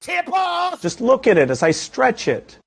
Tip-off! Just look at it as I stretch it.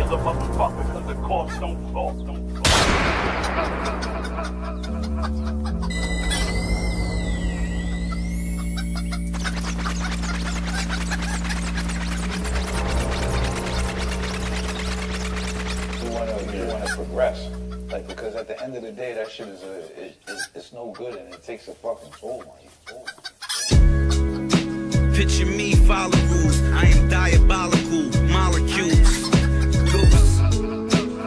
The motherfucker, because the corpse don't talk. You wanna progress, like, because at the end of the day, that shit is it's no good and it takes a fucking toll on you. Picture me, follow rules. I am diabolical, molecules.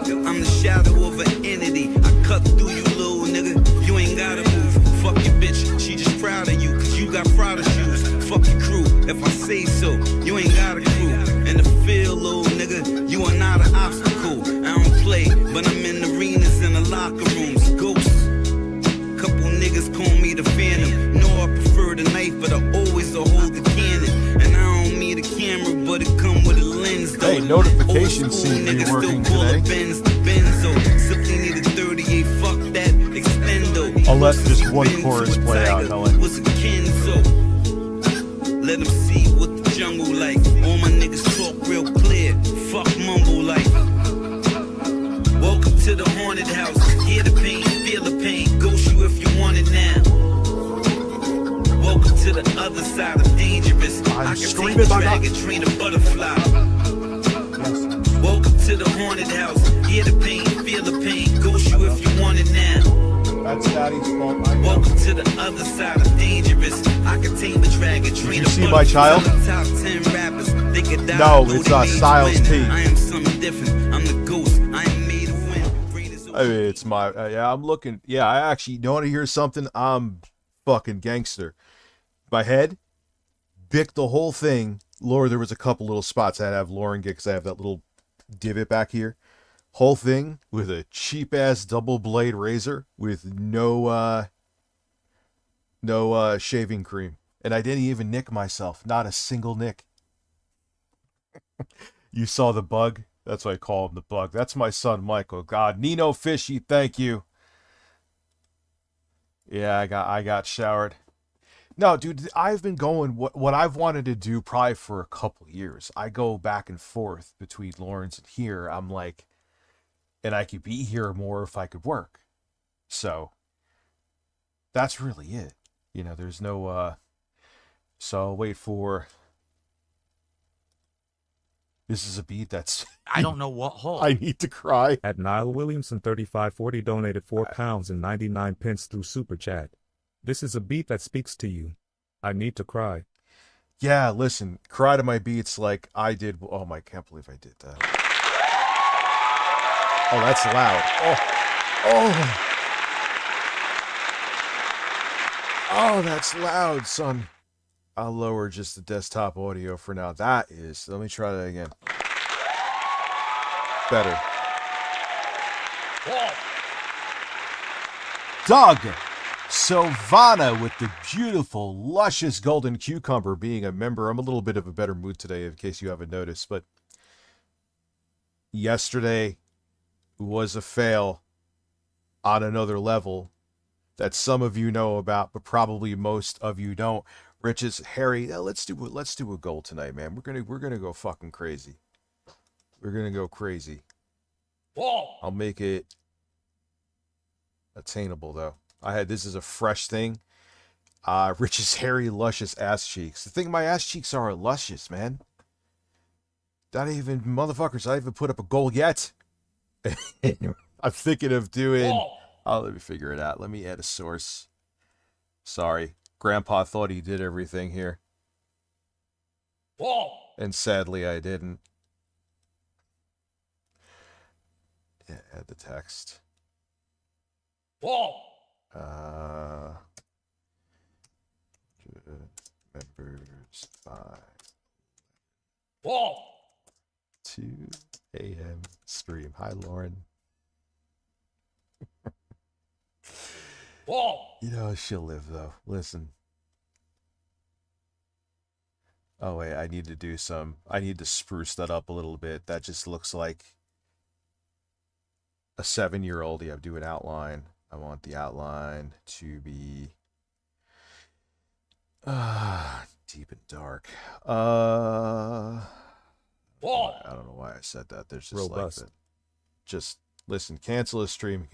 Yo, I'm the shadow of an entity. I cut through you, little nigga. You ain't gotta move. Fuck your bitch, she just proud of you, cause you got prouder shoes. Fuck your crew, if I say so. You ain't got a crew. In the field, little nigga, you are not an obstacle. I don't play, but I'm in arenas and the locker rooms. Ghosts. Couple niggas call me the Phantom. No, I prefer the knife, but I always hold the cannon. And I don't mean the camera, but it come with a lens though. Hey, notification seems to be working today. Simply need a 38, fuck that, extendo. I'll let just one chorus play out, Helen. Let them see what the jungle like. All my niggas talk real clear. Fuck mumble like. Welcome to the haunted house. Hear the pain, feel the pain. Ghost you if you want it now. Welcome to the other side of dangerous. I can take a dragon, train a butterfly. Welcome to the haunted house. Hear the pain, feel the pain. Ghost you if you want it now. That's Daddy's fault. Welcome to the other side of dangerous. I can tame a dragon, train a see my child? Top 10 rappers, they could die. No, it's Styles T. I am something different. I'm the ghost. I am made of wind. I mean, it's my yeah. I'm looking. Yeah, I actually. You want to hear something? I'm fucking gangster. My head Bick the whole thing. Laura, there was a couple little spots I'd have Lauren get because I have that little divot back here. Whole thing with a cheap ass double blade razor with no shaving cream. And I didn't even nick myself. Not a single nick. You saw the bug? That's what I call him, the bug. That's my son, Michael. God, Nino Fishy, thank you. Yeah, I got showered. No, dude, I've been going what I've wanted to do probably for a couple years. I go back and forth between Lawrence and here. I'm like, and I could be here more if I could work. So that's really it. You know, there's no so I'll wait for this is a beat that's I don't know what hole. I need to cry. At Niall Williamson 3540 donated £4 and 99 pence through Super Chat. This is a beat that speaks to you. I need to cry. Yeah, listen, cry to my beats like I did. Oh my, can't believe I did that. Oh, that's loud. Oh, that's loud, son. I'll lower just the desktop audio for now. That is, let me try that again. Better. Doug Sovana with the beautiful, luscious golden cucumber being a member. I'm a little bit of a better mood today, in case you haven't noticed, but yesterday was a fail on another level that some of you know about, but probably most of you don't. Rich's Harry, let's do a goal tonight, man. We're gonna go fucking crazy. We're gonna go crazy. I'll make it attainable though. This is a fresh thing. Rich's hairy, luscious ass cheeks. The thing, my ass cheeks are luscious, man. Not even, motherfuckers, I haven't put up a goal yet. I'm thinking of doing, let me figure it out. Let me add a source. Sorry. Grandpa thought he did everything here. And sadly, I didn't. Yeah, add the text. Members by 2 a.m. stream. Hi, Lauren. You know, she'll live, though. Listen. Oh, wait, I need to spruce that up a little bit. That just looks like a 7-year-old. Yeah, do an outline. I want the outline to be deep and dark. I don't know why I said that. There's just Robust. like that. Just listen, cancel a stream.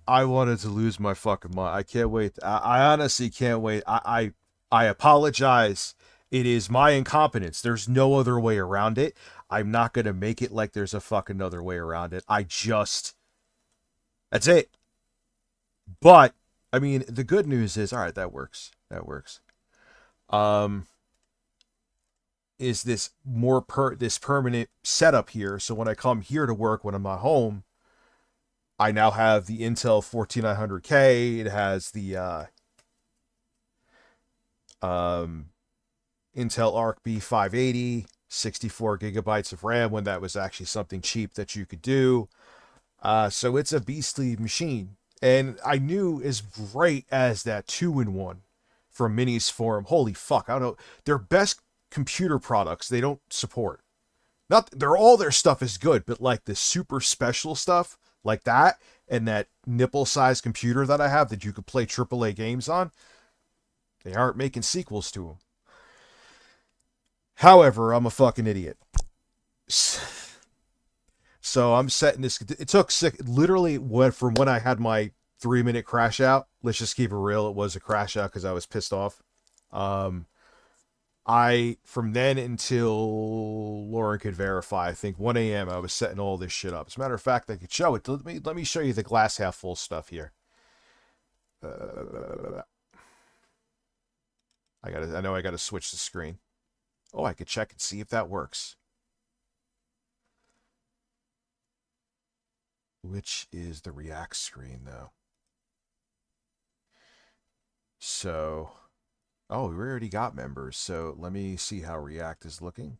I wanted to lose my fucking mind. I can't wait. I honestly can't wait. I apologize. It is my incompetence. There's no other way around it. I'm not going to make it like there's a fucking other way around it. That's it. But, I mean, the good news is, all right, that works. That works. Is this this permanent setup here. So when I come here to work, when I'm not home, I now have the Intel 14900K. It has the Intel Arc B580, 64 gigabytes of RAM when that was actually something cheap that you could do. So it's a beastly machine. And I knew as great as that 2-in-1 from Minis Forum. Holy fuck, I don't know. Their best computer products, they don't support. All their stuff is good, but like the super special stuff, like that, and that nipple-sized computer that I have that you could play AAA games on, they aren't making sequels to them. However, I'm a fucking idiot. So I'm setting this. It took literally from when I had my 3-minute crash out. Let's just keep it real. It was a crash out because I was pissed off. From then until Lauren could verify, I think 1 a.m. I was setting all this shit up. As a matter of fact, I could show it. Let me show you the glass half full stuff here. I know I gotta switch the screen. Oh, I could check and see if that works. Which is the React screen, though. So, Oh, we already got members, so let me see how React is looking.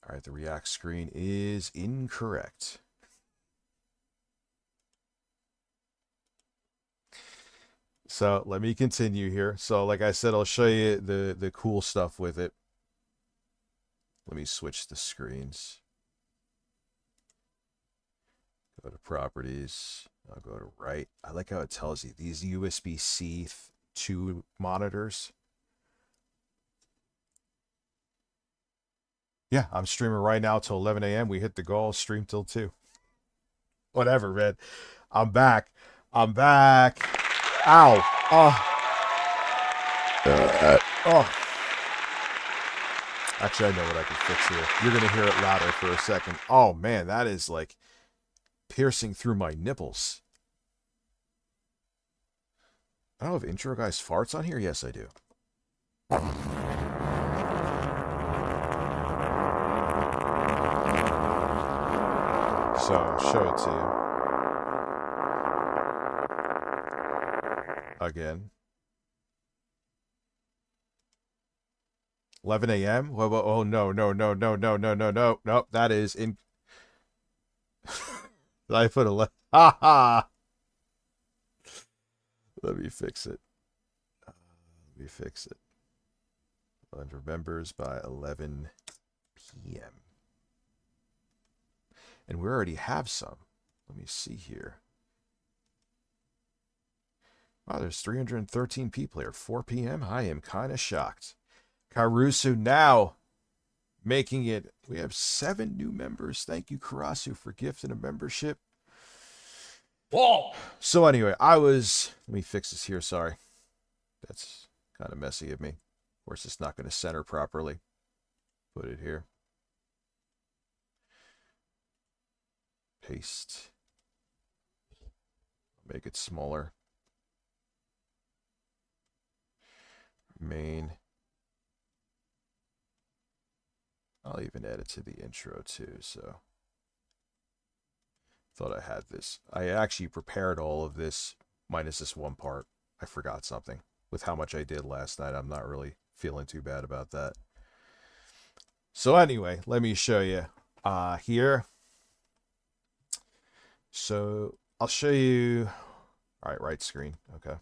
All right, the React screen is incorrect. So let me continue here. So like I said, I'll show you the cool stuff with it. Let me switch the screens. Go to properties. I'll go to right. I like how it tells you these USB-C 2 monitors. Yeah, I'm streaming right now till 11 a.m. We hit the goal. Stream till 2. Whatever, man. I'm back. I'm back. Ow. Oh. Oh. Actually, I know what I can fix here. You're going to hear it louder for a second. Oh, man, that is like piercing through my nipples. I don't have intro guys farts on here. Yes, I do. So, I'll show it to you. Again. 11 a.m.? Whoa, oh, no. Nope, that is in... Did I put 11? Ha ha! Let me fix it. Under members by 11 p.m. And we already have some. Let me see here. Wow, there's 313 people here. 4 p.m. I am kind of shocked. Karusu now making it. We have 7 new members. Thank you, Karasu, for gifting a membership. Whoa! So anyway, let me fix this here. Sorry. That's kind of messy of me. Of course, it's not going to center properly. Put it here. Paste. Make it smaller. Main. I'll even add it to the intro too, so. Thought I had this. I actually prepared all of this, minus this one part. I forgot something. With how much I did last night, I'm not really feeling too bad about that. So anyway, let me show you here. So I'll show you. All right, right screen. Okay.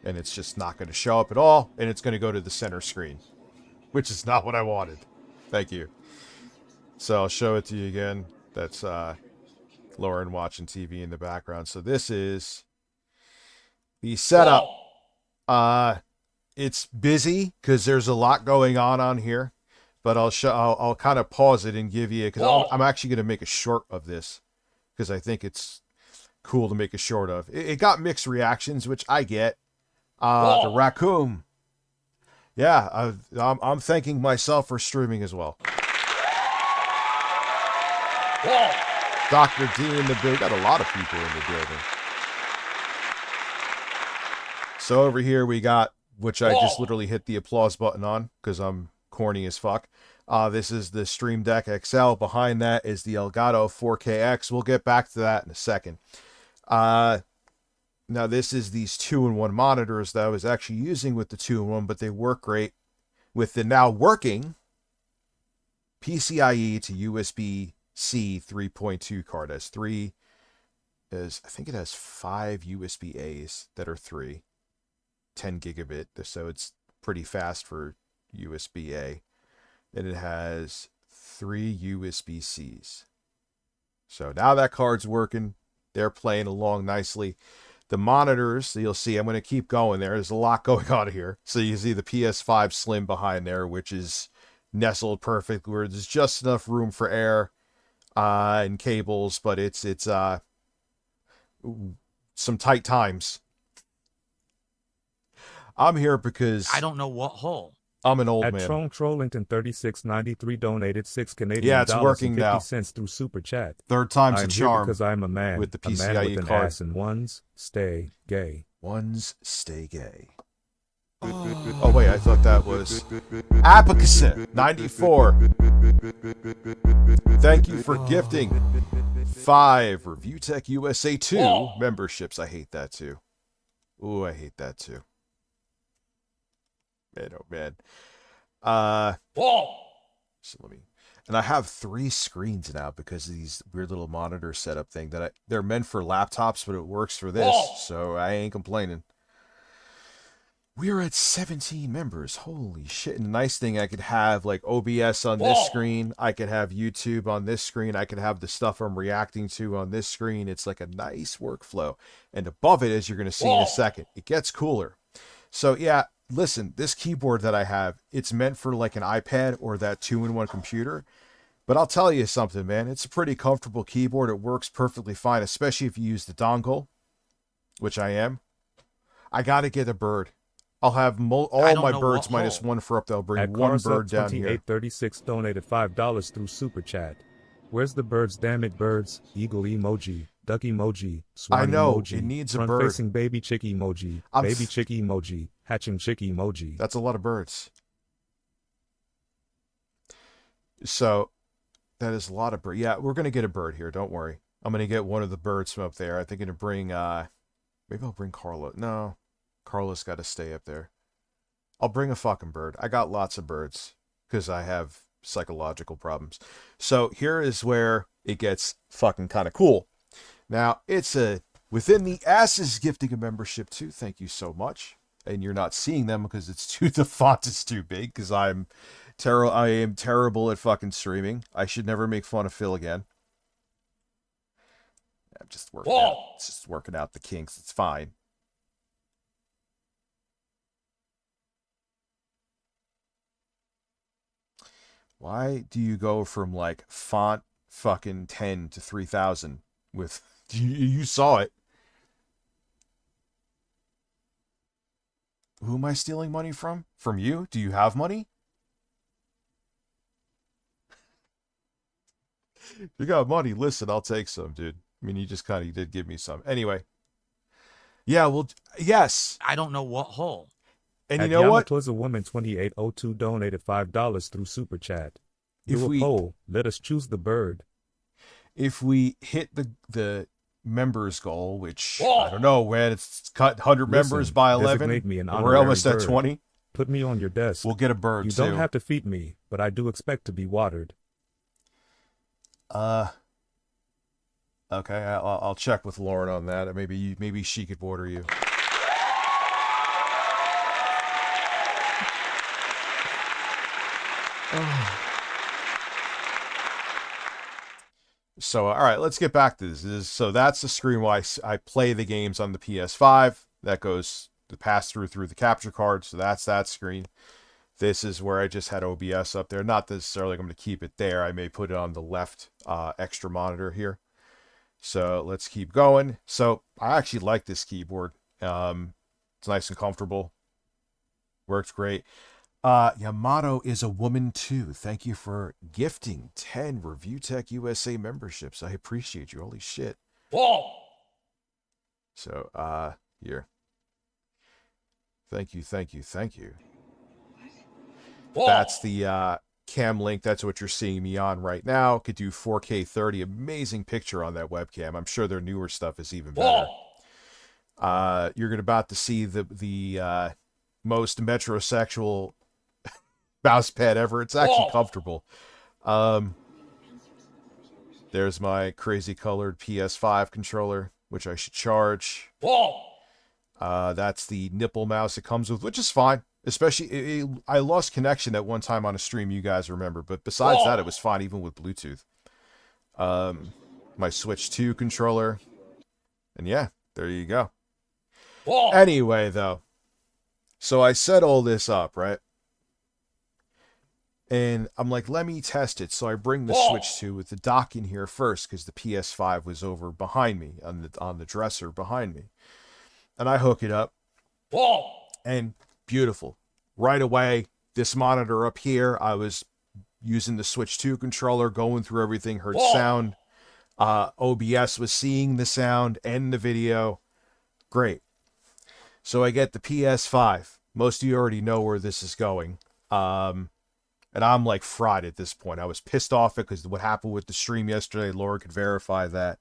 And it's just not going to show up at all. And it's going to go to the center screen, which is not what I wanted. Thank you. So I'll show it to you again. That's Lauren watching TV in the background. So this is the setup. It's busy because there's a lot going on here. But I'll kind of pause it and give you, because I'm actually going to make a short of this, because I think it's cool to make a short of. It got mixed reactions, which I get. The raccoon. Yeah, I'm thanking myself for streaming as well. Dr. D in the building. Got a lot of people in the building. So over here we got, which I just literally hit the applause button on because I'm corny as fuck. This is the Stream Deck XL. Behind that is the Elgato 4KX. We'll get back to that in a second. Now this is these 2-in-1 monitors that I was actually using with the 2-in-1, but they work great with the now working PCIe to USB-C 3.2 card. I think it has 5 USB-As that are 10 gigabit, so it's pretty fast for USB-A. And it has 3 USB-Cs. So now that card's working. They're playing along nicely. The monitors, you'll see, I'm going to keep going there. There's a lot going on here. So you see the PS5 Slim behind there, which is nestled perfectly, where there's just enough room for air and cables, but it's some tight times. I'm here because I don't know what hole. I'm an old At man. Tron Trollington 3693 donated 6 Canadian Yeah, it's dollars working and 50 now. cents through Super Chat. Third time's I a am here charm. because I'm a man. with the a man PCIe with an card. ass and ones stay gay. Ones stay gay. Oh wait, I thought that was Apicus 94. Thank you for gifting 5 Review Tech USA 2 memberships. I hate that too. Ooh, I hate that too. Man, oh man. Uh, so let me. And I have 3 screens now because of these weird little monitor setup thing they're meant for laptops, but it works for this, so I ain't complaining. We're at 17 members. Holy shit. And the nice thing, I could have like OBS on this screen. I could have YouTube on this screen. I could have the stuff I'm reacting to on this screen. It's like a nice workflow. And above it, as you're going to see in a second, it gets cooler. So yeah, listen, this keyboard that I have, it's meant for like an iPad or that 2-in-1 computer. But I'll tell you something, man. It's a pretty comfortable keyboard. It works perfectly fine, especially if you use the dongle, which I am. I got to get a bird. I'll have all my birds minus one for up. They'll bring one bird down here. 2836 donated $5 through Super Chat. Where's the birds? Damn it, birds. Eagle emoji. Duck emoji. Swan I know, emoji. it needs a bird. Front-facing baby chick emoji. Baby chick emoji. Hatching chick emoji. That's a lot of birds. So, that is a lot of bird. Yeah, we're going to get a bird here. Don't worry. I'm going to get one of the birds from up there. I think I'm going to bring, maybe I'll bring Carla. No, Carla's got to stay up there. I'll bring a fucking bird. I got lots of birds because I have psychological problems. So here is where it gets fucking kind of cool. Now, it's within the asses gifting a membership too. Thank you so much. And you're not seeing them because the font is too big because I am terrible at fucking streaming. I should never make fun of Phil again. I'm just working out. It's just working out the kinks. It's fine. Why do you go from like font fucking 10 to 3,000 with you saw it? Who am I stealing money from? From you? Do you have money? If you got money, listen, I'll take some, dude. I mean, you just kind of did give me some. Anyway. Yeah, well, yes. I don't know what hole. And you know what? Was a woman 2802 donated $5 through Super Chat. If Do a poll. Let us choose the bird. If we hit the members goal, which I don't know when it's cut 100 members by 11, me an we're almost at bird. 20. Put me on your desk. We'll get a bird You too. don't have to feed me, but I do expect to be watered. Okay, I'll check with Lauren on that. Maybe she could water you. So, all right, let's get back to this. So that's the screen where I play the games on the PS5. That goes the pass-through through the capture card. So that's that screen. This is where I just had OBS up there. Not necessarily I'm going to keep it there. I may put it on the left extra monitor here. So let's keep going. So I actually like this keyboard. It's nice and comfortable. Works great. Yamato is a woman too. Thank you for gifting 10 Review Tech USA memberships. I appreciate you. Holy shit. Whoa! So, here. Thank you, thank you, thank you. Whoa! That's the cam link. That's what you're seeing me on right now. Could do 4K 30. Amazing picture on that webcam. I'm sure their newer stuff is even better. You're about to see the most metrosexual mouse pad ever. It's actually comfortable. There's my crazy colored PS5 controller, which I should charge. That's the nipple mouse it comes with, which is fine. Especially, I lost connection at one time on a stream, you guys remember. But besides that, it was fine, even with Bluetooth. My Switch 2 controller. And yeah, there you go. Anyway, though. So I set all this up, right? And I'm like, let me test it. So I bring the Switch 2 with the dock in here first, because the PS5 was over behind me, on the dresser behind me. And I hook it up. And beautiful. Right away, this monitor up here, I was using the Switch 2 controller, going through everything, heard sound. OBS was seeing the sound and the video. Great. So I get the PS5. Most of you already know where this is going. And I'm like fried at this point. I was pissed off because what happened with the stream yesterday, Laura could verify that.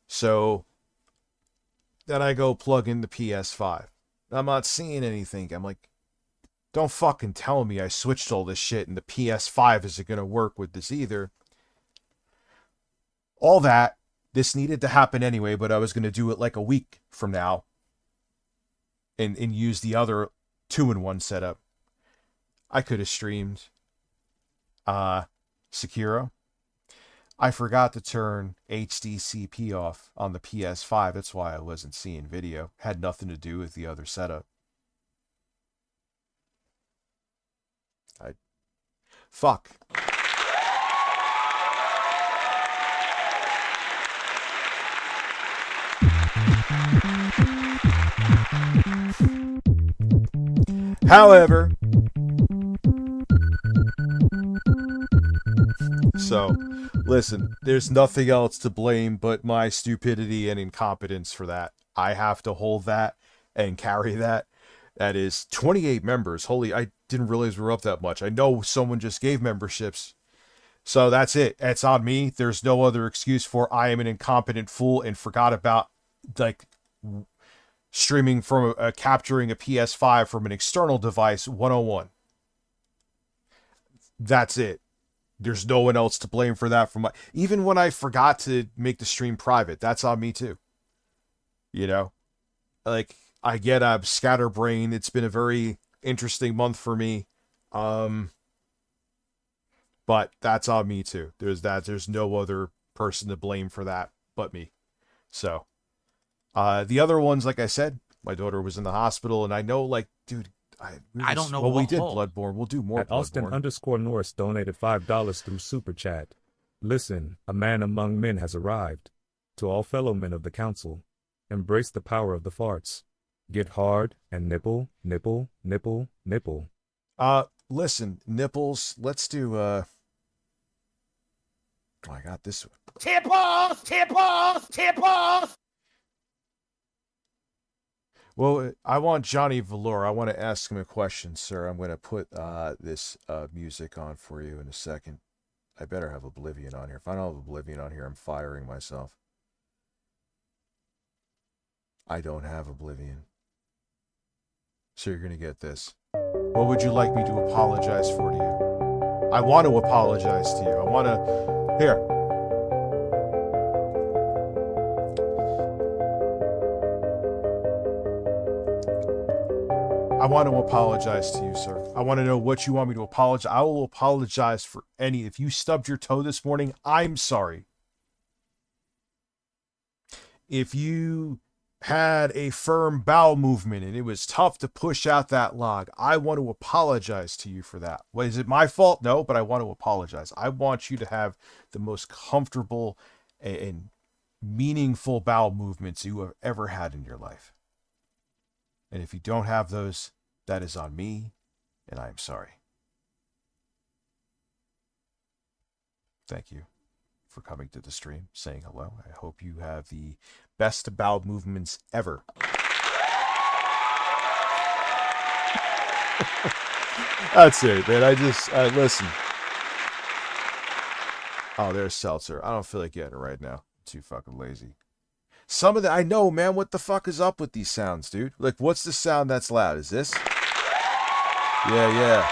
So Then I go plug in the PS5. I'm not seeing anything. I'm like, don't fucking tell me I switched all this shit and the PS5 isn't going to work with this either. All that, this needed to happen anyway, but I was going to do it like a week from now and use the other 2-in-1 setup. I could have streamed Sekiro. I forgot to turn HDCP off on the PS5. That's why I wasn't seeing video. Had nothing to do with the other setup. Fuck. However, so, listen, there's nothing else to blame but my stupidity and incompetence for that. I have to hold that and carry that. That is 28 members. Holy, I didn't realize we were up that much. I know someone just gave memberships. So that's it. It's on me. There's no other excuse for I am an incompetent fool and forgot about, like, streaming from capturing a PS5 from an external device 101. That's it. There's no one else to blame for that. Even when I forgot to make the stream private, that's on me too. You know, like, I get I'm scatterbrained. It's been a very interesting month for me. But that's on me too. There's no other person to blame for that but me. So, the other ones, like I said, my daughter was in the hospital, and I know, like, dude, I don't know Well, we what did hole. Bloodborne. We'll do more At Austin Bloodborne. _Norris donated $5 through Super Chat. Listen, a man among men has arrived. To all fellow men of the council, embrace the power of the farts. Get hard and nipple, nipple, nipple, nipple. Listen, nipples, let's do, oh, I got this one. Tip off! Tip off! Tip off! Well, I want Johnny Valor. I want to ask him a question, sir. I'm going to put this music on for you in a second. I better have Oblivion on here. If I don't have Oblivion on here, I'm firing myself. I don't have Oblivion. So you're going to get this. What would you like me to apologize for to you? I want to apologize to you. I want to... Here. I want to apologize to you, sir. I want to know what you want me to apologize. I will apologize for any... If you stubbed your toe this morning, I'm sorry. If you had a firm bowel movement and it was tough to push out that log, I want to apologize to you for that. Well, is it my fault? No, but I want to apologize. I want you to have the most comfortable and meaningful bowel movements you have ever had in your life. And if you don't have those, that is on me, and I am sorry. Thank you for coming to the stream, saying hello. I hope you have the best bowel movements ever. That's it, man. I listen. Oh, there's Seltzer. I don't feel like getting it right now. I'm too fucking lazy. Some of the, I know, man, what the fuck is up with these sounds, dude? Like, what's the sound that's loud? Is this? Yeah.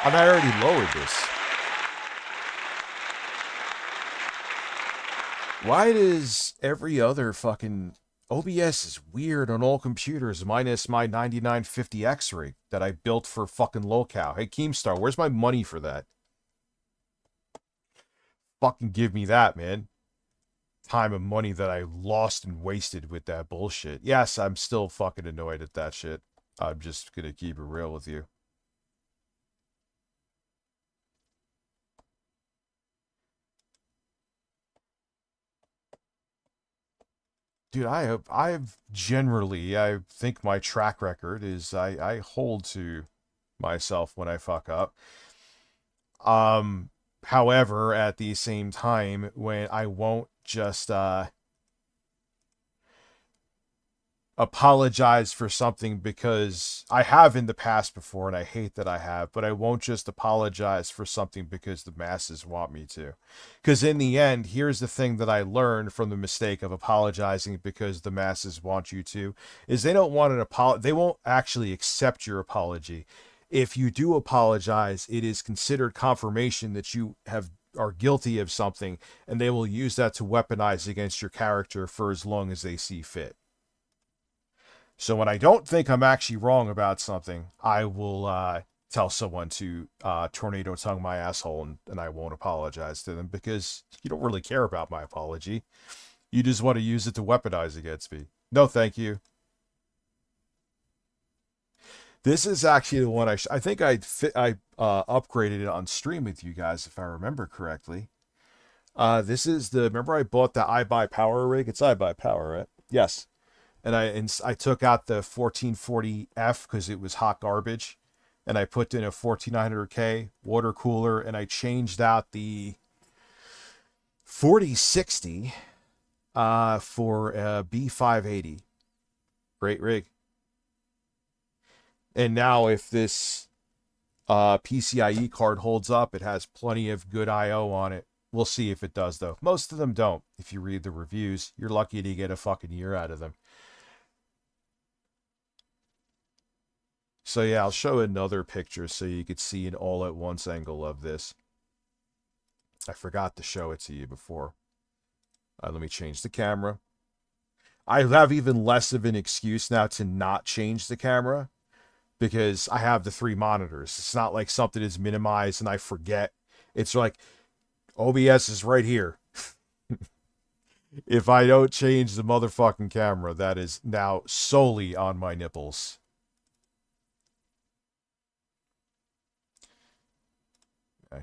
I mean, I already lowered this. Why does every other fucking... OBS is weird on all computers, minus my 9950 X-ray that I built for fucking locale. Hey, Keemstar, where's my money for that? Fucking give me that, man. Time and money that I lost and wasted with that bullshit. Yes, I'm still fucking annoyed at that shit. I'm just gonna keep it real with you. Dude, I've generally, I think my track record is I hold to myself when I fuck up. However, at the same time, when I won't just apologize for something, because I have in the past before, and I hate that I have, but I won't just apologize for something because the masses want me to. Because in the end, here's the thing that I learned from the mistake of apologizing because the masses want you to, is they don't want an apology. They won't actually accept your apology. If you do apologize, it is considered confirmation that you are guilty of something, and they will use that to weaponize against your character for as long as they see fit. So when I don't think I'm actually wrong about something, I will tell someone to tornado tongue my asshole, and I won't apologize to them, because you don't really care about my apology. You just want to use it to weaponize against me. No, thank you. This is actually the one I think I upgraded it on stream with you guys, if I remember correctly. This is remember I bought the iBuyPower rig? It's iBuyPower, right? Yes. And I took out the 1440F because it was hot garbage, and I put in a 14900K water cooler, and I changed out the 4060 for a B580. Great rig. And now if this PCIe card holds up, it has plenty of good I/O on it. We'll see if it does, though. Most of them don't. If you read the reviews, you're lucky to get a fucking year out of them. So yeah, I'll show another picture so you could see an all-at-once angle of this. I forgot to show it to you before. Let me change the camera. I have even less of an excuse now to not change the camera, because I have the 3 monitors. It's not like something is minimized and I forget. It's like, OBS is right here. If I don't change the motherfucking camera, that is now solely on my nipples.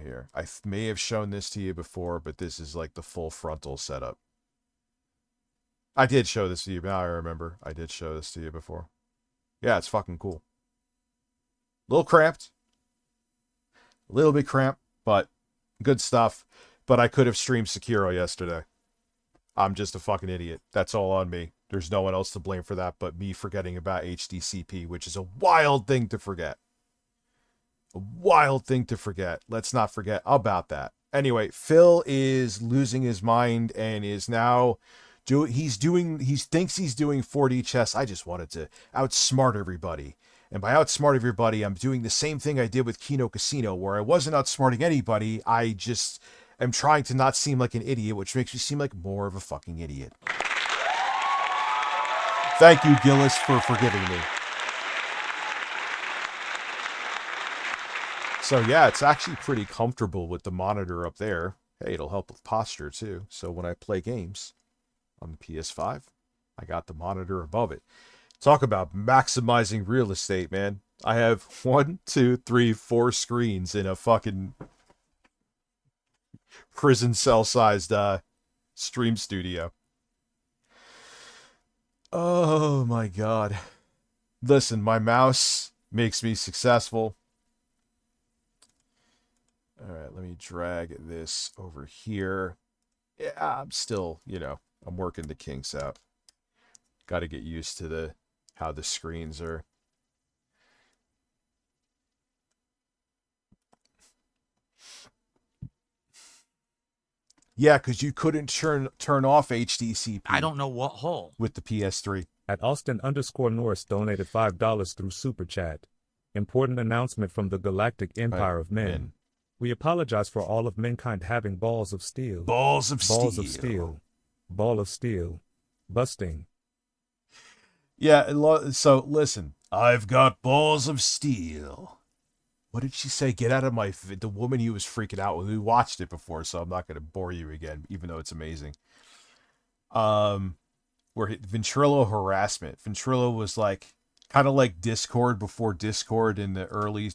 Here, I may have shown this to you before, but this is like the full frontal setup. I did show this to you, now I remember. I did show this to you before. Yeah, it's fucking cool. A little cramped. A little bit cramped, but good stuff. But I could have streamed Sekiro yesterday. I'm just a fucking idiot. That's all on me. There's no one else to blame for that but me forgetting about HDCP, which is a wild thing to forget. A wild thing to forget. Let's not forget about that. Anyway, Phil is losing his mind and is now he thinks he's doing 4D chess. I just wanted to outsmart everybody. And by outsmart everybody, I'm doing the same thing I did with Kino Casino, where I wasn't outsmarting anybody. I just am trying to not seem like an idiot, which makes me seem like more of a fucking idiot. Thank you, Gillis, for forgiving me. So yeah, it's actually pretty comfortable with the monitor up there. Hey, it'll help with posture too. So when I play games on the PS5, I got the monitor above it. Talk about maximizing real estate, man. I have 1, 2, 3, 4 screens in a fucking prison cell-sized stream studio. Oh my god. Listen, my mouse makes me successful. Alright, let me drag this over here. Yeah, I'm still, I'm working the kinks out. Got to get used to how the screens are. Yeah, because you couldn't turn off HDCP. I don't know what hole. With the PS3. At Austin_Norris donated $5 through Super Chat. Important announcement from the Galactic Empire of Men. We apologize for all of mankind having balls of steel. Balls of steel. Balls of steel. Ball of steel. Busting. Yeah, so listen. I've got balls of steel. What did she say? Get out of my... The woman he was freaking out with. We watched it before, so I'm not going to bore you again, even though it's amazing. Where Ventrilo harassment. Ventrilo was like... Kind of like Discord before Discord in the early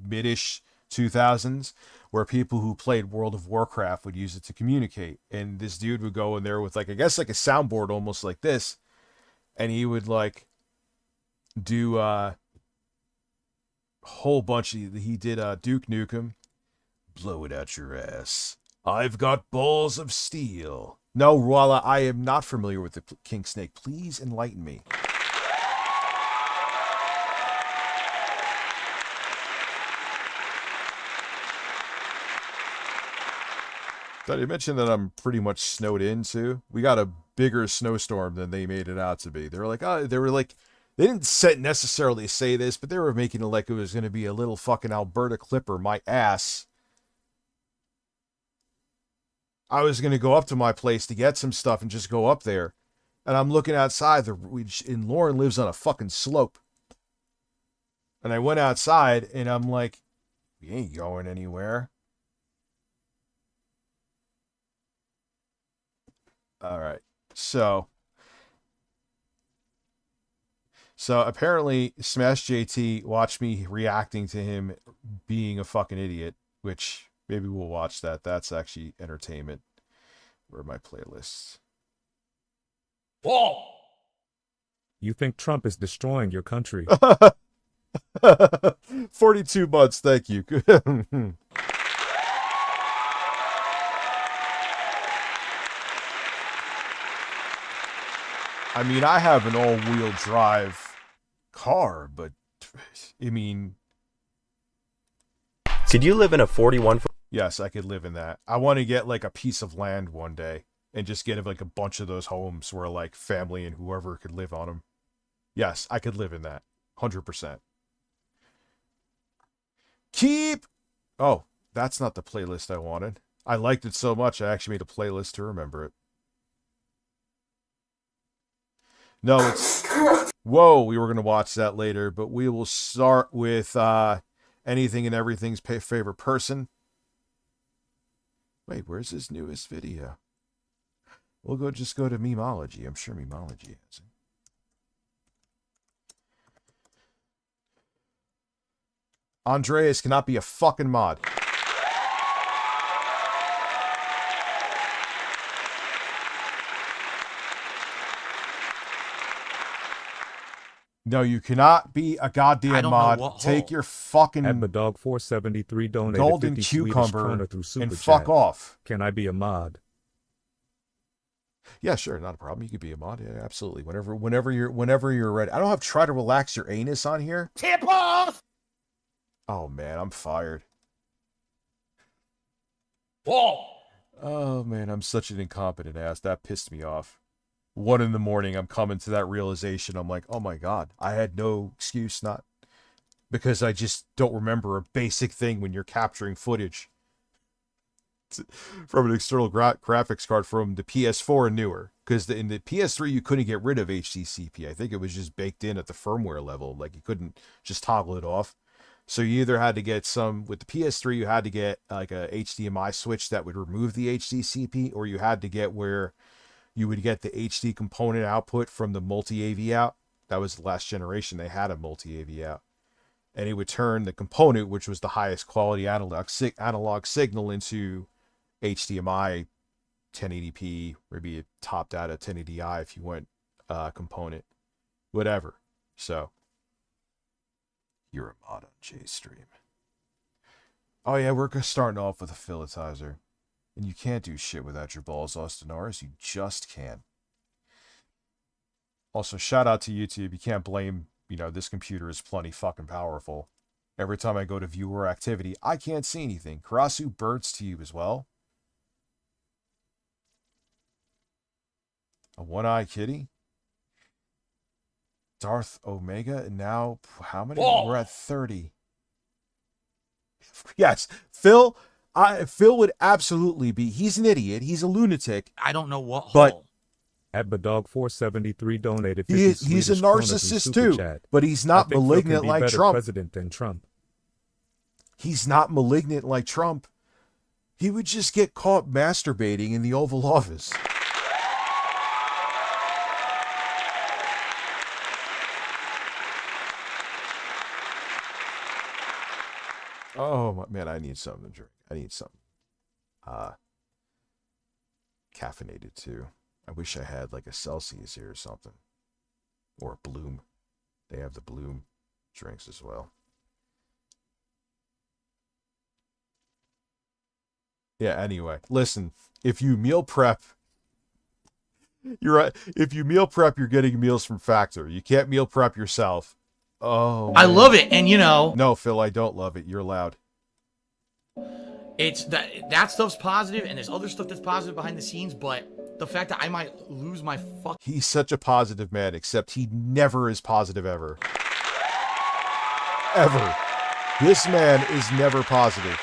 mid-ish 2000s, where people who played World of Warcraft would use it to communicate. And this dude would go in there with, like, I guess like a soundboard almost like this. And he would, like, do a whole bunch of... He did Duke Nukem. Blow it out your ass. I've got balls of steel. No, Ruala, I am not familiar with the King Snake. Please enlighten me. Did I mention that I'm pretty much snowed in too? We got a bigger snowstorm than they made it out to be. They were like, they didn't necessarily say this, but they were making it like it was going to be a little fucking Alberta Clipper, my ass. I was going to go up to my place to get some stuff and just go up there. And I'm looking outside, and Lauren lives on a fucking slope. And I went outside, and I'm like, we ain't going anywhere. All right. So apparently Smash JT watched me reacting to him being a fucking idiot, which maybe we'll watch that. That's actually entertainment. Where are my playlists? Whoa! You think Trump is destroying your country? 42 months, thank you. I mean, I have an all-wheel drive car, but I mean, Could you live in a 41? yes, I could live in that. I want to get like a piece of land one day and just get like a bunch of those homes where like family and whoever could live on them. Yes, I could live in that. 100%. Oh, that's not the playlist I wanted. I liked it so much, I actually made a playlist to remember it. No, it's... Whoa, we were going to watch that later, but we will start with Anything and Everything's Favorite Person. Wait, where's his newest video? We'll just go to Memology. I'm sure Memology has it. Andreas cannot be a fucking mod. No, you cannot be a goddamn mod. Take your fucking Dog 473 donated golden 50 Swedish cucumber krona through Super and fuck Chat. off. Can I be a mod? Yeah, sure, not a problem. You could be a mod. Yeah, absolutely. Whenever you're ready. I don't have try to relax your anus on here. Tip off! Oh man, I'm fired. Whoa! Oh man, I'm such an incompetent ass. That pissed me off. 1 a.m, I'm coming to that realization. I'm like, oh my god, I had no excuse, not because I just don't remember a basic thing when you're capturing footage from an external graphics card from the PS4 and newer. Because in the PS3 you couldn't get rid of HDCP. I think it was just baked in at the firmware level. Like you couldn't just toggle it off. So you either had to get with the PS3 you had to get like a HDMI switch that would remove the HDCP, or you had to get where you would get the HD component output from the multi-AV out. That was the last generation they had a multi-AV out. And it would turn the component, which was the highest quality analog signal, into HDMI 1080p, maybe it topped out at 1080i if you went component, whatever. So, you're a mod on JStream. Oh yeah, we're starting off with a philetizer. And you can't do shit without your balls, Austin Norris. You just can't. Also, shout out to YouTube. You can't blame, this computer is plenty fucking powerful. Every time I go to viewer activity, I can't see anything. Karasu, birds to you as well. A one-eye kitty. Darth Omega, and now, how many? Whoa. We're at 30. Yes, Phil would absolutely be. He's an idiot. He's a lunatic. I don't know what But- hole. Dog 473 donated 50 He's a Swedish krona through narcissist Super too, Chat. but he's I not think Phil can malignant be like better Trump. president than Trump. He's not malignant like Trump. He would just get caught masturbating in the Oval Office. Oh man, I need something to drink. I need something caffeinated too. I wish I had like a Celsius here or something, or a Bloom. They have the Bloom drinks as well. Yeah, anyway, listen, if you meal prep, you're right. If you meal prep, you're getting meals from Factor. You can't meal prep yourself. Oh, I man. love it, and No, Phil, I don't love it. You're loud. It's that stuff's positive, and there's other stuff that's positive behind the scenes, but the fact that I might lose my fuck. He's such a positive man, except he never is positive ever. Ever. This man is never positive.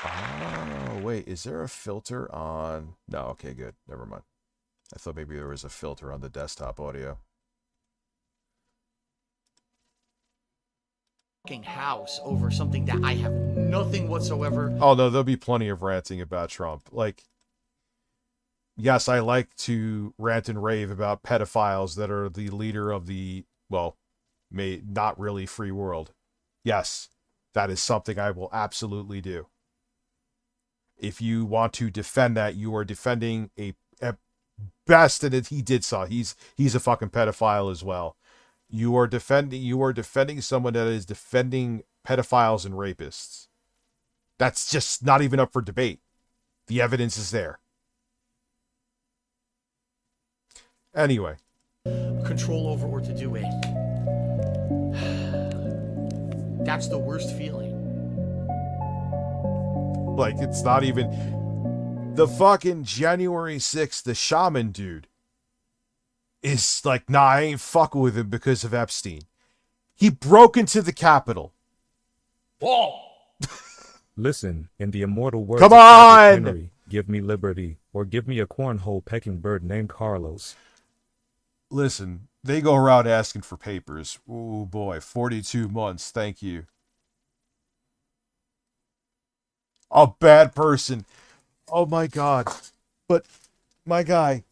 Oh, wait, is there a filter on? No, okay, good. Never mind. I thought maybe there was a filter on the desktop audio. House over something that I have nothing whatsoever. Oh, no, there'll be plenty of ranting about Trump. Like, yes, I like to rant and rave about pedophiles that are the leader of the, well, not really free world. Yes, that is something I will absolutely do. If you want to defend that, you are defending a best, and he did so. He's a fucking pedophile as well. You are defending someone that is defending pedophiles and rapists. That's just not even up for debate. The evidence is there. Anyway. Control over or to do it. That's the worst feeling. Like, it's not even the fucking January 6th, the shaman dude is like, nah, I ain't fucking with him because of Epstein. He broke into the Capitol. Whoa! Listen, in the immortal words Come of Patrick on! Henry, give me liberty, or give me a cornhole pecking bird named Carlos. Listen, they go around asking for papers. Oh boy, 42 months, thank you. A bad person. Oh my God. But, my guy,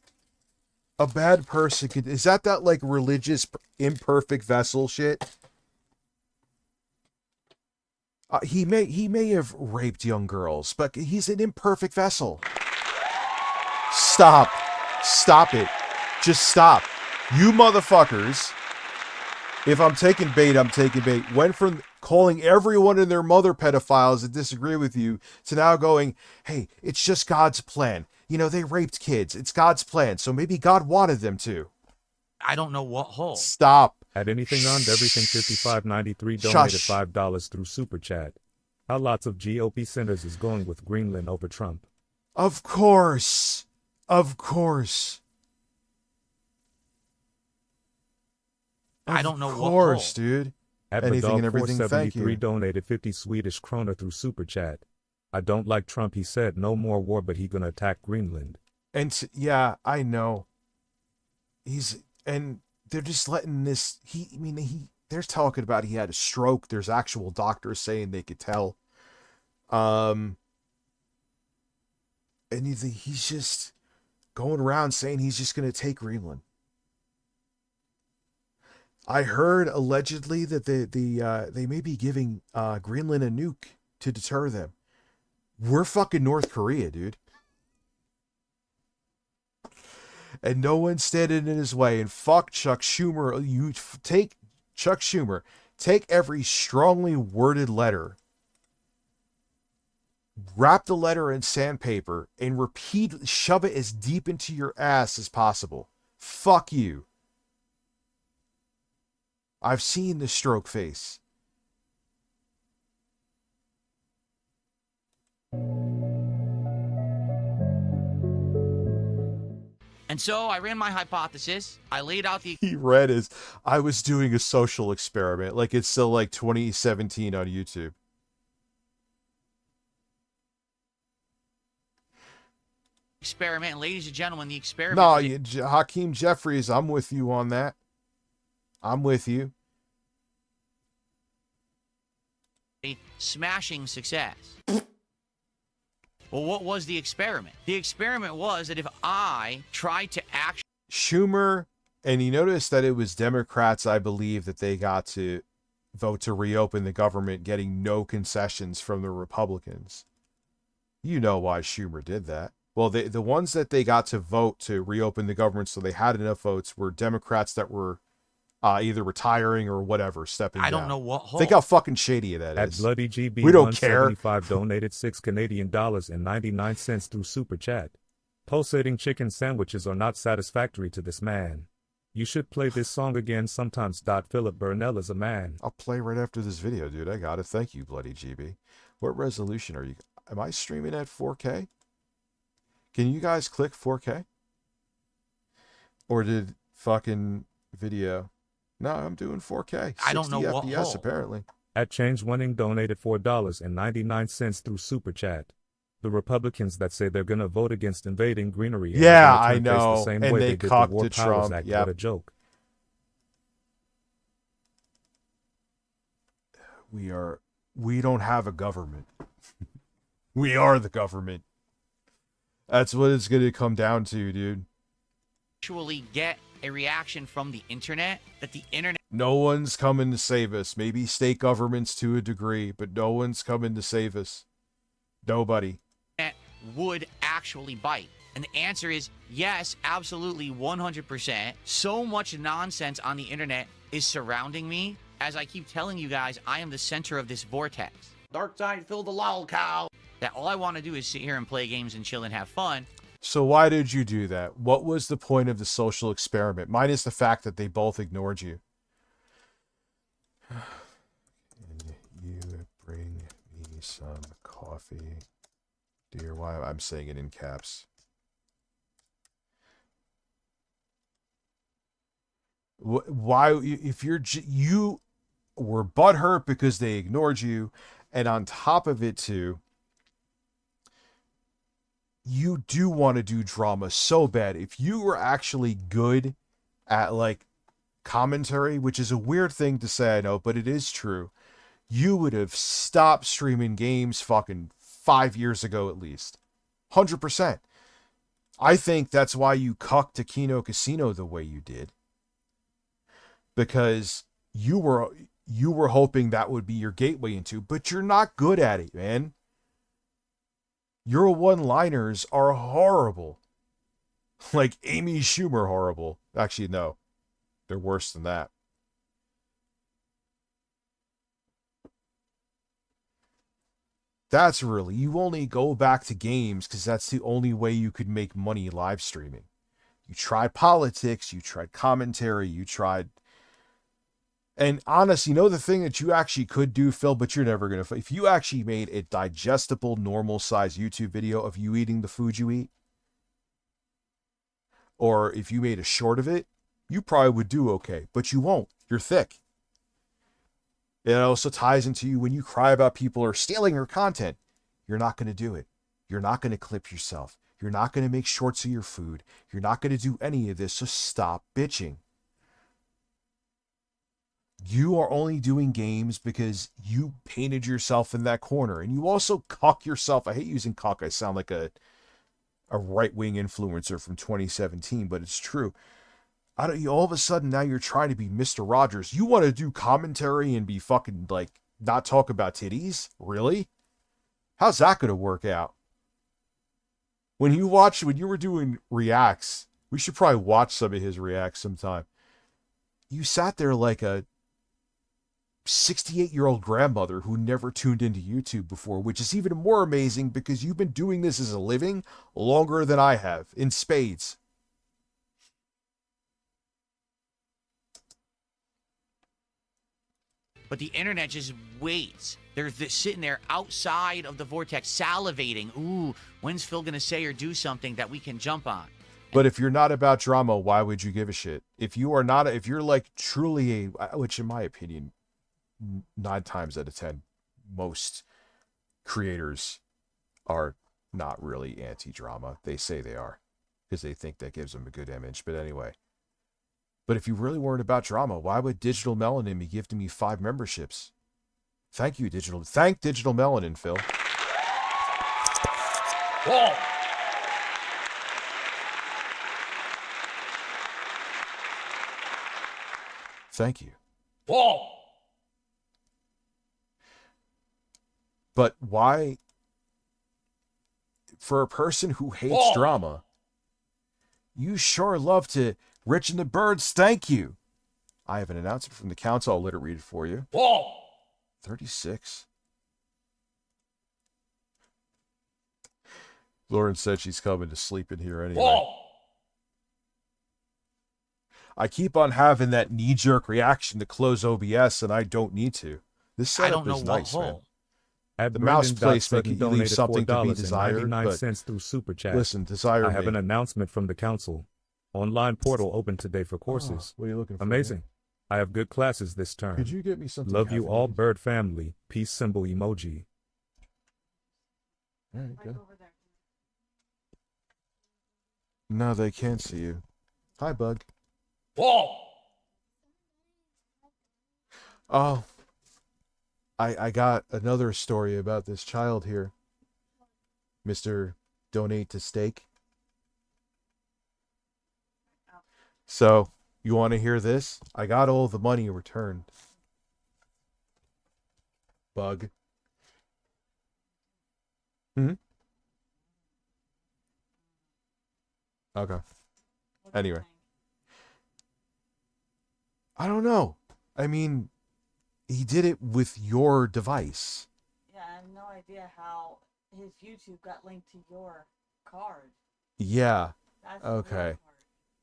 a bad person could, is that like religious imperfect vessel shit? He may have raped young girls, but he's an imperfect vessel. Stop it, just stop. You motherfuckers, if I'm taking bait, I'm taking bait. Went from calling everyone and their mother pedophiles that disagree with you to now going, hey, it's just God's plan. You know, they raped kids. It's God's plan. So maybe God wanted them to. I don't know what hole. Stop. At anything on everything 5593 Shush. donated $5 through Super Chat. How lots of GOP senators is going with Greenland over Trump? Of course. Of course. I don't know Of what course, hole. dude. At Anything and everything, thank 473 you. donated 50 Swedish krona through Super Chat. I don't like Trump, he said no more war, but he gonna attack Greenland. And yeah, I know. And they're just letting this, they're talking about he had a stroke. There's actual doctors saying they could tell. And he's just going around saying he's just going to take Greenland. I heard allegedly that they may be giving Greenland a nuke to deter them. We're fucking North Korea, dude. And no one's standing in his way. And fuck Chuck Schumer. You take Chuck Schumer. Take every strongly worded letter, wrap the letter in sandpaper, and shove it as deep into your ass as possible. Fuck you. I've seen the stroke face. And so I ran my hypothesis. I laid out the He read as I was doing a social experiment. Like it's still like 2017 on YouTube. experiment. And ladies and gentlemen, the experiment... No, Hakeem Jeffries, I'm with you on that. I'm with you. A smashing success. Well, what was the experiment? The experiment was that if I tried to actually... Schumer, and you notice that it was Democrats, I believe, that they got to vote to reopen the government, getting no concessions from the Republicans. You know why Schumer did that. Well, the ones that they got to vote to reopen the government so they had enough votes were Democrats that were either retiring or whatever, stepping down. I don't know what hole. Think how fucking shady that At is. Bloody GB, We don't care. 175 donated $6 and 99 cents through Super Chat. Pulsating chicken sandwiches are not satisfactory to this man. You should play this song again sometimes. Philip Burnell is a man. I'll play right after this video, dude. I got it. Thank you, Bloody GB. What resolution are you? Am I streaming at 4K? Can you guys click 4K? Or did fucking video? No, I'm doing 4K. I don't know 60 what FPS hole. apparently. At Change Winning donated $4.99 through Super Chat. The Republicans that say they're gonna vote against invading greenery. And Yeah, are I gonna face know. The same And way they did the cocked War to Powers Trump. Act. Yep. What a joke. We don't have a government. We are the government. That's what it's gonna come down to, dude. Actually get a reaction from the internet that the internet No one's coming to save us. Maybe state governments to a degree, but no one's coming to save us. Nobody. would actually bite. And the answer is yes, absolutely, 100%. So much nonsense on the internet is surrounding me. As I keep telling you guys, I am the center of this vortex. Dark side filled the lol cow. That all I want to do is sit here and play games and chill and have fun. So why did you do that? What was the point of the social experiment? Minus the fact that they both ignored you. Can you bring me some coffee? Dear, why I'm saying it in caps. Why, if you were butthurt because they ignored you, and on top of it too, you do want to do drama so bad. If you were actually good at like commentary, which is a weird thing to say, I know, but it is true, you would have stopped streaming games fucking 5 years ago at least. 100%. I think that's why you cucked to Kino Casino the way you did. Because you were hoping that would be your gateway into, but you're not good at it, man. Your one-liners are horrible. Like Amy Schumer horrible. Actually, no. They're worse than that. That's really, you only go back to games because that's the only way you could make money live streaming. You tried politics, you tried commentary, you tried... And honestly, you know the thing that you actually could do, Phil, but you're never going to... If you actually made a digestible, normal-sized YouTube video of you eating the food you eat, or if you made a short of it, you probably would do okay, but you won't. You're thick. It also ties into you when you cry about people are stealing your content. You're not going to do it. You're not going to clip yourself. You're not going to make shorts of your food. You're not going to do any of this, so stop bitching. You are only doing games because you painted yourself in that corner. And you also cuck yourself. I hate using cuck. I sound like a right-wing influencer from 2017, but it's true. All of a sudden now you're trying to be Mr. Rogers. You want to do commentary and be fucking like not talk about titties? Really? How's that going to work out? When you were doing reacts, we should probably watch some of his reacts sometime. You sat there like a 68-year-old grandmother who never tuned into YouTube before, which is even more amazing because you've been doing this as a living longer than I have, in spades. But the internet just waits. They're sitting there outside of the vortex salivating. Ooh, when's Phil going to say or do something that we can jump on? But if you're not about drama, why would you give a shit? If you're like truly which in my opinion, 9 times out of 10, most creators are not really anti-drama. They say they are because they think that gives them a good image. But anyway. But if you really weren't about drama, why would Digital Melanin be gifting me 5 memberships? Thank you, Digital. Thank Digital Melanin, Phil. Whoa! Thank you. Whoa! But why, for a person who hates drama, you sure love to... Rich and the Birds, thank you. I have an announcement from the council. I'll let it read it for you. Whoa! 36. Lauren said she's coming to sleep in here anyway. Whoa! I keep on having that knee-jerk reaction to close OBS, and I don't need to. This I setup don't know is what nice, man. hole. At The mouse placement Brendan can leave donated something to be desired, but $4.99 through Super Chat. listen, desire I have me. an announcement from the council. Online portal open today for courses. What are you looking for? Amazing. I have good classes this term. Could you get me something? Love you all, caffeinated? bird family. Peace symbol emoji. All right, good. No, they can't see you. Hi, bug. Whoa! Oh, I got another story about this child here. Mr. Donate to Steak. So, you want to hear this? I got all the money returned. Bug. Okay. Anyway. I don't know. I mean, he did it with your device. Yeah, I have no idea how his YouTube got linked to your card. Yeah. That's the weird Okay. part.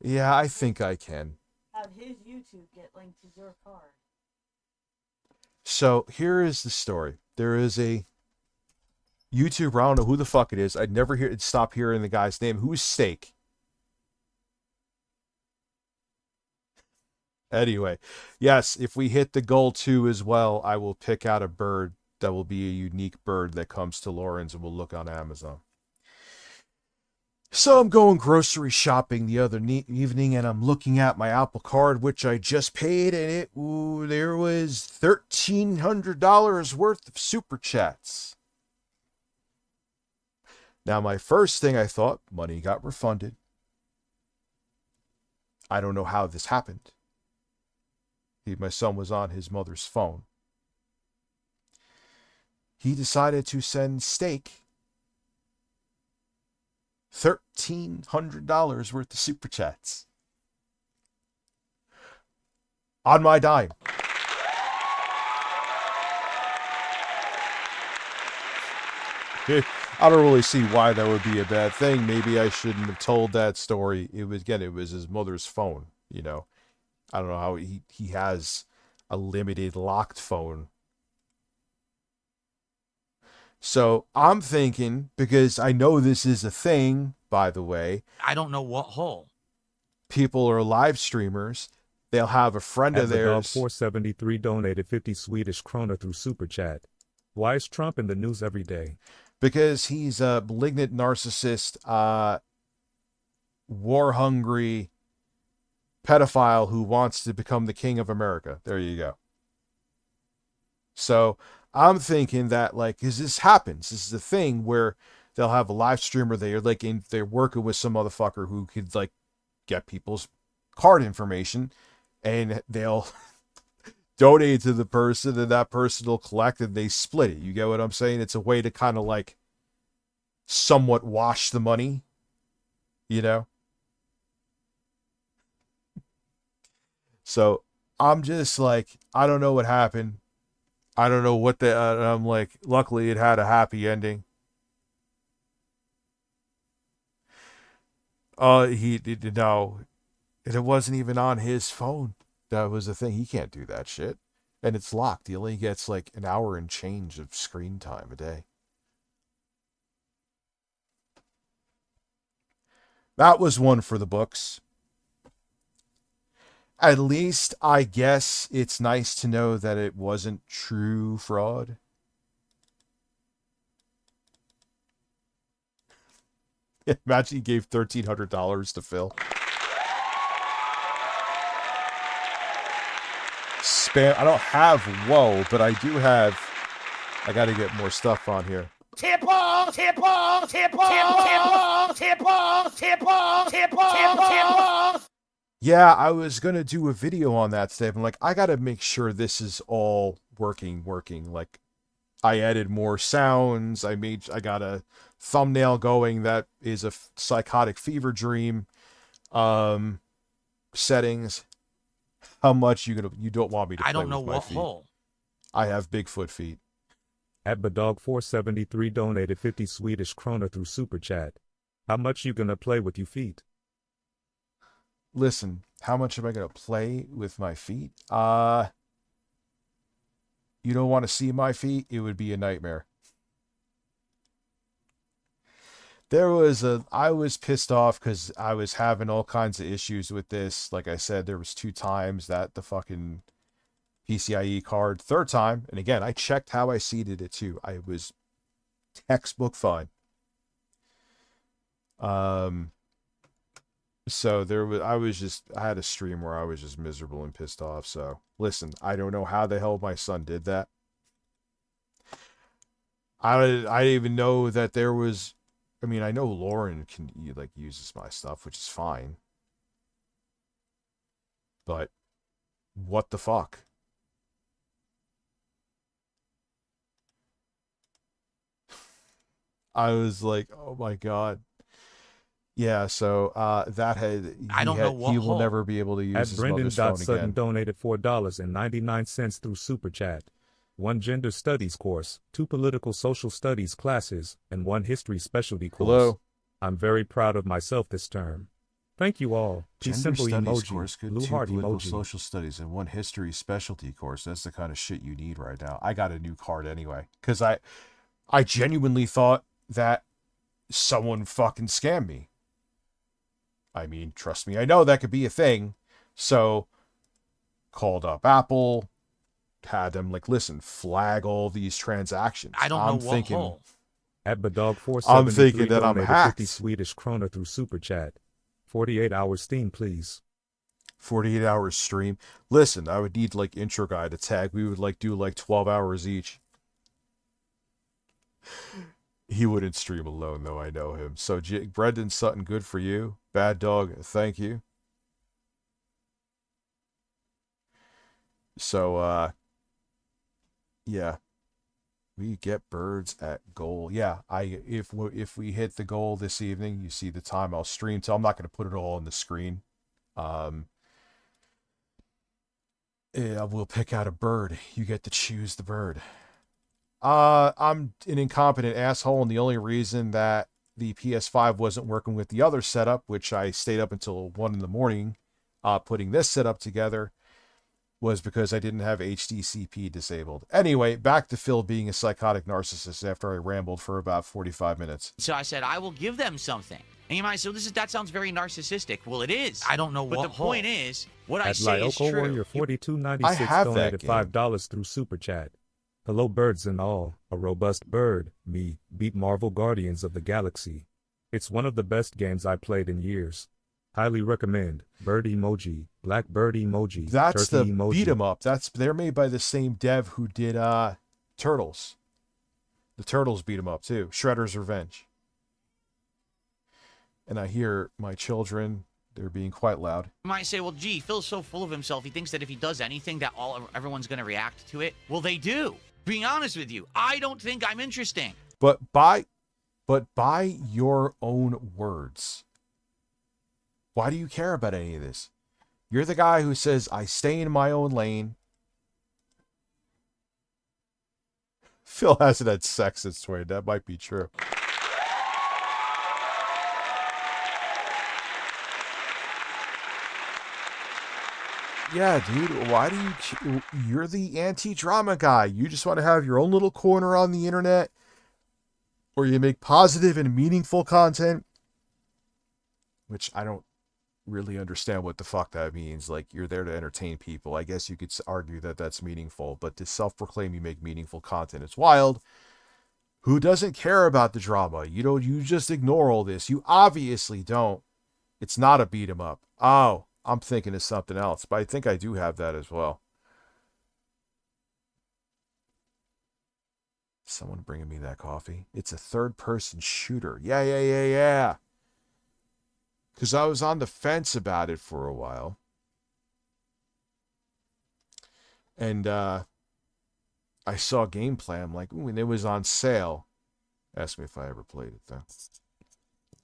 Yeah, I think I can. How'd his YouTube get linked to your card? So here is the story. There is a YouTuber, I don't know who the fuck it is. I'd never stop hearing the guy's name. Who's Steak? Anyway, yes, if we hit the goal 2 as well, I will pick out a bird that will be a unique bird that comes to Lawrence and will look on Amazon. So I'm going grocery shopping the other evening, and I'm looking at my Apple Card, which I just paid, and there was $1,300 worth of Super Chats. Now, my first thing I thought, money got refunded. I don't know how this happened. My son was on his mother's phone. He decided to send Steak $1,300 worth of Super Chats. On my dime. I don't really see why that would be a bad thing. Maybe I shouldn't have told that story. It was his mother's phone, you know. I don't know how he has a limited locked phone. So I'm thinking, because I know this is a thing, by the way. I don't know what hole. People are live streamers. They'll have a friend of theirs. 473 donated 50 Swedish krona through Super Chat. Why is Trump in the news every day? Because he's a malignant narcissist, war-hungry pedophile who wants to become the king of America. There you go. So I'm thinking that, like, as this happens, this is a thing where they'll have a live streamer. They're working with some motherfucker who could, like, get people's card information, and they'll donate to the person, and that person will collect, and they split it. You get what I'm saying? It's a way to kind of, like, somewhat wash the money, you know? So I'm just like, I don't know what happened. I don't know what I'm like, luckily it had a happy ending. He did no, it wasn't even on his phone. That was the thing. He can't do that shit. And it's locked. He only gets like an hour and change of screen time a day. That was one for the books. At least, I guess, it's nice to know that it wasn't true fraud. Imagine he gave $1,300 to Phil. Spam. I don't have whoa, but I do have. I got to get more stuff on here. Yeah, I was gonna do a video on that today. I'm like, I gotta make sure this is all working. Like, I added more sounds. I got a thumbnail going that is a psychotic fever dream. Settings. How much you don't want me to? I play don't know with my what feet. hole. I have Bigfoot feet. At Badog 473 donated 50 Swedish krona through Super Chat. How much you gonna play with your feet? listen, how much am I going to play with my feet? You don't want to see my feet? It would be a nightmare. I was pissed off because I was having all kinds of issues with this. Like I said, there was 2 times that the fucking PCIe card, third time, and again, I checked how I seated it too. I was textbook fine. So I had a stream where I was just miserable and pissed off. So listen, I don't know how the hell my son did that. I didn't even know that there was, I mean, I know Lauren uses my stuff, which is fine. But what the fuck? I was like, oh my God. Yeah, so he will never be able to use his mother's phone again. Sutton donated $4.99 through Super Chat. 1 gender studies course, 2 political social studies classes, and 1 history specialty course. Hello. I'm very proud of myself this term. Thank you all. Peace simple studies emoji, course, good, blue 2 heart political emoji. social studies, and 1 history specialty course. That's the kind of shit you need right now. I got a new card anyway, because I genuinely thought that someone fucking scammed me. I mean, trust me, I know that could be a thing. So, called up Apple, had them listen, flag all these transactions. I don't know what hole. At Badog I'm thinking that I'm hacked. 50 Swedish krona through Super Chat. 48-hour Steam, please. 48 hours stream. Listen, I would need intro guy to tag. We would do 12 hours each. He wouldn't stream alone, though. I know him. So, Brendan Sutton, good for you. Bad Dog, thank you. So, yeah. We get birds at goal. Yeah, if we hit the goal this evening, you see the time I'll stream. So I'm not going to put it all on the screen. Yeah, we'll pick out a bird. You get to choose the bird. I'm an incompetent asshole, and the only reason that the PS5 wasn't working with the other setup, which I stayed up until 1 in the morning putting this setup together, was because I didn't have HDCP disabled. Anyway, back to Phil being a psychotic narcissist after I rambled for about 45 minutes. So I said, I will give them something. And you might say, that sounds very narcissistic. Well, it is. I don't know what. But the point is, what I say is true. Warrior 4296 donated $5 through Super Chat. Hello birds and all, a robust bird, me, beat Marvel Guardians of the Galaxy. It's one of the best games I played in years. Highly recommend. Bird emoji, black bird emoji, that's the emoji. Beat 'em up. They're made by the same dev who did Turtles. The Turtles beat 'em up too. Shredder's Revenge. And I hear my children, they're being quite loud. You might say, well, gee, Phil's so full of himself, he thinks that if he does anything that everyone's going to react to it. Well, they do. Being honest with you, I don't think I'm interesting. But by your own words. Why do you care about any of this? You're the guy who says, I stay in my own lane. Phil hasn't had sex since 20. That might be true. Yeah, dude, why do you're the anti-drama guy. You just want to have your own little corner on the internet where you make positive and meaningful content, which I don't really understand what the fuck that means. You're there to entertain people. I guess you could argue that that's meaningful, but to self-proclaim you make meaningful content, it's wild. Who doesn't care about the drama? You just ignore all this. You obviously don't. It's not a beat 'em up. Oh, I'm thinking of something else, but I think I do have that as well. Someone bringing me that coffee. It's a third-person shooter. Yeah. Because I was on the fence about it for a while. And I saw gameplay. I'm like, ooh, and it was on sale. Ask me if I ever played it, though.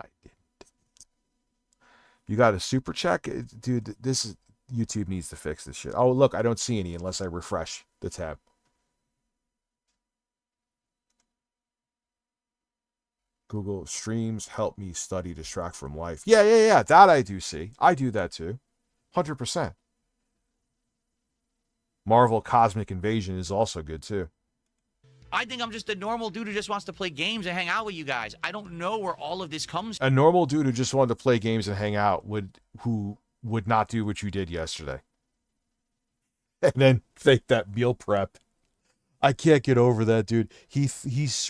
I didn't. You got a super check? Dude, YouTube needs to fix this shit. Oh, look, I don't see any unless I refresh the tab. Google streams help me study, distract from life. Yeah. That I do see. I do that too. 100%. Marvel Cosmic Invasion is also good too. I think I'm just a normal dude who just wants to play games and hang out with you guys. I don't know where all of this comes from. A normal dude who just wanted to play games and hang out who would not do what you did yesterday. And then fake that meal prep. I can't get over that, dude. He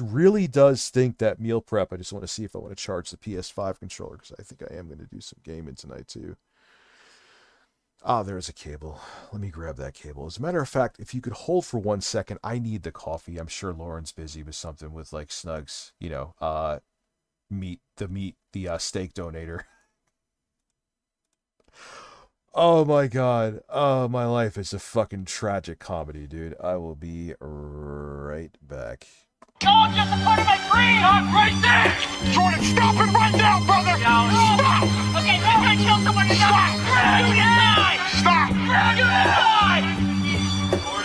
really does think that meal prep. I just want to see if I want to charge the PS5 controller because I think I am going to do some gaming tonight too. Ah, there's a cable. Let me grab that cable. As a matter of fact, if you could hold for 1 second, I need the coffee. I'm sure Lauren's busy with something with like Snugs, you know, the steak donator. Oh my God. Oh, my life is a fucking tragic comedy, dude. I will be right back. No, I'm just a part of my dream! Stop right there! Jordan, stop it right now, brother! Stop! Okay, I'm gonna kill someone tonight! Stop! You decide! Stop! You decide!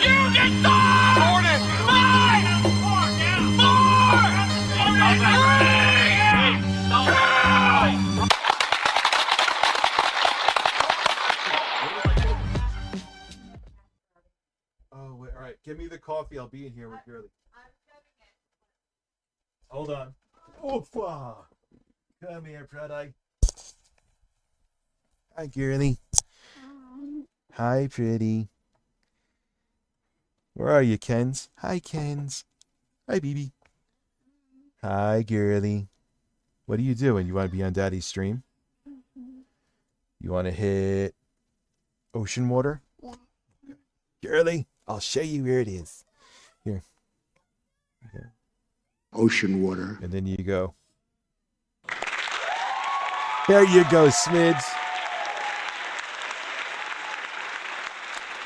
You decide! Jordan! 5, 4, 3, 2, Oh, wait, all right. Give me the coffee. I'll be in here with Girly. Hold on. Oofa. Come here, Pretty. Hi, Girly. Hi, Pretty. Where are you, Kens? Hi, Kens. Hi, BB. Hi, Girly. What are you doing? You want to be on Daddy's stream? You want to hit ocean water? Yeah. Girly, I'll show you where it is. Here. Okay. Ocean water. And then you go. There you go, Smids.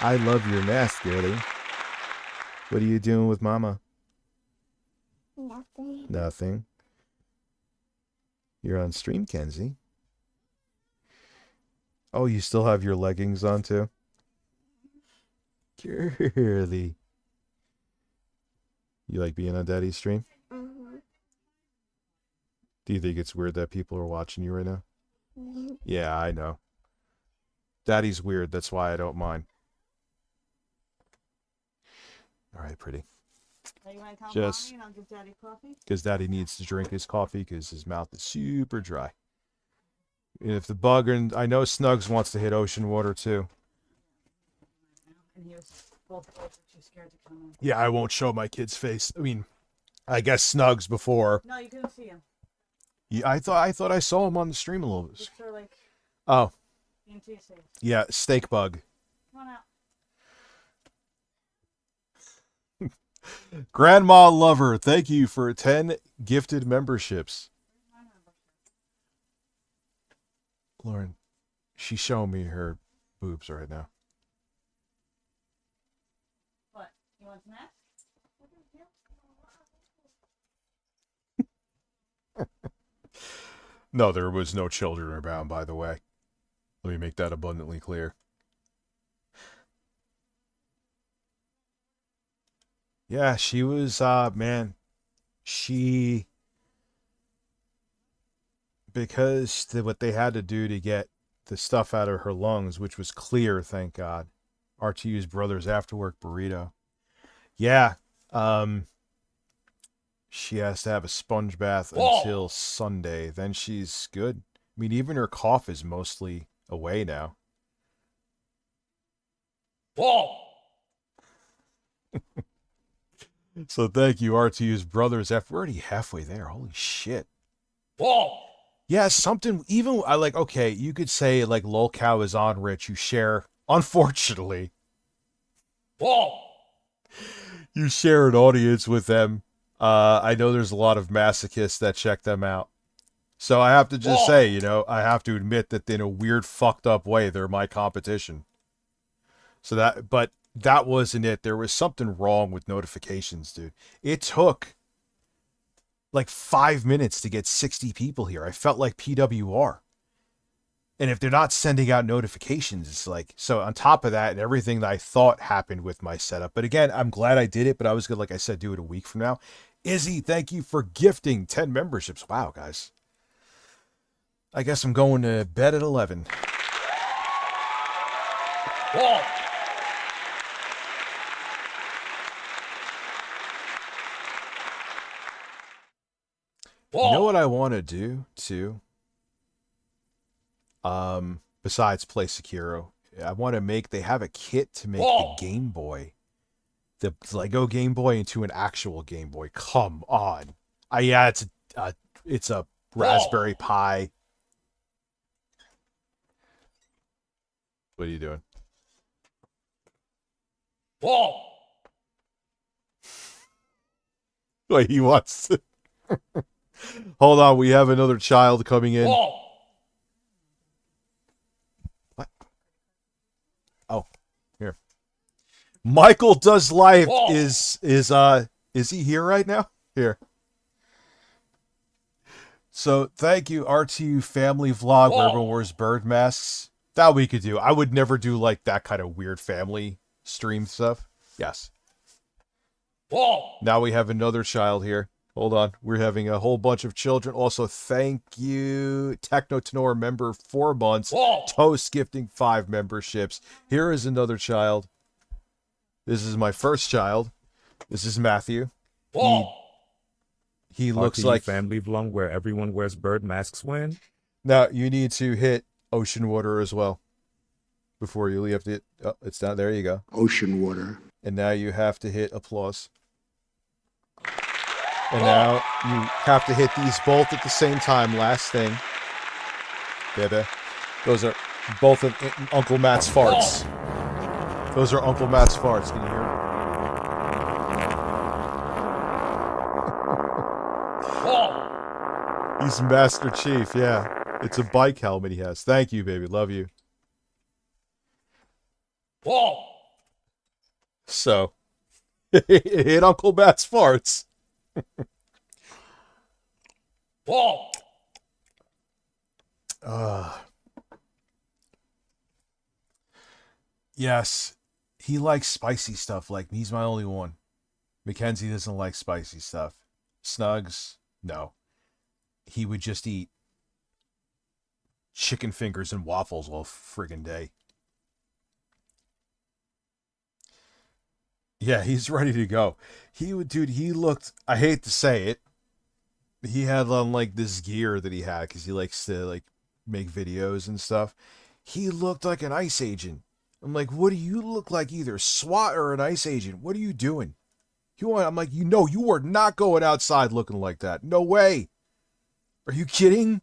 I love your mask, Girly. What are you doing with Mama? Nothing. Nothing. You're on stream, Kenzie. Oh, you still have your leggings on too? Girly. You like being on Daddy's stream? Mm-hmm. Do you think it's weird that people are watching you right now? Mm-hmm. Yeah, I know. Daddy's weird, that's why I don't mind. All right, pretty. Are you gonna count Just- mommy and I'll give Daddy coffee? Because Daddy needs to drink his coffee because his mouth is super dry. And if the bug, and I know Snugs wants to hit ocean water too. And he was both were too scared to come in. Yeah, I won't show my kid's face. I mean, I guess Snugs before. No, you couldn't see him. Yeah, I thought I saw him on the stream a little bit. Just sort of like Oh, into his face. yeah, steak bug. Come on out. Grandma Lover, thank you for 10 gifted memberships. Lauren, she's showing me her boobs right now. What? You want some ass? No, there was no children around, by the way. Let me make that abundantly clear. Yeah, she was, man, because what they had to do to get the stuff out of her lungs, which was clear, thank God. RTU's brother's after work burrito. Yeah, she has to have a sponge bath until Sunday. Then she's good. I mean, even her cough is mostly away now. So thank you, RTU's brothers. We're already halfway there. Holy shit. Yeah, something, even, I like, okay, you could say, like, Lolcow is on, Rich. You share, unfortunately. You share an audience with them. I know there's a lot of masochists that check them out. So I have to just say, you know, I have to admit that in a weird, fucked up way, they're my competition. But that wasn't it. There was something wrong with notifications, dude. It took like 5 minutes to get 60 people here. I felt like PWR. And if they're not sending out notifications, it's like, so on top of that and everything that I thought happened with my setup. But again, I'm glad I did it, but I was going to, like I said, do it a week from now. Izzy, thank you for gifting 10 memberships. Wow, guys. I guess I'm going to bed at 11. Whoa. You know what I want to do too? Besides play Sekiro, I want to make. They have a kit to make the Game Boy, the Lego Game Boy into an actual Game Boy. Come on, yeah, it's a Raspberry Pi. What are you doing? Whoa. Wait, he wants to. Hold on, we have another child coming in. Whoa. What? Oh, here. Michael Does Life is he here right now? Here. So thank you, RTU Family Vlog, where everyone wears bird masks. That we could do. I would never do like that kind of weird family stream stuff. Yes. Whoa. Now we have another child here. Hold on. We're having a whole bunch of children. Also, thank you, Techno Tenor member, 4 months. Toast gifting 5 memberships. Here is another child. This is my first child. This is Matthew. He looks like family vlog where everyone wears bird masks when. Now you need to hit Ocean Water as well before you leave. Oh, it's down there. You go. Ocean water. And now you have to hit applause. And now you have to hit these both at the same time. Last thing. Baby. Those are both of Uncle Matt's farts. Those are Uncle Matt's farts. Can you hear them? He's Master Chief, yeah. It's a bike helmet he has. Thank you, baby. Love you. So, hit Uncle Matt's farts. Yes, he likes spicy stuff like me. He's my only one. Mackenzie doesn't like spicy stuff. Snugs, no. He would just eat chicken fingers and waffles all friggin' day. Yeah, he's ready to go. He looked, I hate to say it, he had on like this gear that he had because he likes to like make videos and stuff. He looked like an ICE agent. I'm like, what do you look like? Either SWAT or an ICE agent. What are you doing? I'm like, you are not going outside looking like that. No way. Are you kidding?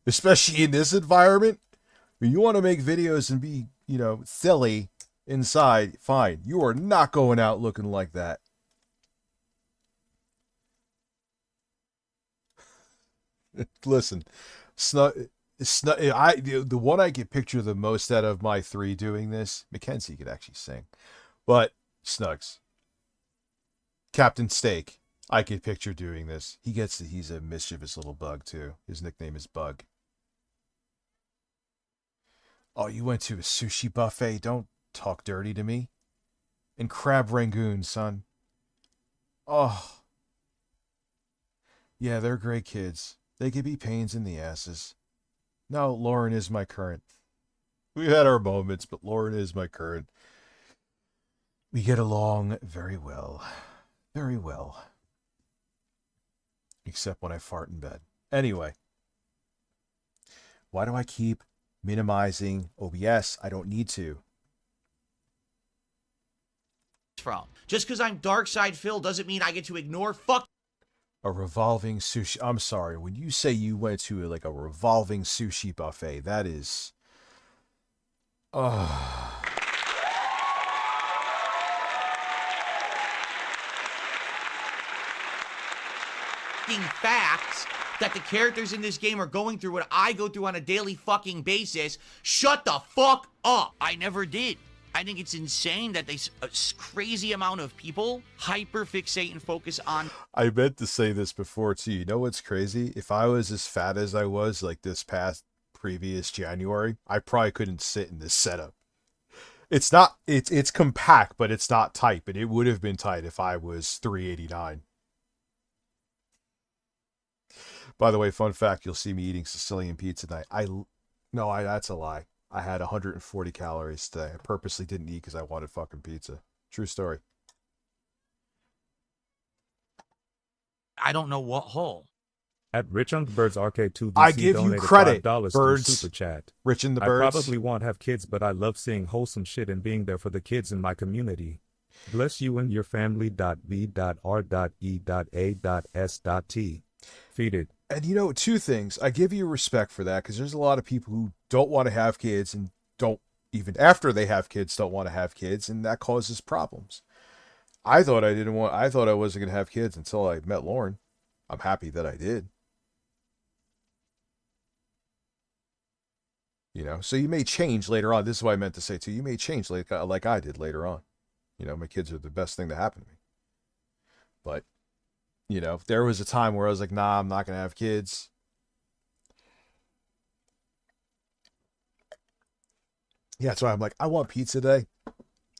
Especially in this environment. When you want to make videos and be, silly inside, fine. You are not going out looking like that. Listen, the one I could picture the most out of my 3 doing this, Mackenzie could actually sing, but Snugs, Captain Steak, I could picture doing this. He's a mischievous little bug too. His nickname is Bug. Oh, you went to a sushi buffet? Don't talk dirty to me. And crab rangoon, son. Oh. Yeah, they're great kids. They could be pains in the asses. No, Lauren is my current. We've had our moments, but Lauren is my current. We get along very well. Very well. Except when I fart in bed. Anyway. Why do I keep minimizing OBS? I don't need to. From. Just because I'm Dark Side Phil doesn't mean I get to ignore fuck. A revolving sushi. I'm sorry. When you say you went to like a revolving sushi buffet, that is. Facts that the characters in this game are going through what I go through on a daily fucking basis. Shut the fuck up. I never did. I think it's insane that a crazy amount of people hyper fixate and focus on. I meant to say this before too. You know what's crazy? If I was as fat as I was like this past previous January, I probably couldn't sit in this setup. It's not, it's compact, but it's not tight, but it would have been tight if I was 389. By the way, fun fact, you'll see me eating Sicilian pizza tonight. That's a lie. I had 140 calories today. I purposely didn't eat because I wanted fucking pizza. True story. I don't know what hole. At Rich on the Birds Arcade 2 VC I give you donated credit, $5 through Birds. Super Chat. Rich and the I Birds. probably won't have kids, but I love seeing wholesome shit and being there for the kids in my community. Bless you and your family. V.R.E.A.S.T. Feed it. And you know, two things. I give you respect for that because there's a lot of people who don't want to have kids and don't, even after they have kids, don't want to have kids, and that causes problems. I thought I wasn't going to have kids until I met Lauren. I'm happy that I did. You know, so you may change later on. This is what I meant to say too. You may change like I did later on. You know, my kids are the best thing to happen to me. But, you know, there was a time where I was like, nah, I'm not going to have kids. Yeah, that's why I'm like, I want pizza today.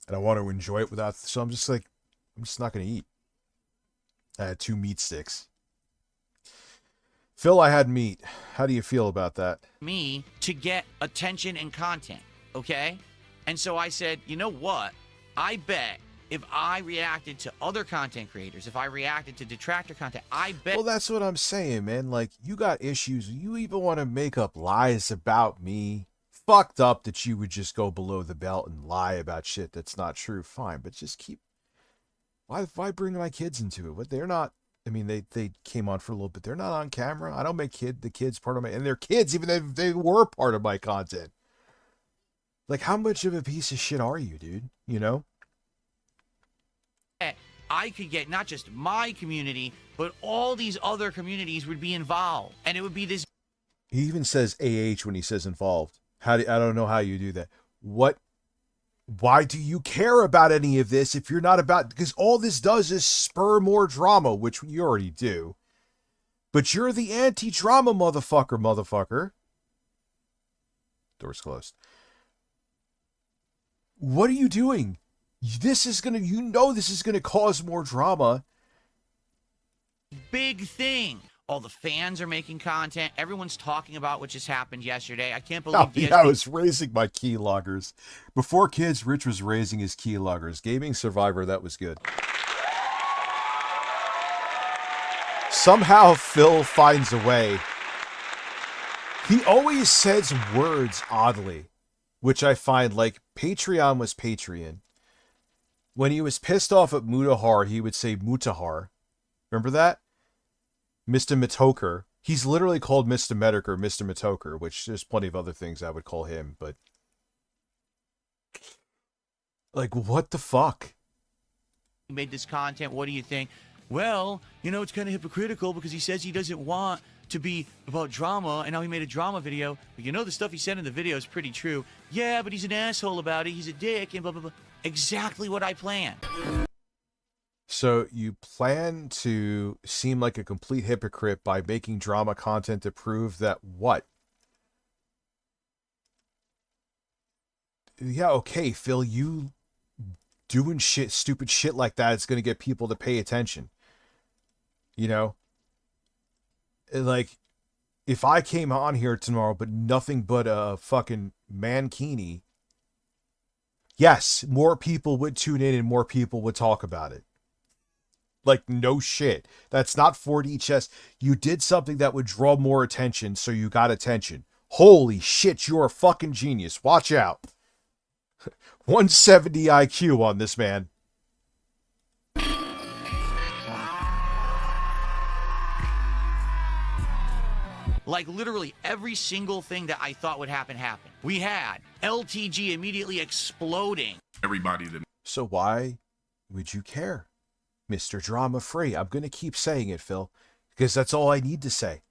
And I want to enjoy it without, so I'm just not going to eat. I had 2 meat sticks. Phil, I had meat. How do you feel about that? Me to get attention and content, okay? And so I said, you know what? I bet if I reacted to other content creators, if I reacted to detractor content, I bet. Well, that's what I'm saying, man. Like, you got issues. You even want to make up lies about me. Fucked up that you would just go below the belt and lie about shit that's not true. Fine, but just keep. Why bring my kids into it? What they're not. I mean, they came on for a little bit. They're not on camera. I don't make the kids part of my, and they're kids, even if they were part of my content. Like, how much of a piece of shit are you, dude? You know? I could get not just my community, but all these other communities would be involved. And it would be this. He even says AH when he says involved. I don't know how you do that. Why do you care about any of this if you're not about, because all this does is spur more drama, which you already do. But you're the anti-drama motherfucker. Door's closed. What are you doing? This is going to cause more drama. Big thing. All the fans are making content. Everyone's talking about what just happened yesterday. I can't believe DSP. I was raising my keyloggers. Before kids, Rich was raising his keyloggers. Gaming Survivor, that was good. Somehow Phil finds a way. He always says words oddly, which I find, like, Patreon was Patreon. When he was pissed off at Mutahar, he would say Mutahar. Remember that? Mr. Mitoker. He's literally called Mr. Mediker, Mr. Mitoker, which there's plenty of other things I would call him, but... Like, what the fuck? He made this content. What do you think? Well, you know, it's kind of hypocritical because he says he doesn't want to be about drama, and now he made a drama video. But you know, the stuff he said in the video is pretty true. Yeah, but he's an asshole about it. He's a dick, and blah, blah, blah. Exactly what I planned. So you plan to seem like a complete hypocrite by making drama content to prove that what? Yeah, okay, Phil, you doing stupid shit like that is going to get people to pay attention. You know? Like, if I came on here tomorrow but nothing but a fucking mankini, yes, more people would tune in and more people would talk about it. Like, no shit. That's not 4D chess. You did something that would draw more attention, so you got attention. Holy shit, you're a fucking genius. Watch out. 170 IQ on this man. Like, literally every single thing that I thought would happen happened. We had LTG immediately exploding. So why would you care? Mr. Drama Free. I'm going to keep saying it, Phil, because that's all I need to say.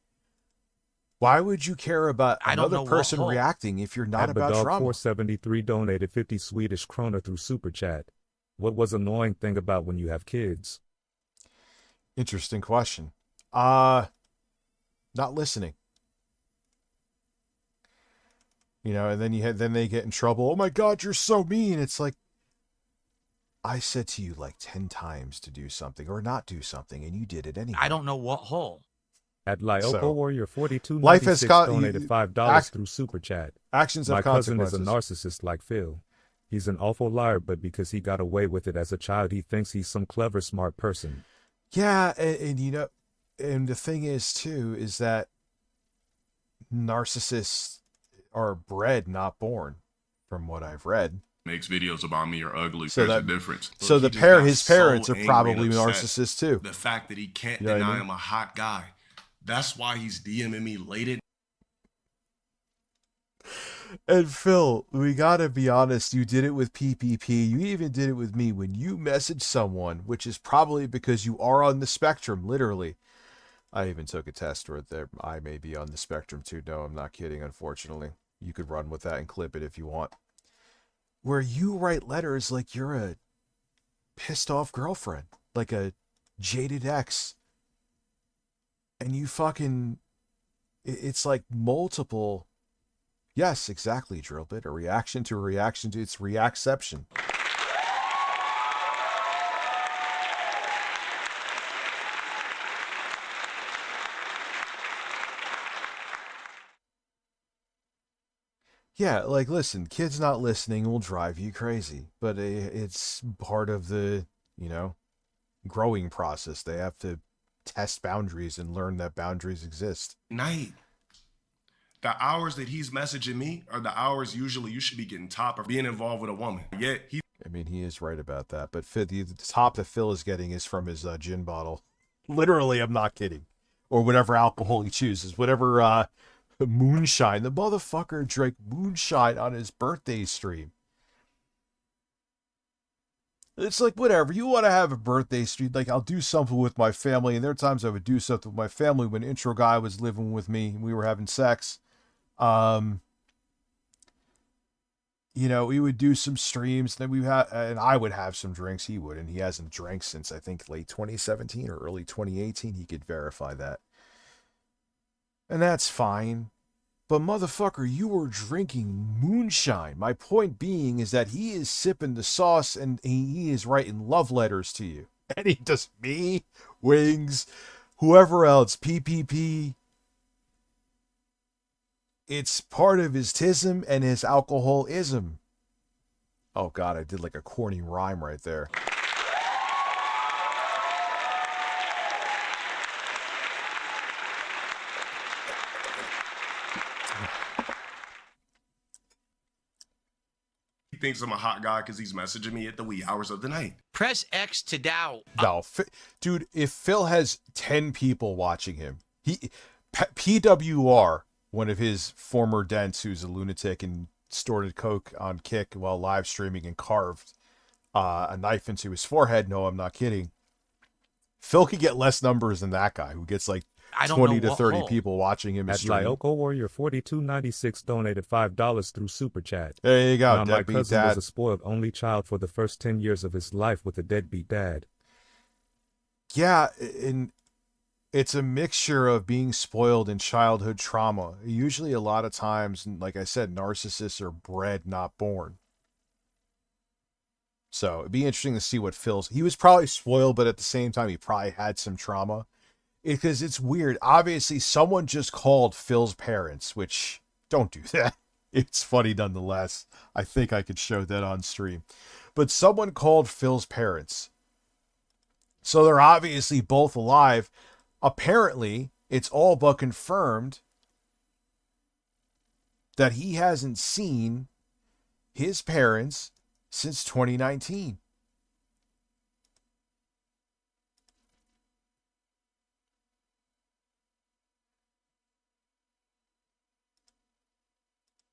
Why would you care about another person reacting if you're not about drama? 473 donated 50 Swedish krona through Super Chat. What was annoying thing about when you have kids? Interesting question. Not listening. You know, and then they get in trouble. Oh my God, you're so mean. It's like, I said to you like 10 times to do something or not do something, and you did it anyway. I don't know what hole. At Lyoko So, Warrior life has 4296 donated $5 through Super Chat. Actions have My cousin is a consequences. narcissist like Phil. He's an awful liar, but because he got away with it as a child, he thinks he's some clever, smart person. Yeah, and you know, and the thing is too is that narcissists are bred, not born, from what I've read. Makes videos about me are ugly. So There's that- a difference. So Look, the he just got his parents so are angry probably and upset. narcissists too. The fact that he can't You know what I deny mean? I'm a hot guy. That's why he's DMing me late at And Phil, we gotta be honest, you did it with PPP. You even did it with me. When you message someone, which is probably because you are on the spectrum, literally. I even took a test where I may be on the spectrum too. No, I'm not kidding, unfortunately. You could run with that and clip it if you want. Where you write letters like you're a pissed off girlfriend, like a jaded ex. And you fucking, it's like multiple. Yes, exactly, drill bit. A reaction to it's reacception. Yeah, like, listen, kids not listening will drive you crazy, but it's part of the, growing process. They have to test boundaries and learn that boundaries exist. night. The hours that he's messaging me are the hours usually you should be getting top or being involved with a woman. Yet he He is right about that. But the top that Phil is getting is from his gin bottle. Literally, I'm not kidding. Or whatever alcohol he chooses. Whatever moonshine. The motherfucker drank moonshine on his birthday stream. It's like, whatever. You want to have a birthday stream. Like, I'll do something with my family. And there are times I would do something with my family when intro guy was living with me and we were having sex. We would do some streams, then and I would have some drinks, he would, and he hasn't drank since I think late 2017 or early 2018. He could verify that. And that's fine. But motherfucker, you were drinking moonshine. My point being is that he is sipping the sauce and he is writing love letters to you. And he does me, Wings, whoever else, PPP. It's part of his tism and his alcoholism. Oh, God, I did like a corny rhyme right there. thinks I'm a hot guy because he's messaging me at the wee hours of the night. Press X to doubt. No, dude, if Phil has 10 people watching him, PWR, one of his former dents who's a lunatic and snorted coke on Kick while live streaming and carved a knife into his forehead. No, I'm not kidding. Phil could get less numbers than that guy who gets like 20 to 30 people watching him. At Lyoko Warrior 4296 donated $5 through Super Chat. There you go. Now, my cousin was a spoiled only child for the first 10 years of his life with a deadbeat dad. Yeah, and it's a mixture of being spoiled and childhood trauma. Usually a lot of times, like I said, narcissists are bred, not born. So it'd be interesting to see what he was probably spoiled, but at the same time, he probably had some trauma. Because it's weird. Obviously, someone just called Phil's parents, which, don't do that. It's funny nonetheless. I think I could show that on stream. But someone called Phil's parents. So they're obviously both alive. Apparently, it's all but confirmed that he hasn't seen his parents since 2019.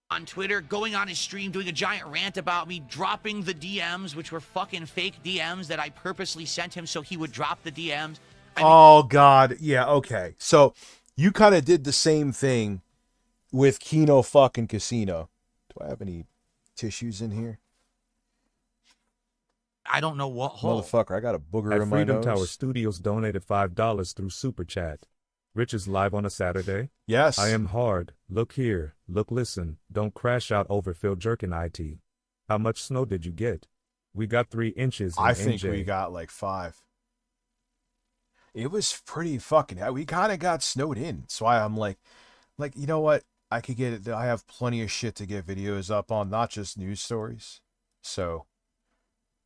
On Twitter, going on his stream, doing a giant rant about me, dropping the DMs, which were fucking fake DMs that I purposely sent him so he would drop the DMs. Oh, God. Yeah, okay. So you kind of did the same thing with Kino fucking Casino. Do I have any tissues in here? I don't know what hole. Motherfucker, I got a booger At in my Freedom nose. Tower Studios donated $5 through Super Chat. Rich is live on a Saturday. Yes. I am hard. Look here. Look, listen. Don't crash out over Phil jerking IT. How much snow did you get? We got 3 inches. I think NJ. we got like 5. it was pretty fucking. We kind of got snowed in. So I'm like, you know what? I could get it. I have plenty of shit to get videos up on, not just news stories. So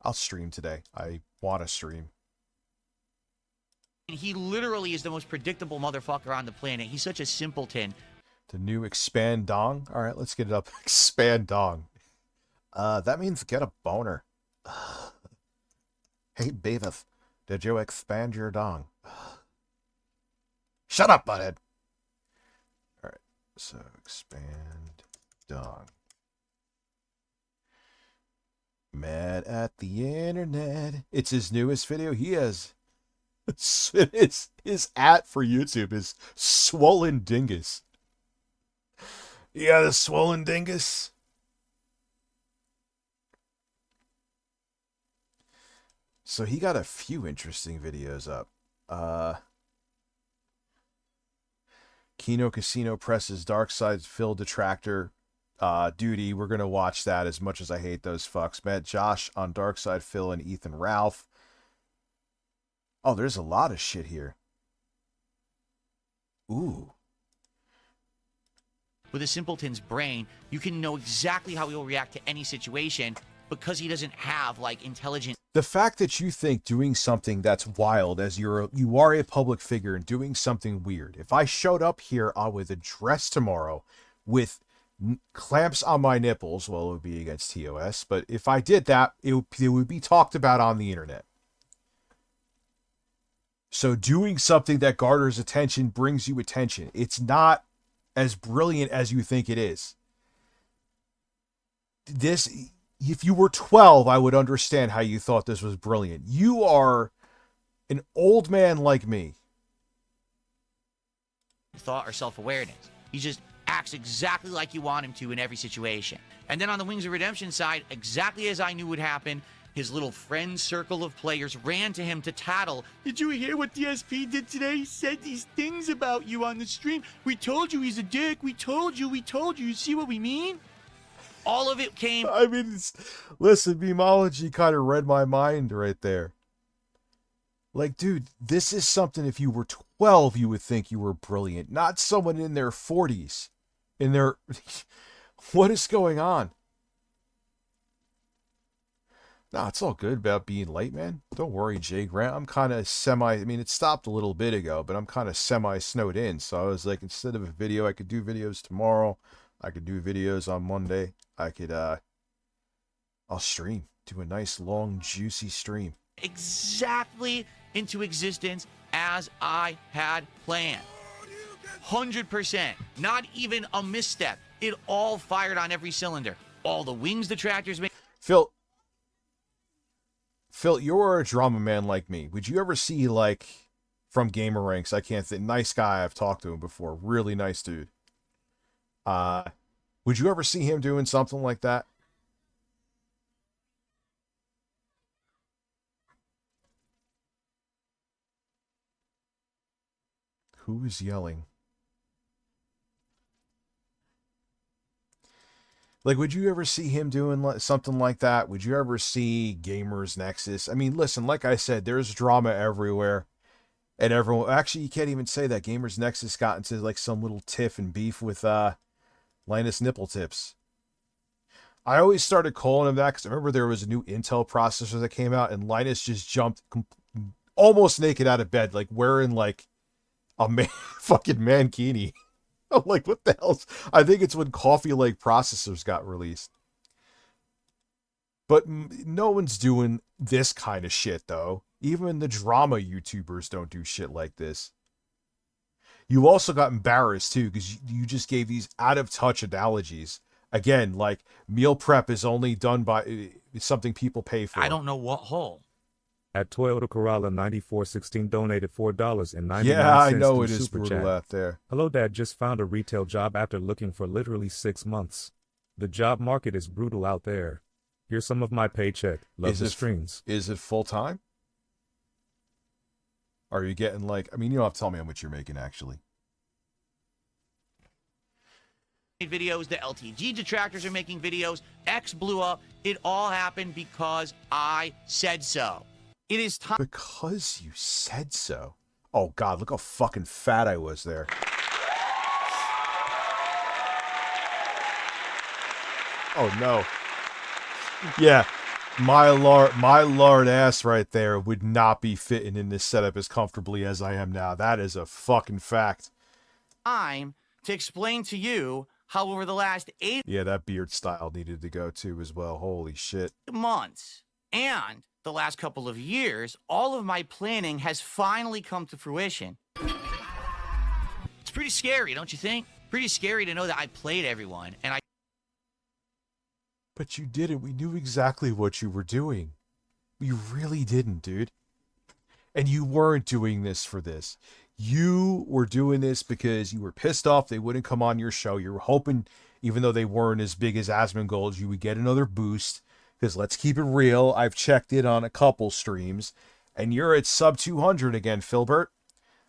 I'll stream today. I want to stream. He literally is the most predictable motherfucker on the planet. He's such a simpleton. The new expand dong. All right, let's get it up. Expand dong. That means get a boner. Hey, Beavis, did you expand your dong? Shut up, butthead. All right, so expand dong. Mad at the internet. It's his newest video. He has his at for YouTube is swollen dingus. You got a swollen dingus? So he got a few interesting videos up. Kino Casino presses Dark Side Phil detractor duty. We're going to watch that as much as I hate those fucks. Met Josh on Dark Side Phil and Ethan Ralph. Oh, there's a lot of shit here. Ooh. With a simpleton's brain, you can know exactly how he'll react to any situation because he doesn't have, like, intelligent... The fact that you think doing something that's wild, as you are a public figure and doing something weird. If I showed up here with a dress tomorrow with clamps on my nipples, well, it would be against TOS, but if I did that, it would be talked about on the internet. So doing something that garners attention brings you attention. It's not as brilliant as you think it is. This, if you were 12, I would understand how you thought this was brilliant. You are an old man like me. Thought or self-awareness. He just acts exactly like you want him to in every situation. And then on the Wings of Redemption side, exactly as I knew would happen, his little friend circle of players ran to him to tattle. Did you hear what DSP did today? He said these things about you on the stream. We told you he's a dick. We told you. You see what we mean? All of it came... I mean, listen, Beamology kind of read my mind right there. Like, dude, this is something if you were 12, you would think you were brilliant. Not someone in their 40s. In their... What is going on? No, it's all good about being late, man. Don't worry, Jay Grant. I'm kind of I mean, it stopped a little bit ago, but I'm kind of snowed in. So I was like, instead of a video, I could do videos tomorrow. I could do videos on Monday. I'll stream. Do a nice, long, juicy stream. Exactly into existence as I had planned. 100%. Not even a misstep. It all fired on every cylinder. All the wings detractors made... Phil, you're a drama man like me. Would you ever see, like, from Gamer Ranks, I can't think, nice guy, I've talked to him before, really nice dude. Would you ever see him doing something like that? Who is yelling? Like, would you ever see him doing something like that? Would you ever see Gamers Nexus? I mean, listen, like I said, there's drama everywhere. And everyone... Actually, you can't even say that. Gamers Nexus got into, like, some little tiff and beef with Linus Nipple Tips. I always started calling him that because I remember there was a new Intel processor that came out, and Linus just jumped almost naked out of bed, like, wearing, like, a fucking mankini. I'm like, what the hell? I think it's when Coffee Lake processors got released. But no one's doing this kind of shit, though. Even the drama YouTubers don't do shit like this. You also got embarrassed, too, because you just gave these out-of-touch analogies. Again, like, meal prep is only done by something people pay for. I don't know what hole. At Toyota Corolla 9416 donated $4.99. Yeah, I know it is Super brutal Chat. out there. Hello, Dad. Just found a retail job after looking for literally 6 months. The job market is brutal out there. Here's some of my paycheck. Love the streams. Is it full-time? Are you getting, like... I mean, you don't have to tell me how much you're making, actually. Videos, the LTG detractors are making videos, X blew up. It all happened because I said so. It is time. Because you said so. Oh, God, look how fucking fat I was there. Oh, no. Yeah, my lard ass right there would not be fitting in this setup as comfortably as I am now. That is a fucking fact. Time to explain to you how over the last 8 Yeah, that beard style needed to go too as well. Holy shit. months and the last couple of years, all of my planning has finally come to fruition. It's pretty scary, don't you think? Pretty scary to know that I played everyone and I But you didn't. We knew exactly what you were doing. We really didn't, dude. And you weren't doing this for this. You were doing this because you were pissed off they wouldn't come on your show. You were hoping, even though they weren't as big as Asmongold, you would get another boost. Because let's keep it real, I've checked it on a couple streams, and you're at sub 200 again, Filbert.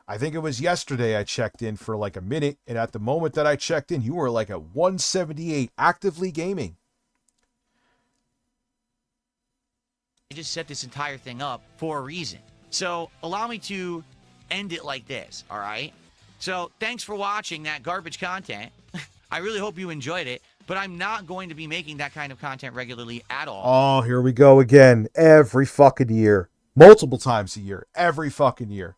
I think it was yesterday I checked in for like a minute, and at the moment that I checked in, you were like at 178 actively gaming. just set this entire thing up for a reason. So allow me to end it like this, all right? So thanks for watching that garbage content. I really hope you enjoyed it, but I'm not going to be making that kind of content regularly at all. Oh, here we go again. Every fucking year. Multiple times a year. Every fucking year.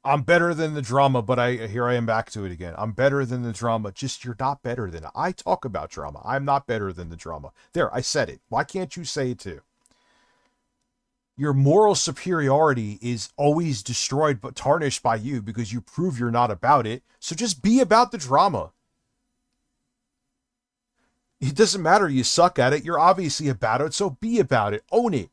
I'm better than the drama, but here I am back to it again. I'm better than the drama. Just you're not better than it. I talk about drama. I'm not better than the drama. There, I said it. Why can't you say it too? Your moral superiority is always destroyed but tarnished by you because you prove you're not about it. So just be about the drama. It doesn't matter you suck at it. You're obviously about it, so be about it. Own it.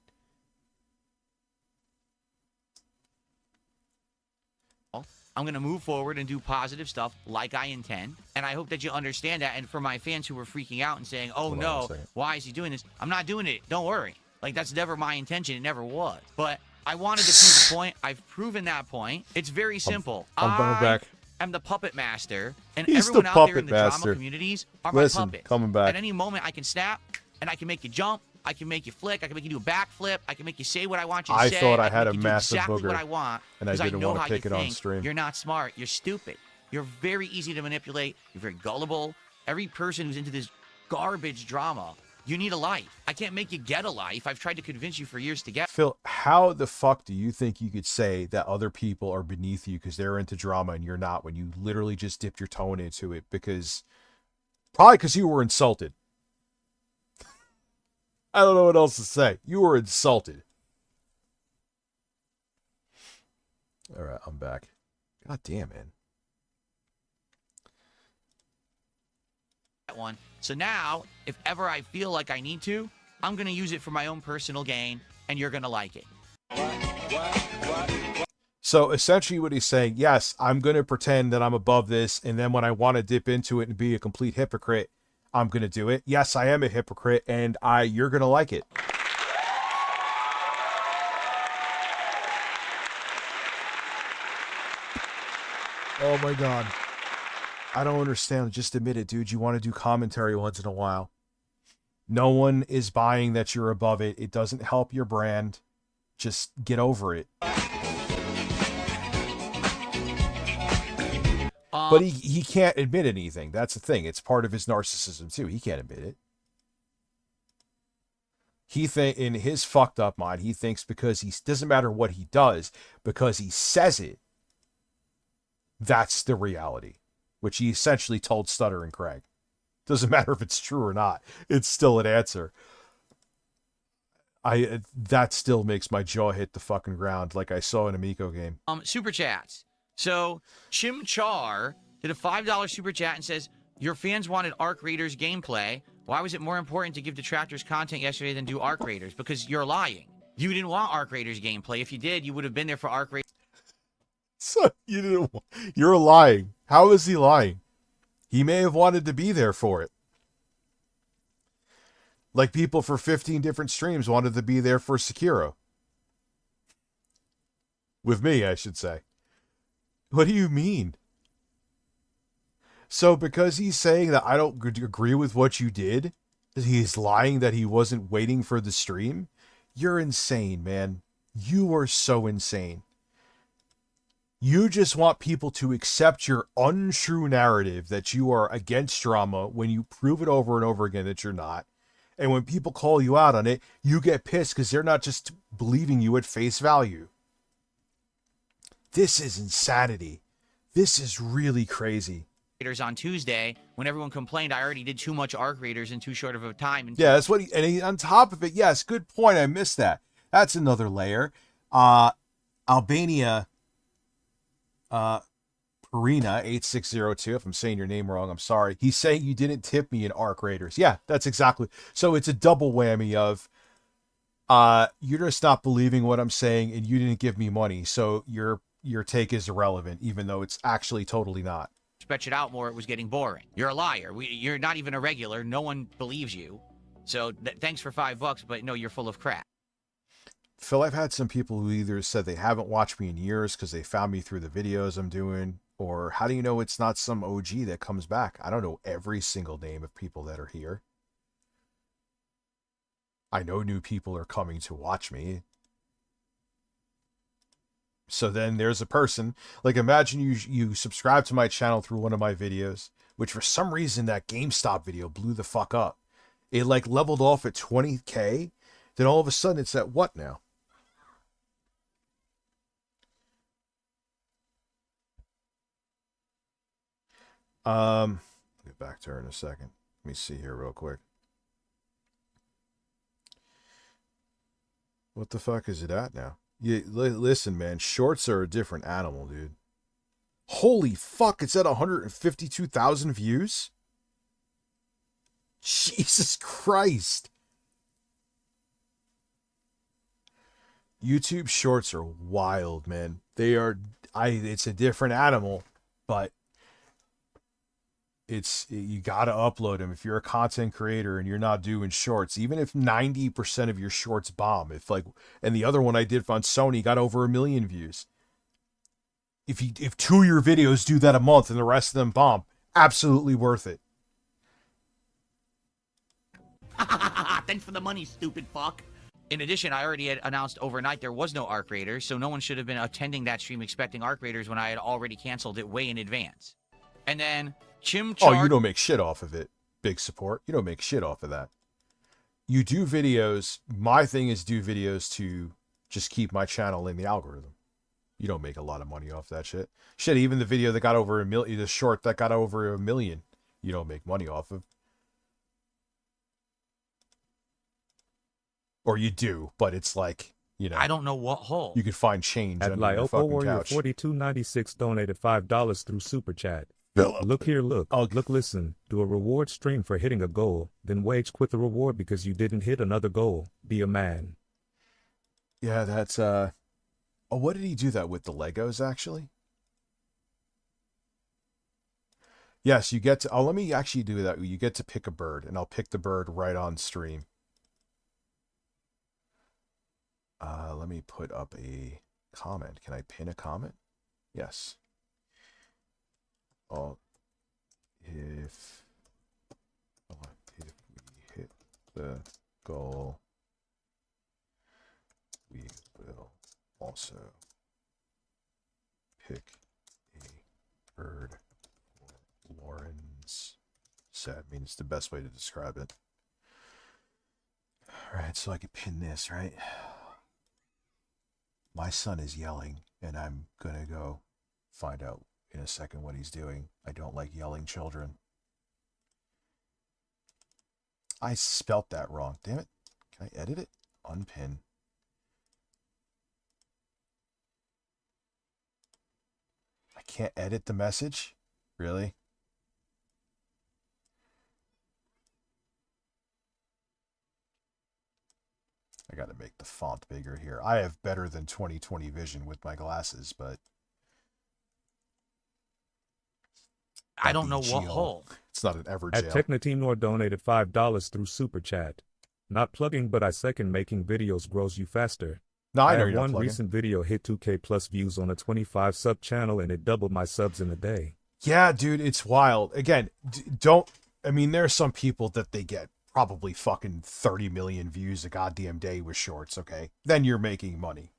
I'm going to move forward and do positive stuff like I intend. And I hope that you understand that. And for my fans who were freaking out and saying, oh no, why is he doing this? I'm not doing it. Don't worry. Like, that's never my intention. It never was. But I wanted to prove the point. I've proven that point. It's very simple. I'm going back. I'm the puppet master. And He's everyone the out there puppet in the drama master. communities are Listen, my puppets. coming back. At any moment, I can snap and I can make you jump. I can make you flick. I can make you do a backflip. I can make you say what I want you to say. I thought I had can a make you do massive exactly booger, what I want, and I 'cause didn't know want to how take you it on think. stream. You're not smart. You're stupid. You're very easy to manipulate. You're very gullible. Every person who's into this garbage drama, you need a life. I can't make you get a life. I've tried to convince you for years to get. Phil, how the fuck do you think you could say that other people are beneath you because they're into drama and you're not when you literally just dipped your toe into it? Probably because you were insulted. I don't know what else to say. You were insulted. All right, I'm back. God damn, man. That one. So now, if ever I feel like I need to, I'm going to use it for my own personal gain, and you're going to like it. So essentially what he's saying, yes, I'm going to pretend that I'm above this, and then when I want to dip into it and be a complete hypocrite, I'm going to do it. Yes, I am a hypocrite, and you're going to like it. Oh my God. I don't understand. Just admit it, dude. You want to do commentary once in a while. No one is buying that you're above it. It doesn't help your brand. Just get over it. But he can't admit anything. That's the thing. It's part of his narcissism too. He can't admit it. In his fucked up mind, he thinks because he doesn't matter what he does, because he says it, that's the reality, which he essentially told Stutter and Craig. Doesn't matter if it's true or not. It's still an answer. That still makes my jaw hit the fucking ground like I saw in a Miko game. Super chats. So Chimchar did a $5 super chat and says, your fans wanted Arc Raiders gameplay. Why was it more important to give detractors content yesterday than do Arc Raiders? Because you're lying. You didn't want Arc Raiders gameplay. If you did, you would have been there for Arc Raiders. So you're lying. How is he lying? He may have wanted to be there for it. Like people for 15 different streams wanted to be there for Sekiro. With me, I should say. What do you mean? So because he's saying that I don't agree with what you did, he's lying that he wasn't waiting for the stream? You're insane, man. You are so insane. You just want people to accept your untrue narrative that you are against drama when you prove it over and over again that you're not. And when people call you out on it, you get pissed because they're not just believing you at face value. This is insanity. This is really crazy. On Tuesday, when everyone complained I already did too much arc raiders in too short of a time. And yeah, that's what on top of it, yes, good point. I missed that. That's another layer. Albania Perina 8602, if I'm saying your name wrong, I'm sorry. He's saying you didn't tip me in arc raiders. Yeah, that's exactly. So it's a double whammy of you're just not believing what I'm saying and you didn't give me money. So your take is irrelevant, even though it's actually totally not. Stretch it out more, it was getting boring. You're a liar. You're not even a regular. No one believes you. So thanks for $5, but no, you're full of crap. Phil, I've had some people who either said they haven't watched me in years because they found me through the videos I'm doing, or how do you know it's not some OG that comes back? I don't know every single name of people that are here. I know new people are coming to watch me. So then there's a person, like imagine you subscribe to my channel through one of my videos, which for some reason that GameStop video blew the fuck up. It like leveled off at 20K. Then all of a sudden it's at what now? I'll get back to her in a second. Let me see here real quick. What the fuck is it at now? Listen, man, shorts are a different animal, dude. Holy fuck, it's at 152,000 views? Jesus Christ. YouTube shorts are wild, man. They are, it's a different animal, but you gotta upload them. If you're a content creator and you're not doing shorts, even if 90% of your shorts bomb, and the other one I did on Sony got over 1 million views. If 2 of your videos do that a month and the rest of them bomb, absolutely worth it. Thanks for the money, stupid fuck. In addition, I already had announced overnight there was no arc raiders, so no one should have been attending that stream expecting arc raiders when I had already canceled it way in advance. And then Oh, you don't make shit off of it. Big support. You don't make shit off of that. You do videos. My thing is do videos to just keep my channel in the algorithm. You don't make a lot of money off that shit. Shit, even the video that got over 1 million, the short that got over 1 million, you don't make money off of. Or you do, but it's like, you know. I don't know what hole. You could find change At under your fucking Warrior couch. 4296 donated $5 through Super Chat. Philip. Look here, look. Oh. Look, listen. Do a reward stream for hitting a goal, then wage quit the reward because you didn't hit another goal. Be a man. Yeah, that's, oh, what did he do that with? The Legos, actually? Yes, you get to, oh, let me actually do that. You get to pick a bird, and I'll pick the bird right on stream. Let me put up a comment. Can I pin a comment? Yes. Oh, if we hit the goal, we will also pick a bird for Lauren's set. I mean, it's the best way to describe it. All right, so I can pin this, right? My son is yelling, and I'm going to go find out in a second what he's doing. I don't like yelling children. I spelt that wrong. Damn it. Can I edit it? Unpin. I can't edit the message? Really? I got to make the font bigger here. I have better than 20/20 vision with my glasses, but I don't know what hole. It's not an ever At jail. Technoteamnor donated $5 through Super Chat. Not plugging, but I second making videos grows you faster. No, I know had you're not one plugging. recent video hit 2K plus views on a 25 sub channel and it doubled my subs in a day. Yeah, dude, it's wild. Again, I mean, there are some people that they get probably fucking 30 million views a goddamn day with shorts, okay? Then you're making money.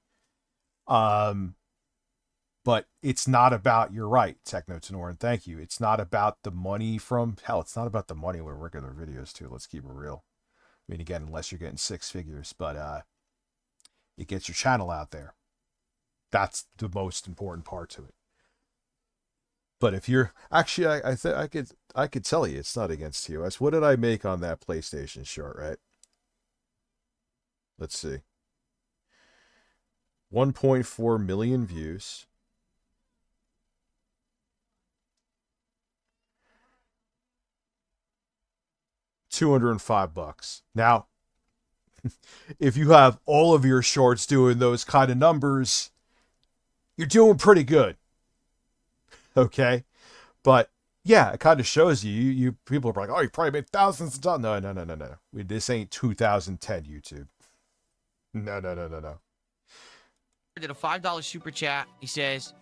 But it's not about, you're right, Techno Tenoran, thank you. It's not about the money from, hell, it's not about the money with regular videos too. Let's keep it real. I mean, again, unless you're getting 6 figures, but it gets your channel out there. That's the most important part to it. But if you're actually, I could tell you it's not against TOS. What did I make on that PlayStation short, right? Let's see. 1.4 million views. $205. Now, if you have all of your shorts doing those kind of numbers, you're doing pretty good. Okay? But yeah, it kind of shows you people are like, oh, you probably made thousands of dollars. No. This ain't 2010 YouTube. No. Did a $5 super chat. He says,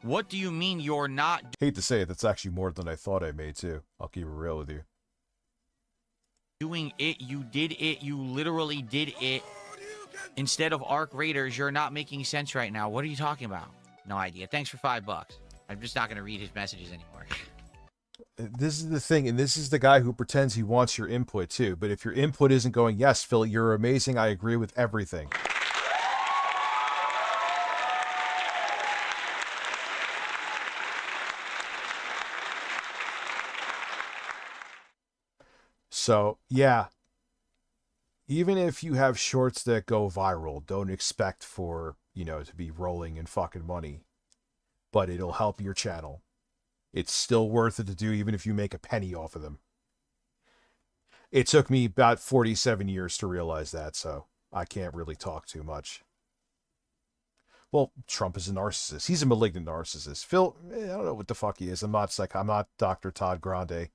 what do you mean you're not Hate to say it, that's actually more than I thought I made too. I'll keep it real with you. doing it? You did it. You literally did it. Instead of Arc Raiders, you're not making sense right now. What are you talking about? No idea. Thanks for $5. I'm just not going to read his messages anymore. This is the thing, and this is the guy who pretends he wants your input too. But if your input isn't going, yes, Phil, you're amazing, I agree with everything. So, yeah. Even if you have shorts that go viral, don't expect for, to be rolling in fucking money. But it'll help your channel. It's still worth it to do, even if you make a penny off of them. It took me about 47 years to realize that, so I can't really talk too much. Well, Trump is a narcissist. He's a malignant narcissist. Phil, I don't know what the fuck he is. I'm not Dr. Todd Grande.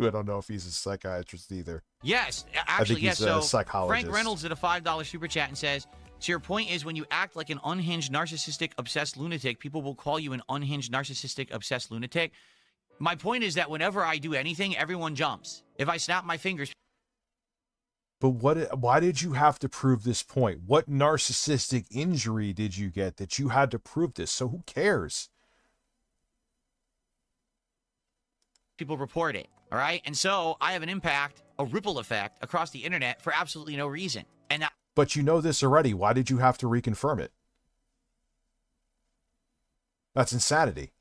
I don't know if he's a psychiatrist either. Yes, I think actually, yes. he's a So psychologist. Frank Reynolds did a $5 super chat and says, so your point is when you act like an unhinged, narcissistic, obsessed lunatic, people will call you an unhinged, narcissistic, obsessed lunatic. My point is that whenever I do anything, everyone jumps. If I snap my fingers... But why did you have to prove this point? What narcissistic injury did you get that you had to prove this? So who cares? People report it, all right? And so I have an impact, a ripple effect across the internet for absolutely no reason. And that... But you know this already. Why did you have to reconfirm it? That's insanity.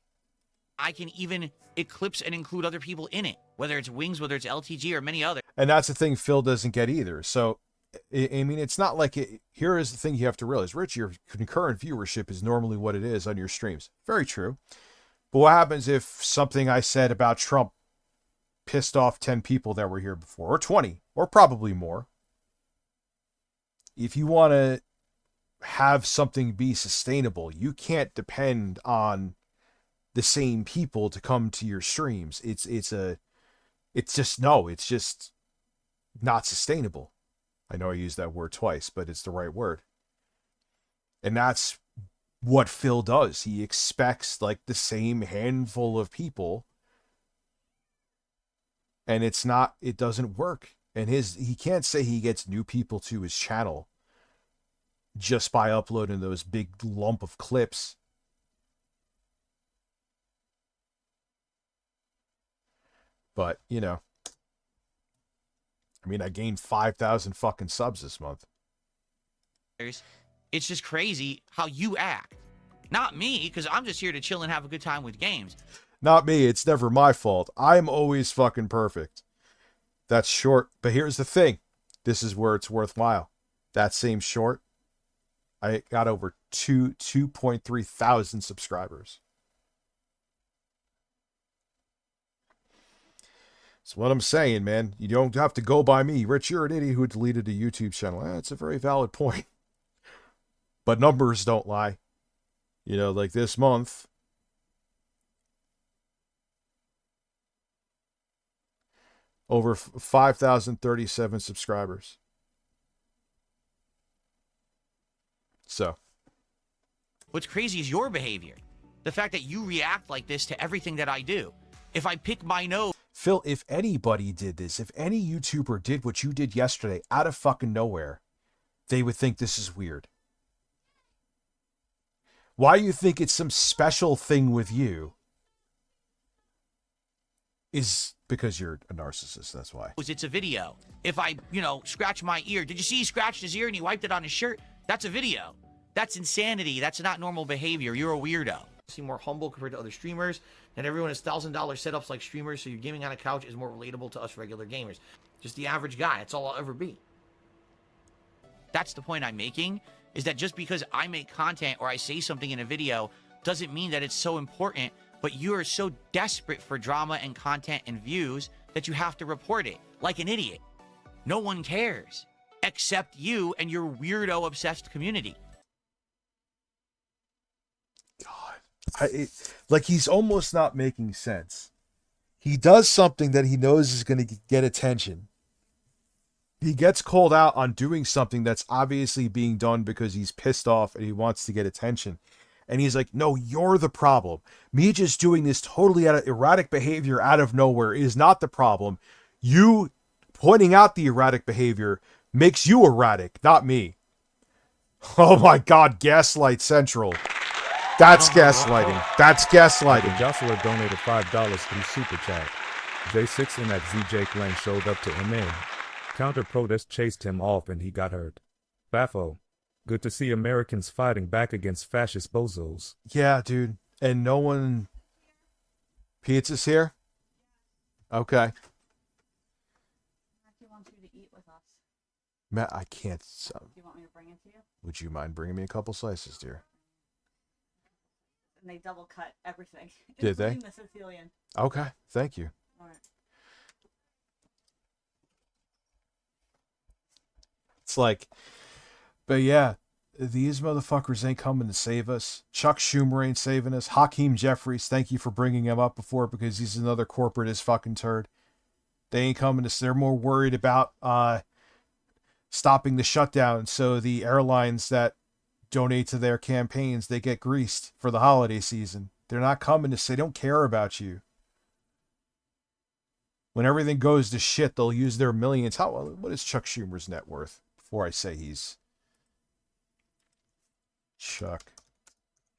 I can even eclipse and include other people in it, whether it's Wings, whether it's LTG, or many others. And that's the thing Phil doesn't get either. So, I mean, it's not like it. Here is the thing you have to realize. Rich, your concurrent viewership is normally what it is on your streams. Very true. But what happens if something I said about Trump pissed off 10 people that were here before, or 20, or probably more? If you want to have something be sustainable, you can't depend on the same people to come to your streams. It's just not sustainable. I know I used that word twice, but it's the right word. And that's what Phil does. He expects like the same handful of people, and it doesn't work. And he can't say he gets new people to his channel just by uploading those big lump of clips. But, I mean, I gained 5,000 fucking subs this month. It's just crazy how you act. Not me, because I'm just here to chill and have a good time with games. Not me. It's never my fault. I'm always fucking perfect. That's short. But here's the thing. This is where it's worthwhile. That same short, I got over 2.3 thousand subscribers. That's what I'm saying, man. You don't have to go by me. Rich, you're an idiot who deleted a YouTube channel. That's a very valid point. But numbers don't lie. Like this month, over 5,037 subscribers. So. What's crazy is your behavior. The fact that you react like this to everything that I do. If I pick my nose... Phil, if anybody did this, if any YouTuber did what you did yesterday out of fucking nowhere, they would think this is weird. Why you think it's some special thing with you is because you're a narcissist. That's why. It's a video. If I, scratch my ear, did you see he scratched his ear and he wiped it on his shirt? That's a video. That's insanity. That's not normal behavior. You're a weirdo. Seem more humble compared to other streamers. And everyone has $1,000 setups like streamers, so your gaming on a couch is more relatable to us regular gamers. Just the average guy. That's all I'll ever be. That's the point I'm making, is that just because I make content or I say something in a video doesn't mean that it's so important, but you are so desperate for drama and content and views that you have to report it like an idiot. No one cares except you and your weirdo obsessed community. Like, he's almost not making sense. He does something that he knows is going to get attention. He gets called out on doing something that's obviously being done because he's pissed off and he wants to get attention. And he's like, no, you're the problem. Me just doing this totally out of erratic behavior out of nowhere is not the problem. You pointing out the erratic behavior makes you erratic, not me. Oh my God, Gaslight Central. That's gaslighting. That's gaslighting. Joshua donated $5 through Super Chat. J6 and that ZJ Clan showed up to MN. Counter-protest chased him off and he got hurt. Baffo. Good to see Americans fighting back against fascist bozos. Yeah, dude. And no one... Pizza's here? Okay. Matthew wants you to eat with us. Matt, I can't... Do you want me to bring it to you? Would you mind bringing me a couple slices, dear? And they double cut everything. Did they? Including the Sicilian. Okay, thank you. All right. It's like, but yeah, these motherfuckers ain't coming to save us. Chuck Schumer ain't saving us. Hakeem Jeffries, thank you for bringing him up before, because he's another corporatist fucking turd. They ain't coming to. They're more worried about stopping the shutdown, so the airlines that donate to their campaigns, they get greased for the holiday season. They're not coming to say, they don't care about you. When everything goes to shit, they'll use their millions. What is Chuck Schumer's net worth? Before I say he's Chuck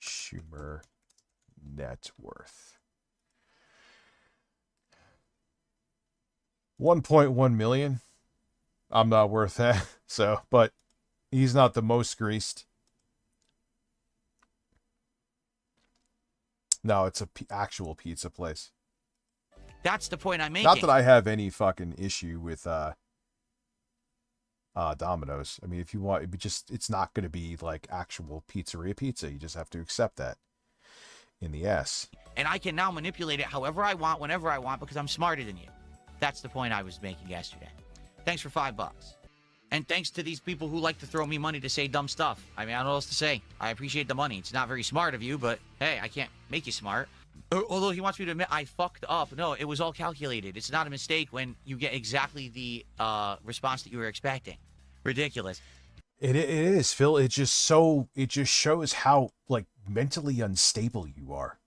Schumer net worth. 1.1 million. I'm not worth that. So, but he's not the most greased. No, it's a actual pizza place. That's the point I'm making. Not that I have any fucking issue with Domino's. I mean, if you want, it's not going to be like actual pizzeria pizza. You just have to accept that in the ass. And I can now manipulate it however I want, whenever I want, because I'm smarter than you. That's the point I was making yesterday. Thanks for $5. And thanks to these people who like to throw me money to say dumb stuff. I mean, I don't know what else to say. I appreciate the money. It's not very smart of you, but hey, I can't make you smart. Although he wants me to admit I fucked up. No, it was all calculated. It's not a mistake when you get exactly the response that you were expecting. Ridiculous. It is, Phil. It just shows how like mentally unstable you are.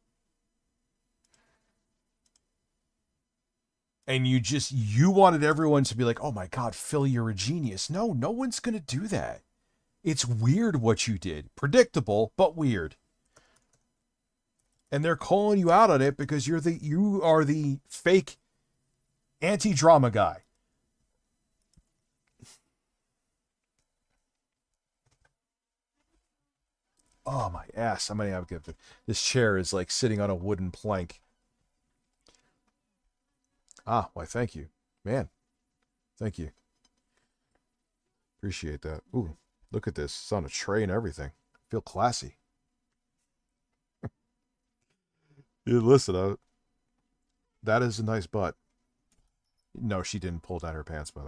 And you wanted everyone to be like, oh my God, Phil, you're a genius. No one's going to do that. It's weird what you did. Predictable, but weird. And they're calling you out on it because you are the fake anti-drama guy. Oh, my ass. I'm going to have to get this chair is like sitting on a wooden plank. Ah, why, thank you. Man, thank you. Appreciate that. Ooh, look at this. It's on a tray and everything. I feel classy. Yeah, listen, that is a nice butt. No, she didn't pull down her pants, by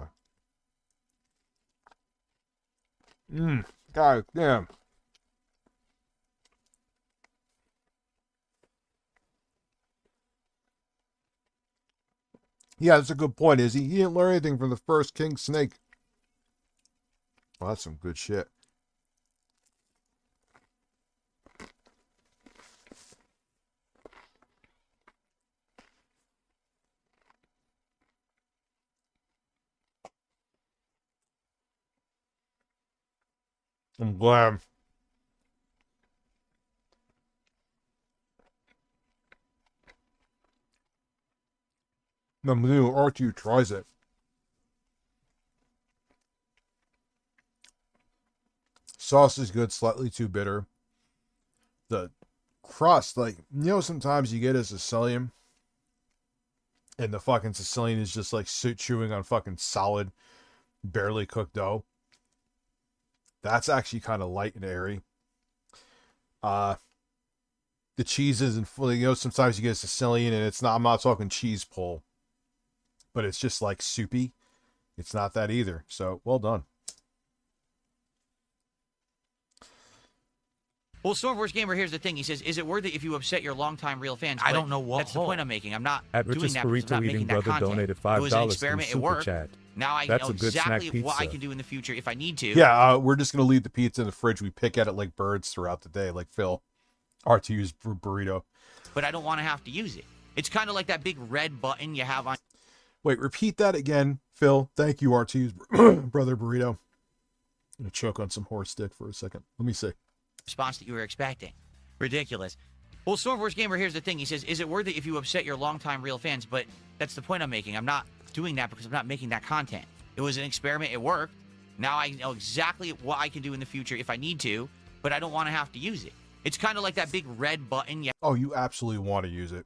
the way. God damn. Yeah, that's a good point, Izzy. He didn't learn anything from the first King Snake. Well, that's some good shit. I'm glad. I'm doing R2 tries it. Sauce is good, slightly too bitter. The crust, like, you know, sometimes you get a Sicilian and the fucking Sicilian is just like chewing on fucking solid, barely cooked dough. That's actually kind of light and airy. The cheeses and, you know, sometimes you get a Sicilian and it's not, I'm not talking cheese pull, but it's just like soupy. It's not that either. So well done. Well, Stormforce Gamer, here's the thing. He says, is it worth it if you upset your longtime real fans? I don't know what. That's the point I'm making. I'm not At doing Rich's that because I'm Burrito not Eating making that Brother content. donated It was an $5 experiment. through It worked. Super Chat. Now I That's know a good exactly snack what I pizza. can do in the future if I need to. Yeah, we're just going to leave the pizza in the fridge. We pick at it like birds throughout the day, like Phil. R2's burrito. But I don't want to have to use it. It's kind of like that big red button you have on. Wait, repeat that again, Phil. Thank you, R2's brother burrito. I'm going to choke on some horse dick for a second. Let me see. Response that you were expecting. Ridiculous. Well, Stormforce Gamer, here's the thing. He says, is it worth it if you upset your longtime real fans? But that's the point I'm making. I'm not doing that because I'm not making that content. It was an experiment. It worked. Now I know exactly what I can do in the future if I need to, but I don't want to have to use it. It's kind of like that big red button. Oh, you absolutely want to use it.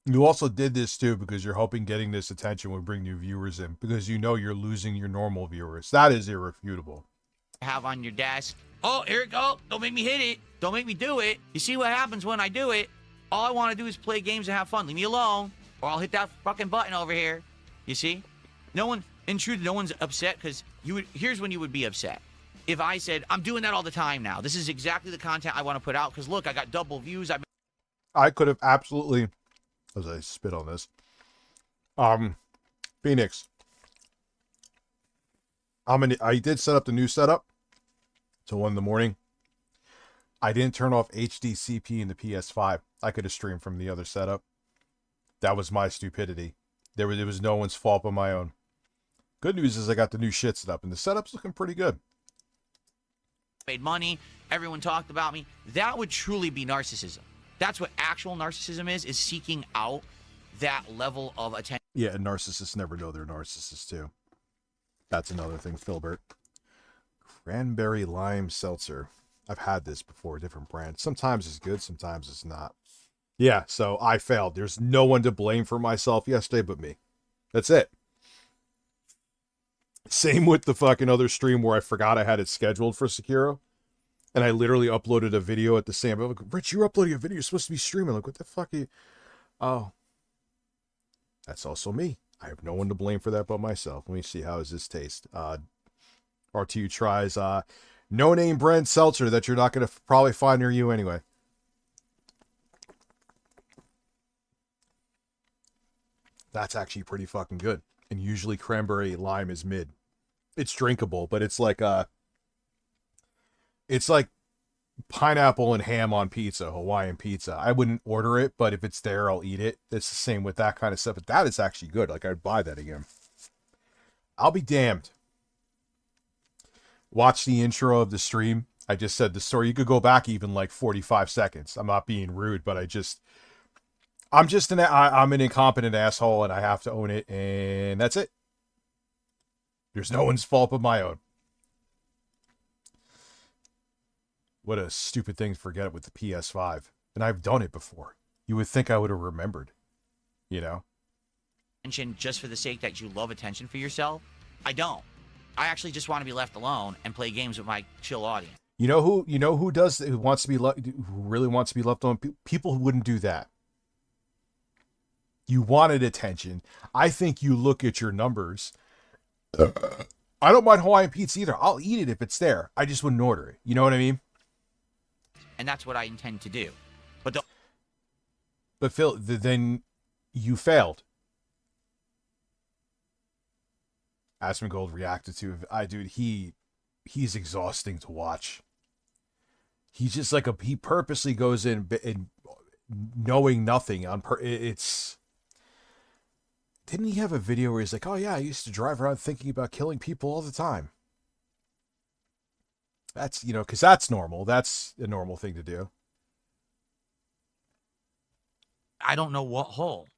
You also did this too because you're hoping getting this attention would bring new viewers in because you know you're losing your normal viewers. That is irrefutable. Have on your desk. Oh, here it go. Don't make me hit it. Don't make me do it. You see what happens when I do it? All I want to do is play games and have fun. Leave me alone, or I'll hit that fucking button over here. You see? No one, in truth, no one's upset because you would. Here's when you would be upset. If I said, I'm doing that all the time now. This is exactly the content I want to put out because look, I got double views. I could have absolutely, as I spit on this, Phoenix. I did set up the new setup till 1 in the morning. I didn't turn off HDCP in the PS5. I could have streamed from the other setup. That was my stupidity. It was no one's fault but my own. Good news is I got the new shit set up, and the setup's looking pretty good. Made money. Everyone talked about me. That would truly be narcissism. That's what actual narcissism is seeking out that level of attention. Yeah, and narcissists never know they're narcissists, too. That's another thing, Filbert. Cranberry lime seltzer. I've had this before, different brands. Sometimes it's good, sometimes it's not. Yeah, so I failed. There's no one to blame for myself yesterday but me. That's it. Same with the fucking other stream where I forgot I had it scheduled for Sekiro. And I literally uploaded a video at the same. I'm like, Rich, you're uploading a video. You're supposed to be streaming. Like, what the fuck are you? Oh. That's also me. I have no one to blame for that but myself. Let me see. How does this taste? R2 tries no-name brand seltzer that you're not going to probably find near you anyway. That's actually pretty fucking good. And usually cranberry lime is mid. It's drinkable, but it's like pineapple and ham on pizza, Hawaiian pizza. I wouldn't order it, but if it's there, I'll eat it. It's the same with that kind of stuff. But that is actually good. Like, I'd buy that again. I'll be damned. Watch the intro of the stream. I just said the story. You could go back even like 45 seconds. I'm not being rude, but I'm an incompetent asshole and I have to own it, and that's it. There's no one's fault but my own. What a stupid thing to forget with the PS5. And I've done it before. You would think I would have remembered. You know? Attention just for the sake that you love attention for yourself. I don't. I actually just want to be left alone and play games with my chill audience. Who really wants to be left alone? People who wouldn't do that. You wanted attention. I think you look at your numbers. I don't mind Hawaiian pizza either. I'll eat it if it's there. I just wouldn't order it. You know what I mean? And that's what I intend to do. But Phil, then you failed. Asmongold reacted to dude, he's exhausting to watch. He's just like he purposely goes in and knowing nothing didn't he have a video where he's like, oh yeah, I used to drive around thinking about killing people all the time. That's, because that's normal. That's a normal thing to do. I don't know what hole.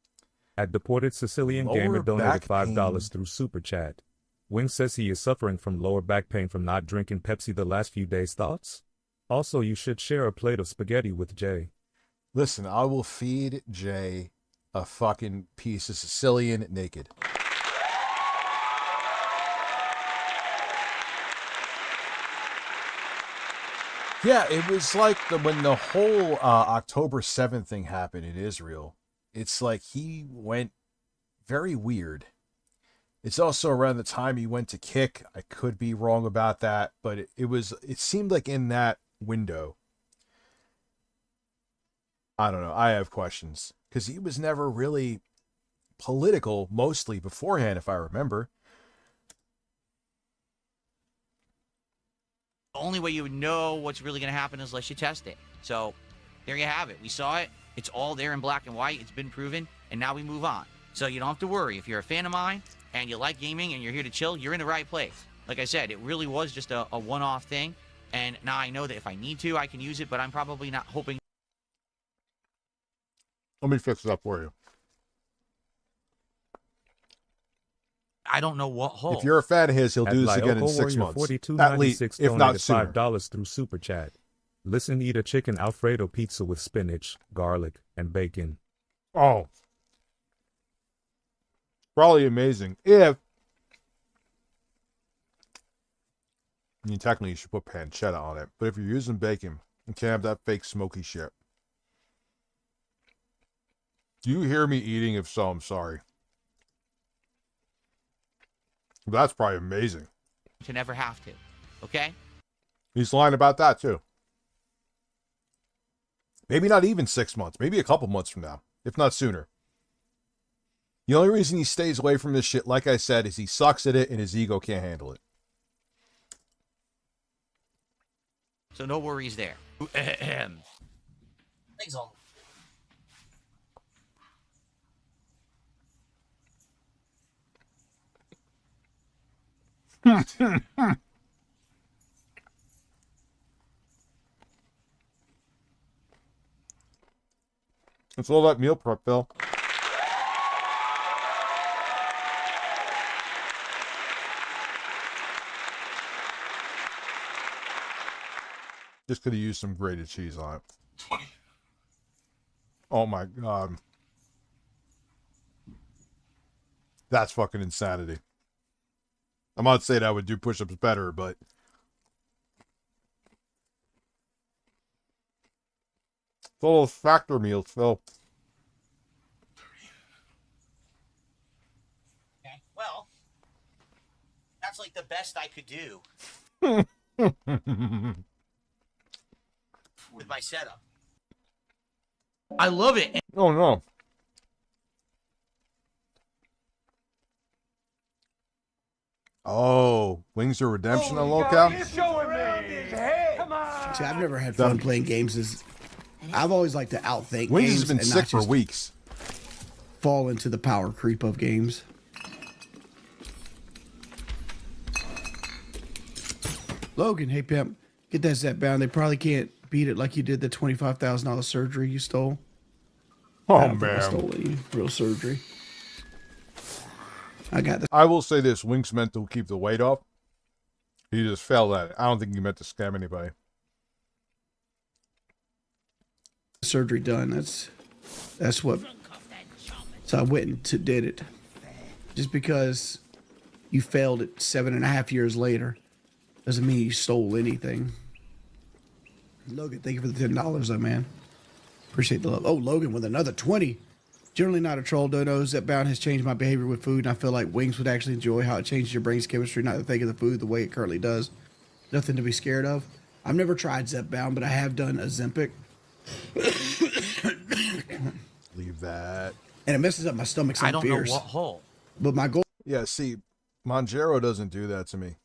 At Deported Sicilian Lower Gamer donated back $5 pain. through Super Chat. Wing says he is suffering from lower back pain from not drinking Pepsi the last few days. Thoughts? Also, you should share a plate of spaghetti with Jay. Listen, I will feed Jay a fucking piece of Sicilian naked. Yeah, it was like when the whole October 7th thing happened in Israel. It's like he went very weird. It's also around the time he went to kick. I could be wrong about that, but it seemed like in that window. I don't know. I have questions because he was never really political, mostly beforehand, if I remember. The only way you would know what's really going to happen is unless you test it. So there you have it. We saw it. It's all there in black and white. It's been proven. And now we move on. So you don't have to worry. If you're a fan of mine and you like gaming and you're here to chill, you're in the right place. Like I said, it really was just a one-off thing. And now I know that if I need to, I can use it, but I'm probably not hoping. Let me fix it up for you. I don't know what hole. If you're a fan of his, he'll do this again in 6 months. At least, if not sooner. $5 through Super Chat. Listen, eat a chicken Alfredo pizza with spinach, garlic, and bacon. Oh. Probably amazing. If. I mean, technically, you should put pancetta on it. But if you're using bacon, you can't have that fake smoky shit. Do you hear me eating? If so, I'm sorry. That's probably amazing. To never have to. Okay? He's lying about that, too. Maybe not even 6 months. Maybe a couple months from now, if not sooner. The only reason he stays away from this shit, like I said, is he sucks at it and his ego can't handle it. So no worries there. Thanks all. It's all that meal prep, Bill. Just could have used some grated cheese on it. 20. Oh my God. That's fucking insanity. I'm not saying I would do push-ups better, but it's all those factor meals, Phil. Okay. Well, that's like the best I could do with my setup. I love it. Oh no. Oh, Wings of Redemption on locale? See, I've never had fun playing games. I've always liked to outthink Wings games has been and sick not for just weeks. fall into the power creep of games. Logan, hey pimp, get that Zep bound. They probably can't beat it like you did the $25,000 surgery you stole. I Oh don't think I stole man. any real surgery. I got the I will say this, Wings meant to keep the weight off. He just failed at it. I don't think he meant to scam anybody. surgery done. That's what. So I went and did it. Just because you failed it 7.5 years later doesn't mean you stole anything. Logan, thank you for the $10 though, man. Appreciate the love. Oh, Logan with another 20. Generally not a troll, donos. That bound has changed my behavior with food, and I feel like Wings would actually enjoy how it changes your brain's chemistry, not to think of the food the way it currently does. Nothing to be scared of. I've never tried Zepbound, but I have done Ozempic. Leave that. And it messes up my stomach so I don't fierce. know what hole. But my goal. Yeah, see, Monjero doesn't do that to me.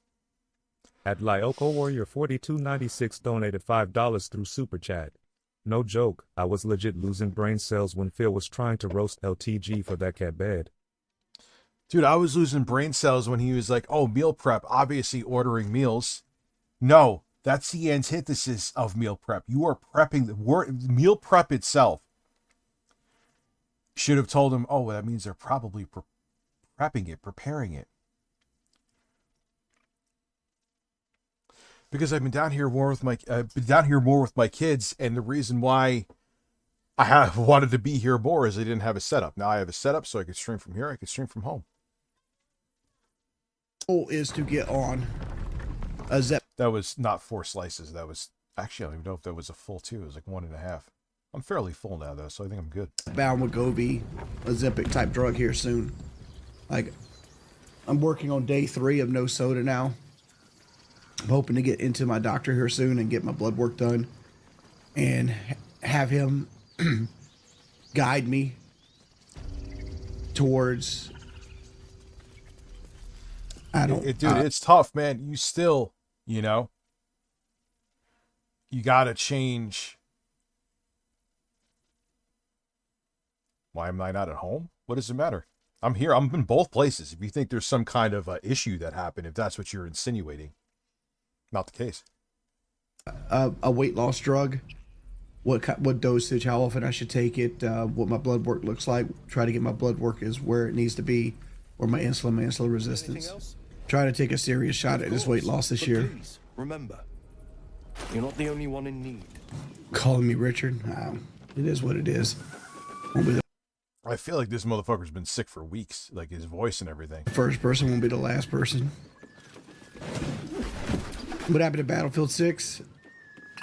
At Lyoko Warrior 4296 donated $5 through Super Chat. No joke, I was legit losing brain cells when Phil was trying to roast LTG for that cat bed. Dude, I was losing brain cells when he was like, oh, meal prep, obviously ordering meals. No, that's the antithesis of meal prep. You are prepping the meal prep itself Should have told him, oh, well, that means they're probably prepping it, preparing it. Because I've been down here more with my kids, and the reason why I have wanted to be here more is I didn't have a setup. Now I have a setup, so I could stream from here. I could stream from home. Goal is to get on a Zep. That was not 4 slices. That was actually, I don't even know if that was a full 2. It was like 1.5. I'm fairly full now though, so I think I'm good. Bound Wegovy, a Zepic type drug here soon. Like, I'm working on day 3 of no soda now. I'm hoping to get into my doctor here soon and get my blood work done and have him guide me towards. Dude, it's tough, man. You still, you gotta change. Why am I not at home? What does it matter? I'm here. I'm in both places. If you think there's some kind of issue that happened, if that's what you're insinuating, not the case. A weight loss drug, what dosage, how often I should take it, what my blood work looks like. Try to get my blood work is where it needs to be, or my insulin resistance. Try to take a serious shot at this weight loss this year. Please, remember, you're not the only one in need. Calling me Richard, it is what it is. Won't be the I feel like this motherfucker's been sick for weeks, like his voice and everything. first person, won't be the last person. What happened to Battlefield 6?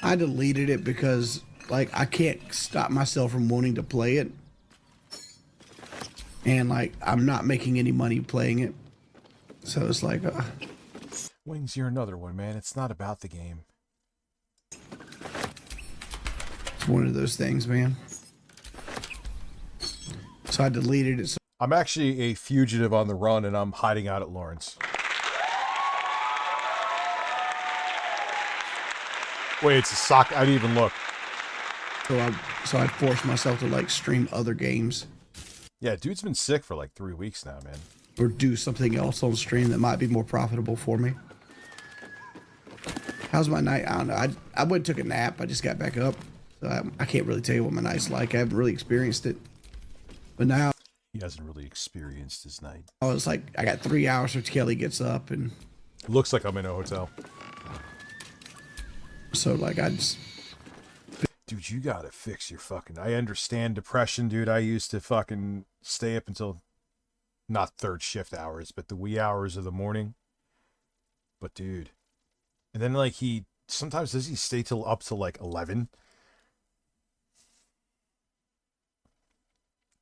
I deleted it because, like, I can't stop myself from wanting to play it. And, like, I'm not making any money playing it. So it's like... Wings, you're another one, man. It's not about the game. It's one of those things, man. So I deleted it. I'm actually a fugitive on the run, and I'm hiding out at Lawrence. Wait, it's a sock. I didn't even look. So I forced myself to, like, stream other games. Yeah, dude's been sick for like 3 weeks now, man. Or do something else on stream that might be more profitable for me. How's my night? I don't know. I went and took a nap. I just got back up. So I can't really tell you what my night's like. I haven't really experienced it. But now... He hasn't really experienced his night. I was like, I got 3 hours till Kelly gets up, and... Looks like I'm in a hotel. So, like, I just... Dude, you gotta fix your fucking... I understand depression, dude. I used to fucking stay up until... Not third shift hours, but the wee hours of the morning. But, dude... And then, like, he... Sometimes does he stay up till, like, 11?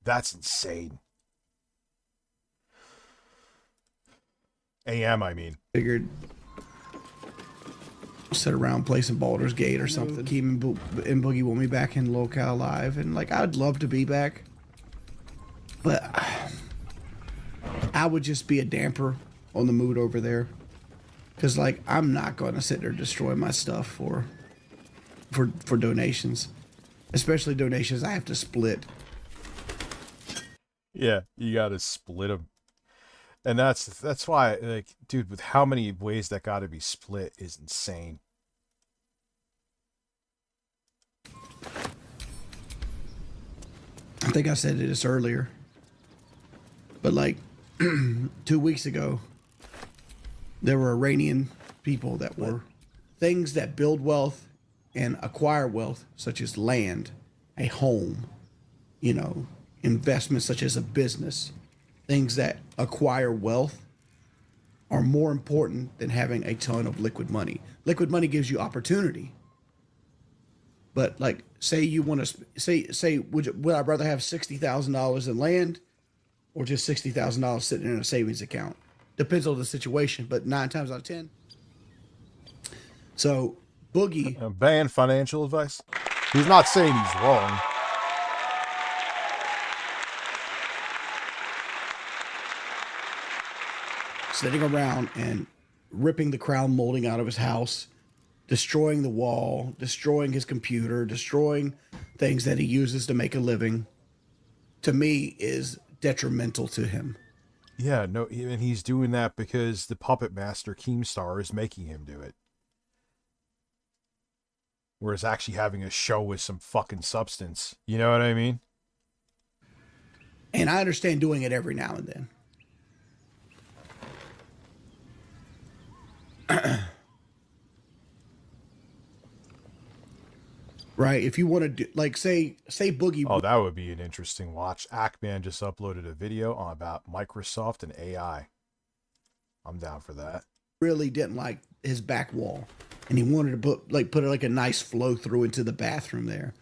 That's insane. AM, I mean. Figured... Sit around play some Baldur's Gate or something. Keem and Boogie want me back in Locale Live, and like I'd love to be back, but I would just be a damper on the mood over there, because like I'm not going to sit there and destroy my stuff for donations, especially donations I have to split. Yeah, you got to split them, and that's why, like, dude, with how many ways that got to be split is insane. I think I said this earlier, but like 2 weeks ago, there were Iranian people that were things that build wealth and acquire wealth, such as land, a home, investments such as a business. Things that acquire wealth are more important than having a ton of liquid money. Liquid money gives you opportunity. But like, say you want to say, would I rather have $60,000 in land or just $60,000 sitting in a savings account? Depends on the situation, but 9 times out of 10. So Boogie, ban financial advice. He's not saying he's wrong. sitting around and ripping the crown molding out of his house, destroying the wall, destroying his computer, destroying things that he uses to make a living, to me is detrimental to him. Yeah, no, and he's doing that because the puppet master Keemstar is making him do it. Whereas actually having a show with some fucking substance. You know what I mean? And I understand doing it every now and then. Right? If you want to do, like, say Boogie. Oh, that would be an interesting watch. Ackman just uploaded a video on about Microsoft and AI. I'm down for that. Really didn't like his back wall, and he wanted to put like a nice flow through into the bathroom there.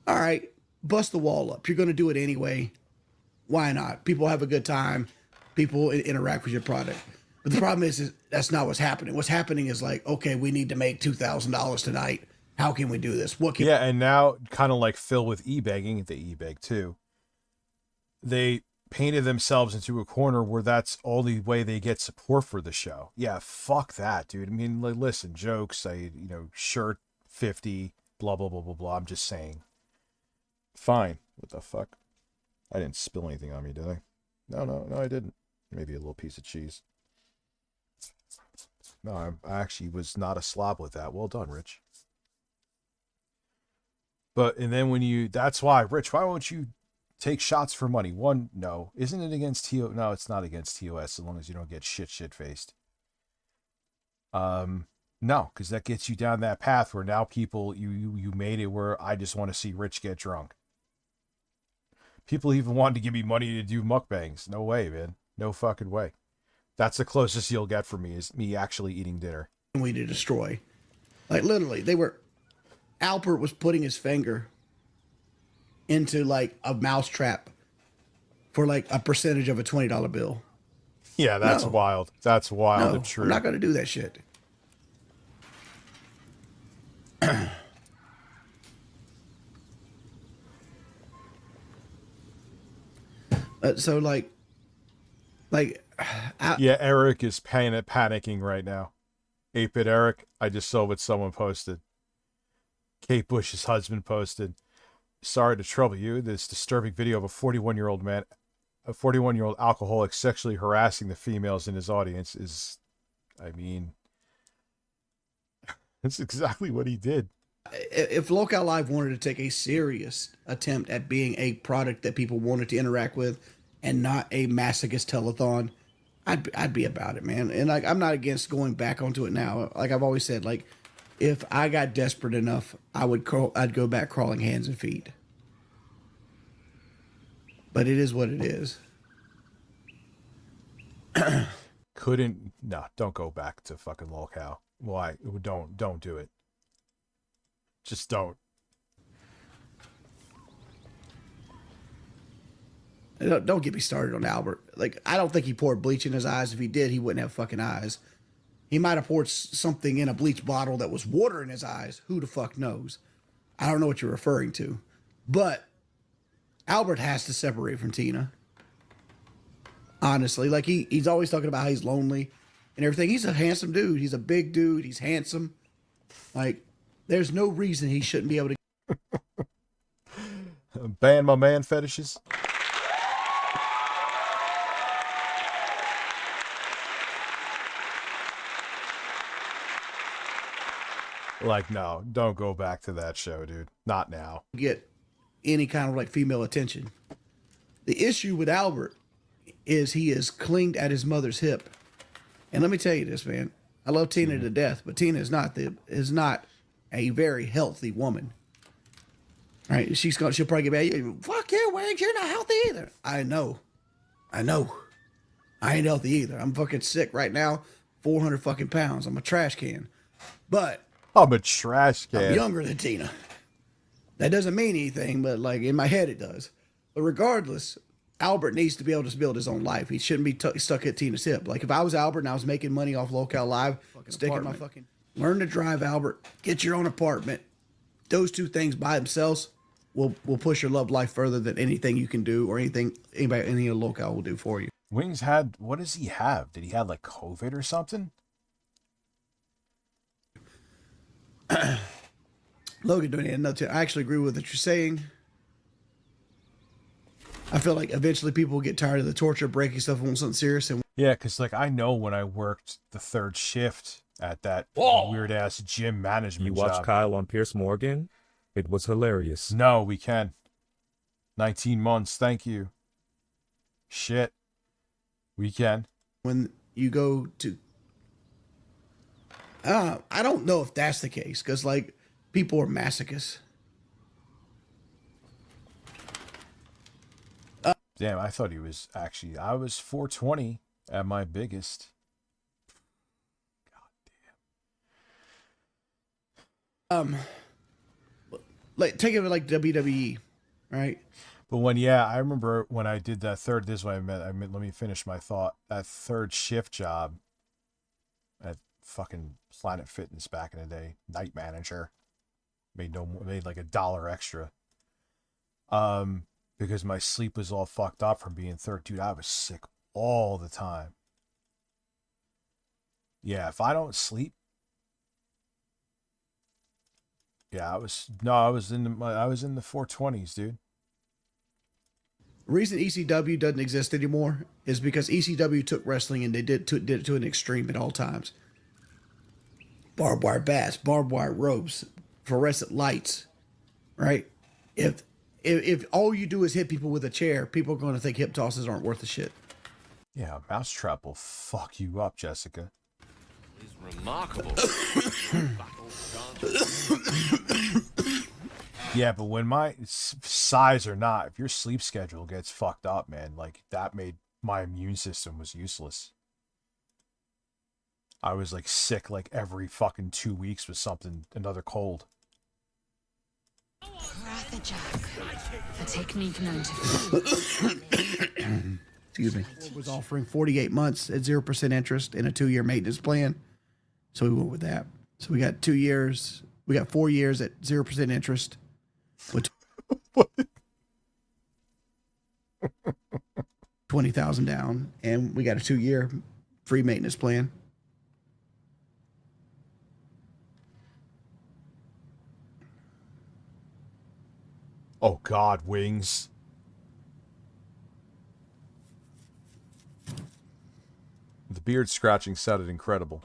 All right, bust the wall up. You're going to do it anyway. Why not? People have a good time. People interact with your product. But the problem is that's not what's happening. What's happening is like, okay, we need to make $2,000 tonight. How can we do this? What can Yeah, and now kind of like Phil with e-begging, they e-beg too. They painted themselves into a corner where that's only way they get support for the show. Yeah, fuck that, dude. I mean, like, listen, jokes, shirt 50, blah, blah, blah, blah, blah. I'm just saying. Fine. What the fuck? I didn't spill anything on me, did I? No, I didn't. Maybe a little piece of cheese. No, I actually was not a slob with that. Well done, Rich. But, and then that's why, Rich, why won't you take shots for money? One, no. Isn't it against TOS? No, it's not against TOS as long as you don't get shit-faced. No, because that gets you down that path where now people, you made it where I just want to see Rich get drunk. People even wanted to give me money to do mukbangs. No way, man. No fucking way. That's the closest you'll get from me, is me actually eating dinner. we to destroy? Like, literally, Albert was putting his finger into like a mousetrap for like a percentage of a $20 bill. Yeah, that's wild. That's wild No, and true. I'm not going to do that shit. So yeah, Eric is panicking right now. 8-Bit Eric, I just saw what someone posted. Kate Bush's husband posted, "Sorry to trouble you. This disturbing video of a 41-year-old alcoholic sexually harassing the females in his audience is, I mean, that's exactly what he did." If Locale Live wanted to take a serious attempt at being a product that people wanted to interact with and not a masochist telethon, I'd be about it, man. And like, I'm not against going back onto it now. Like I've always said, like, if I got desperate enough, I'd go back crawling hands and feet. But it is what it is. Don't go back to fucking Locale. Why? Don't do it. Just don't. Don't get me started on Albert. Like, I don't think he poured bleach in his eyes. If he did, he wouldn't have fucking eyes. He might have poured something in a bleach bottle that was water in his eyes. Who the fuck knows? I don't know what you're referring to. But Albert has to separate from Tina. Honestly, like he's always talking about how he's lonely and everything. He's a handsome dude. He's a big dude. He's handsome. Like, there's no reason he shouldn't be able to ban my man fetishes. Like, no, don't go back to that show, dude. Not now. get any kind of like female attention. The issue with Albert is he is clinged at his mother's hip. And let me tell you this, man. I love Tina to death, but Tina is not a very healthy woman. Right? She'll probably get mad. Fuck you, Wags. You're not healthy either. I know. I ain't healthy either. I'm fucking sick right now. 400 fucking pounds. I'm a trash can. But I'm a trash can. I'm younger than Tina. That doesn't mean anything, but like in my head it does. But regardless, Albert needs to be able to build his own life. He shouldn't be stuck at Tina's hip. Like if I was Albert and I was making money off Locale Live, learn to drive, Albert. Get your own apartment. Those two things by themselves will push your love life further than anything you can do or any Locale will do for you. Wings what does he have? Did he have like COVID or something? Logan doing another. I actually agree with what you're saying. I feel like eventually people will get tired of the torture, breaking stuff, and want something serious. And yeah, because like I know when I worked the third shift at that weird ass gym management You watched job. Kyle on Pierce Morgan? It was hilarious. No, we can. 19 months, thank you. Shit. We can. When you go to, I don't know if that's the case because like people are masochists. Damn, I thought he was actually. I was 420 at my biggest. Like take it like WWE, right? But when, yeah, I remember when I did that third. This is what I meant. Let me finish my thought. That third shift job at fucking Planet Fitness back in the day, night manager, made like $1 extra. Because my sleep was all fucked up from being third. Dude, I was sick all the time. Yeah, if I don't sleep. Yeah, I was in the 420s, dude. The reason ECW doesn't exist anymore is because ECW took wrestling and they did it to an extreme at all times. Barbed wire bats, barbed wire ropes, fluorescent lights, right? If all you do is hit people with a chair, people are going to think hip tosses aren't worth a shit. Yeah, a mousetrap will fuck you up, Jessica. It's remarkable. Yeah, but when my size or not, if your sleep schedule gets fucked up, man, like that made my immune system was useless. I was like sick like every fucking 2 weeks with something, another cold. A technique known to Excuse me. Was offering 48 months at 0% interest in a 2-year maintenance plan. So we went with that. So we got 2 years. We got 4 years at 0% interest. With 20,000 down, and we got a 2-year free maintenance plan. Oh God, wings. The beard scratching sounded incredible.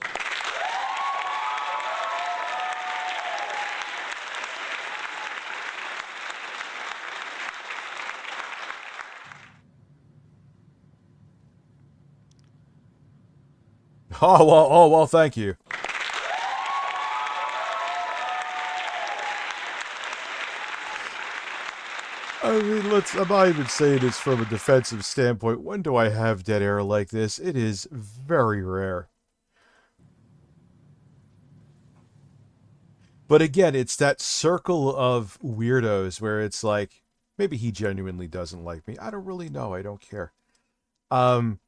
Oh well, thank you. I mean, I'm not even saying this from a defensive standpoint. When do I have dead air like this? It is very rare. But again, it's that circle of weirdos where it's like, maybe he genuinely doesn't like me. I don't really know. I don't care.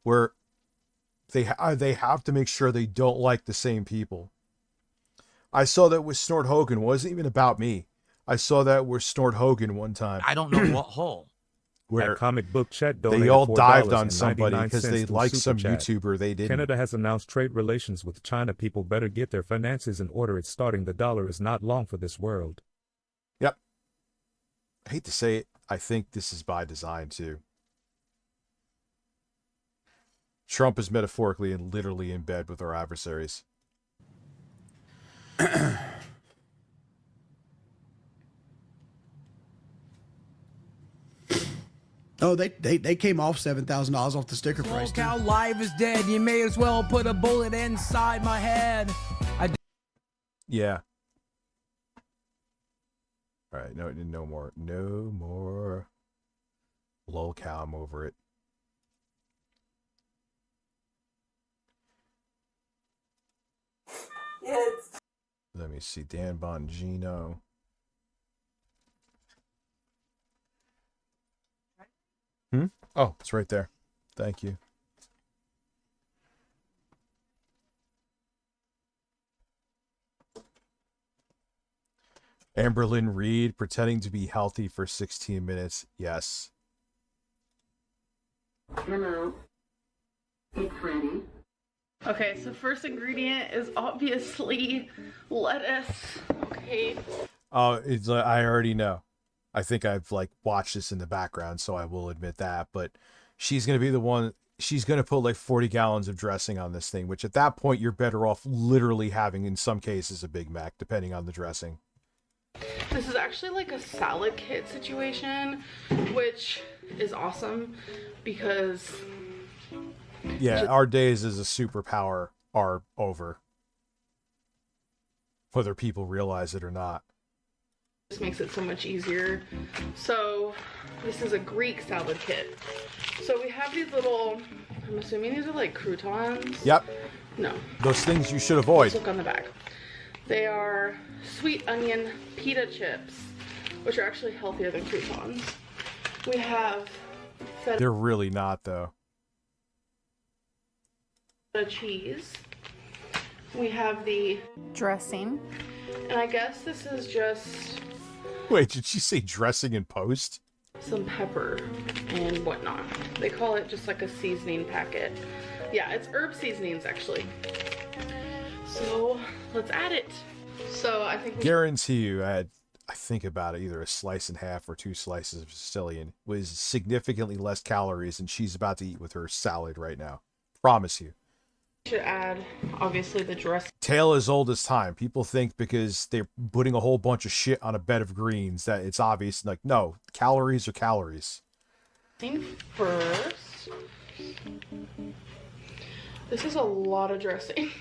Where they have to make sure they don't like the same people. I saw that with Snort Hogan. It wasn't even about me. I saw that with Snort Hogan one time. I don't know what hole. Where comic book chat they all dived on somebody because they liked some YouTuber they didn't. Canada has announced trade relations with China. People better get their finances in order. It's starting. The dollar is not long for this world. Yep. I hate to say it. I think this is by design too. Trump is metaphorically and literally in bed with our adversaries. Oh, they came off $7,000 off the sticker price. Cow Live is dead. You may as well put a bullet inside my head. Yeah. All right, no more. Lol cow, I'm over it. Yes. Let me see, Dan Bongino. Oh, it's right there. Thank you. Amberlynn Reed pretending to be healthy for 16 minutes. Yes. Hello. It's ready. Okay, so first ingredient is obviously lettuce. Okay. Oh, it's I already know. I think I've like watched this in the background, so I will admit that. But she's gonna be the one. She's gonna put like 40 gallons of dressing on this thing, which at that point you're better off literally having, in some cases, a Big Mac, depending on the dressing. This is actually like a salad kit situation, which is awesome because Yeah, our days as a superpower are over. Whether people realize it or not. this makes it so much easier. So this is a Greek salad kit. So we have these little, I'm assuming these are like croutons. Yep. No. Those things you should avoid. Let's look on the back. They are sweet onion pita chips, which are actually healthier than croutons. We have feta They're really not, though. cheese. We have the dressing. And I guess this is just Wait, did she say dressing in post? some pepper and whatnot. They call it just like a seasoning packet. Yeah, it's herb seasonings actually. So let's add it. So I think Guarantee you, I think about it, either a slice and a half or 2 slices of Sicilian was significantly less calories than she's about to eat with her salad right now. Promise you. we should add obviously the dressing Tale as old as time. People think because they're putting a whole bunch of shit on a bed of greens that it's obvious. Like, no, calories are calories. first. This is a lot of dressing.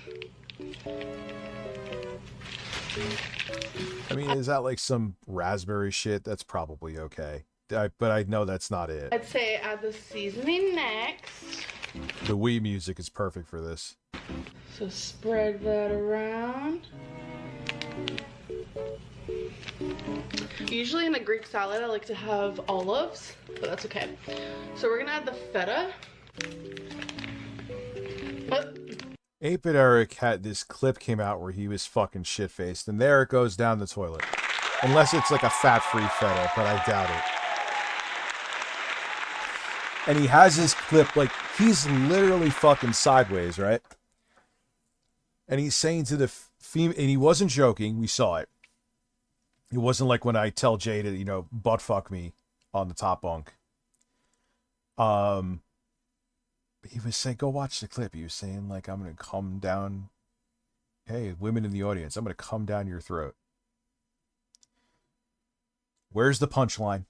I mean, is that like some raspberry shit? That's probably okay. But I know that's not it. I'd say add the seasoning next. The Wii music is perfect for this. So spread that around. Usually in a Greek salad, I like to have olives, but that's okay. So we're gonna add the feta. But 8-Bit Eric had this clip came out where he was fucking shit-faced, and there it goes down the toilet. Unless it's like a fat-free feta, but I doubt it. And he has his clip, like, he's literally fucking sideways, right? And he's saying to the female, and he wasn't joking, we saw it. It wasn't like when I tell Jay to, you know, butt fuck me on the top bunk. He was saying, go watch the clip. He was saying, like, I'm going to come down. Hey, women in the audience, I'm going to come down your throat. Where's the punchline?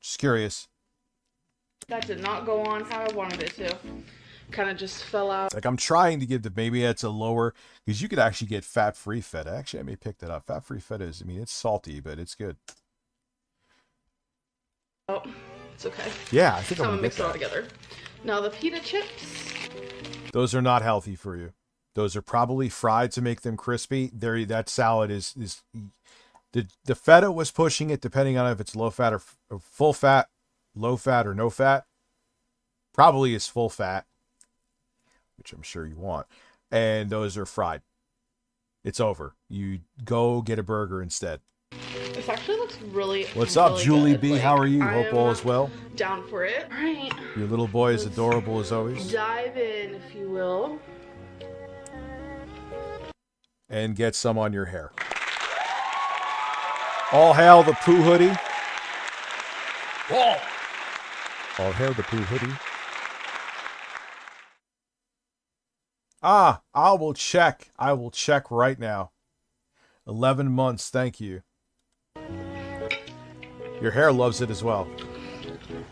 Just curious. that did not go on how I wanted it to. Kind of just fell out. Like, I'm trying to give the, maybe that's a lower, because you could actually get fat-free feta. Actually, I may pick that up. Fat-free feta is, I mean, it's salty, but it's good. Oh, it's okay. Yeah, I think I'm gonna gonna mix get it all that. together. Now the pita chips. Those are not healthy for you. Those are probably fried to make them crispy. There, that salad is the feta was pushing it, depending on if it's low fat or full fat, low fat or no fat. Probably is full fat, which I'm sure you want. And those are fried. It's over. You go get a burger instead. This actually looks really. What's up, really Julie good. B? Like, How are you? Hope all I'm is well. Down for it. All right. Your little boy is adorable as always. Dive in, if you will. And get some on your hair. All hail the Pooh hoodie. All hail the Pooh hoodie. Ah, I will check. I will check right now. 11 months, thank you. Your hair loves it as well.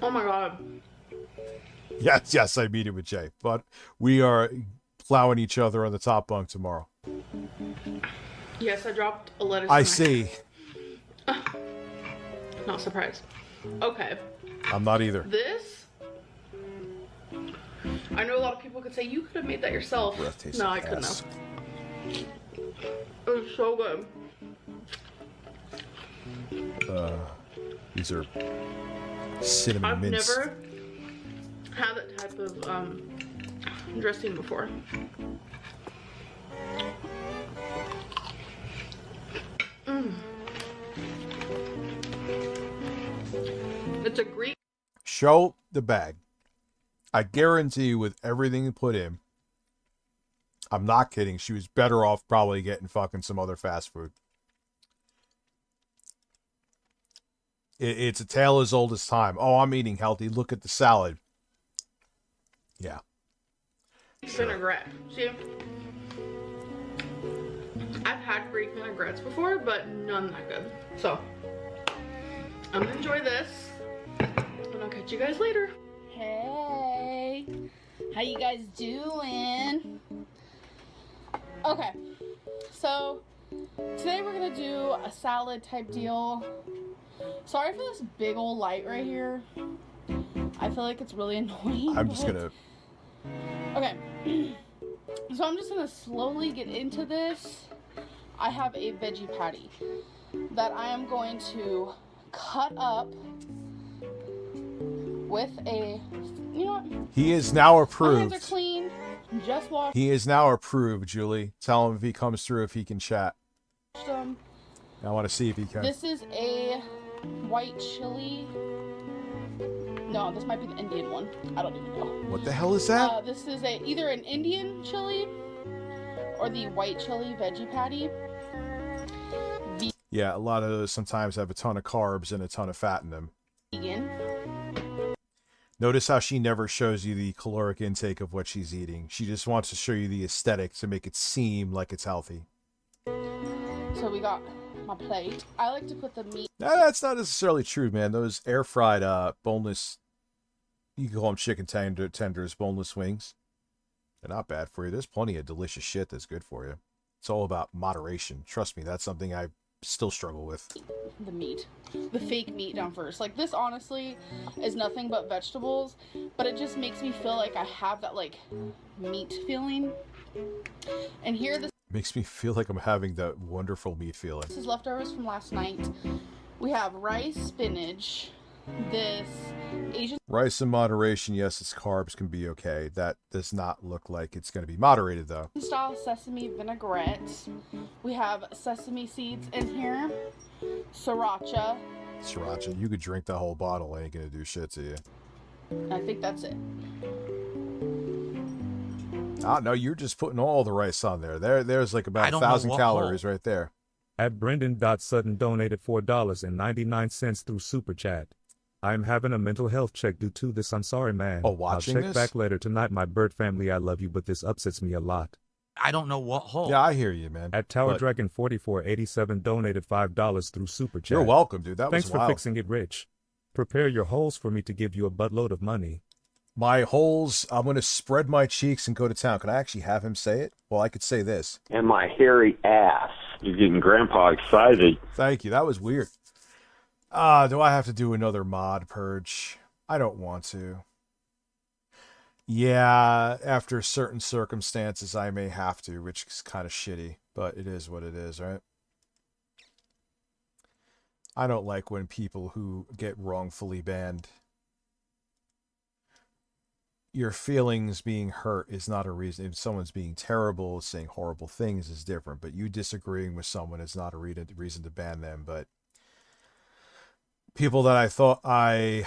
Oh my god. Yes, I meet it with Jay. But we are plowing each other on the top bunk tomorrow. Yes, I dropped a lettuce. I in my- see. Not surprised. Okay. I'm not either. This. I know a lot of people could say you could have made that yourself. Breath tastes No, I like couldn't ass. have. It was so good. These are cinnamon I've mints. never had that type of dressing before. It's a Greek. Show the bag. I guarantee you, with everything put in, I'm not kidding. She was better off probably getting fucking some other fast food. It's a tale as old as time. Oh, I'm eating healthy. Look at the salad. Yeah. Vinaigrette. See? I've had had Greek vinaigrettes before, but none that good. So I'm gonna enjoy this, and I'll catch you guys later. Hey, how you guys doing? Okay, so today we're gonna do a salad type deal. Sorry for this big old light right here. I feel like it's really annoying. I'm just gonna... Okay, so I'm just gonna slowly get into this. I have a veggie patty that I am going to cut up with a, you know what? He is now My approved. hands are clean, just washed He is now approved, Julie. Tell him if he comes through if he can chat. them. I want to see if he can. This is a white chili. No, this might be the Indian one. I don't even know. What the hell is that? This is either an Indian chili or the white chili veggie patty. Yeah, a lot of those sometimes have a ton of carbs and a ton of fat in them. Vegan. Notice how she never shows you the caloric intake of what she's eating. She just wants to show you the aesthetic to make it seem like it's healthy. So we got my plate. I like to put the meat. No, that's not necessarily true, man. Those air fried boneless, you can call them chicken tenders, boneless wings. They're not bad for you. There's plenty of delicious shit that's good for you. It's all about moderation. Trust me, that's something I still struggle with. The meat, the fake meat down first. Like, this honestly is nothing but vegetables, but it just makes me feel like I have that like meat feeling. And here this Makes me feel like I'm having that wonderful meat feeling. is leftovers from last night. We have rice, spinach, this Asian Rice in moderation, yes, its carbs can be okay. That does not look like it's going to be moderated, though. style sesame vinaigrette. We have sesame seeds in here, sriracha. Sriracha, you could drink the whole bottle, ain't going to do shit to you. I think that's it. Ah, no, you're just putting all the rice on there. There's like about I don't know 1,000 what calories right there. At Brendan.Sutton donated $4.99 through Super Chat. I'm having a mental health check due to this. I'm sorry, man. Oh, watching I'll check this? back later tonight. My bird family, I love you, but this upsets me a lot. I don't know what hole. Yeah, I hear you, man. At Tower But Dragon 4487 donated $5 through Super Chat. You're welcome, dude. That Thanks was for wild. fixing it, Rich. Prepare your holes for me to give you a buttload of money. My holes, I'm going to spread my cheeks and go to town. Can I actually have him say it? Well, I could say this. And my hairy ass. You're getting Grandpa excited. Thank you. That was weird. Do I have to do another mod purge? I don't want to. Yeah, after certain circumstances, I may have to, which is kind of shitty, but it is what it is, right? I don't like when people who get wrongfully banned. Your feelings being hurt is not a reason. If someone's being terrible, saying horrible things is different, but you disagreeing with someone is not a reason to ban them. But people that I thought I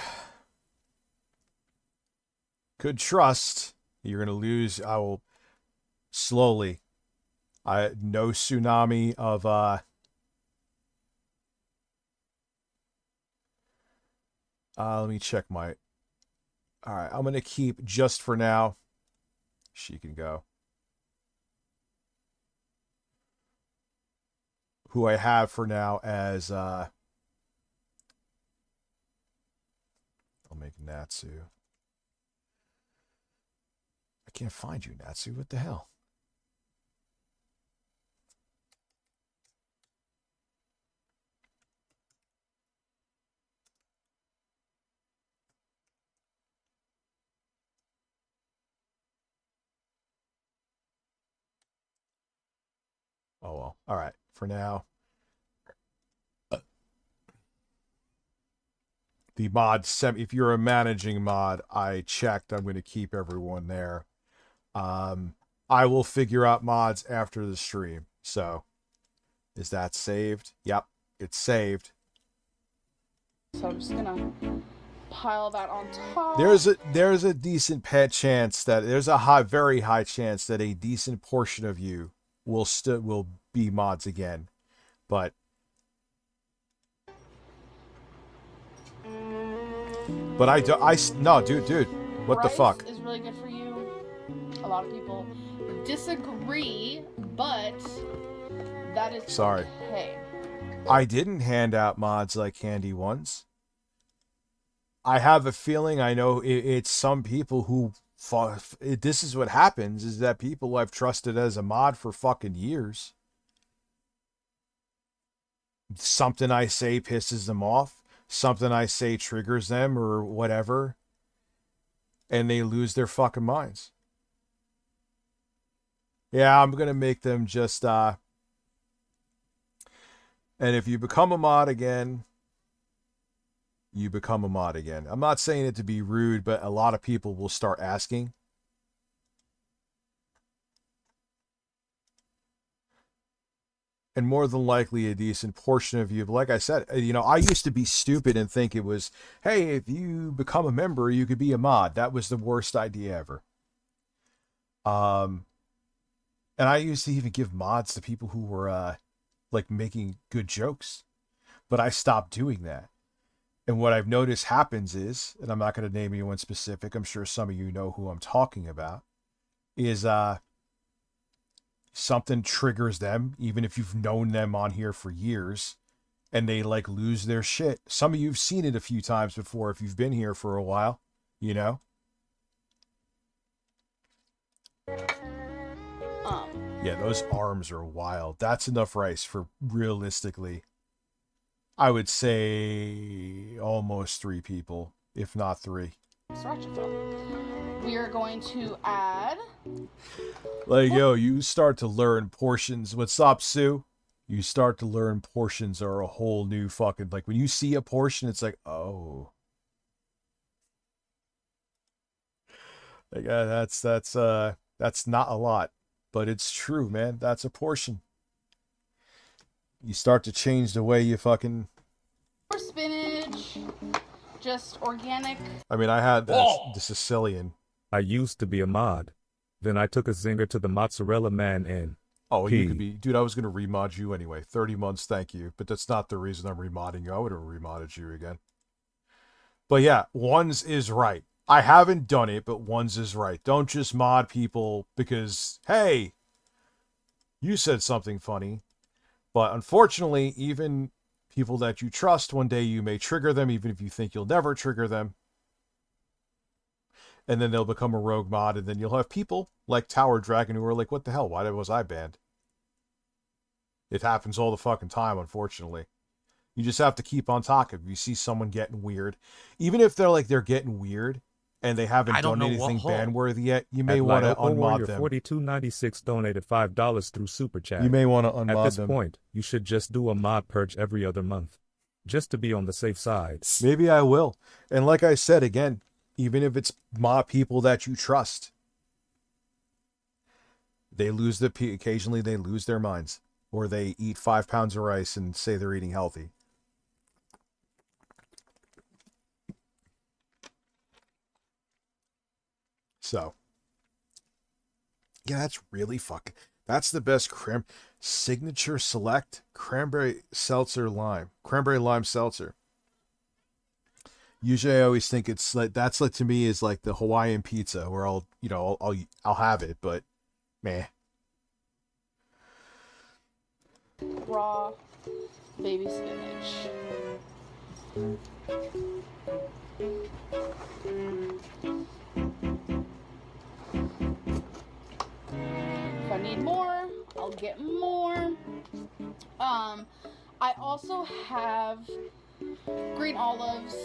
could trust, you're going to lose. I will slowly. No tsunami of let me check my. All right, I'm going to keep just for now. She can go. Who I have for now as I'll make Natsu. I can't find you, Natsu. What the hell? Oh, well. All right. For now. The mod, if you're a managing mod, I checked. I'm going to keep everyone there. I will figure out mods after the stream. So, is that saved? Yep, it's saved. So I'm just going to pile that on top. There's a decent chance that there's a very high chance that a decent portion of you will be mods again, but no, dude, what the fuck? Rice is really good for you. A lot of people disagree, but That is Sorry. okay. I didn't hand out mods like candy once. I have a feeling I know it's some people who this is what happens, is that people I've trusted as a mod for fucking years. Something I say pisses them off. Something I say triggers them or whatever. And they lose their fucking minds. Yeah, I'm going to make them just, and if you become a mod again, you become a mod again. I'm not saying it to be rude, but a lot of people will start asking. And more than likely a decent portion of you, like I said, you know, I used to be stupid and think it was, hey, if you become a member, you could be a mod. That was the worst idea ever. And I used to even give mods to people who were, like, making good jokes. But I stopped doing that. And what I've noticed happens is, and I'm not going to name anyone specific, I'm sure some of you know who I'm talking about, is something triggers them, even if you've known them on here for years, and they like lose their shit. Some of you've seen it a few times before if you've been here for a while, you know? Yeah, those arms are wild. That's enough rice for, realistically, I would say almost 3 people, if not 3. Sriracha film. We are going to add. Like, yo, you start to learn portions. What's up, Sue? You start to learn portions are a whole new fucking, like, when you see a portion, it's like, oh. Like, that's not a lot, but it's true, man. That's a portion. You start to change the way you fucking... More spinach, just organic. I mean, I had the Sicilian. I used to be a mod. Then I took a zinger to the mozzarella man and... Oh, you could be... Dude, I was going to remod you anyway. 30 months, thank you. But that's not the reason I'm remodding you. I would have remodded you again. But yeah, ones is right. I haven't done it, but ones is right. Don't just mod people because, hey, you said something funny. But unfortunately, even people that you trust, one day you may trigger them, even if you think you'll never trigger them. And then they'll become a rogue mod, and then you'll have people like Tower Dragon who are like, what the hell, why was I banned? It happens all the fucking time, unfortunately. You just have to keep on top of it. If you see someone getting weird, even if they're like, they're getting weird, and they haven't done anything ban-worthy yet, you may want to unmod them. 4296 donated $5 through Super Chat. You may want to unmod them. At this point, you should just do a mod purge every other month, just to be on the safe side. Maybe I will. And like I said, again, even if it's mod people that you trust, they lose occasionally they lose their minds, or they eat 5 pounds of rice and say they're eating healthy. So, yeah, that's really fucking... That's the best Signature Select Cranberry Seltzer Lime. Cranberry Lime Seltzer. Usually I always think it's like... That's like, to me, is like the Hawaiian pizza where I'll have it, but meh. Raw baby spinach. If I need more, I'll get more. I also have green olives.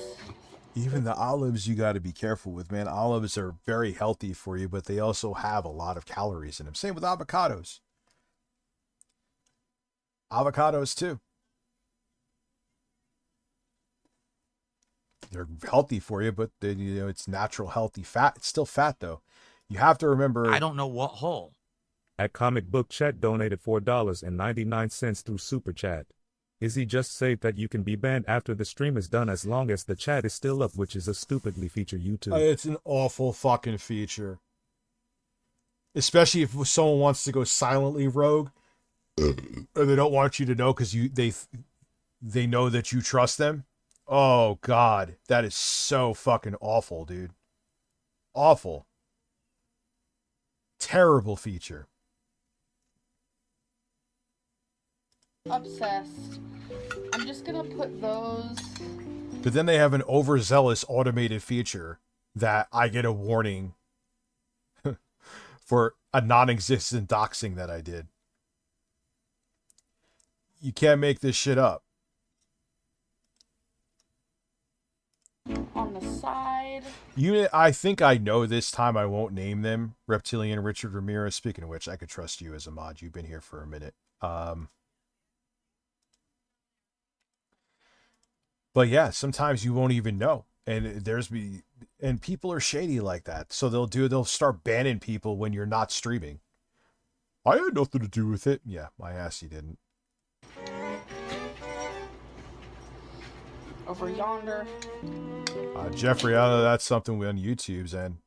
Even the olives you got to be careful with, man. Olives are very healthy for you, but they also have a lot of calories in them. Same with avocados. Avocados too. They're healthy for you, but they, it's natural healthy fat. It's still fat though. You have to remember. I don't know what hole. At Comic Book Chat donated $4.99 through Super Chat. Izzy just said that you can be banned after the stream is done as long as the chat is still up, which is a stupidly feature YouTube. It's an awful fucking feature. Especially if someone wants to go silently rogue, or they don't want you to know because they know that you trust them. Oh God, that is so fucking awful, dude. Awful. Terrible feature. obsessed. I'm just gonna put those. But then they have an overzealous automated feature that I get a warning for a non-existent doxing that I did. You can't make this shit up. On the side. I think I know this time I won't name them. Reptilian Richard Ramirez. Speaking of which, I could trust you as a mod. You've been here for a minute. But yeah, sometimes you won't even know. And people are shady like that. So they'll start banning people when you're not streaming. I had nothing to do with it. Yeah, my ass you didn't. Over yonder. Jeffrey, I know that's something on YouTube's end.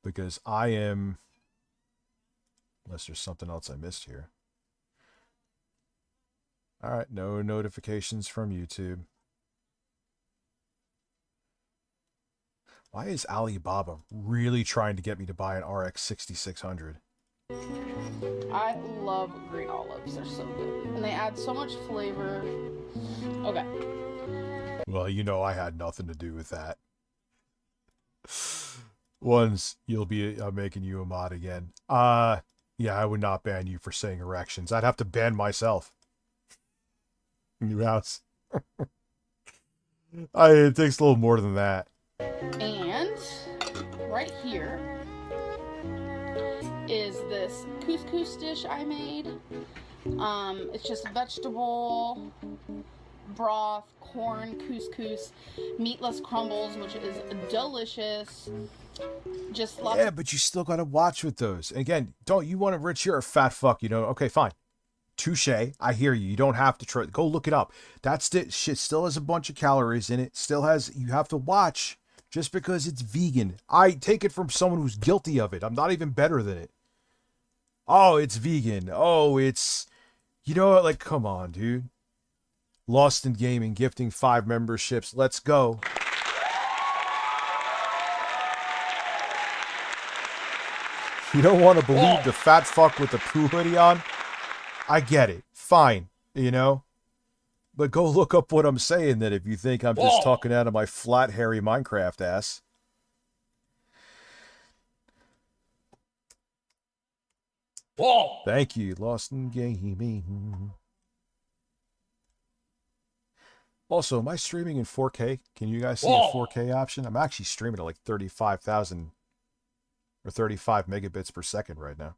Because I am, unless there's something else I missed here. All right, no notifications from YouTube. Why is Alibaba really trying to get me to buy an RX 6600? I love green olives. They're so good. And they add so much flavor. Okay. Well, you know I had nothing to do with that. Once you'll be making you a mod again. Yeah, I would not ban you for saying erections. I'd have to ban myself. New house. It takes a little more than that. And right here is this couscous dish I made. It's just vegetable broth, corn, couscous, meatless crumbles, which is delicious. Just lots. Yeah, but you still gotta watch with those. And again, don't you want to Rich? You're a fat fuck, you know? Okay, fine. Touche. I hear you. You don't have to try. Go look it up. That's the shit. Still has a bunch of calories in it. Still has. You have to watch. Just because it's vegan, I take it from someone who's guilty of it. I'm not even better than it. Oh, it's vegan. Oh, it's, you know what? Like, come on, dude. Lost in Gaming gifting 5 memberships. Let's go. You don't want to believe the fat fuck with the poo hoodie on? I get it. Fine. You know? But go look up what I'm saying then if you think I'm just talking out of my flat, hairy Minecraft ass. Thank you, Lost in Gaming. Also, am I streaming in 4K? Can you guys see a 4K option? I'm actually streaming at like 35,000 or 35 megabits per second right now.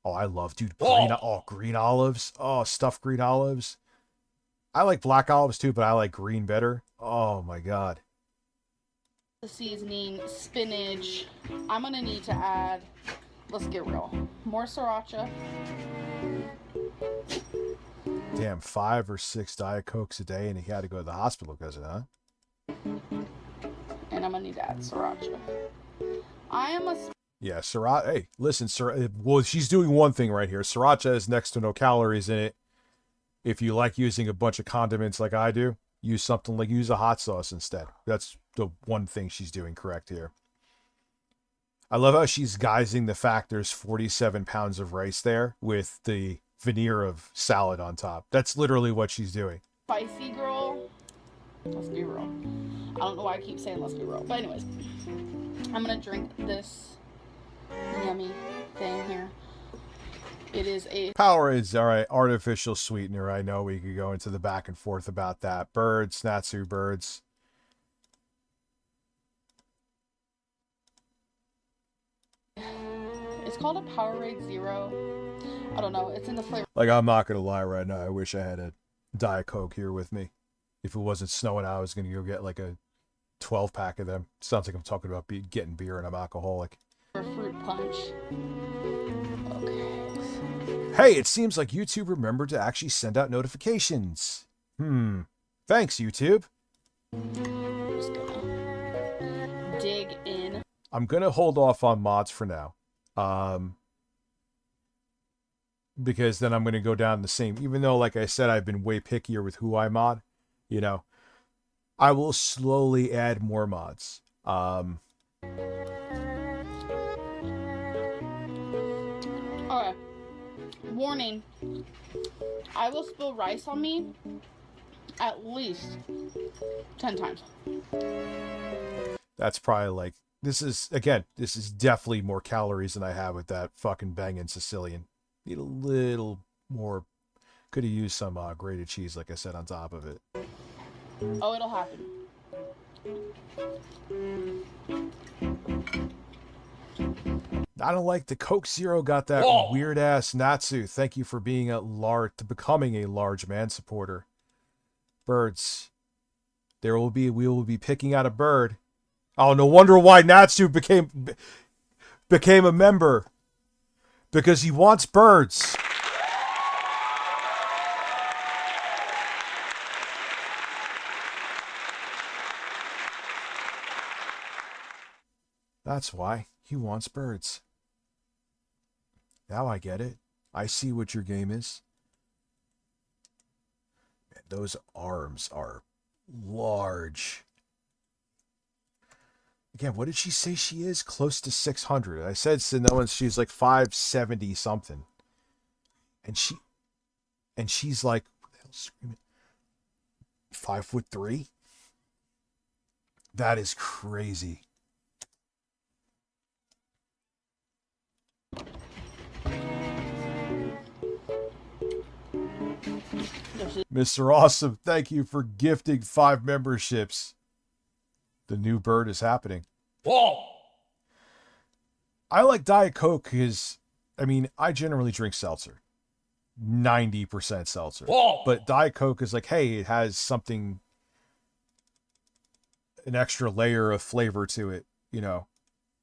Oh, I love, dude, green olives. Oh, stuffed green olives. I like black olives too, but I like green better. Oh my god. The seasoning, spinach. I'm gonna need to add, let's get real, more sriracha. Damn, 5 or 6 Diet Cokes a day, and he had to go to the hospital because of that. And I'm gonna need to add sriracha. I am a. Yeah, sriracha. Hey, listen, well, she's doing one thing right here. Sriracha has next to no calories in it. If you like using a bunch of condiments like I do, use a hot sauce instead. That's the one thing she's doing correct here. I love how she's guising the fact there's 47 pounds of rice there with the veneer of salad on top. That's literally what she's doing. Spicy girl. Let's be real. I don't know why I keep saying let's be real. But anyways, I'm going to drink this yummy thing here. It is a Powerades, all right, artificial sweetener. I know we could go into the back and forth about that. Birds, Natsu birds. It's called a Powerade Zero. I don't know. It's in the flavor. Like, I'm not going to lie right now. I wish I had a Diet Coke here with me. If it wasn't snowing, I was going to go get like a 12-pack of them. Sounds like I'm talking about getting beer and I'm alcoholic. Fruit punch. Okay. Hey, it seems like YouTube remembered to actually send out notifications. Thanks, YouTube. I'm just gonna dig in. I'm going to hold off on mods for now. Because then I'm going to go down the same. Even though, like I said, I've been way pickier with who I mod. You know, I will slowly add more mods. Okay. Warning. I will spill rice on me at least 10 times. That's probably like, this is definitely more calories than I have with that fucking banging Sicilian. Need a little more. Could have used some grated cheese, like I said, on top of it. Oh, it'll happen. I don't like the Coke Zero got that weird ass Natsu. Thank you for being becoming a large man supporter. Birds. We will be picking out a bird. Oh, no wonder why Natsu became a member. Because he wants birds. That's why he wants birds. Now I get it. I see what your game is. Man, those arms are large. Again, what did she say she is? Close to 600. I said she's like 570 something. And she's like, what the hell, screaming? 5'3"? That is crazy. Mr. Awesome, thank you for gifting 5 memberships. The new bird is happening. Whoa! I like Diet Coke because, I mean, I generally drink seltzer. 90% seltzer. Whoa! But Diet Coke is like, hey, it has something, an extra layer of flavor to it, you know.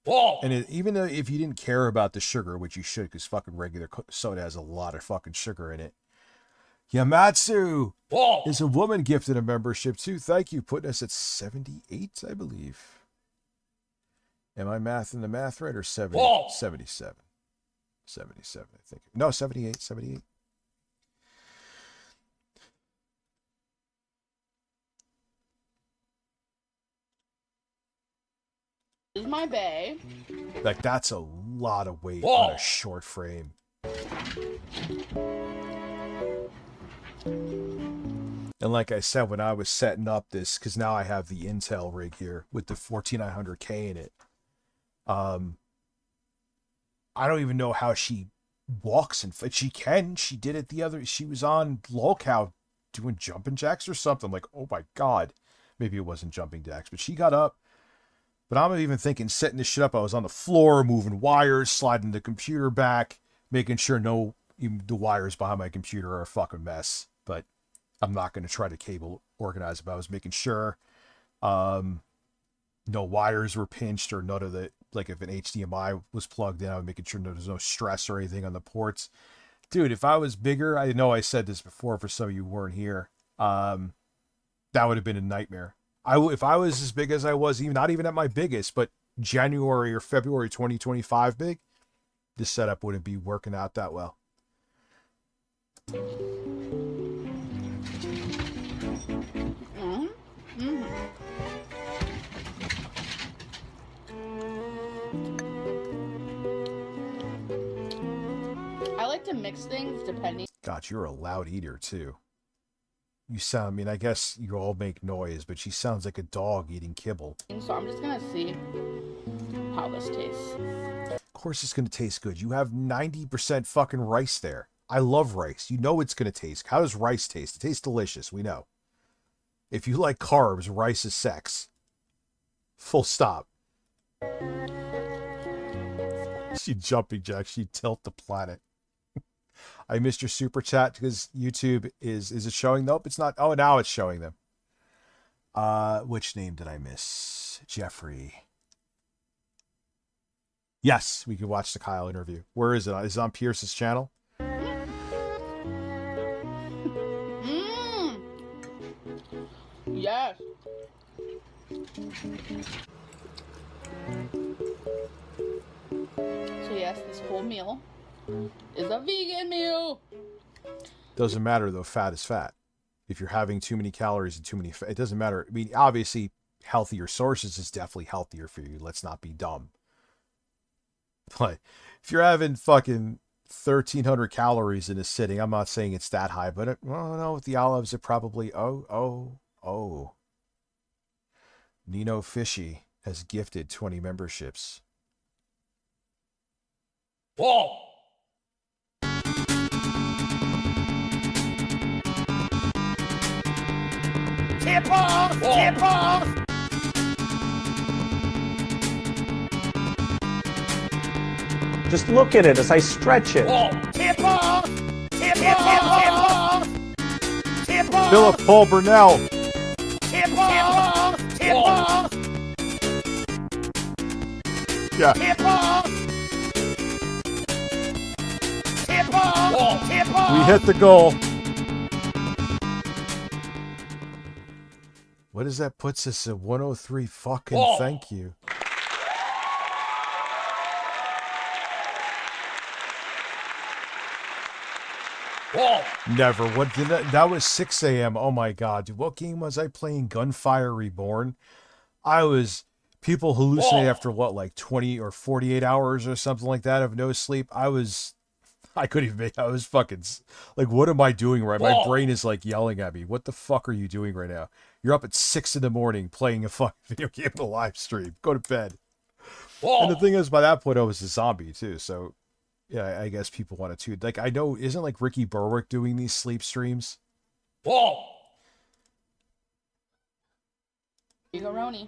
Whoa! And even though if you didn't care about the sugar, which you should, because fucking regular soda has a lot of fucking sugar in it. Yamatsu is a woman gifted a membership too. Thank you. Putting us at 78, I believe. Am I math in the math right or 70? 77. 77, I think. No, 78. 78. This is my bay. Like, that's a lot of weight on a short frame. And like I said, when I was setting up this, because now I have the Intel rig here with the 14900K in it. I don't even know how she walks and she can. She did it she was on Lolcow doing jumping jacks or something. Like, oh my God. Maybe it wasn't jumping jacks, but she got up. But I'm even thinking setting this shit up. I was on the floor, moving wires, sliding the computer back, making sure even the wires behind my computer are a fucking mess. But I'm not going to try to cable organize it. But I was making sure no wires were pinched or none of the, like if an HDMI was plugged in, I was making sure there was no stress or anything on the ports. Dude, if I was bigger, I know I said this before for some of you who weren't here, that would have been a nightmare. If I was as big as I was, even not even at my biggest, but January or February 2025 big, this setup wouldn't be working out that well. I like to mix things depending. God, you're a loud eater too. You sound, I mean, I guess you all make noise, but she sounds like a dog eating kibble. So I'm just going to see how this tastes. Of course it's going to taste good. You have 90% fucking rice there. I love rice. You know it's going to taste. How does rice taste? It tastes delicious. We know. If you like carbs, rice is sex. Full stop. She jumping jack. She tilt the planet. I missed your super chat because YouTube is it showing? Nope, it's not. Oh, now it's showing them. Which name did I miss? Jeffrey. Yes, we can watch the Kyle interview. Where is it? Is it on Pierce's channel? Yes. So yes, this whole meal is a vegan meal. Doesn't matter though, fat is fat. If you're having too many calories and too many fat, it doesn't matter. I mean, obviously, healthier sources is definitely healthier for you. Let's not be dumb. But if you're having fucking 1,300 calories in a sitting. I'm not saying it's that high, but well, no, with the olives, it probably, oh. Nino Fishy has gifted 20 memberships. Whoa! Tip off! Tip off! Just look at it as I stretch it. Tip off! Tip off! Tip off! Philip Paul Burnell. Tip off! Tip off! Yeah. Tip off! Tip off! Tip off! We hit the goal. What does that puts us at 103? Fucking thank you. Never. What did that was 6 a.m. Oh my god, dude. What game was I playing? Gunfire Reborn. People hallucinate after what, like 20 or 48 hours or something like that of no sleep. I was fucking like, what am I doing right? My brain is like yelling at me. What the fuck are you doing right now? You're up at 6 a.m. playing a fucking video game on a live stream. Go to bed. And the thing is, by that point, I was a zombie too. So yeah, I guess people want to too. Like, I know, isn't like Ricky Berwick doing these sleep streams? You go, Roni.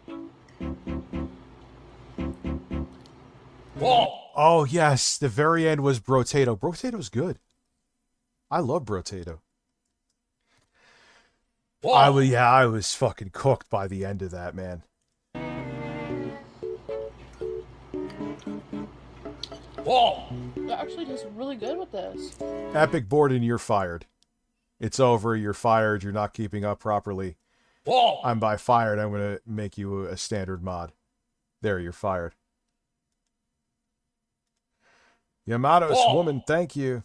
Oh yes, the very end was Brotato. Brotato's good. I love Brotato. I was fucking cooked by the end of that, man. That actually tastes really good with this. Epic Borden, you're fired. It's over. You're fired. You're not keeping up properly. I'm by fired. I'm going to make you a standard mod. There, you're fired. Yamato's woman, thank you.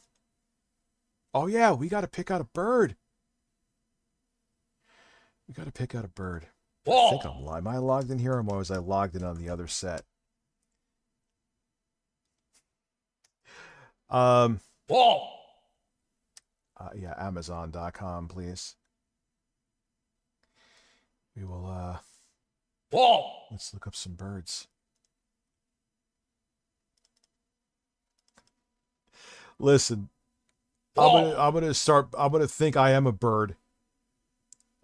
Oh yeah, we got to pick out a bird. We got to pick out a bird. I think am I logged in here, or was I logged in on the other set? Yeah, Amazon.com, please. We will, let's look up some birds. Listen, I'm gonna think I am a bird.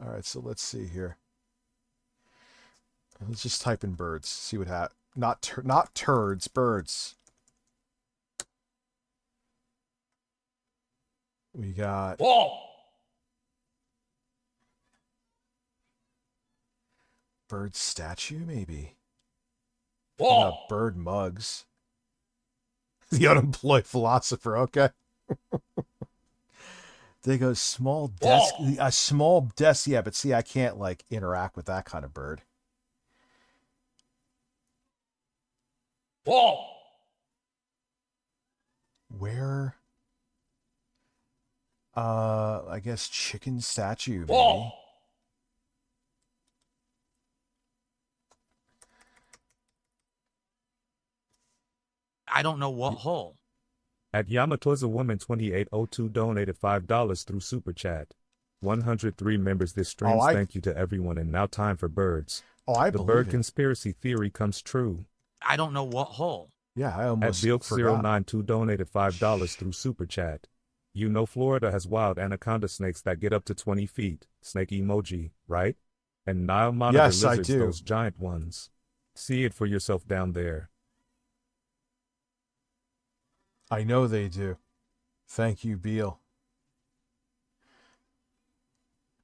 All right, so let's see here. Let's just type in birds. See what happens. Not turds, birds. We got bird statue, maybe. We got bird mugs. The unemployed philosopher, okay. They go small desk, a small desk. Yeah, but see, I can't like interact with that kind of bird. Where? I guess chicken statue, maybe. I don't know what hole. At Yamato's a woman 2802 donated $5 through Super Chat. 103 members this stream. Thank you to everyone, and now time for birds. I the believe bird it. Conspiracy theory comes true. I don't know what hole. Yeah, I almost At forgot. Bilk092 donated $5 through Super Chat. You know Florida has wild anaconda snakes that get up to 20 feet. Snake emoji, right? And Nile monitor Yes, I lizards, do. those giant ones. See it for yourself down there. I know they do. Thank you, Beal.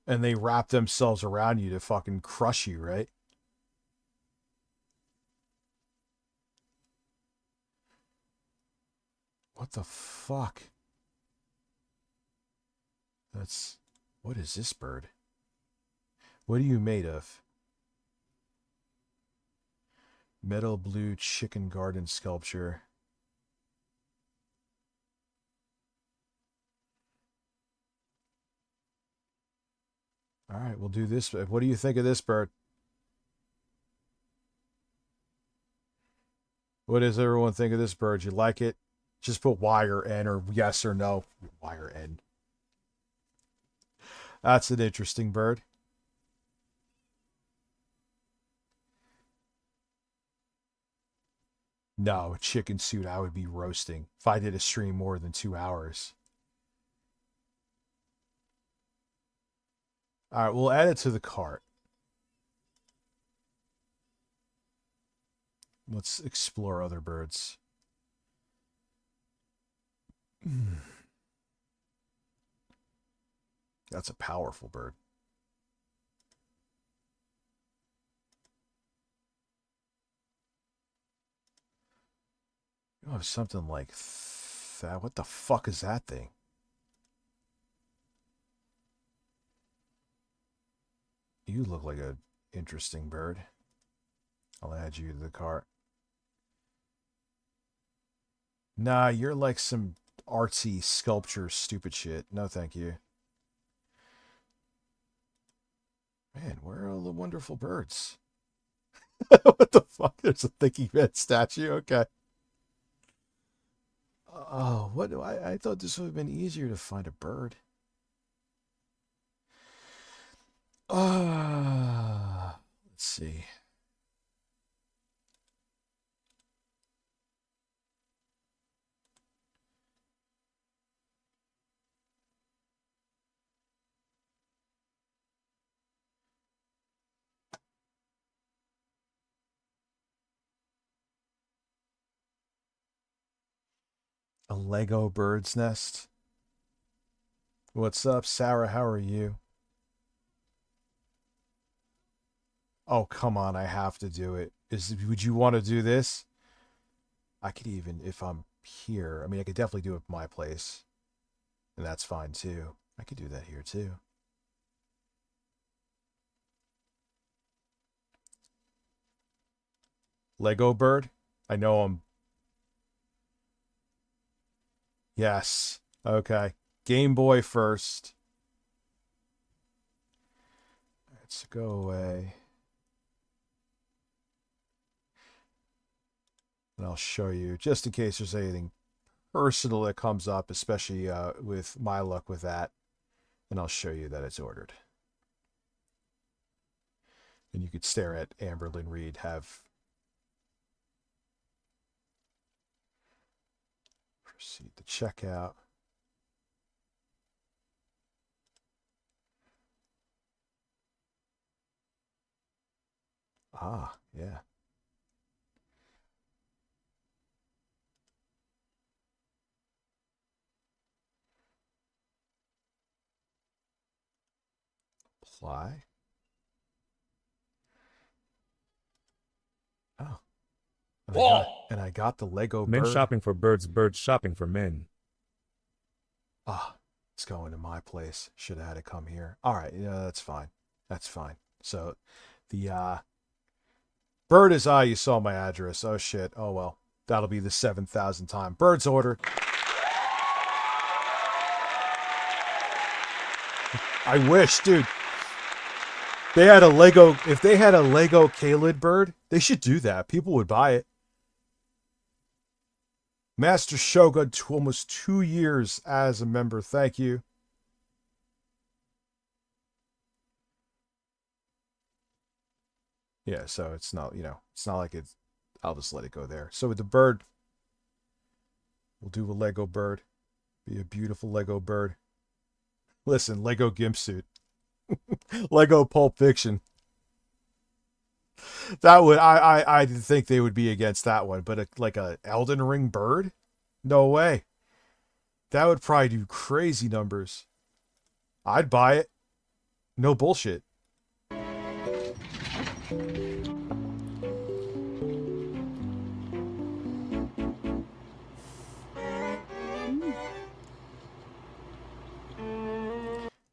And they wrap themselves around you to fucking crush you, right? What the fuck? What is this bird? What are you made of? Metal blue chicken garden sculpture. All right, we'll do this. What do you think of this bird? What does everyone think of this bird? You like it? Just put Y or N or yes or no. Y or N. That's an interesting bird. No, a chicken suit I would be roasting if I did a stream more than 2 hours. All right, we'll add it to the cart. Let's explore other birds. That's a powerful bird. You have something like that. What the fuck is that thing? You look like an interesting bird. I'll add you to the cart. Nah, you're like some artsy sculpture stupid shit. No, thank you. Man, where are all the wonderful birds? What the fuck? There's a thinking man statue. Okay. Oh, what do I thought this would have been easier to find a bird. Let's see. A Lego bird's nest. What's up, Sarah? How are you? Oh, come on. I have to do it. Would you want to do this? I could even, if I'm here, I mean, I could definitely do it at my place. And that's fine, too. I could do that here, too. Lego bird? I know I'm... Yes. Okay. Game Boy first. Let's go away. And I'll show you, just in case there's anything personal that comes up, especially with my luck with that. And I'll show you that it's ordered. And you could stare at Amberlyn Reed have... Proceed to checkout. Ah, yeah. Apply. Oh. And I got the Lego Men bird. shopping for birds, birds shopping for men. Ah, it's going to my place. Should have had it come here. All right, yeah, that's fine. That's fine. So, the bird is you saw my address. Oh shit. Oh well. That'll be the 7,000th time. Bird's ordered. I wish, dude. They had a Lego. If they had a Lego Kalid bird, they should do that. People would buy it. Master Shogun, almost 2 years as a member. Thank you. Yeah, so it's not, it's not like it's, I'll just let it go there. So with the bird, we'll do a Lego bird. Be a beautiful Lego bird. Listen, Lego Gimp Suit. Lego Pulp Fiction. That would, I didn't think they would be against that one, but like a Elden Ring bird? No way. That would probably do crazy numbers. I'd buy it. No bullshit.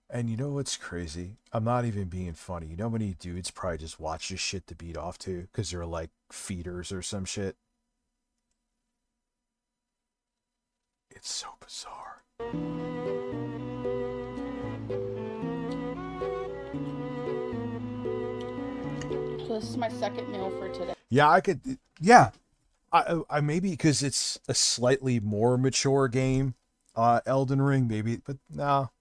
And you know what's crazy? I'm not even being funny. You know how many dudes probably just watch this shit to beat off to? Because they're like feeders or some shit. It's so bizarre. So this is my second meal for today. Yeah, I could... Yeah. I maybe because it's a slightly more mature game, Elden Ring, maybe, but no.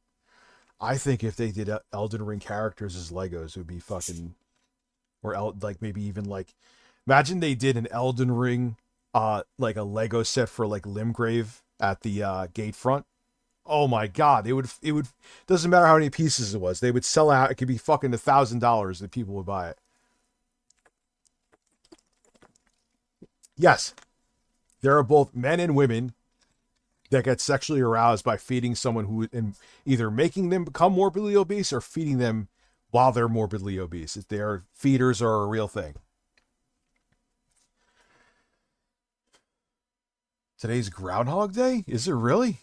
I think if they did Elden Ring characters as Legos, it would be fucking, or like maybe even like, imagine they did an Elden Ring, like a Lego set for like Limgrave at the gate front. Oh my god, it would doesn't matter how many pieces it was, they would sell out. It could be fucking $1,000 that people would buy it. Yes, there are both men and women that get sexually aroused by feeding someone who, and either making them become morbidly obese or feeding them while they're morbidly obese. Their feeders are a real thing. Today's Groundhog Day? Is it really?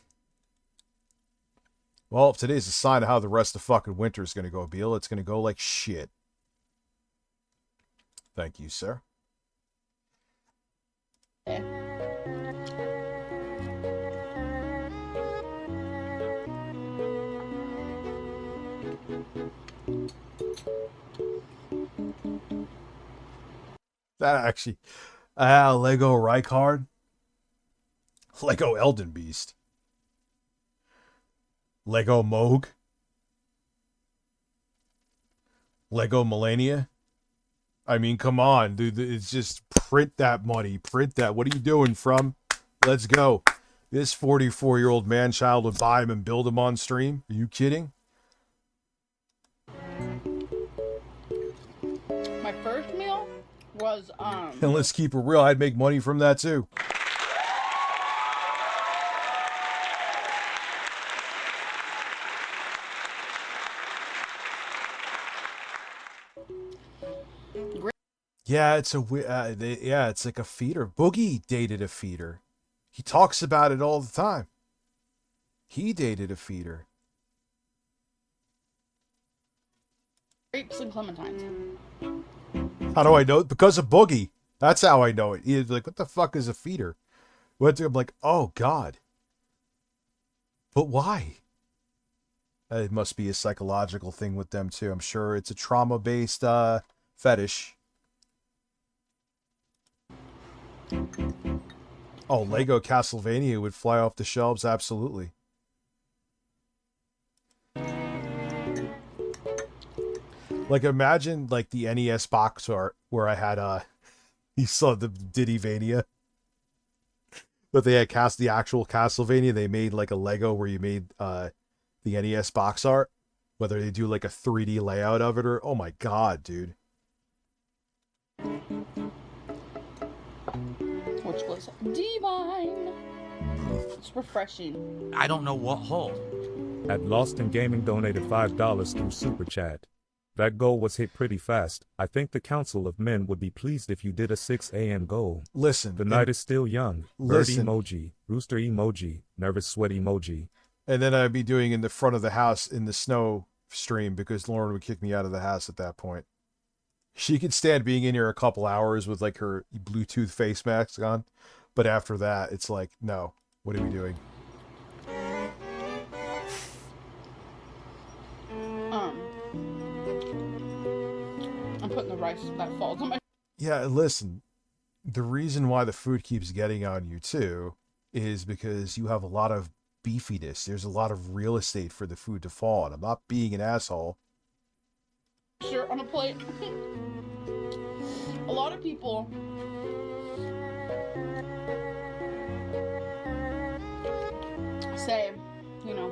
Well, if today's a sign of how the rest of fucking winter is going to go, Beal, it's going to go like shit. Thank you, sir. That actually, Lego Rykard, Lego Elden Beast, Lego Moog, Lego Millennia. I mean, come on, dude. It's just print that money. Print that. What are you doing, From? Let's go. This 44-year-old man-child would buy him and build him on stream. Are you kidding? My first meal was And let's keep it real, I'd make money from that too. Yeah, it's it's like a feeder. Boogie dated a feeder. He talks about it all the time. He dated a feeder. grapes and clementines. How do I know? Because of Boogie. That's how I know it. He's like, what the fuck is a feeder? I'm like, oh, God. But why? It must be a psychological thing with them, too. I'm sure it's a trauma-based fetish. Oh, Lego Castlevania would fly off the shelves, absolutely. Like, imagine, like, the NES box art where I had, you saw the Diddyvania. But they had the actual Castlevania. They made, like, a Lego where you made, the NES box art. Whether they do, like, a 3D layout of it or... Oh, my God, dude. Which was divine. It's refreshing. I don't know what hole. At Lost in Gaming donated $5 through Super Chat. That goal was hit pretty fast. I think the Council of Men would be pleased if you did a 6 a.m. goal. Listen. The night is still young. Bird emoji. Rooster emoji. Nervous sweat emoji. And then I'd be doing in the front of the house in the snow stream because Lauren would kick me out of the house at that point. She could stand being in here a couple hours with like her Bluetooth face mask on. But after that, it's like, no. What are we doing? I'm putting the rice that falls on my... Yeah, listen. The reason why the food keeps getting on you, too, is because you have a lot of beefiness. There's a lot of real estate for the food to fall on. I'm not being an asshole. Sure, on a plate. A lot of people... say, you know,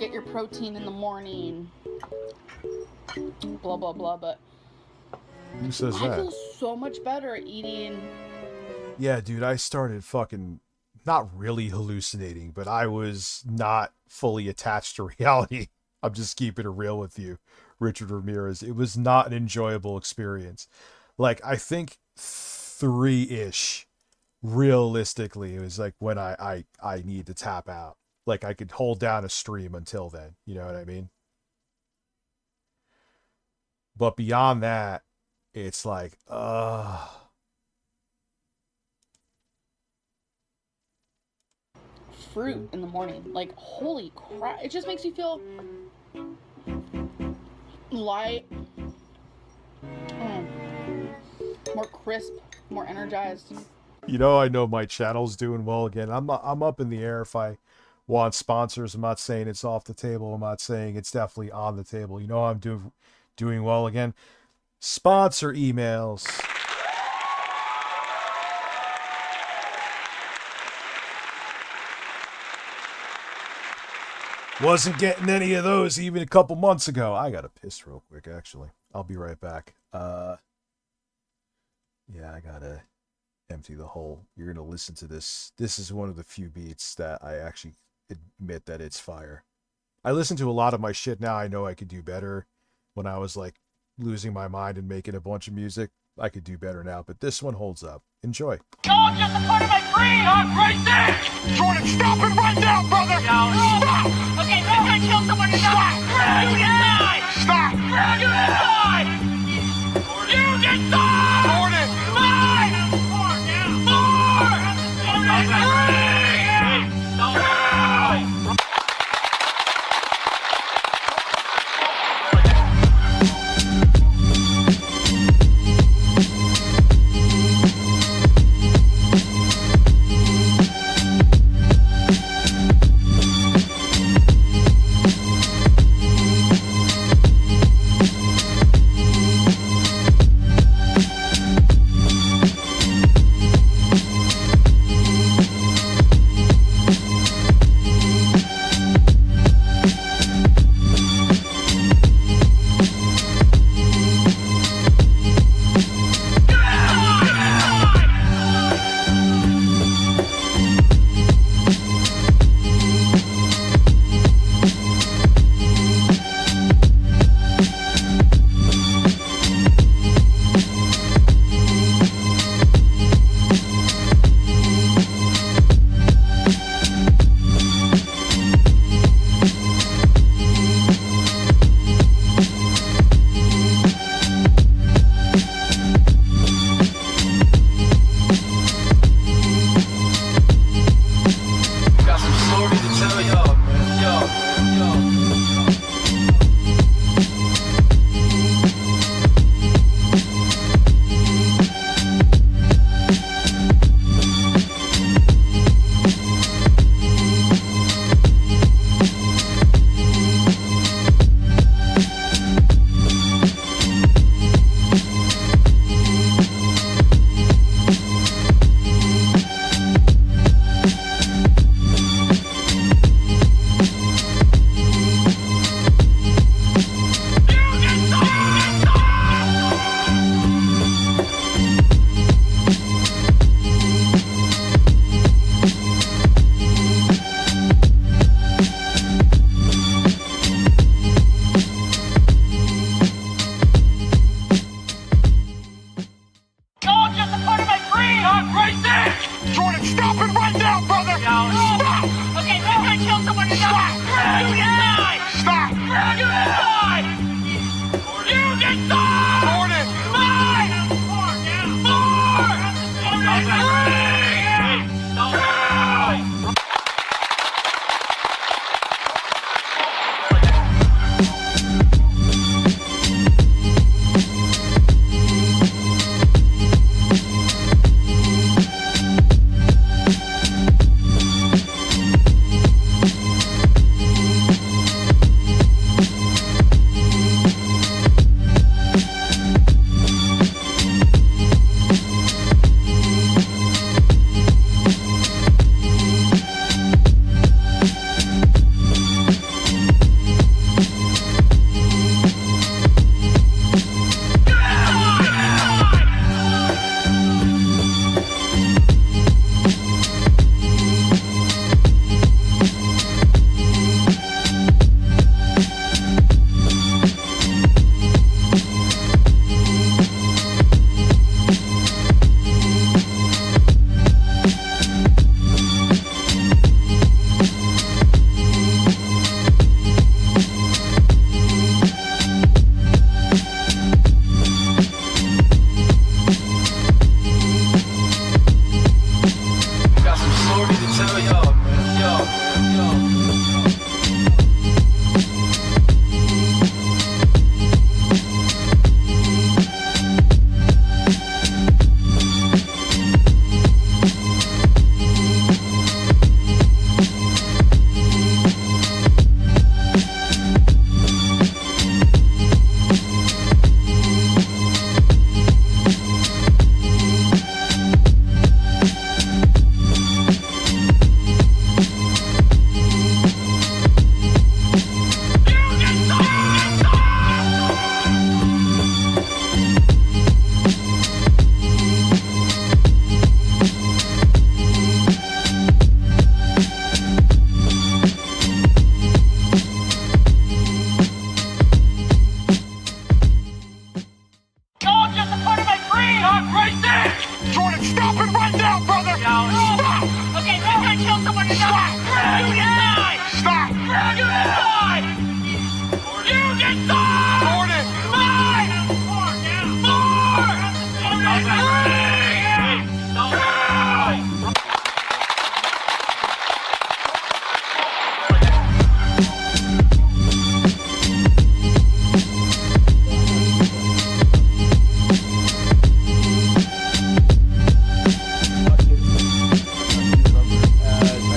get your protein in the morning, blah, blah, blah, but who says I that? feel so much better eating. Yeah, dude, I started fucking not really hallucinating, but I was not fully attached to reality. I'm just keeping it real with you, Richard Ramirez. It was not an enjoyable experience. Like, I think 3-ish. Realistically, it was like when I need to tap out. Like I could hold down a stream until then, you know what I mean? But beyond that, it's like, fruit in the morning, like holy crap! It just makes you feel light, more crisp. more energized. You know, I know my channel's doing well again. I'm up in the air if I want sponsors. I'm not saying it's off the table. I'm not saying it's definitely on the table. You know, I'm doing well again. Sponsor emails. Wasn't getting any of those even a couple months ago. I gotta piss real quick, actually. I'll be right back. Yeah, I gotta empty the hole. You're gonna listen to this. This is one of the few beats that I actually admit that it's fire. I listen to a lot of my shit now. I know I could do better. When I was like losing my mind and making a bunch of music, I could do better now, but this one holds up. Enjoy. No, just in front of my green. Right there. Jordan, stop it right now, brother. Stop. Okay, no, I'm gonna kill someone tonight. Stop. You decide. Stop. You decide. You decide. Jordan. 5, 4, 3, 2.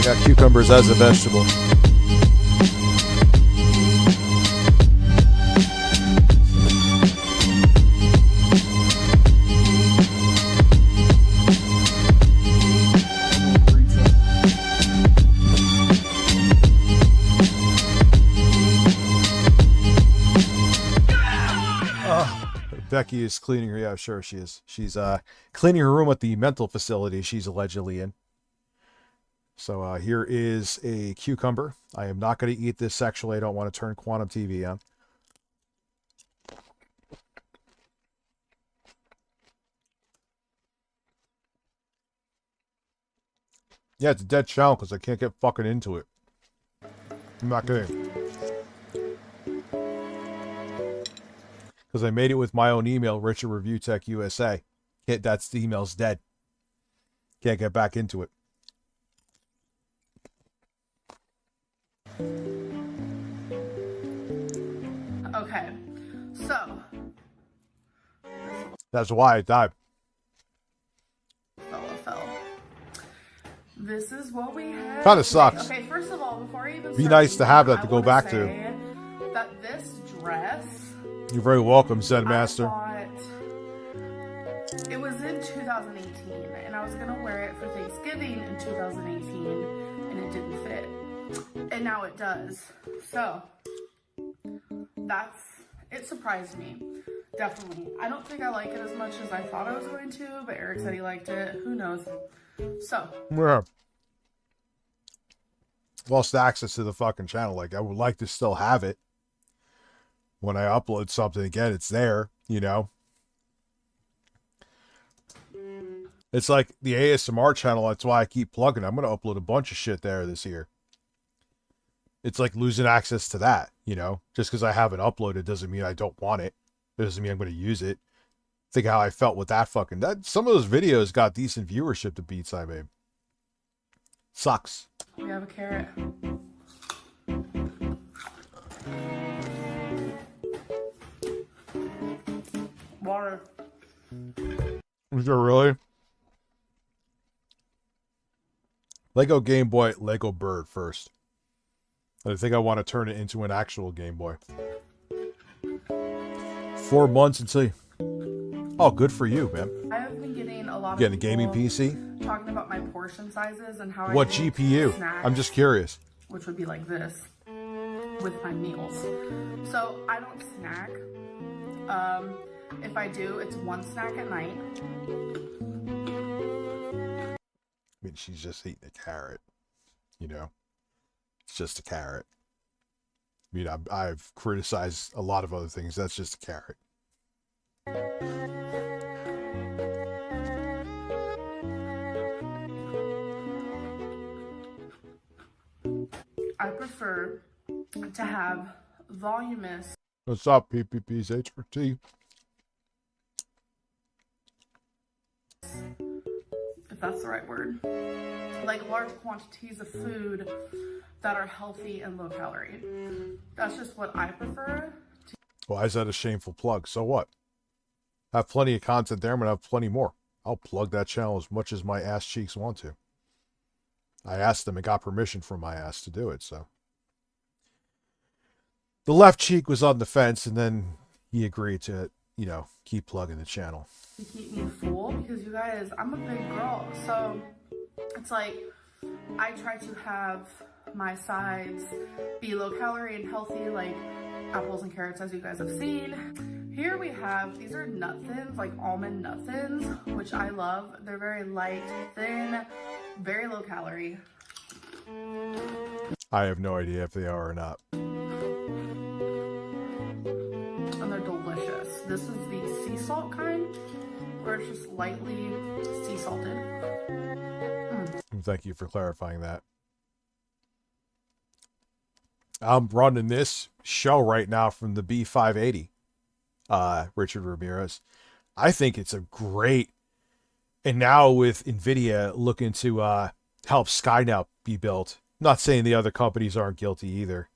Yeah, cucumbers as a vegetable. Becky is cleaning her. Yeah, sure she is. She's cleaning her room at the mental facility she's allegedly in. So here is a cucumber. I am not going to eat this sexually. I don't want to turn Quantum TV on. Yeah, it's a dead channel because I can't get fucking into it. I'm not kidding. Because I made it with my own email, Richard Review Tech USA. That's the email's dead. Can't get back into it. Okay, so That's why I died. fell. This is what we have. Kind of sucks. Okay, first of all, before I even Be start nice to eating, have that I to go wanna back to. say that this dress, You're very welcome, Zen Master. it was in 2018, and I was gonna wear it for Thanksgiving in 2018, and it didn't fit, and now it does. So it surprised me, definitely. I don't think I like it as much as I thought I was going to, but Eric said he liked it. Who knows? So Yeah. Lost access to the fucking channel. Like, I would like to still have it. When I upload something again, it's there, you know? It's like the ASMR channel. That's why I keep plugging. I'm going to upload a bunch of shit there this year. It's like losing access to that, you know? Just because I haven't uploaded doesn't mean I don't want it. It doesn't mean I'm going to use it. Think how I felt with that fucking... some of those videos got decent viewership to beats I made. Sucks. we have a carrot. Water. Is there really? Lego Game Boy, Lego Bird first. I think I want to turn it into an actual Game Boy. 4 months until... Oh, good for you, man. I have been getting a lot of Getting a gaming people PC? talking about my portion sizes and how What I eat GPU? snacks, I'm just curious. which would be like this with my meals. So I don't snack. If I do, it's one snack at night. I mean, she's just eating a carrot. You know? It's just a carrot. I mean, I've criticized a lot of other things. That's just a carrot. I prefer to have voluminous. What's up, PPP's HRT? If that's the right word, like large quantities of food that are healthy and low calorie. That's just what I prefer. Why is that a shameful plug? So what? I have plenty of content there. I'm going to have plenty more. I'll plug that channel as much as my ass cheeks want to. I asked them and got permission from my ass to do it, so. The left cheek was on the fence, and then he agreed to, you know, keep plugging the channel. To keep me full, because you guys, I'm a big girl, so it's like I try to have my sides be low calorie and healthy, like apples and carrots, as you guys have seen. Here we have, these are nut thins, like almond nut thins, which I love. They're very light, thin, very low calorie. I have no idea if they are or not. And they're delicious. This is the sea salt kind, where it's just lightly sea salted. Thank you for clarifying that. I'm running this show right now from the B580, Richard Ramirez. I think it's a great, and now with NVIDIA looking to help Skynet be built, not saying the other companies aren't guilty either,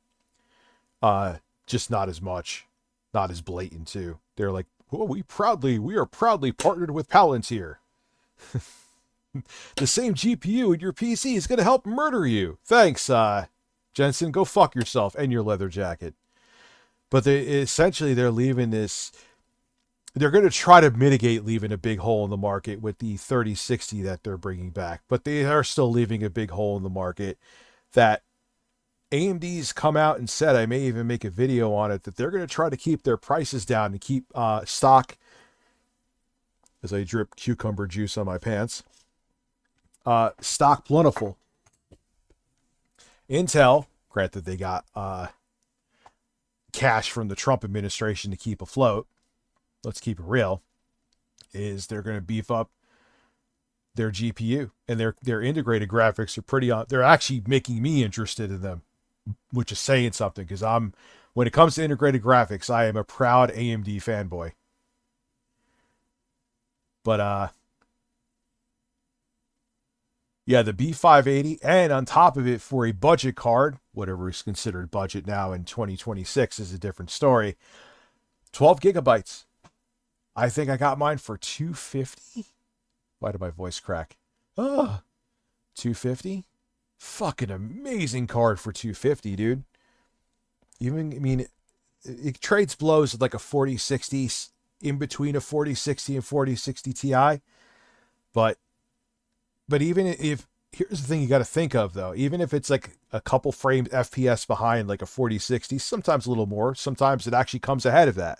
just not as much, not as blatant too. They're like, oh, we are proudly partnered with Palantir. The same GPU in your PC is going to help murder you. Thanks, Jensen. Go fuck yourself and your leather jacket. But essentially, they're leaving this. They're going to try to mitigate leaving a big hole in the market with the 3060 that they're bringing back. But they are still leaving a big hole in the market that AMD's come out and said, I may even make a video on it, that they're going to try to keep their prices down and keep stock, as I drip cucumber juice on my pants, stock plentiful. Intel, granted they got cash from the Trump administration to keep afloat, let's keep it real, is they're going to beef up their GPU, and their integrated graphics are pretty on. They're actually making me interested in them, which is saying something, because when it comes to integrated graphics, I am a proud AMD fanboy. But yeah, the B580, and on top of it, for a budget card, whatever is considered budget now in 2026 is a different story. 12 gigabytes. I think I got mine for $250. Why did my voice crack? $250? Fucking amazing card for $250, dude. It trades blows at like a 4060, in between a 4060 and 4060 Ti. But even if, here's the thing you got to think of though, even if it's like a couple frames FPS behind like a 4060, sometimes a little more, sometimes it actually comes ahead of that.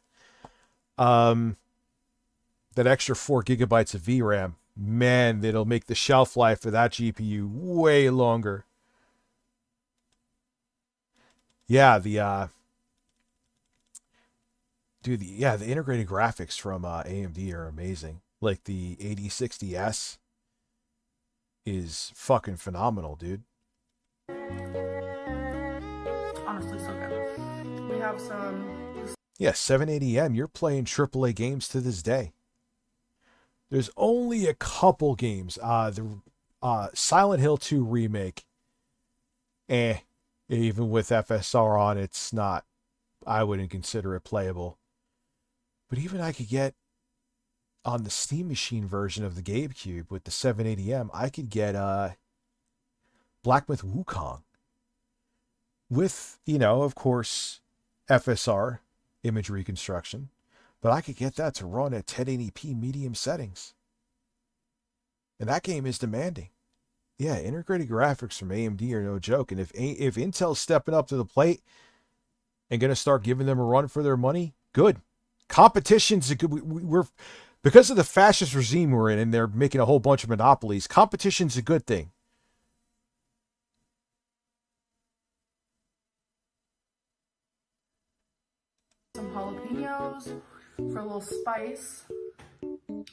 That extra 4 gigabytes of VRAM, man, it'll make the shelf life of that GPU way longer. Yeah, the integrated graphics from AMD are amazing. Like the 8060S is fucking phenomenal, dude. Honestly, so good. We have some. Yeah, 780M, you're playing AAA games to this day. There's only a couple games. The Silent Hill 2 remake. Even with FSR on, it's not. I wouldn't consider it playable. But even I could get on the Steam Machine version of the GameCube with the 780M, I could get Black Myth Wukong. With, of course, FSR, image reconstruction. But I could get that to run at 1080p medium settings. And that game is demanding. Yeah, integrated graphics from AMD are no joke. And if Intel's stepping up to the plate and going to start giving them a run for their money, good. Competition's a good. We're because of the fascist regime we're in, and they're making a whole bunch of monopolies. Competition's a good thing. Some jalapenos for a little spice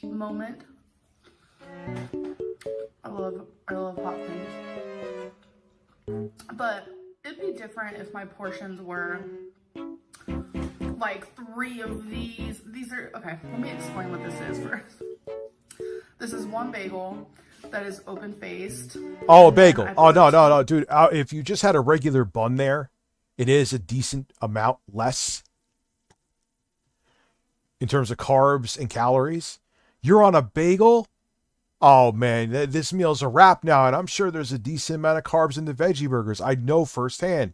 moment. I love hot things. But it'd be different if my portions were like 3 of these. These are, okay, let me explain what this is first. This is one bagel that is open-faced. Oh, a bagel. Oh, no, dude. If you just had a regular bun there, it is a decent amount less in terms of carbs and calories. You're on a bagel? Oh, man, this meal's a wrap now, and I'm sure there's a decent amount of carbs in the veggie burgers. I know firsthand.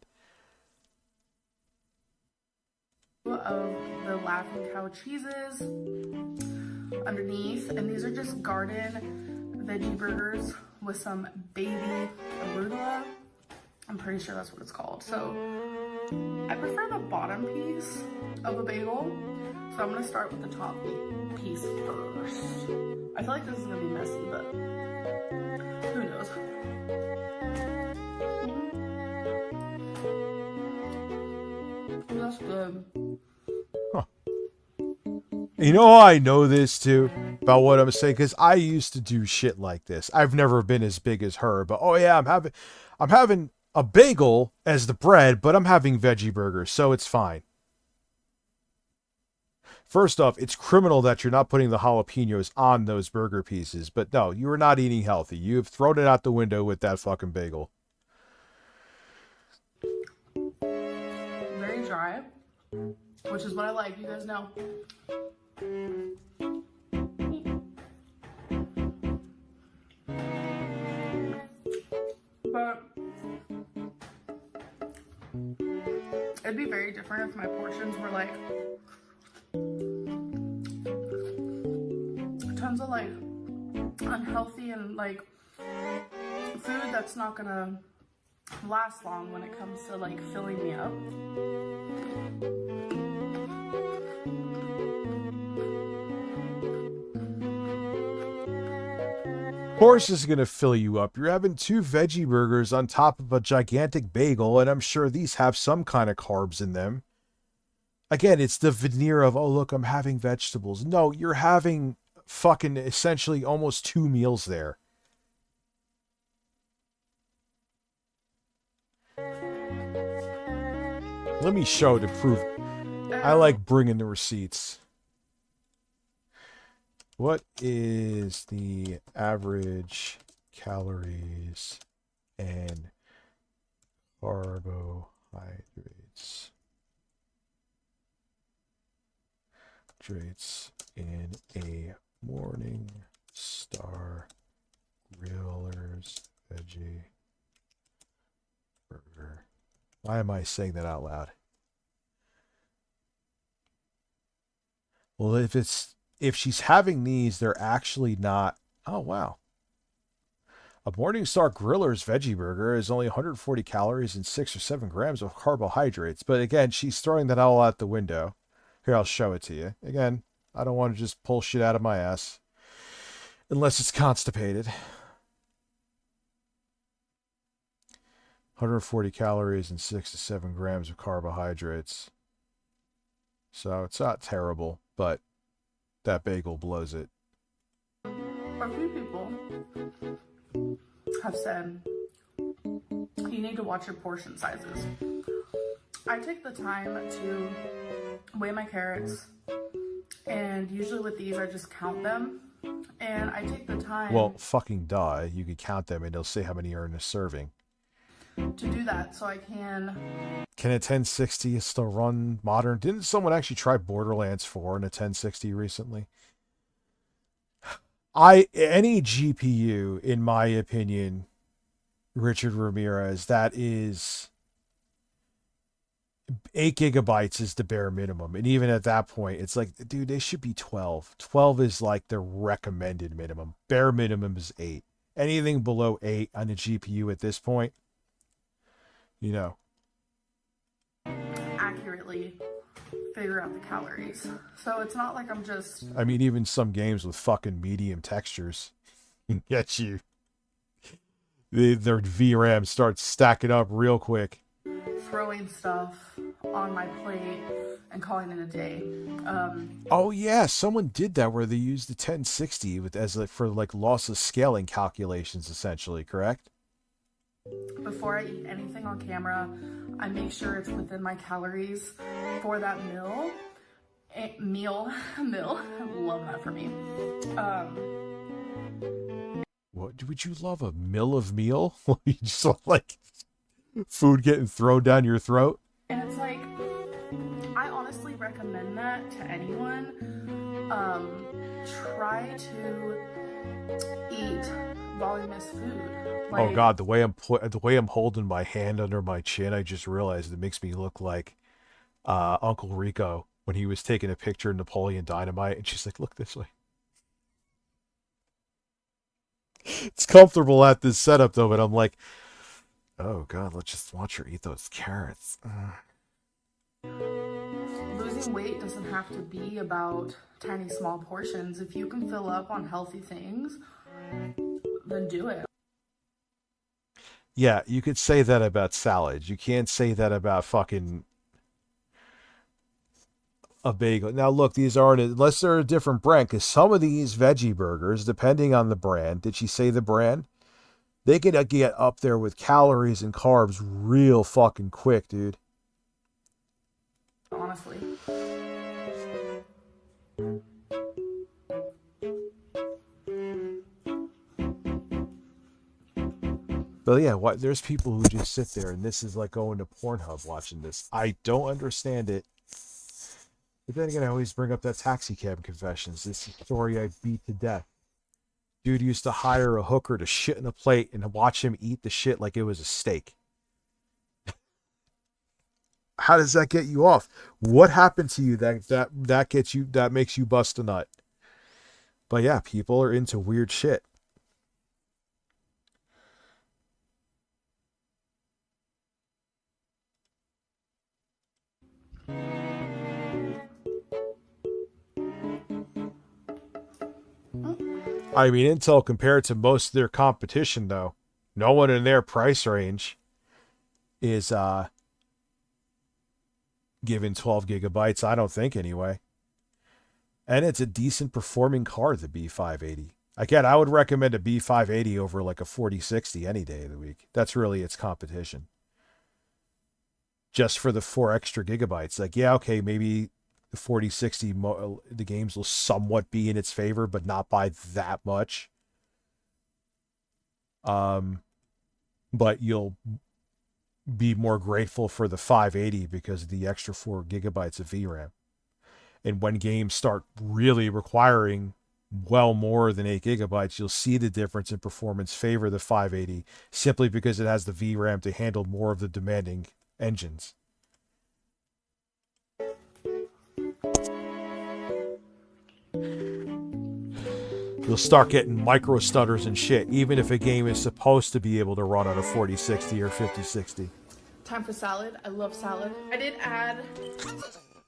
Of the Laughing Cow cheeses underneath, and these are just garden veggie burgers with some baby arugula. I'm pretty sure that's what it's called. So I prefer the bottom piece of a bagel, so I'm gonna start with the top piece first. I feel like this is gonna be messy, but who knows? Ooh, that's good. You know how I know this too about what I'm saying? Because I used to do shit like this. I've never been as big as her, but oh yeah, I'm having a bagel as the bread, but I'm having veggie burgers, so it's fine. First off, it's criminal that you're not putting the jalapenos on those burger pieces, but no, you are not eating healthy. You've thrown it out the window with that fucking bagel. Very dry, which is what I like, you guys know. But it'd be very different if my portions were like tons of like unhealthy and like food that's not gonna last long when it comes to like filling me up. Of course it's going to fill you up. You're having 2 veggie burgers on top of a gigantic bagel, and I'm sure these have some kind of carbs in them. Again, it's the veneer of, oh, look, I'm having vegetables. No, you're having fucking essentially almost 2 meals there. Let me show to prove. I like bringing the receipts. What is the average calories and carbohydrates in a Morning Star Grillers veggie burger? Why am I saying that out loud? Well, if she's having these, they're actually not. Oh, wow. A Morningstar Griller's veggie burger is only 140 calories and 6 or 7 grams of carbohydrates. But again, she's throwing that all out the window. Here, I'll show it to you. Again, I don't want to just pull shit out of my ass. Unless it's constipated. 140 calories and 6 to 7 grams of carbohydrates. So it's not terrible, but that bagel blows it. A few people have said you need to watch your portion sizes. I take the time to weigh my carrots, and usually with these I just count them, and I take the time. Well, fucking duh. You could count them and it'll say how many are in a serving. To do that so I can. Can a 1060 still run modern? Didn't someone actually try Borderlands 4 in a 1060 recently? Any GPU, in my opinion, Richard Ramirez, that is 8 gigabytes is the bare minimum. And even at that point, it's like, dude, they should be 12. 12 is like the recommended minimum. Bare minimum is 8. Anything below 8 on a GPU at this point, you know, accurately figure out the calories. So it's not like I'm just. I mean, even some games with fucking medium textures can get you. Their VRAM starts stacking up real quick. Throwing stuff on my plate and calling it a day. Oh yeah, someone did that where they used the 1060 for like lossless scaling calculations, essentially, correct? Before I eat anything on camera, I make sure it's within my calories for that meal. Meal. I love that for me. What would you love? A mill of meal? You just want, like, food getting thrown down your throat? And it's like, I honestly recommend that to anyone. Try to eat voluminous food. Like, oh God, the way I'm holding my hand under my chin, I just realized it makes me look like Uncle Rico when he was taking a picture of Napoleon Dynamite, and she's like, "Look this way." It's comfortable at this setup though, but I'm like, oh God, let's just watch her eat those carrots. Losing weight doesn't have to be about tiny small portions. If you can fill up on healthy things, then do it. Yeah, you could say that about salads. You can't say that about fucking a bagel. Now look, these aren't, unless they're a different brand, because some of these veggie burgers, depending on the brand, did she say the brand? They could get up there with calories and carbs real fucking quick, dude. Honestly. But yeah, there's people who just sit there, and this is like going to Pornhub watching this. I don't understand it. But then again, I always bring up that taxi cab confessions. This story I beat to death. Dude used to hire a hooker to shit in a plate and watch him eat the shit like it was a steak. How does that get you off? What happened to you that gets you, that makes you bust a nut? But yeah, people are into weird shit. I mean, Intel, compared to most of their competition, though, no one in their price range is given 12 gigabytes, I don't think, anyway. And it's a decent performing card, the B580. Again, I would recommend a B580 over like a 4060 any day of the week. That's really its competition. Just for the 4 extra gigabytes. Like, yeah, okay, maybe the 4060, the games will somewhat be in its favor, but not by that much. But you'll be more grateful for the 580 because of the extra 4 gigabytes of VRAM. And when games start really requiring well more than 8 gigabytes, you'll see the difference in performance favor the 580 simply because it has the VRAM to handle more of the demanding engines. You'll start getting micro stutters and shit, even if a game is supposed to be able to run on a 4060 or 5060. Time for salad. I love salad. I did add...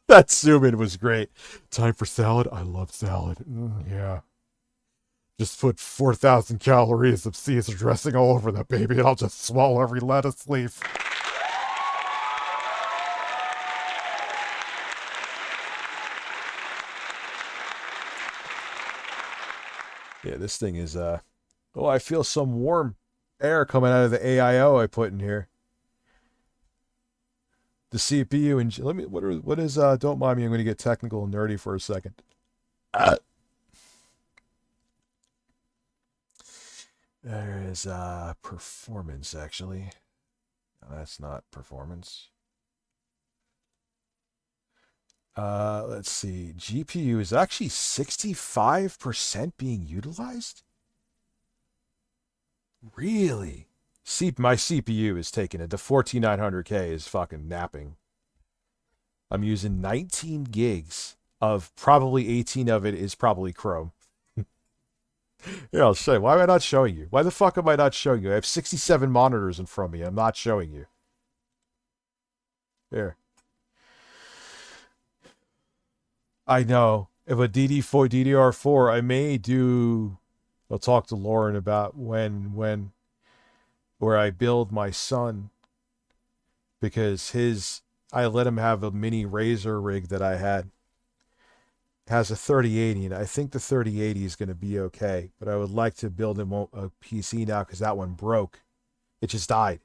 That zoom in was great. Time for salad? I love salad. Yeah. Just put 4,000 calories of Caesar dressing all over that baby, and I'll just swallow every lettuce leaf. Yeah, this thing is, oh, I feel some warm air coming out of the AIO I put in here. The CPU and let me, what is, don't mind me, I'm going to get technical and nerdy for a second. There is, performance, actually. No, that's not performance. Let's see. GPU is actually 65% being utilized? Really? My CPU is taking it. The 14900K is fucking napping. I'm using 19 gigs of probably 18 of it is probably Chrome. Yeah, I'll show you. Why am I not showing you? Why the fuck am I not showing you? I have 67 monitors in front of me. I'm not showing you. Here. I know. If a DDR4, I may do... I'll talk to Lauren about where I build my son. Because I let him have a mini Razer rig that I had. It has a 3080, and I think the 3080 is going to be okay. But I would like to build him a PC now because that one broke. It just died.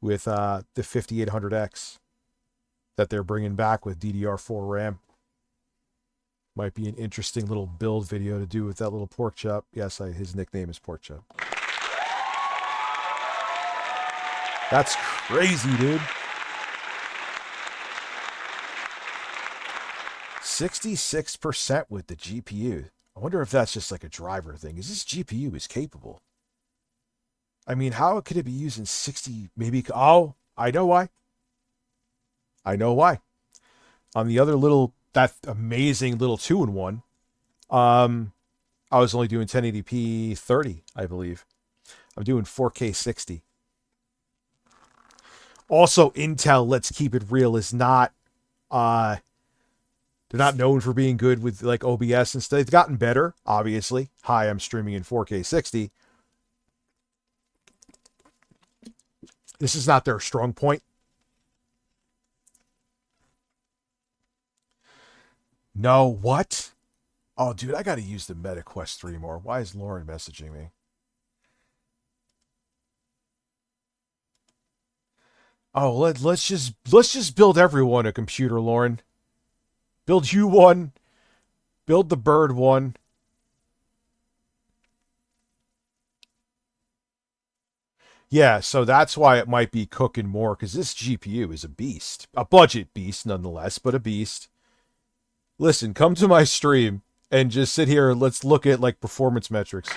With the 5800X that they're bringing back with DDR4 RAM. Might be an interesting little build video to do with that little pork chop. Yes, his nickname is Pork Chop. That's crazy, dude. 66% with the GPU. I wonder if that's just like a driver thing. Is this GPU is capable? I mean, how could it be using 60, maybe? Oh, I know why. On the other that amazing little 2-in-1, I was only doing 1080p 30, I believe. I'm doing 4K 60. Also, Intel, let's keep it real, is not, they're not known for being good with like OBS and stuff. They've gotten better, obviously. Hi, I'm streaming in 4K 60. This is not their strong point. No, what? Oh, dude, I got to use the Meta Quest 3 more. Why is Lauren messaging me? Oh, let's just build everyone a computer, Lauren. Build you one. Build the bird one. Yeah, so that's why it might be cooking more, because this GPU is a beast. A budget beast, nonetheless, but a beast. Listen, come to my stream and just sit here and let's look at like performance metrics.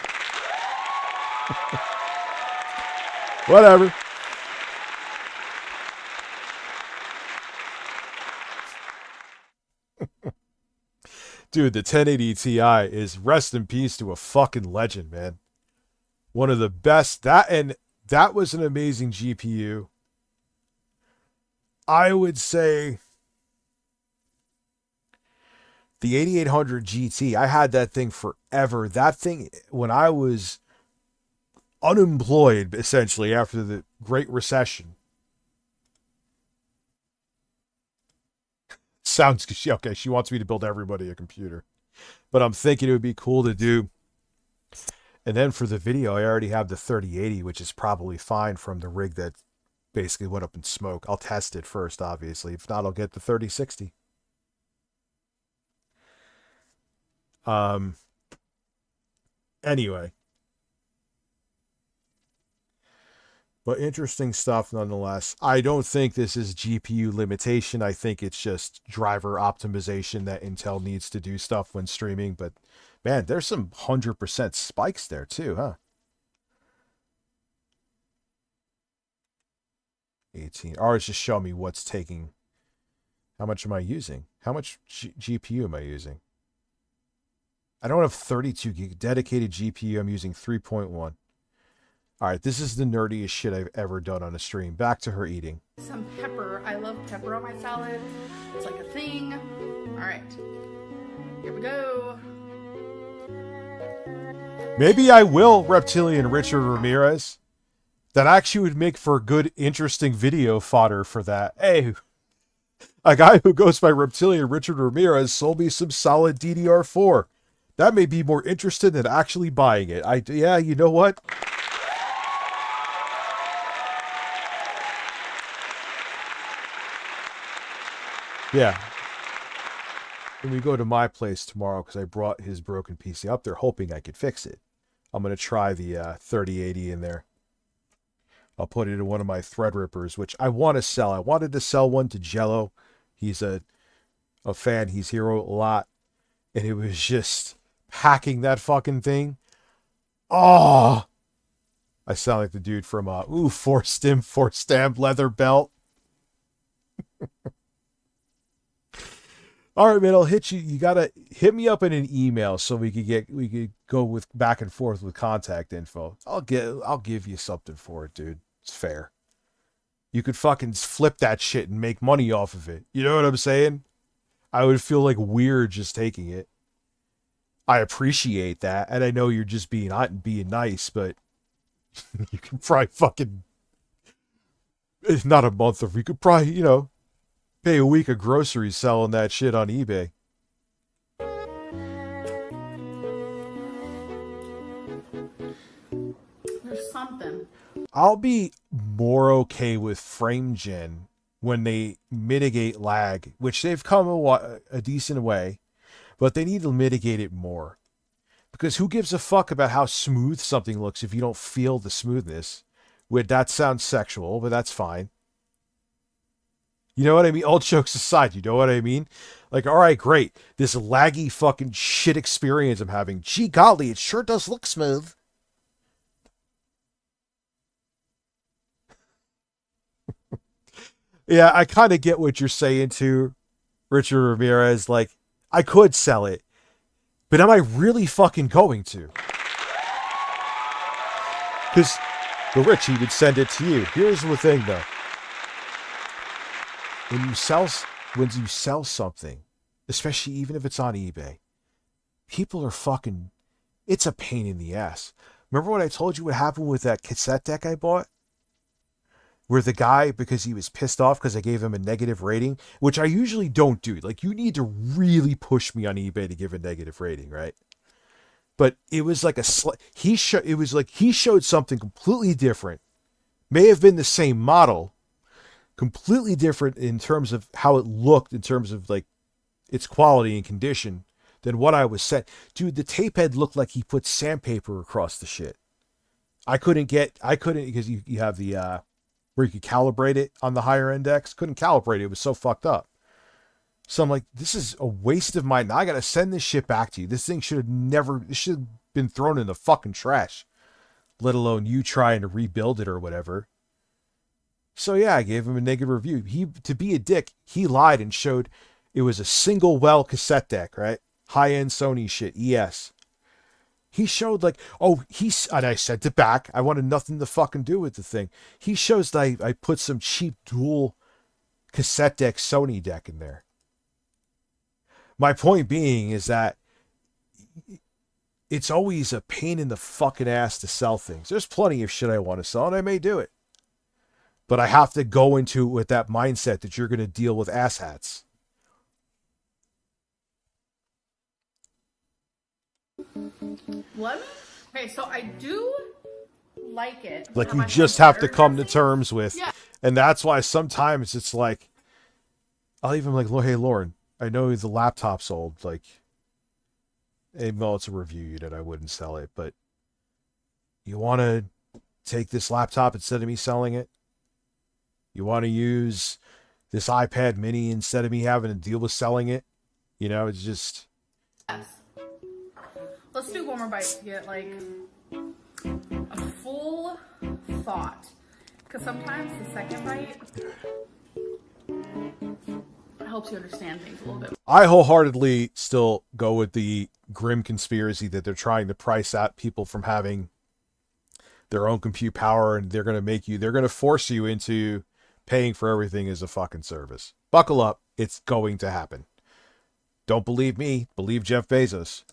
Whatever. Dude, the 1080 Ti is rest in peace to a fucking legend, man. One of the best. That was an amazing GPU. I would say the 8800 GT, I had that thing forever. That thing, when I was unemployed, essentially, after the Great Recession. Sounds okay. She wants me to build everybody a computer, but I'm thinking it would be cool to do. And then for the video, I already have the 3080, which is probably fine from the rig that basically went up in smoke. I'll test it first, obviously. If not, I'll get the 3060. Anyway. But interesting stuff nonetheless. I don't think this is GPU limitation. I think it's just driver optimization that Intel needs to do stuff when streaming. But man, there's some 100% spikes there too, huh? 18. Or it's just show me what's taking. How much am I using? How much GPU am I using? I don't have 32 gig dedicated GPU. I'm using 3.1. All right, this is the nerdiest shit I've ever done on a stream. Back to her eating. Some pepper. I love pepper on my salad. It's like a thing. All right, here we go. Maybe I will Reptilian Richard Ramirez. That actually would make for good, interesting video fodder for that. Hey, a guy who goes by Reptilian Richard Ramirez sold me some solid DDR4. That may be more interesting than actually buying it. Yeah, you know what? Yeah. When we go to my place tomorrow, because I brought his broken PC up there, hoping I could fix it. I'm going to try the 3080 in there. I'll put it in one of my Threadrippers, which I want to sell. I wanted to sell one to Jello. He's a fan. He's here a lot. And it was just hacking that fucking thing. Oh! I sound like the dude from, four stamp leather belt. All right, man, I'll hit you. You gotta hit me up in an email so we could go with back and forth with contact info. I'll give you something for it, dude. It's fair. You could fucking flip that shit and make money off of it. You know what I'm saying? I would feel like weird just taking it. I appreciate that, and I know you're just being nice, but you can probably fucking, it's not a month of, you could probably, pay a week of groceries selling that shit on eBay. There's something. I'll be more okay with frame gen when they mitigate lag, which they've come a decent way, but they need to mitigate it more. Because who gives a fuck about how smooth something looks if you don't feel the smoothness? That sounds sexual, but that's fine. You know what I mean? All jokes aside, you know what I mean? Like, all right, great. This laggy fucking shit experience I'm having. Gee golly, it sure does look smooth. Yeah, I kind of get what you're saying too, Richard Ramirez. Like, I could sell it, but am I really fucking going to? Because the Richie would send it to you. Here's the thing, though. When you sell something, especially even if it's on eBay, people are fucking, it's a pain in the ass. Remember what I told you what happened with that cassette deck I bought? Where the guy, because he was pissed off because I gave him a negative rating, which I usually don't do. Like, you need to really push me on eBay to give a negative rating, right? But it was like he showed something completely different. May have been the same model, completely different in terms of how it looked, in terms of like its quality and condition than what I was set. Dude, the tape head looked like he put sandpaper across the shit. I couldn't because you have the where you could calibrate it on the higher index. Couldn't calibrate it. It was so fucked up. So I'm like, this is a waste of my, now I got to send this shit back to you. This thing should have been thrown in the fucking trash. let alone you trying to rebuild it or whatever. So yeah, I gave him a negative review. To be a dick, he lied and showed it was a single well cassette deck, right? High-end Sony shit, ES. He showed like, and I sent it back. I wanted nothing to fucking do with the thing. He shows that I put some cheap dual cassette deck Sony deck in there. My point being is that it's always a pain in the fucking ass to sell things. There's plenty of shit I want to sell, and I may do it. But I have to go into it with that mindset that you're going to deal with asshats. Okay, so I do like it. Like you just have to come to terms with. Yeah. And that's why sometimes it's like, I'll even like, hey, Lauren, I know the laptop's old. Like, well, it's a review unit. I wouldn't sell it. But you want to take this laptop instead of me selling it? You want to use this iPad mini instead of me having to deal with selling it? You know, it's just... Yes. Let's do one more bite to get like a full thought. Because sometimes the second bite helps you understand things a little bit. I wholeheartedly still go with the grim conspiracy that they're trying to price out people from having their own compute power, and they're going to force you into paying for everything as a fucking service. Buckle up. It's going to happen. Don't believe me. Believe Jeff Bezos.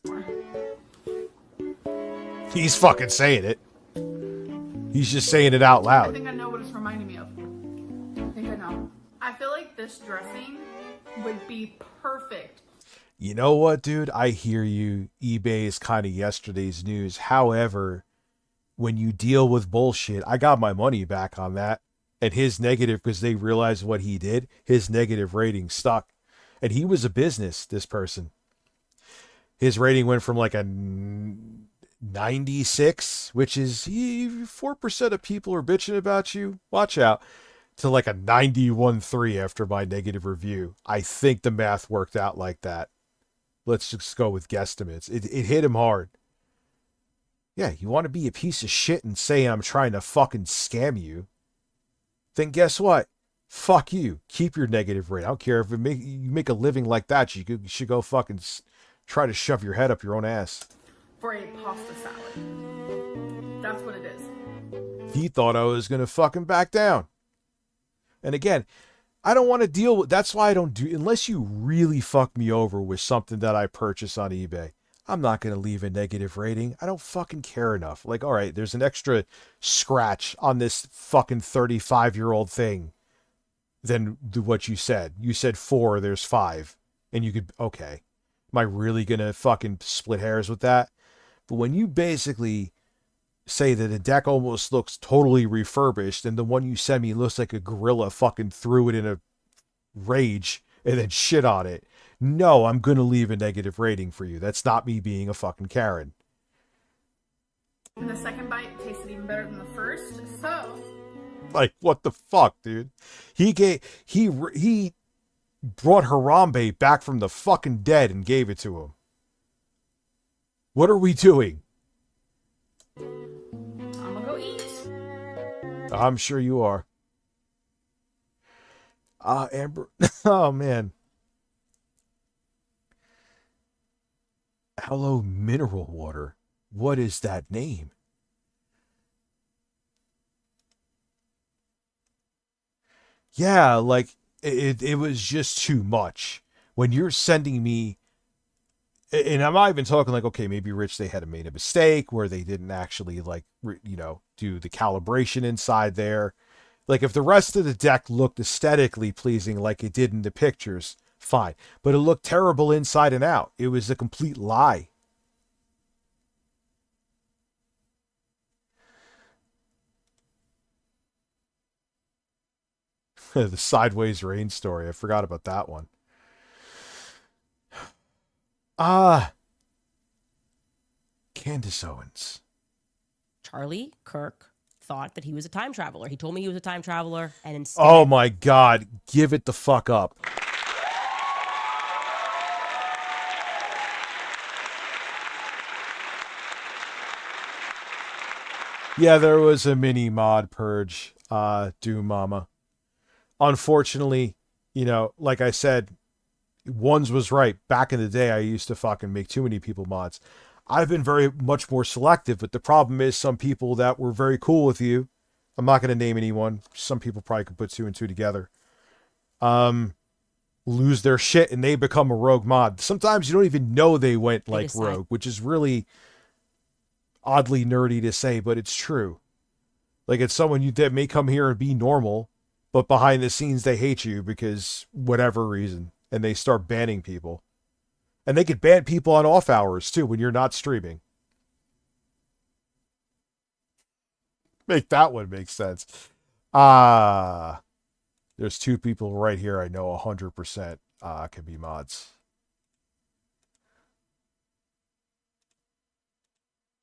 He's fucking saying it. He's just saying it out I loud. think I know what it's reminding me of. I think I know. I feel like this dressing would be perfect. You know what, dude? I hear you. eBay is kind of yesterday's news. However, when you deal with bullshit, I got my money back on that. And his negative, because they realized what he did, his negative rating stuck. And he was a business, this person. His rating went from like a 96, which is 4% of people are bitching about you. Watch out. To like a 91.3 after my negative review. I think the math worked out like that. Let's just go with guesstimates. It hit him hard. Yeah, you want to be a piece of shit and say I'm trying to fucking scam you? Then guess what? Fuck you. Keep your negative rate. I don't care if you make a living like that. You should go fucking try to shove your head up your own ass. For a pasta salad. That's what it is. He thought I was going to fucking back down. And again, I don't want to deal with... That's why I don't do... Unless you really fuck me over with something that I purchase on eBay, I'm not going to leave a negative rating. I don't fucking care enough. Like, all right, there's an extra scratch on this fucking 35-year-old thing than what you said. You said 4, there's 5. And you could... Okay. Am I really going to fucking split hairs with that? But when you basically say that a deck almost looks totally refurbished and the one you sent me looks like a gorilla fucking threw it in a rage and then shit on it, no, I'm going to leave a negative rating for you. That's not me being a fucking Karen. And the second bite tasted even better than the first, so... Like, what the fuck, dude? He brought Harambe back from the fucking dead and gave it to him. What are we doing? I'm gonna go eat. I'm sure you are. Amber. Oh, man. Hello, mineral water. What is that name? Yeah, like, it was just too much. When you're sending me... And I'm not even talking like, okay, maybe Rich, they had made a mistake where they didn't actually, like, do the calibration inside there. Like, if the rest of the deck looked aesthetically pleasing like it did in the pictures, fine. But it looked terrible inside and out. It was a complete lie. The Sideways Rain story. I forgot about that one. Candace Owens. Charlie Kirk thought that he was a time traveler. He told me he was a time traveler, and instead... Oh my God. Give it the fuck up. Yeah, there was a mini mod purge, Doom Mama. Unfortunately, you know, like I said, Ones was right. Back in the day, I used to fucking make too many people mods. I've been very much more selective, but the problem is some people that were very cool with you, I'm not going to name anyone. Some people probably could put two and two together. Lose their shit and they become a rogue mod. Sometimes you don't even know they went like rogue, which is really oddly nerdy to say, but it's true. Like it's someone that may come here and be normal, but behind the scenes they hate you because whatever reason, and they start banning people. And they could ban people on off hours too when you're not streaming. Make that one make sense. There's two people right here I know 100% can be mods.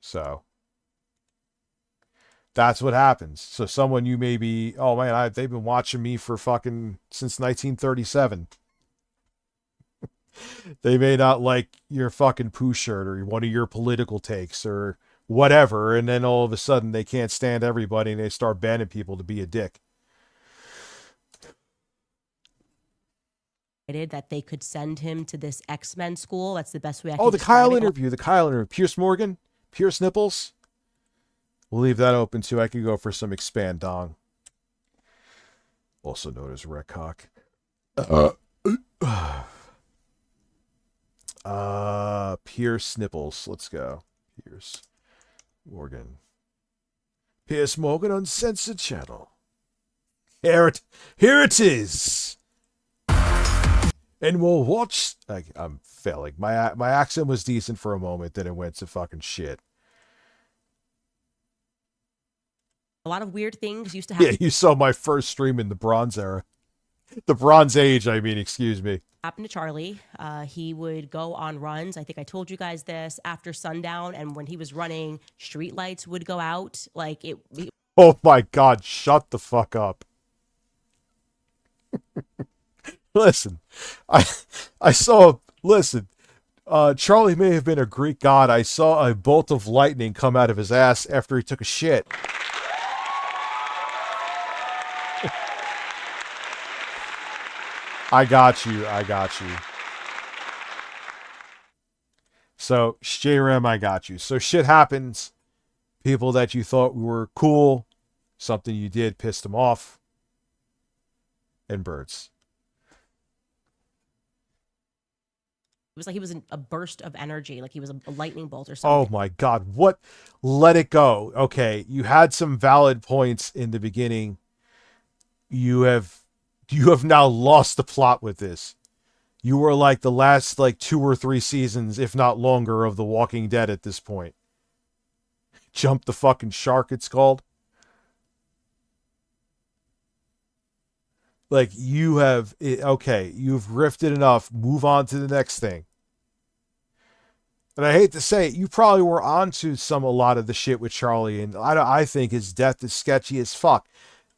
So that's what happens. So someone you may be, oh man, they've been watching me for fucking since 1937. They may not like your fucking poo shirt or one of your political takes or whatever, and then all of a sudden they can't stand everybody and they start banning people to be a dick. That they could send him to this X-Men school. That's the best way I can Oh, the describe Kyle it. interview. The Kyle interview. Pierce Morgan. Pierce Nipples. We'll leave that open too. I could go for some expand dong. Also known as Rec Cock. Pierce Nipples. Let's go. Pierce Morgan. Pierce Morgan Uncensored Channel. Here it is. And we'll watch. I'm failing. My accent was decent for a moment, then it went to fucking shit. A lot of weird things used to happen. Yeah, you saw my first stream in the Bronze era. The Bronze Age, I mean, excuse me. Happened to Charlie. He would go on runs. I think I told you guys this after sundown, and when he was running, street lights would go out. Like it. Oh my God! Shut the fuck up. Listen, I saw. Listen, Charlie may have been a Greek god. I saw a bolt of lightning come out of his ass after he took a shit. I got you. So, JRM, I got you. So shit happens. People that you thought were cool, something you did pissed them off. And birds. It was like he was in a burst of energy, like he was a lightning bolt or something. Oh my God. What? Let it go. Okay. You had some valid points in the beginning. You have now lost the plot with this. You were like the last 2 or 3 seasons, if not longer, of The Walking Dead at this point. Jump the fucking shark, it's called. Like, you have... Okay, you've riffed enough. Move on to the next thing. And I hate to say it, you probably were onto a lot of the shit with Charlie, and I think his death is sketchy as fuck.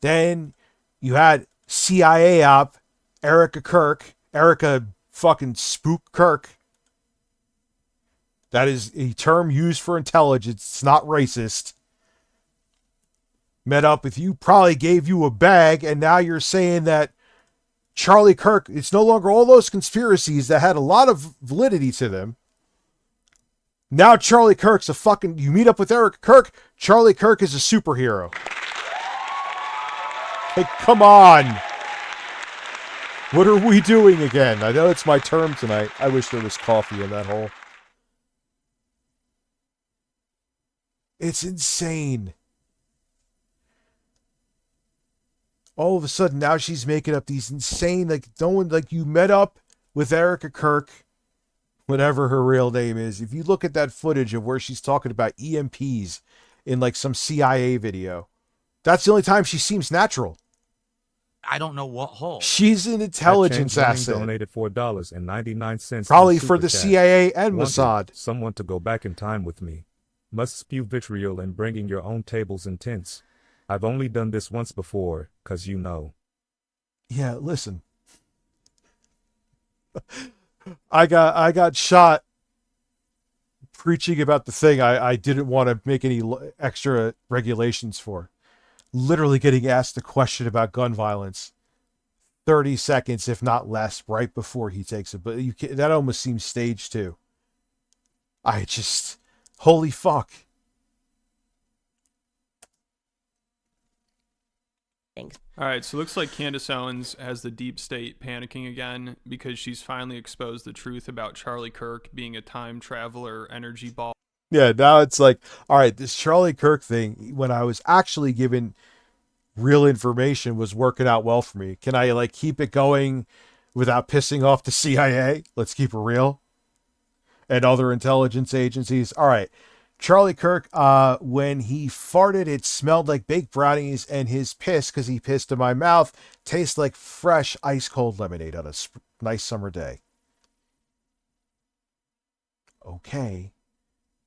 Then you had CIA op, Erica fucking Spook Kirk. That is a term used for intelligence. It's not racist. Met up with you, probably gave you a bag, and now you're saying that Charlie Kirk, it's no longer all those conspiracies that had a lot of validity to them. Now Charlie Kirk's you meet up with Eric Kirk, Charlie Kirk is a superhero. Hey, come on. What are we doing again? I know it's my term tonight. I wish there was coffee in that hole. It's insane. All of a sudden, now she's making up these insane, you met up with Erica Kirk, whatever her real name is. If you look at that footage of where she's talking about EMPs in some CIA video, that's the only time she seems natural. I don't know what hole. She's an intelligence asset. Donated $4.99. Probably for the CIA and Mossad. Someone to go back in time with me. Must spew vitriol and bringing your own tables and tents. I've only done this once before, 'cause you know. Yeah, listen. I got shot preaching about the thing I didn't want to make any extra regulations for. Literally getting asked a question about gun violence 30 seconds, if not less, right before he takes it. But that almost seems staged too. Holy fuck. Thanks. All right, so it looks like Candace Owens has the deep state panicking again because she's finally exposed the truth about Charlie Kirk being a time traveler energy ball. Yeah, now it's like, all right, this Charlie Kirk thing, when I was actually given real information, was working out well for me. Can I like keep it going without pissing off the CIA? Let's keep it real. And other intelligence agencies. All right. Charlie Kirk, when he farted, it smelled like baked brownies, and his piss, because he pissed in my mouth, tastes like fresh ice cold lemonade on a nice summer day. Okay.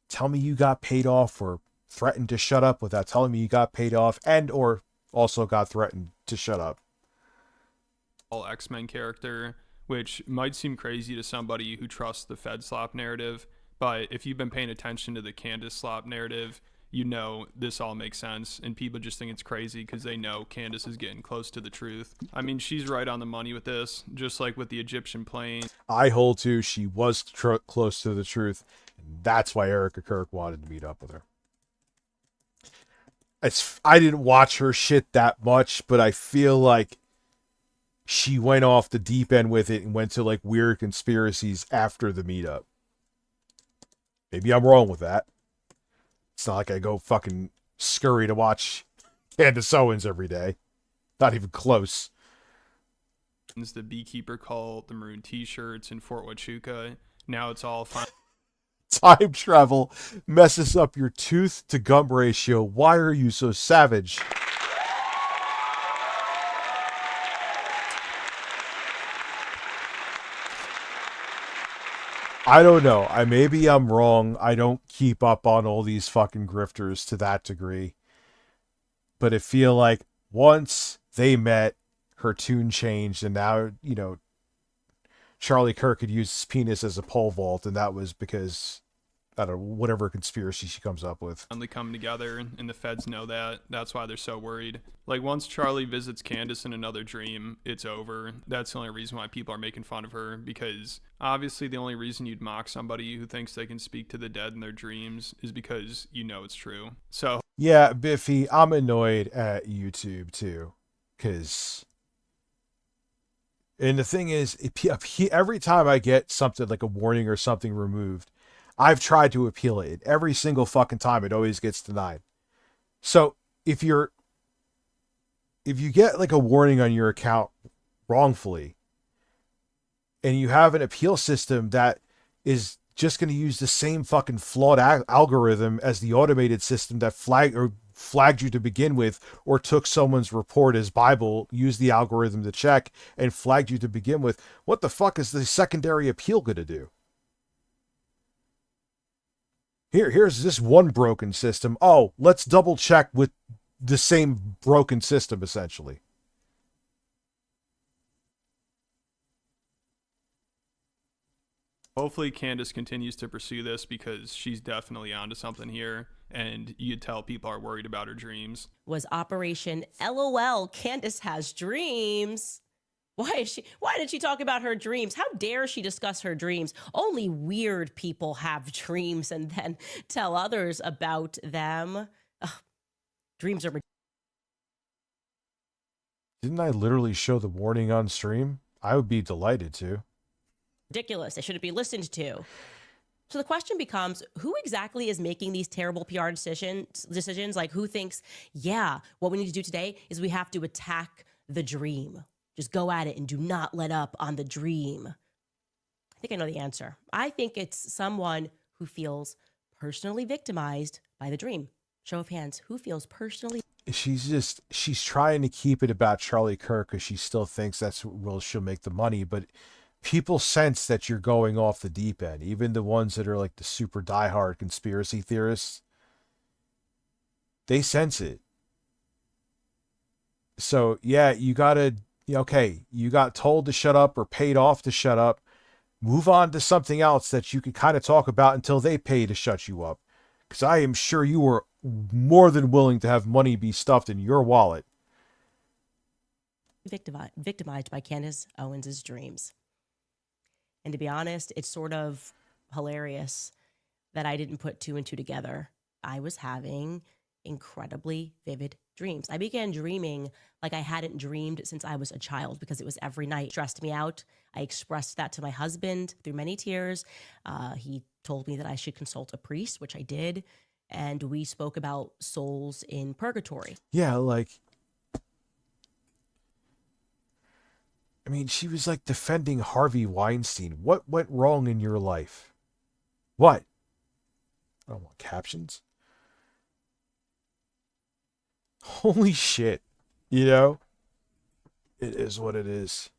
Tell me you got paid off or threatened to shut up without telling me you got paid off and or also got threatened to shut up. X-Men character, which might seem crazy to somebody who trusts the Fed slop narrative, but if you've been paying attention to the Candace slop narrative, you know this all makes sense, and people just think it's crazy because they know Candace is getting close to the truth. I mean, she's right on the money with this, just like with the Egyptian plane. I hold to she was close to the truth, and that's why Erica Kirk wanted to meet up with her. I didn't watch her shit that much, but I feel like she went off the deep end with it and went to like weird conspiracies after the meetup. Maybe I'm wrong with that. It's not like I go fucking scurry to watch Candace Owens every day. Not even close. The beekeeper cult, the maroon t-shirts in Fort Huachuca. Now it's all fine. Time travel messes up your tooth to gum ratio. Why are you so savage? I don't know. Maybe I'm wrong. I don't keep up on all these fucking grifters to that degree. But I feel like once they met, her tune changed, and now, you know, Charlie Kirk had used his penis as a pole vault, and that was because, I don't know, whatever conspiracy she comes up with. Finally come together, and the feds know that. That's why they're so worried. Like, once Charlie visits Candace in another dream, it's over. That's the only reason why people are making fun of her, because obviously the only reason you'd mock somebody who thinks they can speak to the dead in their dreams is because you know it's true. So yeah, Biffy, I'm annoyed at YouTube too, because... And the thing is, every time I get something like a warning or something removed, I've tried to appeal it. Every single fucking time, it always gets denied. So if you get like a warning on your account wrongfully, and you have an appeal system that is just going to use the same fucking flawed algorithm as the automated system that flagged you to begin with, or took someone's report as Bible, used the algorithm to check, and flagged you to begin with, what the fuck is the secondary appeal going to do? Here's this one broken system. Oh, let's double check with the same broken system, essentially. hopefully Candace continues to pursue this because she's definitely onto something here. And you'd tell people are worried about her dreams. Was Operation LOL, Candace has dreams. Why did she talk about her dreams? How dare she discuss her dreams? Only weird people have dreams and then tell others about them. Ugh, dreams are... Didn't I literally show the warning on stream? I would be delighted to. ridiculous. They shouldn't be listened to. So the question becomes, who exactly is making these terrible PR decisions? Like, who thinks, yeah, what we need to do today is we have to attack the dream. Just go at it and do not let up on the dream. I think I know the answer. I think it's someone who feels personally victimized by the dream. Show of hands, who feels personally... She's trying to keep it about Charlie Kirk because she still thinks that's where she'll make the money, but people sense that you're going off the deep end. Even the ones that are like the super diehard conspiracy theorists, they sense it. So yeah, you got told to shut up or paid off to shut up. move on to something else that you can kind of talk about until they pay to shut you up. Because I am sure you were more than willing to have money be stuffed in your wallet. Victimized by Candace Owens' dreams. And to be honest, it's sort of hilarious that I didn't put two and two together. I was having incredibly vivid dreams. I began dreaming like I hadn't dreamed since I was a child because it was every night. It stressed me out. I expressed that to my husband through many tears. He told me that I should consult a priest, which I did. And we spoke about souls in purgatory. Yeah, like, I mean, she was like defending Harvey Weinstein. What went wrong in your life? What? I don't want captions. Holy shit. You know? It is what it is.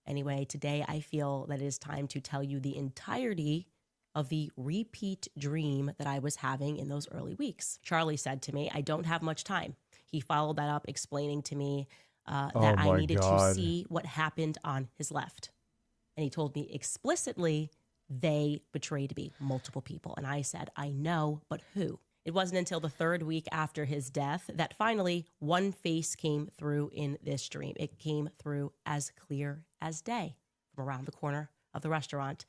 Anyway, today I feel that it is time to tell you the entirety of the repeat dream that I was having in those early weeks. Charlie said to me, I don't have much time. He followed that up explaining to me that I needed to see what happened on his left. And he told me explicitly, they betrayed me, multiple people. And I said, I know, but who? It wasn't until the third week after his death that finally one face came through in this dream. It came through as clear as day from around the corner of the restaurant.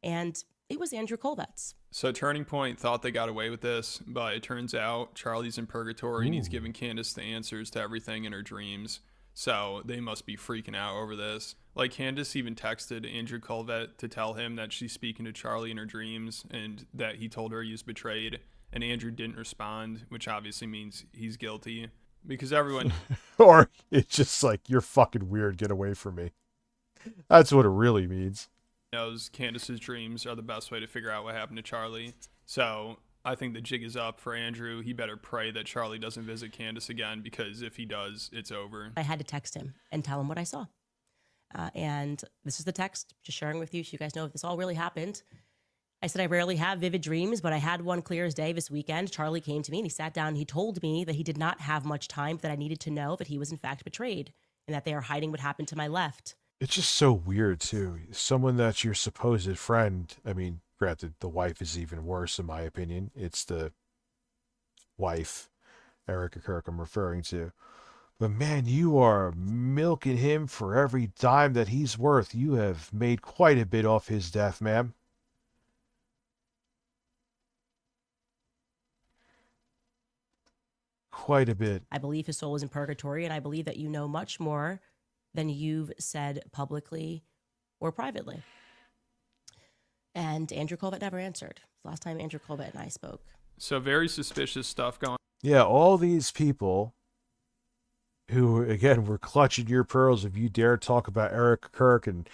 And it was Andrew Colvet's. So Turning Point thought they got away with this, but it turns out Charlie's in purgatory and he's giving Candace the answers to everything in her dreams. So they must be freaking out over this. Like, Candace even texted Andrew Colvet to tell him that she's speaking to Charlie in her dreams and that he told her he was betrayed. And Andrew didn't respond, which obviously means he's guilty. Because everyone... Or it's just like, you're fucking weird, get away from me. That's what it really means. knows Candace's dreams are the best way to figure out what happened to Charlie. So I think the jig is up for Andrew. He better pray that Charlie doesn't visit Candace again, because if he does, it's over. I had to text him and tell him what I saw. And this is the text, just sharing with you so you guys know if this all really happened. I said, I rarely have vivid dreams, but I had one clear as day this weekend. Charlie came to me and he sat down and he told me that he did not have much time, that I needed to know that he was in fact betrayed and that they are hiding what happened to my left. It's just so weird, too. Someone that's your supposed friend, I mean, granted, the wife is even worse, in my opinion. It's the wife, Erica Kirk, I'm referring to. But man, you are milking him for every dime that he's worth. You have made quite a bit off his death, ma'am. Quite a bit. I believe his soul is in purgatory, and I believe that you know much more than you've said publicly or privately. And Andrew Colvet never answered. Last time Andrew Colvet and I spoke. So very suspicious stuff going on. Yeah, all these people who, again, were clutching your pearls if you dare talk about Eric Kirk and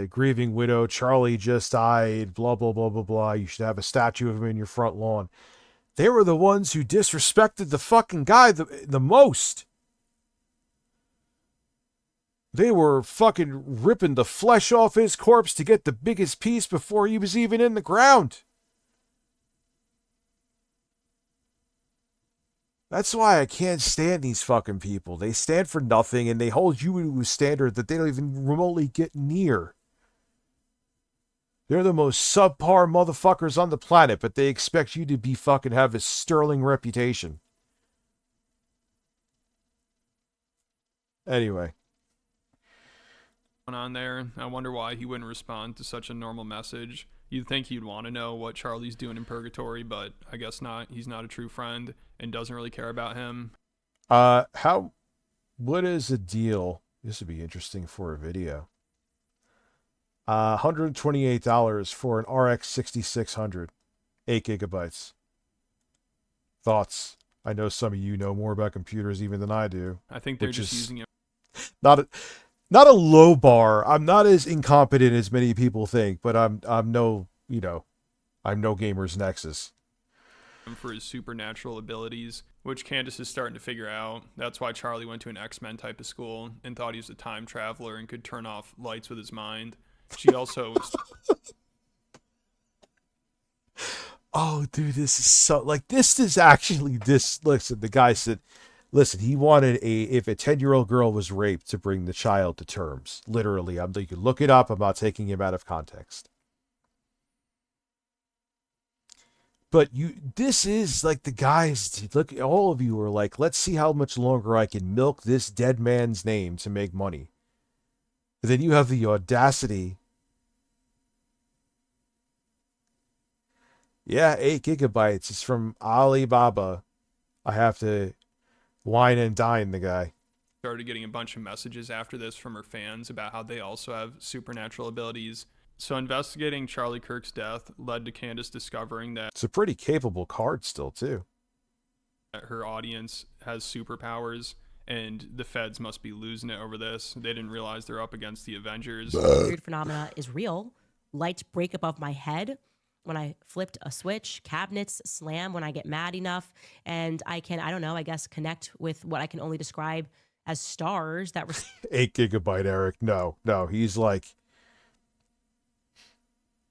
grieving widow, Charlie just died, blah, blah, blah, blah, blah. You should have a statue of him in your front lawn. They were the ones who disrespected the fucking guy the most. They were fucking ripping the flesh off his corpse to get the biggest piece before he was even in the ground. That's why I can't stand these fucking people. They stand for nothing, and they hold you to a standard that they don't even remotely get near. They're the most subpar motherfuckers on the planet, but they expect you to be fucking have a sterling reputation. Anyway. On there. I wonder why he wouldn't respond to such a normal message. You'd think he'd want to know what Charlie's doing in purgatory, but I guess not. He's not a true friend and doesn't really care about him. What is the deal? This would be interesting for a video. $128 for an RX 6600, 8 gigabytes. Thoughts? I know some of you know more about computers even than I do. I think they're just using it. Not a low bar. I'm not as incompetent as many people think, but I'm no gamer's nexus. For his supernatural abilities, which Candace is starting to figure out. That's why Charlie went to an X-Men type of school and thought he was a time traveler and could turn off lights with his mind. She also Oh, dude, this is so, like, this is actually this. Listen, the guy said, Listen, he wanted if a 10-year-old girl was raped, to bring the child to terms. Literally, you can look it up. I'm not taking him out of context. But this is like the guys, look, all of you are like, let's see how much longer I can milk this dead man's name to make money. And then you have the audacity. Yeah, 8 gigabytes. It's from Alibaba. I have to wine and dine the guy. Started getting a bunch of messages after this from her fans about how they also have supernatural abilities. So investigating Charlie Kirk's death led to Candace discovering that it's a pretty capable card still, too. Her audience has superpowers, and the feds must be losing it over this. They didn't realize they're up against the Avengers. Weird phenomena is real. Lights break above my head when I flipped a switch. Cabinets slam when I get mad enough. And I can, I don't know, I guess connect with what I can only describe as stars that were... 8 gigabyte, Eric. No. He's like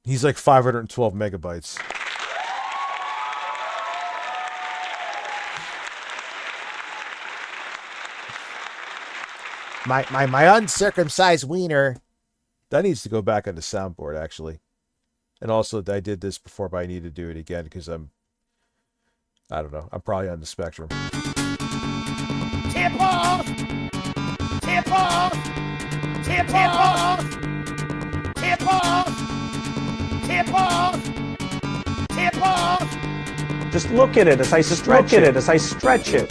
512 megabytes. My uncircumcised wiener. That needs to go back on the soundboard, actually. And also, I did this before, but I need to do it again because I don't know. I'm probably on the spectrum. Tip off! Tip off! Tip off! Tip off! Tip off! Tip off! Just look at it as I stretch it. As I stretch it.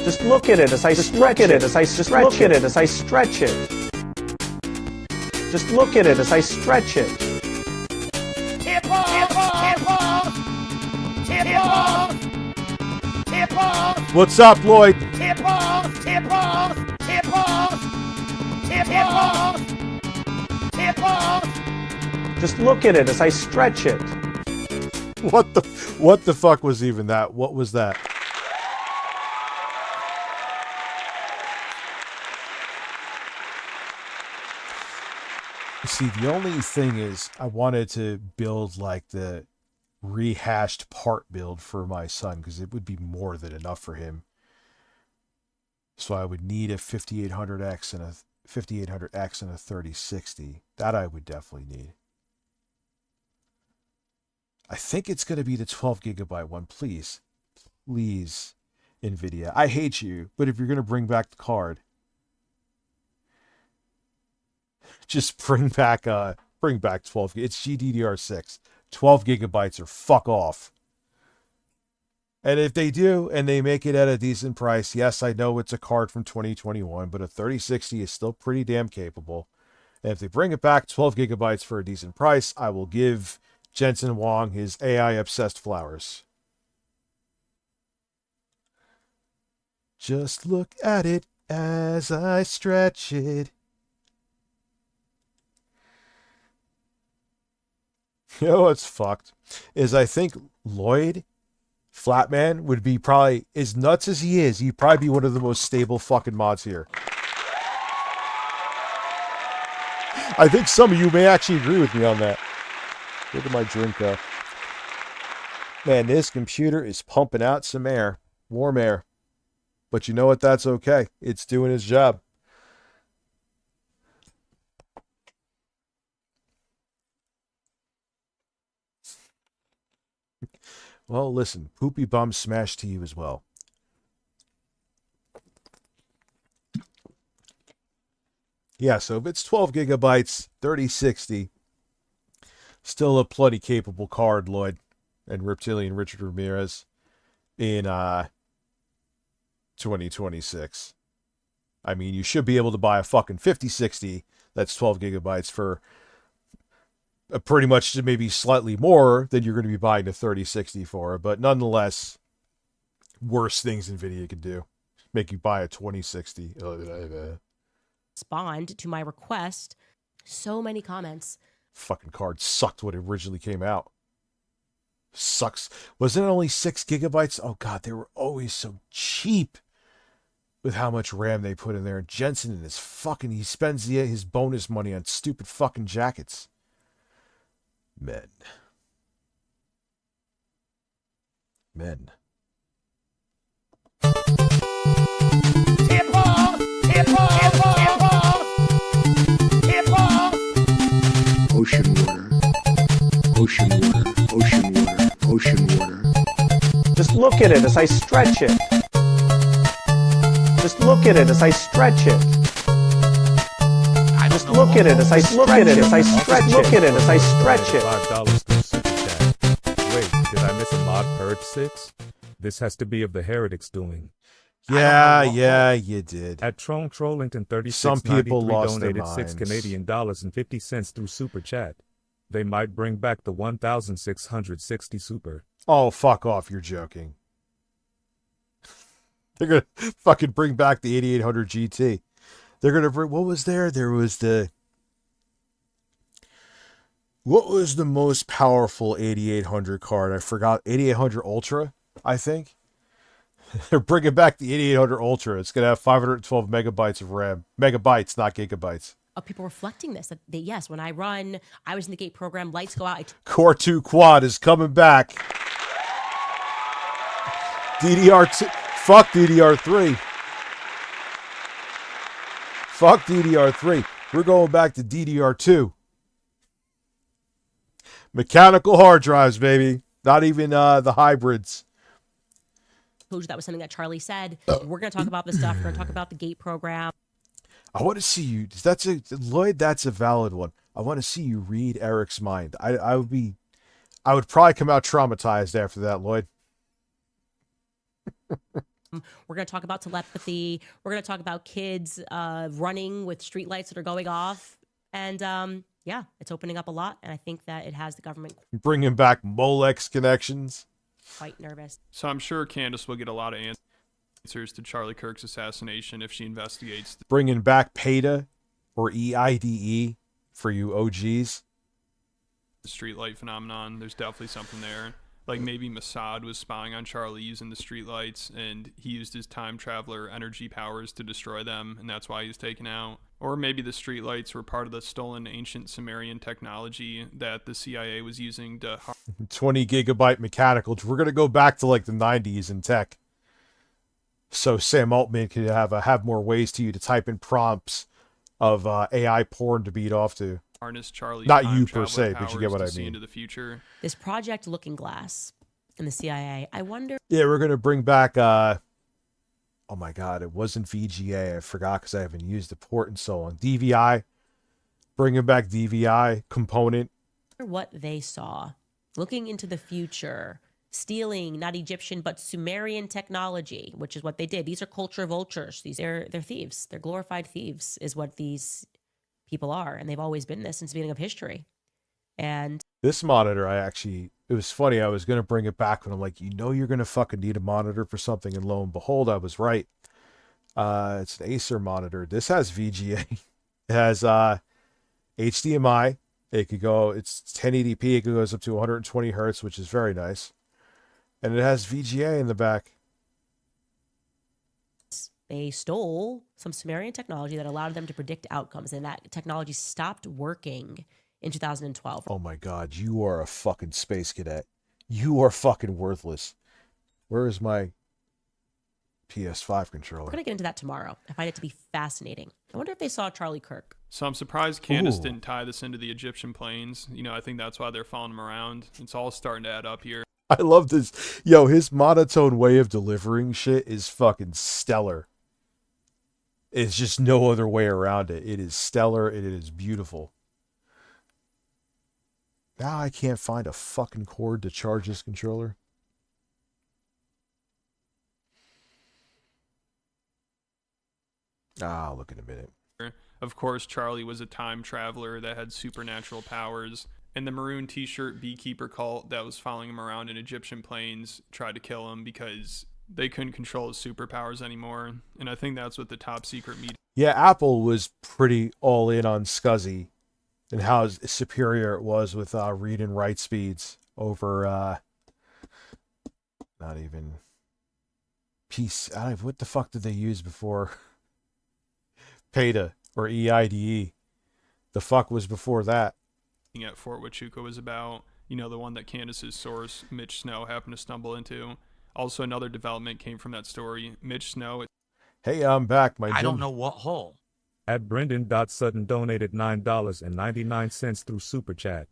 Just look at it as I stretch it. As I stretch it. As I stretch it. Just look at it as I stretch it. Tip off! Tip off! Tip off! Tip off! What's up, Lloyd? Tip off! Tip off! Tip off! Tip off! Tip off! Just look at it as I stretch it. What the fuck was even that? What was that? See, the only thing is I wanted to build like the rehashed part build for my son because it would be more than enough for him. So I would need a 5800X and a 5800X and a 3060. That I would definitely need. I think it's going to be the 12 gigabyte one. Please, NVIDIA. I hate you, but if you're going to bring back the card, just bring back 12. It's GDDR6. 12 gigabytes or fuck off. And if they do, and they make it at a decent price, yes, I know it's a card from 2021, but a 3060 is still pretty damn capable. And if they bring it back 12 gigabytes for a decent price, I will give Jensen Huang his AI-obsessed flowers. Just look at it as I stretch it. You know what's fucked? Is I think Lloyd Flatman would be probably, as nuts as he is, he'd probably be one of the most stable fucking mods here. I think some of you may actually agree with me on that. Look at my drink go. Man, this computer is pumping out some air. Warm air. But you know what? That's okay. It's doing its job. Well, listen, Poopy Bum smash to you as well. Yeah, so if it's 12 gigabytes, 3060, still a plenty capable card, Lloyd and Reptilian Richard Ramirez in 2026. I mean, you should be able to buy a fucking 5060 that's 12 gigabytes for pretty much maybe slightly more than you're going to be buying a 3060 for, but nonetheless, worse things NVIDIA can do. Make you buy a 2060. Respond to my request. So many comments. Fucking card sucked when it originally came out. Sucks. Wasn't it only 6 gigabytes? Oh god, they were always so cheap with how much RAM they put in there. Jensen and his fucking, he spends his bonus money on stupid fucking jackets. Men. Men. Ocean water. Ocean water. Ocean water. Ocean water. Just look at it as I stretch it. Just look at it as I stretch it. Just look at it as I look at it as I stretch it. Look at it as I stretch it. $5 through Super Chat. Wait, did I miss a mod purge 6? This has to be of the heretics doing. Yeah, you did. At Tron Trollington 3693 Some people lost their donated $6 minds. Canadian dollars and 50 cents through Super Chat. They might bring back the 1,660 super. Oh, fuck off. You're joking. They're going to fucking bring back the 8800 GT. They're going to bring... What was there? There was the... What was the most powerful 8800 card? I forgot. 8800 Ultra, I think. They're bringing back the 8800 Ultra. It's going to have 512 megabytes of RAM. Megabytes, not gigabytes. Of people reflecting this, that they, yes, when I was in the gate program, lights go out. Core 2 Quad is coming back. DDR2. Fuck DDR3. Fuck DDR3. We're going back to DDR2. Mechanical hard drives, baby. Not even the hybrids. That was something that Charlie said. We're going to talk about this stuff. We're going to talk about the gate program. I want to see you. Lloyd, that's a valid one. I want to see you read Eric's mind. I would probably come out traumatized after that, Lloyd. We're going to talk about telepathy. We're going to talk about kids running with streetlights that are going off. And yeah, it's opening up a lot. And I think that it has the government Bringing back Molex connections. quite nervous. So I'm sure Candace will get a lot of answers to Charlie Kirk's assassination if she investigates. Bringing back PETA or EIDE for you OGs. The streetlight phenomenon. There's definitely something there. Like maybe Mossad was spying on Charlie using the streetlights, and he used his time traveler energy powers to destroy them, and that's why he was taken out. Or maybe the streetlights were part of the stolen ancient Sumerian technology that the CIA was using to 20 gigabyte mechanical. We're going to go back to like the 90s in tech. So Sam Altman can have more ways to type in prompts of AI porn to beat off to. harness Charlie's Not time you per traveler se, but you powers get what to I see mean. into the future. This Project Looking Glass in the CIA. I wonder. Yeah, we're going to bring back, oh my God, it wasn't VGA. I forgot because I haven't used the port in so long. DVI, bringing back DVI component. What they saw, looking into the future, stealing not Egyptian but Sumerian technology, which is what they did. These are culture vultures. They're thieves. They're glorified thieves, is what these people are, and they've always been this since the beginning of history. And This monitor, it was funny. I was going to bring it back, but I'm like, you're going to fucking need a monitor for something. And lo and behold, I was right. It's an Acer monitor. This has VGA. It has HDMI. It's 1080p. It goes up to 120 hertz, which is very nice. And it has VGA in the back. they stole some Sumerian technology that allowed them to predict outcomes, and that technology stopped working in 2012. Oh my God, you are a fucking space cadet. You are fucking worthless. Where is my PS5 controller? We're going to get into that tomorrow. I find it to be fascinating. I wonder if they saw Charlie Kirk. So I'm surprised Candace Ooh. didn't tie this into the Egyptian planes. You know, I think that's why they're following him around. It's all starting to add up here. I love this. Yo, his monotone way of delivering shit is fucking stellar. It's just no other way around it. It is stellar and it is beautiful. Now I can't find a fucking cord to charge this controller. I'll look in a minute. Of course, Charlie was a time traveler that had supernatural powers, and the maroon t-shirt beekeeper cult that was following him around in Egyptian planes tried to kill him because they couldn't control his superpowers anymore. And I think that's what the top secret meeting. Yeah, Apple was pretty all in on SCSI and how superior it was with read and write speeds over not even PC. What the fuck did they use before PETA or EIDE? The fuck was before that? At Fort Huachuca was about, you know, the one that Candace's source, Mitch Snow, happened to stumble into. Also, another development came from that story. Mitch Snow. Hey, I'm back. I don't know what hole. At Brendan.Sutton donated $9.99 through Super Chat.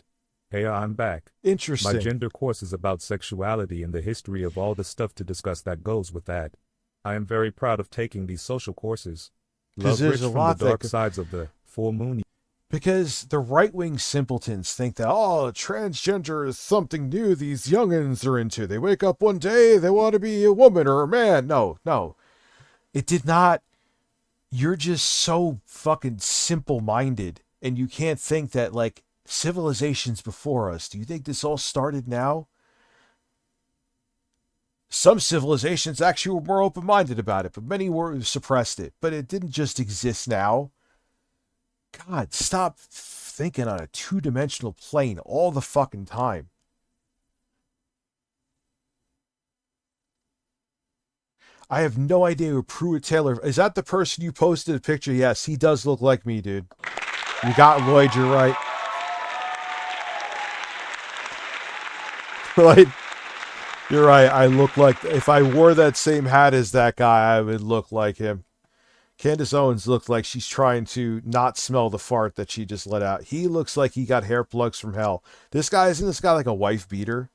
Hey, I'm back. Interesting. My gender course is about sexuality and the history of all the stuff to discuss that goes with that. I am very proud of taking these social courses. Love there's Rich a from lot the dark that sides of the full moon. Because the right-wing simpletons think that, oh, transgender is something new these youngins are into. They wake up one day, they want to be a woman or a man. No. It did not. You're just so fucking simple-minded, and you can't think that, like, civilizations before us. Do you think this all started now? Some civilizations actually were more open-minded about it, but many were suppressed it. But it didn't just exist now. God, stop thinking on a two-dimensional plane all the fucking time. I have no idea who Pruitt Taylor is. That the person you posted a picture? Yes, he does look like me, dude. You got Lloyd, you're right. Lloyd, you're right. I look like, if I wore that same hat as that guy, I would look like him. Candace Owens looked like she's trying to not smell the fart that she just let out. He looks like he got hair plugs from hell. Isn't this guy like a wife beater?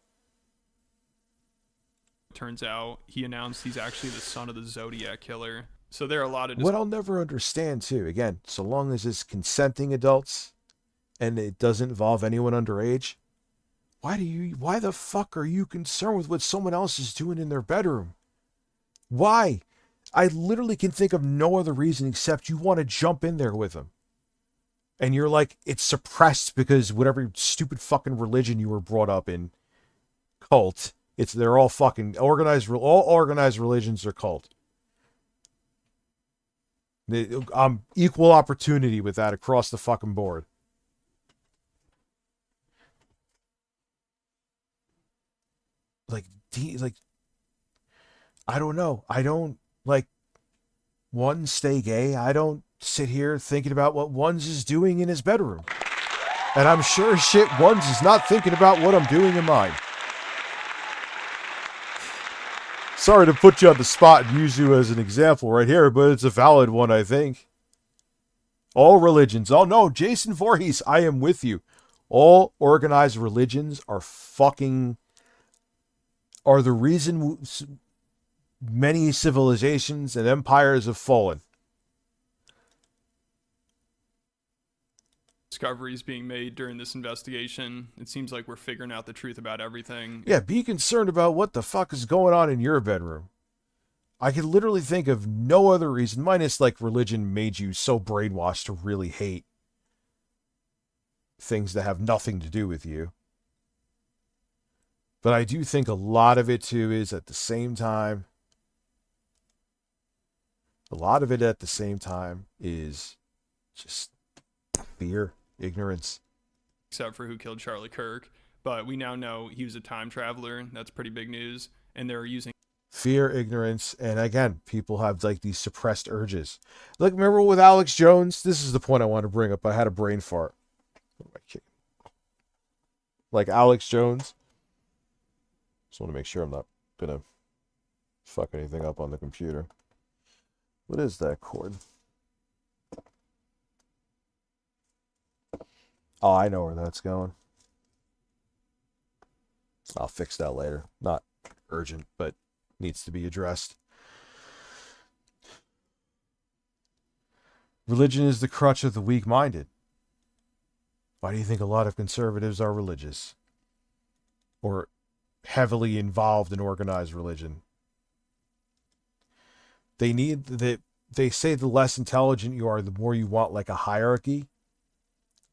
Turns out he announced he's actually the son of the Zodiac Killer. So there are a lot of... What I'll never understand, too, again, so long as it's consenting adults and it doesn't involve anyone underage, why the fuck are you concerned with what someone else is doing in their bedroom? Why? I literally can think of no other reason except you want to jump in there with them. And you're like, it's suppressed because whatever stupid fucking religion you were brought up in, cult, they're all fucking organized, all organized religions are cult. Equal opportunity with that across the fucking board. Like, I don't know. I don't, like, one, stay gay. I don't sit here thinking about what Ones is doing in his bedroom. And I'm sure as shit Ones is not thinking about what I'm doing in mine. Sorry to put you on the spot and use you as an example right here, but it's a valid one, I think. All religions. Oh, no, Jason Voorhees, I am with you. All organized religions are the reason many civilizations and empires have fallen. Discoveries being made during this investigation. It seems like we're figuring out the truth about everything. Yeah, be concerned about what the fuck is going on in your bedroom. I could literally think of no other reason, minus like religion made you so brainwashed to really hate things that have nothing to do with you. But I do think a lot of it too is at the same time, is just fear, ignorance. Except for who killed Charlie Kirk. But we now know he was a time traveler. That's pretty big news. And they're using fear, ignorance, and again, people have like these suppressed urges. Like, remember with Alex Jones? This is the point I want to bring up. I had a brain fart. What am I kidding? Like Alex Jones. Just want to make sure I'm not gonna fuck anything up on the computer. What is that cord? Oh, I know where that's going. I'll fix that later. Not urgent, but needs to be addressed. Religion is the crutch of the weak-minded. Why do you think a lot of conservatives are religious? Or heavily involved in organized religion? They say the less intelligent you are, the more you want like a hierarchy.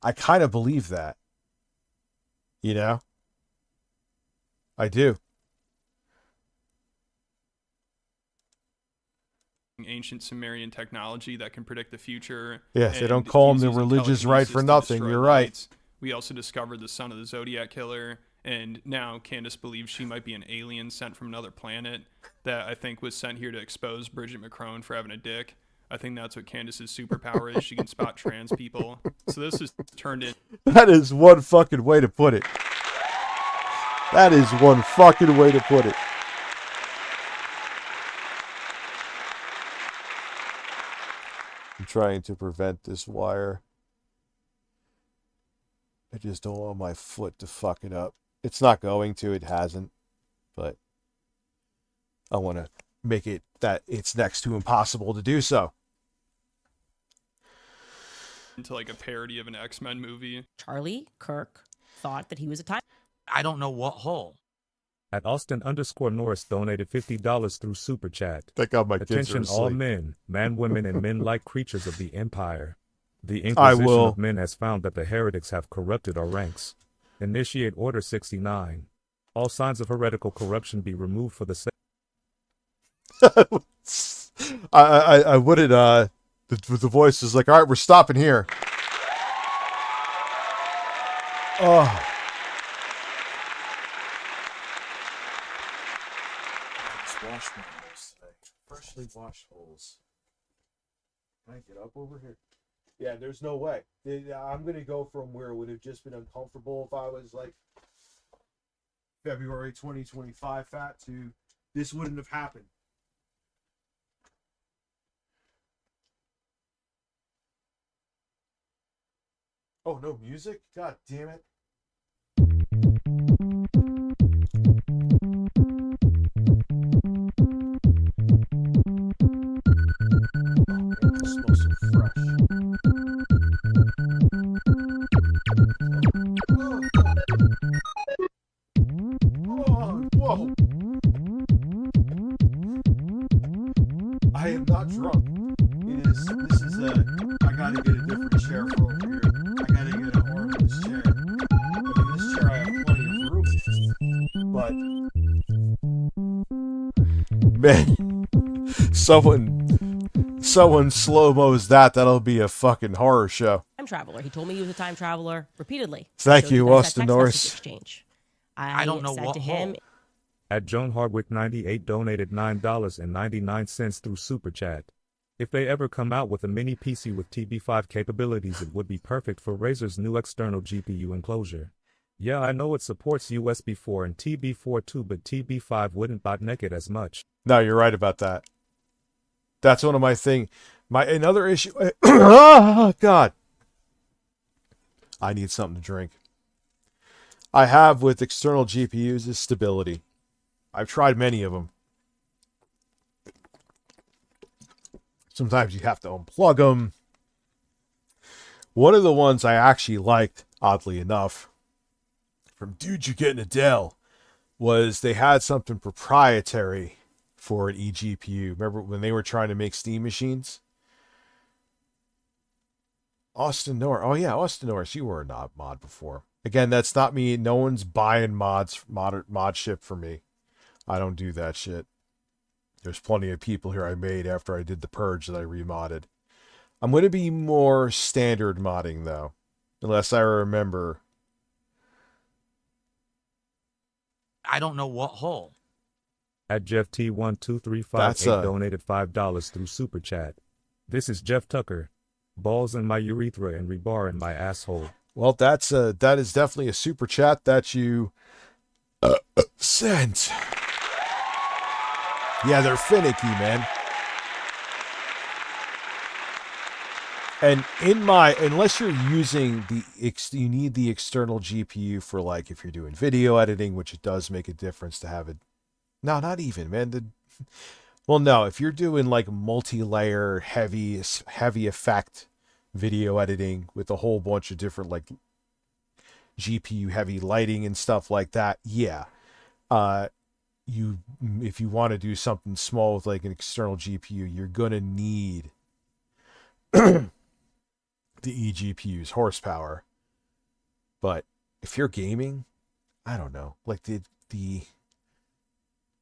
I kind of believe that. You know? I do. ancient Sumerian technology that can predict the future. Yes, they don't call them the religious right for nothing. You're right. We also discovered the son of the Zodiac Killer, and now Candace believes she might be an alien sent from another planet that I think was sent here to expose Bridget McCrone for having a dick. I think that's what Candace's superpower is. She can spot trans people. So this is turned in. That is one fucking way to put it. That is one fucking way to put it. trying to prevent this wire. I just don't want my foot to fuck it up. It's not going to, it hasn't. But I want to make it that it's next to impossible to do so. Into like a parody of an X-Men movie. Charlie Kirk thought that he was a time. I don't know what hole. At Austin_Norris donated $50 through Super Chat. That got my kids Attention are all asleep. men, man, women, and men-like creatures of the Empire. The I Inquisition will. of men has found that the heretics have corrupted our ranks. Initiate Order 69. All signs of heretical corruption be removed for the sake. I wouldn't, the voice is like, all right, we're stopping here. Oh. Let's wash my holes today. Freshly washed holes. Can I get up over here? Yeah, there's no way. I'm going to go from where it would have just been uncomfortable if I was like February 2025 fat to this wouldn't have happened. Oh, no music? God damn it. Smells so fresh. Whoa. I am not drunk. This is I gotta get a different chair for over here. I gotta get an armless chair. I mean, this chair I have plenty of room in. But man, someone slow-mos that'll be a fucking horror show. Time traveler. He told me he was a time traveler repeatedly. Thank you, guys that Austin text Norris. message exchange. I don't know said what to him. At Joan Hardwick 98 donated $9.99 through Super Chat. If they ever come out with a mini PC with TB5 capabilities, it would be perfect for Razer's new external GPU enclosure. Yeah, I know it supports USB 4 and TB4 too, but TB5 wouldn't bot naked as much. No, you're right about that. That's one of my thing. Another issue. Oh, God. I need something to drink. I have with external GPUs is stability. I've tried many of them. Sometimes you have to unplug them. One of the ones I actually liked, oddly enough, from Dude You Get in a Dell, was they had something proprietary for an eGPU. Remember when they were trying to make Steam machines? Austin Norris. Oh yeah, Austin Norris. You were a mod before. Again, that's not me. No one's buying mod ship for me. I don't do that shit. There's plenty of people here I made after I did the purge that I remodded. I'm going to be more standard modding though, unless I remember. I don't know what hole. At Jeff T12358 donated $5 through Super Chat. This is Jeff Tucker. Balls in my urethra and rebar in my asshole. Well, that is definitely a super chat that you sent. Yeah, they're finicky, man. And unless you're using you need the external GPU for like if you're doing video editing, which it does make a difference to have it. No, not even, man. Well, no, if you're doing like multi-layer, heavy effect video editing with a whole bunch of different like GPU heavy lighting and stuff like that, yeah. If you want to do something small with like an external GPU, you're gonna need the eGPU's horsepower. But if you're gaming, I don't know, like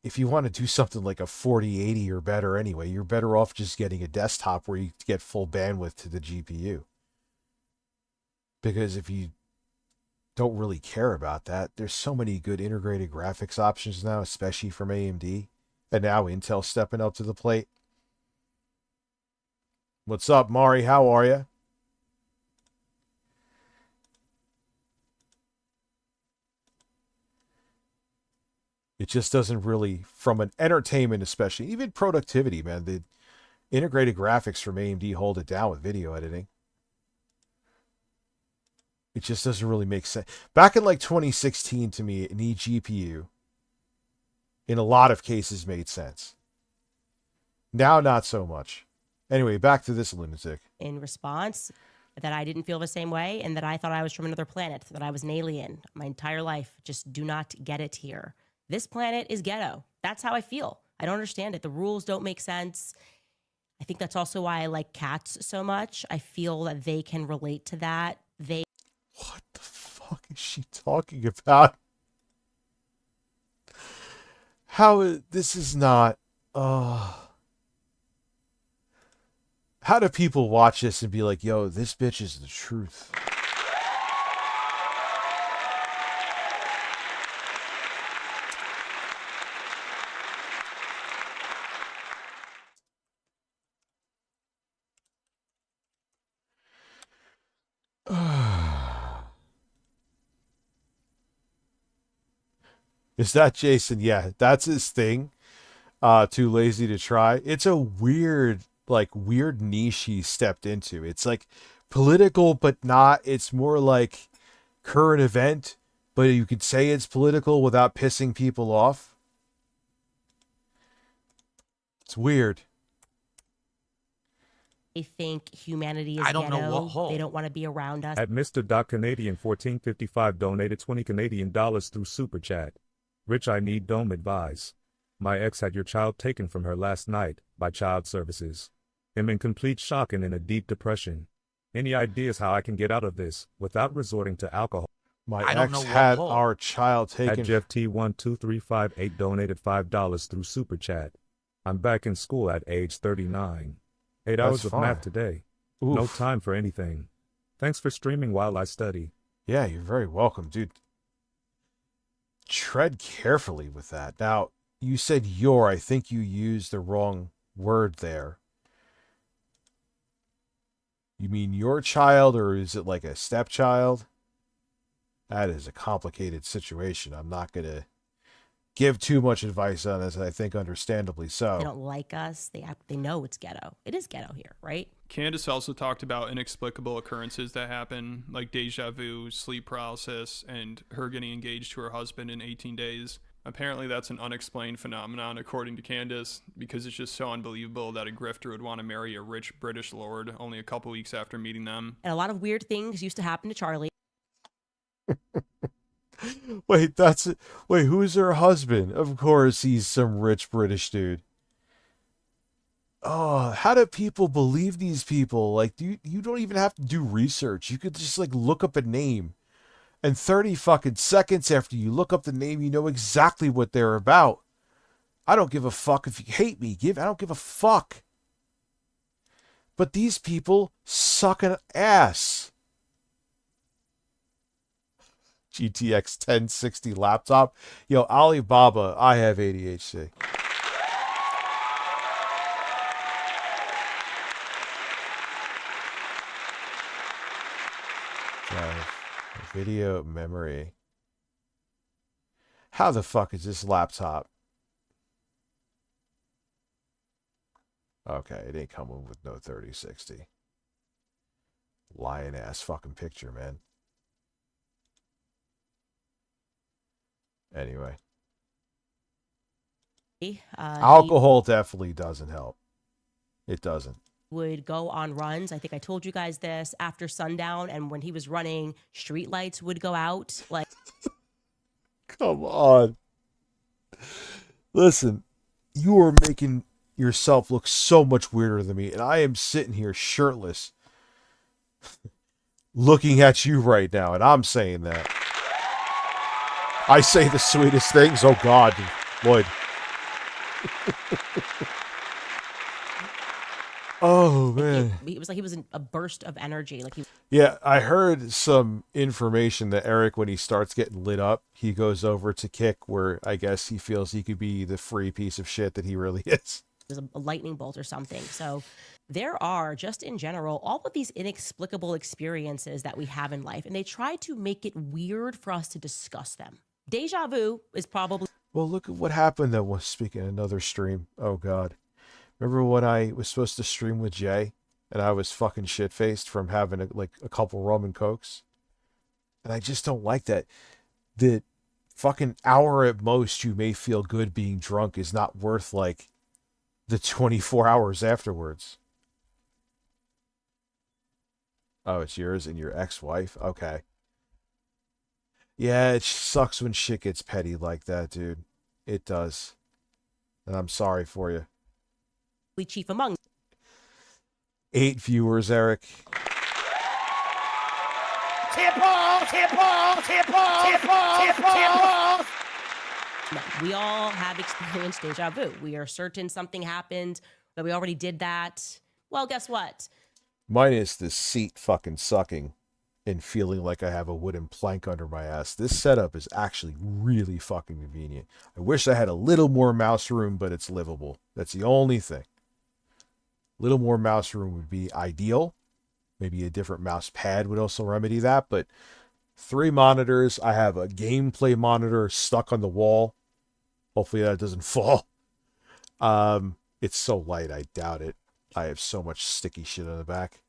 if you want to do something like a 4080 or better anyway, you're better off just getting a desktop where you get full bandwidth to the GPU. Because if you don't really care about that, there's so many good integrated graphics options now, especially from AMD. And now Intel stepping up to the plate. What's up, Mari? How are you? It just doesn't really, from an entertainment especially, even productivity, man, Integrated graphics from AMD hold it down with video editing. It just doesn't really make sense. Back in like 2016, to me, an eGPU, in a lot of cases, made sense. Now, not so much. Anyway, back to this lunatic. In response, that I didn't feel the same way and that I thought I was from another planet, that I was an alien my entire life. Just do not get it here. This planet is ghetto. That's how I feel. I don't understand it. The rules don't make sense. I think that's also why I like cats so much. I feel that they can relate to that. What the fuck is she talking about? This is not... How do people watch this and be like, yo, this bitch is the truth? Is that Jason? Yeah, that's his thing. Too lazy to try. It's a weird niche he stepped into. It's like political, but not. It's more like current event, but you could say it's political without pissing people off. It's weird. They think humanity is I don't know ghetto. what hole. They don't want to be around us. At Mr. Canadian 1455 donated 20 Canadian dollars through Super Chat. Rich, I need dome advise. My ex had your child taken from her last night by child services. I'm in complete shock and in a deep depression. Any ideas how I can get out of this without resorting to alcohol? My ex had our child taken. At Jeff T12358 donated $5 through Super Chat. I'm back in school at age 39. 8 hours of math today. Oof. No time for anything. Thanks for streaming while I study. Yeah, you're very welcome, dude. Tread carefully with that. Now, you said your. I think you used the wrong word there. You mean your child, or is it like a stepchild? That is a complicated situation. I'm not going to give too much advice on this, I think understandably so. They don't like us. They know it's ghetto. It is ghetto here, right? Candace also talked about inexplicable occurrences that happen, like deja vu, sleep paralysis, and her getting engaged to her husband in 18 days. Apparently that's an unexplained phenomenon, according to Candace, because it's just so unbelievable that a grifter would want to marry a rich British lord only a couple weeks after meeting them. And a lot of weird things used to happen to Charlie. Wait, that's it. Wait, who's her husband? Of course, he's some rich British dude. Oh, how do people believe these people? Like, you don't even have to do research. You could just like look up a name, and 30 fucking seconds after you look up the name, you know exactly what they're about. I don't give a fuck if you hate me. I don't give a fuck. But these people suck an ass. GTX 1060 laptop. Yo, Alibaba, I have ADHD. Video memory. How the fuck is this laptop? Okay, it ain't coming with no 3060. Lying ass fucking picture, man. Anyway. Alcohol definitely doesn't help. It doesn't. Would go on runs. I think I told you guys this after sundown, and when he was running, street lights would go out. Like, come on. Listen, you are making yourself look so much weirder than me, and I am sitting here shirtless, looking at you right now, and I'm saying that. I say the sweetest things. Oh God, Lloyd. Oh man, it was like he was in a burst of energy. Like yeah, I heard some information that Eric, when he starts getting lit up, he goes over to kick where I guess he feels he could be the free piece of shit that he really is. There's a lightning bolt or something. So there are, just in general, all of these inexplicable experiences that we have in life, and they try to make it weird for us to discuss them. Deja vu is probably... Well, look at what happened that was speaking another stream. Oh God. Remember when I was supposed to stream with Jay and I was fucking shit-faced from having a couple rum and cokes? And I just don't like that. The fucking hour at most you may feel good being drunk is not worth like the 24 hours afterwards. Oh, it's yours and your ex-wife? Okay. Yeah, it sucks when shit gets petty like that, dude. It does. And I'm sorry for you. Chief among 8 viewers, Eric. Tip off, tip off, tip off, tip off, tip off. No, we all have experienced deja vu. We are certain something happened, but we already did that. Well, guess what? Mine is the seat fucking sucking and feeling like I have a wooden plank under my ass. This setup is actually really fucking convenient. I wish I had a little more mouse room, but it's livable. That's the only thing. Little more mouse room would be ideal. Maybe a different mouse pad would also remedy that, but 3 monitors. I have a gameplay monitor stuck on the wall. Hopefully that doesn't fall. It's so light, I doubt it. I have so much sticky shit on the back.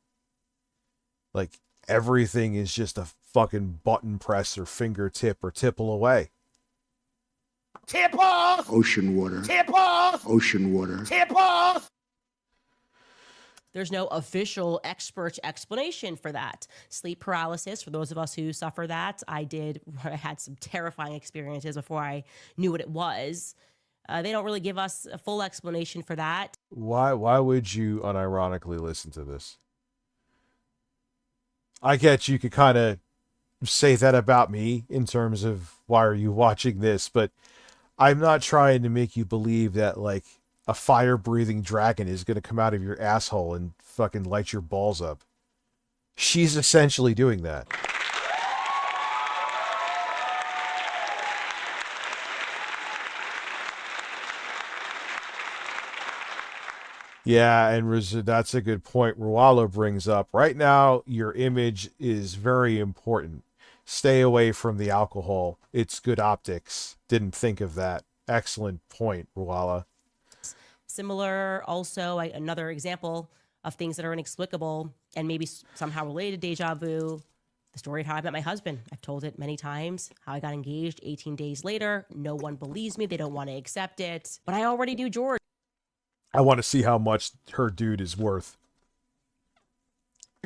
Like, everything is just a fucking button press or fingertip or tipple away. Tip off! Ocean water. Tip off! Ocean water. Tip off! There's no official expert explanation for that. Sleep paralysis, for those of us who suffer that, I had some terrifying experiences before I knew what it was. They don't really give us a full explanation for that. Why would you unironically listen to this? I get you could kind of say that about me in terms of why are you watching this, but I'm not trying to make you believe that like a fire-breathing dragon is going to come out of your asshole and fucking light your balls up. She's essentially doing that. Yeah, and that's a good point Rualo brings up. Right now, your image is very important. Stay away from the alcohol. It's good optics. Didn't think of that. Excellent point, Ruala. Similar, also, another example of things that are inexplicable and maybe somehow related to deja vu. The story of how I met my husband. I've told it many times. How I got engaged 18 days later. No one believes me. They don't want to accept it. But I already knew George. I want to see how much her dude is worth.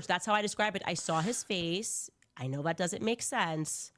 That's how I describe it. I saw his face. I know that doesn't make sense,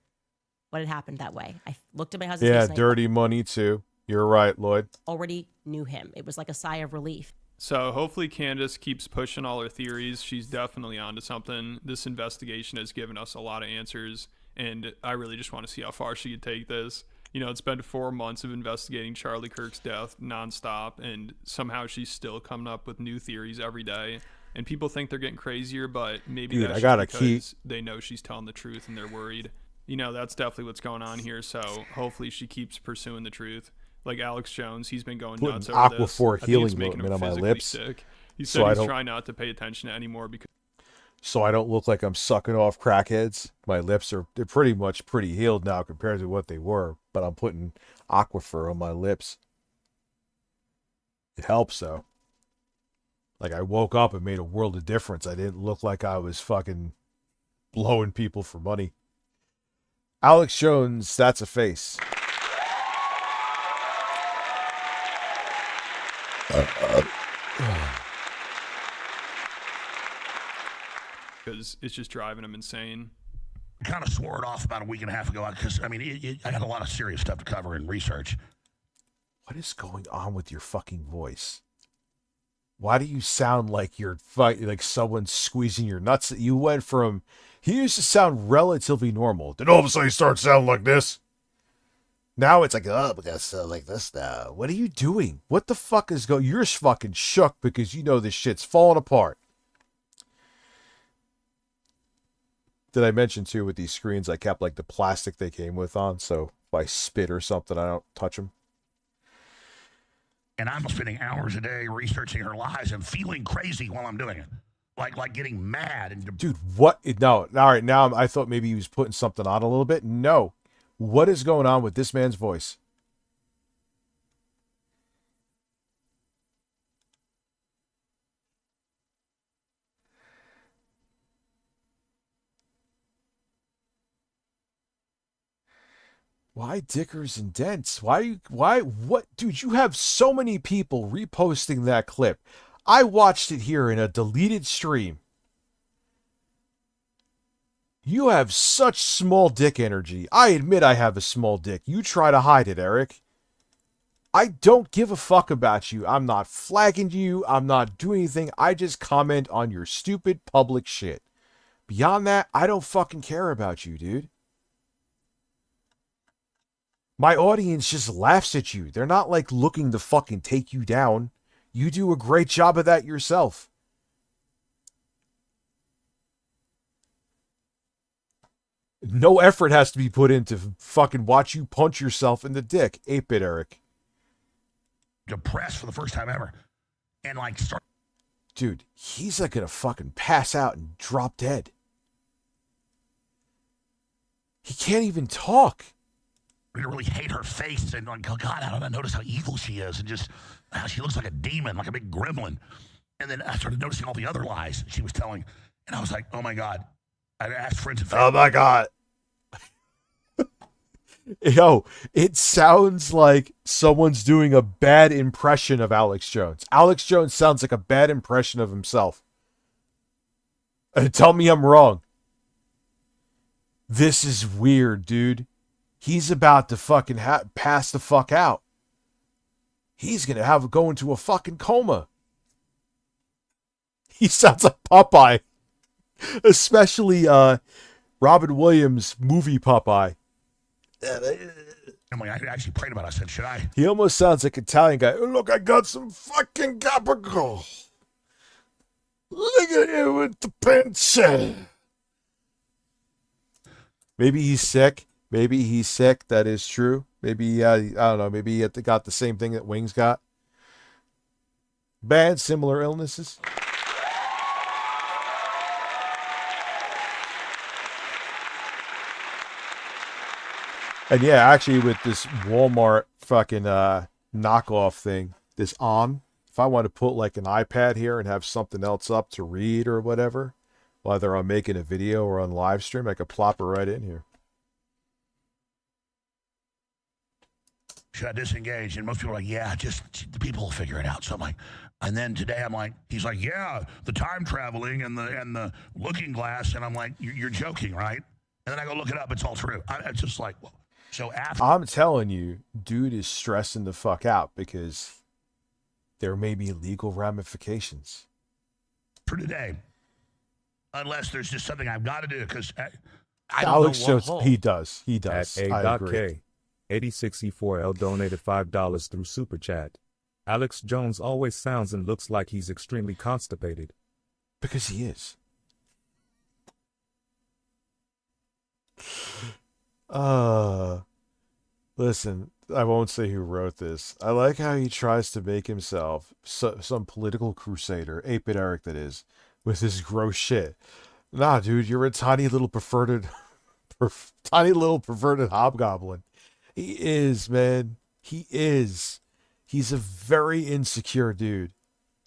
but it happened that way. I looked at my husband's face. Yeah, dirty money too. You're right, Lloyd. Already knew him. It was like a sigh of relief. So hopefully Candace keeps pushing all her theories. She's definitely onto something. This investigation has given us a lot of answers, and I really just want to see how far she could take this. You know, it's been 4 months of investigating Charlie Kirk's death nonstop, and somehow she's still coming up with new theories every day. And people think they're getting crazier, but maybe Dude, that's because they know she's telling the truth and they're worried. You know, that's definitely what's going on here. So hopefully she keeps pursuing the truth. Like Alex Jones, he's been going nuts over this. Aquaphor healing ointment on my lips. Sick. He said he's trying not to pay attention anymore because so I don't look like I'm sucking off crackheads. My lips they're pretty healed now compared to what they were, but I'm putting Aquaphor on my lips. It helps though. Like I woke up and made a world of difference. I didn't look like I was fucking blowing people for money. Alex Jones, that's a face. because it's just driving him insane. I kind of swore it off about a week and a half ago because, I mean, I got a lot of serious stuff to cover and research. What is going on with your fucking voice? Why do you sound like you're like someone squeezing your nuts? You went from, he used to sound relatively normal, then all of a sudden you start sounding like this. Now it's like, oh, but that's like this now. What are you doing? What the fuck is going? You're fucking shook because you know this shit's falling apart. Did I mention too with these screens, I kept like the plastic they came with on, so if I spit or something, I don't touch them. And I'm spending hours a day researching her lies and feeling crazy while I'm doing it. Like getting mad. And dude, what? No, all right, now I thought maybe he was putting something on a little bit. No. What is going on with this man's voice? Why Dickers and Dents? What? Dude, you have so many people reposting that clip. I watched it here in a deleted stream. You have such small dick energy. I admit I have a small dick. You try to hide it, Eric. I don't give a fuck about you. I'm not flagging you. I'm not doing anything. I just comment on your stupid public shit. Beyond that, I don't fucking care about you, dude. My audience just laughs at you. They're not like looking to fucking take you down. You do a great job of that yourself. No effort has to be put in to fucking watch you punch yourself in the dick. 8-bit Eric. Depressed for the first time ever. And like start. Dude, he's like gonna fucking pass out and drop dead. He can't even talk. I really hate her face and like, oh God, I don't notice how evil she is and just how she looks like a demon, like a big gremlin. And then I started noticing all the other lies she was telling. And I was like, oh my God. I asked friends and family. Oh my God. Yo, it sounds like someone's doing a bad impression of Alex Jones. Alex Jones sounds like a bad impression of himself. Tell me I'm wrong. This is weird, dude. He's about to fucking pass the fuck out. He's going to go into a fucking coma. He sounds like Popeye. Especially Robin Williams' movie Popeye. I'm like, I actually prayed about it. I said, should I? He almost sounds like an Italian guy. Oh, look, I got some fucking gabagool. Look at you with the pencil. Maybe he's sick. Maybe he's sick. That is true. Maybe, I don't know. Maybe he got the same thing that Wings got. Bad, similar illnesses. And yeah, actually with this Walmart fucking knockoff thing, this if I want to put like an iPad here and have something else up to read or whatever, whether I'm making a video or on live stream, I could plop it right in here. Should I disengage? And most people are like, yeah, just the people will figure it out. So I'm like, and then today I'm like, he's like, yeah, the time traveling and the looking glass. And I'm like, you're joking, right? And then I go look it up. It's all true. It's just like, well, so after. I'm telling you, dude is stressing the fuck out because there may be legal ramifications. For today. Unless there's just something I've got to do because Alex Jones, he does. At A.K. 8064L donated $5 through Super Chat. Alex Jones always sounds and looks like he's extremely constipated. Because he is. Listen, I won't say who wrote this. I like how he tries to make himself some political crusader, 8-bit Eric that is, with his gross shit. Nah, dude, you're a tiny little perverted hobgoblin. He is, man. He is. He's a very insecure dude.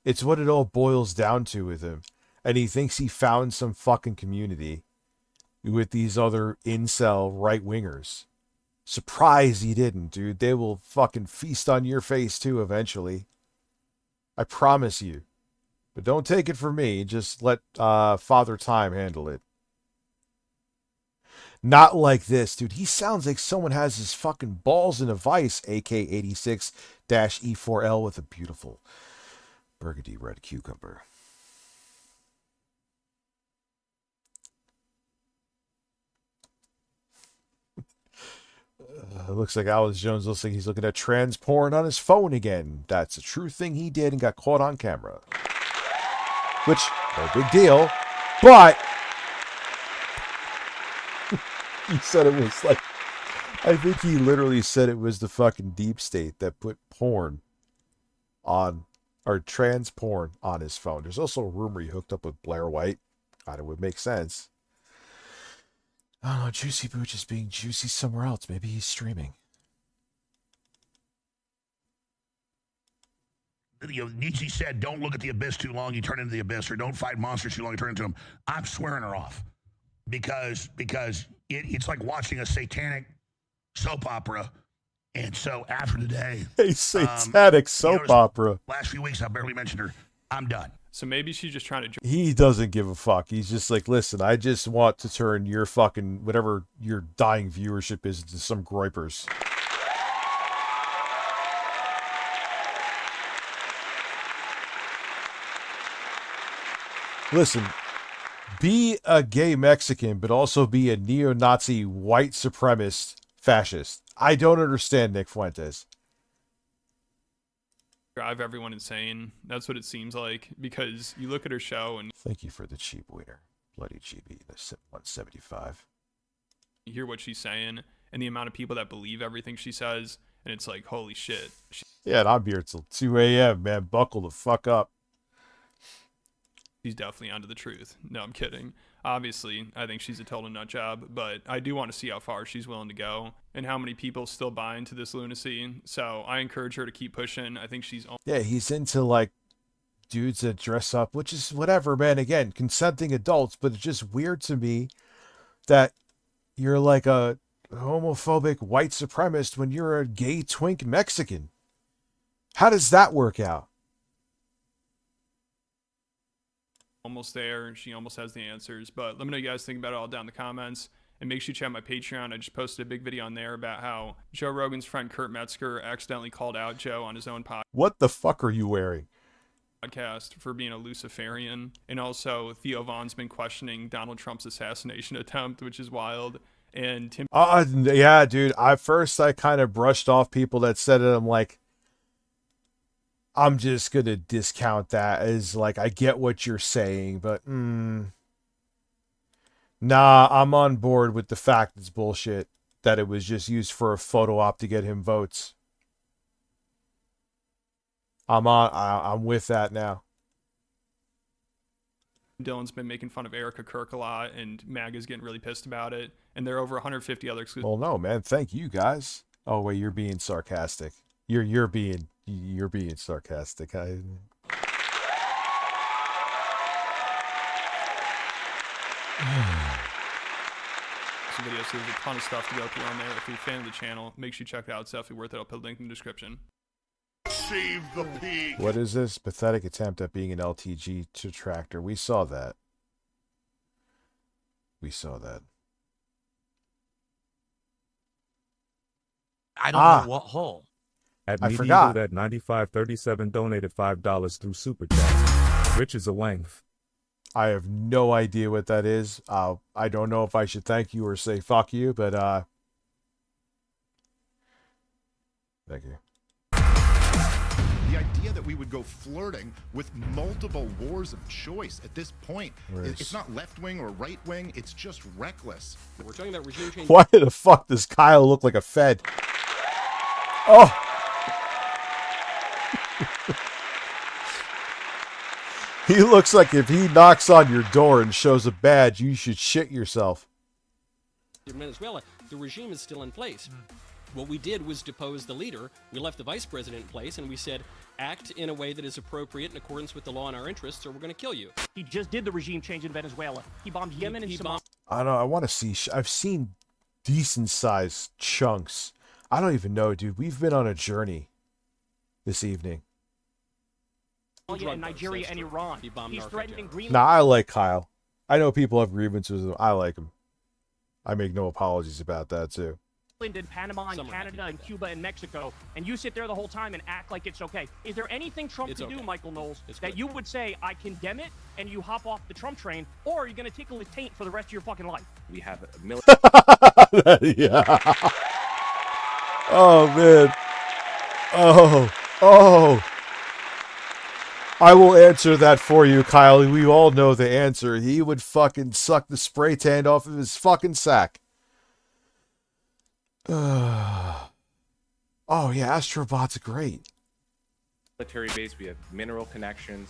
It's what it all boils down to with him. And he thinks he found some fucking community with these other incel right-wingers. Surprised he didn't, dude. They will fucking feast on your face too eventually. I promise you. But don't take it from me. Just let Father Time handle it. Not like this, dude. He sounds like someone has his fucking balls in a vice, AK86-E4L with a beautiful burgundy red cucumber. Looks like Alex Jones looks like he's looking at trans porn on his phone again. That's a true thing he did and got caught on camera. Which, no big deal, but he said it was like, I think he literally said it was the fucking deep state that put porn on, or trans porn on his phone. There's also a rumor he hooked up with Blair White. God, it would make sense. I don't know, Juicy Booch is being juicy somewhere else. Maybe he's streaming. You know, Nietzsche said, don't look at the abyss too long, you turn into the abyss, or don't fight monsters too long, you turn into them. I'm swearing her off. Because it's like watching a satanic soap opera. And so after today, A satanic soap opera. Last few weeks, I barely mentioned her. I'm done. So maybe she's just trying to. He doesn't give a fuck. He's just like, listen, I just want to turn your fucking, whatever your dying viewership is, into some groypers. Listen, be a gay Mexican, but also be a neo-Nazi white supremacist fascist. I don't understand Nick Fuentes. Drive everyone insane. That's what it seems like, because you look at her show and Thank you for the cheap waiter. Bloody cheapy. That's 175. you hear what she's saying and the amount of people that believe everything she says, and it's like, holy shit. Yeah, and I'm here till 2 a.m., man. Buckle the fuck up. She's definitely onto the truth. No, I'm kidding. Obviously, I think she's a total nut job, but I do want to see how far she's willing to go and how many people still buy into this lunacy. So I encourage her to keep pushing. I think she's... Yeah, he's into, like, dudes that dress up, which is whatever, man. Again, consenting adults, but it's just weird to me that you're like a homophobic white supremacist when you're a gay twink Mexican. How does that work out? almost there. She almost has the answers. But let me know what you guys think about it all down in the comments. And make sure you check out my Patreon. I just posted a big video on there about how Joe Rogan's friend Kurt Metzger accidentally called out Joe on his own What the fuck are you wearing? podcast for being a Luciferian. And also Theo Vaughn's been questioning Donald Trump's assassination attempt, which is wild. And Tim... Yeah, dude. I kind of brushed off people that said it. I'm like, I'm just going to discount that as like, I get what you're saying, but nah, I'm on board with the fact it's bullshit that it was just used for a photo op to get him votes. I'm with that now. Dylan's been making fun of Erica Kirk a lot, and MAGA's getting really pissed about it. And there are over 150 other exclusive... Well, no, man. Thank you, guys. Oh, wait, you're being sarcastic. You're being sarcastic. videos. So there's a ton of stuff to go through on there. If you're a fan of the channel, make sure you check it out. It's definitely worth it. I'll put a link in the description. Save the pig. What is this? Pathetic attempt at being an LTG detractor. We saw that. I don't know what hole. At I Medieval forgot. That 9537 donated $5 through Super Chat. Rich is a length. I have no idea what that is. I don't know if I should thank you or say fuck you, but thank you. The idea that we would go flirting with multiple wars of choice at this point, it's not left-wing or right-wing, it's just reckless. We're talking about regime change. Why the fuck does Kyle look like a Fed? Oh! He looks like if he knocks on your door and shows a badge, you should shit yourself. In Venezuela, the regime is still in place. What we did was depose the leader. We left the vice president in place, and we said, act in a way that is appropriate in accordance with the law and our interests, or we're going to kill you. He just did the regime change in Venezuela. He bombed Yemen and Somalia. I don't know. I want to see. I've seen decent sized chunks. I don't even know, dude. We've been on a journey this evening. And Nigeria and Iran. He's threatening Greenland. Nah, I like Kyle. I know people have grievances with him. I like him. I make no apologies about that, too. And Panama and Canada and Cuba and Mexico, and you sit there the whole time and act like it's okay. Is there anything Trump can do, Michael Knowles, that you would say, I condemn it, and you hop off the Trump train, or are you going to tickle his taint for the rest of your fucking life? We have a million. Yeah. Oh, man. Oh. I will answer that for you, Kyle. We all know the answer. He would fucking suck the spray tan off of his fucking sack. Oh, yeah, Astrobot's great. Military base, we have mineral connections.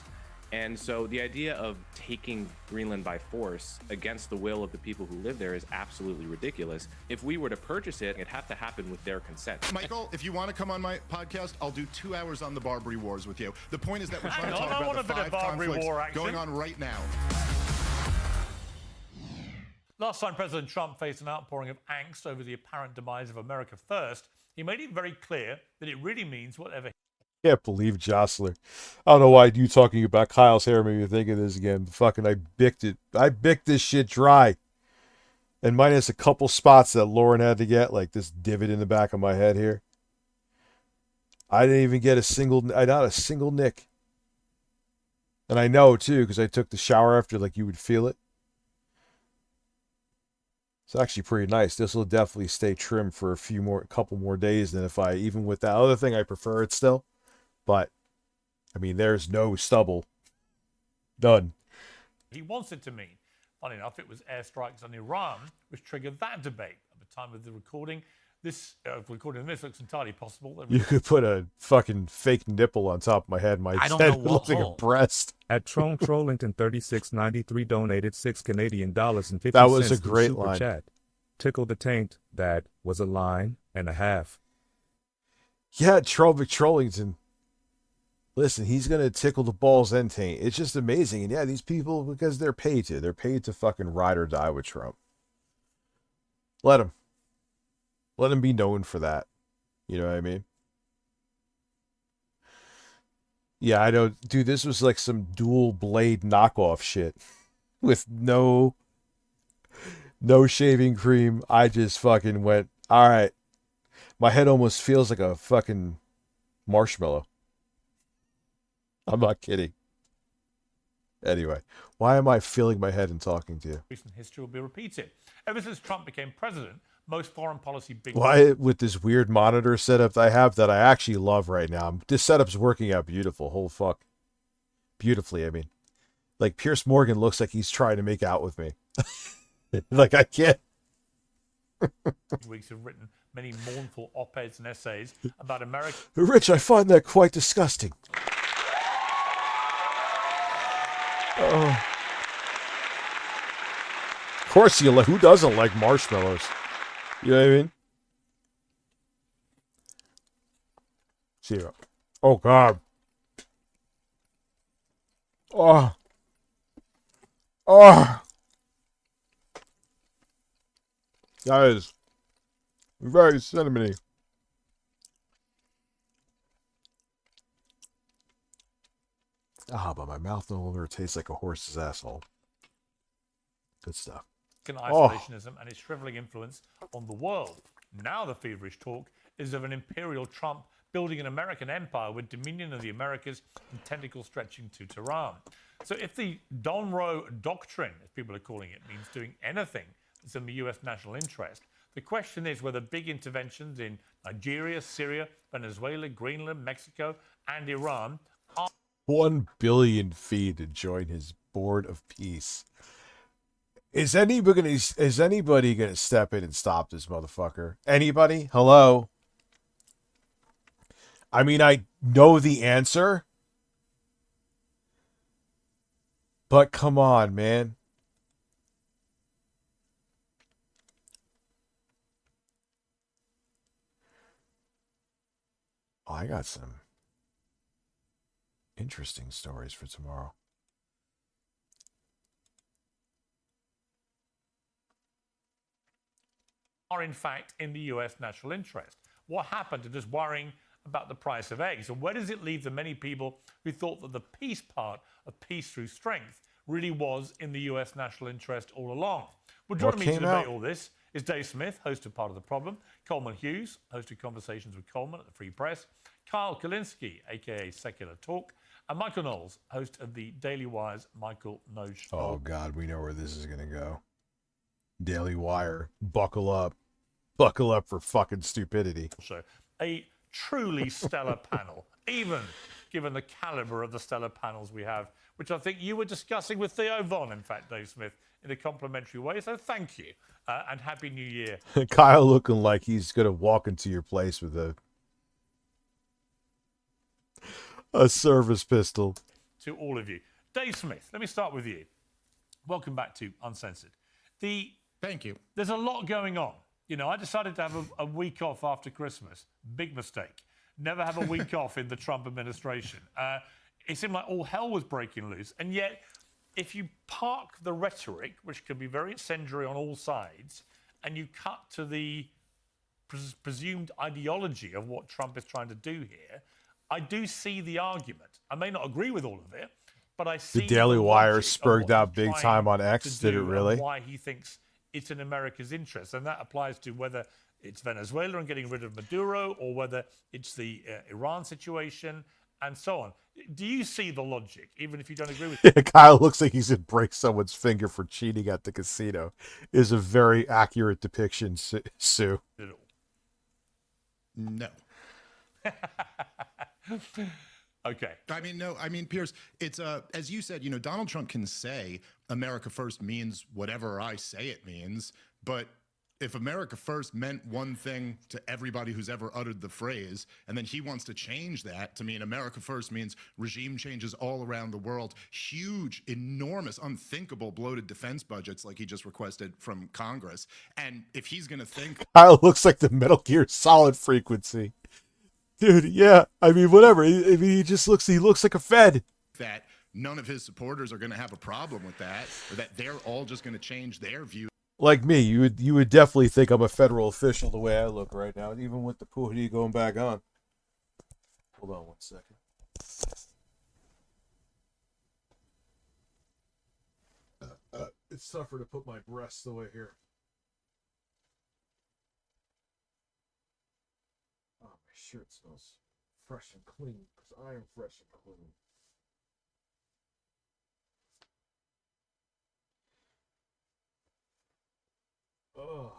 And so the idea of taking Greenland by force against the will of the people who live there is absolutely ridiculous. If we were to purchase it, it'd have to happen with their consent. Michael, if you want to come on my podcast, I'll do 2 hours on the Barbary Wars with you. The point is that we're trying to talk about the 5 conflicts going on right now. Last time President Trump faced an outpouring of angst over the apparent demise of America First, he made it very clear that it really means whatever. Can't believe Jostler. I don't know why you talking about Kyle's hair made me think of this again. Fucking, I bicked it. I bicked this shit dry. And minus a couple spots that Lauren had to get, like this divot in the back of my head here. I didn't even get not a single nick. And I know, too, because I took the shower after, like, you would feel it. It's actually pretty nice. This will definitely stay trim for a couple more days than if even with that other thing, I prefer it still. But, I mean, there's no stubble. None. He wants it to mean. Funny enough, it was airstrikes on Iran which triggered that debate. At the time of the recording, this looks entirely possible. You could put a fucking fake nipple on top of my head. My I don't head know would what look like a hole. breast. At Tron Trollington 3693 donated $6 Canadian and 50 That was cents a great super line. chat. Tickle the taint. That was a line and a half. Yeah, Trollington. Listen, he's going to tickle the balls and taint. It's just amazing. And yeah, these people, because they're paid to. They're paid to fucking ride or die with Trump. Let him. Let him be known for that. You know what I mean? Yeah, I know. Dude, this was like some dual blade knockoff shit. With no shaving cream. I just fucking went, all right. My head almost feels like a fucking marshmallow. I'm not kidding. Anyway, why am I filling my head and talking to you? Recent history will be repeated. Ever since Trump became president, most foreign policy big... Why, with this weird monitor setup that I have that I actually love right now, this setup's working out beautiful. Whole fuck. Beautifully, I mean. Like, Pierce Morgan looks like he's trying to make out with me. Like, I can't. weeks have written many mournful op-eds and essays about America. Rich, I find that quite disgusting. Oh. Of course, who doesn't like marshmallows? You know what I mean? Zero. Oh, God. Oh. Oh. That is very cinnamony. Ah, but my mouth no longer tastes like a horse's asshole. Good stuff. Isolationism and its shriveling influence on the world. Now the feverish talk is of an imperial Trump building an American empire with dominion of the Americas and tentacles stretching to Tehran. So if the Donroe Doctrine, as people are calling it, means doing anything that's in the US national interest, the question is whether big interventions in Nigeria, Syria, Venezuela, Greenland, Mexico, and Iran are 1 billion fee to join his board of peace. Is anybody going to step in and stop this motherfucker? Anybody? Hello? I mean, I know the answer. But come on, man. Oh, I got some interesting stories for tomorrow. are in fact in the US national interest. What happened to just worrying about the price of eggs? And where does it leave the many people who thought that the peace part of peace through strength really was in the US national interest all along? Well, joining me to debate all this is Dave Smith, host of Part of the Problem, Coleman Hughes, host of Conversations with Coleman at the Free Press, Kyle Kalinske, aka Secular Talk, and Michael Knowles, host of the Daily Wire's Michael Knows Show. Oh, God, we know where this is going to go. Daily Wire, buckle up. Buckle up for fucking stupidity. So, a truly stellar panel, even given the caliber of the stellar panels we have, which I think you were discussing with Theo Von, in fact, Dave Smith, in a complimentary way. So thank you, and Happy New Year. Kyle looking like he's going to walk into your place with a service pistol. To all of you. Dave Smith, let me start with you. Welcome back to Uncensored. Thank you. There's a lot going on. You know, I decided to have a week off after Christmas. Big mistake. Never have a week off in the Trump administration. It seemed like all hell was breaking loose. And yet, if you park the rhetoric, which can be very incendiary on all sides, and you cut to the presumed ideology of what Trump is trying to do here, I do see the argument. I may not agree with all of it, but I see The Daily Wire logic of spurred what out he's big trying time on to X. Did it do and really? why he thinks it's in America's interest. And that applies to whether it's Venezuela and getting rid of Maduro, or whether it's the Iran situation and so on. Do you see the logic, even if you don't agree with it? Kyle looks like he's gonna break someone's finger for cheating at the casino. Is a very accurate depiction, Sue. No. Okay. I mean, no. I mean, Pierce, it's as you said, Donald Trump can say America first means whatever I say it means, but if America first meant one thing to everybody who's ever uttered the phrase, and then he wants to change that to mean America first means regime changes all around the world, huge, enormous, unthinkable bloated defense budgets like he just requested from Congress. And if he's going to think... Kyle looks like the Metal Gear Solid frequency. Dude, yeah. I mean, whatever. I mean, he looks like a Fed. That none of his supporters are going to have a problem with that, or that they're all just going to change their view. Like me, you would definitely think I'm a federal official the way I look right now, even with the hoodie going back on. Hold on 1 second. It's tougher to put my breasts away here. Oh, my shirt smells fresh and clean because I am fresh and clean. Oh.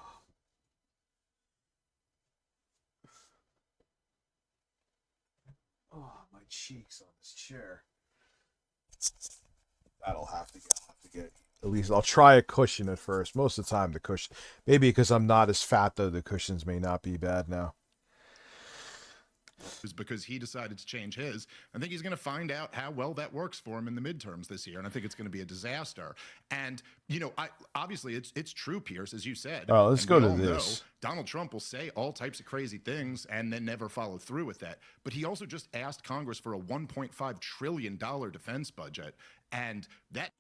Oh, my cheeks on this chair. I'll have to get. At least I'll try a cushion at first. Most of the time, the cushion. Maybe because I'm not as fat, though, the cushions may not be bad now. Is because he decided to change his. I think he's going to find out how well that works for him in the midterms this year, and I think it's going to be a disaster. And obviously it's true, Pierce, as you said. Oh, let's go to this. Know Donald Trump will say all types of crazy things and then never follow through with that. But he also just asked Congress for a $1.5 trillion defense budget, and that.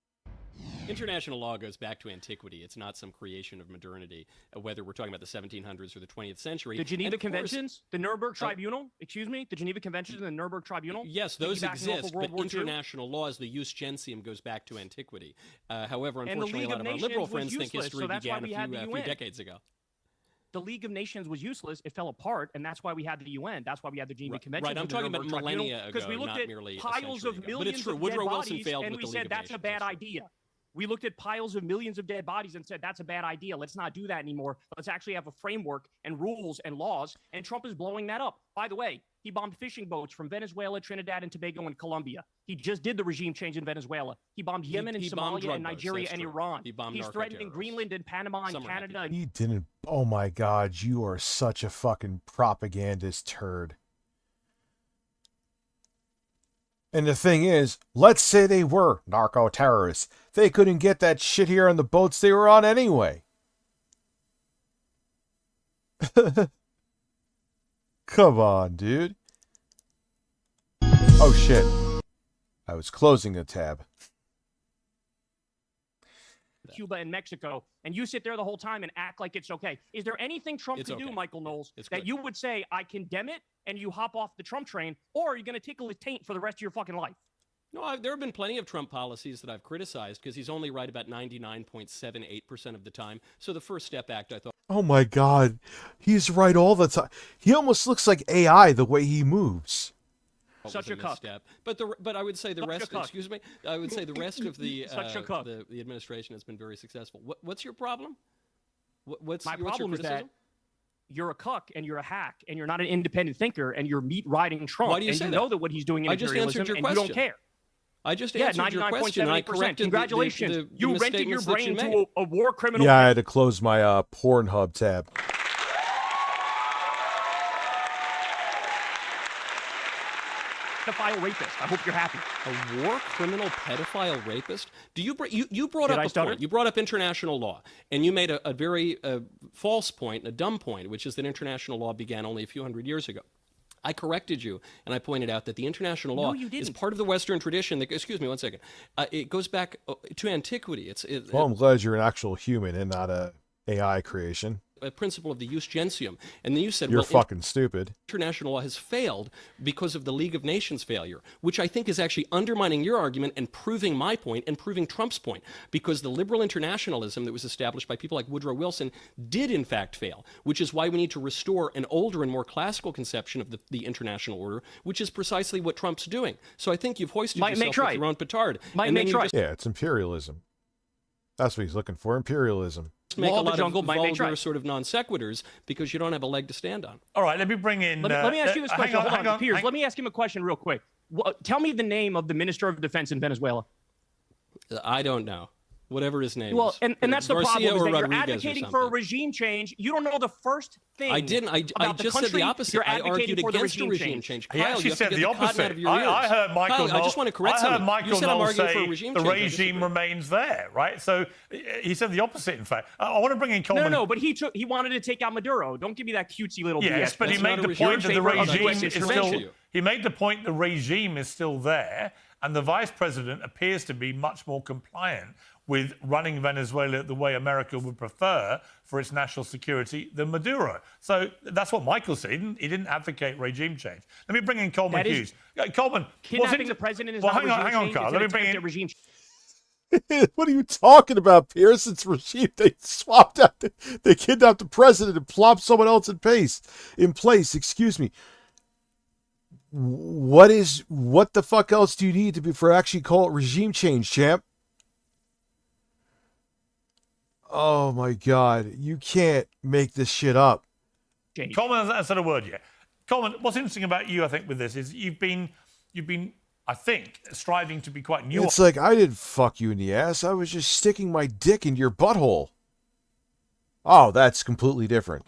International law goes back to antiquity. It's not some creation of modernity, whether we're talking about the 1700s or the 20th century. The Geneva Conventions, the Nuremberg Tribunal, excuse me, the Geneva Conventions and the Nuremberg Tribunal? Yes, those exist, but international laws, the jus gentium goes back to antiquity. However, unfortunately, a lot of our liberal friends think history began a few decades ago. The League of Nations was useless. It fell apart, and that's why we had the UN. That's why we had the Geneva Convention. Right, I'm talking about millennia ago, because we looked at piles of millions of dead bodies, and we said that's a bad idea. We looked at piles of millions of dead bodies and said, that's a bad idea. Let's not do that anymore. Let's actually have a framework and rules and laws. And Trump is blowing that up. By the way, he bombed fishing boats from Venezuela, Trinidad, and Tobago, and Colombia. He just did the regime change in Venezuela. He bombed Yemen and Somalia and Nigeria and Iran. He's threatening Greenland and Panama and Canada. He didn't. Oh my God, you are such a fucking propagandist turd. And the thing is, let's say they were narco-terrorists. They couldn't get that shit here on the boats they were on anyway. Come on, dude. Oh, shit. I was closing a tab. Cuba and Mexico, and you sit there the whole time and act like it's okay. Is there anything Trump can do, Michael Knowles, that you would say, I condemn it, and you hop off the Trump train, or are you going to tickle his taint for the rest of your fucking life? No, there have been plenty of Trump policies that I've criticized because he's only right about 99.78% of the time. So the First Step Act, I thought. Oh my God. He's right all the time. He almost looks like AI the way he moves. Such a misstep. But I would say the rest. Excuse me. I would say the rest of the the administration has been very successful. What's your problem? What's my your problem? Is that criticism? you're a cuck and you're a hack and you're not an independent thinker and you're meat riding Trump. Why do you and say you that? know that what he's doing in I just imperialism answered your and question. you don't care. I just answered your question. And I corrected Congratulations. You rented your misstatements that brain you to made. a war criminal. Yeah, I had to close my Pornhub tab. Pedophile rapist. I hope you're happy. A war criminal pedophile rapist? Do you brought up a point? You brought up international law, and you made a very false point, a dumb point, which is that international law began only a few hundred years ago. I corrected you, and I pointed out that the international law you is didn't. part of the Western tradition. That, excuse me, 1 second. It goes back to antiquity. Well, I'm glad you're an actual human and not a AI creation. a principle of the jus gentium. And then you said, You're well, fucking stupid. International law has failed because of the League of Nations failure, which I think is actually undermining your argument and proving my point and proving Trump's point, because the liberal internationalism that was established by people like Woodrow Wilson did in fact fail, which is why we need to restore an older and more classical conception of the international order, which is precisely what Trump's doing. So I think you've hoisted yourself with your own petard. Yeah, it's imperialism. That's what he's looking for, imperialism. Make Wall a of the lot jungle of might make vulgar right. sort of non sequiturs because you don't have a leg to stand on. All right, let me bring in. Let me ask you this question. Hold on, Piers. hang Let me ask him a question real quick. Tell me the name of the Minister of Defense in Venezuela. I don't know. Whatever his name Well, is. and that's the Garcia problem, is or that you're Rodriguez or advocating for a something. regime change. You don't know the first thing. I didn't. I about just the said the country. opposite. You're I advocating argued for the against a regime change. He Kyle, actually you have said to the get the cotton opposite. out of your ears. I heard Michael Kyle, Knowles. I just want to correct I heard something. Michael You said I'm Knowles arguing say for a regime the change. I regime disagree. remains there, right? So he said the opposite. In fact, I want to bring in Coleman. No, but he wanted to take out Maduro. Don't give me that cutesy little Yes, BS. but he That's made not a the regime. point that the You're in favor of regime US is still. intervention. He made the point the regime is still there, and the vice president appears to be much more compliant with running Venezuela the way America would prefer for its national security than Maduro. So that's what Michael said. He didn't advocate regime change. Let me bring in Coleman That is- Hughes. Coleman, Kidnapping the president is well, not hang regime on, change. Carl. It's Let an me bring attempt in. at regime What are you talking about, Pierce? It's regime. They swapped out. They kidnapped the president and plopped someone else in place. Excuse me. What the fuck else do you need to be for actually call it regime change, champ? Oh my God, you can't make this shit up. Coleman hasn't said a word yet. Coleman, what's interesting about you, I think, with this is you've been, I think, striving to be quite nuanced. It's like I didn't fuck you in the ass. I was just sticking my dick in your butthole. Oh, that's completely different.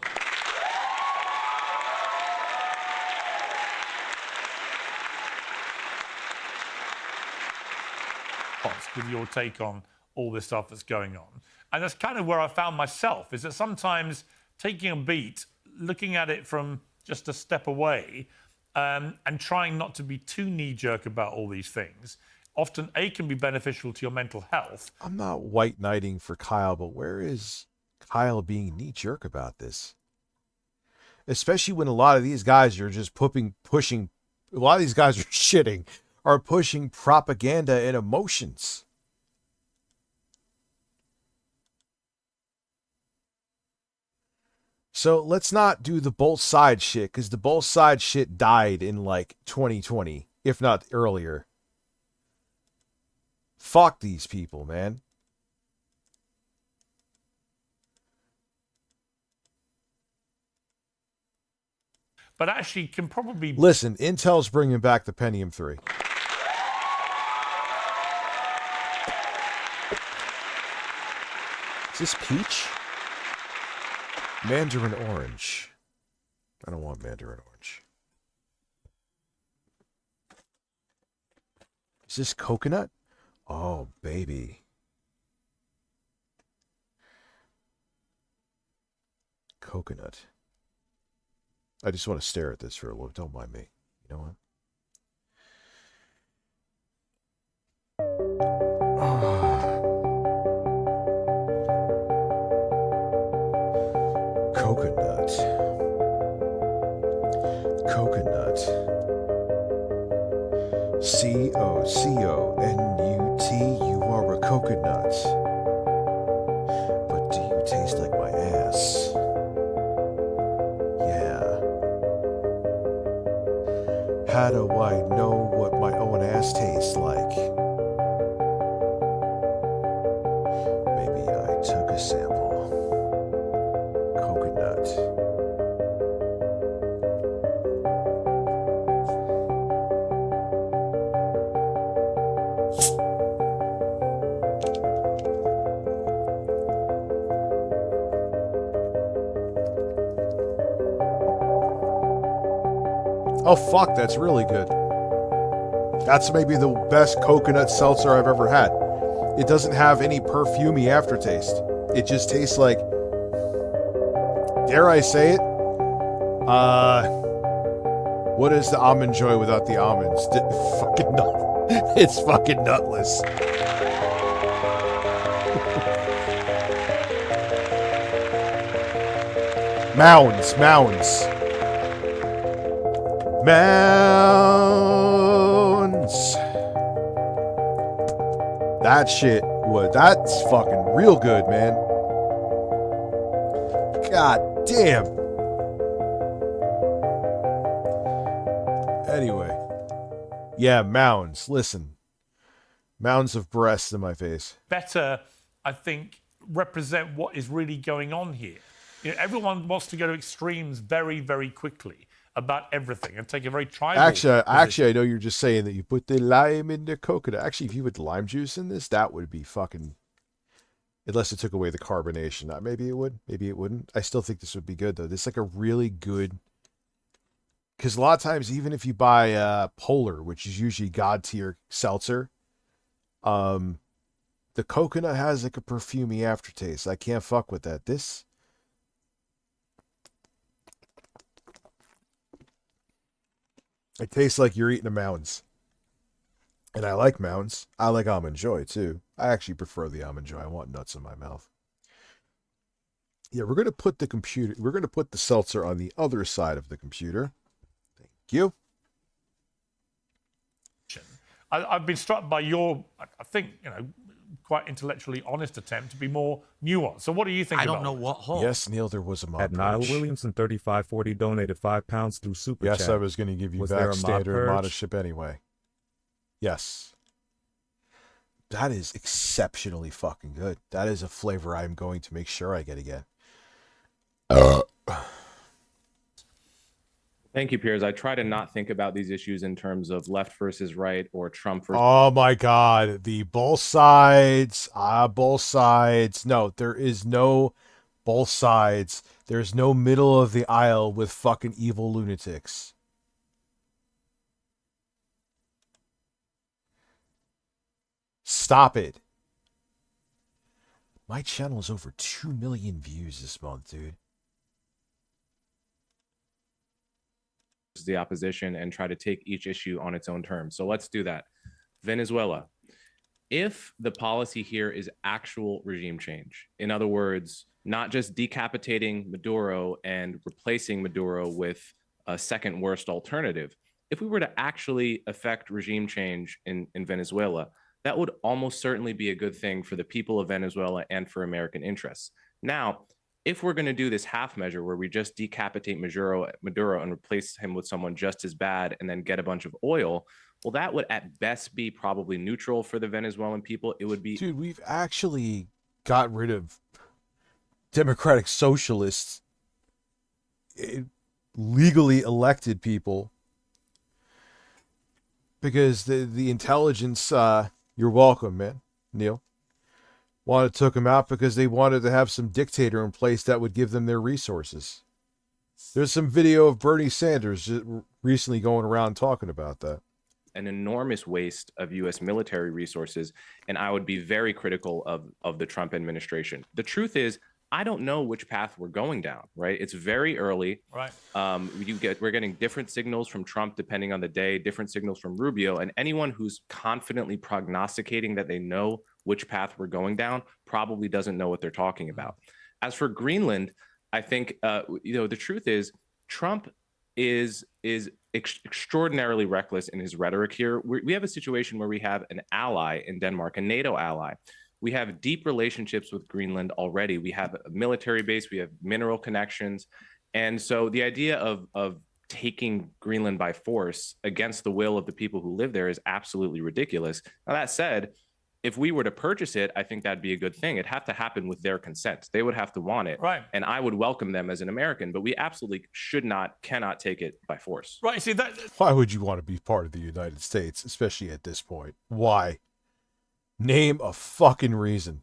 With your take on all this stuff that's going on. And that's kind of where I found myself, is that sometimes taking a beat, looking at it from just a step away, and trying not to be too knee-jerk about all these things, often, A, can be beneficial to your mental health. I'm not white knighting for Kyle, but where is Kyle being knee-jerk about this? Especially when a lot of these guys are just pushing, a lot of these guys are shitting, are pushing propaganda and emotions. So let's not do the both sides shit, because the both sides shit died in like 2020, if not earlier. Fuck these people, man. But actually can probably... Listen, Intel's bringing back the Pentium 3. Is this peach? Mandarin orange. I don't want mandarin orange. Is this coconut? Oh, baby. Coconut. I just want to stare at this for a little. Don't mind me. You know what? Coconut. Coconut. C-O-C-O-N-U-T. You are a coconut. But do you taste like my ass? Yeah. How do I know what my own ass tastes like? Maybe I took a sample. Coconut. Oh, fuck, that's really good. That's maybe the best coconut seltzer I've ever had. It doesn't have any perfumey aftertaste. It just tastes like, dare I say it, What is the almond joy without the almonds? Fucking nut. It's fucking nutless. Mounds. That shit that's fucking real good, man. God damn. Anyway. Yeah, mounds. Listen. Mounds of breasts in my face. Better, I think, represent what is really going on here. You know, everyone wants to go to extremes very, very quickly about everything and take a very tribal Actually, position. I know you're just saying that you put the lime in the coconut. Actually, if you put lime juice in this, that would be fucking... Unless it took away the carbonation. Maybe it would. Maybe it wouldn't. I still think this would be good, though. This is like a really good... Because a lot of times, even if you buy Polar, which is usually God-tier seltzer, the coconut has like a perfumey aftertaste. I can't fuck with that. This... It tastes like you're eating a Mounds. And I like Mounds. I like Almond Joy, too. I actually prefer the Almond Joy. I want nuts in my mouth. Yeah, we're going to put the seltzer on the other side of the computer. Thank you. I've been struck by your, I think, quite intellectually honest attempt to be more nuanced. So what do you think about I don't know what hole. Yes, Neil, there was a mob At Niall purge. Williamson 3540 donated £5 through Super Chat. Yes, I was going to give you Was there back a mob standard purge? modeship anyway. Yes. That is exceptionally fucking good. That is a flavor I'm going to make sure I get again. Thank you, Piers. I try to not think about these issues in terms of left versus right or Trump versus... Oh my God. The both sides. Both sides. No, there is no both sides. There's no middle of the aisle with fucking evil lunatics. Stop it. My channel is over 2 million views this month, dude. the opposition and try to take each issue on its own terms. So let's do that. Venezuela. If the policy here is actual regime change, in other words, not just decapitating Maduro and replacing Maduro with a second worst alternative, if we were to actually affect regime change in Venezuela, that would almost certainly be a good thing for the people of Venezuela and for American interests. Now, if we're going to do this half measure where we just decapitate Maduro and replace him with someone just as bad and then get a bunch of oil, well, that would at best be probably neutral for the Venezuelan people. It would be... Dude, we've actually got rid of democratic socialists, legally elected people, because the intelligence, you're welcome, man, Neil, took them out because they wanted to have some dictator in place that would give them their resources. There's some video of Bernie Sanders recently going around talking about that. An enormous waste of U.S. military resources, and I would be very critical of the Trump administration. The truth is, I don't know which path we're going down, right? It's very early. Right. We're getting different signals from Trump depending on the day, different signals from Rubio, and anyone who's confidently prognosticating that they know which path we're going down probably doesn't know what they're talking about. As for Greenland, I think the truth is Trump is extraordinarily reckless in his rhetoric here. We have a situation where we have an ally in Denmark, a NATO ally. We have deep relationships with Greenland already. We have a military base. We have mineral connections. And so the idea of taking Greenland by force against the will of the people who live there is absolutely ridiculous. Now, that said, if we were to purchase it, I think that'd be a good thing. It'd have to happen with their consent. They would have to want it. Right. And I would welcome them as an American, but we absolutely cannot take it by force. Right. See, why would you want to be part of the United States, especially at this point? Why? Name a fucking reason.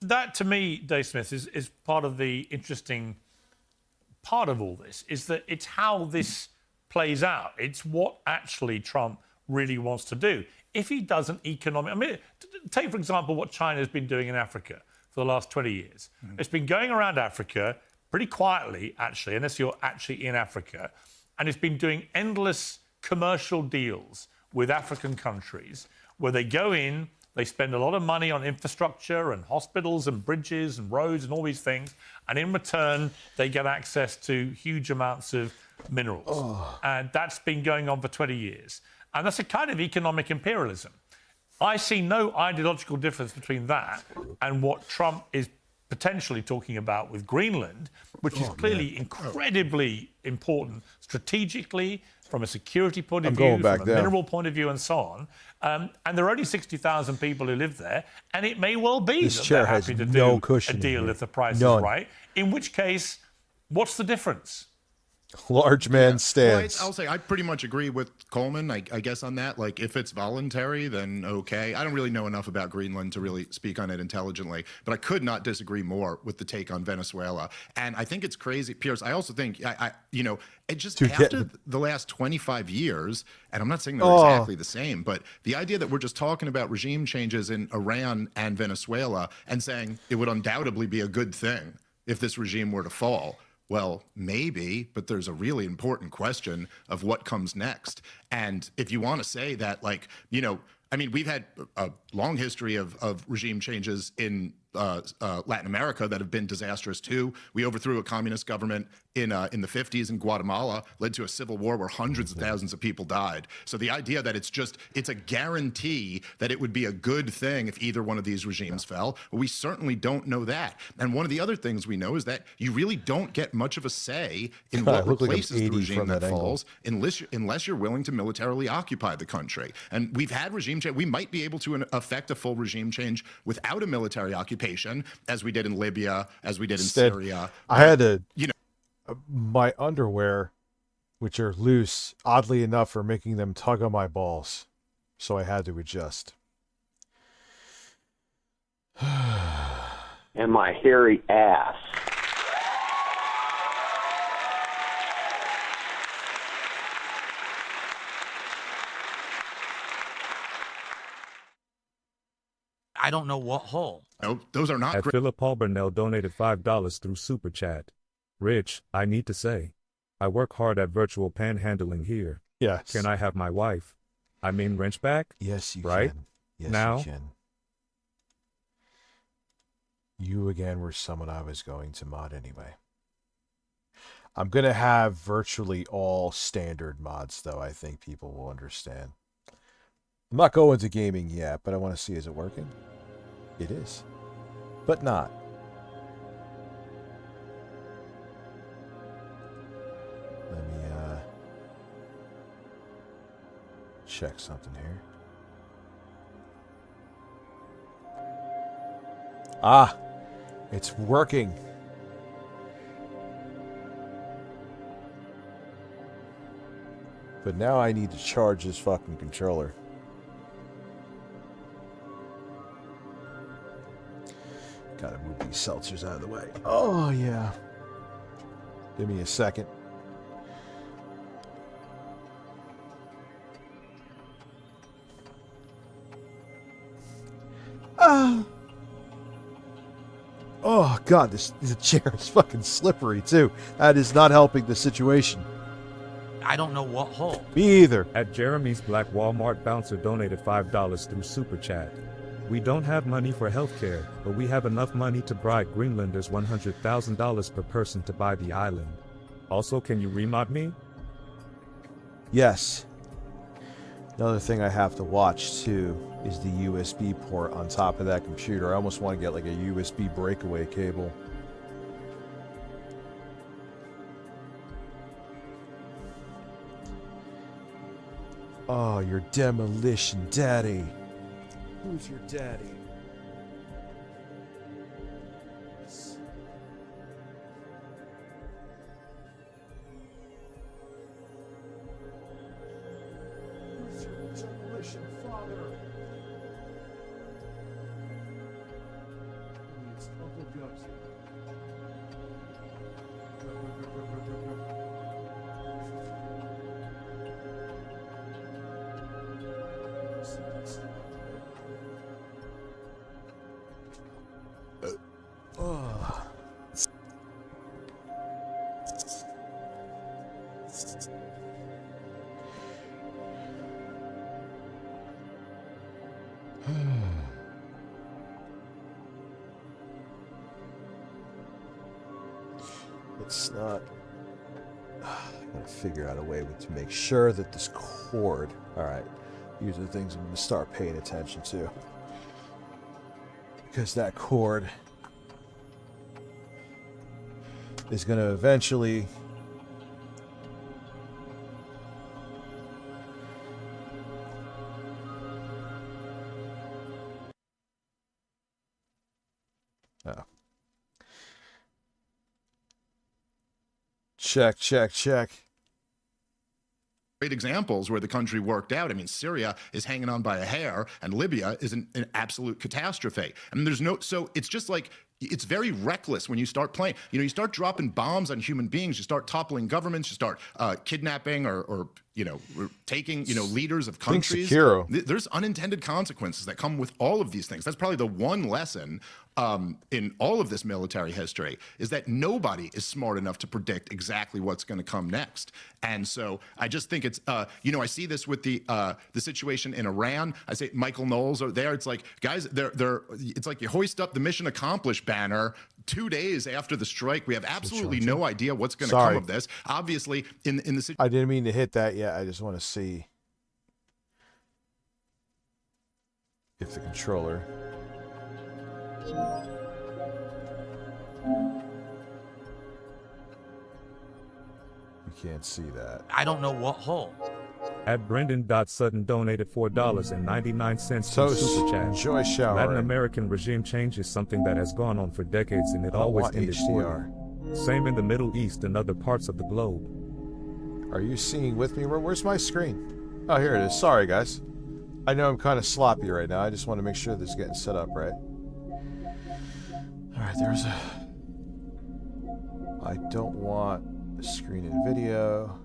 That, to me, Dave Smith, is part of the interesting part of all this, is that it's how this plays out. It's what actually Trump really wants to do. If he does an economic... I mean, take, for example, what China has been doing in Africa for the last 20 years. It's been going around Africa pretty quietly, actually, unless you're actually in Africa, and it's been doing endless commercial deals with African countries where they go in, they spend a lot of money on infrastructure and hospitals and bridges and roads and all these things, and in return, they get access to huge amounts of minerals. And that's been going on for 20 years. And that's a kind of economic imperialism. I see no ideological difference between that and what Trump is potentially talking about with Greenland, which is clearly incredibly important strategically, from a security point of view, from a mineral point of view, and so on. And there are only 60,000 people who live there, and it may well be that they're happy to do a deal if the price is right. In which case, what's the difference? Large man stands. Well, I'll say I pretty much agree with Coleman, I guess, on that. Like, if it's voluntary, then okay. I don't really know enough about Greenland to really speak on it intelligently, but I could not disagree more with the take on Venezuela. And I think it's crazy, Pierce. I also think, it just after the last 25 years, and I'm not saying they're exactly the same, but the idea that we're just talking about regime changes in Iran and Venezuela and saying it would undoubtedly be a good thing if this regime were to fall. Well, maybe, but there's a really important question of what comes next. And if you want to say that, we've had a long history of regime changes in Latin America that have been disastrous too. We overthrew a communist government in the 50s in Guatemala, led to a civil war where hundreds of thousands of people died. So the idea that it's a guarantee that it would be a good thing if either one of these regimes fell, we certainly don't know that. And one of the other things we know is that you really don't get much of a say in what replaces the regime that falls unless you're willing to militarily occupy the country. And we've had regime change. We might be able to affect a full regime change without a military occupation, as we did in Libya, as we did in Syria. I had my underwear, which are loose, oddly enough, are making them tug on my balls. So I had to adjust. And my hairy ass. I don't know what hole. No, those are not. At Philip Albernell donated $5 through Super Chat. Rich, I need to say, I work hard at virtual panhandling here. Yes. Can I have my wife? I mean, wrench back? Yes, you right? can. Yes, now? you can. You again were someone I was going to mod anyway. I'm going to have virtually all standard mods, though. I think people will understand. I'm not going to gaming yet, but I want to see, is it working? It is. But not. Let me check something here. Ah, it's working. But now I need to charge this fucking controller. Gotta move these seltzers out of the way. Oh, yeah. Give me a second. Oh, God, the chair is fucking slippery, too. That is not helping the situation. I don't know what hole. Me either. At Jeremy's Black Walmart Bouncer donated $5 through Super Chat. We don't have money for healthcare, but we have enough money to bribe Greenlanders $100,000 per person to buy the island. Also, can you remod me? Yes. Another thing I have to watch, too, is the USB port on top of that computer. I almost want to get like a USB breakaway cable. Oh, your demolition daddy. Who's your daddy? Who's your demolition father? It's Uncle Gubsy. It's not. I gotta figure out a way to make sure that this cord. All right, these are the things I'm gonna start paying attention to, because that cord is gonna eventually. Oh. Check. Great examples where the country worked out. I mean, Syria is hanging on by a hair, and Libya is an absolute catastrophe. I mean, so it's just like, it's very reckless when you start playing. You start dropping bombs on human beings, you start toppling governments, you start kidnapping or taking, leaders of countries. There's unintended consequences that come with all of these things. That's probably the one lesson in all of this military history, is that nobody is smart enough to predict exactly what's going to come next. And so I just think it's, I see this with the situation in Iran. I say Michael Knowles are there. It's like, guys, it's like you hoist up the mission accomplished banner 2 days after the strike. We have absolutely no idea what's going to come of this. Obviously, in the I didn't mean to hit that yet. I just want to see if the controller. You can't see that. I don't know what hole. At Brendan.Sutton donated $4.99 to Super Chat. Enjoy showering. Latin American regime change is something that has gone on for decades, and it always ended poorly. Same in the Middle East and other parts of the globe. Are you seeing with me? Where's my screen? Oh, here it is. Sorry, guys. I know I'm kind of sloppy right now. I just want to make sure this is getting set up right. All right, there's a... I don't want the screen in video.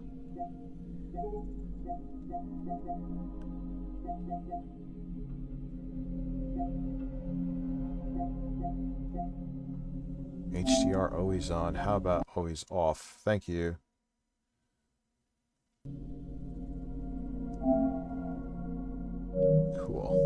HDR always on. How about always off? Thank you. Cool.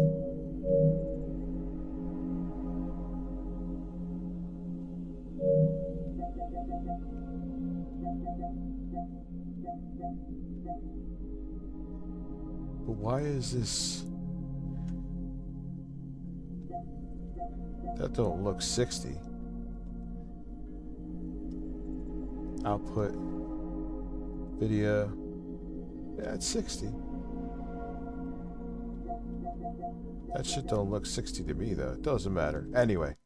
But why is this? That don't look 60. Output video. Yeah, it's 60. That shit don't look 60 to me though. It doesn't matter. Anyway.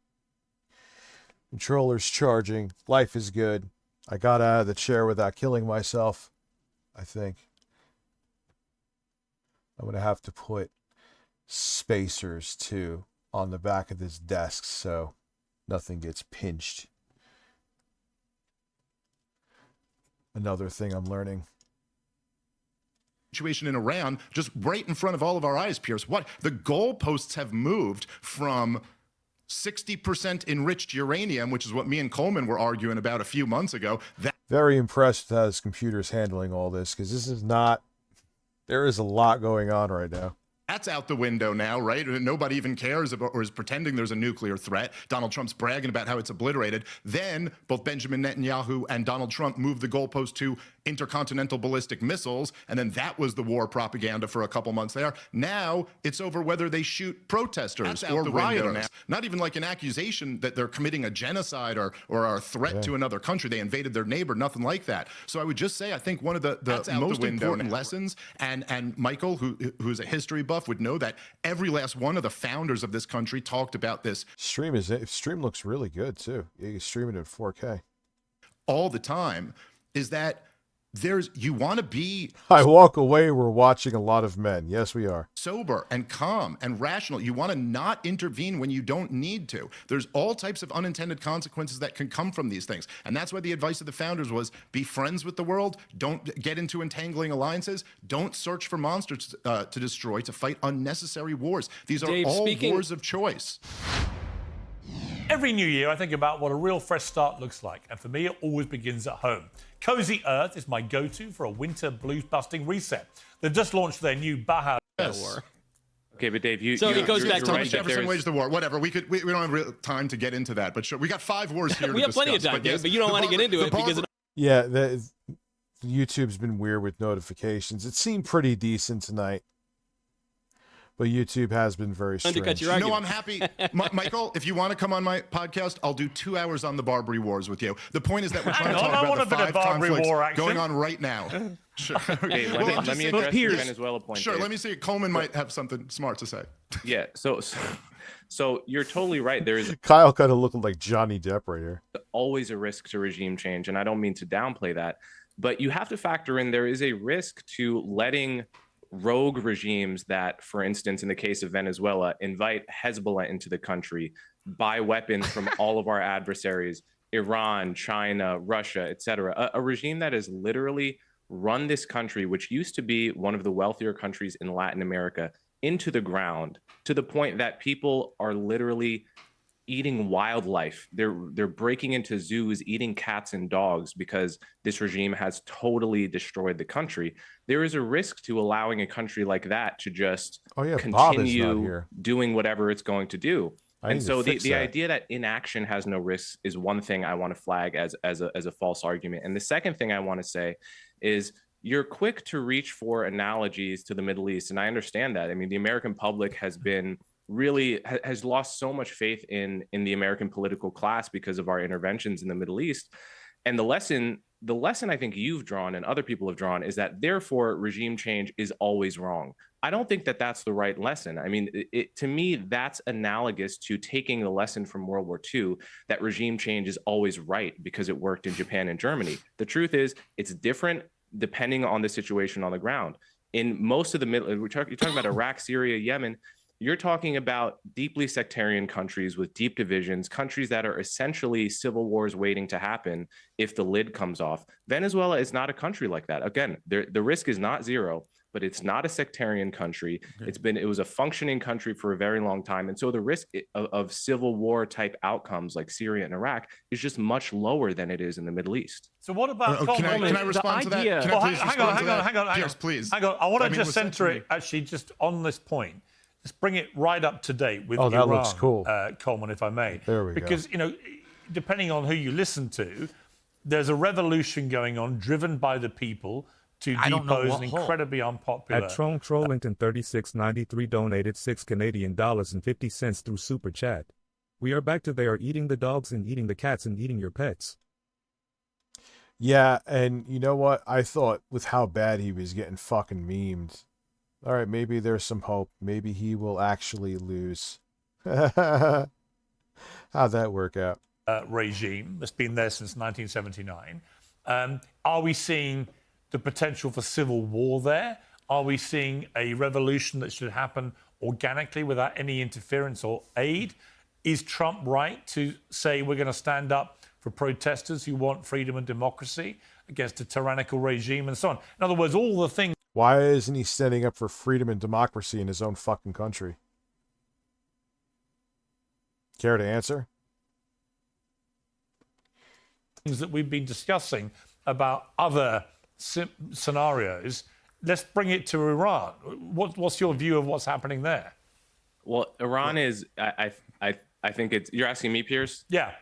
Controller's charging. Life is good. I got out of the chair without killing myself, I think. I'm going to have to put spacers too on the back of this desk so nothing gets pinched. Another thing I'm learning. Situation in Iran, just right in front of all of our eyes, Pierce. What? The goalposts have moved from 60% enriched uranium, which is what me and Coleman were arguing about a few months ago. Very impressed with how his computer's handling all this, because this is not... There is a lot going on right now. That's out the window now, right? Nobody even cares about or is pretending there's a nuclear threat. Donald Trump's bragging about how it's obliterated. Then both Benjamin Netanyahu and Donald Trump moved the goalpost to intercontinental ballistic missiles, and then that was the war propaganda for a couple months there. Now it's over whether they shoot protesters or rioters. Not even like an accusation that they're committing a genocide or are a threat to another country. They invaded their neighbor, nothing like that. So I would just say, I think one of the most important lessons, and Michael, who's a history buff, would know that every last one of the founders of this country talked about this. Stream looks really good too. You can stream it in 4K all the time. Is that you want to be... I walk away, we're watching a lot of men. Yes, we are. Sober and calm and rational. You want to not intervene when you don't need to. There's all types of unintended consequences that can come from these things. And that's why the advice of the founders was be friends with the world. Don't get into entangling alliances. Don't search for monsters to destroy, to fight unnecessary wars. These are all wars of choice. Every new year, I think about what a real fresh start looks like, and for me, it always begins at home. Cozy Earth is my go-to for a winter blues-busting reset. They've just launched their new Baja. Okay, but Dave, So it goes back to Thomas Jefferson waged the war. Whatever. We don't have real time to get into that, but sure, we got 5 wars here. We to have plenty of discuss, time, Dave, but you don't want to get into it because it Yeah, YouTube's been weird with notifications. It seemed pretty decent tonight, but YouTube has been very strange. No, I'm happy. Michael, if you want to come on my podcast, I'll do 2 hours on the Barbary Wars with you. The point is that we're trying to talk about the 5 conflicts going on right now. Sure. Okay, let me address the Venezuela point. Sure, Dave. let me see. Coleman might have something smart to say. Yeah, so you're totally right. There is Kyle kind of looking like Johnny Depp right here. always a risk to regime change, and I don't mean to downplay that, but you have to factor in there is a risk to letting rogue regimes that, for instance, in the case of Venezuela, invite Hezbollah into the country, buy weapons from all of our adversaries, Iran, China, Russia, etc. A regime that has literally run this country, which used to be one of the wealthier countries in Latin America, into the ground, to the point that people are literally eating wildlife. They're breaking into zoos, eating cats and dogs because this regime has totally destroyed the country. There is a risk to allowing a country like that to just Bob is not continue here. doing whatever it's going to do. I need And to so fix the that. idea that inaction has no risks is one thing I want to flag as a false argument. And the second thing I want to say is you're quick to reach for analogies to the Middle East. And I understand that. I mean, the American public has been has lost so much faith in the American political class because of our interventions in the Middle East. And the lesson I think you've drawn and other people have drawn is that therefore regime change is always wrong. I don't think that that's the right lesson. I mean, to me, that's analogous to taking the lesson from World War II that regime change is always right because it worked in Japan and Germany. The truth is it's different depending on the situation on the ground. In most of the middle, you're talking about Iraq, Syria, Yemen, you're talking about deeply sectarian countries with deep divisions, countries that are essentially civil wars waiting to happen if the lid comes off. Venezuela is not a country like that. Again, the risk is not zero, but it's not a sectarian country. It was a functioning country for a very long time. And so the risk of civil war type outcomes like Syria and Iraq is just much lower than it is in the Middle East. So what about... Can I respond to that? Can I please respond to that? Hang on. Yes, please. Hang on. I want to just center it actually just on this point. Let's bring it right up to date with that Iran, looks cool. Coleman, if I may. There we go. Because, depending on who you listen to, there's a revolution going on driven by the people to depose an incredibly unpopular... At Tron Trollington 3693 donated $6 through Super Chat. We are back to they are eating the dogs and eating the cats and eating your pets. Yeah, and you know what? I thought with how bad he was getting fucking memed, all right, maybe there's some hope. Maybe he will actually lose. How'd that work out? Regime that's been there since 1979. Are we seeing the potential for civil war there? Are we seeing a revolution that should happen organically without any interference or aid? Is Trump right to say we're going to stand up for protesters who want freedom and democracy against a tyrannical regime and so on? In other words, all the things... Why isn't he standing up for freedom and democracy in his own fucking country? Care to answer? Things that we've been discussing about other scenarios. Let's bring it to Iran. What's your view of what's happening there? Well, Iran is, I think it's, you're asking me, Pierce? Yeah.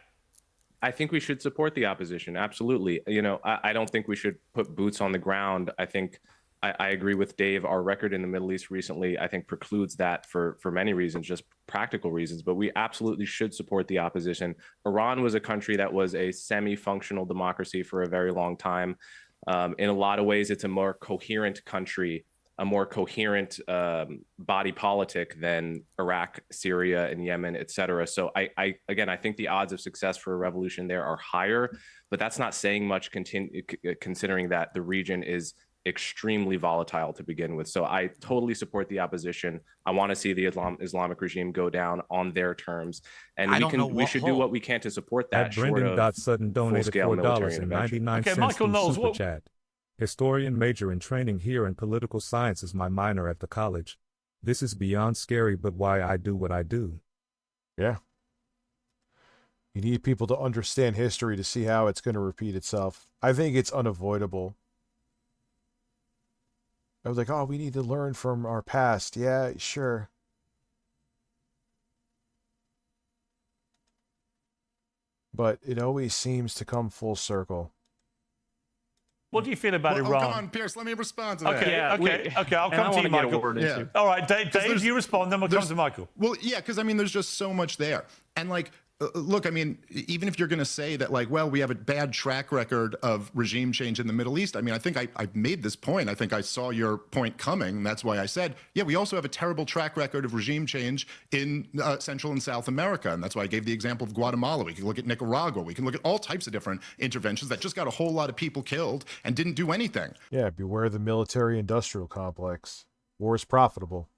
I think we should support the opposition. Absolutely. I don't think we should put boots on the ground. I think I agree with Dave. Our record in the Middle East recently, I think, precludes that for many reasons, just practical reasons. But we absolutely should support the opposition. Iran was a country that was a semi-functional democracy for a very long time. In a lot of ways, it's a more coherent country, a more coherent body politic than Iraq, Syria, and Yemen, et cetera. So I think the odds of success for a revolution there are higher, but that's not saying much considering that the region is extremely volatile to begin with. So I totally support the opposition. I want to see the Islamic regime go down on their terms, and we should do what we can to support that. At Brendan.Sutton donated $4.99 through Super Chat. Historian major in training here and political science is my minor at the college. This is beyond scary, but why I do what I do. Yeah. You need people to understand history to see how it's going to repeat itself. I think it's unavoidable. I was like, oh, we need to learn from our past. Yeah, sure. But it always seems to come full circle. What do you feel about Iran? Come on, Pierce, let me respond to that. Okay, I'll come to you, Michael. Yeah. All right, Dave, you respond, then we'll come to Michael. Well, yeah, because I mean, there's just so much there. And like, look, I mean, even if you're going to say that, like, well, we have a bad track record of regime change in the Middle East, I mean, I think I made this point. I think I saw your point coming. And that's why I said, yeah, we also have a terrible track record of regime change in Central and South America. And that's why I gave the example of Guatemala. We can look at Nicaragua. We can look at all types of different interventions that just got a whole lot of people killed and didn't do anything. Yeah, beware the military-industrial complex. War is profitable.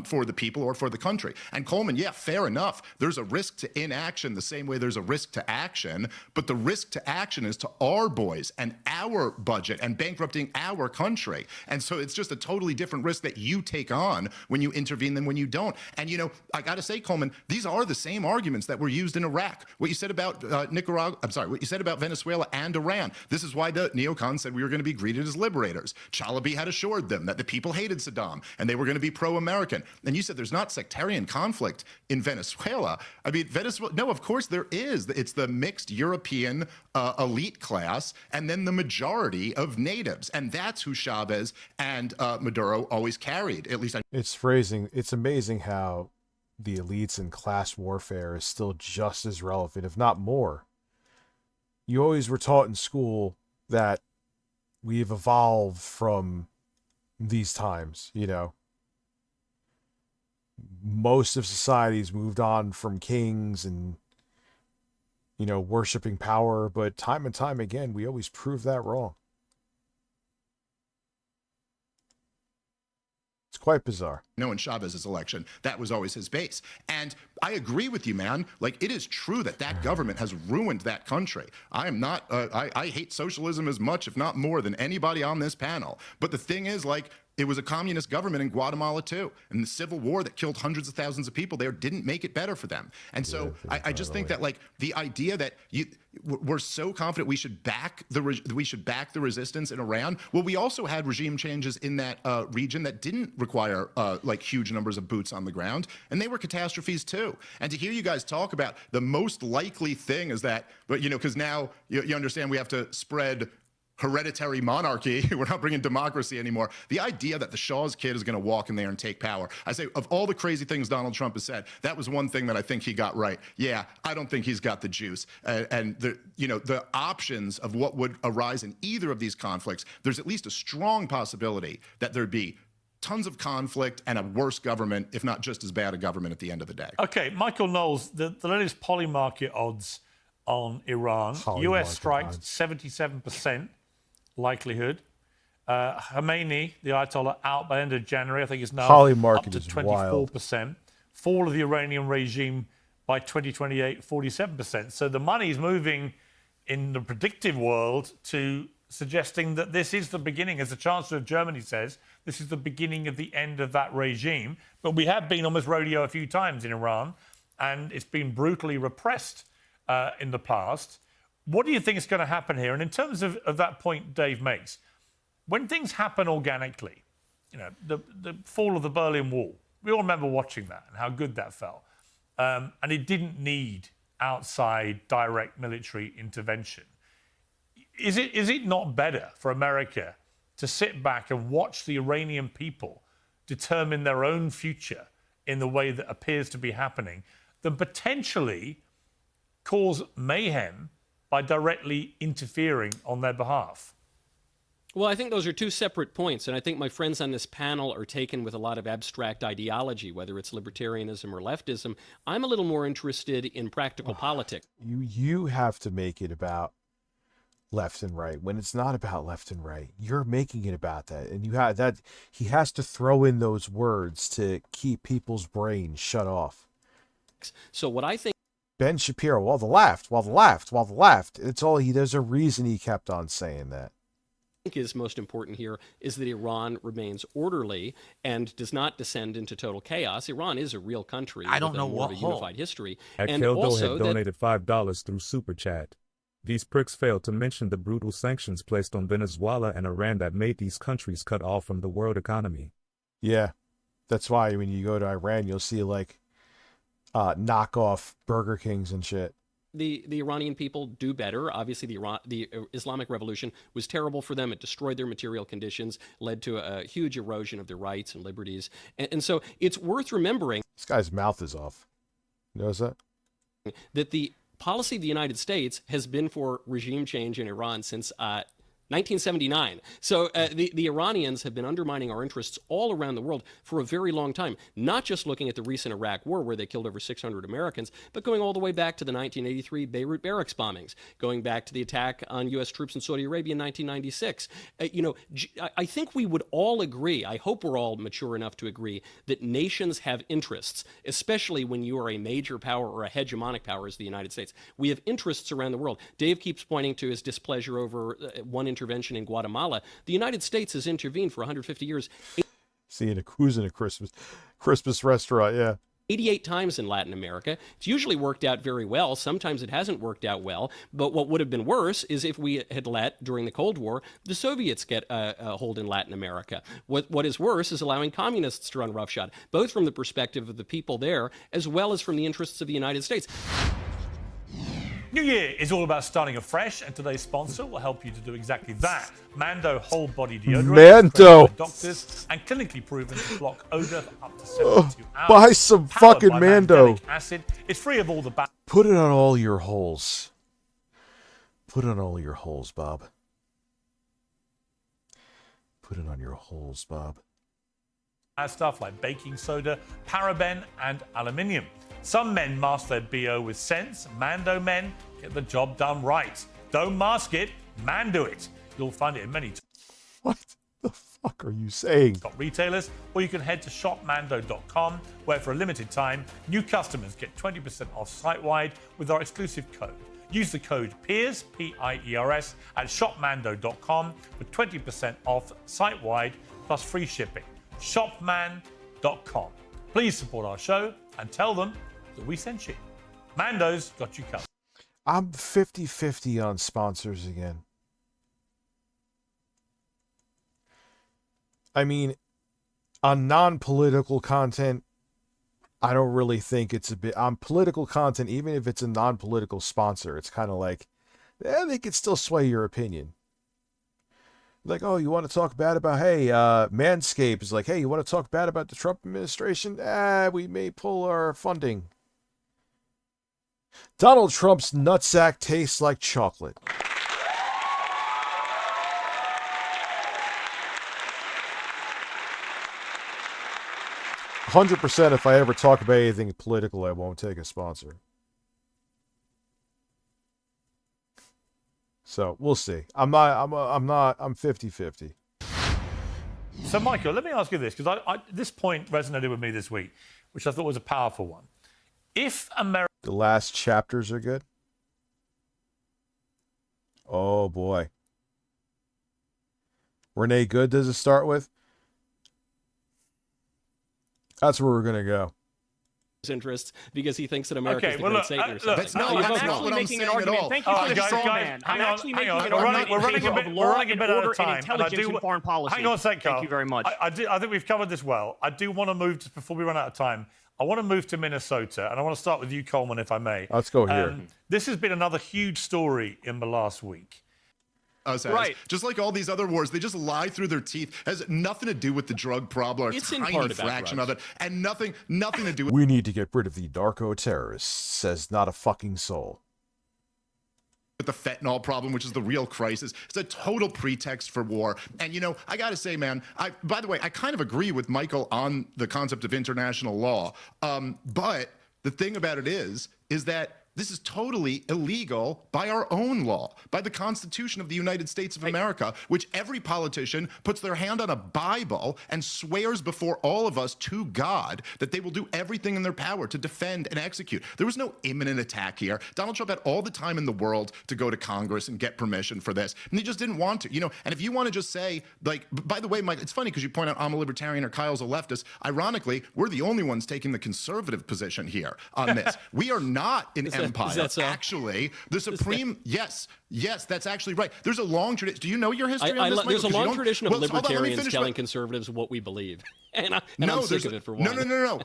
For the people or for the country. And Coleman, yeah, fair enough. There's a risk to inaction the same way there's a risk to action, but the risk to action is to our boys and our budget and bankrupting our country. And so it's just a totally different risk that you take on when you intervene than when you don't. And, you know, I got to say, Coleman, these are the same arguments that were used in Iraq. What you said about Nicaragua, I'm sorry, what you said about Venezuela and Iran. This is why the neocons said we were going to be greeted as liberators. Chalabi had assured them that the people hated Saddam and they were going to be pro-American. And you said there's not sectarian conflict in Venezuela. I mean, Venezuela, no, of course there is. It's the mixed European elite class and then the majority of natives. And that's who Chavez and Maduro always carried, at least. It's amazing how the elites and class warfare is still just as relevant, if not more. You always were taught in school that we've evolved from these times, you know. Most of society's moved on from kings and, you know, worshiping power, but time and time again, we always prove that wrong. It's quite bizarre. No, in Chavez's election, that was always his base. And I agree with you, man. Like, it is true that that government has ruined that country. I am not, I hate socialism as much, if not more, than anybody on this panel. But the thing is, like, it was a communist government in Guatemala, too. And the civil war that killed hundreds of thousands of people there didn't make it better for them. And so I just think that, like, the idea that we're so confident we should back the resistance in Iran. Well, we also had regime changes in that region that didn't require, like, huge numbers of boots on the ground. And they were catastrophes, too. And to hear you guys talk about the most likely thing is that, but, you know, because now you understand we have to spread hereditary monarchy. We're not bringing democracy anymore. The idea that the Shaw's kid is going to walk in there and take power. I say, of all the crazy things Donald Trump has said, that was one thing that I think he got right. Yeah, I don't think he's got the juice. And the, you know, the options of what would arise in either of these conflicts, there's at least a strong possibility that there'd be tons of conflict and a worse government, if not just as bad a government at the end of the day. Okay, Michael Knowles, the latest polymarket odds on Iran. US strikes 77%. Likelihood. Khomeini, the Ayatollah, out by the end of January, I think is now up to 24%. Fall of the Iranian regime by 2028, 47%. So the money's moving in the predictive world to suggesting that this is the beginning, as the Chancellor of Germany says, this is the beginning of the end of that regime. But we have been on this rodeo a few times in Iran, and it's been brutally repressed in the past. What do you think is going to happen here? And in terms of that point Dave makes, when things happen organically, you know, the fall of the Berlin Wall, we all remember watching that and how good that felt. And it didn't need outside direct military intervention. Is it not better for America to sit back and watch the Iranian people determine their own future in the way that appears to be happening than potentially cause mayhem by directly interfering on their behalf? Well, I think those are two separate points, and I think my friends on this panel are taken with a lot of abstract ideology, whether it's libertarianism or leftism. I'm a little more interested in practical politics. You have to make it about left and right when it's not about left and right. You're making it about that, and you have that. He has to throw in those words to keep people's brains shut off. So what I think, Ben Shapiro, while the left. It's all there's a reason he kept on saying that. is most important here is that Iran remains orderly and does not descend into total chaos. Iran is a real country. I don't with know more what of a hole. unified history. At And Keldo also had that donated $5 through Super Chat. These pricks failed to mention the brutal sanctions placed on Venezuela and Iran that made these countries cut off from the world economy. Yeah, that's why when you go to Iran, you'll see like knockoff Burger Kings and shit. the Iranian people do better. Obviously, the Islamic Revolution was terrible for them. It destroyed their material conditions, led to a huge erosion of their rights and liberties. And so it's worth remembering. This guy's mouth is off. You notice that? That the policy of the United States has been for regime change in Iran since 1979. So the Iranians have been undermining our interests all around the world for a very long time, not just looking at the recent Iraq war where they killed over 600 Americans, but going all the way back to the 1983 Beirut barracks bombings, going back to the attack on U.S. troops in Saudi Arabia in 1996. I think we would all agree, I hope we're all mature enough to agree, that nations have interests, especially when you are a major power or a hegemonic power as the United States. We have interests around the world. Dave keeps pointing to his displeasure over one intervention in Guatemala. The United States has intervened for 150 years. Seeing who's in a Christmas restaurant, yeah. 88 times in Latin America. It's usually worked out very well. Sometimes it hasn't worked out well. But what would have been worse is if we had let, during the Cold War, the Soviets get a hold in Latin America. What is worse is allowing communists to run roughshod, both from the perspective of the people there, as well as from the interests of the United States. New Year is all about starting afresh, and today's sponsor will help you to do exactly that. Mando Whole Body Deodorant. Mando. By doctors and clinically proven to block odor for up to 72 hours. Buy some Powered fucking by Mando. mandelic acid. It's free of all the bad. Put it on all your holes. Put it on all your holes, Bob. Put it on your holes, Bob. Stuff like baking soda, paraben, and aluminium. Some men mask their BO with sense. Mando men get the job done right. Don't mask it, Mando it. You'll find it in many. What the fuck are you saying? Got retailers, or you can head to shopmando.com, where for a limited time, new customers get 20% off site-wide with our exclusive code. Use the code PIERS, P-I-E-R-S, at shopmando.com for 20% off site-wide plus free shipping. Shopman.com. Please support our show and tell them that we sent you. Mando's got you covered. I'm 50-50 on sponsors again. I mean, on non-political content, I don't really think it's a bit... On political content, even if it's a non-political sponsor, it's kind of like, they could still sway your opinion. Like, oh, you want to talk bad about, hey, Manscaped is like, hey, you want to talk bad about the Trump administration? We may pull our funding. Donald Trump's nutsack tastes like chocolate. "100% if I ever talk about anything political, I won't take a sponsor." So we'll see. I'm 50-50. So, Michael, let me ask you this, because this point resonated with me this week, which I thought was a powerful one. If America... The last chapters are good. Oh, boy. Renee Good does it start with? That's where we're going to go. Interests because he thinks that America is the well, great look, Satan or look, something. that's not what I'm making an saying at argument. all. Thank you for the Guys, straw guys, man. hang I'm on, actually hang making on. an We're argument running in a favor bit, of we're law running a and bit out order of time. and intelligence in foreign policy. Hang on a sec, Carl. Thank you very much. I think we've covered this well. I do want to move, just before we run out of time, I want to move to Minnesota, and I want to start with you, Coleman, if I may. Let's go here. This has been another huge story in the last week. Right. Just like all these other wars, they just lie through their teeth. It has nothing to do with the drug problem, or It's a in tiny part about fraction drugs. of it, and nothing to do with We need to get rid of the narco-terrorists, says not a fucking soul. the fentanyl problem, which is the real crisis. It's a total pretext for war. And, I got to say, man, by the way, I kind of agree with Michael on the concept of international law. But the thing about it is that This is totally illegal by our own law, by the Constitution of the United States of America, which every politician puts their hand on a Bible and swears before all of us to God that they will do everything in their power to defend and execute. There was no imminent attack here. Donald Trump had all the time in the world to go to Congress and get permission for this, and he just didn't want to. And if you want to just say, like, by the way, Mike, it's funny because you point out I'm a libertarian or Kyle's a leftist. Ironically, we're the only ones taking the conservative position here on this. We are not an empire. Actually, the Supreme, yes, that's actually right. There's a long tradition. Do you know your history on this, Michael? There's a long tradition of libertarians telling conservatives what we believe. I'm sick of it for one.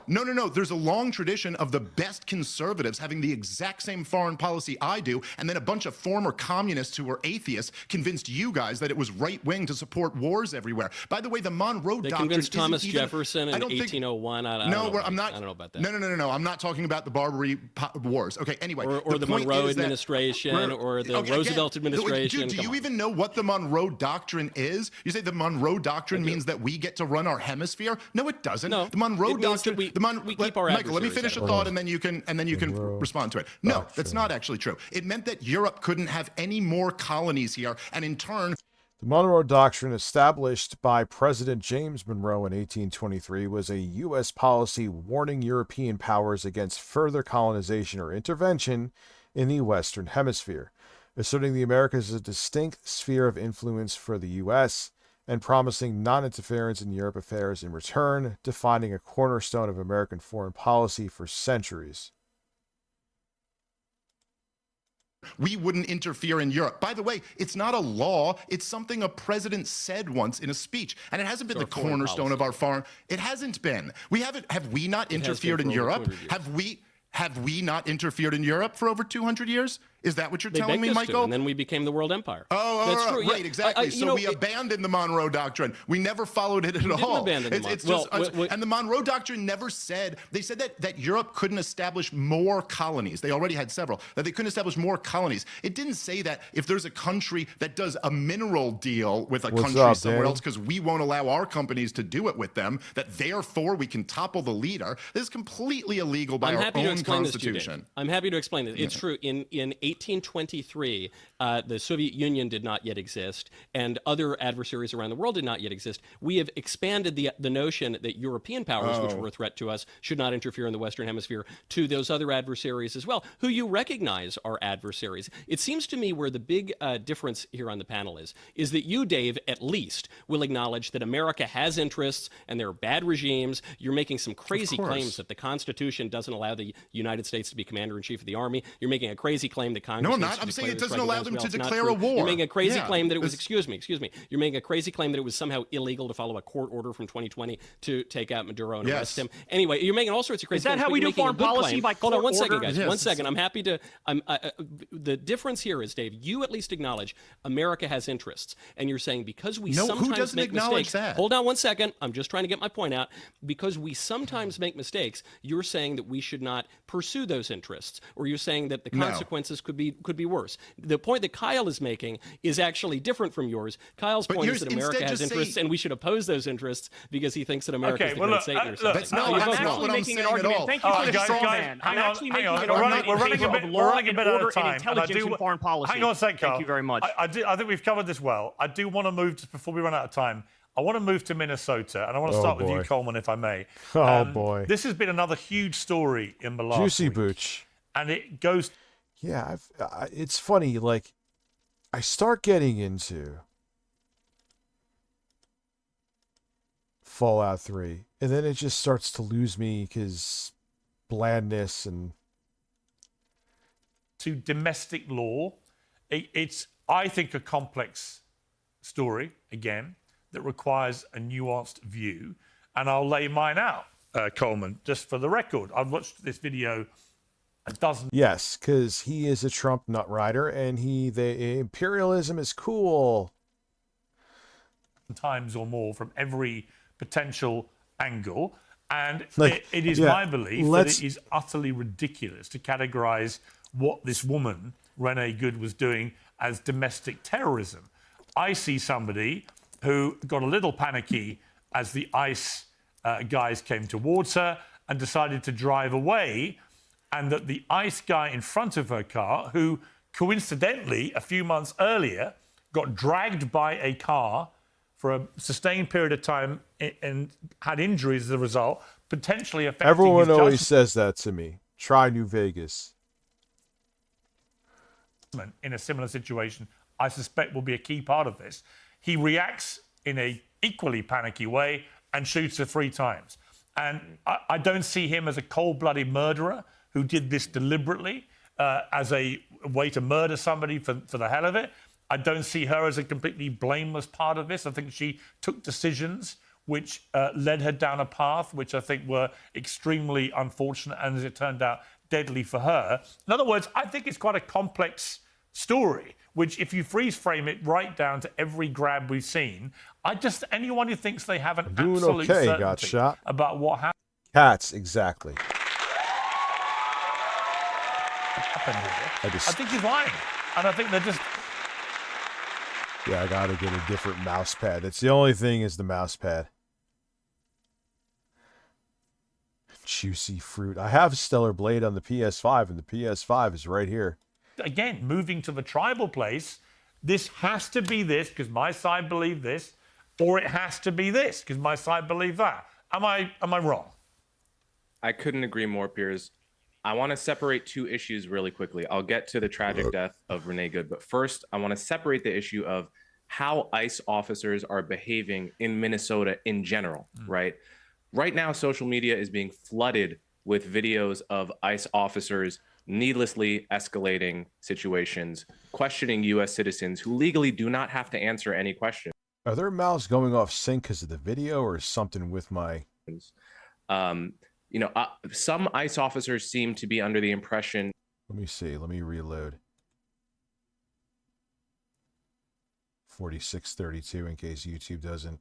No. There's a long tradition of the best conservatives having the exact same foreign policy I do, and then a bunch of former communists who were atheists convinced you guys that it was right-wing to support wars everywhere. By the way, the Monroe Doctrine... They convinced Thomas Jefferson in 1801. I don't know about that. No. I'm not talking about the Barbary Wars. Okay, anyway. Or the Monroe administration, or the Roosevelt administration. Dude, do you even know what the Monroe Doctrine is? You say the Monroe Doctrine means that we get to run our hemisphere? No, it doesn't. No, the Monroe Doctrine. We keep our Michael, let me finish a thought, and then you can respond to it. No, that's not actually true. It meant that Europe couldn't have any more colonies here, and in turn. The Monroe Doctrine, established by President James Monroe in 1823, was a U.S. policy warning European powers against further colonization or intervention in the Western Hemisphere, asserting the Americas as a distinct sphere of influence for the U.S., and promising non-interference in Europe affairs in return, defining a cornerstone of American foreign policy for centuries. We wouldn't interfere in Europe. By the way, it's not a law. It's something a president said once in a speech. And it hasn't been the cornerstone of our foreign. It hasn't been. Have we not interfered in Europe? Have we not interfered in Europe for over 200 years? Is that what you're telling me, Michael? And then we became the world empire. That's true. Right, yeah. exactly. So we abandoned the Monroe Doctrine. We never followed it at all. And the Monroe Doctrine never said, they said that Europe couldn't establish more colonies. They already had several, that they couldn't establish more colonies. It didn't say that if there's a country that does a mineral deal with a country somewhere else because we won't allow our companies to do it with them, that therefore we can topple the leader. This is completely illegal by our own Constitution. I'm happy to explain this. It's true. In 1823, the Soviet Union did not yet exist, and other adversaries around the world did not yet exist. We have expanded the notion that European powers, which were a threat to us, should not interfere in the Western Hemisphere to those other adversaries as well, who you recognize are adversaries. It seems to me where the big difference here on the panel is that you, Dave, at least will acknowledge that America has interests and there are bad regimes. You're making some crazy claims that the Constitution doesn't allow the United States to be commander-in-chief of the army. You're making a crazy claim that Congress... No, I'm not. I'm saying it doesn't allow them to declare a war. You're making a crazy claim that it was... Excuse me. You're making a crazy claim that it was somehow illegal to follow a court order from 2020 to take out Maduro and arrest him. Anyway, you're making all sorts of crazy claims. Is that how we do foreign policy, by court Hold on one second, order? guys. Yes. 1 second. I'm happy to... the difference here is, Dave, you at least acknowledge America has interests. And you're saying because we sometimes make mistakes... Hold on 1 second. I'm just trying to get my point out. Because we sometimes make mistakes, you're saying that we should not pursue those interests, or you're saying that the consequences could be worse. The point that Kyle is making is actually different from yours. Kyle's point is that America has interests, and we should oppose those interests because he thinks that America is the great Satan or something. I'm actually making an argument. Thank you for the straw man. I'm actually making an argument in favor of law and order and intelligence in foreign policy. Hang on a second, Carl. Thank you very much. I think we've covered this well. I do want to move, just before we run out of time, I want to move to Minnesota, and I want to start with you, Coleman, if I may. Boy. This has been another huge story in the last Juicy week. Booch. And it goes... Yeah, it's funny, like, I start getting into Fallout 3, and then it just starts to lose me because blandness and... To domestic law, it's, I think, a complex story, again, that requires a nuanced view. And I'll lay mine out, Coleman, just for the record. I've watched this video a dozen... Yes, because he is a Trump nut rider, and the imperialism is cool. ...times or more from every potential angle. And it is my belief that it is utterly ridiculous to categorize what this woman, Renee Good, was doing as domestic terrorism. I see somebody who got a little panicky as the ICE guys came towards her and decided to drive away and that the ICE guy in front of her car, who coincidentally a few months earlier got dragged by a car for a sustained period of time and had injuries as a result, potentially affecting Everyone his always judgment says that to me. Try New Vegas. in a similar situation, I suspect will be a key part of this. He reacts in a equally panicky way and shoots her 3 times. And I don't see him as a cold-blooded murderer who did this deliberately as a way to murder somebody for the hell of it. I don't see her as a completely blameless part of this. I think she took decisions which led her down a path which I think were extremely unfortunate and, as it turned out, deadly for her. In other words, I think it's quite a complex story, which if you freeze frame it right down to every grab we've seen, anyone who thinks they have an absolute okay, certainty got shot. about what happened. Cats, exactly. I think he's lying. And I think they're just... Yeah, I gotta get a different mouse pad. It's the only thing is the mouse pad. Juicy fruit. I have Stellar Blade on the PS5, and the PS5 is right here. Again, moving to the tribal place, this has to be this because my side believe this, or it has to be this because my side believe that. Am I wrong? I couldn't agree more, Piers. I want to separate 2 issues really quickly. I'll get to the tragic death of Renee Good, but first I want to separate the issue of how ICE officers are behaving in Minnesota in general, right? Right now, social media is being flooded with videos of ICE officers needlessly escalating situations, questioning U.S. citizens who legally do not have to answer any questions. Are their mouths going off sync because of the video, or is something with my... Some ICE officers seem to be under the impression... Let me see. Let me reload. 4632 in case YouTube doesn't.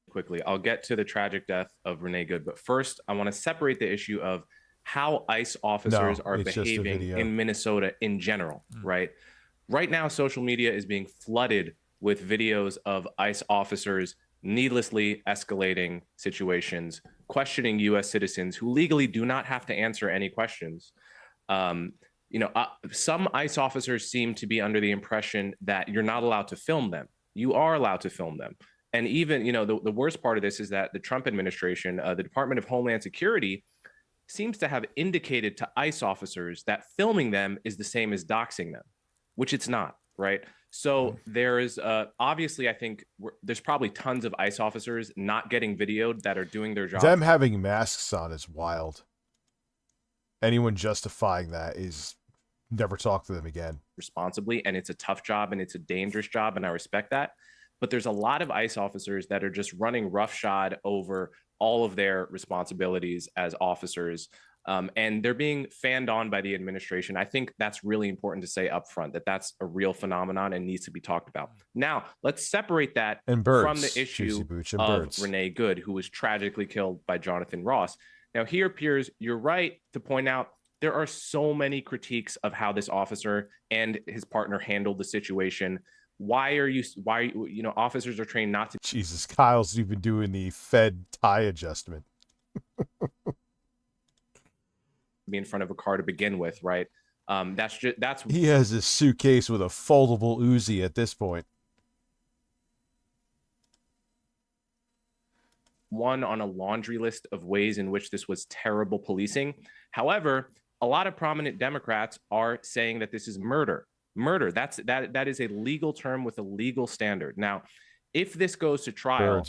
Quickly, I'll get to the tragic death of Renee Good, but first I want to separate the issue of how ICE officers are behaving in Minnesota in general, right? Right now, social media is being flooded with videos of ICE officers needlessly escalating situations, questioning U.S. citizens who legally do not have to answer any questions. Some ICE officers seem to be under the impression that you're not allowed to film them. You are allowed to film them. And even, the worst part of this is that the Trump administration, the Department of Homeland Security, seems to have indicated to ICE officers that filming them is the same as doxing them, which it's not, right? So there is obviously, I think there's probably tons of ICE officers not getting videoed that are doing their job. Them having masks on is wild. Anyone justifying that is never talk to them again. Responsibly, and it's a tough job and it's a dangerous job, and I respect that. But there's a lot of ICE officers that are just running roughshod over all of their responsibilities as officers. And they're being fanned on by the administration. I think that's really important to say up front, that that's a real phenomenon and needs to be talked about. Now, let's separate that from the issue of Renee Good, who was tragically killed by Jonathan Ross. Now here, Piers, you're right to point out there are so many critiques of how this officer and his partner handled the situation. Why officers are trained not to... Jesus, Kyle's even doing the Fed tie adjustment. Be in front of a car to begin with, right? That's he has a suitcase with a foldable Uzi at this point. One on a laundry list of ways in which this was terrible policing. However, a lot of prominent Democrats are saying that this is murder. Murder, that is a legal term with a legal standard. Now, if this goes to trial,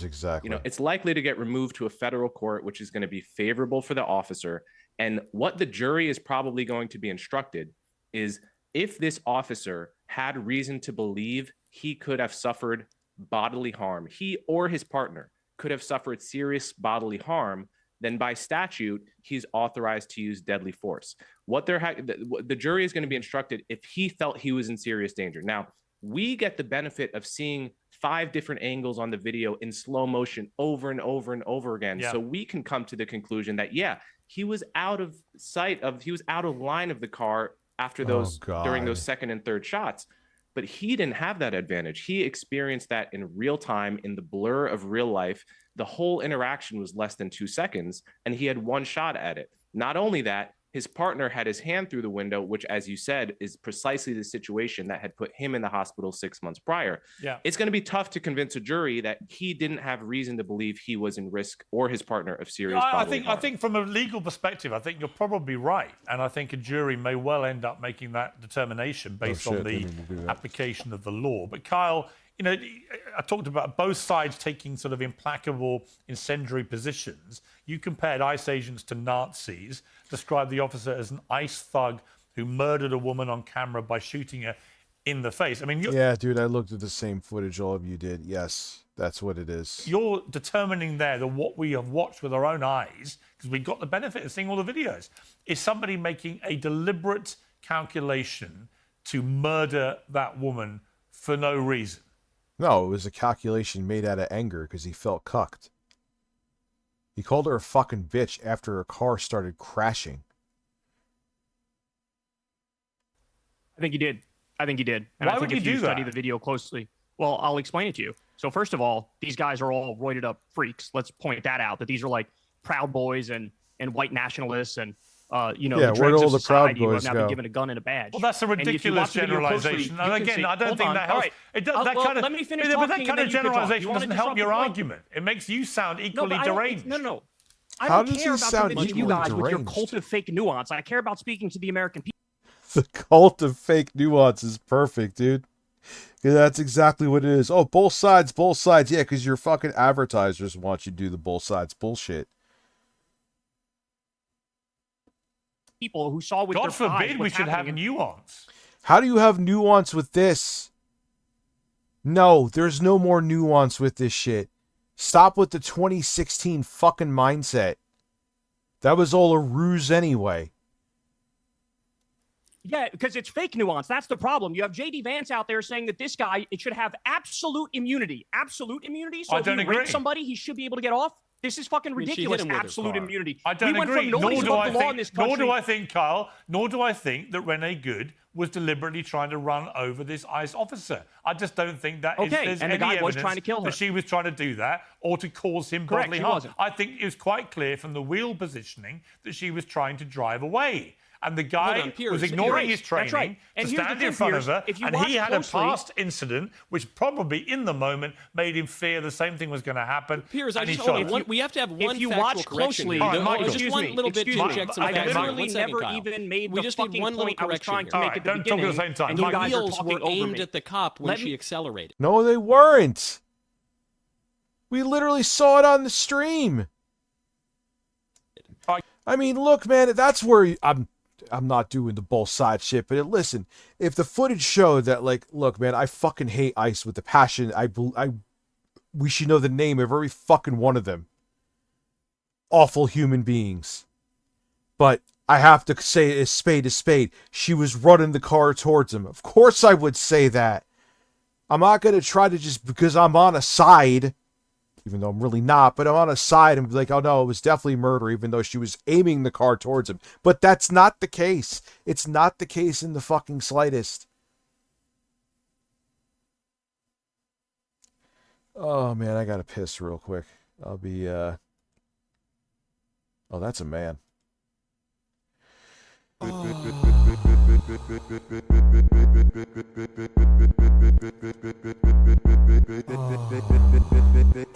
it's likely to get removed to a federal court, which is going to be favorable for the officer. And what the jury is probably going to be instructed is, if this officer had reason to believe he could have suffered bodily harm, he or his partner could have suffered serious bodily harm, then by statute, he's authorized to use deadly force. The jury is going to be instructed if he felt he was in serious danger. Now, we get the benefit of seeing 5 different angles on the video in slow motion over and over and over again. Yeah. So we can come to the conclusion that, yeah, he was out of line of the car after during those second and third shots. But he didn't have that advantage. He experienced that in real time, in the blur of real life. The whole interaction was less than 2 seconds, and he had one shot at it. Not only that, His partner had his hand through the window, which, as you said, is precisely the situation that had put him in the hospital 6 months prior. Yeah. It's going to be tough to convince a jury that he didn't have reason to believe he was in risk or his partner of serious bodily harm. I think from a legal perspective, I think you're probably right. And I think a jury may well end up making that determination based on the application of the law. But Kyle, you know, I talked about both sides taking sort of implacable, incendiary positions. You compared ICE agents to Nazis, described the officer as an ICE thug who murdered a woman on camera by shooting her in the face. I mean, yeah, dude, I looked at the same footage all of you did. Yes, that's what it is. You're determining there that what we have watched with our own eyes, because we got the benefit of seeing all the videos, is somebody making a deliberate calculation to murder that woman for no reason. No, it was a calculation made out of anger because he felt cucked. He called her a fucking bitch after her car started crashing. I think he did. And Why I think would you if you do study that? the video closely, well, I'll explain it to you. So first of all, these guys are all roided up freaks. Let's point that out, that these are like Proud Boys and white nationalists and you know, Yeah, the where'd dregs all of the Proud society who have Boys now go? been given a gun and a badge. Well, that's a And if you ridiculous watch the video closely, generalization. you And can again, see- I don't hold think on, that all helps. right. It does, Well, that kind of, let me finish but that talking kind and of then you can talk. generalization You wanna doesn't help disrupt your the point? argument. It makes you sound No, equally but I don't- deranged. No. I How don't does he care about sound convincing you equally guys with your deranged? cult of fake nuance. I care about speaking to the American people. The cult of fake nuance is perfect, dude. Yeah, that's exactly what it is. Oh, both sides. Yeah, because your fucking advertisers want you to do the both sides bullshit. People who saw with God their eyes forbid we what's should have happening. nuance. How do you have nuance with this? No, there's no more nuance with this shit. Stop with the 2016 fucking mindset. That was all a ruse anyway. Yeah, because it's fake nuance. That's the problem. You have J.D. Vance out there saying that this guy, it should have absolute immunity. Absolute immunity? So I if don't he agree. rapes somebody, he should be able to get off? This is fucking I mean, she hit ridiculous. him with her Absolute car. immunity. I don't we went agree. from nobody's above the law in this country. Nor do I think, Kyle, nor do I think that Renee Good was deliberately trying to run over this ICE officer. I just don't think that Okay, there's and the any guy was evidence trying to kill her. that she was trying to do that or to cause him Correct, bodily she harm. wasn't. I think it was quite clear from the wheel positioning that she was trying to drive away. And the guy on, Piers, was you're ignoring right. his That's training right. And to here's the stand thing, in front Piers, of her, if you and he watch had closely- a past incident which probably in the moment made him fear the same thing was going to happen. Piers, I and he just shot hold on. her. One, we have to have one If you factual watch correction closely, here. All right, No, Michael, just excuse one me, little bit to excuse me. inject some I facts. literally One second, never Kyle. even made We the just need fucking one little point I was correction trying here. to All make right, at the don't talk at the beginning, same time. and The you guys are wheels talking were over aimed me. at the cop when Let she me- accelerated. No, they weren't. We literally saw it on the stream. I mean, look, man, that's where I'm not doing the both sides shit, but listen, if the footage showed that, like, look, man, I fucking hate ICE with the passion. We should know the name of every fucking one of them. Awful human beings. But I have to say a spade is spade. She was running the car towards him. Of course I would say that. I'm not going to try to just because I'm on a side, even though I'm really not, but I'm on a side and be like, oh no, it was definitely murder, even though she was aiming the car towards him. But that's not the case. It's not the case in the fucking slightest. Oh man, I gotta piss real quick. I'll be, oh, that's a man.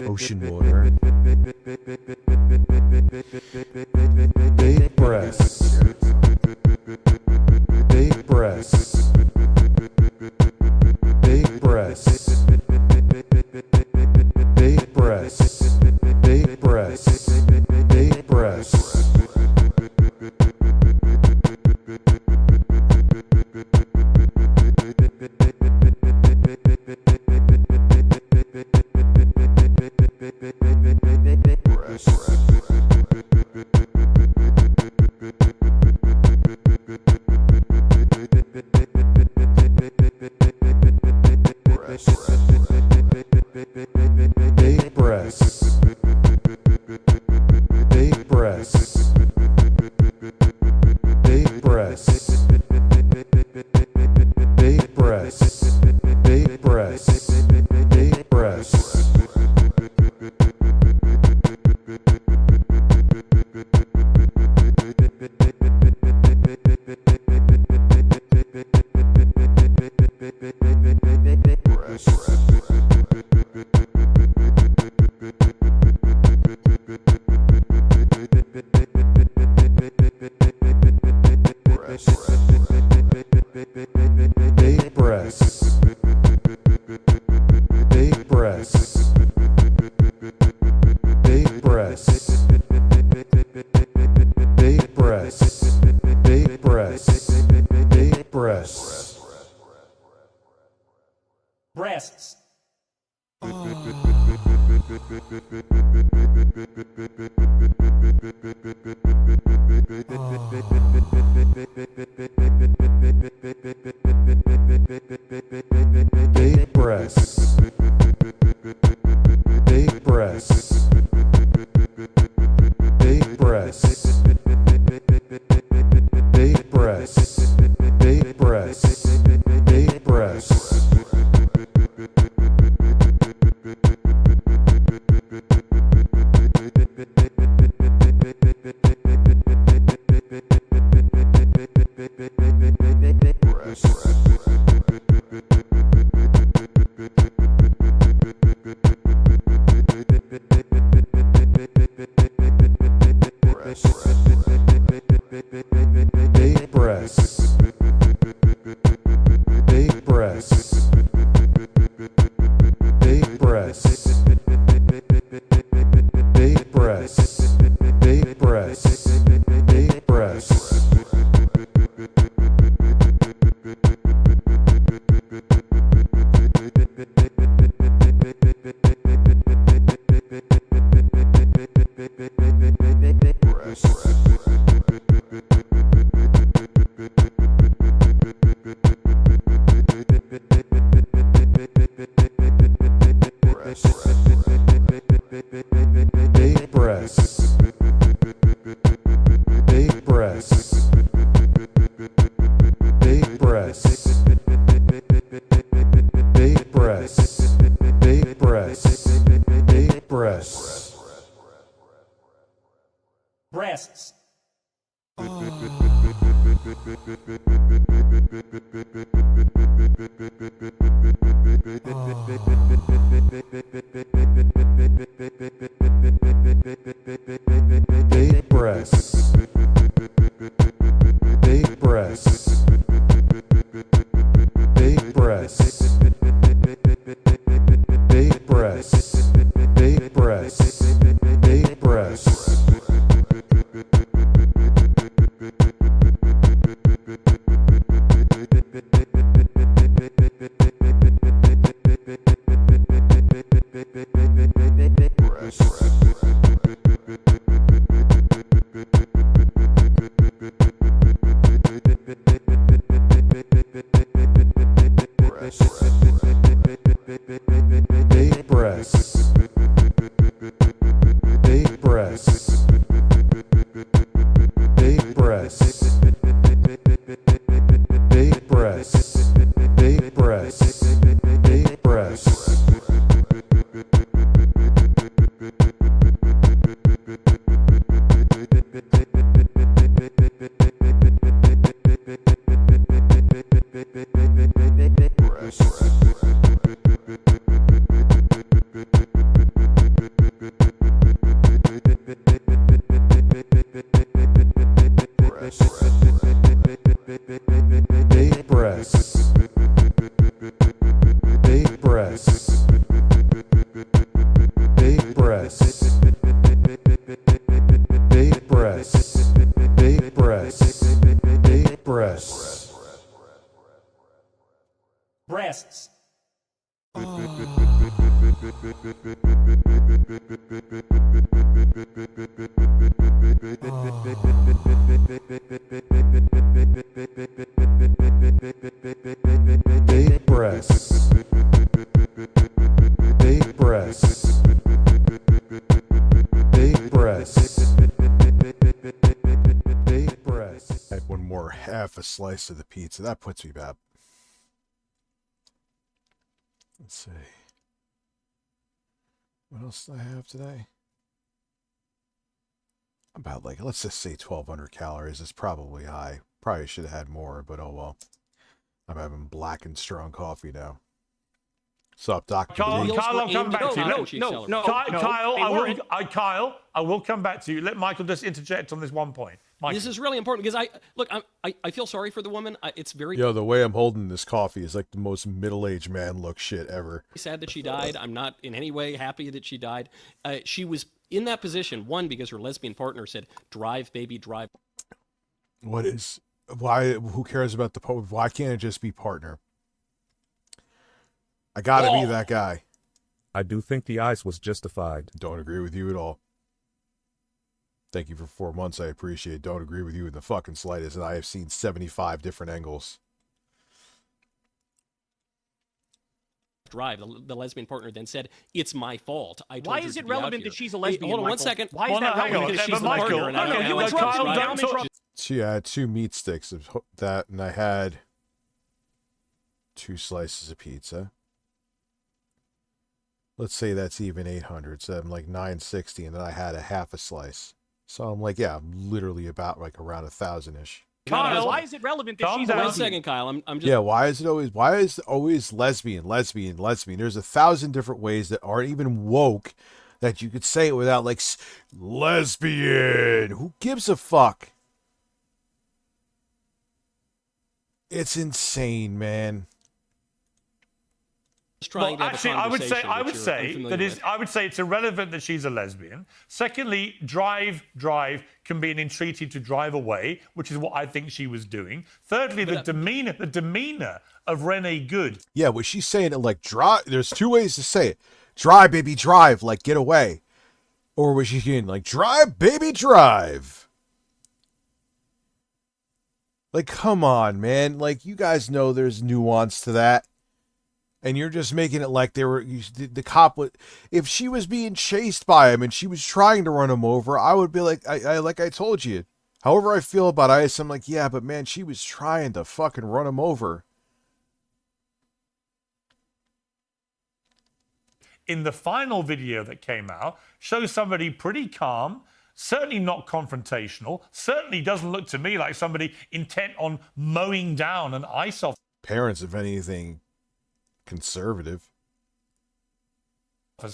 Ocean water. Big breasts. Big breasts. Big breasts. Big breasts. Big breasts. Big breasts. Big breasts. Big breasts. Big breasts. Big breasts. Big breasts. Big breasts. Breasts. Big breasts. Big breasts. Big breasts. Big breasts. Big breasts. Big breasts. Big breasts. Big breasts. Big breasts. Big breasts. Big breasts. Big breasts. Big breasts. Big breasts. Big breasts. Big breasts. Big breasts. Big breasts. Breasts. Big breasts. Big breasts. Big breasts. Big breasts. Big breasts. Big breasts. Big breasts. Big breasts. Big breasts. Big breasts. Big breasts. Big breasts. Big breasts. Big breasts. Big breasts. Big breasts. Big breasts. Big breasts. Breasts. Big breasts. Big breasts. Big breasts. Big breasts. I had one more half a slice of the pizza. That puts me about. Let's see. What else do I have today? About like, let's just say 1,200 calories. It's probably high. Probably should have had more, but oh well. I'm having black and strong coffee now. What's up, Dr. Kyle, D? I'll come back to you. No, Kyle, I will come back to you. Let Michael just interject on this one point. Michael. This is really important because I feel sorry for the woman. It's very Yo, the way I'm holding this coffee is like the most middle-aged man look shit ever. sad that she died. I'm not in any way happy that she died. She was in that position, one, because her lesbian partner said, "Drive, baby, drive." Who cares about why can't it just be partner? I gotta be that guy. I do think the ice was justified. Don't agree with you at all. Thank you for 4 months. I appreciate it. Don't agree with you in the fucking slightest. And I have seen 75 different angles. Drive. The lesbian partner then said, "It's my fault. I told Why her is to it be out relevant here." that she's a lesbian? Hold on one Michael? second. Why is that relevant that she's a lesbian? No, you interrupted me. See, I had 2 meat sticks of that, and I had 2 slices of pizza. Let's say that's even 800, so I'm like 960, and then I had a half a slice. So I'm like, yeah, I'm literally about like around 1,000-ish. Kyle, why is it relevant that she's a lesbian? One second, Kyle. I'm just. Yeah, why is it always lesbian? There's 1,000 different ways that aren't even woke that you could say it without like lesbian. Who gives a fuck? It's insane, man. Well, actually, I would say it's irrelevant that she's a lesbian. Secondly, drive can be an entreaty to drive away, which is what I think she was doing. Thirdly, the demeanor of Renee Good. Yeah, was she saying it like drive? There's 2 ways to say it: drive, baby, drive, like get away, or was she saying like drive, baby, drive? Like, come on, man! Like, you guys know there's nuance to that. And you're just making it like the cop would, if she was being chased by him and she was trying to run him over, I would be like, I told you. However I feel about Ice, I'm like, yeah, but man, she was trying to fucking run him over. In the final video that came out, shows somebody pretty calm, certainly not confrontational, certainly doesn't look to me like somebody intent on mowing down an ICE officer. Parents, if anything, conservative. I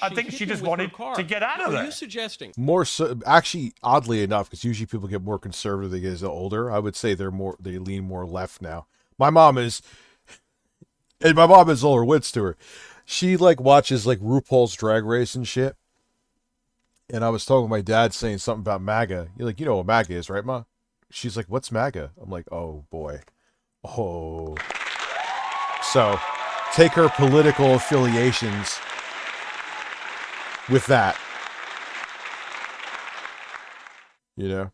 think she just wanted to get out of there. Are you suggesting? More so, actually, oddly enough, because usually people get more conservative as they get older. I would say they lean more left now. My mom has all her wits to her. She like watches like RuPaul's Drag Race and shit. And I was talking to my dad saying something about MAGA. You're like, you know what MAGA is, right, Ma? She's like, what's MAGA? I'm like, oh boy. Oh. So take her political affiliations with that. You know?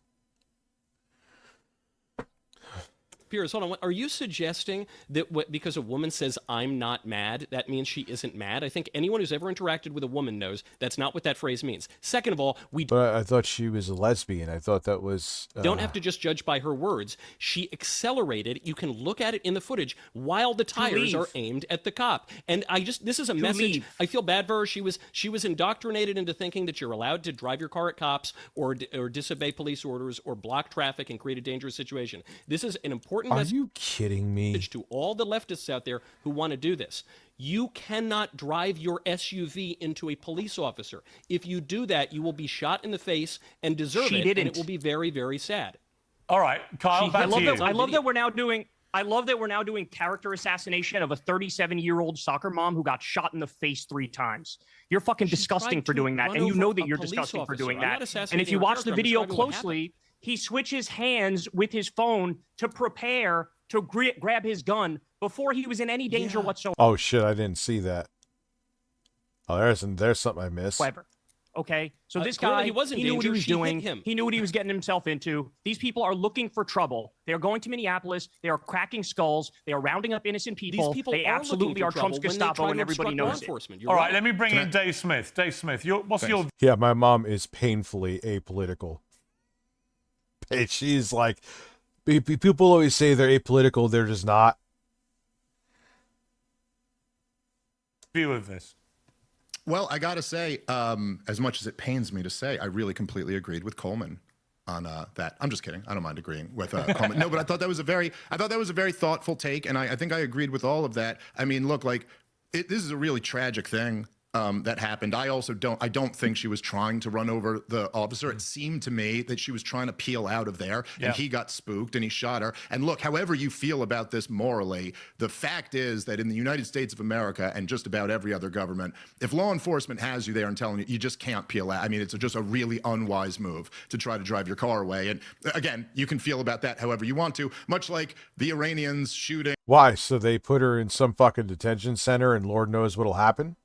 Piers, hold on. Are you suggesting that because a woman says, "I'm not mad," that means she isn't mad? I think anyone who's ever interacted with a woman knows that's not what that phrase means. Second of all, But I thought she was a lesbian. I thought that was... don't have to just judge by her words. She accelerated. You can look at it in the footage while the tires are aimed at the cop. And this is a message. I feel bad for her. She was indoctrinated into thinking that you're allowed to drive your car at cops or disobey police orders or block traffic and create a dangerous situation. This is an important Are you kidding me? To all the leftists out there who want to do this. You cannot drive your SUV into a police officer. If you do that, you will be shot in the face and deserve it. And it will be very, very sad. All right, Kyle, I love that we're now doing character assassination of a 37-year-old soccer mom who got shot in the face 3 times. You're fucking disgusting for doing that, and you know that you're disgusting for doing that. And if you watch the video closely, he switches hands with his phone to prepare to grab his gun before he was in any danger whatsoever. Oh shit, I didn't see that. Oh, there's something I missed. Okay, so this guy, he knew what he was doing. He knew what he was getting himself into. These people are looking for trouble. They are going to Minneapolis. They are cracking skulls. They are rounding up innocent people. They absolutely are Trump's Gestapo, and everybody knows it. All right, let me bring in Dave Smith. Dave Smith, what's your... Yeah, my mom is painfully apolitical. She's like, people always say they're apolitical. They're just not. View of this. Well, I gotta say, as much as it pains me to say, I really completely agreed with Coleman on that. I'm just kidding. I don't mind agreeing with Coleman. No, but I thought that was a very thoughtful take, and I think I agreed with all of that. I mean, look, like, This is a really tragic thing that happened. I don't think she was trying to run over the officer. It seemed to me that she was trying to peel out of there, and he got spooked and he shot her. And look, however you feel about this morally, the fact is that in the United States of America and just about every other government, if law enforcement has you there and telling you, you just can't peel out. I mean, it's just a really unwise move to try to drive your car away. And again, you can feel about that however you want to, much like the Iranians shooting. Why? So they put her in some fucking detention center and Lord knows what'll happen?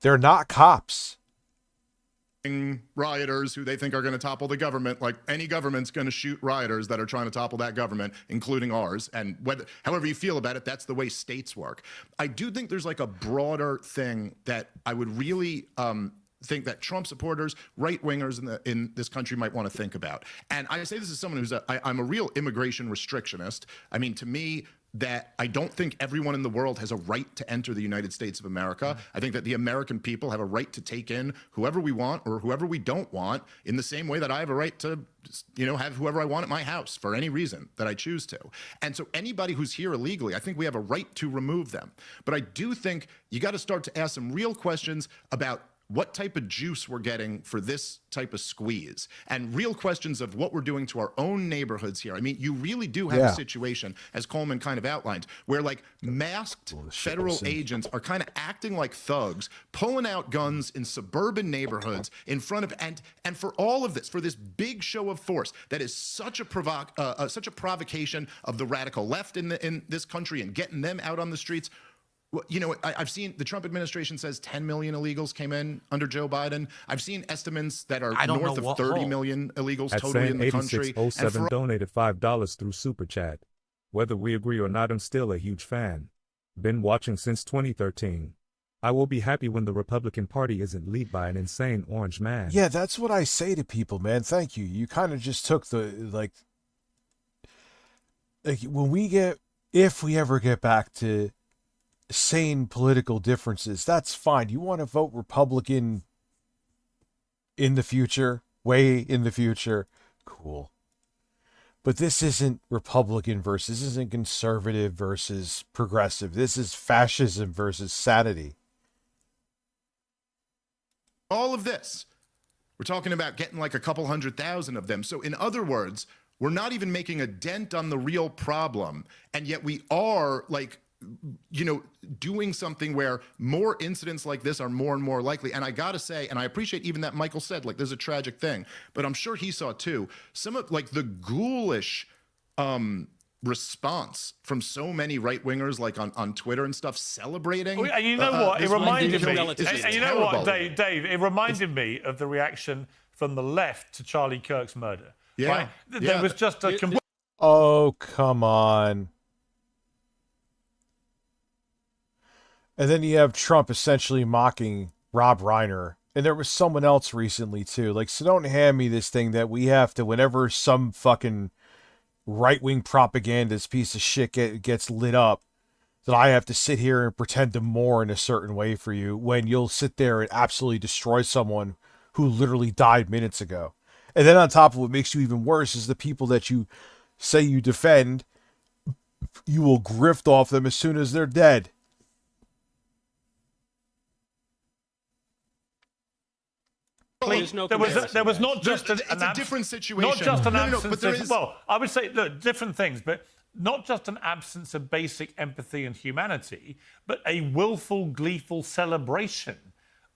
They're not cops. Rioters who they think are going to topple the government, like any government's going to shoot rioters that are trying to topple that government, including ours. And however you feel about it, that's the way states work. I do think there's like a broader thing that I would really think that Trump supporters, right-wingers in this country might want to think about. And I say this as someone who's I'm a real immigration restrictionist. I mean, to me, that I don't think everyone in the world has a right to enter the United States of America. I think that the American people have a right to take in whoever we want or whoever we don't want, in the same way that I have a right to, have whoever I want at my house for any reason that I choose to. And so anybody who's here illegally, I think we have a right to remove them. But I do think you got to start to ask some real questions about what type of juice we're getting for this type of squeeze, and real questions of what we're doing to our own neighborhoods here. I mean, you really do have a situation, as Coleman kind of outlined, where like masked federal agents are kind of acting like thugs, pulling out guns in suburban neighborhoods in front of, and for all of this, for this big show of force that is such a provocation of the radical left in this country and getting them out on the streets. Well, I've seen the Trump administration says 10 million illegals came in under Joe Biden. I've seen estimates that are north of 30 million illegals totally in the country. 8607 donated $5 through Super Chat. Whether we agree or not, I'm still a huge fan. Been watching since 2013. I will be happy when the Republican Party isn't led by an insane orange man. Yeah, that's what I say to people, man. Thank you. You kind of just took the, like if we ever get back to sane political differences, that's fine. You want to vote Republican in the future, way in the future, cool. But this isn't Republican versus, this isn't conservative versus progressive. This is fascism versus sanity. All of this, we're talking about getting like a couple 100,000 of them. So in other words, we're not even making a dent on the real problem, and yet we are like, doing something where more incidents like this are more and more likely. And I gotta say, and I appreciate even that Michael said, like, there's a tragic thing, but I'm sure he saw too, some of like the ghoulish response from so many right-wingers, like on Twitter and stuff, celebrating. And you know what? It reminded me, and you know what, Dave, it reminded me of the reaction from the left to Charlie Kirk's murder. Yeah. Right? There was just a... Oh, come on. And then you have Trump essentially mocking Rob Reiner. And there was someone else recently, too. Like, so don't hand me this thing that we have to, whenever some fucking right-wing propagandist piece of shit gets lit up, that I have to sit here and pretend to mourn a certain way for you, when you'll sit there and absolutely destroy someone who literally died minutes ago. And then on top of what makes you even worse is the people that you say you defend, you will grift off them as soon as they're dead. There was not just it's a different situation. Not just an absence but there of, is... well, I would say, look, different things, but not just an absence of basic empathy and humanity, but a willful, gleeful celebration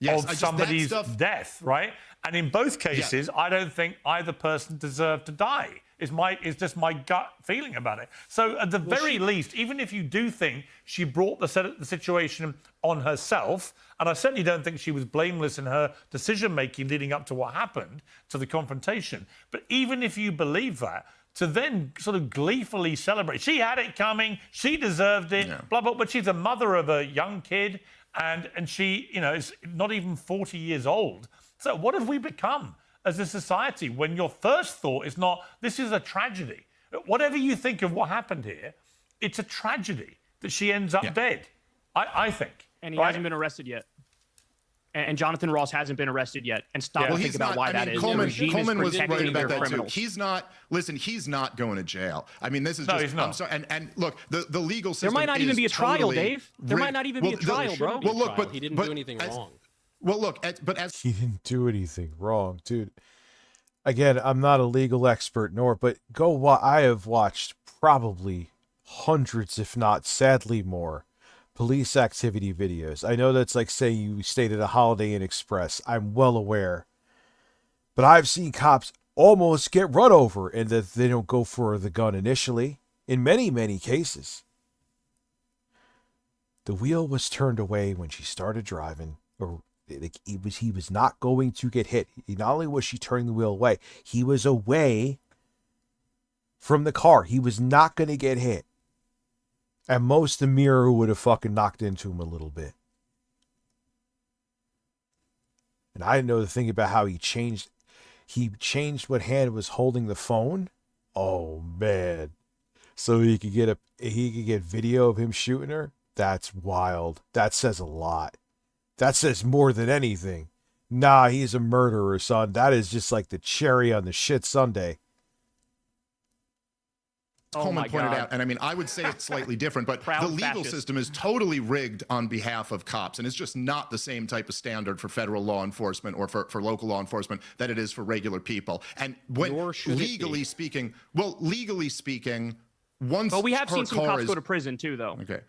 of somebody's death, right? And in both cases, I don't think either person deserved to die. Is just my gut feeling about it. So at the very least, even if you do think she brought the situation on herself, and I certainly don't think she was blameless in her decision-making leading up to what happened, to the confrontation, but even if you believe that, to then sort of gleefully celebrate, she had it coming, she deserved it, blah, blah, but she's a mother of a young kid, and she, is not even 40 years old. So what have we become as a society when your first thought is not, this is a tragedy? Whatever you think of what happened here, it's a tragedy that she ends up dead, I think. And he hasn't been arrested yet. and Jonathan Ross hasn't been arrested yet, and stop Well, and think he's about not. why I that mean, is. Coleman, The regime Coleman is was right protecting about their that criminals. too. He's not. Listen, he's not going to jail. I mean, this is No, just. he's not. I'm sorry. And look, the legal system. There might not even is be a trial, totally Dave. There might rigged. not even be a trial, bro. Well, look, but he didn't but do anything wrong. Well, look, but as He didn't do anything wrong, dude. Again, I'm not a legal expert, but I have watched probably hundreds, if not sadly more, police activity videos. I know that's like saying you stayed at a Holiday Inn Express. I'm well aware. But I've seen cops almost get run over and that they don't go for the gun initially. In many, many cases. The wheel was turned away when she started driving, or he was not going to get hit. Not only was she turning the wheel away, he was away from the car. He was not going to get hit. At most, the mirror would have fucking knocked into him a little bit. And I know the thing about how he changed what hand was holding the phone. Oh man. So he could get video of him shooting her. That's wild. That says a lot. That says more than anything. Nah, he's a murderer, son. That is just like the cherry on the shit sundae. Coleman pointed out, and I mean, I would say it's slightly different, but the legal system is totally rigged on behalf of cops, and it's just not the same type of standard for federal law enforcement or for local law enforcement that it is for regular people. And when legally speaking, once But we have her seen some car cops is, go to prison too, though. Okay.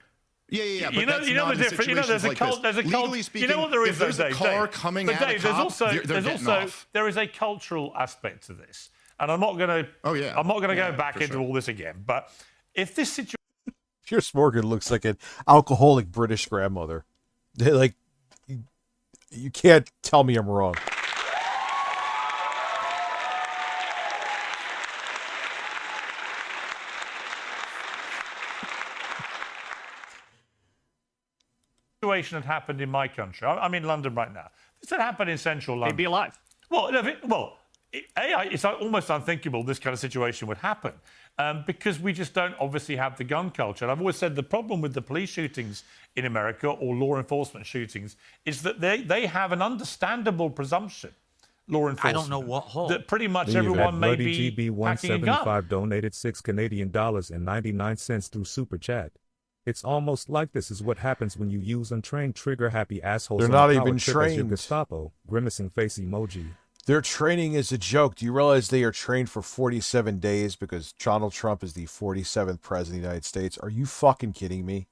Yeah. But You know, that's you know not the in difference. You know, there's a situations like this. Legally speaking, you know what there is, if there's though, a Dave, car Dave. coming But at Dave, a cop, they're getting off. there is a cultural aspect to this, and I'm not going to. Oh yeah. I'm not going to go back for into sure. all this again. But if this situation, Pierce Morgan looks like an alcoholic British grandmother. They're like, you can't tell me I'm wrong. had happened in my country, I'm in London right now. This had happened in central London. They'd be alive. It's almost unthinkable this kind of situation would happen because we just don't obviously have the gun culture. And I've always said the problem with the police shootings in America or law enforcement shootings is that they have an understandable presumption, law enforcement. I don't know what hole. That pretty much Leave everyone at may Bloody be packing a gun. GB175 donated $6.99 through Super Chat. It's almost like this is what happens when you use untrained trigger-happy assholes. They're on not a power even trip as your trained. Gestapo, grimacing face emoji. Their training is a joke. Do you realize they are trained for 47 days because Donald Trump is the 47th president of the United States? Are you fucking kidding me?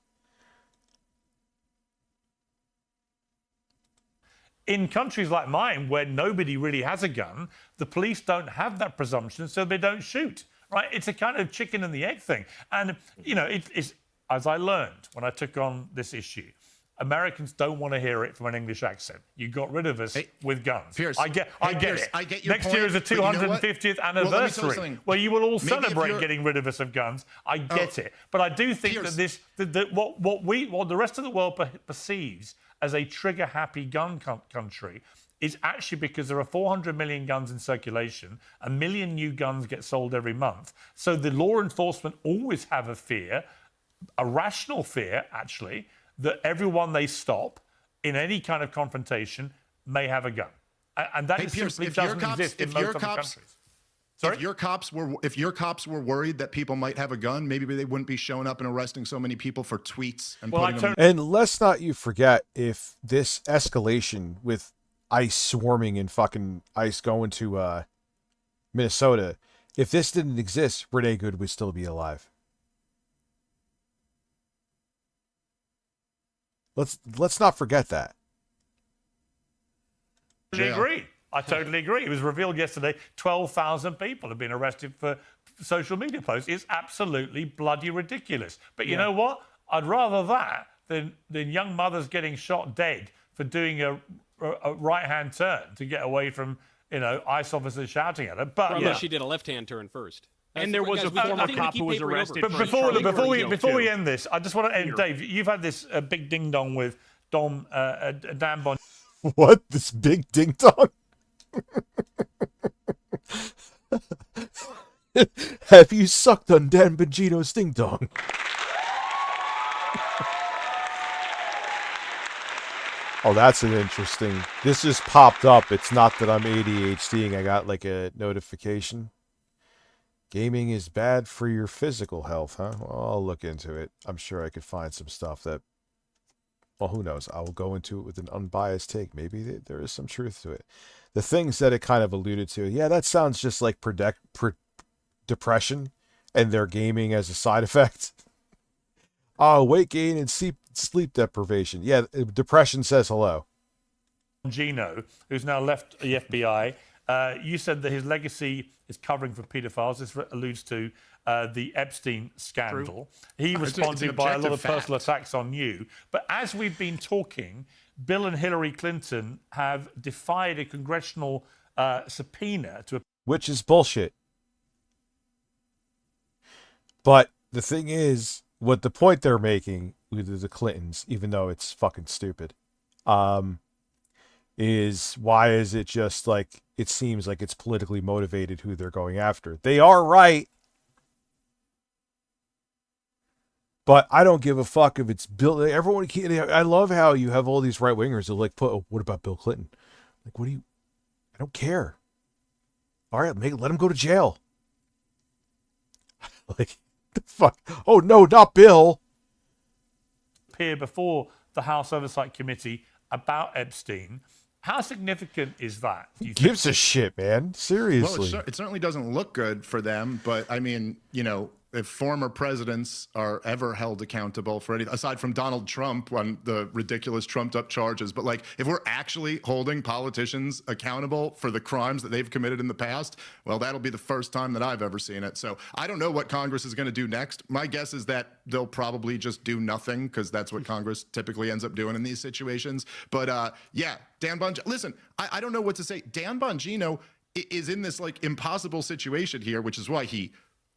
In countries like mine, where nobody really has a gun, the police don't have that presumption, so they don't shoot. Right? It's a kind of chicken and the egg thing. And, you know, it's as I learned when I took on this issue, Americans don't want to hear it from an English accent. You got rid of us with guns. Pierce, I get Pierce, it. I get your Next point, year is the but you know what? 250th Well, let me tell you anniversary, something. where you will all Maybe if celebrate you're- getting rid of us of guns. I get it, but I do think Pierce. that what the rest of the world perceives as a trigger-happy gun country is actually because there are 400 million guns in circulation, 1 million new guns get sold every month. So the law enforcement always have a fear, a rational fear, actually, that everyone they stop in any kind of confrontation may have a gun. And that just Pierce, simply if your doesn't cops- exist in if most your other cops- countries. Sorry? If your cops were worried that people might have a gun, maybe they wouldn't be showing up and arresting so many people for tweets and putting them. And let's not you forget, if this escalation with ice swarming and fucking ice going to Minnesota, if this didn't exist, Renee Good would still be alive. Let's not forget that. I totally agree. It was revealed yesterday 12,000 people have been arrested for social media posts. It's absolutely bloody ridiculous. But you know what? I'd rather that than young mothers getting shot dead for doing a right-hand turn to get away from, ICE officers shouting at her. But Unless she did a left-hand turn first. And there was a former cop who was arrested. But before we end this, I just want to end. Dave, you've had this big ding dong with Dan Bon. What? This big ding dong? Have you sucked on Dan Bongino's ding dong? Oh, that's an interesting. This just popped up. It's not that I'm ADHDing. I got like a notification. Gaming is bad for your physical health, huh? Well, I'll look into it. I'm sure I could find some stuff that, well, who knows? I will go into it with an unbiased take. Maybe there is some truth to it. The things that it kind of alluded to, yeah, that sounds just like depression, and they're gaming as a side effect. Oh, weight gain and sleep deprivation. Yeah, depression says hello. Gino, who's now left the FBI, you said that his legacy is covering for pedophiles. This alludes to the Epstein scandal. He responded by a lot of personal attacks on you. But as we've been talking, Bill and Hillary Clinton have defied a congressional subpoena to... Which is bullshit. But the thing is, what the point they're making with the Clintons, even though it's fucking stupid, is why is it just like, it seems like it's politically motivated who they're going after. They are right. But I don't give a fuck if it's Bill. Everyone, I love how you have all these right wingers who like put, oh, what about Bill Clinton? Like, what do you? I don't care. All right, let him go to jail. Like, the fuck? Oh no, not Bill. Appear before the House Oversight Committee about Epstein. How significant is that? Who gives a shit, man? Seriously. Well, it certainly doesn't look good for them, but I mean, you know, if former presidents are ever held accountable for anything, aside from Donald Trump on the ridiculous trumped-up charges, but like if we're actually holding politicians accountable for the crimes that they've committed in the past, well, that'll be the first time that I've ever seen it. So I don't know what Congress is going to do next. My guess is that they'll probably just do nothing because that's what Congress typically ends up doing in these situations. But yeah, Dan Bongino, listen, I don't know what to say. Dan Bongino is in this like impossible situation here, which is why he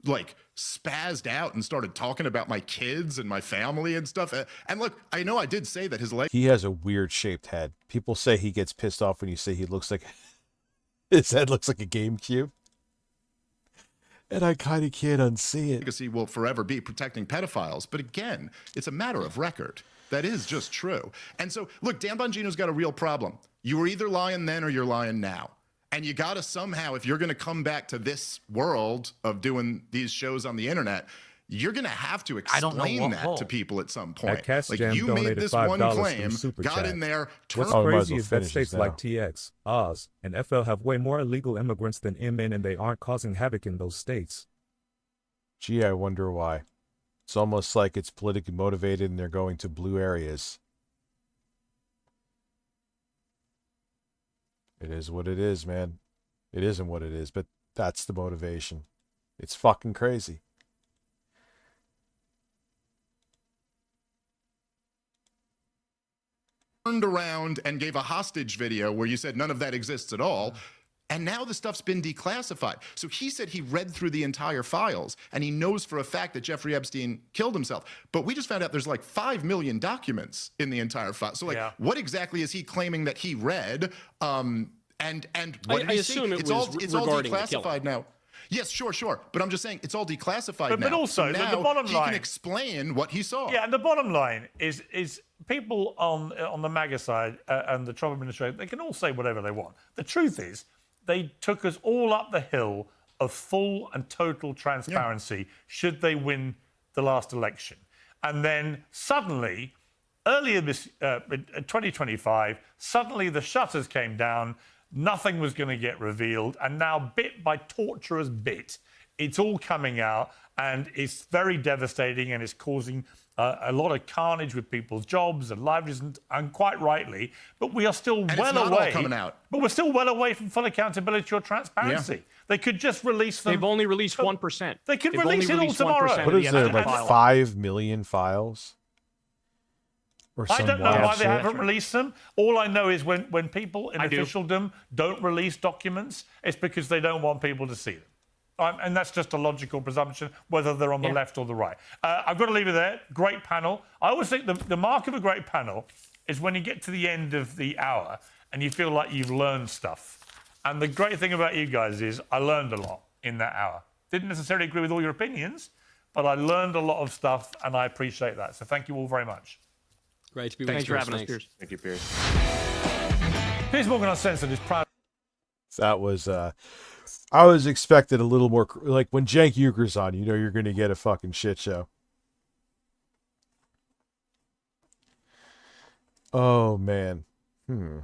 like spazzed out and started talking about my kids and my family and stuff. And look, I know I did say that his leg. He has a weird shaped head. People say he gets pissed off when you say he looks like his head looks like a GameCube. And I kind of can't unsee it. Legacy will forever be protecting pedophiles. But again, it's a matter of record. That is just true. And so, look, Dan Bongino's got a real problem. You were either lying then or you're lying now. And you got to somehow, if you're going to come back to this world of doing these shows on the internet, you're going to have to explain that to people at some point. Like, you made this one claim, got in there, What's crazy is that states like TX, Oz, and FL have way more illegal immigrants than MN, and they aren't causing havoc in those states. Gee, I wonder why. It's almost like it's politically motivated and they're going to blue areas. It is what it is, man. It isn't what it is, but that's the motivation. It's fucking crazy. Turned around and gave a hostage video where you said none of that exists at all. And now the stuff's been declassified. So he said he read through the entire files and he knows for a fact that Jeffrey Epstein killed himself. But we just found out there's like 5 million documents in the entire file. So like, what exactly is he claiming that he read? And what did he assume see? it's all declassified now. Yes, sure. But I'm just saying it's all declassified now. But also, so now the bottom he line, can explain what he saw. Yeah, and the bottom line is people on the MAGA side and the Trump administration, they can all say whatever they want. The truth is, they took us all up the hill of full and total transparency should they win the last election. And then suddenly, earlier this 2025, suddenly the shutters came down, nothing was going to get revealed, and now bit by torturous bit, it's all coming out, and it's very devastating, and it's causing a lot of carnage with people's jobs and livelihoods, and quite rightly. But we are still well away. Coming out. But we're still well away from full accountability or transparency. Yeah. They could just release them. They've only released 1%. They could release it all tomorrow. What is there, like 5 million files? I don't know why they haven't released them. All I know is when people in officialdom don't release documents, it's because they don't want people to see them. And that's just a logical presumption, whether they're on the left or the right. I've got to leave it there. Great panel. I always think the mark of a great panel is when you get to the end of the hour and you feel like you've learned stuff. And the great thing about you guys is I learned a lot in that hour. Didn't necessarily agree with all your opinions, but I learned a lot of stuff, and I appreciate that. So thank you all very much. Great to be Thanks with for you. having us, Pierce. Thank you, Pierce. Pierce Morgan Uncensored is proud. That was, I was expecting a little more, like when Cenk Uyghur's on, you know you're going to get a fucking shit show. Oh, man. Do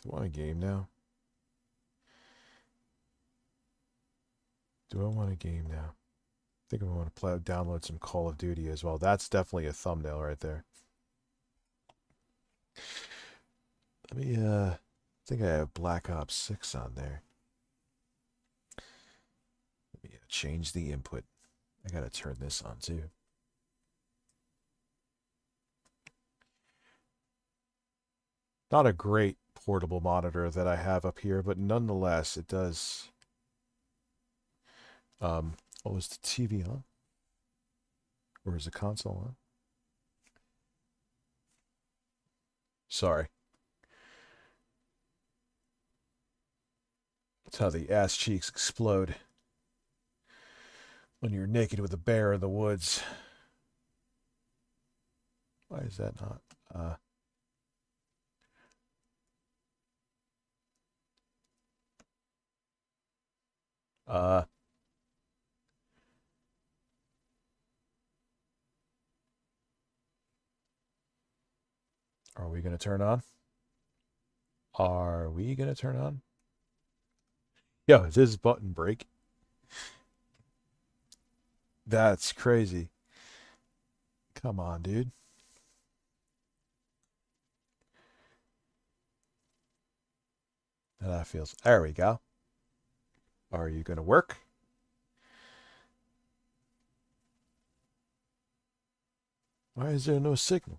I want a game now? Do I want a game now? I think I want to download some Call of Duty as well. That's definitely a thumbnail right there. Let me, I think I have Black Ops 6 on there. Let me change the input. I gotta turn this on too. Not a great portable monitor that I have up here, but nonetheless, it does. Oh, is the TV on? Or is the console on? Sorry. That's how the ass cheeks explode when you're naked with a bear in the woods. Why is that not? Are we going to turn on? Are we going to turn on? Yo, is this button break? That's crazy. Come on, dude. That feels... There we go. Are you going to work? Why is there no signal?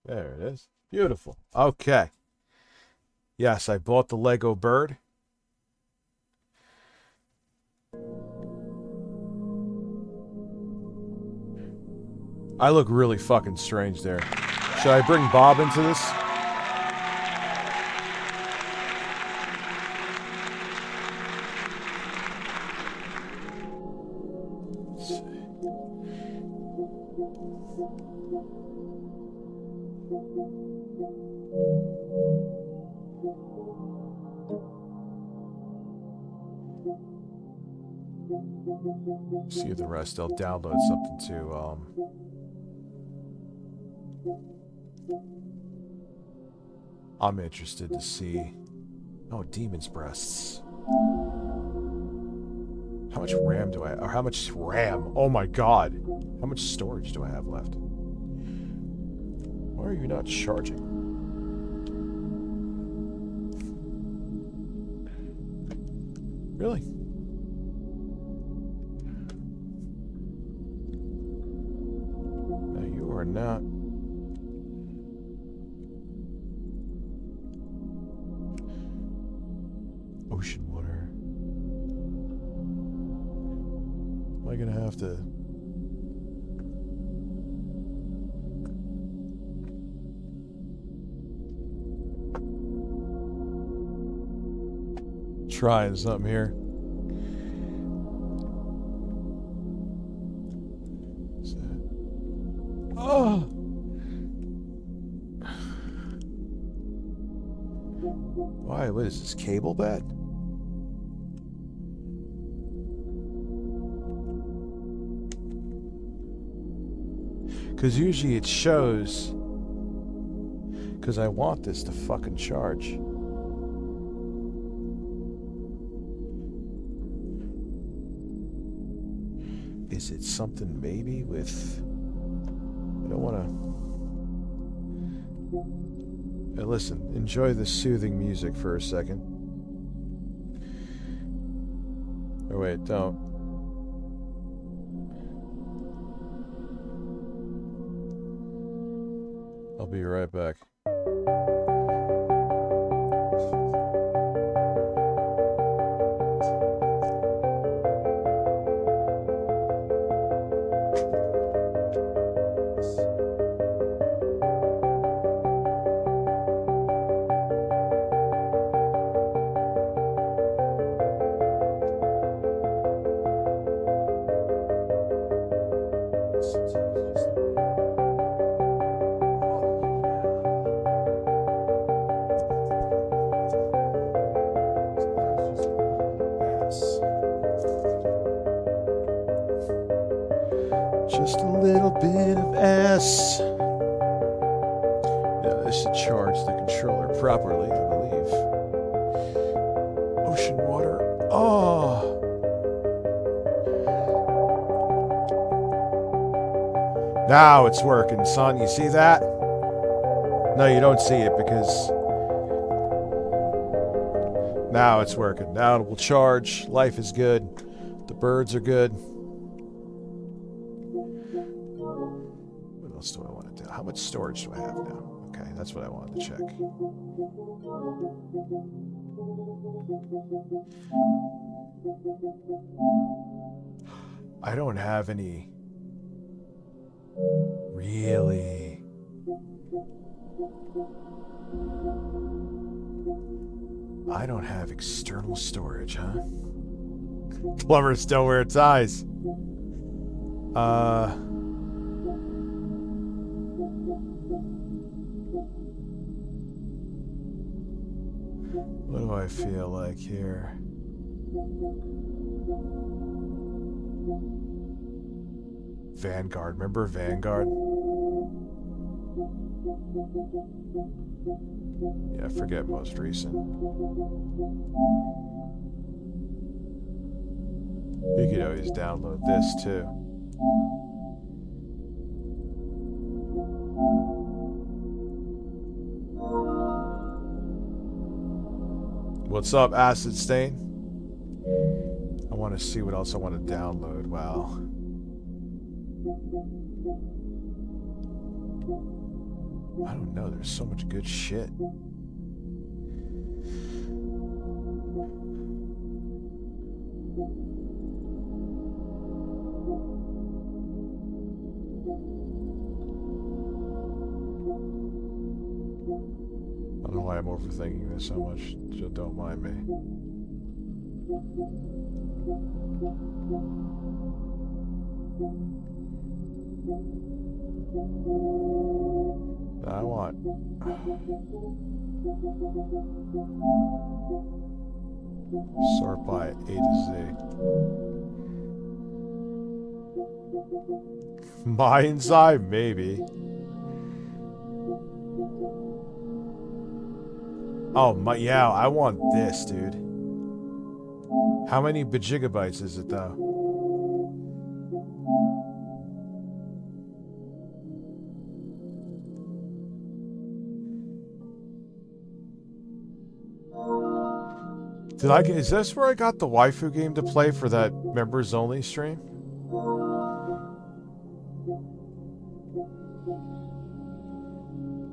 There it is. Beautiful. Okay. Yes, I bought the Lego bird. I look really fucking strange there. Should I bring Bob into this? See the rest. I'll download something too. I'm interested to see. Oh, Demon's Breasts. How much RAM do I have? Or how much RAM? Oh my god. How much storage do I have left? Why are you not charging? Really? No, you are not. Ocean water. Am I gonna have to... trying something here. Oh! Why? What is this? Cable bed? Because usually it shows. Because I want this to fucking charge. Is it something maybe with... I don't want to... Hey, listen, enjoy the soothing music for a second. Oh wait, don't. I'll be right back. bit of ass. Yeah, this should charge the controller properly, I believe. Ocean water. Oh. Now it's working, son. You see that? No, you don't see it because now it's working. Now it will charge. Life is good. The birds are good. What else do I want to do? How much storage do I have now? Okay, that's what I wanted to check. I don't have any. Really? I don't have external storage, huh? Plumbers don't wear ties. What do I feel like here? Vanguard. Remember Vanguard? Yeah, forget most recent. You could always download this too. What's up, Acid Stain? I want to see what else I want to download. Wow. I don't know, there's so much good shit. I don't know why I'm overthinking this so much. Just don't mind me. I want sort by A to Z. Mind's Eye, maybe. Oh my, yeah, I want this, dude. How many gigabytes is it though? Did I get, is this where I got the waifu game to play for that members only stream?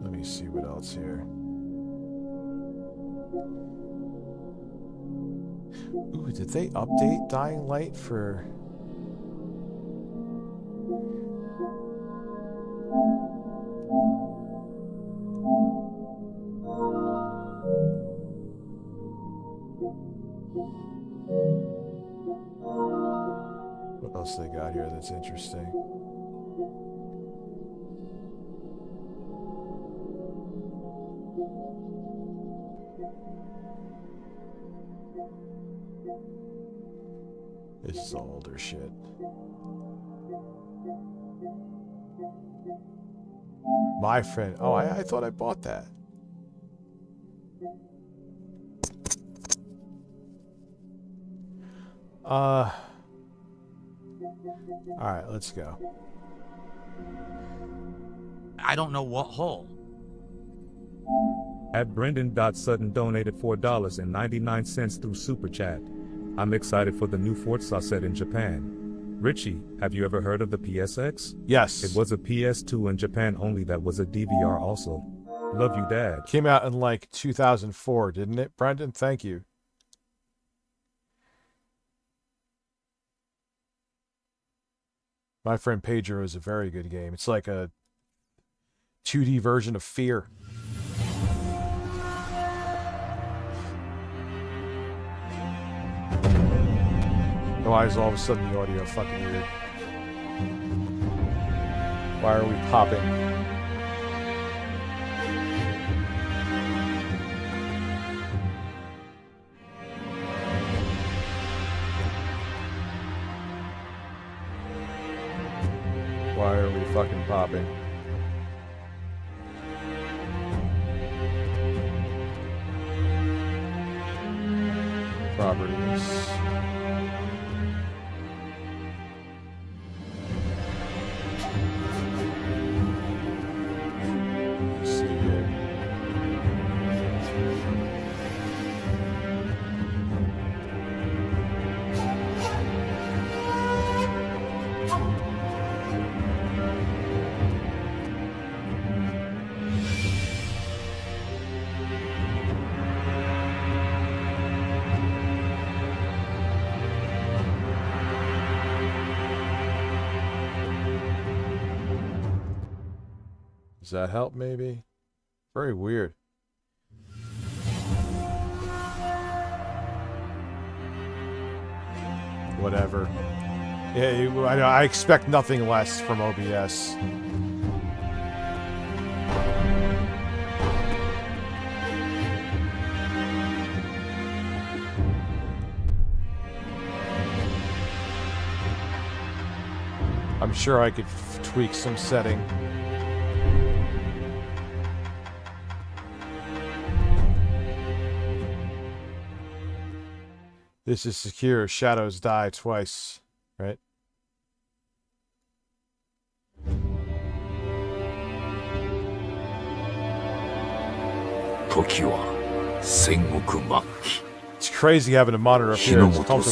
Let me see what else here. Ooh, did they update Dying Light for... What else they got here that's interesting? This is all older shit. My friend. Oh, I thought I bought that. Alright, let's go. I don't know what hole. At Brendan.Sutton donated $4.99 through Super Chat. I'm excited for the new Forza set in Japan. Richie, have you ever heard of the PSX? Yes. It was a PS2 in Japan only that was a DVR also. Love you, Dad. Came out in like 2004, didn't it, Brendan? Thank you. My friend Pedro is a very good game. It's like a 2D version of Fear. Why is all of a sudden the audio fucking weird? Why are we popping? Why entirely fucking popping. Properties. Let's see here. Does that help, maybe? Very weird. Whatever. Yeah, I expect nothing less from OBS. I'm sure I could tweak some setting. This is secure. Shadows die twice, right? It's crazy having a monitor up here. It's comfortable.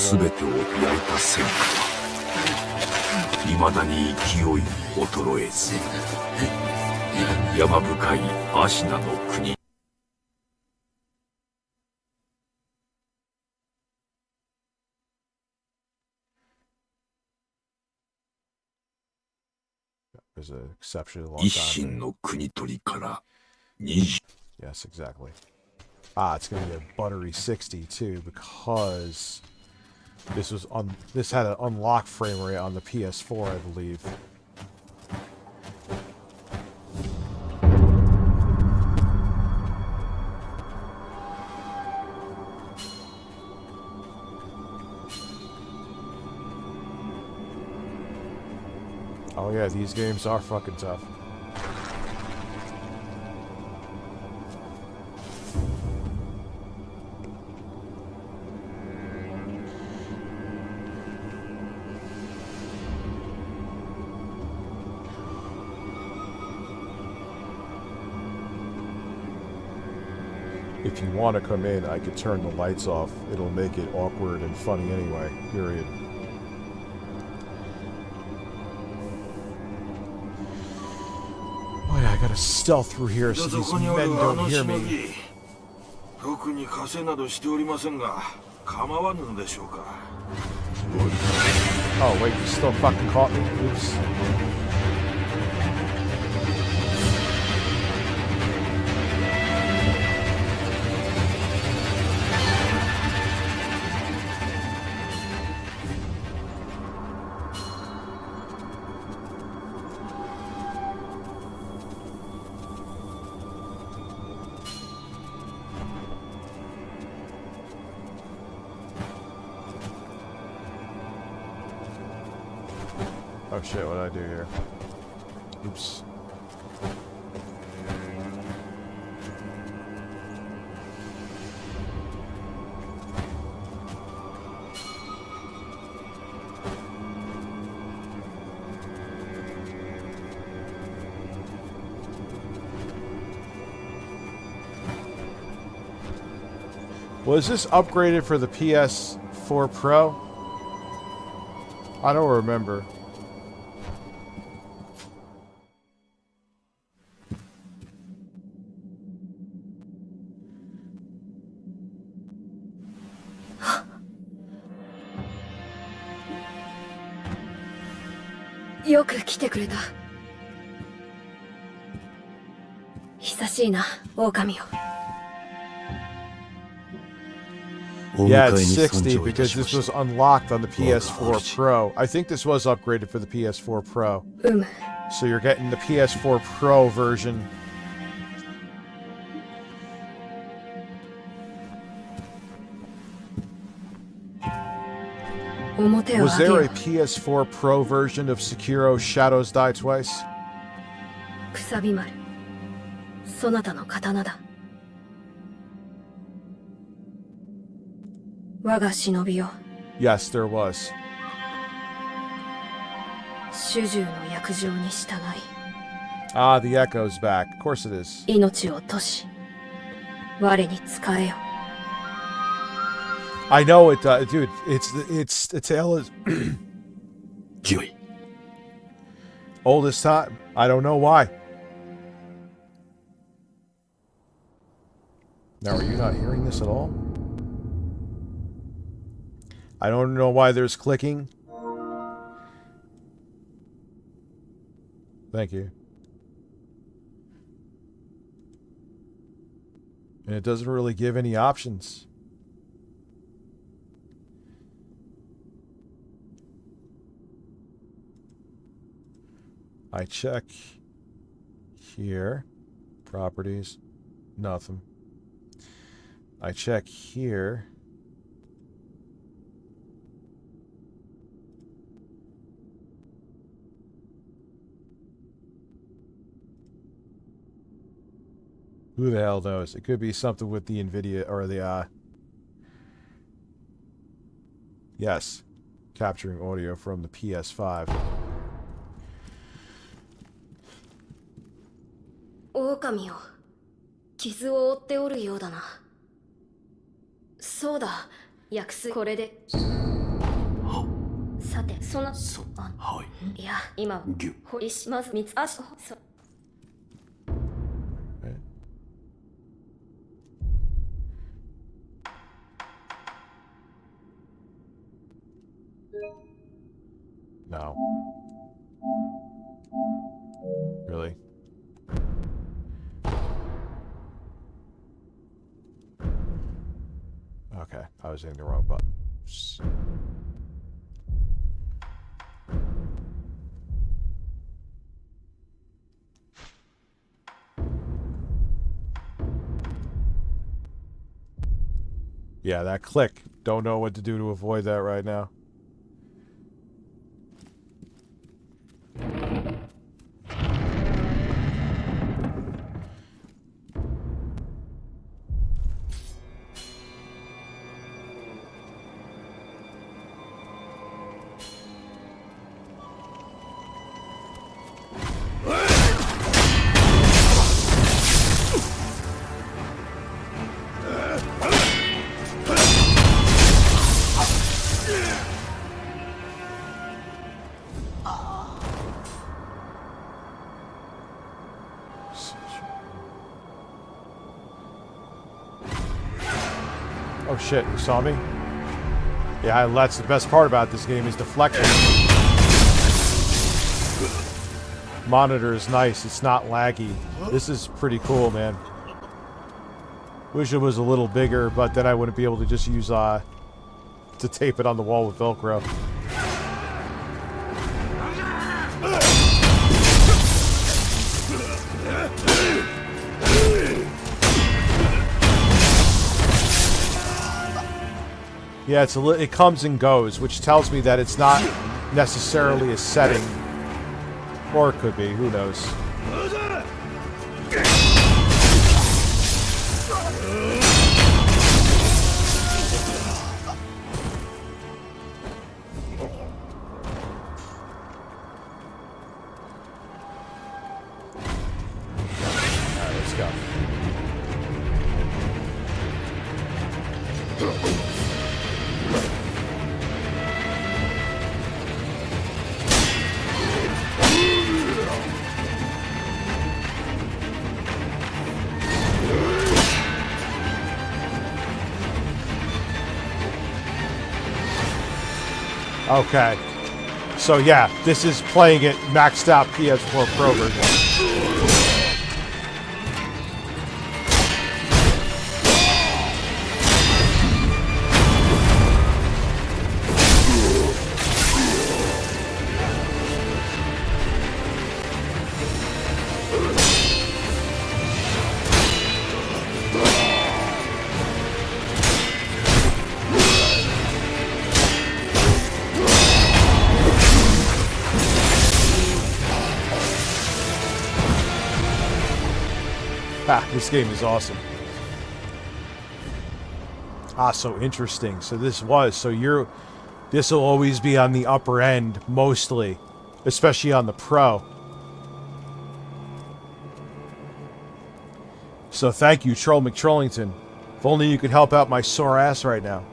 There's an exceptionally long time. Yes, exactly. Ah, it's going to be a buttery 60 too, because this had an unlock frame rate on the PS4, I believe. Oh yeah, these games are fucking tough. If you want to come in, I could turn the lights off. It'll make it awkward and funny anyway, period. Oh yeah, I gotta stealth through here so these men don't hear me. Oh wait, you still fucking caught me? Oops. Oh shit, what did I do here? Oops. Was this upgraded for the PS4 Pro? I don't remember. Yeah, it's 60 because this was unlocked on the PS4 Pro. I think this was upgraded for the PS4 Pro. So you're getting the PS4 Pro version. Was there a PS4 Pro version of Sekiro Shadows Die Twice? くさび丸そなたの刀だ我が忍びよ Yes, there was. 主従の約定に従い Ah, the echo's back. Of course it is. 命を賭し我に仕えよ I know it, dude. It's the tale is oldest time. I don't know why. Now, are you not hearing this at all? I don't know why there's clicking. Thank you. And it doesn't really give any options. I check here. Properties. Nothing. I check here. Who the hell knows? It could be something with the NVIDIA or the, yes. Capturing audio from the PS5. 狼よ傷を負っておるようだなそうだ訳すこれでさてそのいや今ほいしまずみつあしそ No. Really? Okay, I was hitting the wrong button. Yeah, that click. Don't know what to do to avoid that right now. Oh shit, you saw me? Yeah, that's the best part about this game is deflection. Monitor is nice, it's not laggy. This is pretty cool, man. Wish it was a little bigger, but then I wouldn't be able to just use to tape it on the wall with Velcro. Yeah, it comes and goes, which tells me that it's not necessarily a setting. Or it could be, who knows. Alright, let's go. Okay. So yeah, this is playing it maxed out PS4 Pro version. This game is awesome. So interesting. So this will always be on the upper end, mostly. Especially on the Pro. So thank you, Troll McTrollington. If only you could help out my sore ass right now.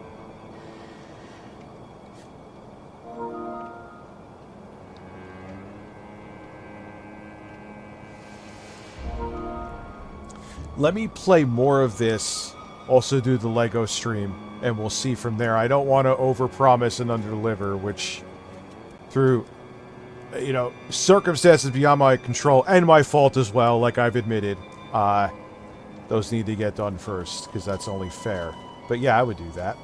Let me play more of this, also do the LEGO stream, and we'll see from there. I don't want to overpromise and underdeliver, which, through, circumstances beyond my control, and my fault as well, like I've admitted, those need to get done first, because that's only fair. But yeah, I would do that.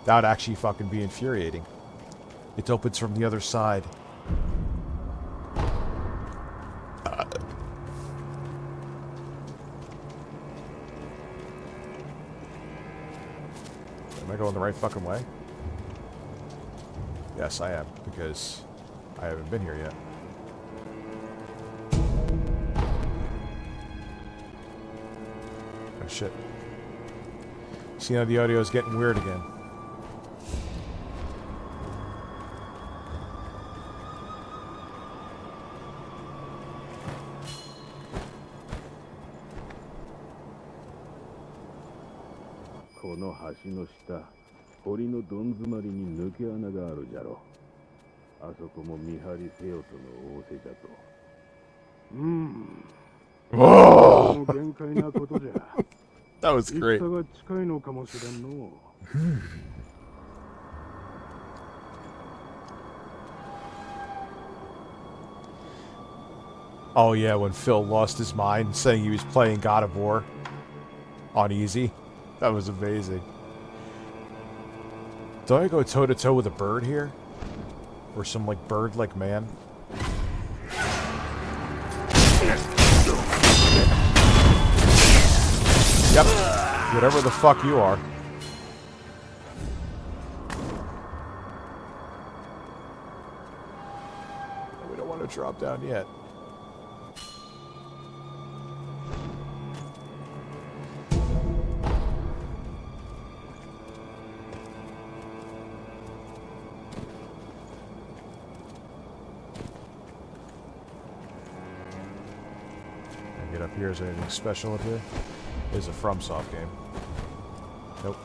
That would actually fucking be infuriating. It opens from the other side. Am I going the right fucking way? Yes, I am, because I haven't been here yet. Oh shit. See how the audio is getting weird again. Oh! That was great. Oh yeah, when Phil lost his mind saying he was playing God of War on easy. That was amazing. Don't I go toe-to-toe with a bird here? Or some, like, bird-like man? Yep. Whatever the fuck you are. We don't want to drop down yet. Here, is there anything special up here? It's a FromSoft game. Nope.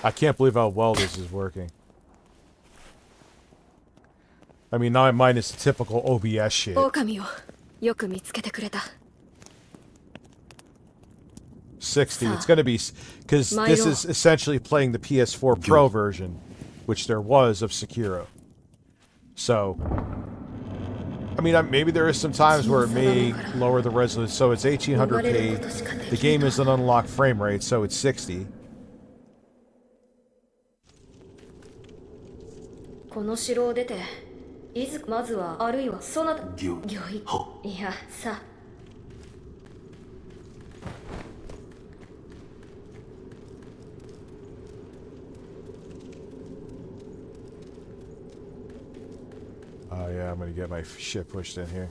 I can't believe how well this is working. I mean, now mine is typical OBS shit. 60. It's going to be... Because this is essentially playing the PS4 Pro version, which there was of Sekiro. So... I mean, maybe there is some times where it may lower the resolution. So it's 1800p. The game is an unlocked frame rate, so it's 60. この城を出てまずはあるいはそなた御意いやさ Oh yeah, I'm gonna get my shit pushed in here.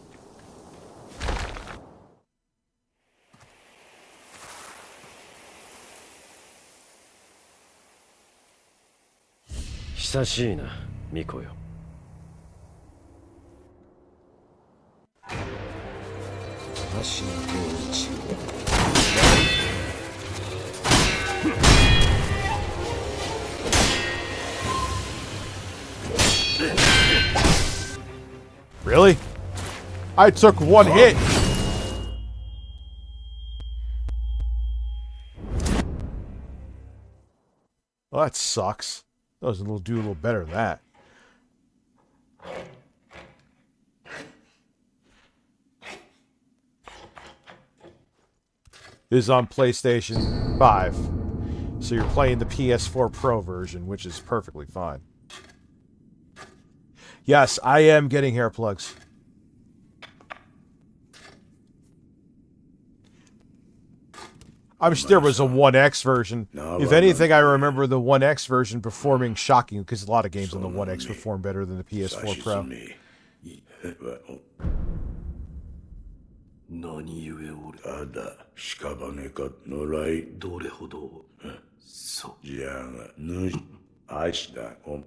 Really? I took one hit. Well, that sucks. That was do a little better than that. This is on PlayStation 5. So you're playing the PS4 Pro version, which is perfectly fine. Yes, I am getting hair plugs. I'm sure there was a 1X version. If anything, I remember the 1X version performing shocking because a lot of games on the 1X perform better than the PS4 Pro. 何故俺ただ屍か野良いどれほどそうじゃが主愛したこ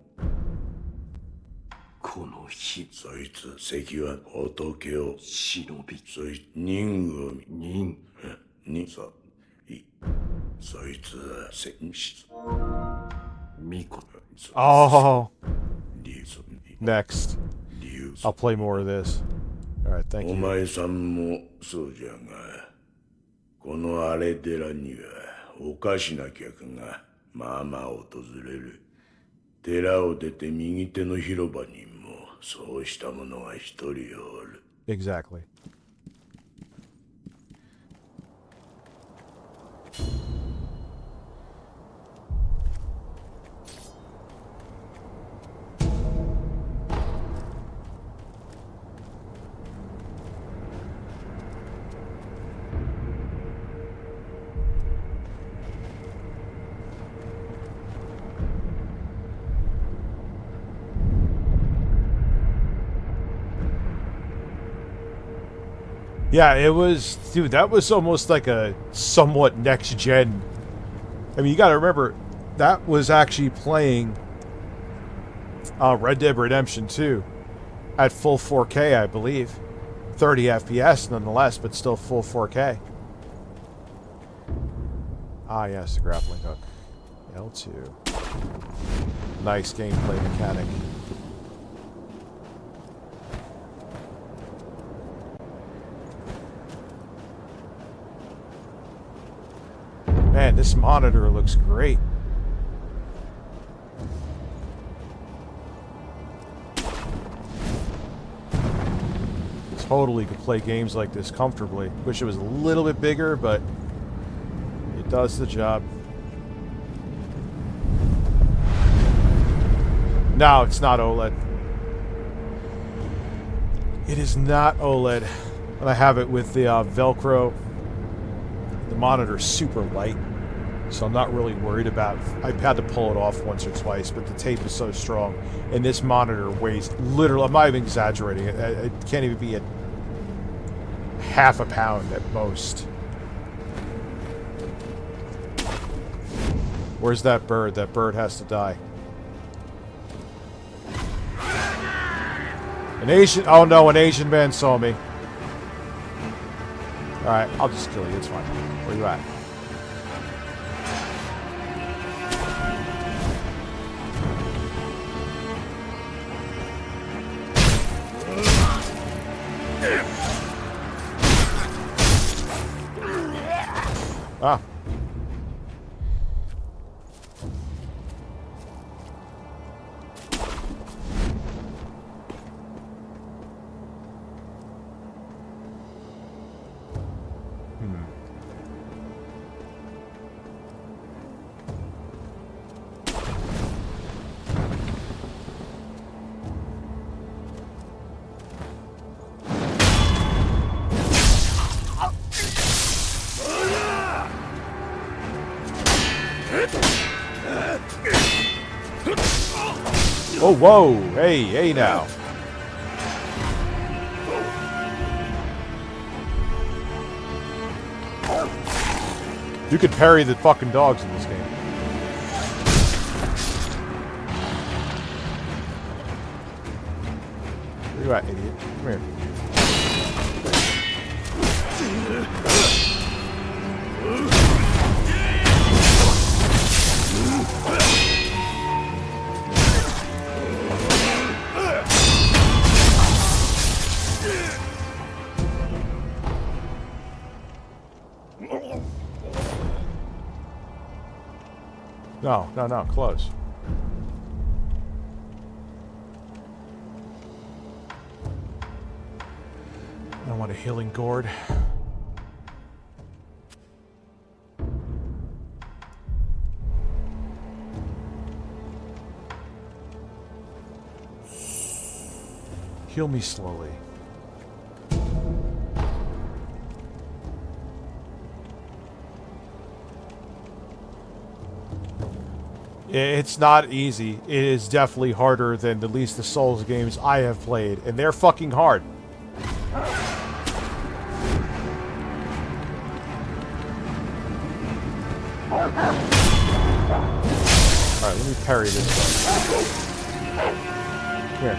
の日そいつ関は仏を忍びそい人を人そいつは戦士巫女 Oh. Next. I'll play more of this. Alright, thank you. お前さんもそうじゃがこの荒れ寺にはおかしな客がまあまあ訪れる寺を出て右手の広場にもそうした者が一人おる Exactly. Yeah, it was, dude, that was almost like a somewhat next gen. I mean, you gotta remember, that was actually playing Red Dead Redemption 2 at full 4K, I believe. 30 FPS nonetheless, but still full 4K. Ah, yes, the grappling hook. L2. Nice gameplay mechanic. Man, this monitor looks great. Totally could play games like this comfortably. Wish it was a little bit bigger, but it does the job. No, it's not OLED. It is not OLED. And I have it with the Velcro. The monitor's super light, so I'm not really worried about. I've had to pull it off once or twice, but the tape is so strong, and this monitor weighs literally. I'm not even exaggerating. It can't even be a half a pound at most. Where's that bird? That bird has to die. An Asian. Oh no, an Asian man saw me. All right, I'll just kill you. It's fine. Where you at? Ah. Oh, whoa. Hey, hey now. You could parry the fucking dogs in this game. Where you at, idiot? Come here. No, no, no, close. I want a healing gourd. Heal me slowly. It's not easy. It is definitely harder than at least the Souls games I have played, and they're fucking hard. Alright, let me parry this one. Here.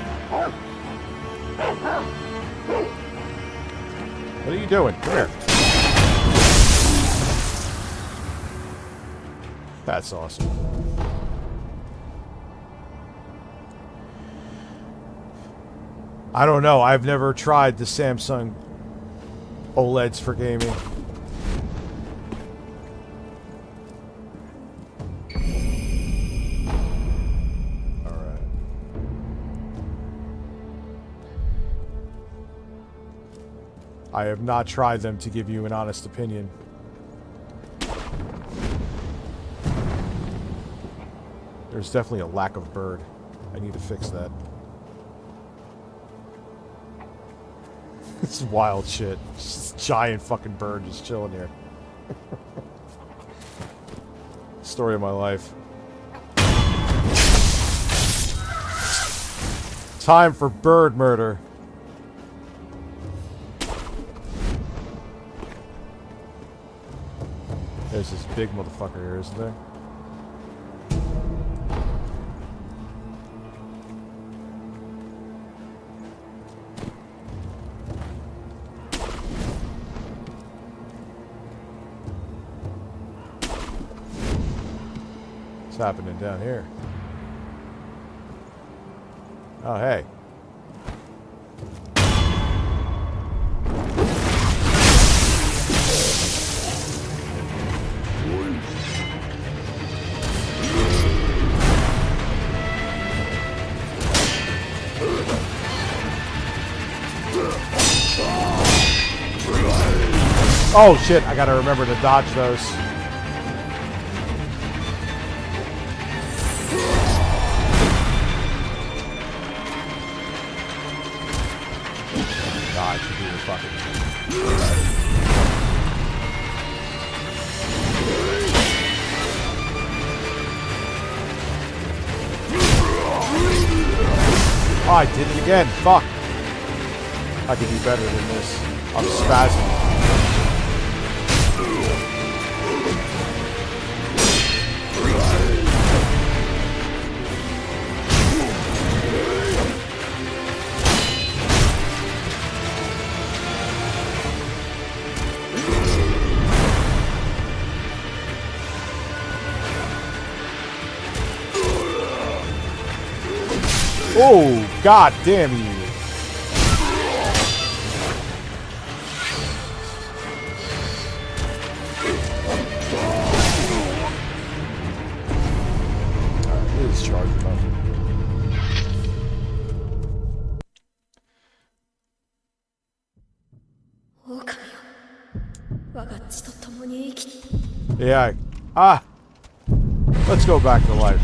What are you doing? Come here. That's awesome. I don't know. I've never tried the Samsung OLEDs for gaming. Alright. I have not tried them to give you an honest opinion. There's definitely a lack of bird. I need to fix that. It's wild shit. It's just a giant fucking bird just chilling here. Story of my life. Time for bird murder. There's this big motherfucker here, isn't there? What's happening down here? Oh, hey. Oh shit, I gotta remember to dodge those. Dodge, you fucking. Oh, I did it again. Fuck. I could do better than this. I'm spazzing. Oh, god damn you. Alright, let's charge him up. Yeah. Ah. Let's go back to life.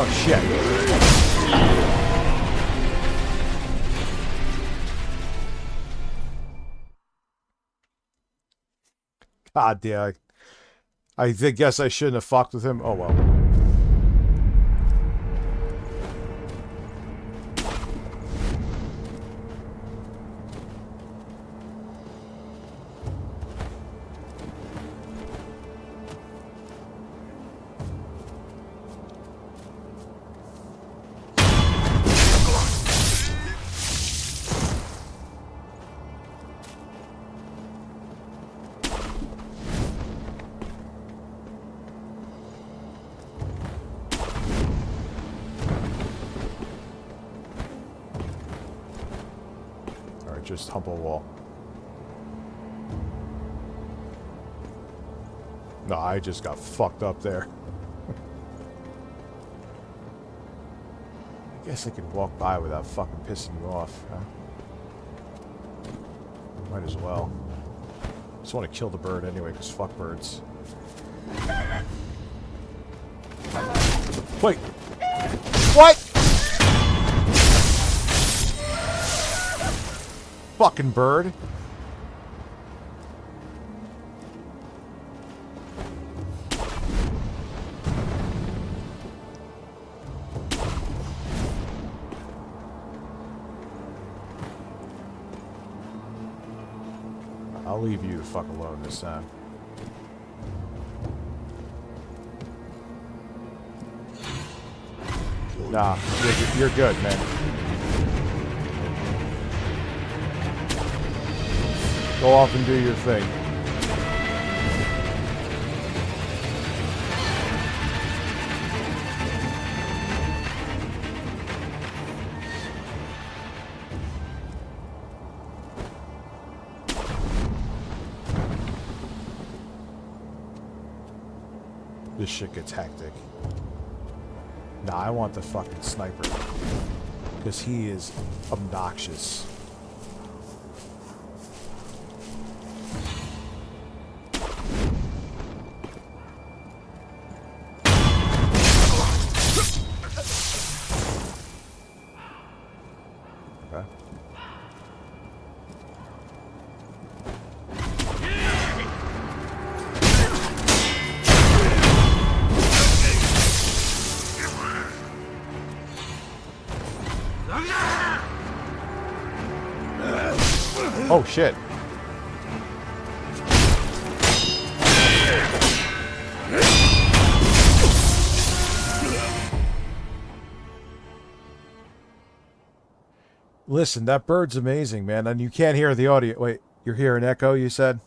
Oh shit. God damn. I guess I shouldn't have fucked with him. Oh well. just hump a wall. No, I just got fucked up there. I guess I could walk by without fucking pissing you off, huh? Might as well. Just want to kill the bird anyway, because fuck birds. Wait! What?! Fucking bird. I'll leave you the fuck alone this time. Nah, you're good, man. Go off and do your thing. This shit gets hectic. Nah, I want the fucking sniper. Because he is obnoxious. Okay. Oh shit. Listen, that bird's amazing, man, and you can't hear the audio. Wait, you're hearing echo, you said?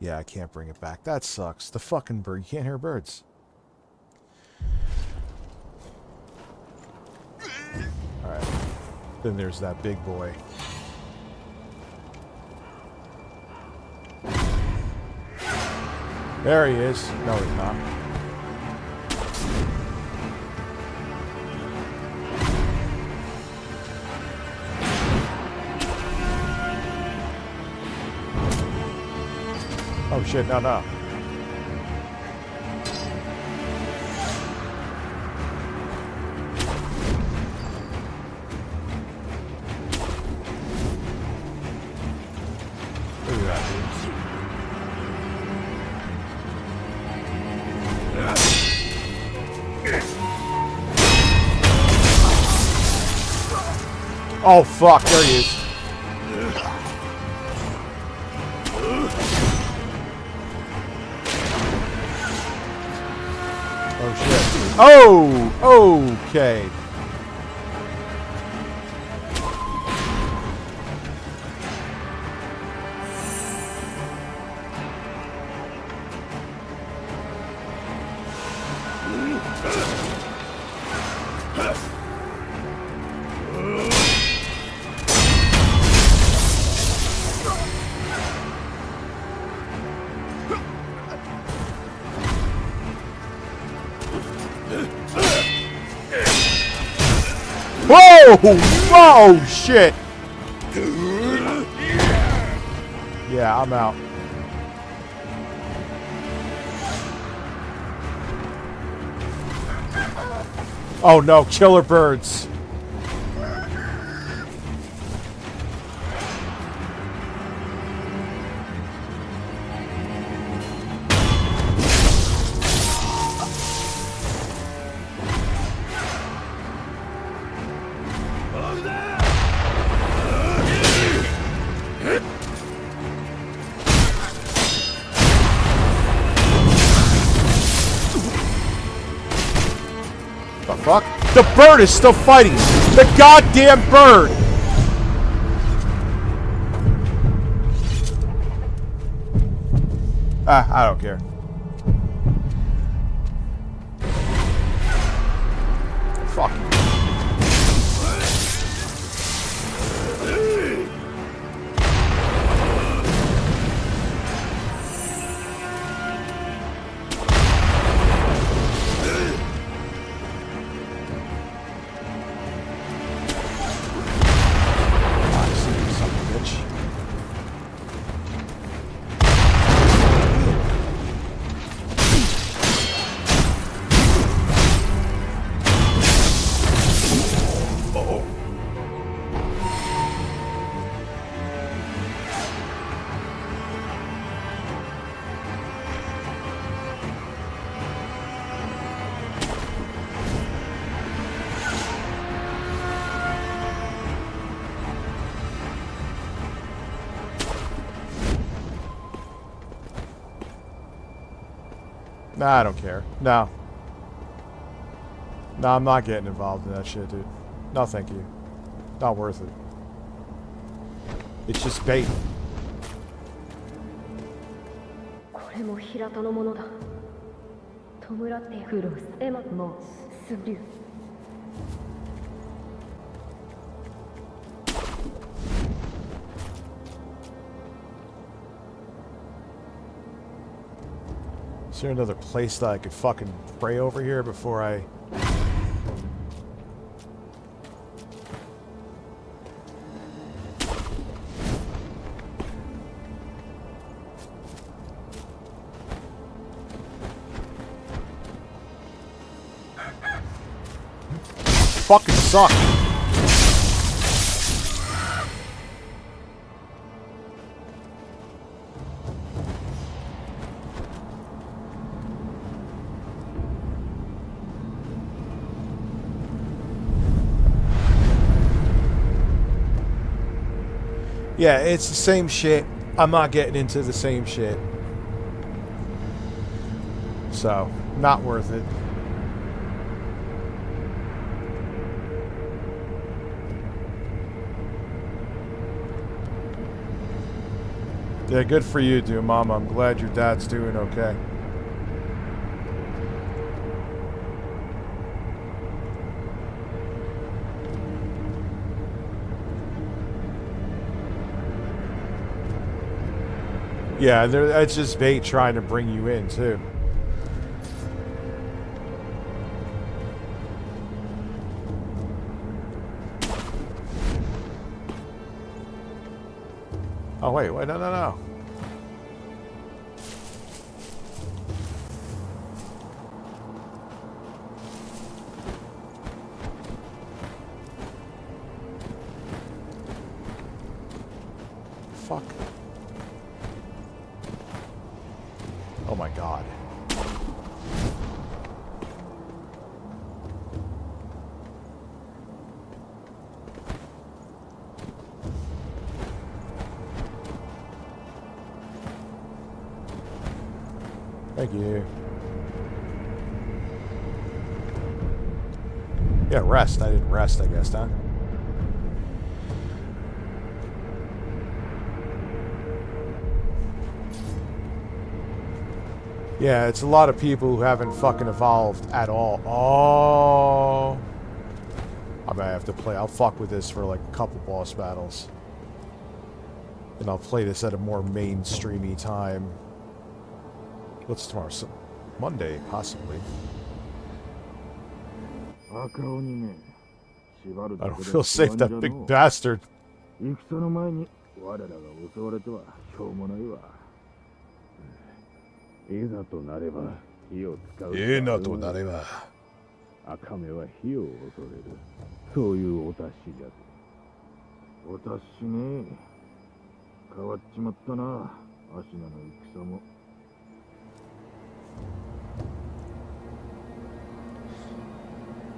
Yeah, I can't bring it back. That sucks. The fucking bird. You can't hear birds. Alright. Then there's that big boy. There he is. No, he's not. Oh shit, no, no. Look at that, dude. Oh fuck, there he is. Oh shit. Oh! Okay. Whoa! Whoa! Shit! Yeah, I'm out. Oh no, killer birds. The fuck? The bird is still fighting! The goddamn bird! I don't care. Fuck. Nah, I don't care. No. No, I'm not getting involved in that shit, dude. No, thank you. Not worth it. It's just bait. これも平田のものだ。弔ってクロスエマもスリュー。Is there another place that I could fucking pray over here before I... Fucking suck. Yeah, it's the same shit. I'm not getting into the same shit. So, not worth it. Yeah, good for you, dude, Mama. I'm glad your dad's doing okay. Yeah, that's just bait trying to bring you in, too. Oh, wait, no. Fuck. Oh my god. Thank you. Yeah, rest. I didn't rest, I guess, huh? Yeah, it's a lot of people who haven't fucking evolved at all. Oh. I might have to play. I'll fuck with this for like a couple boss battles. And I'll play this at a more mainstreamy time. What's tomorrow? Monday, possibly. I don't feel safe, that big bastard.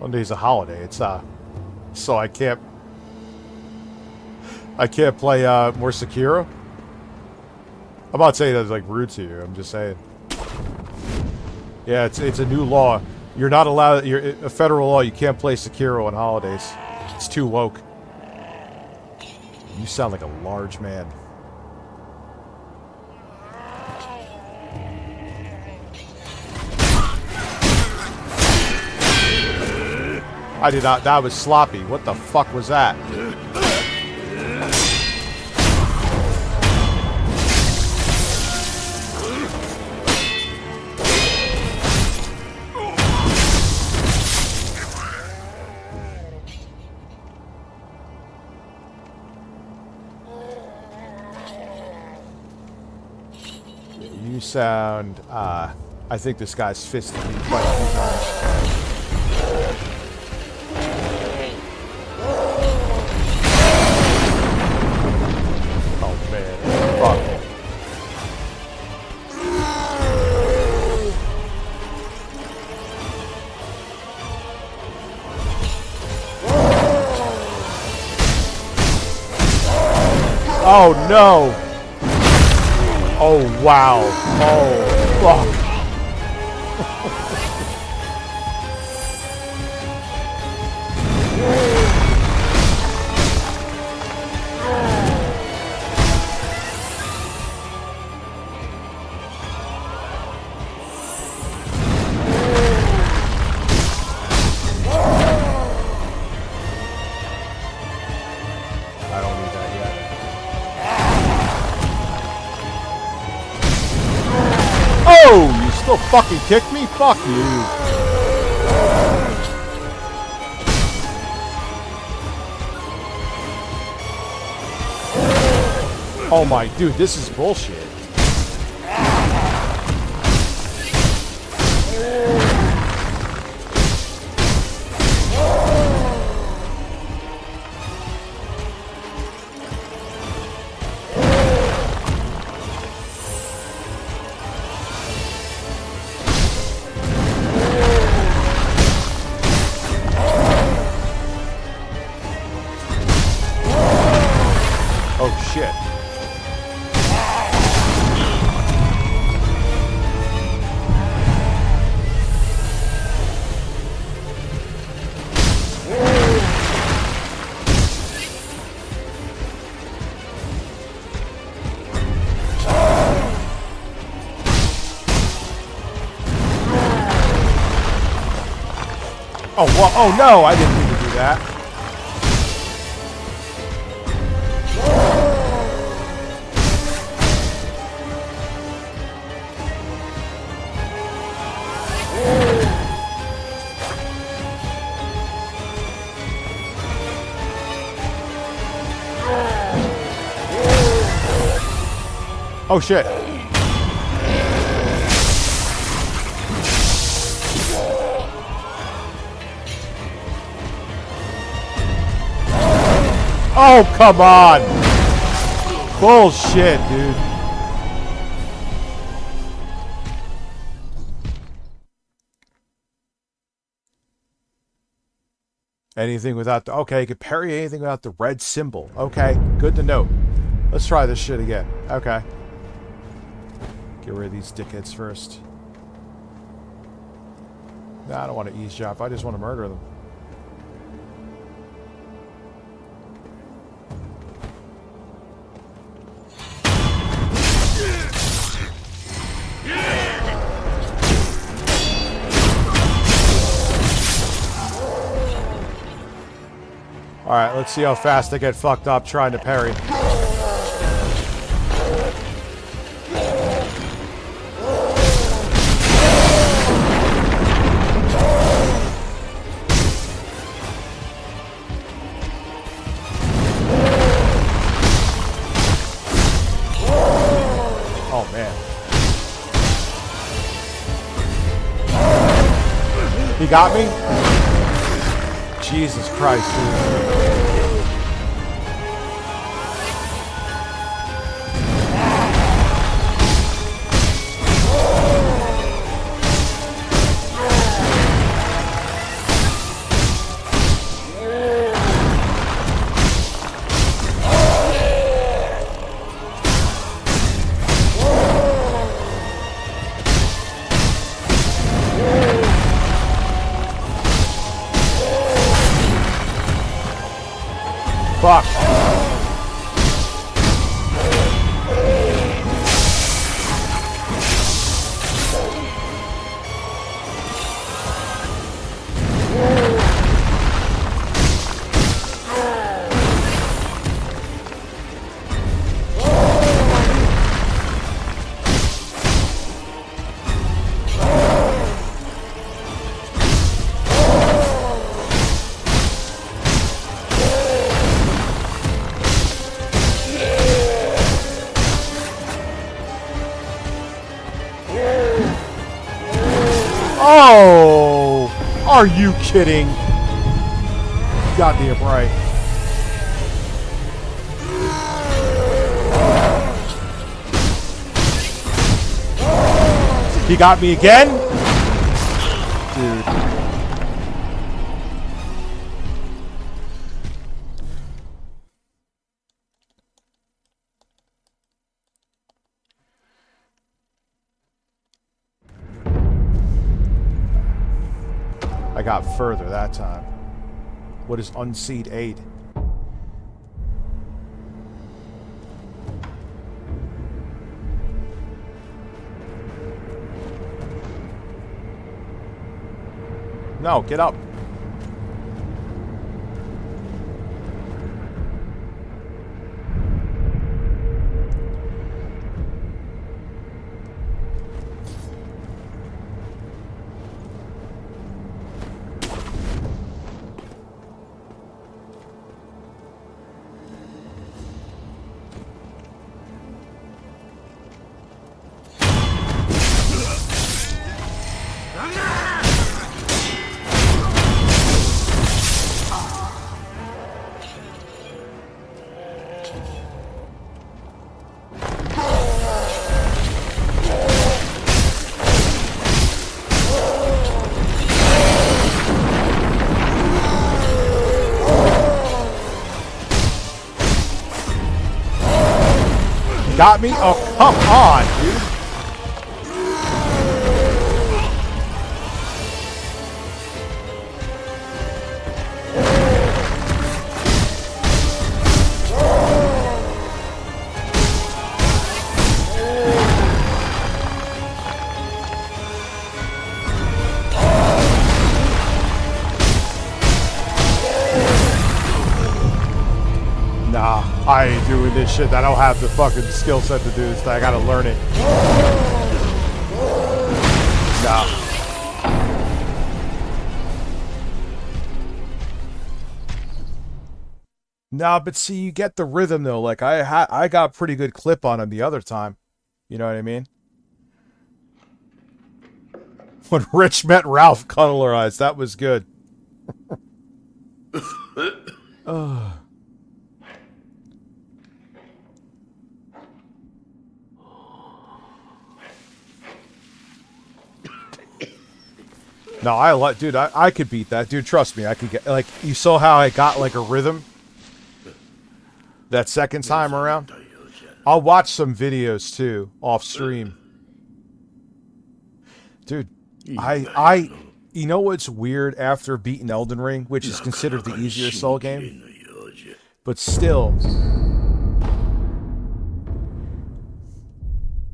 Monday's a holiday. It's so I can't play more Sekiro. I'm not saying that's like rude to you. I'm just saying. Yeah, it's a new law. You're not allowed. You're a federal law. You can't play Sekiro on holidays. It's too woke. You sound like a large man. I did not. That was sloppy. What the fuck was that? You sound. I think this guy's fisted me quite a few times. Oh no! Oh wow! Oh fuck! I don't need that yet. Oh, you still fucking kick me? Fuck you. Oh my dude, this is bullshit. Oh shit. Oh, well, oh no, I didn't mean to do that. Oh shit. Oh, come on. Bullshit, dude. Anything without the... Okay, you can parry anything without the red symbol. Okay, good to know. Let's try this shit again. Okay. Get rid of these dickheads first. Nah, I don't want to eavesdrop. I just want to murder them. Alright, let's see how fast I get fucked up trying to parry. Oh, man. He got me? Jesus Christ, dude. Fuck. Oh! Are you kidding? Goddamn right. He got me again? Dude. got further that time. What is unseed aid? No, get up. Got me? Oh, come on, dude. Nah, I ain't doing this shit. I don't have the fucking skill set to do this thing. I gotta learn it. Nah. Nah, but see, you get the rhythm though. Like I got pretty good clip on him the other time. You know what I mean? When Rich met Ralph Cutlerized, that was good. Ugh. No, I like, dude. I could beat that, dude. Trust me, I could get like. You saw how I got like a rhythm that second time around. I'll watch some videos too off stream, dude. You know what's weird after beating Elden Ring, which is considered the easier Soul game, but still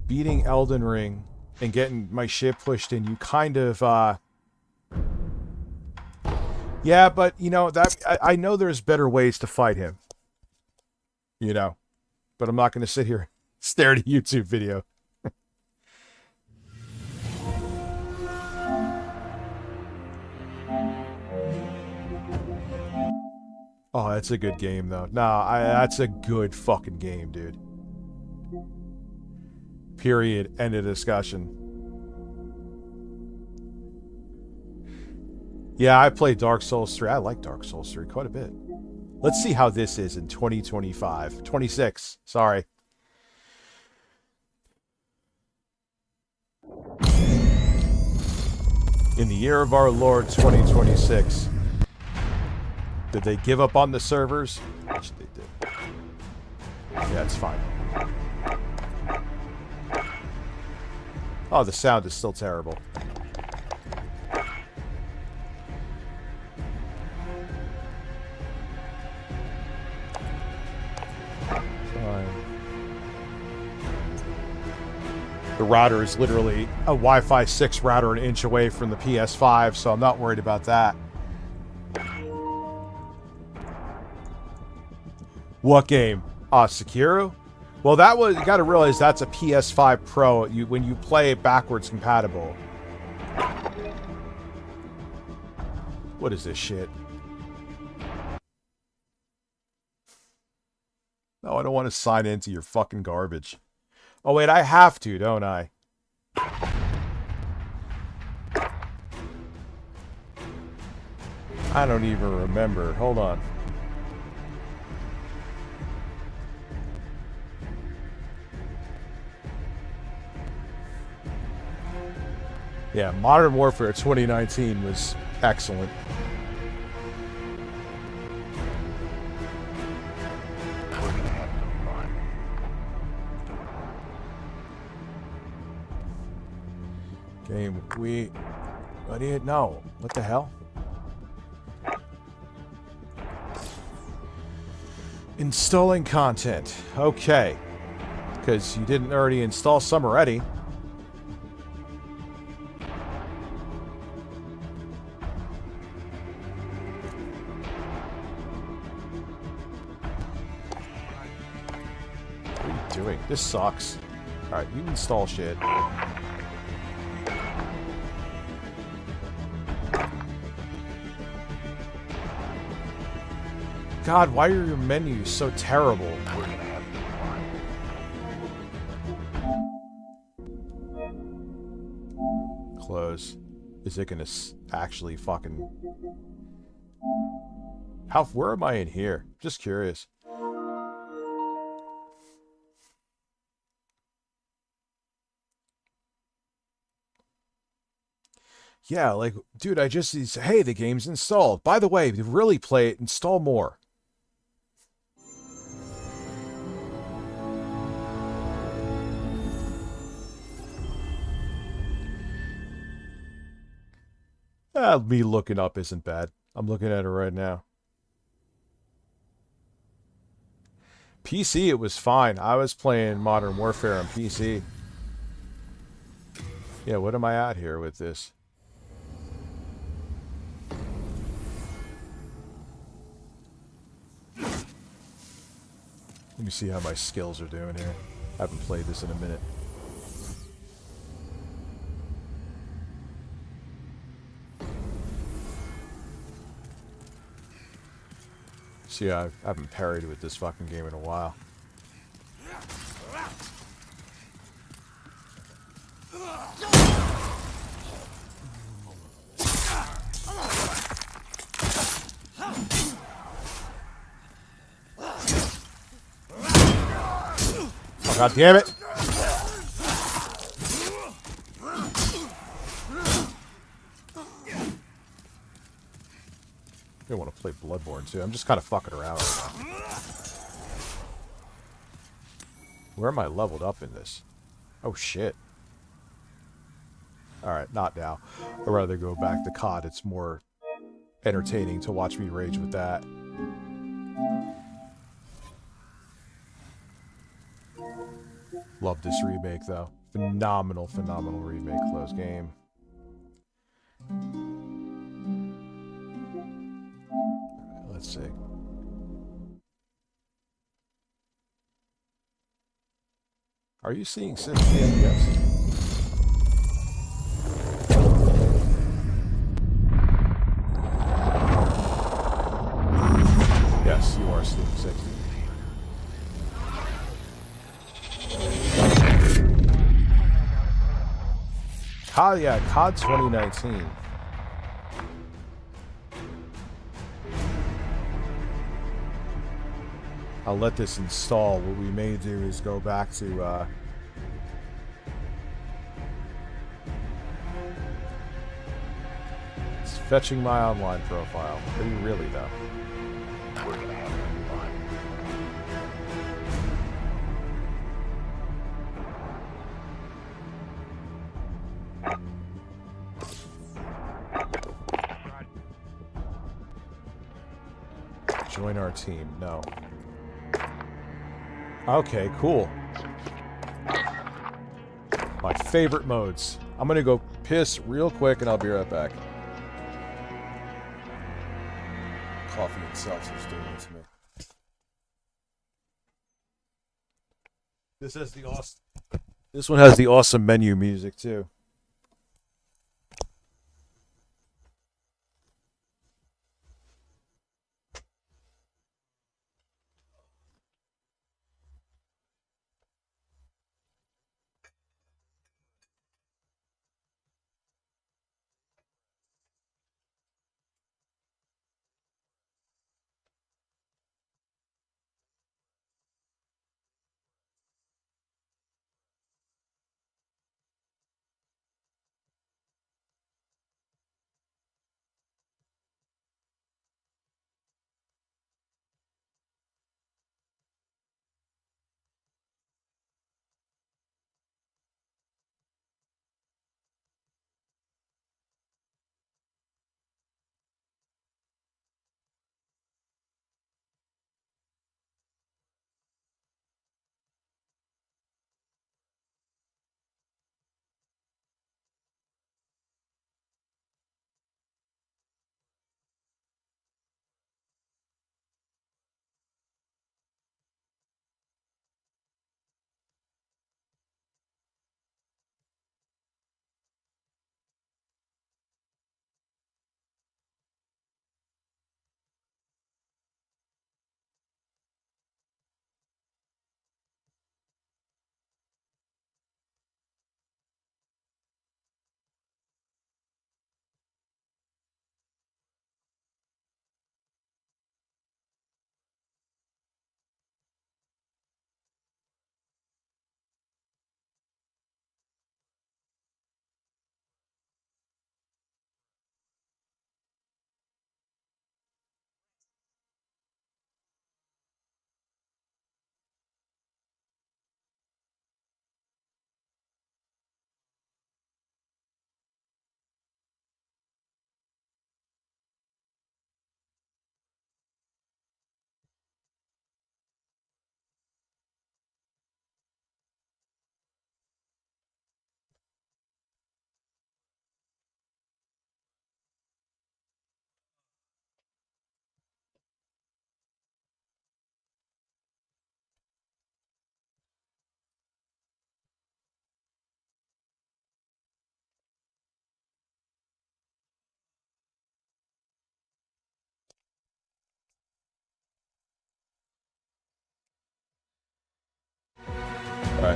beating Elden Ring and getting my shit pushed in, you kind of. Yeah, but, you know, that I know there's better ways to fight him. You know. But I'm not going to sit here and stare at a YouTube video. Oh, that's a good game, though. Nah, that's a good fucking game, dude. Period. End of discussion. Yeah, I played Dark Souls 3. I like Dark Souls 3 quite a bit. Let's see how this is in 2025. 26. Sorry. In the year of our Lord 2026. Did they give up on the servers? Which they did. Yeah, it's fine. Oh, the sound is still terrible. The router is literally a Wi-Fi 6 router an inch away from the PS5, so I'm not worried about that. What game? Sekiro? Well, that was, you gotta realize that's a PS5 Pro. When you play it backwards compatible. What is this shit? No, I don't want to sign into your fucking garbage. Oh, wait, I have to, don't I? I don't even remember. Hold on. Yeah, Modern Warfare 2019 was excellent. Game, I didn't know. What the hell? Installing content. Okay. Because you didn't already install some already. What are you doing? This sucks. Alright, you install shit. God, why are your menus so terrible? Close. Is it gonna actually fucking... Where am I in here? Just curious. Yeah, like, dude, I just... Hey, the game's installed. By the way, to really play it, install more. Me looking up isn't bad. I'm looking at it right now. PC, it was fine. I was playing Modern Warfare on PC. Yeah, what am I at here with this? Let me see how my skills are doing here. I haven't played this in a minute. See, I haven't parried with this fucking game in a while. Oh, God damn it! I want to play Bloodborne too. I'm just kind of fucking around right now. Where am I leveled up in this? Oh shit. Alright, not now. I'd rather go back to COD. It's more entertaining to watch me rage with that. Love this remake though. Phenomenal, phenomenal remake. Close game. Let's see. Are you seeing 60 FPS? Yes, you are seeing 60. COD, yeah, COD 2019. I'll let this install. What we may do is go back to it's fetching my online profile. Are you really though? Join our team. No. Okay, cool. My favorite modes. I'm gonna go piss real quick and I'll be right back. Coffee and seltzer's doing it to me. This one has the awesome menu music too.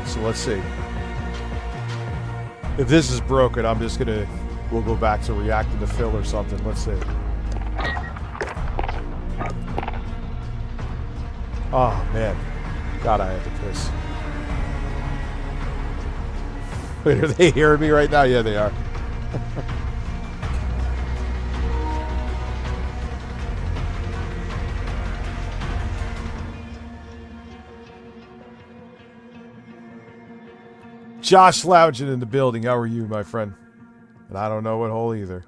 right, so let's see. If this is broken, I'm just gonna... We'll go back to reacting to Phil or something. Let's see. Oh, man. God, I had to piss. Wait, are they hearing me right now? Yeah, they are. Josh lounging in the building. How are you, my friend? And I don't know what hole either.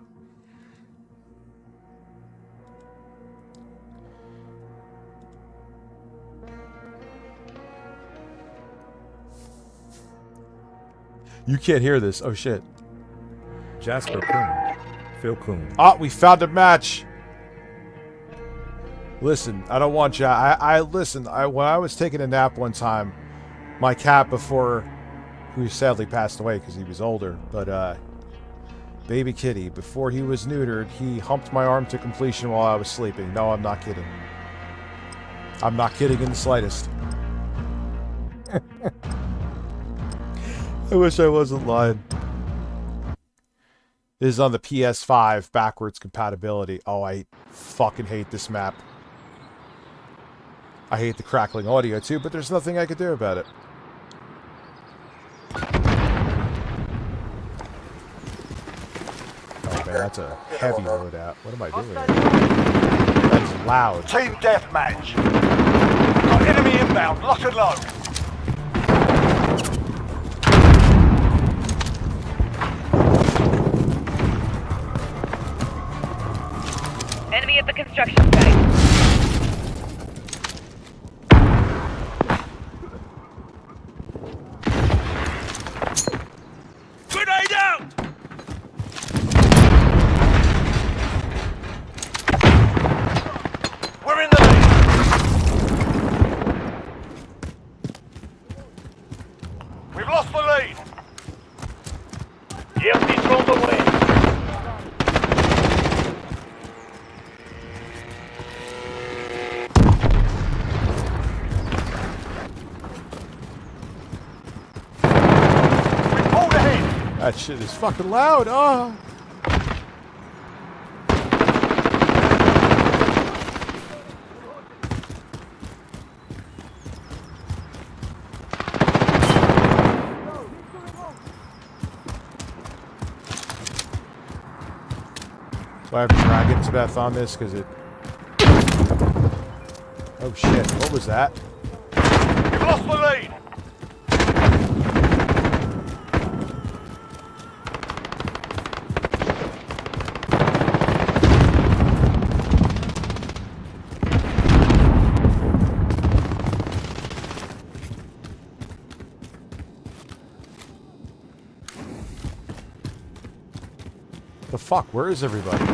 You can't hear this. Oh, shit. Jasper Kuhn. Phil Kuhn. Ah, we found a match. Listen, I don't want you. Listen. When I was taking a nap one time, my cat before, who sadly passed away because he was older, but baby kitty, before he was neutered, he humped my arm to completion while I was sleeping. No, I'm not kidding. I'm not kidding in the slightest. I wish I wasn't lying. This is on the PS5 backwards compatibility. Oh, I fucking hate this map. I hate the crackling audio too, but there's nothing I could do about it. Oh man, that's a heavy loadout. What am I doing? That's loud. Team deathmatch. Got enemy inbound. Lock and load. Enemy at the construction site. Grenade out! We're in the lead. We've lost the lead. Yep, he's rolled away. That shit is fucking loud. Oh. So I have Dragon's Breath on this because it... Oh shit, what was that? We've lost the lead. The fuck? Where is everybody?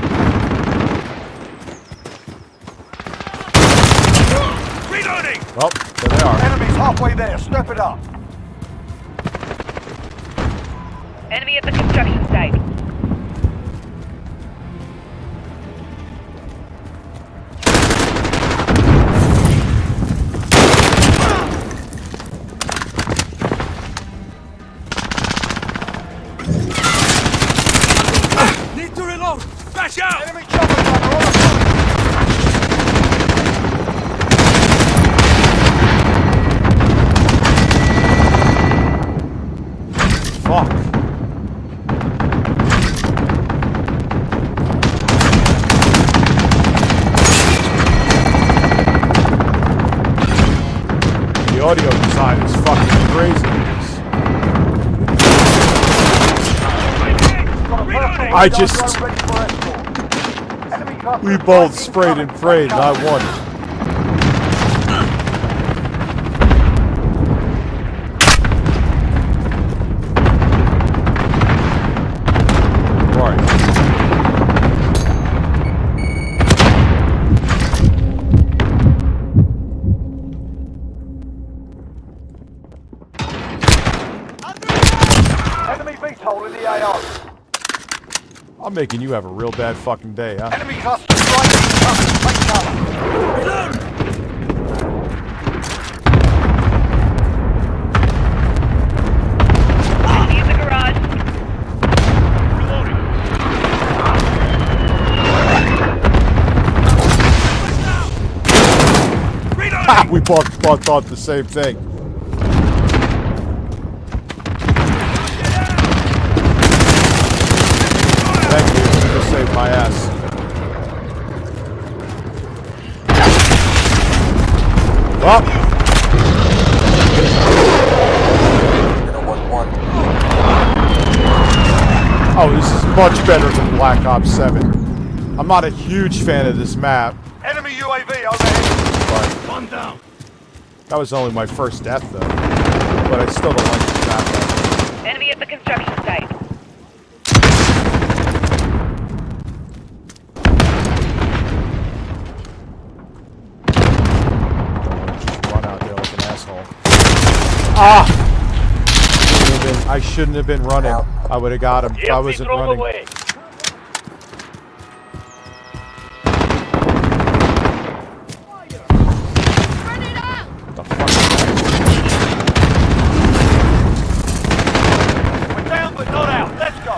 Reloading! Well, there they are. Enemy's halfway there. Step it up. Enemy at the construction site. Need to reload. Crash out! Enemy chopper gunner on the Fuck. The audio design is fucking crazy. I just... We both sprayed and prayed, and I won. enemy VTOL in the AO. I'm making you have a real bad fucking day, huh? Enemy cluster strike. Take cover. Reload! We both thought the same thing. Thank you. You saved my ass. Well. Oh, this is much better than Black Ops 7. I'm not a huge fan of this map. Enemy UAV overhead. One down. That was only my first death, though. But I still don't like this map. Enemy at the construction site. Run out there like an asshole. Ah! I shouldn't have been running. I would have got him if I wasn't running. The fuck? We're down but not out. Let's go.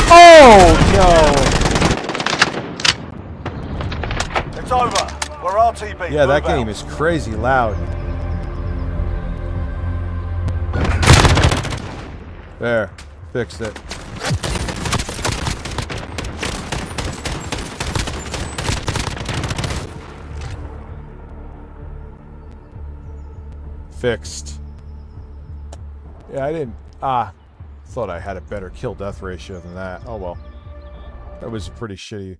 Oh no! It's over. We're RTB. Yeah, that Move game out. is crazy loud. There, fixed it. Fixed. Yeah, I didn't. Thought I had a better kill death ratio than that. Oh well. That was pretty shitty.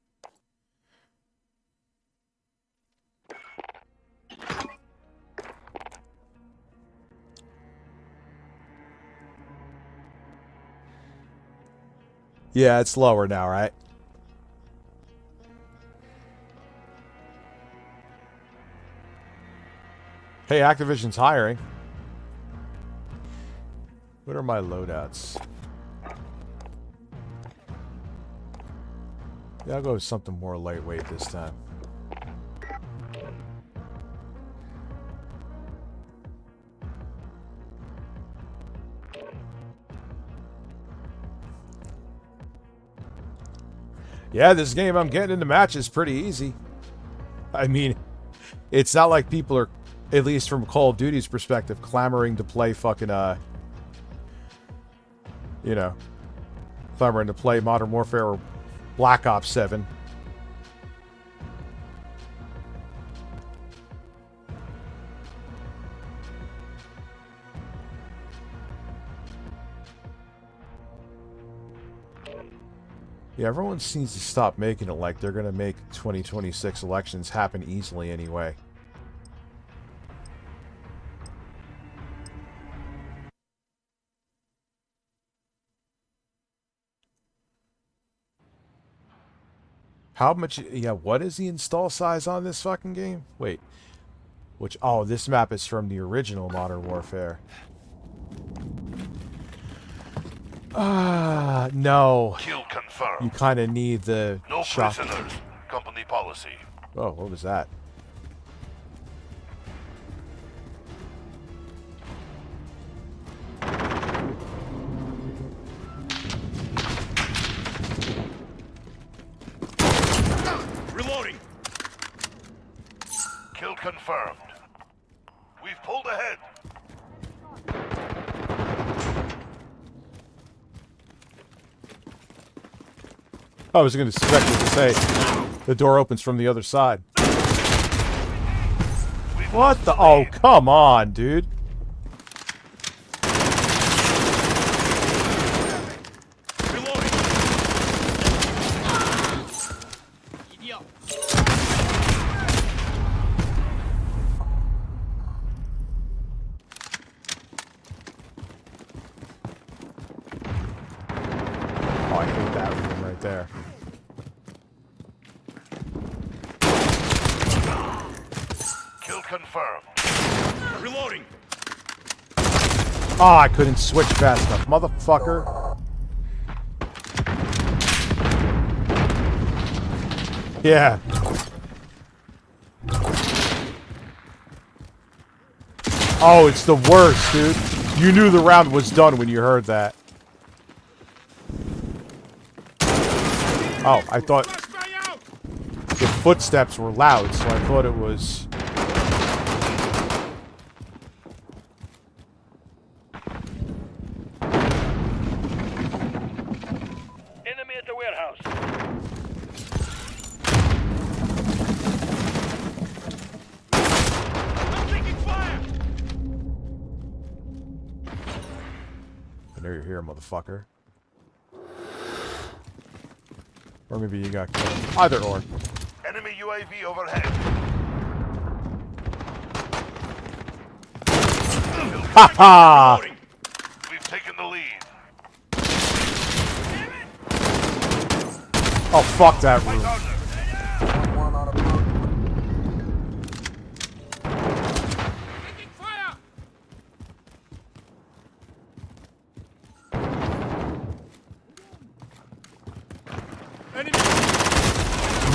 Yeah, it's lower now, right? Hey, Activision's hiring. What are my loadouts? Yeah, I'll go with something more lightweight this time. Yeah, this game I'm getting into matches pretty easy. I mean, it's not like people are, at least from Call of Duty's perspective, clamoring to play fucking, you know, clamoring to play Modern Warfare or Black Ops 7. Yeah, everyone seems to stop making it like they're going to make 2026 elections happen easily anyway. How much? Yeah, what is the install size on this fucking game? Wait. Which, oh, this map is from the original Modern Warfare. No. Kill confirmed. You kind of need the No shock. prisoners. Company policy. Oh, what was that? Reloading. Kill confirmed. We've pulled ahead. I was going to expect you to say the door opens from the other side. What the? Oh, come on, dude. Oh, I hate that room right there. Kill confirmed. Reloading. Oh, I couldn't switch fast enough. Motherfucker. Yeah. Oh, it's the worst, dude. You knew the round was done when you heard that. Oh, I thought the footsteps were loud, so I thought it was... Enemy at the warehouse. I'm taking fire. I know you're here, motherfucker. Or maybe you got killed. Either or. Enemy UAV overhead. Ha-ha! We've taken the lead. Oh, fuck that room.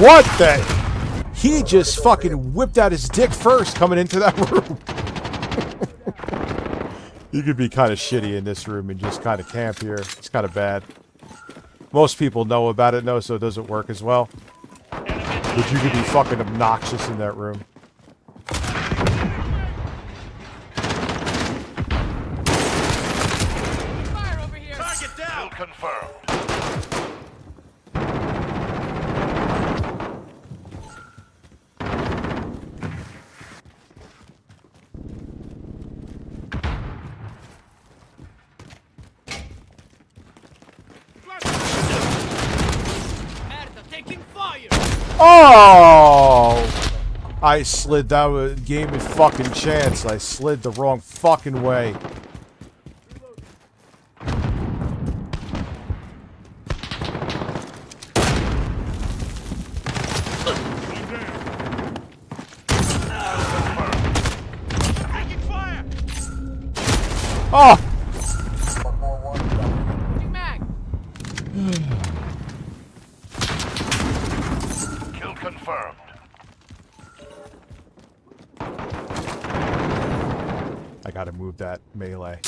What the? He just fucking whipped out his dick first coming into that room. You could be kind of shitty in this room and just kind of camp here. It's kind of bad. Most people know about it, so it doesn't work as well. But you could be fucking obnoxious in that room. Target down. Kill confirmed. Oh! I slid. That gave me fucking chance. I slid the wrong fucking way. Oh! Kill confirmed. I gotta move that melee.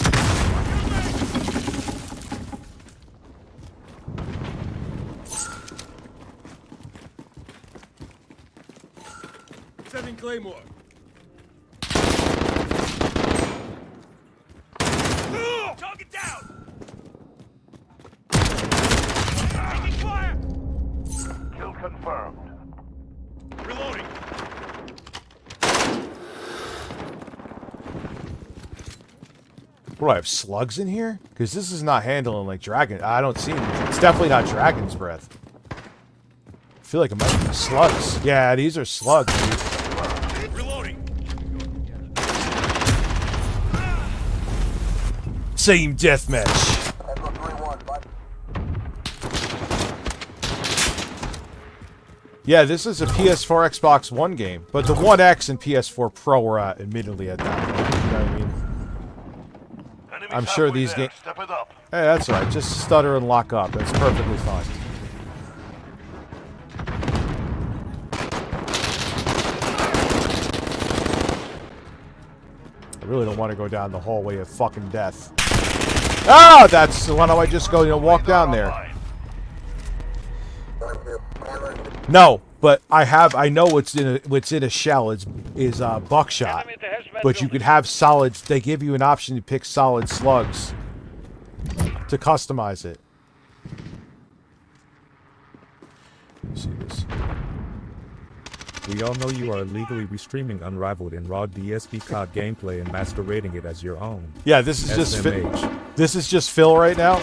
Sending Claymore. Target down. Taking fire. Kill confirmed. Reloading. What do I have, slugs in here? Because this is not handling like dragon. I don't see them. It's definitely not dragon's breath. I feel like it might be slugs. Yeah, these are slugs, dude. Reloading. Same deathmatch. Yeah, this is a PS4 Xbox One game, but the One X and PS4 Pro were admittedly at that point. You know what I mean? I'm sure these games... Step it up. Hey, that's alright. Just stutter and lock up. That's perfectly fine. I really don't want to go down the hallway of fucking death. Ah, that's... Why don't I just go, walk down there? No, but I know what's in a shell is buckshot. But you could have solids. They give you an option to pick solid slugs to customize it. Let me see this. We all know you are illegally restreaming Unrivaled and raw DSP COD gameplay and masquerading it as your own. Yeah, this is just this is just Phil right now.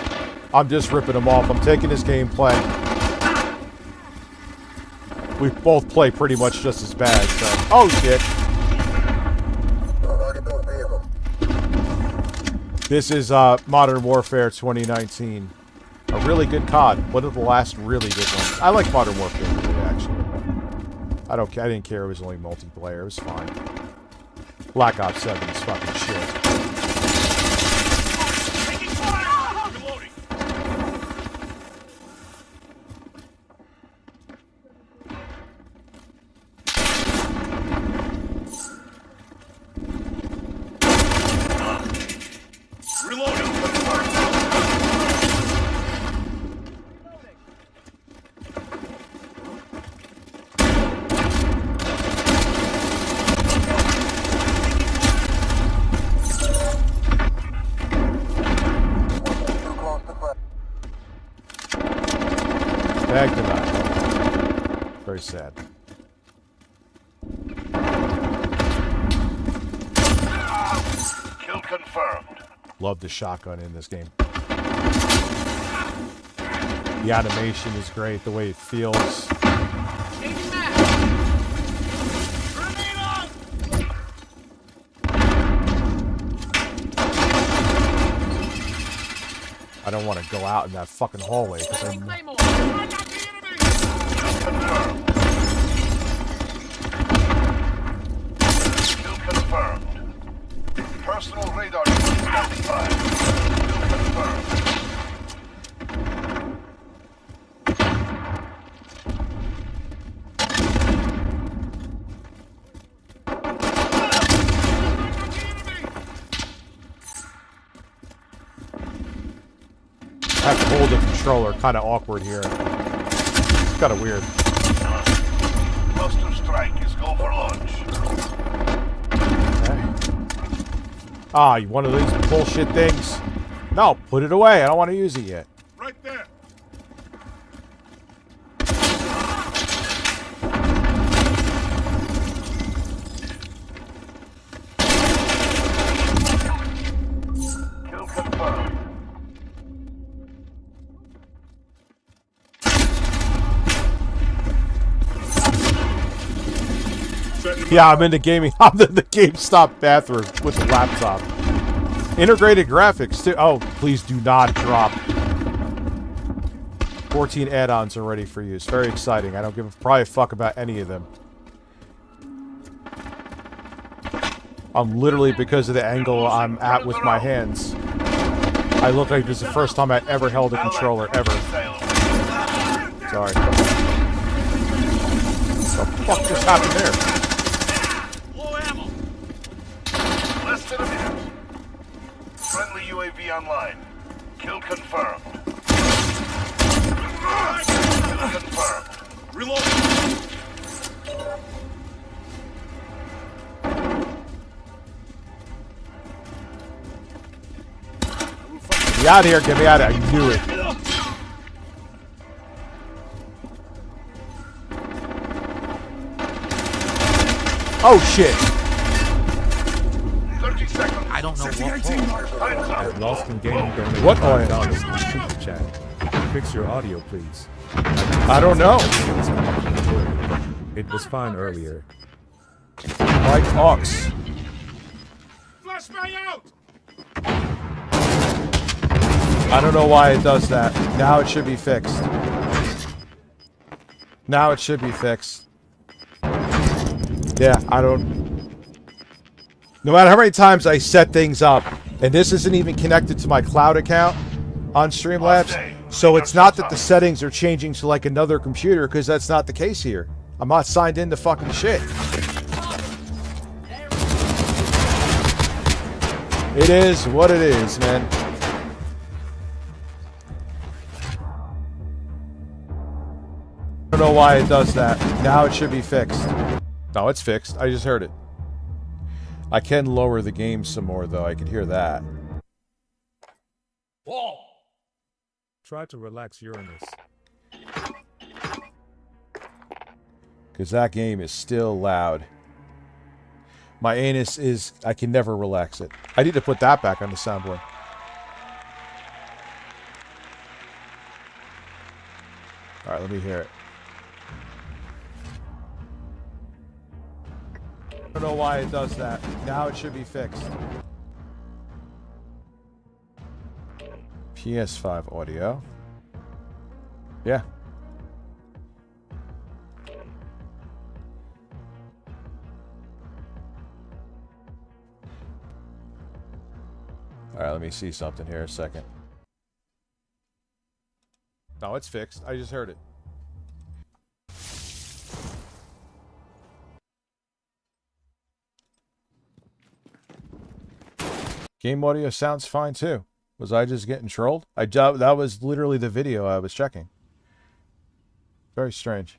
I'm just ripping him off. I'm taking his gameplay. We both play pretty much just as bad. So, oh shit. This is Modern Warfare 2019. A really good COD. One of the last really good ones. I like Modern Warfare 3, actually. I didn't care it was only multiplayer. It was fine. Black Ops 7 is fucking shit. Bag denied. Very sad. Kill confirmed. Love the shotgun in this game. The animation is great, the way it feels. I don't want to go out in that fucking hallway because I'm... Kill confirmed. Personal radar standing by. Kill confirmed. I have to hold the controller, kind of awkward here. It's kind of weird. Cluster strike is go for launch. Okay. Ah, you one of these bullshit things? No, put it away. I don't want to use it yet. Right there. Kill confirmed. Yeah, I'm in the gaming. I'm in the GameStop bathroom with the laptop. Integrated graphics too. Oh, please do not drop. 14 add-ons are ready for use. Very exciting. I don't give probably a fuck about any of them. I'm literally, because of the angle I'm at with my hands, I look like this is the first time I ever held a controller, ever. Sorry. What the fuck just happened there? Less than a minute. Friendly UAV online. Kill confirmed. Kill confirmed. Reload. Get me out of here, get me out of here. I knew it. Oh shit. 30 seconds. I don't know what. At Lost in Gaming donated What $5 to the super chat. Fix your audio, please. I don't know. It was fine earlier. Like Ox. Flash me out. I don't know why it does that. Now it should be fixed. Now it should be fixed. Yeah, I don't... No matter how many times I set things up, and this isn't even connected to my cloud account on Streamlabs, so it's not that the settings are changing to like another computer, because that's not the case here. I'm not signed into fucking shit. It is what it is, man. I don't know why it does that. Now it should be fixed. No, it's fixed. I just heard it. I can lower the game some more, though. I can hear that. Whoa! Try to relax Uranus. Because that game is still loud. My anus is... I can never relax it. I need to put that back on the soundboard. Alright, let me hear it. I don't know why it does that. Now it should be fixed. PS5 audio. Yeah. Alright, let me see something here a second. No, it's fixed. I just heard it. Game audio sounds fine too. Was I just getting trolled? That was literally the video I was checking. Very strange.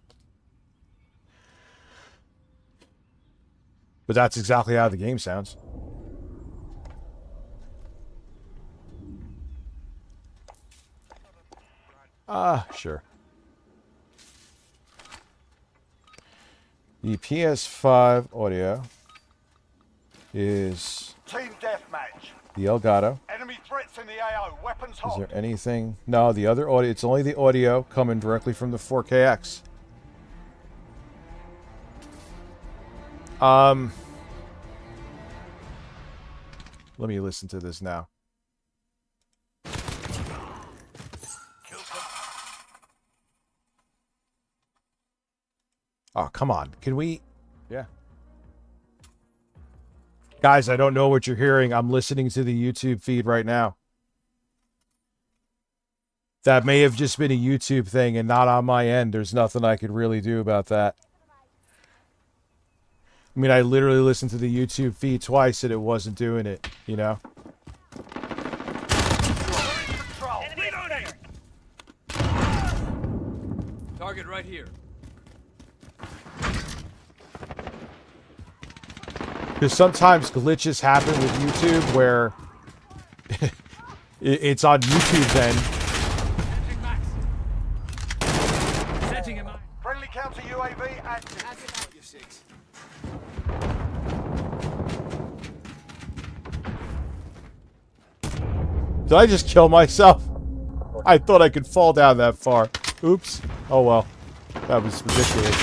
But that's exactly how the game sounds. Sure. The PS5 audio is Team deathmatch. the Elgato. Enemy threats in the AO. Weapons Is hot. there anything? No, the other audio. It's only the audio coming directly from the 4KX. Let me listen to this now. Oh, come on. Can we? Yeah. Guys, I don't know what you're hearing. I'm listening to the YouTube feed right now. That may have just been a YouTube thing and not on my end. There's nothing I could really do about that. I mean, I literally listened to the YouTube feed twice and it wasn't doing it, you know? Target right here. Because sometimes glitches happen with YouTube where it's on YouTube then. Friendly counter UAV active. Did I just kill myself? I thought I could fall down that far. Oops. Oh well. That was ridiculous.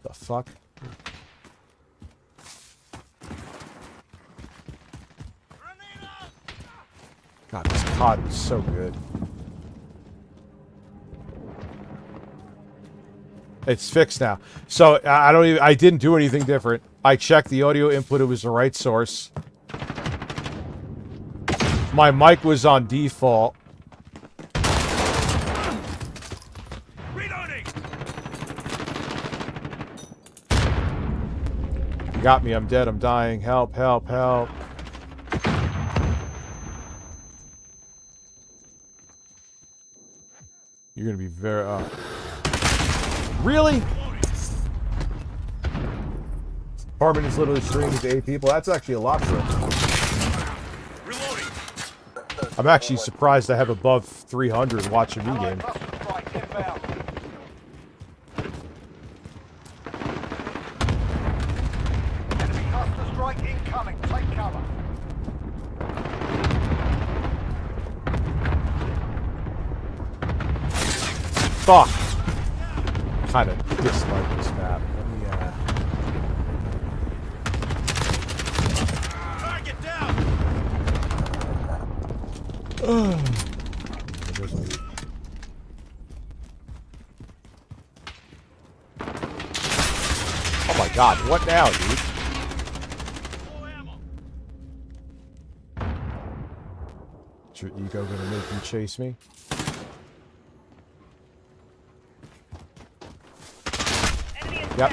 The fuck? God, this COD is so good. It's fixed now. So I didn't do anything different. I checked the audio input, it was the right source. My mic was on default. Reloading. Got me, I'm dead, I'm dying. Help, help, help. You're gonna be very Really? Apartment is literally streaming to 8 people. That's actually a lot for it. I'm actually surprised I have above 300 watching me game. Enemy cluster strike incoming. Take cover. Fuck. Kind of dislike this map. Let me, Target down. Oh my god, what now, dude? Is your ego gonna make you chase me? Yep.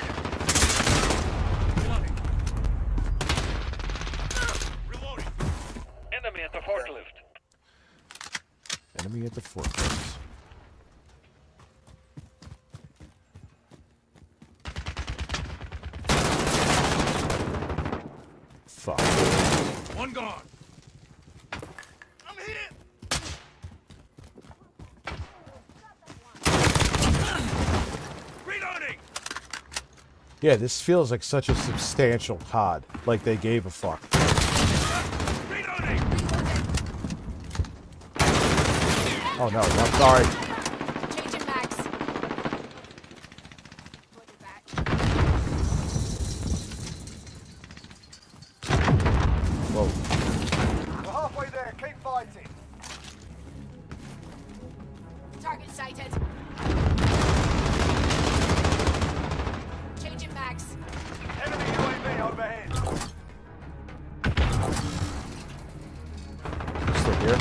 Enemy at the forklift. Enemy at the forklift. Fuck. One gone. I'm hit. Reloading. Yeah, this feels like such a substantial COD. Like they gave a fuck. Oh no, I'm sorry. Changing max. Whoa. We're halfway there. Keep fighting. Target sighted. Changing max. Enemy UAV overhead. Still here?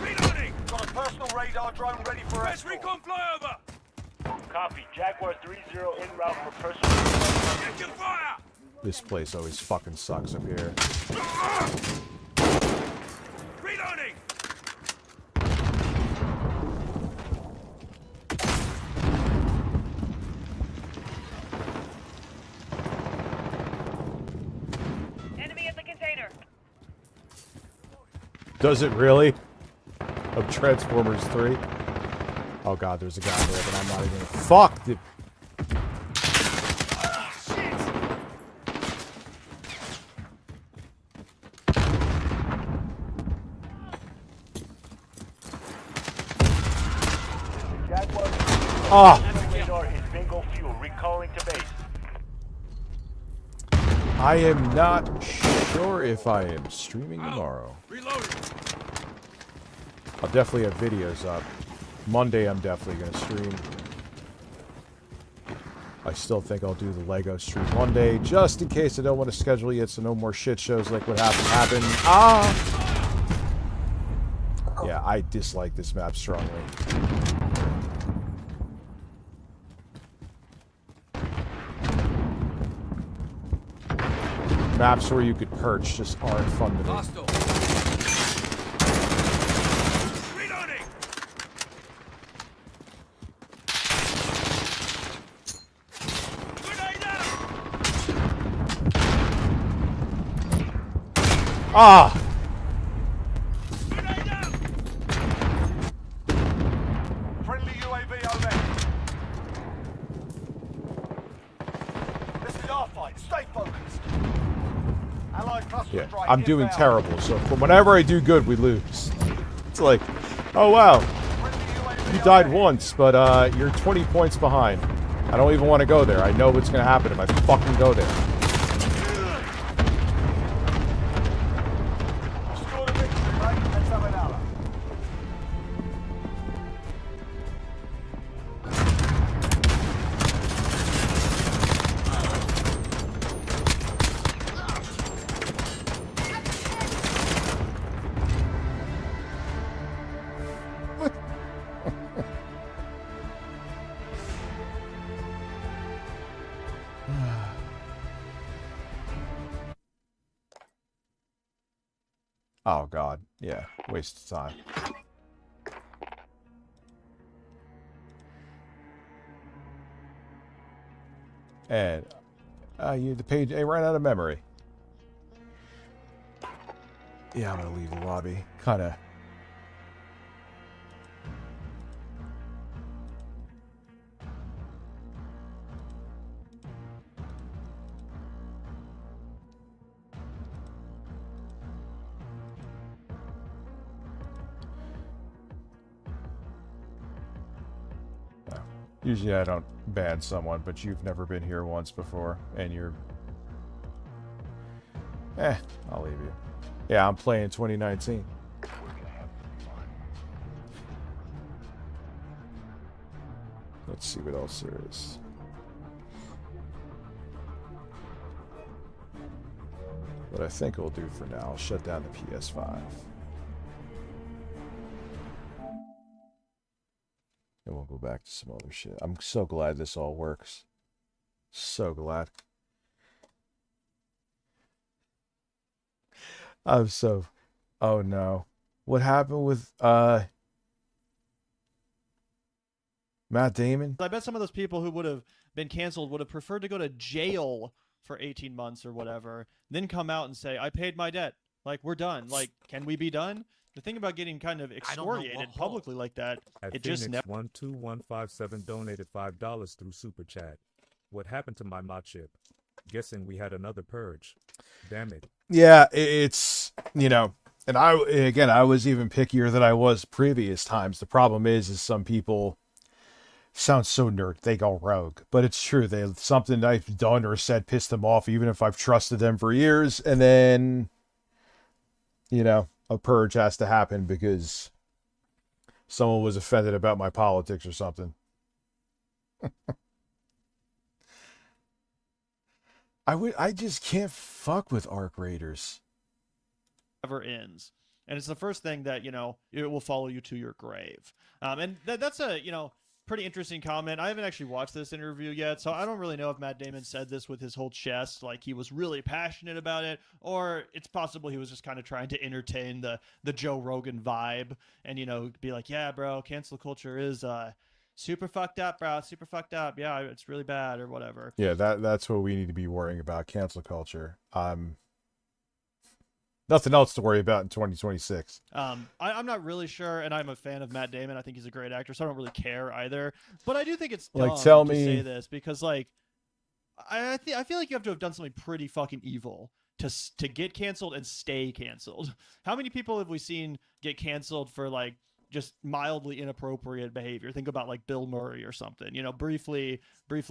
Reloading. Got a personal radar drone ready for us. Recon flyover. Copy. Jaguar 3-0 en route for personal. Get fire. This place always fucking sucks up here. Reloading. Enemy at the container. Does it really? Of Transformers 3? Oh god, there's a guy there, but I'm not even... Fuck! Ah! I am not sure if I am streaming tomorrow. I'll definitely have videos up. Monday I'm definitely going to stream. I still think I'll do the Lego stream one day, just in case I don't want to schedule yet, so no more shit shows like what happened. Ah! Yeah, I dislike this map strongly. Maps where you could perch just aren't fun to me. Ah! Friendly UAV over. This is our fight. Stay focused. Allied cluster Yeah, strike I'm doing inbound. terrible, so whenever I do good, we lose. It's like, oh wow, you died once, but you're 20 points behind. I don't even want to go there. I know what's going to happen if I fucking go there. Oh god, yeah, waste of time. And the page it ran out of memory. Yeah, I'm gonna leave the lobby. Kinda. Usually I don't ban someone, but you've never been here once before, and you're... I'll leave you. Yeah, I'm playing 2019. Let's see what else there is. What I think we'll do for now, I'll shut down the PS5. And we'll go back to some other shit. I'm so glad this all works. So glad. I'm so... Oh no. What happened with Matt Damon? I bet some of those people who would have been canceled would have preferred to go to jail for 18 months or whatever, then come out and say, I paid my debt. Like, we're done. Like, can we be done? The thing about getting kind of excoriated publicly like that, it just never... 12157 donated $5 through Super Chat. What happened to my mod chip? Guessing we had another purge. Damn it. Yeah, it's, you know, and I was even pickier than I was previous times. The problem is some people sound so nerd, they go rogue. But it's true, something I've done or said pissed them off, even if I've trusted them for years, and then, you know, a purge has to happen because someone was offended about my politics or something. I just can't fuck with arc raiders. Never ends. And it's the first thing that, you know, it will follow you to your grave. And that's a, you know, pretty interesting comment. I haven't actually watched this interview yet, so I don't really know if Matt Damon said this with his whole chest, like he was really passionate about it, or it's possible he was just kind of trying to entertain the Joe Rogan vibe and, you know, be like, yeah, bro, cancel culture is super fucked up, bro. Super fucked up. Yeah, it's really bad or whatever. Yeah, that's what we need to be worrying about, cancel culture. Nothing else to worry about in 2026. I'm not really sure, and I'm a fan of Matt Damon. I think he's a great actor, so I don't really care either. But I do think it's dumb tell to me, say this because, like, I feel like you have to have done something pretty fucking evil to get canceled and stay canceled. How many people have we seen get canceled for like just mildly inappropriate behavior? Think about like Bill Murray or something. You know, briefly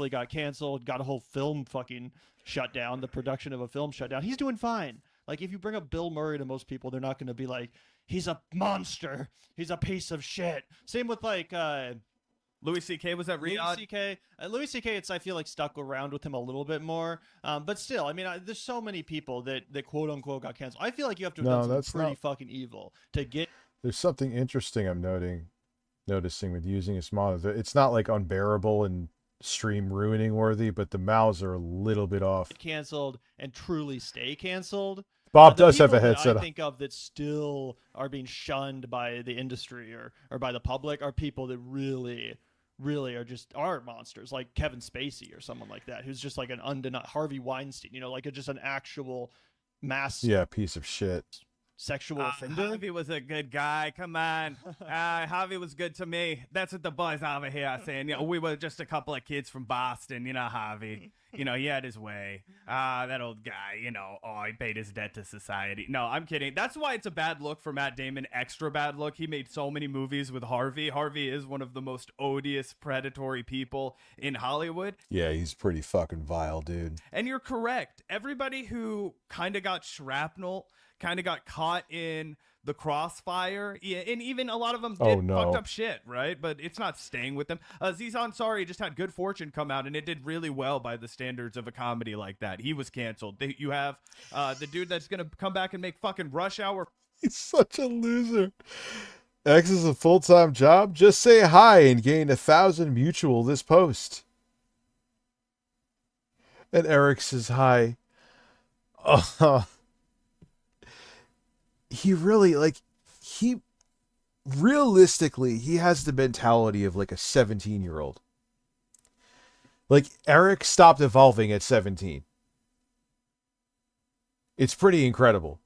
got canceled, got a whole film fucking shut down, the production of a film shut down. He's doing fine. Like, if you bring up Bill Murray to most people, they're not going to be like, he's a monster, he's a piece of shit. Same with like Louis C.K. was that Riyadh? Louis C.K. I feel like stuck around with him a little bit more, but still, I mean, there's so many people that quote unquote got canceled. I feel like you have to have done something pretty fucking evil to get. There's something interesting I'm noticing with using his monitor. It's not like unbearable and stream ruining worthy, but the mouths are a little bit off. Canceled and truly stay canceled. Bob does have a headset. I think of that still are being shunned by the industry or by the public are people that really are monsters, like Kevin Spacey or someone like that, who's just like an undeniable Harvey Weinstein, you know, like just an actual mass piece of shit sexual offender. Harvey was a good guy. Come on. Harvey was good to me. That's what the boys over here are saying. You know, we were just a couple of kids from Boston. You know, Harvey. You know, he had his way. That old guy, you know, he paid his debt to society. No, I'm kidding. That's why it's a bad look for Matt Damon. Extra bad look. He made so many movies with Harvey. Harvey is one of the most odious, predatory people in Hollywood. Yeah, he's pretty fucking vile, dude. And you're correct. Everybody who kind of got shrapnel, kind of got caught in the crossfire, and even a lot of them did fucked up shit, right? But it's not staying with them. Aziz Ansari just had Good Fortune come out, and it did really well by the standards of a comedy like that. He was canceled. You have the dude that's gonna come back and make fucking Rush Hour. He's such a loser. X is a full-time job. Just say hi and gain 1,000 mutual this post. And Eric says hi. He really, realistically, he has the mentality of like a 17-year-old. Like, Eric stopped evolving at 17. It's pretty incredible.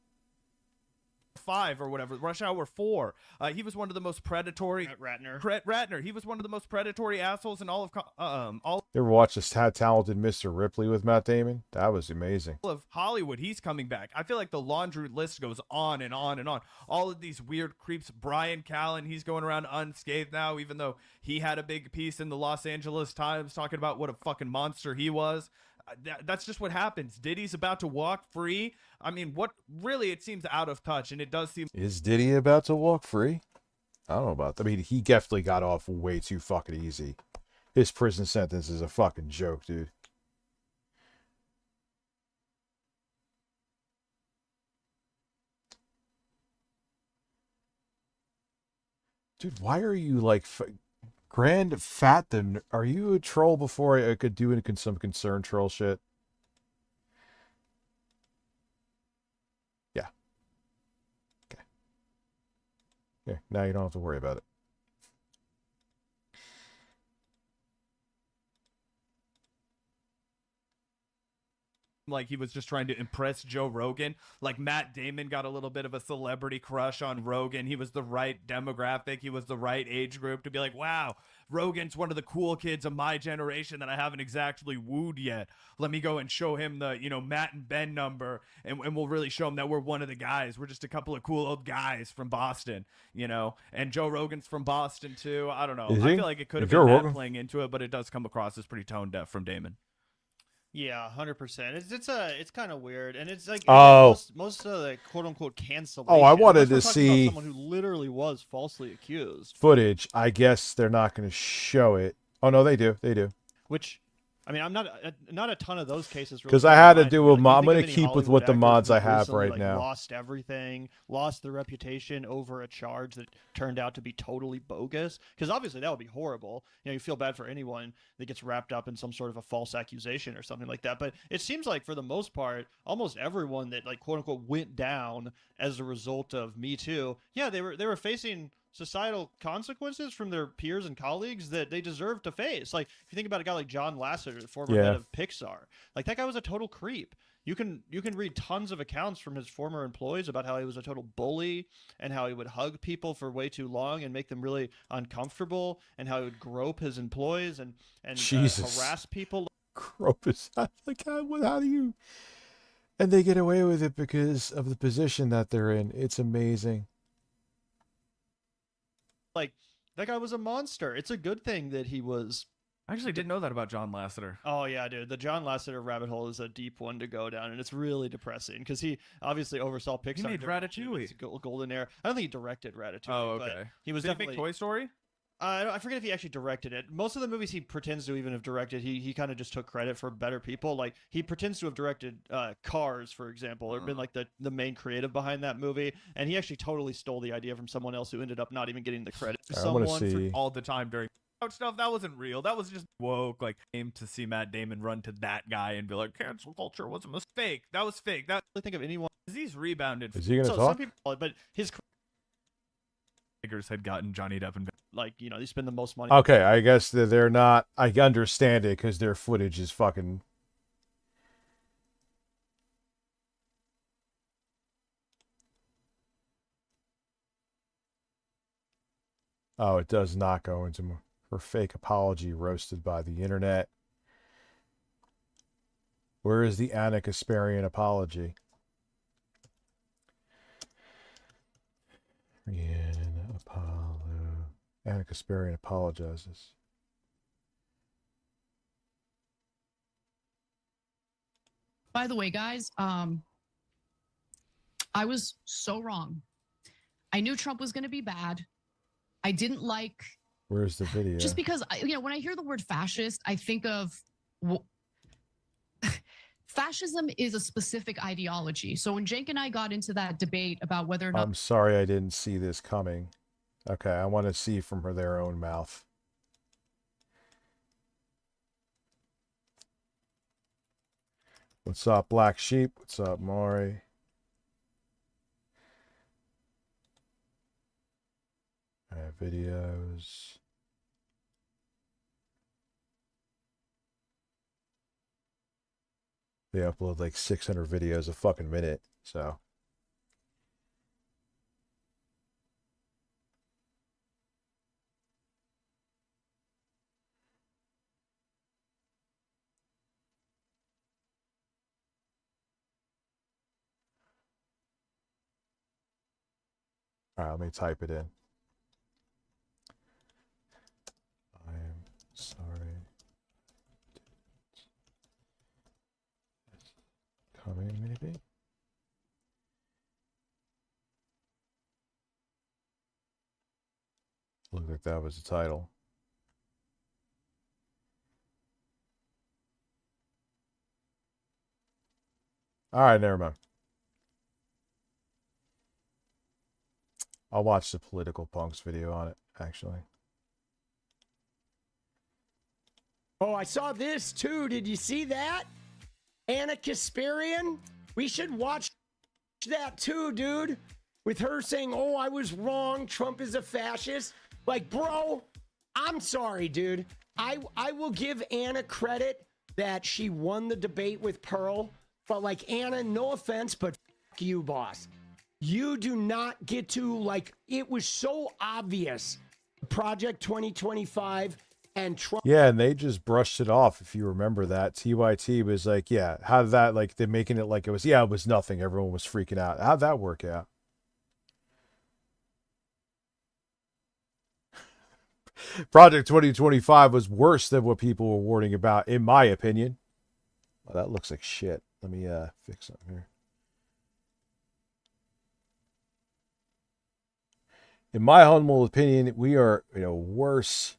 5 or whatever, Rush Hour 4. He was one of the most predatory. Ratner. He was one of the most predatory assholes in all of You ever watch this Talented Mr. Ripley with Matt Damon? That was amazing. Of Hollywood. He's coming back. I feel like the laundry list goes on and on and on. All of these weird creeps. Brian Callen, he's going around unscathed now, even though he had a big piece in the Los Angeles Times talking about what a fucking monster he was. That's just what happens. Diddy's about to walk free. I mean, what really, it seems out of touch, and it does seem. Is Diddy about to walk free? I don't know about that. I mean, he definitely got off way too fucking easy. His prison sentence is a fucking joke, dude. Dude, why are you like Grand Fat? Then are you a troll before I could do some concern troll shit? Yeah. Okay. Yeah. Now you don't have to worry about it. Like he was just trying to impress Joe Rogan. Like Matt Damon got a little bit of a celebrity crush on Rogan. He was the right demographic. He was the right age group to be like, wow, Rogan's one of the cool kids of my generation that I haven't exactly wooed yet. Let me go and show him the, Matt and Ben number, and we'll really show him that we're one of the guys. We're just a couple of cool old guys from Boston, and Joe Rogan's from Boston too. I don't know. I feel like it could have been that playing into it, but it does come across as pretty tone deaf from Damon. Yeah, 100%. It's kind of weird, and it's like most of the quote unquote cancellation. Oh, I wanted to see someone who literally was falsely accused. Footage. I guess they're not going to show it. Oh no, they do. They do. Which, I mean, I'm not a ton of those cases. Because I had to do a mod. I'm going to keep with what the mods I have right now. Lost everything, lost their reputation over a charge that turned out to be totally bogus. Because obviously that would be horrible. You feel bad for anyone that gets wrapped up in some sort of a false accusation or something like that. But it seems like for the most part, almost everyone that like quote unquote went down as a result of Me Too, yeah, they were facing societal consequences from their peers and colleagues that they deserve to face. Like, if you think about a guy like John Lasseter, the former head of Pixar, like that guy was a total creep. You can read tons of accounts from his former employees about how he was a total bully and how he would hug people for way too long and make them really uncomfortable, and how he would grope his employees and harass people. Grope his like how do you? And they get away with it because of the position that they're in. It's amazing. Like, that guy was a monster. It's a good thing that he was. I actually didn't know that about John Lasseter. Oh, yeah, dude. The John Lasseter rabbit hole is a deep one to go down, and it's really depressing because he obviously oversaw Pixar. He made Ratatouille. Golden Era. I don't think he directed Ratatouille. Oh, okay. But he was Did definitely. he make Toy Story? I forget if he actually directed it. Most of the movies he pretends to even have directed, he kind of just took credit for better people. Like, he pretends to have directed Cars, for example, or been like the main creative behind that movie, and he actually totally stole the idea from someone else who ended up not even getting the credit. See. All the time during stuff that wasn't real. That was just woke. Like, aim to see Matt Damon run to that guy and be like, cancel culture was a mistake. That was fake. That I think of anyone. He's rebounded. Is he gonna talk? Some people, but his figures had gotten Johnny Depp and they spend the most money. Okay, I guess that they're not. I understand it because their footage is fucking. Oh, it does not go into her fake apology roasted by the internet. Where is the Anna Kasparian apology? Anna Kasparian apologizes. By the way, guys, I was so wrong. I knew Trump was going to be bad. I didn't like. Where's the video? Just because, when I hear the word fascist, I think of. Fascism is a specific ideology. So when Jake and I got into that debate about whether or not. I'm sorry I didn't see this coming. Okay, I want to see from their own mouth. What's up, Black Sheep? What's up, Maury? I have videos. They upload like 600 videos a fucking minute, so. All right, let me type it in. I am sorry. It's coming, maybe? Looked like that was the title. All right, never mind. I'll watch the Political Punks video on it, actually. Oh, I saw this too. Did you see that? Anna Kasparian? We should watch that too, dude. With her saying, oh, I was wrong. Trump is a fascist. Like, bro, I'm sorry, dude. I will give Anna credit that she won the debate with Pearl. But, like, Anna, no offense, but fuck you, boss. You do not get to, like, it was so obvious. Project 2025 and Trump. Yeah, and they just brushed it off, if you remember that. TYT was like, yeah, how did that, like, they're making it like it was, it was nothing. Everyone was freaking out. How'd that work out? Project 2025 was worse than what people were warning about, in my opinion. Well, that looks like shit. Let me fix something here. In my humble opinion, we are in a worse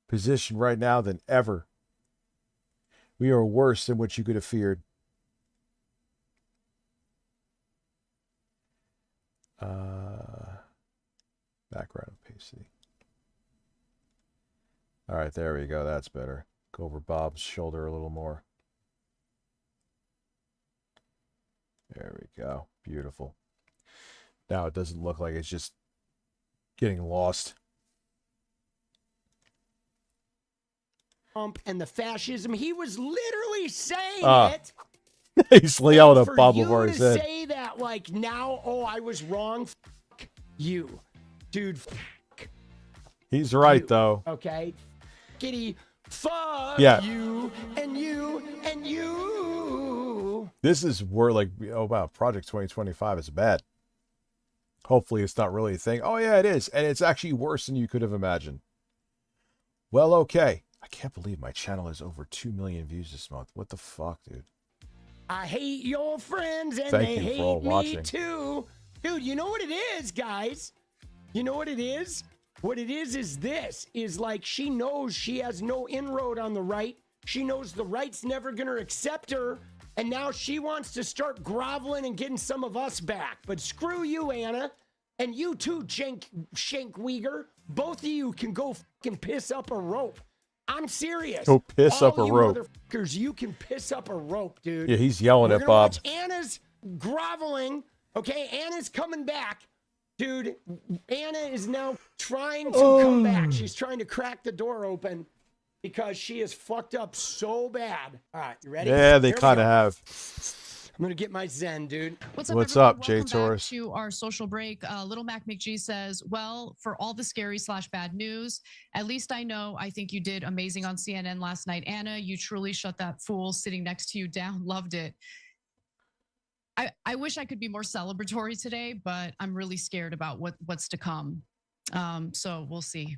position right now than ever. We are worse than what you could have feared. Background opacity. All right, there we go. That's better. Go over Bob's shoulder a little more. There we go. Beautiful. Now it doesn't look like it's just getting lost. Trump and the fascism. He was literally saying it. He's yelling at Bob For you over to his head. say that, like, now, oh, I was wrong. Fuck you, dude. Fuck He's right, you. though. Okay? Kitty, fuck Yeah. you and you and you. This is where, like, oh, wow, Project 2025 is bad. Hopefully it's not really a thing. Oh, yeah, it is. And it's actually worse than you could have imagined. Well, okay. I can't believe my channel has over 2 million views this month. What the fuck, dude? I hate your friends and Thank they you for hate all me watching. too. Dude, you know what it is, guys? You know what it is? What it is this. Is like she knows she has no inroad on the right. She knows the right's never going to accept her. And now she wants to start groveling and getting some of us back. But screw you, Anna. And you too, Shank Uyghur. Both of you can go fucking piss up a rope. I'm serious. Go piss All up a you rope. Motherfuckers, you can piss up a rope, dude. Yeah, he's yelling We're at gonna Bob. watch Anna's groveling. Okay, Anna's coming back. Dude, Anna is now trying to come back. She's trying to crack the door open because she is fucked up so bad. All right, you ready? Yeah, they Here we kind of go. have. I'm going to get my Zen, dude. What's up, What's everyone? up, Jay Welcome back Torres? to our social break. Little Mac McG says, well, for all the scary / bad news, at least I know I think you did amazing on CNN last night. Anna, you truly shut that fool sitting next to you down. Loved it. I wish I could be more celebratory today, but I'm really scared about what's to come. So we'll see.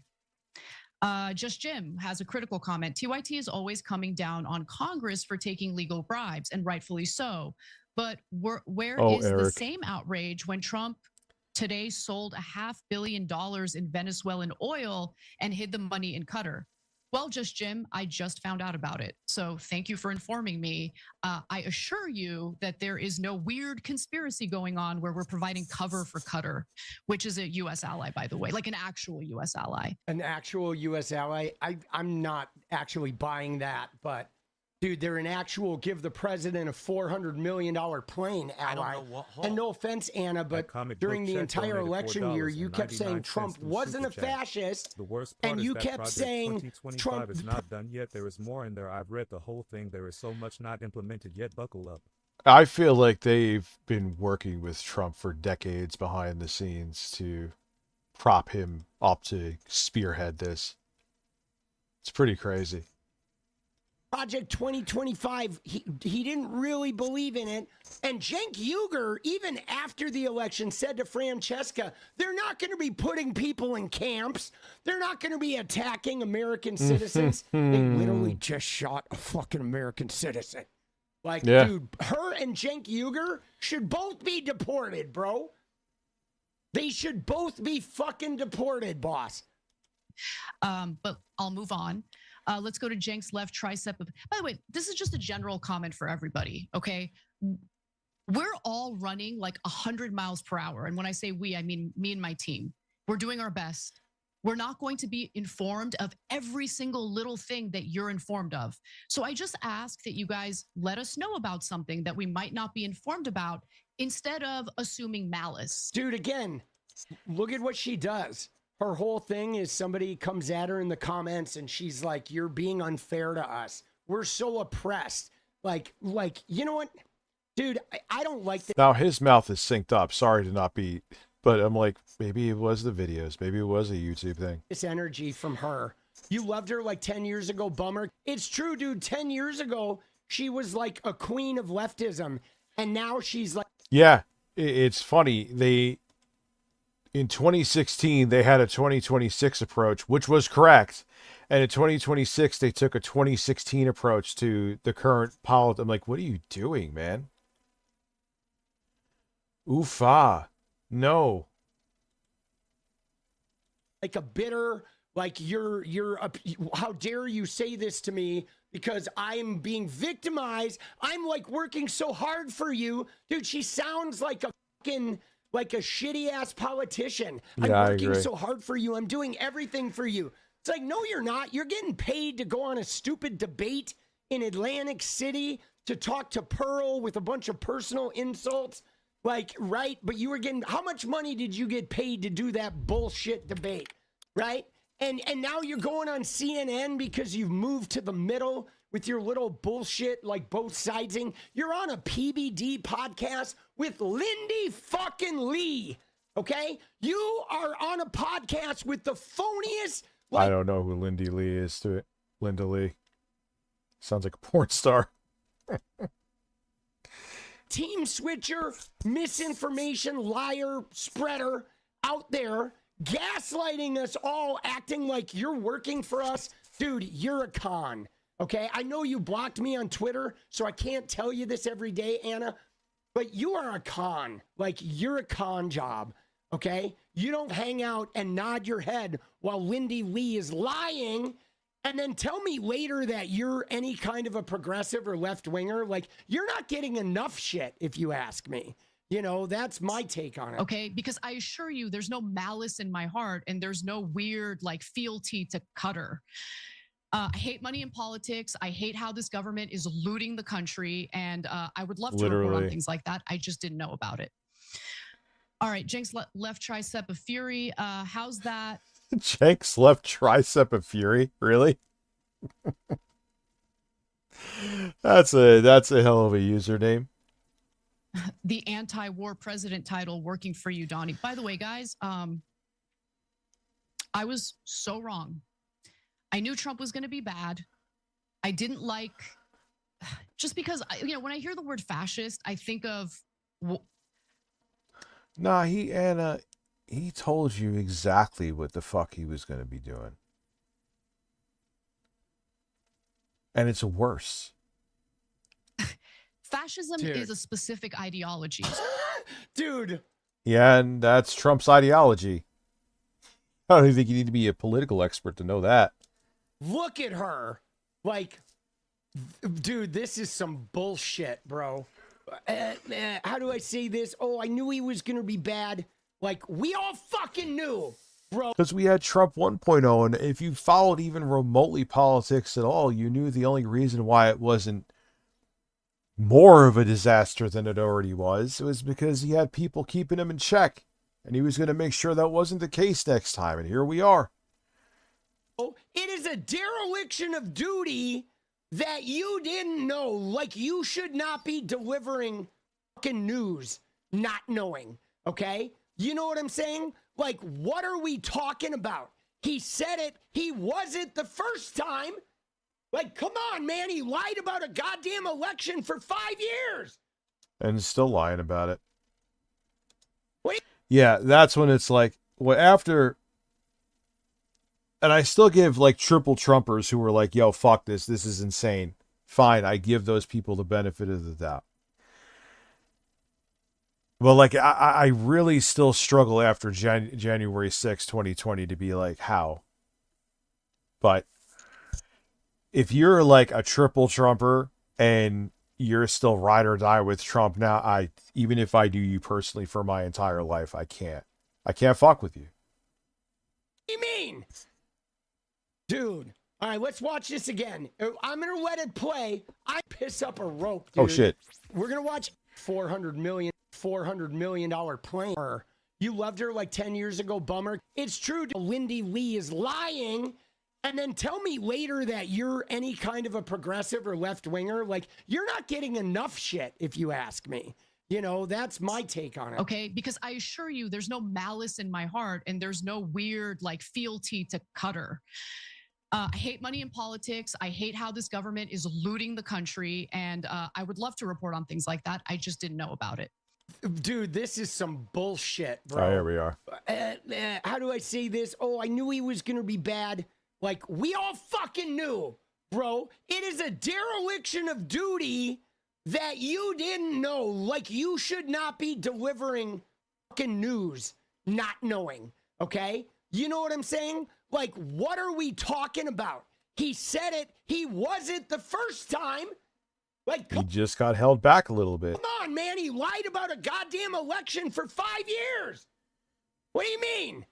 Just Jim has a critical comment. TYT is always coming down on Congress for taking legal bribes, and rightfully so. But where is the Eric. same outrage when Trump today sold $500 million in Venezuelan oil and hid the money in Qatar? Well, Just Jim, I just found out about it. So thank you for informing me. I assure you that there is no weird conspiracy going on where we're providing cover for Qatar, which is a U.S. ally, by the way, like an actual U.S. ally. An actual U.S. ally. I'm not actually buying that, but dude, they're an actual give the president a $400 million plane ally. And no offense, Anna, but during the entire election year, you kept saying Trump wasn't a fascist. The worst part and is you that kept Project saying 2025 Trump is not done yet. There is more in there. I've read the whole thing. There is so much not implemented yet. Buckle up. I feel like they've been working with Trump for decades behind the scenes to prop him up to spearhead this. It's pretty crazy. Project 2025, he didn't really believe in it. And Cenk Uygur, even after the election, said to Francesca, they're not going to be putting people in camps. They're not going to be attacking American citizens. They literally just shot a fucking American citizen. Like, Yeah. dude, her and Cenk Uygur should both be deported, bro. They should both be fucking deported, boss. But I'll move on. Let's go to Jenk's left tricep. By the way, this is just a general comment for everybody, okay? We're all running like 100 miles per hour. And when I say we, I mean me and my team. We're doing our best. We're not going to be informed of every single little thing that you're informed of. So I just ask that you guys let us know about something that we might not be informed about instead of assuming malice. Dude, again, look at what she does. Her whole thing is somebody comes at her in the comments and she's like, you're being unfair to us. We're so oppressed. Like, you know what? Dude, I don't like that. Now his mouth is synced up. Sorry to not be, but I'm like, maybe it was the videos. Maybe it was a YouTube thing. This energy from her. You loved her like 10 years ago, bummer. It's true, dude. 10 years ago, she was like a queen of leftism. And now she's like. Yeah, it's funny. In 2016, they had a 2026 approach, which was correct. And in 2026, they took a 2016 approach to the current politics. I'm like, what are you doing, man? Oofa. No. Like a bitter, like how dare you say this to me because I'm being victimized. I'm like working so hard for you. Dude, she sounds like a fucking, like a shitty ass politician. I'm Yeah, I working agree. so hard for you. I'm doing everything for you. It's like, no, you're not. You're getting paid to go on a stupid debate in Atlantic City to talk to Pearl with a bunch of personal insults. Like, right? But you were getting, how much money did you get paid to do that bullshit debate? Right? And now you're going on CNN because you've moved to the middle with your little bullshit, like both sidesing. You're on a PBD podcast with Lindy fucking Lee. Okay? You are on a podcast with the phoniest. I don't know who Lindy Lee is to it. Linda Lee. Sounds like a porn star. Team switcher, misinformation, liar, spreader out there, gaslighting us all, acting like you're working for us. Dude, you're a con. Okay? I know you blocked me on Twitter, so I can't tell you this every day, Anna, but you are a con. Like, you're a con job. Okay? You don't hang out and nod your head while Lindy Lee is lying and then tell me later that you're any kind of a progressive or left winger. Like, you're not getting enough shit, if you ask me. You know, that's my take on it. Okay, because I assure you, there's no malice in my heart and there's no weird like fealty to Cutter. I hate money in politics. I hate how this government is looting the country. And I would love to report on things like that. I just didn't know about it. All right, Jenks left tricep of fury. How's that? Jenks left tricep of fury? Really? That's a hell of a username. The anti-war president title working for you, Donnie. By the way, guys, I was so wrong. I knew Trump was going to be bad. I didn't like, just because, when I hear the word fascist, I think of. Nah, he told you exactly what the fuck he was going to be doing. And it's worse. Fascism is a specific ideology. Dude. Yeah, and that's Trump's ideology. I don't even think you need to be a political expert to know that. Look at her. Like, dude, this is some bullshit, bro. How do I say this? Oh, I knew he was going to be bad. Like, we all fucking knew, bro. Because we had Trump 1.0, and if you followed even remotely politics at all, you knew the only reason why it wasn't more of a disaster than it already was because he had people keeping him in check, and he was going to make sure that wasn't the case next time, and here we are. Oh, it is a dereliction of duty that you didn't know. Like, you should not be delivering fucking news not knowing, okay? You know what I'm saying? Like, what are we talking about? He said it. He wasn't the first time. Like, come on, man. He lied about a goddamn election for 5 years. And still lying about it. Wait. Yeah, that's when it's like, well, after... And I still give, like, triple Trumpers who were like, yo, fuck this. This is insane. Fine, I give those people the benefit of the doubt. But, like, I really still struggle after January 6, 2020 to be like, how? But if you're, like, a triple Trumper and you're still ride or die with Trump now, even if I do you personally for my entire life, I can't fuck with you. What do you mean? Dude, all right, let's watch this again. I'm going to let it play. I piss up a rope, dude. Oh, shit. We're going to watch $400 million plane. You loved her like 10 years ago, bummer. It's true, Lindy Lee is lying. And then tell me later that you're any kind of a progressive or left winger. Like, you're not getting enough shit, if you ask me. You know, that's my take on it. Okay, because I assure you, there's no malice in my heart and there's no weird like fealty to Cutter. I hate money in politics. I hate how this government is looting the country. And I would love to report on things like that. I just didn't know about it. Dude, this is some bullshit, bro. Oh, here we are. How do I say this? Oh, I knew he was going to be bad. Like, we all fucking knew, bro. It is a dereliction of duty that you didn't know. Like, you should not be delivering fucking news not knowing, okay? You know what I'm saying? Like, what are we talking about? He said it. He wasn't the first time. Like, he just got held back a little bit. Come on, man. He lied about a goddamn election for 5 years. What do you mean?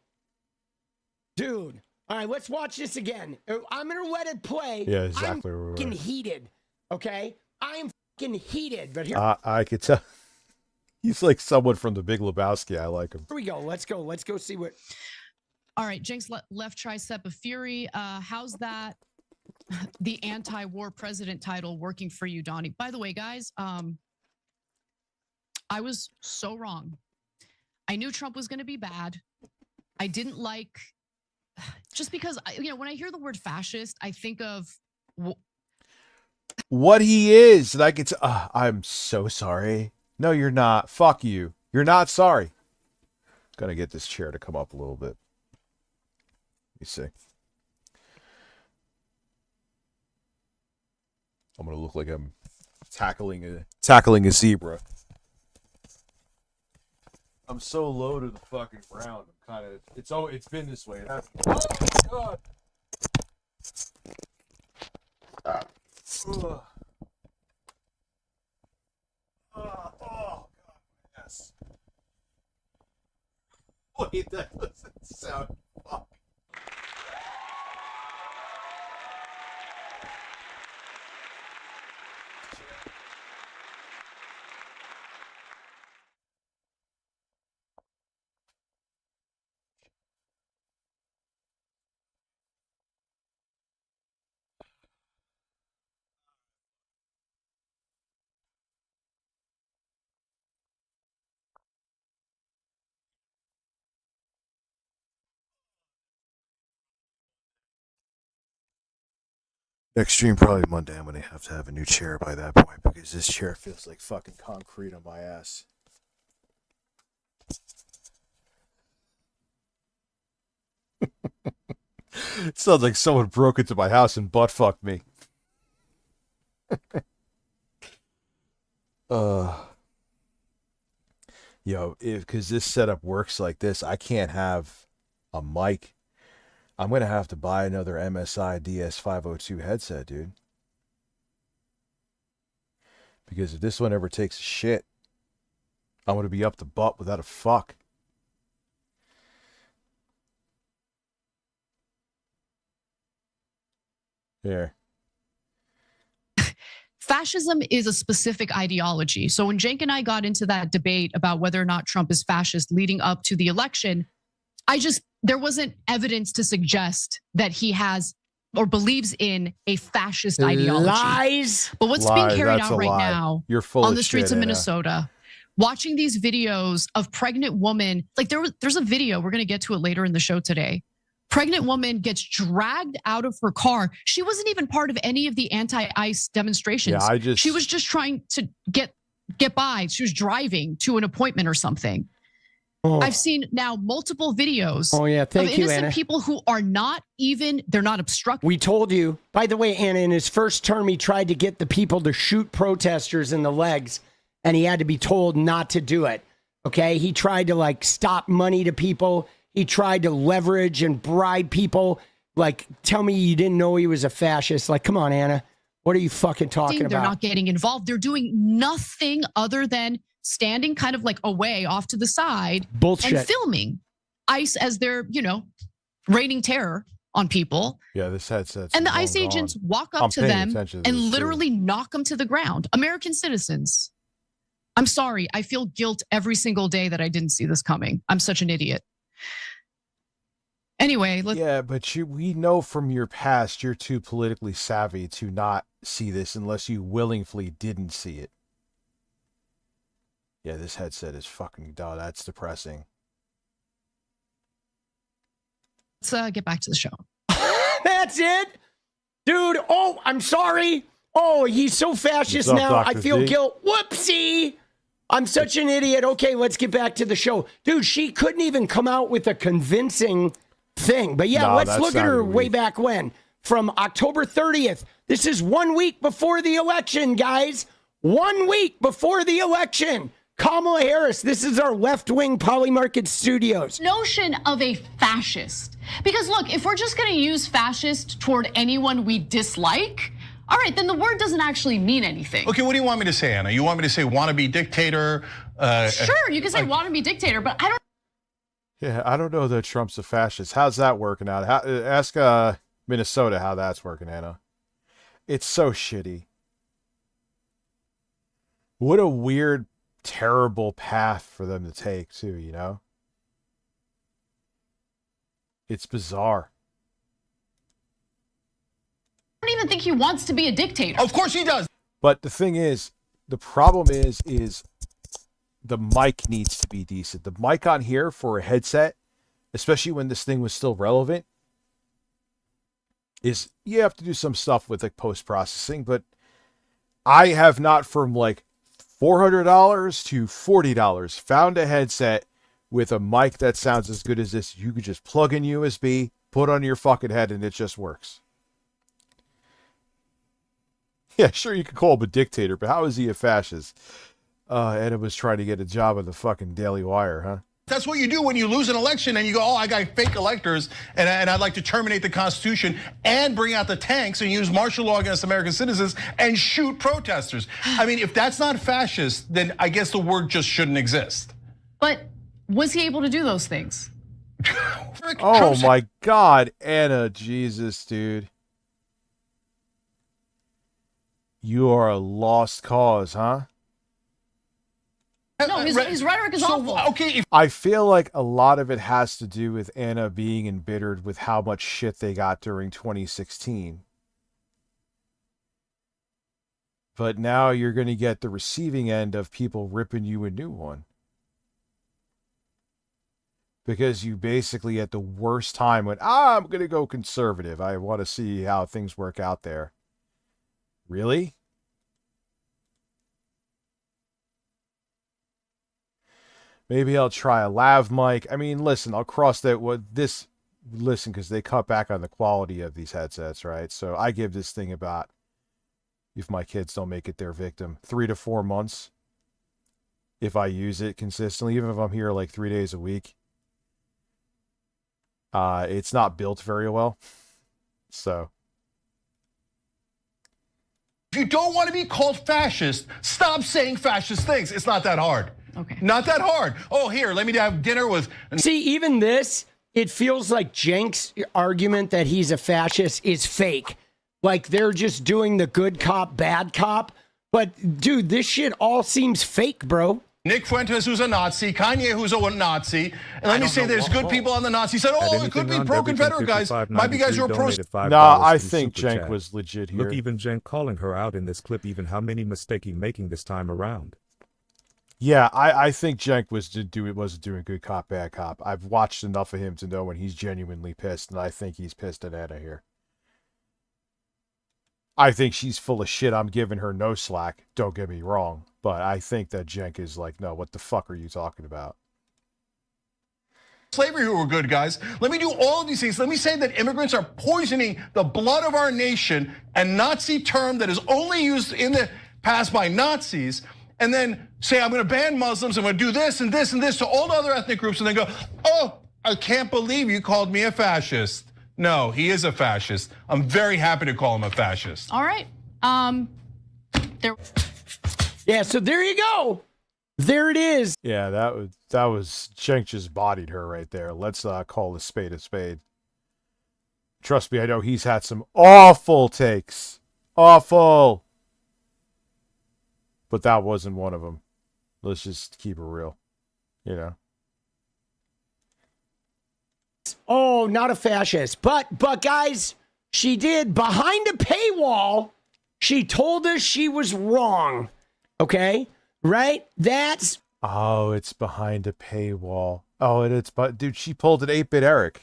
Dude. All right, let's watch this again. I'm going to let it play. Yeah, exactly. I'm fucking heated, okay? I am heated, but here I could tell. He's like someone from The Big Lebowski. I like him. here we go. Let's go. Let's go see what. All right, Jenks left tricep of fury. How's that? The anti-war president title working for you, Donnie? By the way, guys, I was so wrong. I knew Trump was going to be bad. I didn't like, just because, when I hear the word fascist, I think of what he is. And I could. I'm so sorry. No, you're not. Fuck you. You're not sorry. Gonna get this chair to come up a little bit. Let me see. I'm gonna look like I'm tackling a zebra. I'm so low to the fucking ground. I'm kind of. It's been this way. Oh my god. Oh god. Yes. Wait, that doesn't sound fuck. Next stream probably Monday. I'm gonna have to have a new chair by that point because this chair feels like fucking concrete on my ass. It sounds like someone broke into my house and butt fucked me. Because this setup works like this, I can't have a mic. I'm going to have to buy another MSI DS502 headset, dude. Because if this one ever takes a shit, I'm going to be up the butt without a fuck. Here. fascism is a specific ideology. So when Jake and I got into that debate about whether or not Trump is fascist leading up to the election, there wasn't evidence to suggest that he has or believes in a fascist ideology. Lies. But what's being carried out right now on the streets of Minnesota, watching these videos of pregnant women, like there's a video, we're going to get to it later in the show today. Pregnant woman gets dragged out of her car. She wasn't even part of any of the anti-ICE demonstrations. She was just trying to get by. She was driving to an appointment or something. Oh. I've seen now multiple videos of innocent people who are they're not obstructing. We told you. By the way, Anna, in his first term, he tried to get the people to shoot protesters in the legs, and he had to be told not to do it. Okay? He tried to stop money to people. He tried to leverage and bribe people. Tell me you didn't know he was a fascist. Come on, Anna. What are you fucking talking about? They're not getting involved. They're doing nothing other than standing kind of away off to the side. Bullshit. And filming ICE as they're, raining terror on people. Yeah, this headset's and the ICE agents walk up to them and literally knock them to the ground. American citizens. I'm sorry. I feel guilt every single day that I didn't see this coming. I'm such an idiot. Anyway, but we know from your past you're too politically savvy to not see this unless you willingly didn't see it. Yeah, this headset is fucking dull. That's depressing. Let's get back to the show. That's it? Dude, oh, I'm sorry. Oh, he's so fascist now. I feel guilt. Whoopsie. I'm such an idiot. Okay, let's get back to the show. Dude, she couldn't even come out with a convincing thing. But yeah, let's look at her way back when. From October 30th. This is 1 week before the election, guys. 1 week before the election. Kamala Harris, this is our left-wing Polymarket Studios. Notion of a fascist. Because look, if we're just going to use fascist toward anyone we dislike, all right, then the word doesn't actually mean anything. Okay, what do you want me to say, Anna? You want me to say wannabe dictator? Sure, you can say wannabe dictator, but I don't. Yeah, I don't know that Trump's a fascist. How's that working out? Ask Minnesota how that's working, Anna. It's so shitty. What a weird, terrible path for them to take, too, you know? It's bizarre. I don't even think he wants to be a dictator. Of course he does. But the thing is, the problem is the mic needs to be decent. The mic on here for a headset, especially when this thing was still relevant, is you have to do some stuff with like post-processing, but I have not from like $400 to $40 found a headset with a mic that sounds as good as this. You could just plug in USB, put on your fucking head, and it just works. Yeah, sure, you could call him a dictator, but how is he a fascist? Anna was trying to get a job on the fucking Daily Wire, huh? That's what you do when you lose an election and you go, oh, I got fake electors and I'd like to terminate the Constitution and bring out the tanks and use martial law against American citizens and shoot protesters. I mean, if that's not fascist, then I guess the word just shouldn't exist. But was he able to do those things? Oh my God, Anna, Jesus, dude. You are a lost cause, huh? No, his rhetoric is awful. Okay, I feel like a lot of it has to do with Anna being embittered with how much shit they got during 2016. But now you're going to get the receiving end of people ripping you a new one. Because you basically at the worst time went, I'm going to go conservative. I want to see how things work out there. Really? Maybe I'll try a lav mic. I mean, listen, I'll cross that listen, because they cut back on the quality of these headsets, right? So I give this thing about, if my kids don't make it their victim, 3 to 4 months. If I use it consistently, even if I'm here like 3 days a week. It's not built very well. So. If you don't want to be called fascist, stop saying fascist things. It's not that hard. Okay. Not that hard. Oh, here, let me have dinner with... See, even this, it feels like Cenk's argument that he's a fascist is fake. Like they're just doing the good cop, bad cop. But dude, this shit all seems fake, bro. Nick Fuentes, who's a Nazi, Kanye, who's a Nazi, and let me say there's good people on the Nazi side. Oh, it could be pro-Confederate guys. Might be guys who are pro... Nah, I think Cenk was legit here. Look, even Cenk calling her out in this clip, even how many mistakes he making this time around. Yeah, I think Cenk wasn't doing good cop, bad cop. I've watched enough of him to know when he's genuinely pissed, and I think he's pissed at Anna here. I think she's full of shit. I'm giving her no slack. Don't get me wrong. But I think that Cenk is like, no, what the fuck are you talking about? Slavery who were good guys. Let me do all of these things. Let me say that immigrants are poisoning the blood of our nation, a Nazi term that is only used in the past by Nazis, and then say I'm going to ban Muslims, I'm going to do this and this and this to all the other ethnic groups, and then go, oh, I can't believe you called me a fascist. No, he is a fascist. I'm very happy to call him a fascist. All right. Yeah, so there you go. There it is. Yeah, that was Cenk just bodied her right there. Let's call a spade a spade. Trust me, I know he's had some awful takes. Awful. But that wasn't one of them. Let's just keep it real. You know. Oh, not a fascist. But guys, she did behind a paywall. She told us she was wrong. Okay? Right? That's... Oh, it's behind a paywall. Oh, and it's... But dude, she pulled an 8-bit Eric.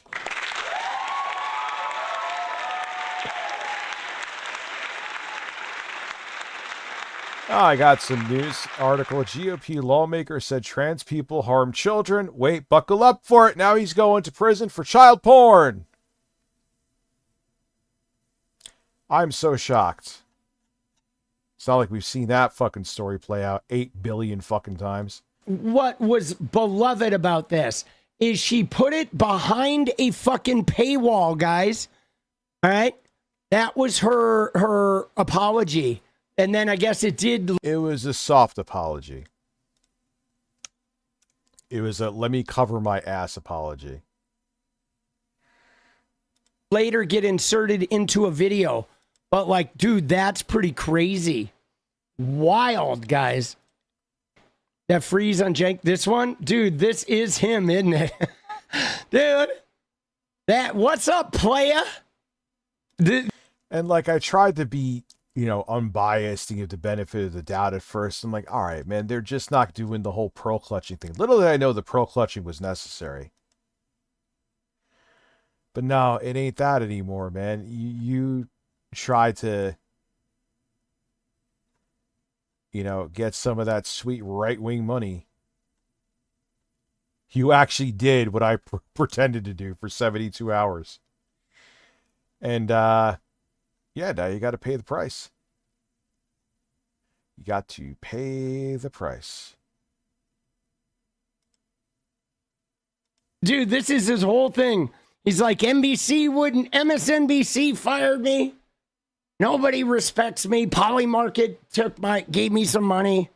Oh, I got some news article. A GOP lawmaker said trans people harm children. Wait, buckle up for it. Now he's going to prison for child porn. I'm so shocked. It's not like we've seen that fucking story play out 8 billion fucking times. What was beloved about this is she put it behind a fucking paywall, guys. All right? That was her apology. And then I guess it did. It was a soft apology. It was a let me cover my ass apology. Later get inserted into a video. But like, dude, that's pretty crazy. Wild, guys. That freeze on Jank. This one? Dude, this is him, isn't it? Dude. What's up, playa? And like I tried to be, unbiased and give the benefit of the doubt at first. I'm like, all right, man, they're just not doing the whole pearl clutching thing. Little did I know the pearl clutching was necessary. But no, it ain't that anymore, man. You try to, get some of that sweet right-wing money. You actually did what I pretended to do for 72 hours. And, yeah, now you got to pay the price. You got to pay the price. Dude, this is his whole thing. He's like, MSNBC fired me. Nobody respects me. Polymarket gave me some money.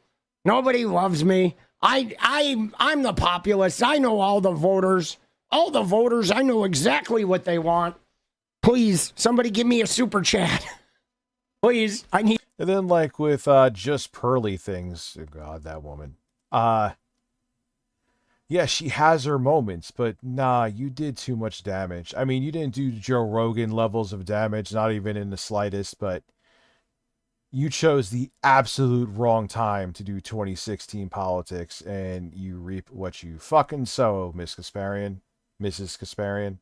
Nobody loves me. I'm the populist. I know all the voters. All the voters, I know exactly what they want. Please, somebody give me a super chat. Please, I need. And then like with just pearly things, oh God, that woman. Yeah, she has her moments, but nah, you did too much damage. I mean, you didn't do Joe Rogan levels of damage, not even in the slightest, but you chose the absolute wrong time to do 2016 politics, and you reap what you fucking sow, Mrs. Kasparian,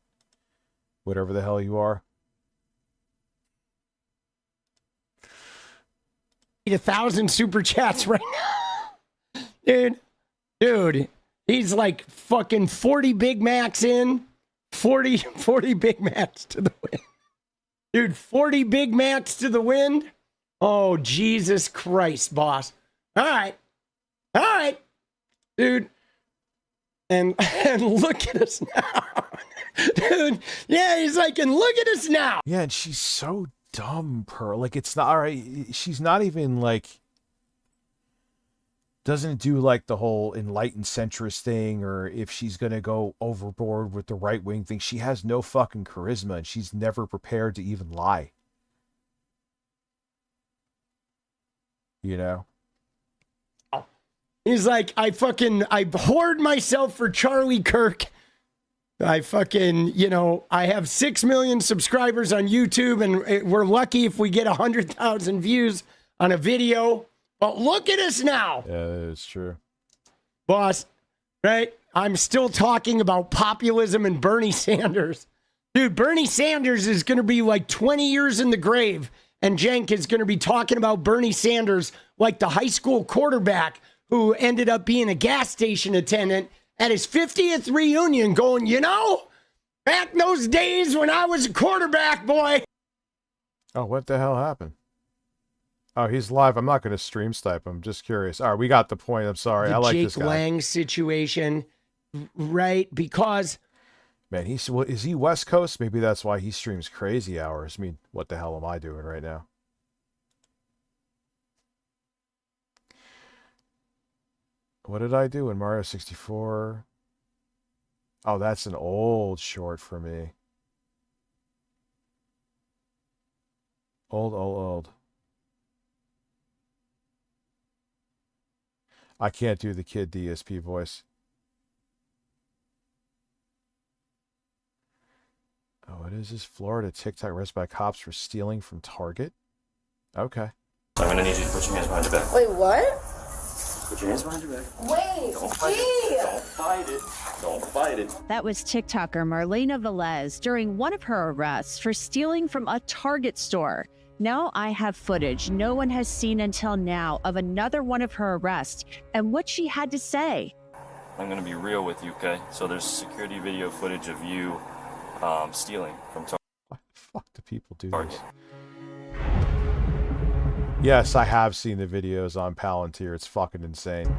whatever the hell you are. 1,000 super chats right now. Dude. He's like fucking 40 Big Macs in. 40 Big Macs to the wind. Dude, 40 Big Macs to the wind. Oh, Jesus Christ, boss. All right. Dude. And look at us now. Dude, yeah, he's like, and look at us now. Yeah, and she's so dumb, Pearl. Like, it's not, all right, she's not even like, doesn't do like the whole enlightened centrist thing, or if she's going to go overboard with the right wing thing, she has no fucking charisma, and she's never prepared to even lie. He's like, I hoard myself for Charlie Kirk. I have 6 million subscribers on YouTube, and we're lucky if we get 100,000 views on a video. But look at us now. Yeah, that is true. Boss, right? I'm still talking about populism and Bernie Sanders. Dude, Bernie Sanders is going to be like 20 years in the grave, and Jenk is going to be talking about Bernie Sanders like the high school quarterback who ended up being a gas station attendant at his 50th reunion going, back in those days when I was a quarterback, boy. Oh, what the hell happened? Oh, he's live. I'm not going to stream snipe. I'm just curious. All right, we got the point. I'm sorry. I like Jake this guy. Lang situation, right? Because, man, is he West Coast? Maybe that's why he streams crazy hours. I mean, what the hell am I doing right now? What did I do in Mario 64? Oh, that's an old short for me. Old. I can't do the kid DSP voice. Oh, what is this? Florida TikTok arrested by cops for stealing from Target? Okay. I'm gonna need you to put your hands behind your back. Wait, what? Put your hands behind your back. Wait, Don't fight it. Don't fight it. Don't fight it. That was TikToker Marlena Velez during one of her arrests for stealing from a Target store. Now I have footage no one has seen until now of another one of her arrests and what she had to say. I'm gonna be real with you, okay? So there's security video footage of you stealing from Target. Why the fuck do people do this? Yes, I have seen the videos on Palantir. It's fucking insane.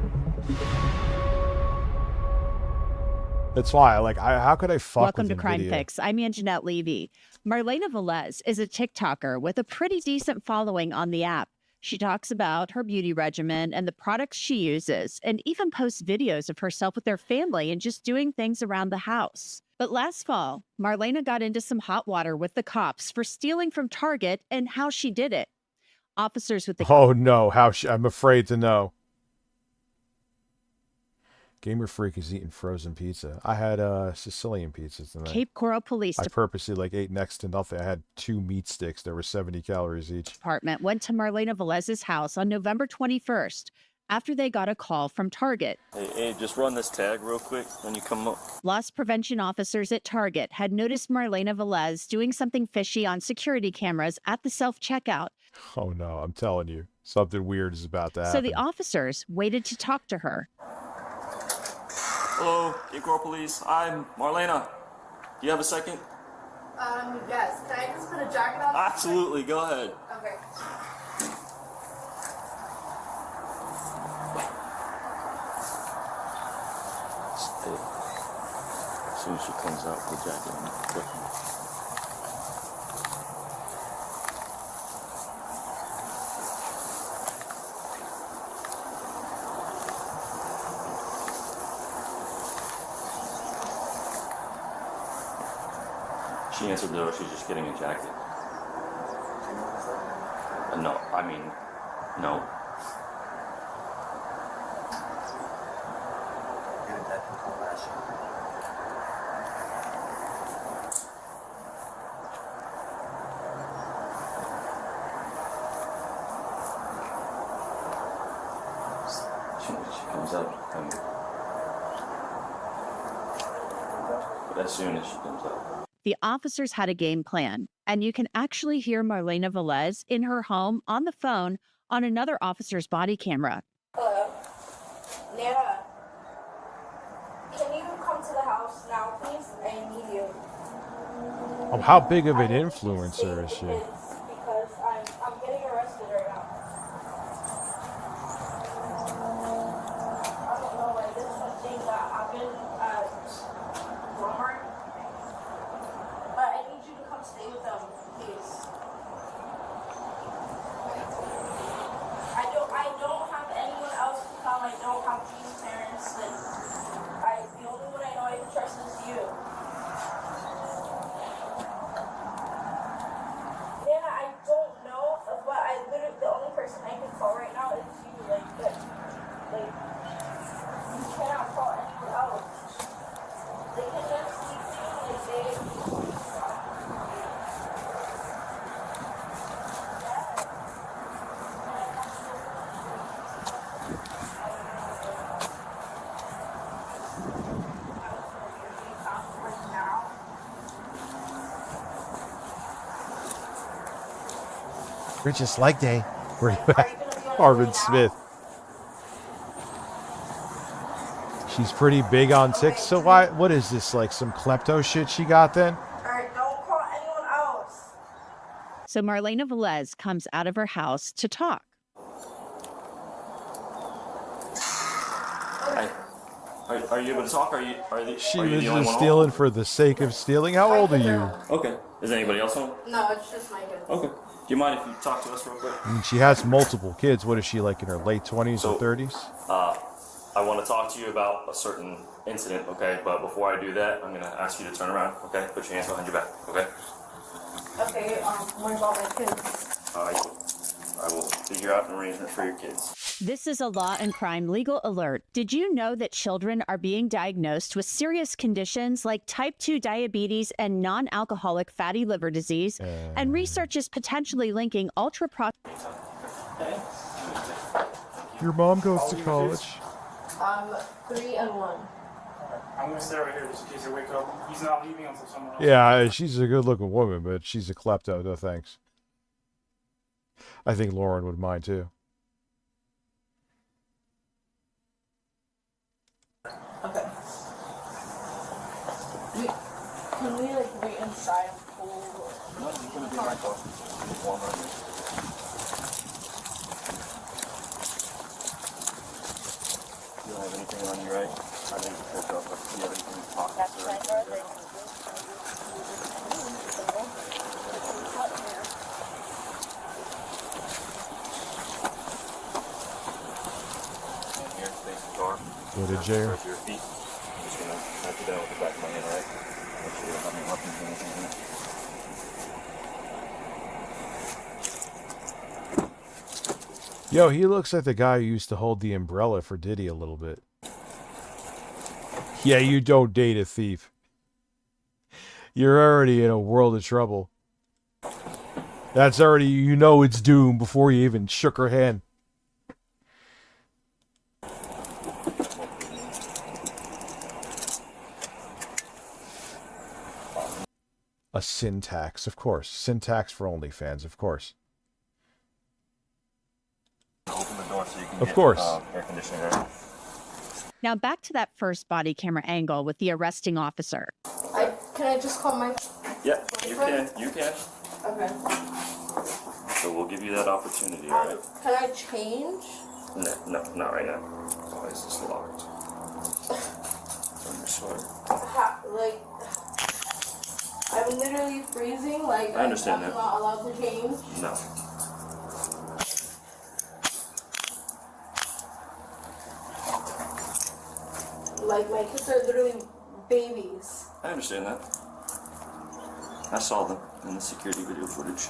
That's why, how could I fuck Welcome with to Crime video? Fix. I'm Anjanette Levy. Marlena Velez is a TikToker with a pretty decent following on the app. She talks about her beauty regimen and the products she uses, and even posts videos of herself with her family and just doing things around the house. But last fall, Marlena got into some hot water with the cops for stealing from Target and how she did it. Officers with the Oh no, I'm afraid to know. Gamer Freak is eating frozen pizza. I had Sicilian pizzas tonight. Cape Coral Police I purposely ate next to nothing. I had 2 meat sticks. There were 70 calories each. Department went to Marlena Velez's house on November 21st after they got a call from Target. Hey, just run this tag real quick when you come up. Loss prevention officers at Target had noticed Marlena Velez doing something fishy on security cameras at the self-checkout. Oh no, I'm telling you, something weird is about to happen. So the officers waited to talk to her. Hello, Cape Coral Police. I'm Marlena. Do you have a second? Yes. Can I just put a jacket on? Absolutely, go ahead. Okay. As soon as she comes out, the jacket on. She answered the door, she's just getting a jacket. No, I mean, no. She comes up, but as soon as she comes up. The officers had a game plan, and you can actually hear Marlena Velez in her home on the phone on another officer's body camera. Hello. Nana, can you come to the house now, please? I need you. Oh, how big of an influencer is she? Because I'm getting arrested right now. I don't know, like, this is a thing that happened at Walmart. But I need you to come stay with them, please. I don't have anyone else to come. I don't have these parents. Like, the only one I know I can trust is you. Nana, I don't know, but I literally, the only person I can call right now is you. Like, you cannot call anyone else. They can just keep saying, like, We're just like they. Where you at? Marvin Smith. She's pretty big on TikTok. So what is this, like some klepto shit she got then? Alright, don't call anyone else. So Marlena Velez comes out of her house to talk. Hi. Are you able to talk? She are you was the only just one stealing for the sake of stealing. How old are you? Okay. Is anybody else home? No, it's just my kids. Okay. Do you mind if you talk to us real quick? And she has multiple kids. What is she, like in her late 20s or 30s? I want to talk to you about a certain incident, okay? But before I do that, I'm going to ask you to turn around, okay? Put your hands behind your back, okay? Okay, what about my kids? I will figure out an arrangement for your kids. This is a law and crime legal alert. Did you know that children are being diagnosed with serious conditions like type 2 diabetes and non-alcoholic fatty liver disease? And research is potentially linking ultra-processed. Your mom goes to college. 3 and 1. I'm gonna stay right here just in case they wake up. He's not leaving until someone else. Yeah, she's a good-looking woman, but she's a klepto. No thanks. I think Lauren would mind too. Okay. Can we like wait inside and cool? No, you're gonna be right though. It's warm right here. You don't have anything on you, right? I need to catch up. Do you have anything in your pockets or anything? Here, face the door. Go to jail. Press your feet. I'm just gonna pat you down with the back of my hand, alright? Make sure you don't have any weapons or anything in it. Yo, he looks like the guy who used to hold the umbrella for Diddy a little bit. Yeah, you don't date a thief. You're already in a world of trouble. That's already, you know it's doomed before you even shook her hand. A syntax, of course. Syntax for OnlyFans, of course. Open the door so you can Of course. Air conditioning right. Now back to that first body camera angle with the arresting officer. Can I just call my... Yeah, you can. You can. Okay. So we'll give you that opportunity, all right? Can I change? No, not right now. Why is this locked? From your sweater. Like, I'm literally freezing. Like, I understand I'm that. not allowed to change. No. Like, my kids are literally babies. I understand that. I saw them in the security video footage.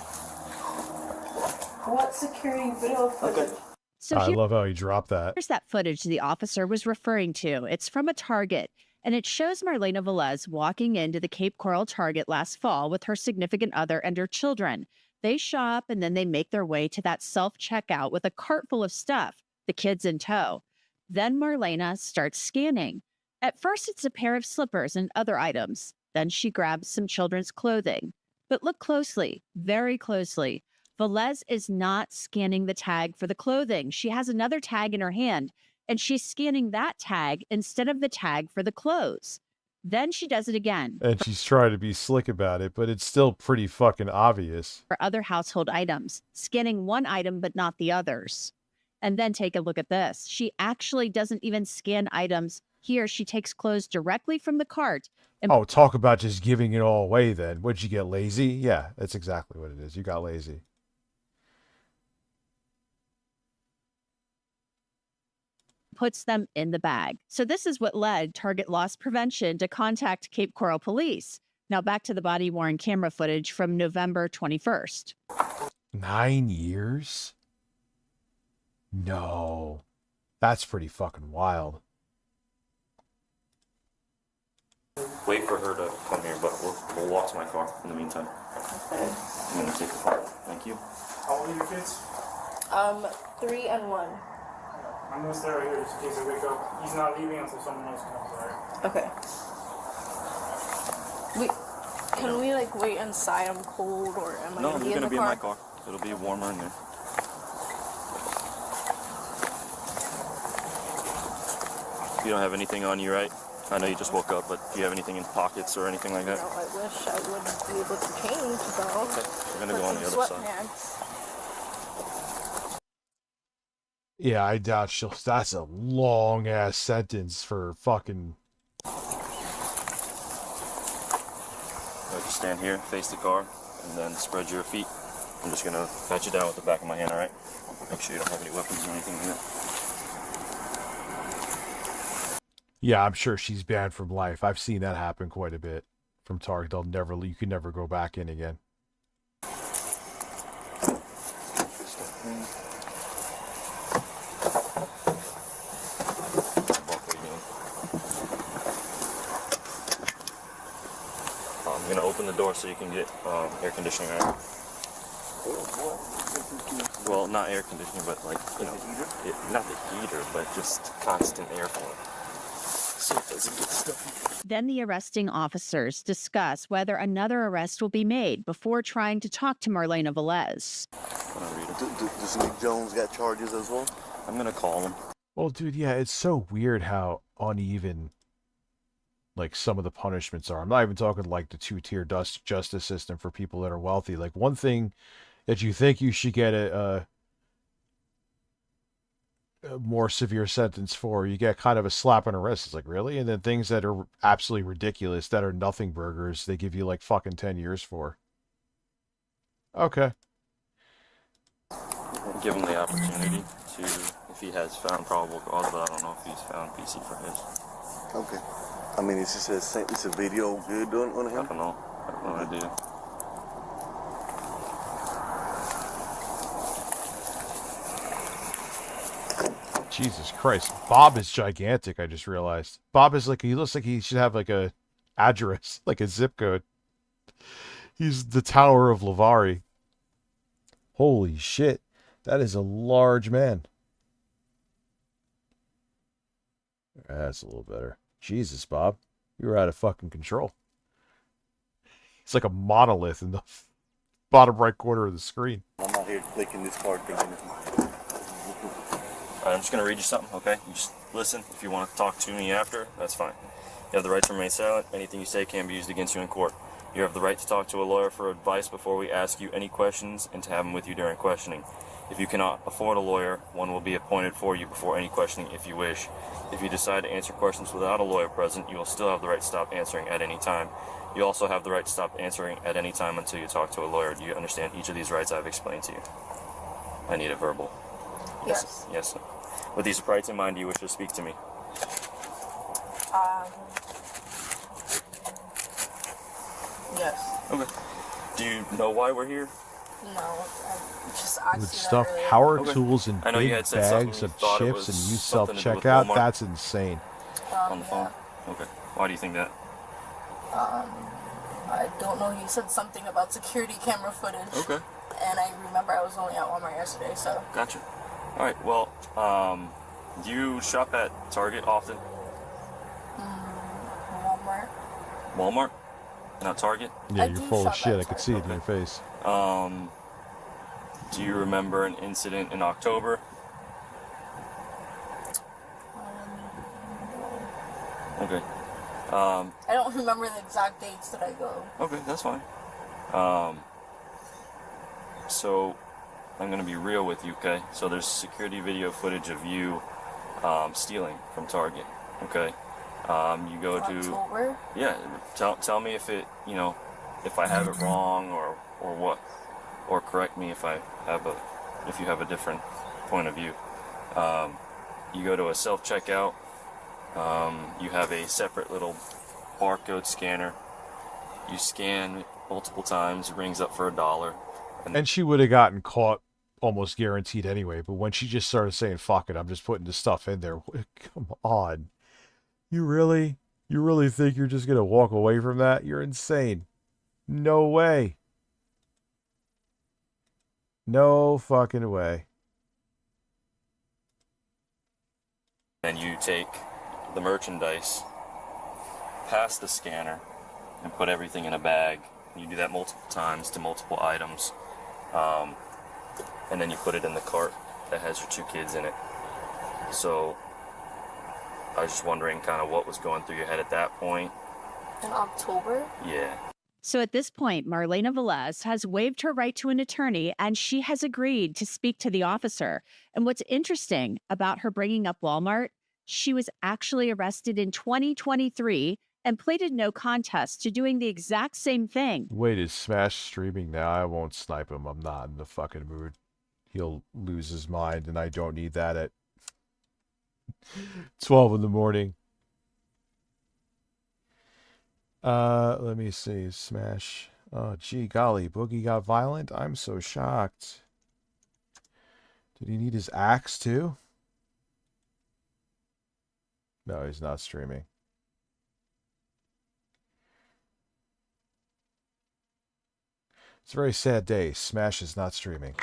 What security video footage? Okay. So I love how he dropped that. Here's that footage the officer was referring to. It's from a Target, and it shows Marlena Velez walking into the Cape Coral Target last fall with her significant other and her children. They shop, and then they make their way to that self-checkout with a cart full of stuff, the kids in tow. Then Marlena starts scanning. At first, it's a pair of slippers and other items. Then she grabs some children's clothing. But look closely, very closely. Velez is not scanning the tag for the clothing. She has another tag in her hand, and she's scanning that tag instead of the tag for the clothes. Then she does it again. And she's trying to be slick about it, but it's still pretty fucking obvious. For other household items, scanning one item but not the others. And then take a look at this. She actually doesn't even scan items. Here, she takes clothes directly from the cart. And Oh, talk about just giving it all away then. What'd you get, lazy? Yeah, that's exactly what it is. You got lazy. puts them in the bag. So this is what led Target Loss Prevention to contact Cape Coral Police. Now back to the body-worn camera footage from November 21st. 9 years? No. That's pretty fucking wild. Wait for her to come here, but we'll walk to my car in the meantime. Okay. I'm gonna take the car. Thank you. How old are your kids? 3 and 1. I'm gonna stay right here just in case they wake up. He's not leaving until someone else comes, alright? Okay. Can we like wait inside? I'm cold, or am I No, gonna be you're in gonna the be car? in my car. It'll be warmer in there. You don't have anything on you, right? I know you just woke up, but do you have anything in pockets or anything like that? No, I wish I would be able to change, though. Okay, we're gonna go on the other side. Yeah, I doubt she'll. That's a long ass sentence for fucking. Just stand here, face the car, and then spread your feet. I'm just gonna pat you down with the back of my hand, all right? Make sure you don't have any weapons or anything here. Yeah, I'm sure she's banned from life. I've seen that happen quite a bit from Target. You can never go back in again. I'm gonna open the door so you can get air conditioning, right? Well, not air conditioning, but like, you know, not the heater, but just constant airflow. So it doesn't get stuffy. Then the arresting officers discuss whether another arrest will be made before trying to talk to Marlena Velez. Does Nick Jones got charges as well? I'm gonna call him. Well, dude, yeah, it's so weird how uneven, like, some of the punishments are. I'm not even talking like the two-tier justice system for people that are wealthy. Like, one thing that you think you should get a more severe sentence for, you get kind of a slap on the wrist. It's like, really? And then things that are absolutely ridiculous, that are nothing burgers, they give you like fucking 10 years for. Okay. Give him the opportunity to, if he has found probable cause, but I don't know if he's found PC for his. Okay. I mean, it's just it's a video good on him? I don't know. I have no idea. Jesus Christ. Bob is gigantic, I just realized. Bob is like, he looks like he should have like a address, like a zip code. He's the Tower of Lavari. Holy shit. That is a large man. That's a little better. Jesus, Bob. You were out of fucking control. It's like a monolith in the bottom right corner of the screen. I'm not here clicking this card thinking it's mine. I'm just going to read you something, okay? You just listen. If you want to talk to me after, that's fine. You have the right to remain silent. Anything you say can be used against you in court. You have the right to talk to a lawyer for advice before we ask you any questions and to have them with you during questioning. If you cannot afford a lawyer, one will be appointed for you before any questioning if you wish. If you decide to answer questions without a lawyer present, you will still have the right to stop answering at any time. You also have the right to stop answering at any time until you talk to a lawyer. Do you understand each of these rights I've explained to you? I need a verbal. Yes. Yes. With these rights in mind, do you wish to speak to me? Yes. Okay. Do you know why we're here? No. With stuff, power tools and I know you big had said something bags you of thought it chips was and you something to do with self-checkout, Walmart. that's insane. On the phone? Okay. Why do you think that? I don't know. He said something about security camera footage. Okay. And I remember I was only at Walmart yesterday, so. Gotcha. All right. Well, do you shop at Target often? Walmart. Walmart? Not Target? Yeah, you're full of shit. I could see it in your face. Do you remember an incident in October? Okay. I don't remember the exact dates that I go. Okay, that's fine. So I'm gonna be real with you, okay? So there's security video footage of you stealing from Target, okay? You go to October? Yeah. Tell me if it, you know, if I have it wrong or what, or correct me if you have a different point of view. You go to a self-checkout. You have a separate little barcode scanner. You scan multiple times. It rings up for $1. And she would have gotten caught almost guaranteed anyway. But when she just started saying, fuck it, I'm just putting the stuff in there. Come on. You really think you're just going to walk away from that? You're insane. No way. No fucking way. And you take the merchandise past the scanner and put everything in a bag. You do that multiple times to multiple items. And then you put it in the cart that has your 2 kids in it. So I was just wondering kind of what was going through your head at that point. In October? Yeah. So at this point, Marlena Velez has waived her right to an attorney and she has agreed to speak to the officer. And what's interesting about her bringing up Walmart, she was actually arrested in 2023 and pleaded no contest to doing the exact same thing. Wait, is Smash streaming now? I won't snipe him. I'm not in the fucking mood. He'll lose his mind, and I don't need that at 12 in the morning. Let me see. Smash. Oh, gee golly. Boogie got violent? I'm so shocked. Did he need his axe, too? No, he's not streaming. It's a very sad day. Smash is not streaming.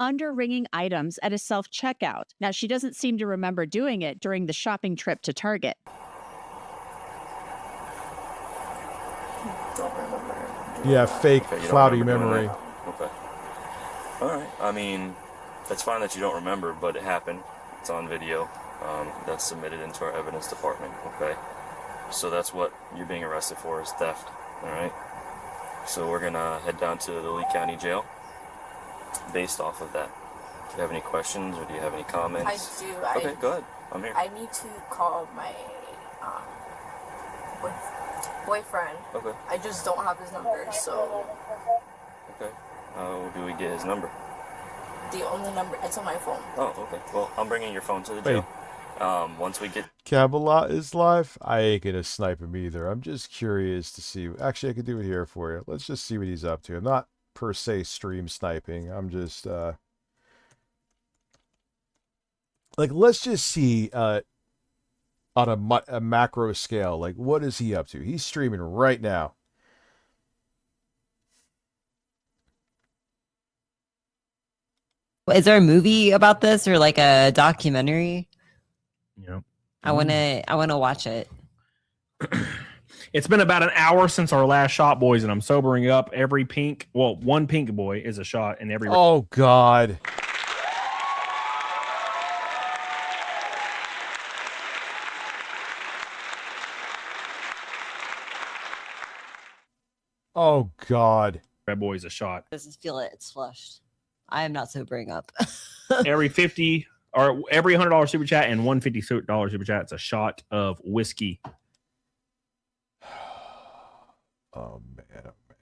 Under-ringing items at a self-checkout. Now, she doesn't seem to remember doing it during the shopping trip to Target. Don't remember. Yeah, fake, Okay, you don't cloudy remember doing memory. that? Okay. All right. I mean, it's fine that you don't remember, but it happened. It's on video. That's submitted into our evidence department. Okay. So that's what you're being arrested for, is theft. All right. So we're gonna head down to the Lee County Jail. Based off of that, do you have any questions or do you have any comments? I do. Okay, go ahead. I'm here. I need to call my boyfriend. Okay. I just don't have his number, so. Okay. How do we get his number? The only number, it's on my phone. Oh, okay. Well, I'm bringing your phone to the Wait, jail. Once we get Camelot is live. I ain't gonna snipe him either. I'm just curious to see. Actually, I could do it here for you. Let's just see what he's up to. I'm not per se stream sniping. I'm just like, let's just see on a macro scale, like, what is he up to? He's streaming right now. Is there a movie about this or like a documentary? Yeah. I wanna watch it. It's been about an hour since our last shot, boys, and I'm sobering up. One pink boy is a shot in every. Oh God. Oh God. Red boy is a shot. Doesn't feel it. It's flushed. I am not sobering up. Every $50 or every $100 super chat and $150 super chat, it's a shot of whiskey. Oh man, oh man.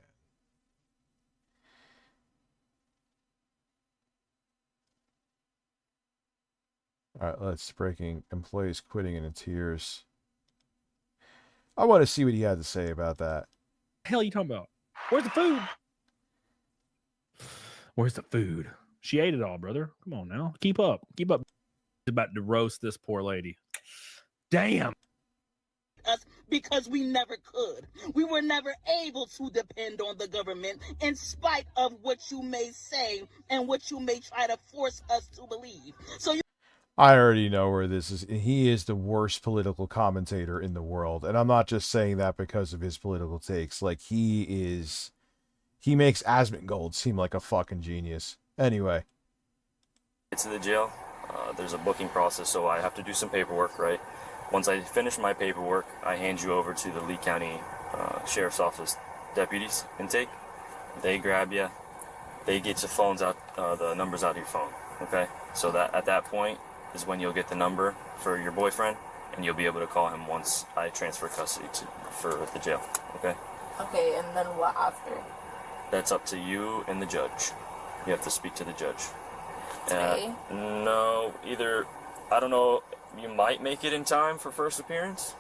All right, let's breaking employees quitting and in tears. I want to see what he had to say about that. The hell are you talking about? Where's the food? Where's the food? She ate it all, brother. Come on now. Keep up. Keep up. About to roast this poor lady. Damn. Us because we never could. We were never able to depend on the government in spite of what you may say and what you may try to force us to believe. So I already know where this is. He is the worst political commentator in the world. And I'm not just saying that because of his political takes. Like, he makes Asmongold seem like a fucking genius. Anyway. get to the jail, there's a booking process, so I have to do some paperwork, right? Once I finish my paperwork, I hand you over to the Lee County Sheriff's Office deputies intake. They grab you. They get your phones out, the numbers out of your phone, okay? So that at that point is when you'll get the number for your boyfriend, and you'll be able to call him once I transfer custody for the jail, okay? Okay, and then what after? That's up to you and the judge. You have to speak to the judge. Today? No, either, I don't know, you might make it in time for first appearance.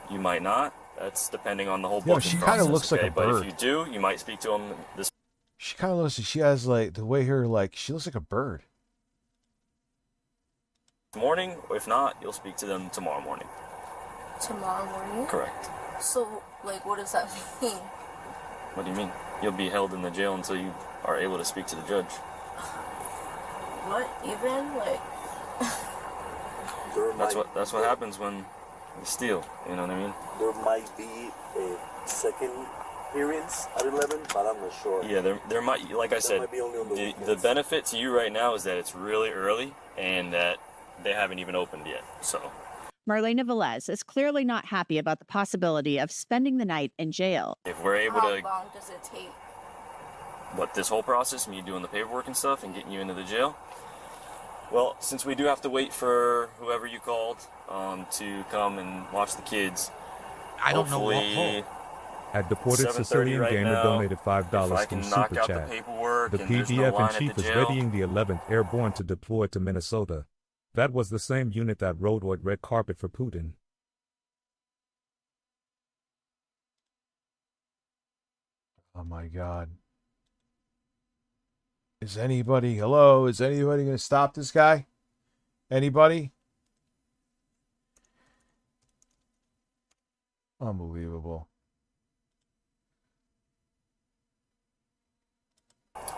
You might not. That's depending on the whole booking she process. kind of looks like a But bird. if you do, you might speak to him this She kind of looks like she has, like, the way her, like, she looks like a bird. morning. If not, you'll speak to them tomorrow morning. Tomorrow morning? Correct. So, like, what does that mean? What do you mean? You'll be held in the jail until you are able to speak to the judge. What? Even? Like... That's what happens when you steal, you know what I mean? There might be a second appearance at 11, but I'm not sure. Yeah, there might, like I said, might be only on the the benefit to you right now is that it's really early and that they haven't even opened yet, so. Marlena Velez is clearly not happy about the possibility of spending the night in jail. If we're able How to, long does it take? what, this whole process, me doing the paperwork and stuff and getting you into the jail? Well, since we do have to wait for whoever you called to come and watch the kids, I don't know what hopefully At Deported 7:30 Sicilian right Gamer now, donated if I $5 can through knock Super out the Chat. paperwork The and there's no PDF line in at chief the is jail. readying the 11th Airborne to deploy to Minnesota. That was the same unit that rode with red carpet for Putin. Oh my God. Is anybody going to stop this guy? Anybody? Unbelievable.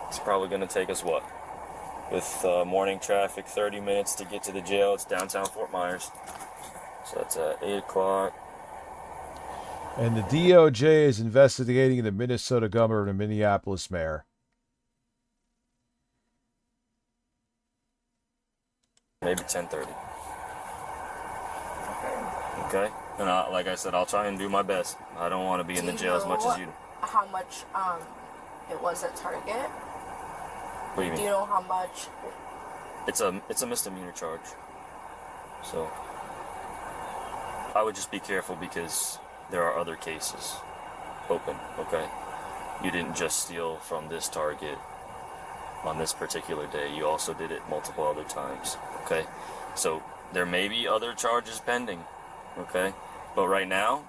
It's probably going to take us, what? With morning traffic, 30 minutes to get to the jail. It's downtown Fort Myers. So that's at 8 o'clock. And the DOJ is investigating the Minnesota governor and the Minneapolis mayor. Maybe 10:30. Okay? And like I said, I'll try and do my best. I don't want to be in the jail as much as you. How much it was at Target? What do you mean? Do you know how much? It's a misdemeanor charge. So I would just be careful because there are other cases open, okay? You didn't just steal from this Target on this particular day. You also did it multiple other times, okay? So There may be other charges pending, okay? But right now,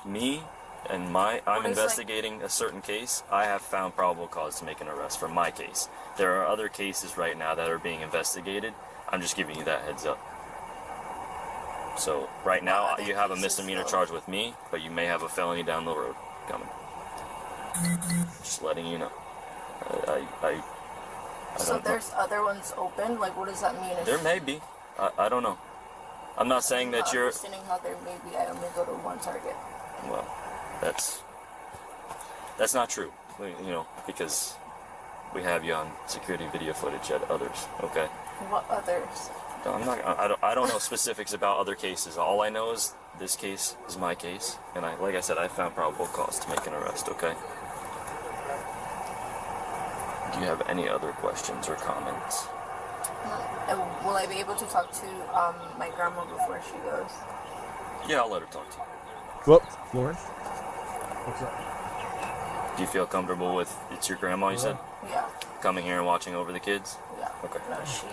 me and I'm investigating a certain case. I have found probable cause to make an arrest for my case. There are other cases right now that are being investigated. I'm just giving you that heads up. So right now, you have a misdemeanor charge with me, but you may have a felony down the road coming. Just letting you know. I So don't there's other ones open? Like, what does that mean? There may be. I don't know. I'm not saying that you're... understanding how there may be. I only go to one target. Well, that's not true. You know, because we have you on security video footage at others, okay? What others? No, I don't know specifics about other cases. All I know is this case is my case, and like I said, I found probable cause to make an arrest, okay? Do you have any other questions or comments? No. Will I be able to talk to my grandma before she goes? Yeah, I'll let her talk to you. Well, Lauren? What's up? Do you feel comfortable with, it's your grandma, you said? Yeah. Coming here and watching over the kids? Yeah. Okay. No, she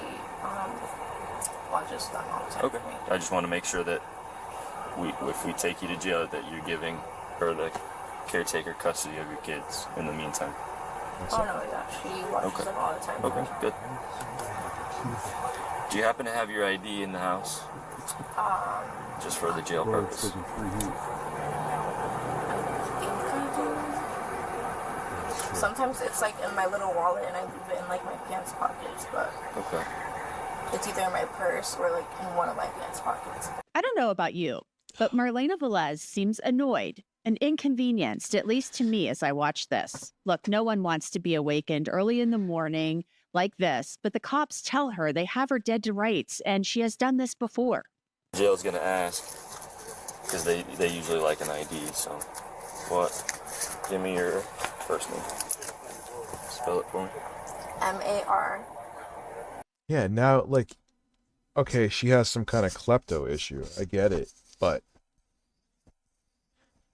watches them all the time. Okay. I just want to make sure that if we take you to jail, that you're giving her the caretaker custody of your kids in the meantime. Oh, no, yeah. She watches them all the time. Okay, good. Do you happen to have your ID in the house? Just for the jail purpose? Sometimes it's like in my little wallet and I leave it in like my pants pockets, but okay. It's either in my purse or like in one of my pants pockets. I don't know about you, but Marlena Velez seems annoyed and inconvenienced, at least to me as I watch this. Look, no one wants to be awakened early in the morning like this, but the cops tell her they have her dead to rights, and she has done this before. Jail's gonna ask, because they usually like an ID, so what? Give me your first name. Spell it for me. M-A-R. Yeah, now, like, okay, she has some kind of klepto issue. I get it, but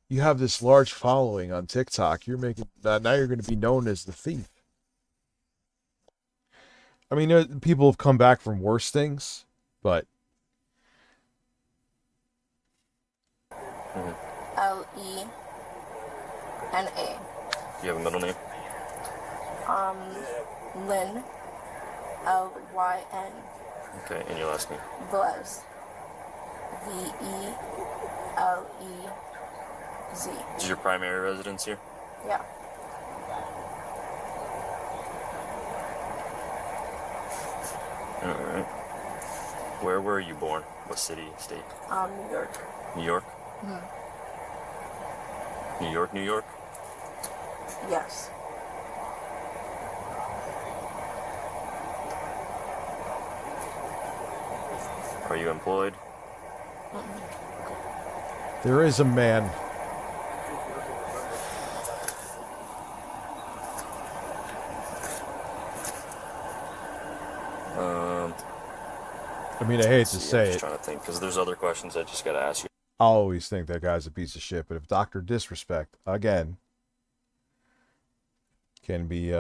you have this large following on TikTok. You're making now you're going to be known as the thief. I mean, people have come back from worse things, but L-E-N-A. Do you have a middle name? Lynn. L-Y-N. Okay, and your last name? Velez. V-E-L-E-Z. Is your primary residence here? Yeah. Alright. Where were you born? What city, state? New York. New York? Mm-hmm. New York, New York? Yes. Are you employed? there is a man. I mean, I hate to say I'm just it. trying to think, because there's other questions I just got to ask you. I always think that guy's a piece of shit, but if Dr. Disrespect, again, can be,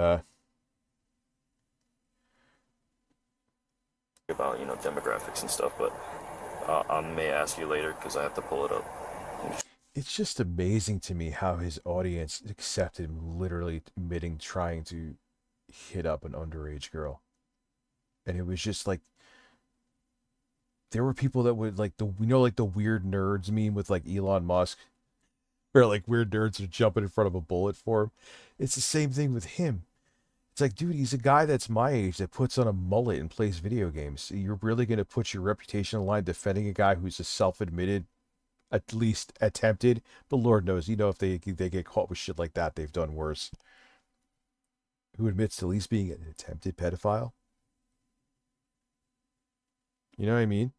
About, demographics and stuff, but I may ask you later, because I have to pull it up. it's just amazing to me how his audience accepted him literally admitting trying to hit up an underage girl. And it was just like, there were people that would like the weird nerds meme with like Elon Musk, where like weird nerds are jumping in front of a bullet for him. It's the same thing with him. It's like, dude, he's a guy that's my age that puts on a mullet and plays video games. You're really going to put your reputation on the line defending a guy who's a self-admitted, at least attempted, but Lord knows, if they get caught with shit like that, they've done worse. Who admits to at least being an attempted pedophile? You know what I mean?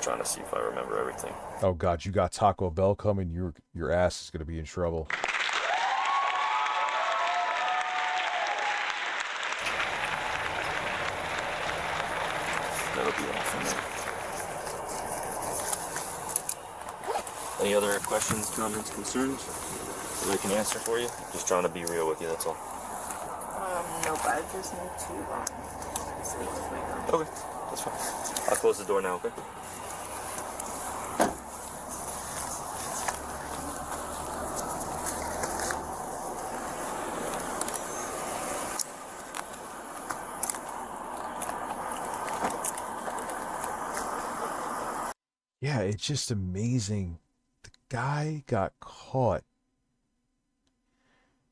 Trying to see if I remember everything. Oh God, you got Taco Bell coming. Your ass is gonna be in trouble. That'll be all for me. Any other questions, comments, concerns that I can answer for you? Just trying to be real with you, that's all. No, but I just need to speak with my grandma. Okay. That's fine. I'll close the door now, okay? Yeah, it's just amazing. The guy got caught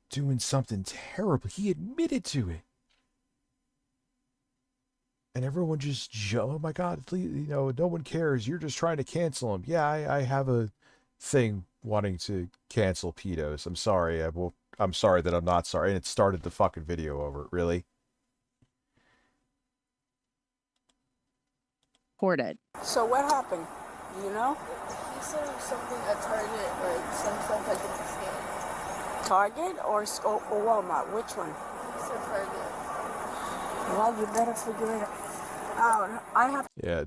doing something terrible. He admitted to it. And everyone just, oh my God, please, no one cares. You're just trying to cancel him. Yeah, I have a thing wanting to cancel pedos. I'm sorry. I'm sorry that I'm not sorry. And it started the fucking video over it, really. Reported. So what happened? You know? He said something at Target, like some stuff I didn't see. Target or Walmart? Which one? He said Target. Well, you better figure it out. I have. Yeah,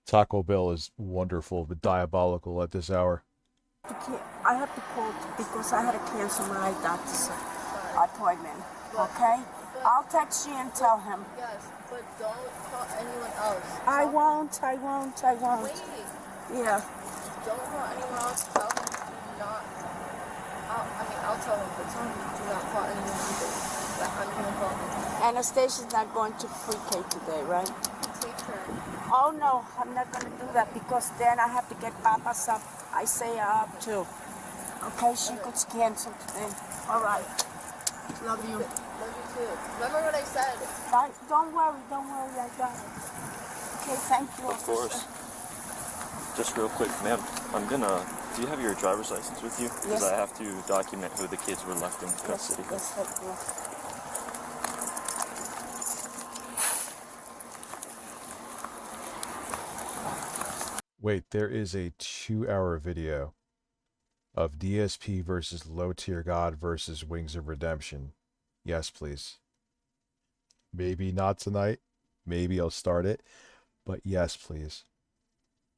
Taco Bell is wonderful but diabolical at this hour. I have to call because I had to cancel my doctor's appointment. Okay? I'll text you and tell him. Yes, but don't call anyone else. I won't. Wait. Yeah. Don't call anyone else. Tell him do not. I'll tell him, but tell him do not call anyone either. That I'm gonna call him. Anastasia's not going to pre-K today, right? Take her. Oh no, I'm not gonna do that because then I have to get Papa some. I say up too. Okay, she could cancel today. All right. Love you. Love you too. Remember what I said? Don't worry, I got it. Okay, thank you. Of course. Just real quick, ma'am, do you have your driver's license with you? Because Yes. I have to document who the kids were left in custody. Yes, yes. Wait, there is a 2-hour video of DSP versus Low Tier God versus Wings of Redemption. Yes, please. Maybe not tonight. Maybe I'll start it. But yes, please.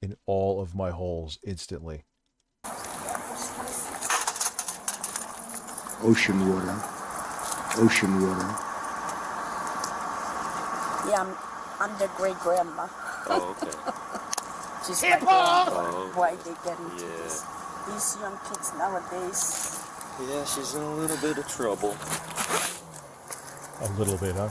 In all of my holes instantly. Ocean water. Ocean water. Yeah, I'm the great grandma. Oh, okay. She's my grandma. Why they get into this? These young kids nowadays. Yeah, she's in a little bit of trouble. A little bit, huh?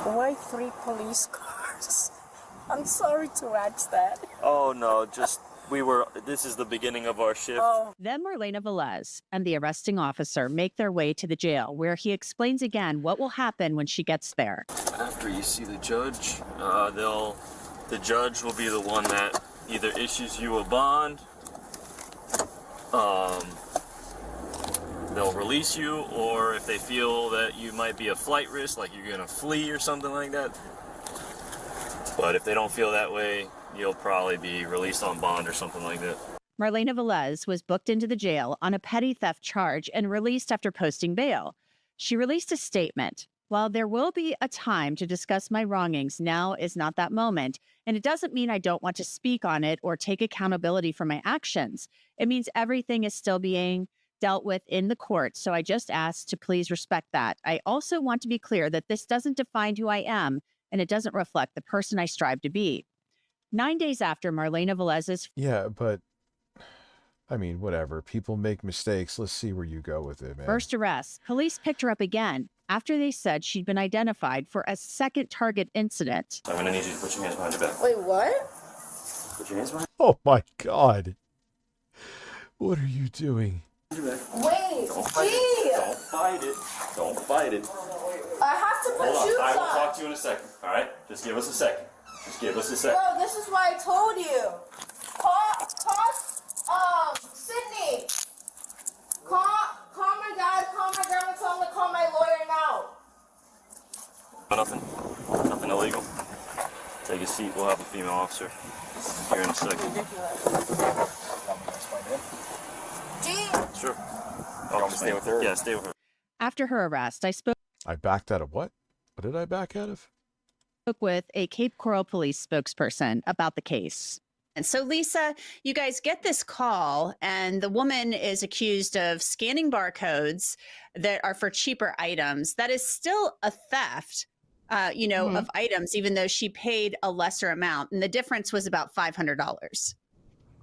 Why 3 police cars? I'm sorry to ask that. Oh no, this is the beginning of our shift. Then Marlena Velez and the arresting officer make their way to the jail, where he explains again what will happen when she gets there. After you see the judge, the judge will be the one that either issues you a bond, they'll release you, or if they feel that you might be a flight risk, like you're gonna flee or something like that. But if they don't feel that way, you'll probably be released on bond or something like that. Marlena Velez was booked into the jail on a petty theft charge and released after posting bail. She released a statement. While there will be a time to discuss my wrongings, now is not that moment. And it doesn't mean I don't want to speak on it or take accountability for my actions. It means everything is still being dealt with in the court. So I just ask to please respect that. I also want to be clear that this doesn't define who I am, and it doesn't reflect the person I strive to be. 9 days after Marlena Velez's Yeah, but I mean, whatever. People make mistakes. Let's see where you go with it, man. first arrest, police picked her up again after they said she'd been identified for a second target incident. I'm gonna need you to put your hands behind your back. Wait, what? Put your hands behind Oh my God. What are you doing? your back. Wait, Don't fight it. Don't fight it. Don't fight it. I have to put Hold shoes on. I will on. talk to you in a second. All right? Just give us a second. Just give us a second. Bro, this is why I told you. Call, Sydney. Call my dad, call my grandma, tell him to call my lawyer now. Nothing illegal. Take a seat. We'll have a female officer here in a second. Gee. Sure. Oh, stay with her? Yeah, stay with her. After her arrest, I spoke I backed out of what? What did I back out of? with a Cape Coral police spokesperson about the case. And so, Lisa, you guys get this call, and the woman is accused of scanning barcodes that are for cheaper items. That is still a theft, of items, even though she paid a lesser amount. And the difference was about $500.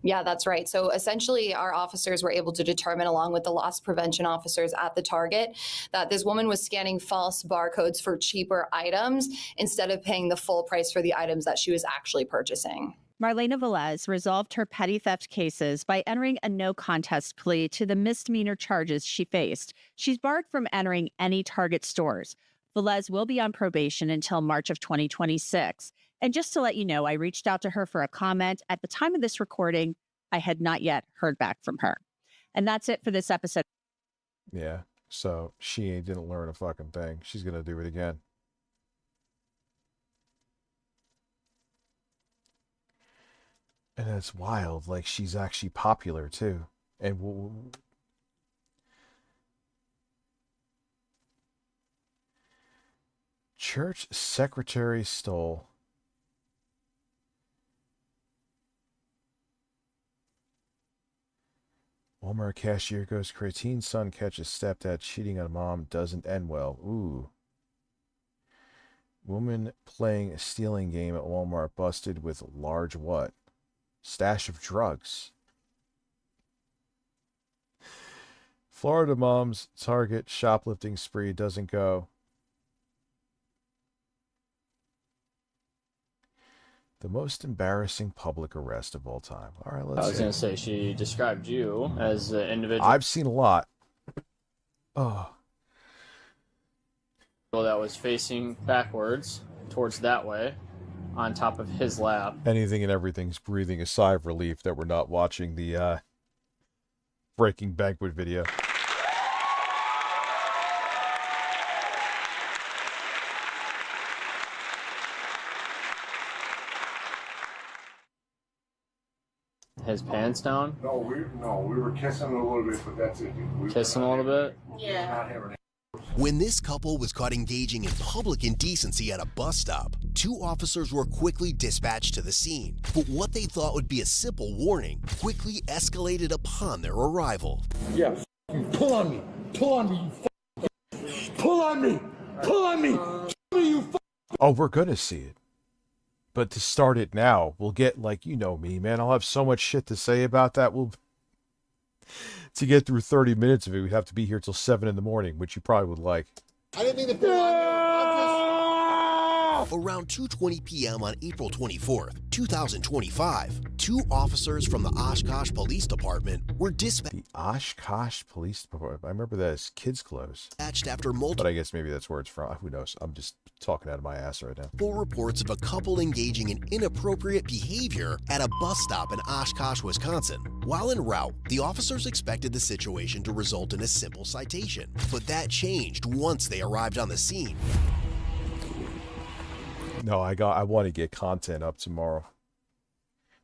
Yeah, that's right. So essentially, our officers were able to determine, along with the loss prevention officers at the target, that this woman was scanning false barcodes for cheaper items instead of paying the full price for the items that she was actually purchasing. Marlena Velez resolved her petty theft cases by entering a no contest plea to the misdemeanor charges she faced. She's barred from entering any Target stores. Velez will be on probation until March of 2026. And just to let you know, I reached out to her for a comment. At the time of this recording, I had not yet heard back from her. And that's it for this episode. Yeah, so she didn't learn a fucking thing. She's going to do it again. And it's wild. Like, she's actually popular, too. And church secretary stole. Walmart cashier goes crazy. Son catches stepdad cheating on mom. Doesn't end well. Ooh. Woman playing a stealing game at Walmart busted with large what? Stash of drugs. Florida mom's Target shoplifting spree doesn't go. The most embarrassing public arrest of all time. All right, let's see. I was going to say, she described you as an individual. I've seen a lot. Oh. That was facing backwards towards that way on top of his lap. Anything and everything's breathing a sigh of relief that we're not watching the Breaking Banquet video. His pants down? No, we were kissing a little bit, but that's it. Kissing a little bit? Yeah. When this couple was caught engaging in public indecency at a bus stop, 2 officers were quickly dispatched to the scene. But what they thought would be a simple warning quickly escalated upon their arrival. Yeah, pull on me, pull on me, you pull on me, pull on me, you. Oh, we're gonna see it. But to start it now, we'll get, like, you know me, man. I'll have so much shit to say about that. To get through 30 minutes of it, we'd have to be here till 7 in the morning, which you probably would like. I didn't mean to pull on you. Around 2:20 p.m. on April 24th, 2025, 2 officers from the Oshkosh Police Department were dispatched. The Oshkosh Police Department. I remember that as kids' clothes. After multiple. But I guess maybe that's where it's from. Who knows? I'm just talking out of my ass right now. Full reports of a couple engaging in inappropriate behavior at a bus stop in Oshkosh, Wisconsin. While en route, the officers expected the situation to result in a simple citation, but that changed once they arrived on the scene. No, I want to get content up tomorrow.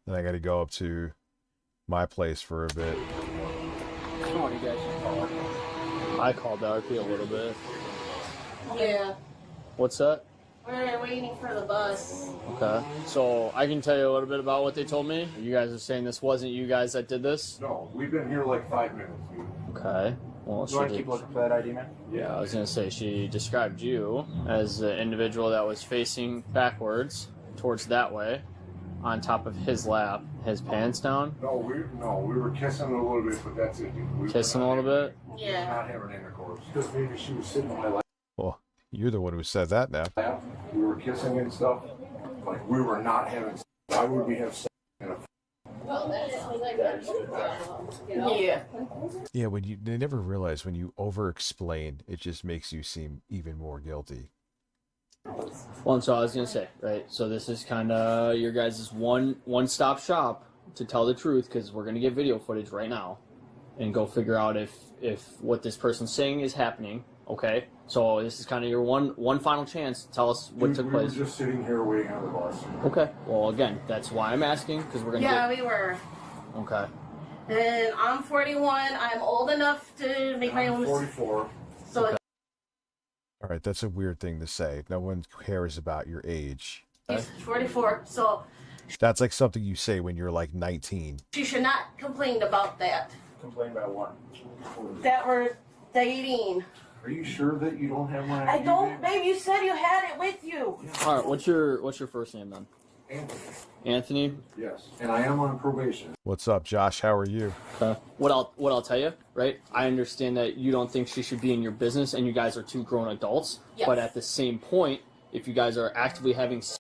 Then I got to go up to my place for a bit. What do you guys call it? I called RP a little bit. Yeah, What's that? we're waiting for the bus. Okay. So I can tell you a little bit about what they told me. You guys are saying this wasn't you guys that did this? No, we've been here like 5 minutes. Okay. Well, You want to keep looking for that ID, man? Yeah, I was going to say, she described you as an individual that was facing backwards towards that way on top of his lap, his pants down. No, we were kissing a little bit, but that's it. Kissing a little bit? Yeah. Not having intercourse. Because maybe she was sitting on my lap. Well, you're the one who said that now. We were kissing and stuff. Like, we were not having sex. Why would we have sex in a Yeah. Yeah, they never realize when you over-explain, it just makes you seem even more guilty. Well, and so I was going to say, right, so this is kind of your guys' one-stop shop to tell the truth, because we're going to get video footage right now and go figure out if what this person's saying is happening, okay? So this is kind of your one final chance to tell us what took place. We were just sitting here waiting on the bus. Okay, well, again, that's why I'm asking, because we're going to we were. Okay. And I'm 41. I'm old enough to make my own. 44. So All right, that's a weird thing to say. No one cares about your age. She's 44, so That's like something you say when you're like 19. she should not complain about that. Complain about what? That we're dating. Are you sure that you don't have my I ID, don't, babe. You said you had it with you. All right, what's your first name then? Anthony. Anthony. Yes. And I am on probation. What's up, Josh? How are you? What I'll tell you, right? I understand that you don't think she should be in your business, and you guys are two grown adults. Yes. But at the same point, if you guys are actively having sex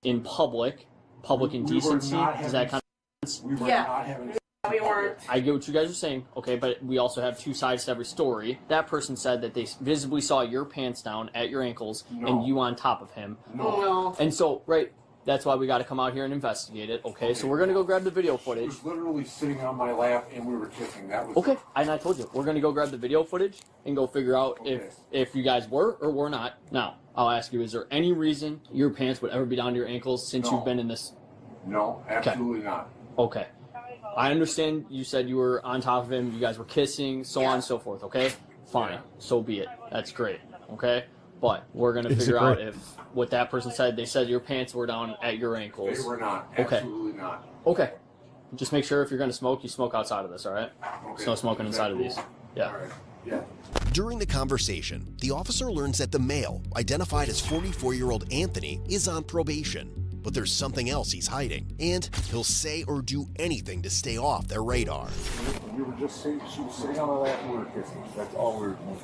in public indecency, does that kind of sense? We were not having. We weren't. I get what you guys are saying, okay, but we also have two sides to every story. That person said that they visibly saw your pants down at your ankles and you on top of him. No. And so, right, that's why we got to come out here and investigate it, okay? So we're going to go grab the video He footage. was literally sitting on my lap and we were kissing. That was Okay, and I told you, we're going to go grab the video footage and go figure out if you guys were or were not. Now, I'll ask you, is there any reason your pants would ever be down to your ankles since you've been in this? No, absolutely not. Okay. I understand you said you were on top of him, you guys were kissing, so on and so forth, okay? Fine. So be it. That's great, okay? But we're going to figure out if what that person said, they said your pants were down at your ankles. They were not. Okay. Absolutely not. Okay. Just make sure if you're going to smoke, you smoke outside of this, all right? Okay. There's no smoking inside of these. Yeah. All right. Yeah. During the conversation, the officer learns that the male, identified as 44-year-old Anthony, is on probation. But there's something else he's hiding, and he'll say or do anything to stay off their radar. We were just sitting, she was sitting on my lap and we were kissing. That's all we were doing.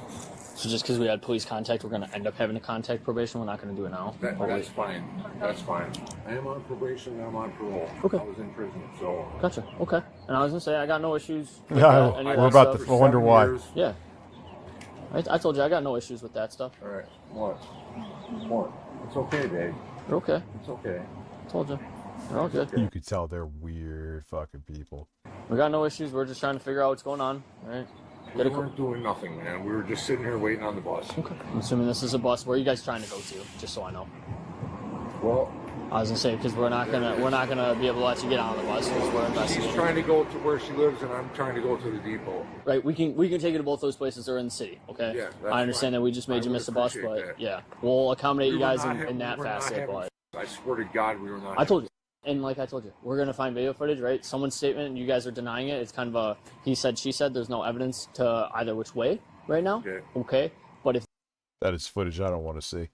So just because we had police contact, we're going to end up having to contact probation? We're not going to do it now? That's fine. That's fine. I am on probation. I'm on parole. Okay. I was in prison, so. Gotcha. Okay. And I was going to say, I got no issues with Yeah, any of we're that about stuff. to wonder why. Yeah. I told you, I got no issues with that stuff. All right. What? It's okay, babe. You're okay. It's okay. Told you. They're all good. You could tell they're weird fucking people. We got no issues. We're just trying to figure out what's going on. All right. We weren't doing nothing, man. We were just sitting here waiting on the bus. Okay. I'm assuming this is a bus. Where are you guys trying to go to? Just so I know. Well, I was gonna say because we're not gonna be able to let you get on the bus because we're investigating. she's trying to go to where she lives, and I'm trying to go to the depot. Right. We can take you to both those places. They're in the city. Okay. Yeah. I understand that we just made you miss the bus, but yeah, we'll accommodate you guys in that facet. But I swear to God, we were not. I told you. And like I told you, we're going to find video footage, right? Someone's statement, and you guys are denying it. It's kind of a he said, she said. There's no evidence to either which way right now. Okay. But if That is footage I don't want to see.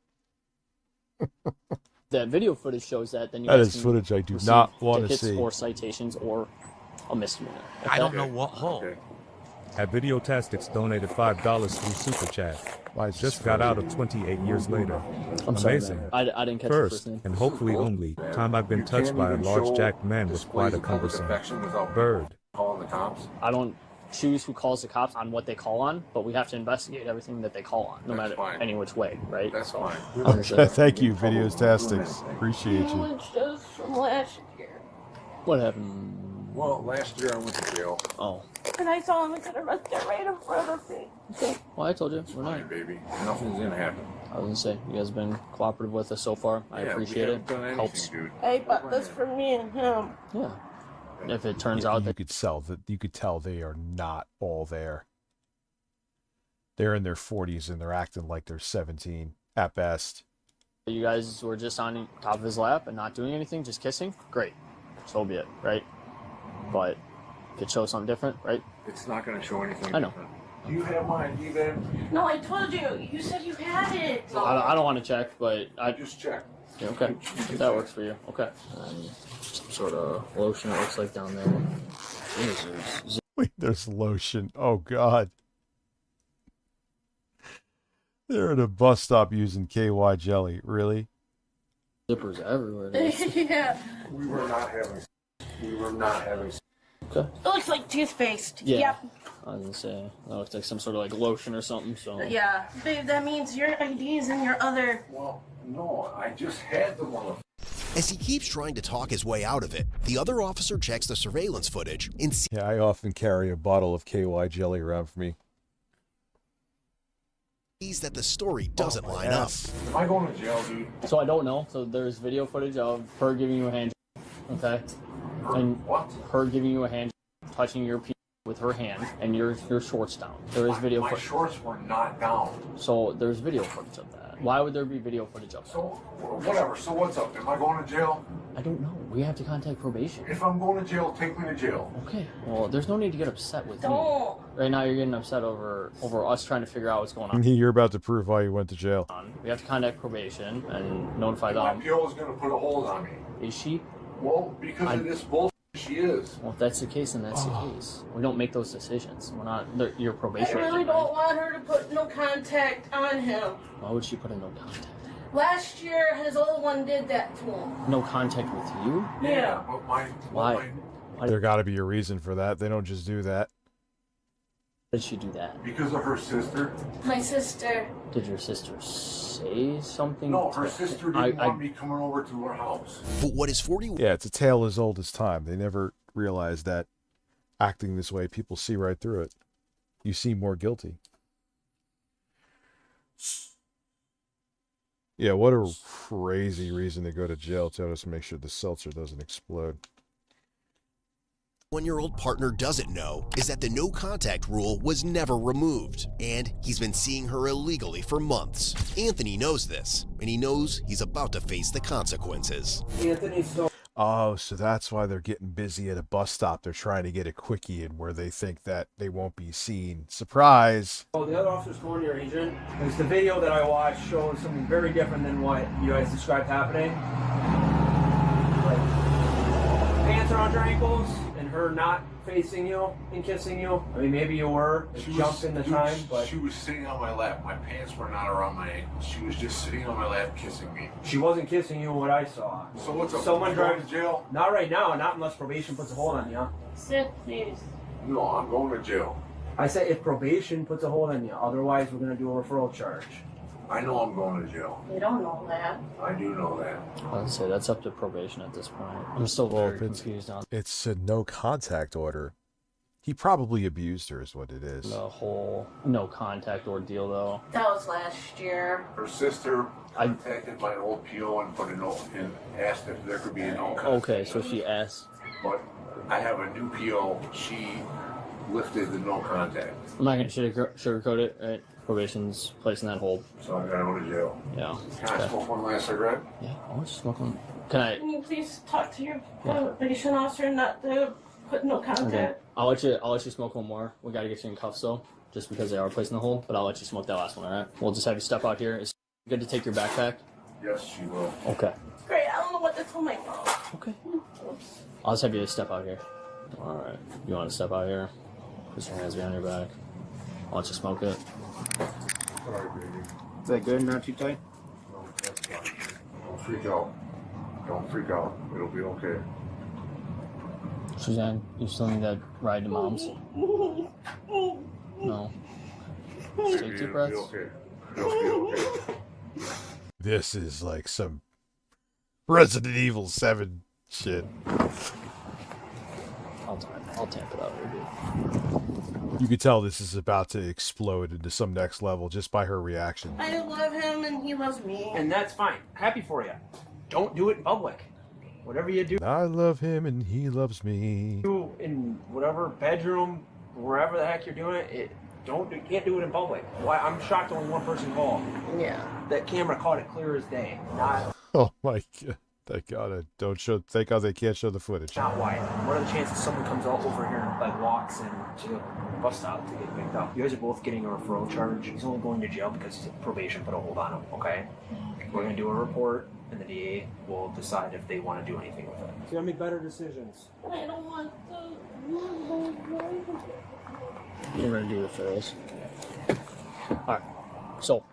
that video footage shows that, then you That guys is can footage I do receive not want to tickets see. or citations or a misdemeanor. I don't know what hole. At Videotastics donated $5 through Super Chat. I just got out of 28 years later. I'm sorry, Amazing. man. I didn't catch your first name. And hopefully only time I've been touched by a large jacked man was quite a cumbersome bird. Calling the cops. I don't choose who calls the cops on what they call on, but we have to investigate everything that they call on, no matter any which way, right? That's fine. Thank you, Videotastics. Appreciate you. It's just from last year. What happened? Well, last year I went to jail. Oh. And I saw him get arrested right in front of me. Well, I told you, we're not. Fine, baby. Nothing's gonna happen. I was gonna say, you guys have been cooperative with us so far. I appreciate it. Helps. I bought this for me and him. Yeah. If it turns out that you could tell they are not all there. They're in their 40s and they're acting like they're 17 at best. you guys were just on top of his lap and not doing anything, just kissing, great. So be it, right? But if it shows something different, right? It's not going to show anything I know. different. Do you have my ID then? No, I told you. You said you had it. I don't want to check, but I just check. Yeah, okay, if that works for you, okay. Some sort of lotion it looks like down there. Jesus. Wait, there's lotion. Oh God. They're at a bus stop using KY jelly. Really? Zippers everywhere. Yeah. We were not having. Okay. It looks like toothpaste. Yeah. Yep. I was gonna say that looks like some sort of like lotion or something. So. Yeah, babe. That means your ID is in your other. Well, no, I just had the one. As he keeps trying to talk his way out of it, the other officer checks the surveillance footage and sees Yeah, I often carry a bottle of KY jelly around for me. that the story doesn't line up. Am I going to jail, dude? So I don't know. So there's video footage of her giving you a hand, okay, and what? her giving you a hand, touching your with her hand, and your shorts down. There is video footage. My shorts were not down. So there's video footage of that. Why would there be video footage of that? So, whatever. So what's up? Am I going to jail? I don't know. We have to contact probation. If I'm going to jail, take me to jail. Okay. Well, there's no need to get upset with me. Right now, you're getting upset over us trying to figure out what's going on. You're about to prove why you went to jail. We have to contact probation and notify them. My PO is going to put a hold on me. Is she? Well, because of this bullshit, she is. Well, if that's the case, then that's the case. We don't make those decisions. We're not. Your probation. I really don't want her to put no contact on him. Why would she put a no contact? Last year, his old one did that to him. No contact with you? Yeah. But Why? There got to be a reason for that. They don't just do that. Did she do that? Because of her sister. My sister. Did your sister say something? No, her sister didn't want me coming over to her house. But what is 40? Yeah, it's a tale as old as time. They never realized that acting this way, people see right through it. You seem more guilty. Yeah, what a crazy reason to go to jail to just make sure the seltzer doesn't explode. 1-year-old partner doesn't know is that the no contact rule was never removed, and he's been seeing her illegally for months. Anthony knows this, and he knows he's about to face the consequences. Oh, so that's why they're getting busy at a bus stop. They're trying to get a quickie in where they think that they won't be seen. Surprise! Oh, the other officer's calling your agent. Because the video that I watched shows something very different than what you guys described happening. Like, pants around your ankles, and her not facing you and kissing you. I mean, maybe you were. It jumped in the time, but... She was sitting on my lap. My pants were not around my ankles. She was just sitting on my lap kissing me. She wasn't kissing you, what I saw. So what's up? Someone going drives to jail? Not right now, not unless probation puts a hold on you. Sit, please. No, I'm going to jail. I said if probation puts a hold on you. Otherwise, we're going to do a referral charge. I know I'm going to jail. You don't know that. I do know that. I'd say that's up to probation at this point. I'm still very confused on It's a no contact order. He probably abused her is what it is. the whole no contact ordeal, though. That was last year. Her sister contacted my old PO and put a note and asked if there could be a no contact. Okay, so she asked. But I have a new PO. She lifted the no contact. I'm not going to sugarcoat it, right? Probation's placing that hold. So I gotta go to jail. Yeah. Can I smoke one last cigarette? Yeah, I want to smoke one. Can I? Can you please talk to your probation officer not to put no contact? Okay. I'll let you smoke one more. We got to get you in cuffs though, just because they are placing the hold. But I'll let you smoke that last one. All right. We'll just have you step out here. It's good to take your backpack. Yes, she will. Okay. Great. I don't know what to tell my mom. Okay. I'll just have you step out here. All right. You want to step out here? Put your hands behind your back. I'll let you smoke it. Sorry, baby. Is that good? Not too tight? No, that's fine. Don't freak out. Don't freak out. It'll be okay. Suzanne, you still need that ride to mom's? No. Just take 2 breaths. It'll be okay. It'll be okay. This is like some Resident Evil 7 shit. I'll tamp it out here, dude. You could tell this is about to explode into some next level just by her reaction. I love him and he loves me. And that's fine. Happy for you. Don't do it in public. Whatever you do I love him and he loves me. in whatever bedroom, wherever the heck you're doing it, you can't do it in public. Why? I'm shocked only one person called. Yeah. That camera caught it clear as day. Not Oh my god. Thank God thank God they can't show the footage. not why. What are the chances someone comes all over here and like walks in to the bus stop to get picked up? You guys are both getting a referral charge. He's only going to jail because probation put a hold on him. Okay. We're gonna do a report, and the DA will decide if they want to do anything with it. So you gotta make better decisions. I don't want to. We're going to do referrals. All right. So,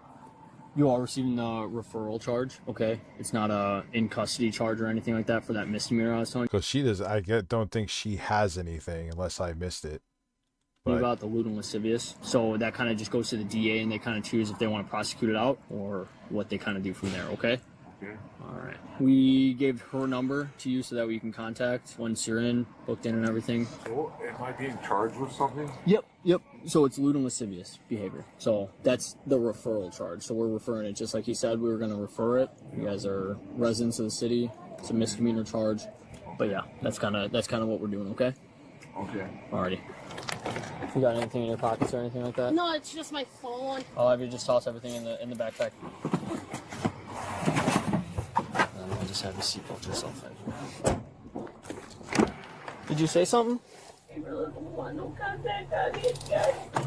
you are receiving the referral charge, okay? It's not a in custody charge or anything like that for that misdemeanor I was telling you. Because don't think she has anything unless I missed it. But About the lewd and lascivious. So that kind of just goes to the DA and they kind of choose if they want to prosecute it out or what they kind of do from there, okay? Okay. All right. We gave her number to you so that we can contact once you're in, booked in and everything. So, am I being charged with something? Yep. So it's lewd and lascivious behavior. So that's the referral charge. So we're referring it just like he said. We were going to refer it. You guys are residents of the city. It's a misdemeanor charge. But yeah, that's kind of what we're doing. Okay. Okay. Alrighty. You got anything in your pockets or anything like that? No, it's just my phone. I'll have you just toss everything in the backpack. And I'll just have you seatbelt yourself in. Did you say something?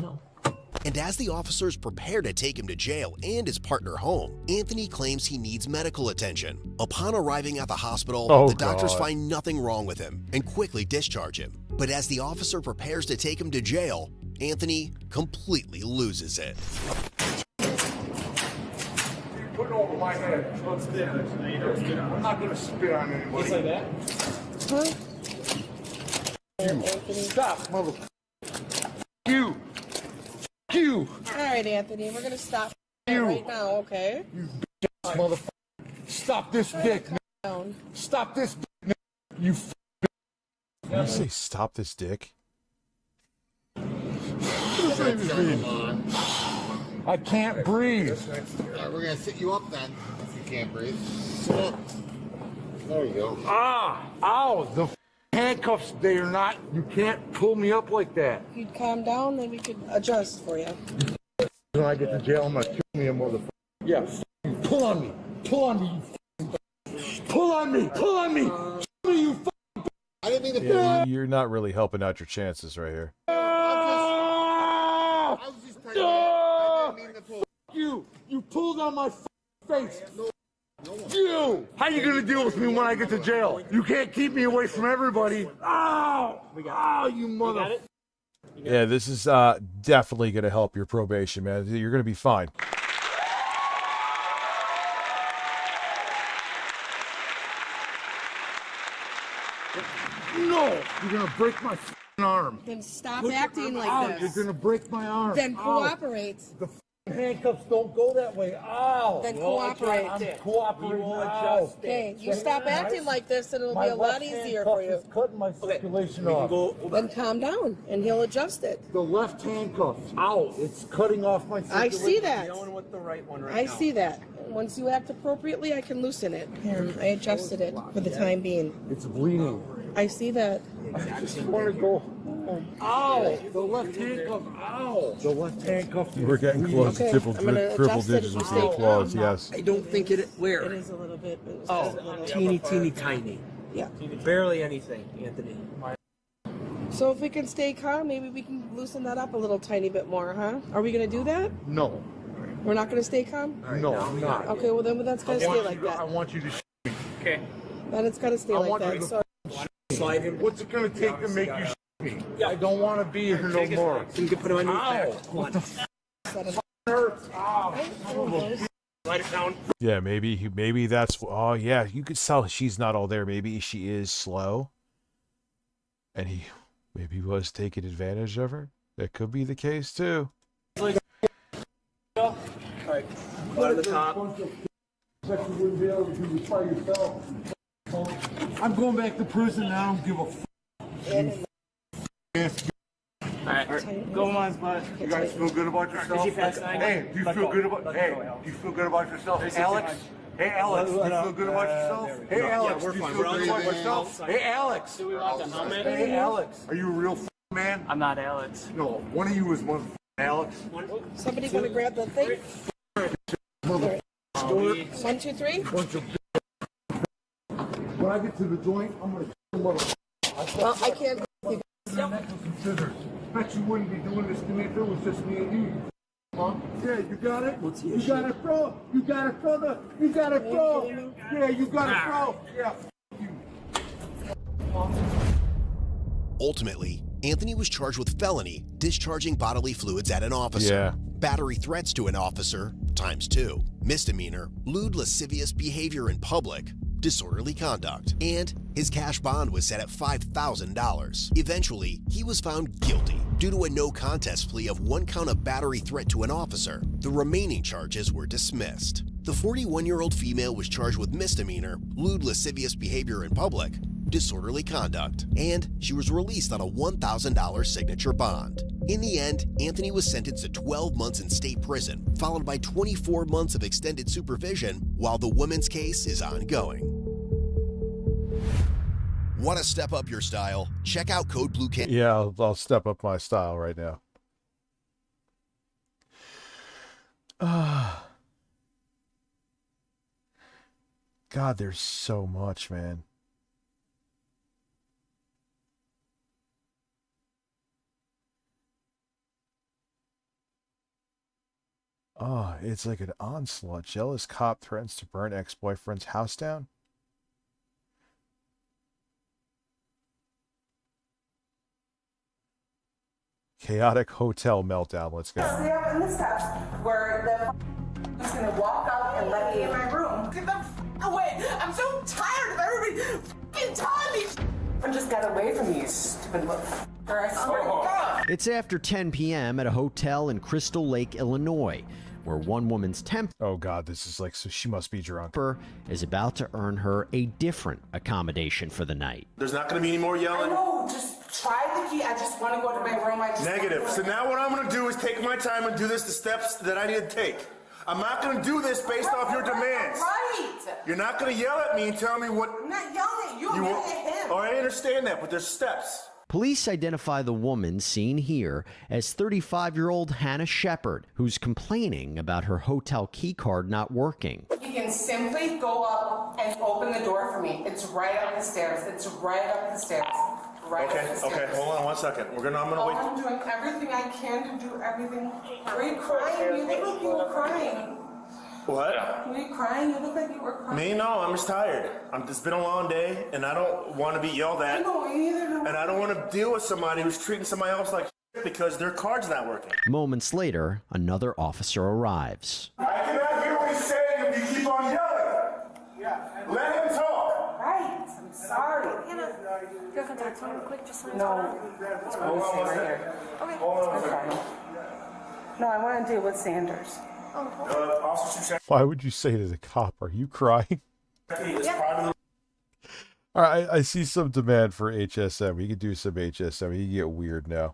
No. And as the officers prepare to take him to jail and his partner home, Anthony claims he needs medical attention. Upon arriving at the hospital, the doctors find nothing wrong with him and quickly discharge him. But as the officer prepares to take him to jail, Anthony completely loses it. Put it over my head. Don't spit on it. I'm not gonna spit on anybody. It's like that? Huh? Anthony. Stop, motherfucker. You. You. All right, Anthony, we're gonna stop right now, okay? You bitch, motherfucker. Stop this dick. Down. Stop this dick. You. Did you say stop this dick? I can't breathe. We're gonna sit you up then, if you can't breathe. Sit up. There you go. Ah! Ow! The handcuffs, they are not. You can't pull me up like that. If you'd calm down, then we could adjust for you. When I get to jail, I'm gonna kill me a motherfucker. Yeah, you. Pull on me. Pull on me, you. Pull on me. Pull on me. Show me, you. I didn't mean to. Yeah, you're not really helping out your chances right here. You! You pulled on my face! You! How you gonna deal with me when I get to jail? You can't keep me away from everybody! Ow! Ow, you mother... Yeah, this is definitely going to help your probation, man. You're going to be fine. No! You're gonna break my arm. Then stop acting like Ow, this. you're gonna break my arm. Then Ow. cooperate. The handcuffs don't go that way. Ow! Then cooperate. I'm cooperating. Ow. Okay, you stop acting like this and it'll be a lot easier for you. Is cutting my circulation off. Then calm down and he'll adjust it. The left handcuff. Ow! It's cutting off my circulation. I see that. Going with the right one right I now. see that. Once you act appropriately, I can loosen it. Here, I adjusted it for the time being. It's bleeding. I see that. I just want to go. Ow! The left handcuff. Ow! The left handcuff. We're getting close to triple digits with the claws, yes. I don't think it. Where? It is a little bit. Teeny tiny. Yeah. Barely anything, Anthony. So if we can stay calm, maybe we can loosen that up a little tiny bit more, huh? Are we gonna do that? No. We're not gonna stay calm? No, I'm not. Okay, well then that's gotta stay like that. I want you to. Okay. Then it's gotta stay like that. So Slide him. What's it gonna take to make you me? I don't want to be here no more. You can put him on your back. What the hurts? Ow! Slide it down. Yeah, maybe that's. Oh, yeah, you could tell she's not all there. Maybe she is slow, and he maybe was taking advantage of her. That could be the case too. All right. Go to the top. I'm going back to prison and I don't give a Alright, go on, bud. You guys feel good about yourself? Hey, do you feel good about? Hey, do you feel good about yourself, Alex? Hey, Alex, do you feel good about yourself? Hey, Alex, do you feel good about yourself? Hey, Alex. Do we want the helmet? Hey, Alex. Are you a real man? I'm not Alex. No, one of you is one Alex. somebody wanna grab the thing? 1, 2, 3. Bunch of. When I get to the joint, I'm gonna kill mother. Well, I can't. Scissors. Bet you wouldn't be doing this to me if it was just me and you. Huh? Yeah, you got it? You got it, bro. You got it, brother. You got it, bro. Yeah, you got it, bro. Yeah. Ultimately, Anthony was charged with felony, discharging bodily fluids at an officer, battery threats to an officer, ×2, misdemeanor, lewd lascivious behavior in public, disorderly conduct, and his cash bond was set at $5,000. Eventually, he was found guilty due to a no contest plea of 1 count of battery threat to an officer. The remaining charges were dismissed. The 41-year-old female was charged with misdemeanor, lewd lascivious behavior in public, disorderly conduct, and she was released on a $1,000 signature bond. In the end, Anthony was sentenced to 12 months in state prison, followed by 24 months of extended supervision, while the woman's case is ongoing. Want to step up your style? Check out Code Blue Can. Yeah, I'll step up my style right now. God, there's so much, man. Oh, it's like an onslaught. Jealous cop threatens to burn ex-boyfriend's house down. Chaotic hotel meltdown. Let's go. Stay up in the steps where the is gonna walk out and let me in my room. Get the away! I'm so tired of everybody telling me. I just got away from you, stupid motherfucker. I swear to God. It's after 10 p.m. at a hotel in Crystal Lake, Illinois, where one woman's temper. Oh God, this is like, so she must be drunk. Is about to earn her a different accommodation for the night. There's not going to be any more yelling? No, just try the key. I just want to go to my room. Negative. So now what I'm going to do is take my time and do this the steps that I need to take. I'm not going to do this based off your demands. Right. You're not going to yell at me and tell me what... I'm not yelling at you. I'm yelling at him. Oh, I understand that, but there's steps. Police identify the woman seen here as 35-year-old Hannah Shepard, who's complaining about her hotel key card not working. You can simply go up and open the door for me. It's right up the stairs. It's right up the stairs. Right up the stairs. Okay, hold on 1 second. I'm gonna wait. I'm doing everything I can to do everything. Are you crying? You look like you were crying. What? Were you crying? You look like you were crying. Me? No, I'm just tired. It's been a long day, and I don't want to be yelled at. No, either do I. And I don't want to deal with somebody who's treating somebody else like shit because their card's not working. Moments later, another officer arrives. I cannot hear what he's saying if you keep on yelling. Yeah. Let him talk. Right. I'm sorry. Hannah, you can talk to him quick, just let him No. talk. It's going to stay right here. Okay. Okay. No, I want to deal with Sanders. Why would you say to the cop, are you crying? Yeah. All right, I see some demand for HSM. We can do some HSM. You can get weird now.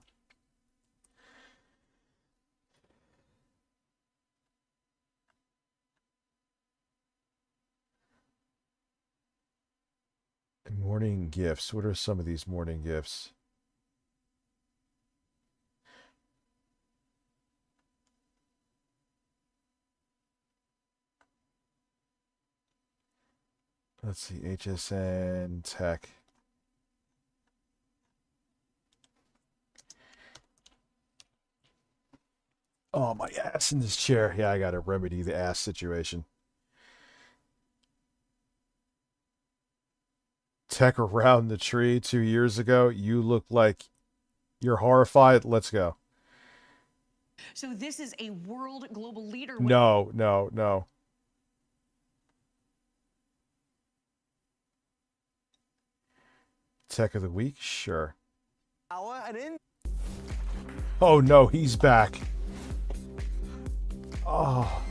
Morning gifts. What are some of these morning gifts? Let's see, HSN Tech. Oh, my ass in this chair. Yeah, I got to remedy the ass situation. Tech around the tree 2 years ago. You look like you're horrified. Let's go. So this is a world global leader. No, no, no. Tech of the week? Sure. Oh no, he's back. Oh.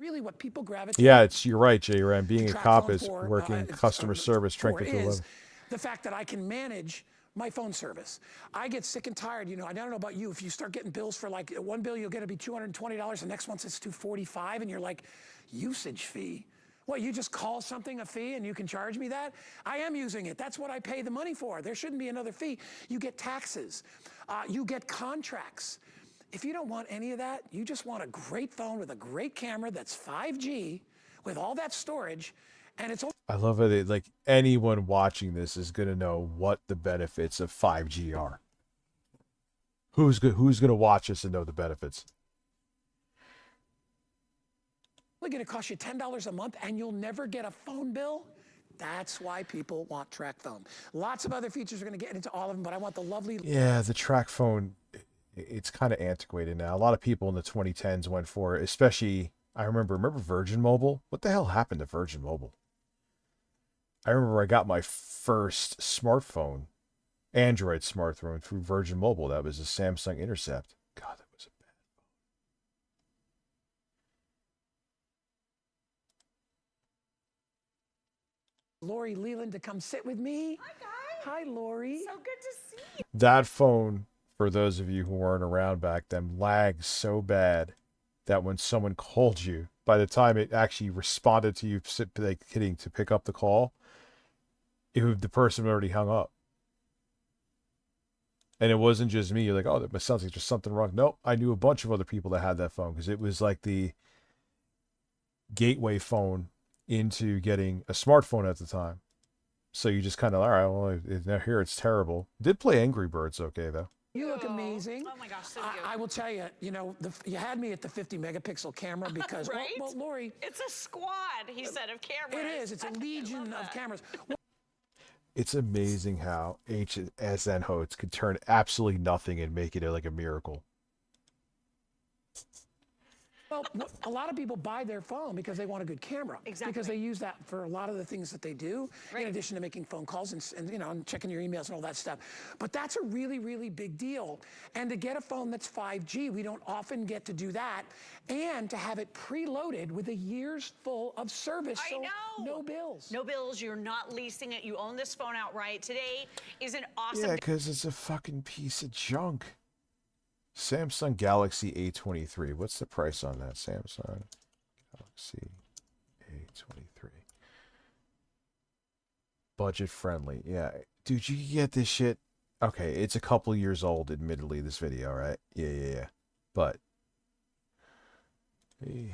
Really, what people gravitate. Yeah, you're right, Jay Ram. Being a track cop phone is for, working customer service, for trying to is live. the fact that I can manage my phone service. I get sick and tired. You know, I don't know about you. If you start getting bills for like one bill, you'll get to be $220. The next one says $245, and you're like, usage fee. What, you just call something a fee and you can charge me that? I am using it. That's what I pay the money for. There shouldn't be another fee. You get taxes. You get contracts. If you don't want any of that, you just want a great phone with a great camera that's 5G with all that storage, and it's. I love it. Like anyone watching this is gonna know what the benefits of 5G are. Who's gonna watch this and know the benefits? Only going to cost you $10 a month, and you'll never get a phone bill. That's why people want track phone. Lots of other features are going to get into all of them, but I want the lovely. Yeah, the track phone. It's kind of antiquated now. A lot of people in the 2010s went for it, especially. I remember Virgin Mobile? What the hell happened to Virgin Mobile? I remember I got my first smartphone, Android smartphone, through Virgin Mobile. That was a Samsung Intercept. God, that was a bad phone. Lori Leland to come sit with me. Hi, guys. Hi, Lori. So good to see you. That phone, for those of you who weren't around back then, lagged so bad that when someone called you, by the time it actually responded to you, like, hitting to pick up the call, the person already hung up. And it wasn't just me. You're like, oh, that sounds like there's something wrong. Nope. I knew a bunch of other people that had that phone because it was like the gateway phone into getting a smartphone at the time. So you just kind of, all right, well, now here it's terrible. Did play Angry Birds okay, though. You look amazing. Oh my gosh, so cute. I will tell you, you know, you had me at the 50 megapixel camera because, Right? well, Lori. It's a squad, he said, of cameras. It is. It's a legion of cameras. It's amazing how HSN hosts could turn absolutely nothing and make it like a miracle. Well, a lot of people buy their phone because they want a good camera. Exactly. Because they use that for a lot of the things that they do, in addition to making phone calls and you know, and checking your emails and all that stuff. But that's a really, really big deal. And to get a phone that's 5G, we don't often get to do that. And to have it preloaded with a year's full of service. I know. No bills. No bills. You're not leasing it. You own this phone outright. Today is an awesome Yeah, because it's a fucking piece of junk. Samsung Galaxy A23. What's the price on that Samsung Galaxy A23? Budget friendly. Yeah. Dude, you can get this shit. Okay, it's a couple years old, admittedly, this video, right? Yeah. But the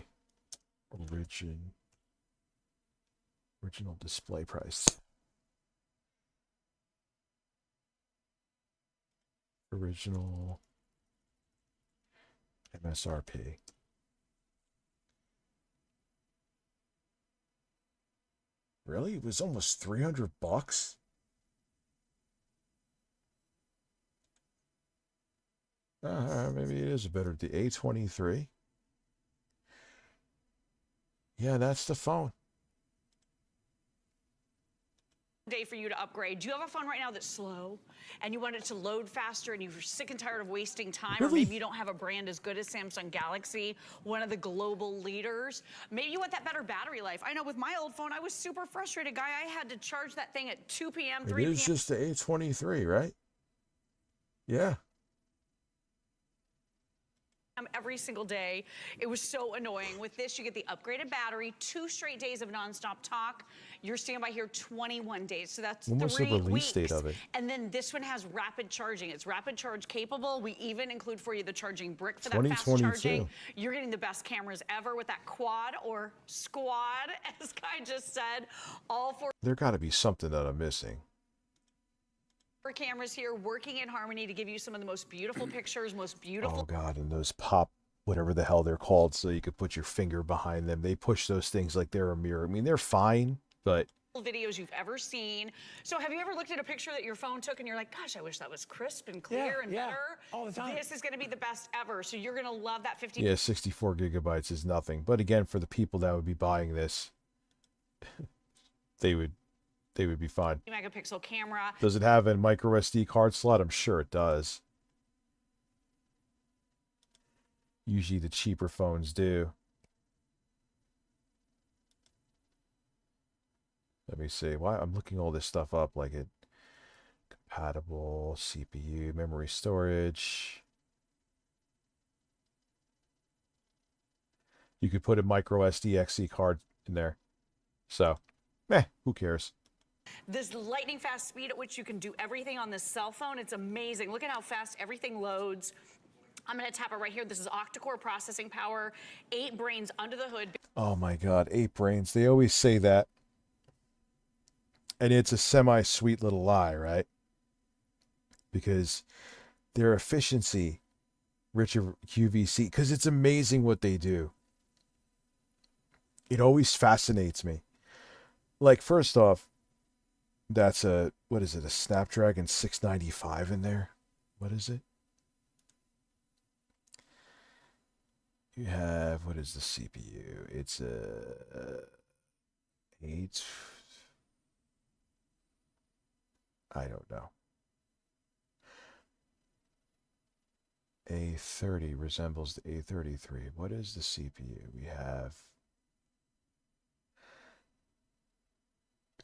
original display price. Original MSRP. Really? It was almost $300? Maybe it is a better. The A23. Yeah, that's the phone. day for you to upgrade. Do you have a phone right now that's slow and you want it to load faster and you're sick and tired of wasting time? Or maybe you don't have a brand as good as Samsung Galaxy, one of the global leaders. Maybe you want that better battery life. I know with my old phone, I was super frustrated, guy. I had to charge that thing at 2 p.m., 3 p.m. It is just the A23, right? Yeah. Every single day. It was so annoying. With this, you get the upgraded battery, 2 straight days of nonstop talk. Your standby here, 21 days. So that's When was the 3 release weeks. date of it? And then this one has rapid charging. It's rapid charge capable. We even include for you the charging brick for that fast 2022. charging. You're getting the best cameras ever with that quad or squad, as Kai just said. All 4 There got to be something that I'm missing. cameras here working in harmony to give you some of the most beautiful pictures, most beautiful. Oh, God, and those pop, whatever the hell they're called, so you could put your finger behind them. They push those things like they're a mirror. I mean, they're fine, but... videos you've ever seen. So have you ever looked at a picture that your phone took and you're like, gosh, I wish that was crisp and clear and better? All the time. This is going to be the best ever. So you're going to love that 50. Yeah, 64 gigabytes is nothing. But again, for the people that would be buying this, they would be fine. Megapixel camera. Does it have a micro SD card slot? I'm sure it does. Usually the cheaper phones do. Let me see. Why I'm looking all this stuff up, like it compatible CPU, memory storage. You could put a micro SD XC card in there. So, who cares? This lightning fast speed at which you can do everything on this cell phone, it's amazing. Look at how fast everything loads. I'm going to tap it right here. This is octa-core processing power, 8 brains under the hood. Oh my God, 8 brains. They always say that. And it's a semi-sweet little lie, right? Because their efficiency, richer QVC, because it's amazing what they do. It always fascinates me. Like, first off, that's a, what is it, a Snapdragon 695 in there? What is it? You have, what is the CPU? It's a 8... I don't know. A30 resembles the A33. What is the CPU? We have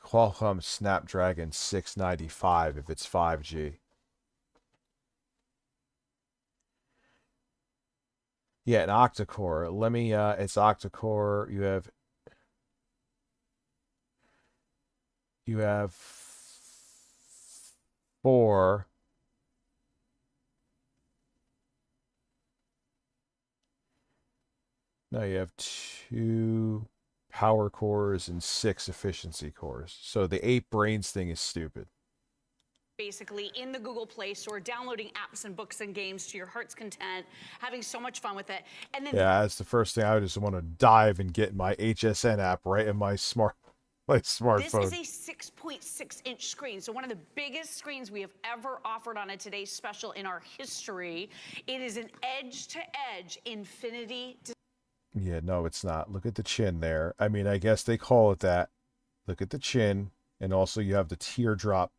Qualcomm Snapdragon 695 if it's 5G. Yeah, an octa-core. Let me, it's octa-core. You have 4. Now you have 2 power cores and 6 efficiency cores. So the 8 brains thing is stupid. Basically in the Google Play Store, downloading apps and books and games to your heart's content, having so much fun with it. And then Yeah, that's the first thing. I just want to dive and get my HSN app right in my smartphone. this is a 6.6-inch screen, so one of the biggest screens we have ever offered on a Today's Special in our history. It is an edge-to-edge infinity. Yeah, no, it's not. Look at the chin there. I mean, I guess they call it that. Look at the chin, and also you have the teardrop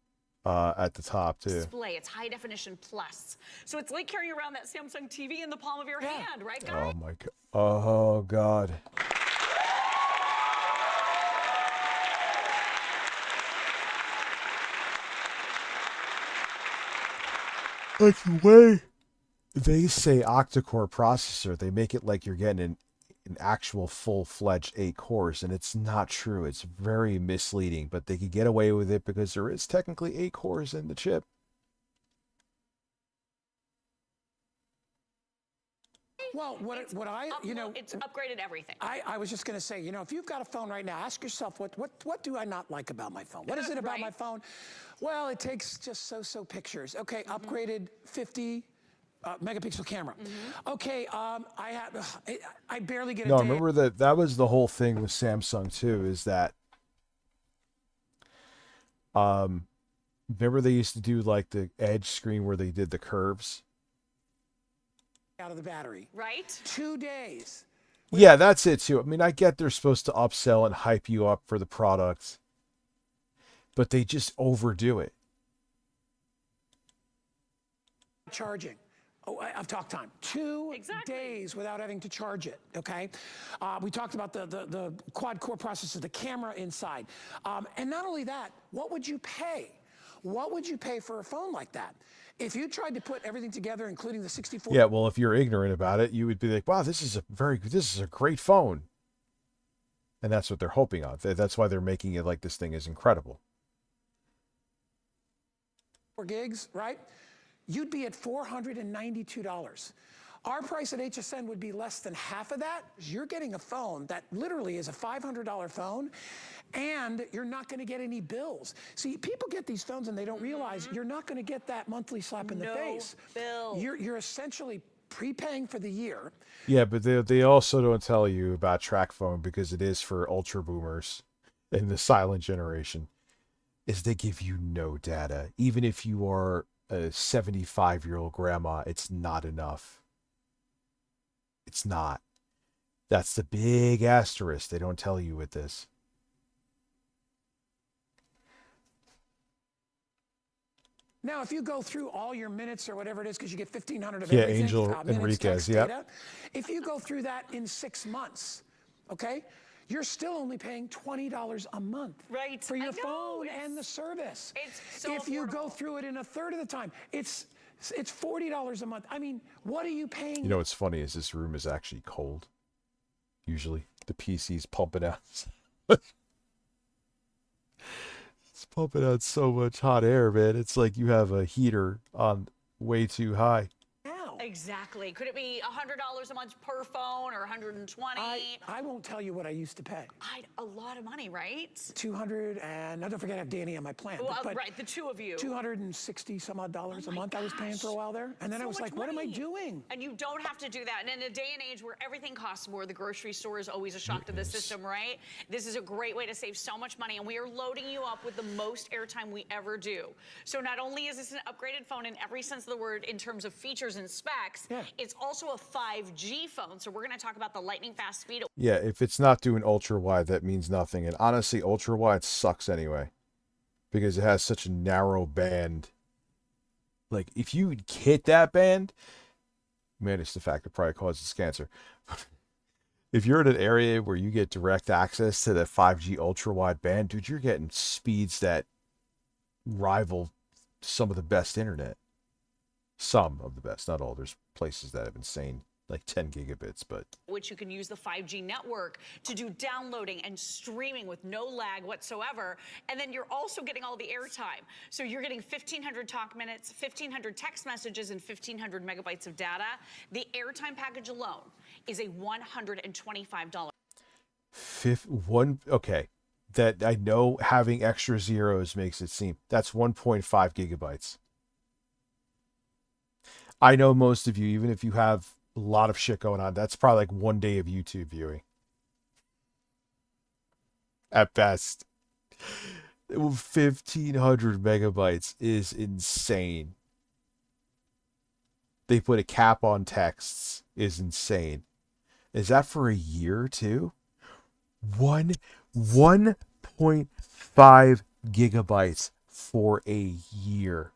at the top too. Display. It's high definition plus. So it's like carrying around that Samsung TV in the palm of your hand, right, guys? Oh my god. Oh god. Like the way they say octa-core processor, they make it like you're getting an actual full-fledged 8 cores, and it's not true. It's very misleading, but they could get away with it because there is technically 8 cores in the chip. Well, what I, you know, it's upgraded everything. I was just going to say, you know, if you've got a phone right now, ask yourself, what do I not like about my phone? What is it about my phone? Well, it takes just so pictures. Okay, upgraded 50 megapixel camera. Okay, I barely get a No, day. remember that was the whole thing with Samsung too, is that remember they used to do like the edge screen where they did the curves? Out of the battery. Right? 2 days. Yeah, that's it too. I mean, I get they're supposed to upsell and hype you up for the product, but they just overdo it. Charging. Oh, I've talked time. 2 days without having to charge it, okay? We talked about the quad-core processor, the camera inside. And not only that, what would you pay? What would you pay for a phone like that? If you tried to put everything together, including the 64... Yeah, well, if you're ignorant about it, you would be like, wow, this is a great phone. And that's what they're hoping on. That's why they're making it like this thing is incredible. 4 gigs, right? You'd be at $492. Our price at HSN would be less than half of that. You're getting a phone that literally is a $500 phone, and you're not going to get any bills. See, people get these phones and they don't realize you're not going to get that monthly slap in the face. Bill. You're essentially prepaying for the year. Yeah, but they also don't tell you about track phone because it is for ultra boomers in the silent generation. Is they give you no data. Even if you are a 75-year-old grandma, it's not enough. It's not. That's the big asterisk they don't tell you with this. Now, if you go through all your minutes or whatever it is, because you get 1,500 of Yeah, everything, Angel minutes, Enriquez, text, yep. data, if you go through that in 6 months, okay, you're still only paying $20 a month for your phone and the service. It's so if you go through it in a third of the time, it's $40 a month. I mean, what are you paying? You know what's funny is this room is actually cold. Usually the PC's pumping out. It's pumping out so much hot air, man. It's like you have a heater on way too high. Exactly. Could it be $100 a month per phone or $120? I won't tell you what I used to pay. A lot of money, right? 200 and now don't forget I have Danny on my plan. Well, but right, the two of you. 260 some odd dollars a month I was paying for a while there. And then I was like, what am I doing? And you don't have to do that. And in a day and age where everything costs more, the grocery store is always a shock to the system, right? This is a great way to save so much money, and we are loading you up with the most airtime we ever do. So not only is this an upgraded phone in every sense of the word in terms of features and specs, it's also a 5G phone. So we're going to talk about the lightning fast speed. Yeah, if it's not doing ultra wide, that means nothing. And honestly, ultra wide sucks anyway, because it has such a narrow band. Like if you hit that band, man, it's the fact it probably causes cancer. If you're in an area where you get direct access to that 5G ultra wide band, dude, you're getting speeds that rival some of the best internet. Some of the best, not all. There's places that have insane like 10 gigabits, but which you can use the 5G network to do downloading and streaming with no lag whatsoever. And then you're also getting all the airtime. So you're getting 1,500 talk minutes, 1,500 text messages, and 1,500 megabytes of data. The airtime package alone is a $125. Okay. That I know having extra zeros makes it seem. That's 1.5 gigabytes. I know most of you, even if you have a lot of shit going on, that's probably like 1 day of YouTube viewing. At best. 1,500 megabytes is insane. They put a cap on texts is insane. Is that for a year too? 1.5 gigabytes for a year.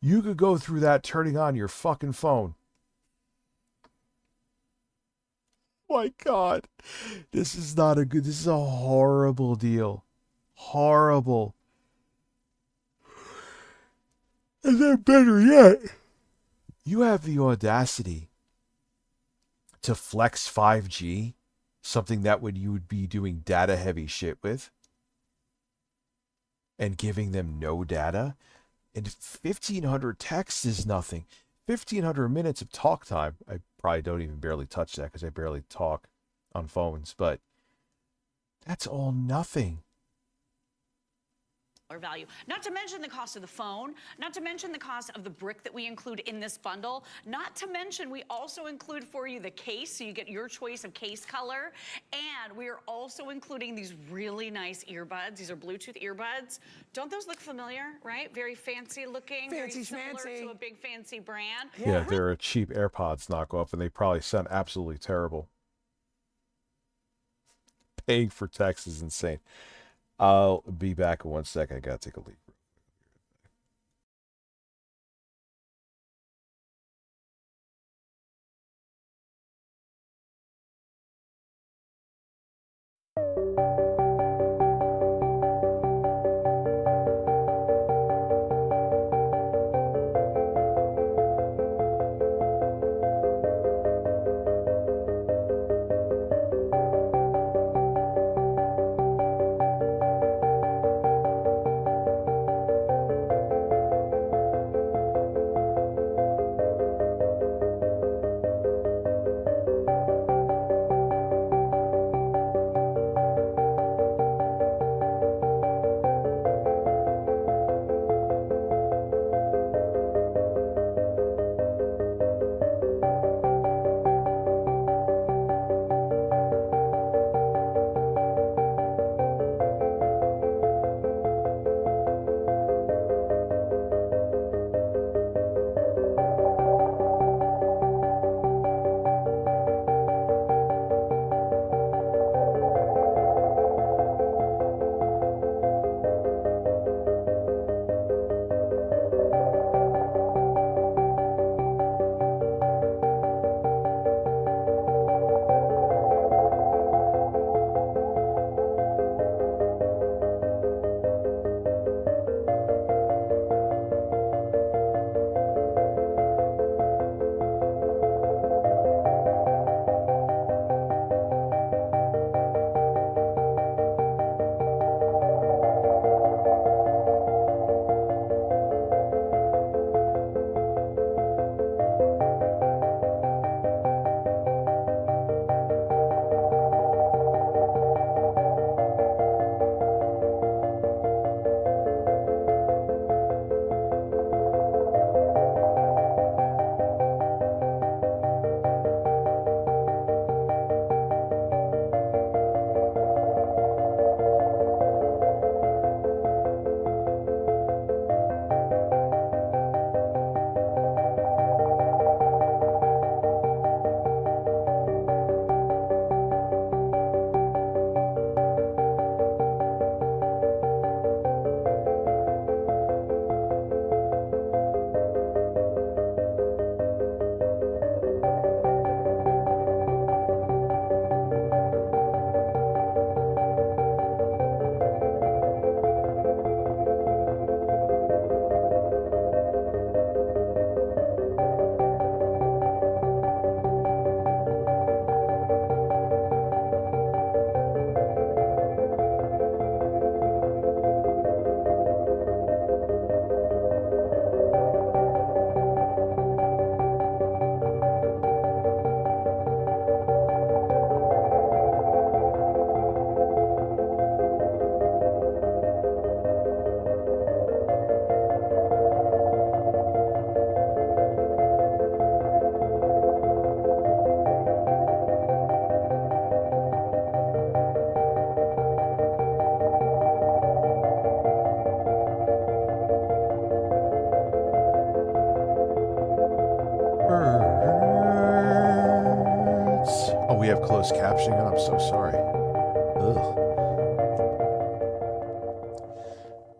You could go through that turning on your fucking phone. My God. This is a horrible deal. Horrible. And then better yet, you have the audacity to flex 5G, something that you would be doing data heavy shit with, and giving them no data. And 1,500 texts is nothing. 1,500 minutes of talk time. I probably don't even barely touch that because I barely talk on phones, but that's all nothing. Value. Not to mention the cost of the phone, not to mention the cost of the brick that we include in this bundle, not to mention we also include for you the case, so you get your choice of case color, and we are also including these really nice earbuds. These are Bluetooth earbuds. Don't those look familiar, right? Very fancy looking, Fancy very similar schmancy. to a big fancy brand. Yeah, they're a cheap AirPods knockoff, and they probably sound absolutely terrible. Paying for text is insane. I'll be back in 1 second. I gotta take a leak. you have closed captioning on? I'm so sorry. Ugh.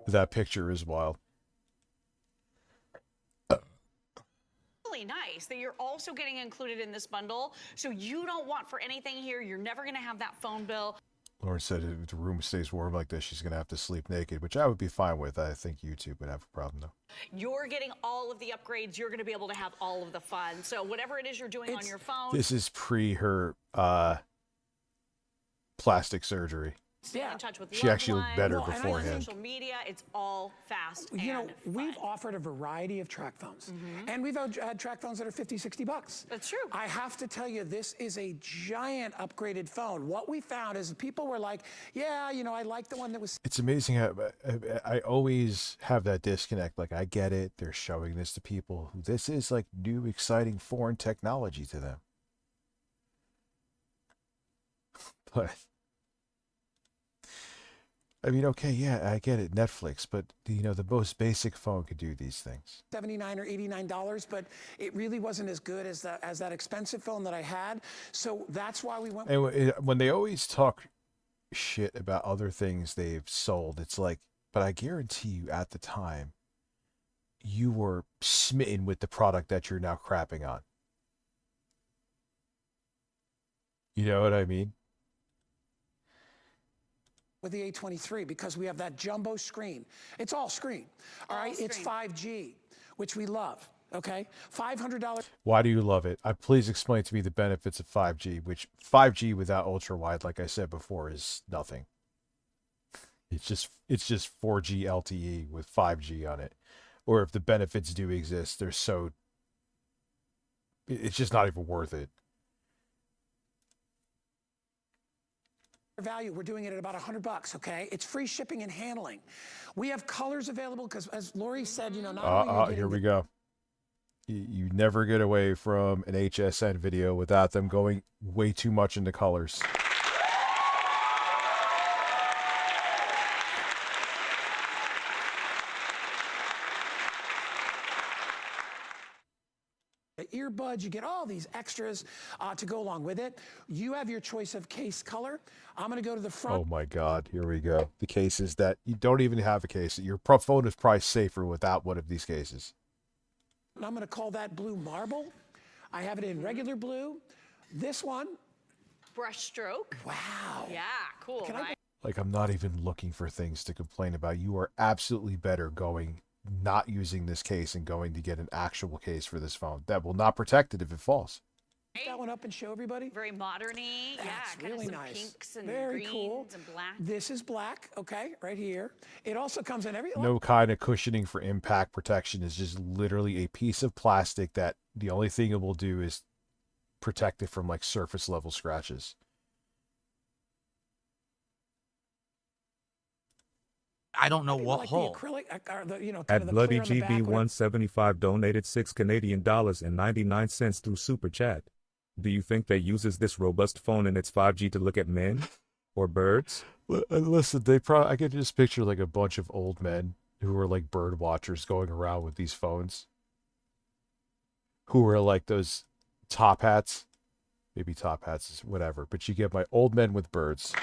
That picture is wild. Really nice that you're also getting included in this bundle. So you don't want for anything here. You're never going to have that phone bill. Lauren said if the room stays warm like this, she's going to have to sleep naked, which I would be fine with. I think YouTube would have a problem, though. You're getting all of the upgrades. You're going to be able to have all of the fun. So whatever it is you're doing on your phone. This is pre her plastic surgery. Stay in touch with She actually looked better and beforehand. social media, it's all fast. You know, and we've offered a variety of track phones, and we've had track phones that are $50-$60. That's true. I have to tell you, this is a giant upgraded phone. What we found is people were like, yeah, you know, I like the one that was. It's amazing how I always have that disconnect. Like, I get it. They're showing this to people. This is like new, exciting foreign technology to them. But I mean, okay, yeah, I get it, Netflix, but you know, the most basic phone could do these things. $79 or $89, but it really wasn't as good as that expensive phone that I had. So that's why we went. And when they always talk shit about other things they've sold, it's like, but I guarantee you, at the time, you were smitten with the product that you're now crapping on. You know what I mean? With the A23, because we have that jumbo screen. It's all screen. All right, it's 5G, which we love. Okay, $500. Why do you love it? Please explain to me the benefits of 5G, which 5G without ultra wide, like I said before, is nothing. It's just 4G LTE with 5G on it. Or if the benefits do exist, they're so, it's just not even worth it. Value, we're doing it at about $100. Okay, it's free shipping and handling. We have colors available because, as Lori said, you know, not only are you here we go. You never get away from an HSN video without them going way too much into colors. earbuds, you get all these extras to go along with it. You have your choice of case color. I'm going to go to the front. Oh my God, here we go. The cases that you don't even have a case. Your phone is probably safer without one of these cases. And I'm going to call that blue marble. I have it in regular blue. This one. Brush stroke. Wow. Yeah, cool, right? Like, I'm not even looking for things to complain about. You are absolutely better going not using this case and going to get an actual case for this phone that will not protect it if it falls. That one up and show everybody. Very modern-y. That's yeah, really kind of some nice. pinks and Very greens cool. and black. This is black, okay, right here. It also comes in every. No kind of cushioning for impact protection. Is just literally a piece of plastic that the only thing it will do is protect it from like surface level scratches. I don't know what like hole. The acrylic, or the, you know, At kind of the Bloody clear on the back, GB175 donated $6.99 through Super Chat. Do you think that uses this robust phone in its 5G to look at men or birds? Listen, I could just picture like a bunch of old men who were like bird watchers going around with these phones. Who were like those top hats. Maybe top hats is whatever, but you get my old men with birds.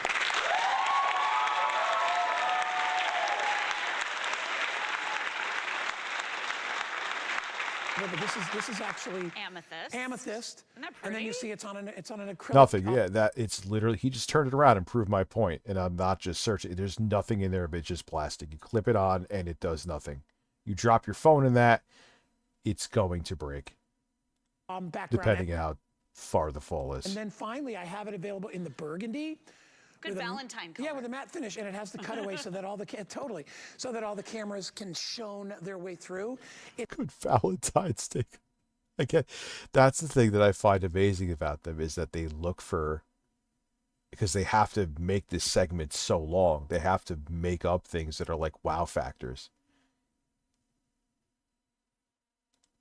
No, but this is actually amethyst. Amethyst. Isn't that And then you pretty? see it's on an acrylic. Nothing, yeah, that it's literally, he just turned it around and proved my point, and I'm not just searching. There's nothing in there but it's just plastic. You clip it on and it does nothing. You drop your phone in that, it's going to break. Background. Depending on how far the fall is. And then finally, I have it available in the burgundy. Good Valentine color. Yeah, with a matte finish, and it has the cutaway so that all the so that all the cameras can shone their way through. Good Valentine's Day. Again, that's the thing that I find amazing about them is that they look for, because they have to make this segment so long, they have to make up things that are like wow factors.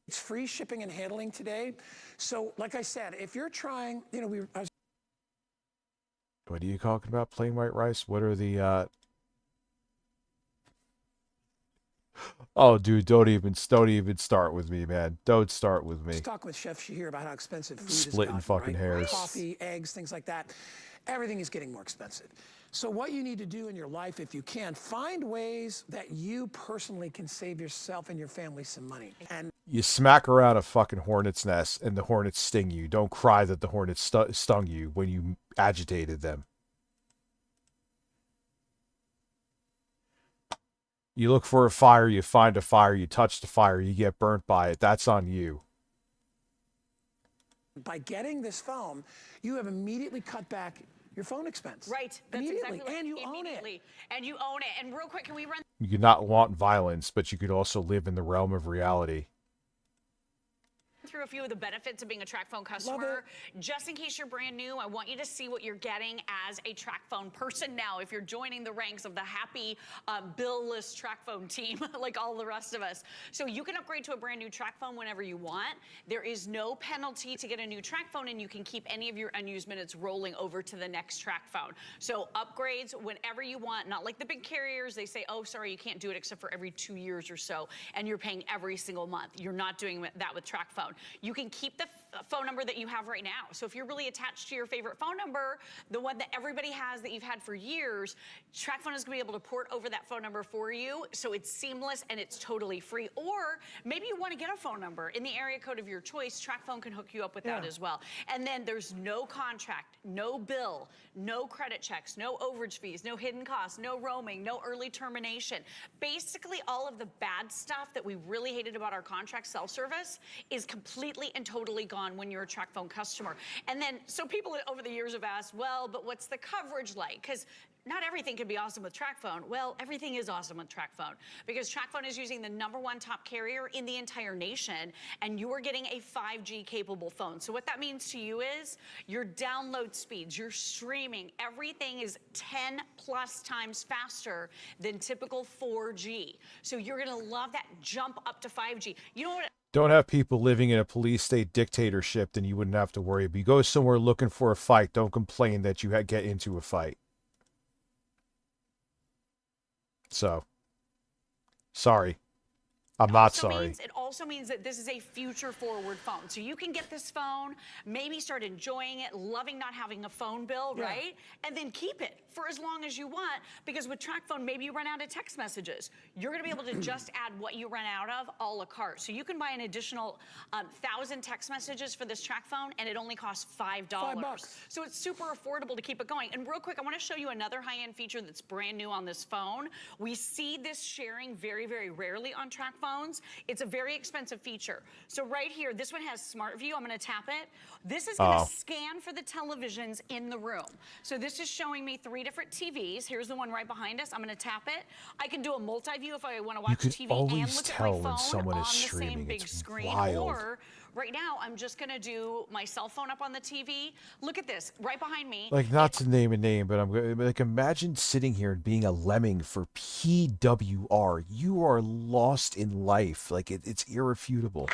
It's free shipping and handling today. So, like I said, if you're trying, you know, What are you talking about? Plain white rice? What are the Oh, dude, don't even start with me, man. Don't start with me. Just talk with Chef Shahir about how expensive food Splitting is fucking right? hairs. Coffee, eggs, things like that. Everything is getting more expensive. So what you need to do in your life, if you can, find ways that you personally can save yourself and your family some money. And You smack around a fucking hornet's nest and the hornets sting you. Don't cry that the hornets stung you when you agitated them. You look for a fire, you find a fire, you touch the fire, you get burnt by it. That's on you. by getting this phone, you have immediately cut back your phone expense. Right. That's Immediately. exactly right. And you own it. And you own it. And real quick, can we run You could not want violence, but you could also live in the realm of reality. through a few of the benefits of being a TracFone customer? Just in case you're brand new, I want you to see what you're getting as a TracFone person now. If you're joining the ranks of the happy bill-less TracFone team, like all the rest of us. So you can upgrade to a brand new TracFone whenever you want. There is no penalty to get a new TracFone, and you can keep any of your unused minutes rolling over to the next TracFone. So upgrades whenever you want, not like the big carriers. They say, oh, sorry, you can't do it except for every 2 years or so, and you're paying every single month. You're not doing that with TracFone. You can keep the phone number that you have right now. So if you're really attached to your favorite phone number, the one that everybody has that you've had for years, TracFone is going to be able to port over that phone number for you. So it's seamless and it's totally free. Or maybe you want to get a phone number in the area code of your choice. TracFone can hook you up with that as well. And then there's no contract, no bill, no credit checks, no overage fees, no hidden costs, no roaming, no early termination. Basically, all of the bad stuff that we really hated about our contract self-service is completely and totally gone when you're a TracFone customer. And then, so people over the years have asked, well, but what's the coverage like? Because not everything can be awesome with TracFone. Well, everything is awesome with TracFone because TracFone is using the #1 top carrier in the entire nation, and you're getting a 5G capable phone. So what that means to you is your download speeds, your streaming, everything is 10 plus times faster than typical 4G. So you're gonna love that jump up to 5G. You know what? Don't have people living in a police state dictatorship, then you wouldn't have to worry. But you go somewhere looking for a fight, don't complain that you get into a fight. So, sorry. I'm not sorry. It also means that this is a future-forward phone. So you can get this phone, maybe start enjoying it, loving not having a phone bill, right? And then keep it for as long as you want, because with TracFone, maybe you run out of text messages. You're going to be able to just add what you run out of a la carte. So you can buy an additional 1,000 text messages for this TracFone, and it only costs $5. $5. So it's super affordable to keep it going. And real quick, I want to show you another high-end feature that's brand new on this phone. We see this sharing very, very rarely on TracFone. It's a very expensive feature. So right here, this one has Smart View. I'm going to tap it. This is going to scan for the televisions in the room. So this is showing me 3 different TVs. Here's the one right behind us. I'm going to tap it. I can do a multi-view if I want to watch TV and look at my phone on the same big screen. Or right now, I'm just going to do my cell phone up on the TV. Look at this, right behind me. Like, not to name a name, but like, imagine sitting here and being a lemming for PWR. You are lost in life. Like, it's irrefutable.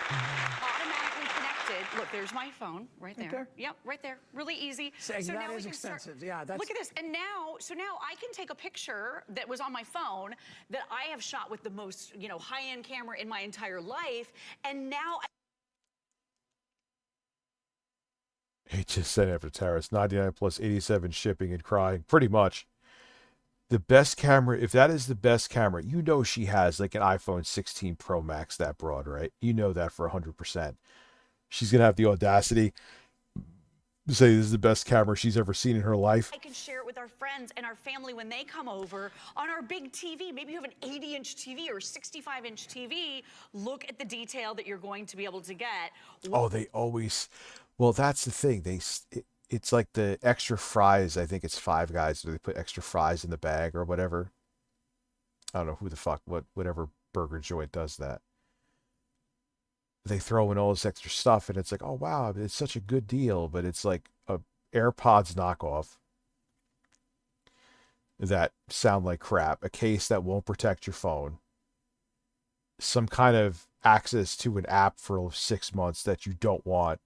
Automatically connected. Look, there's my phone right there. Yep, right there. Really easy. So now that we is can expensive. Yeah, that's. Look at this. And now, so now I can take a picture that was on my phone that I have shot with the most, high-end camera in my entire life. And now He just said after tariffs, 99 plus 87 shipping and crying. Pretty much. The best camera, if that is the best camera, you know she has like an iPhone 16 Pro Max, that broad, right? You know that for 100%. She's going to have the audacity to say this is the best camera she's ever seen in her life. I can share it with our friends and our family when they come over on our big TV. Maybe you have an 80-inch TV or 65-inch TV. Look at the detail that you're going to be able to get. Oh, they always... Well, that's the thing. It's like the extra fries. I think it's Five Guys. They put extra fries in the bag or whatever. I don't know who the fuck, whatever burger joint does that. They throw in all this extra stuff, and it's like, oh wow, it's such a good deal, but it's like a AirPods knockoff that sound like crap, a case that won't protect your phone, some kind of access to an app for 6 months that you don't want.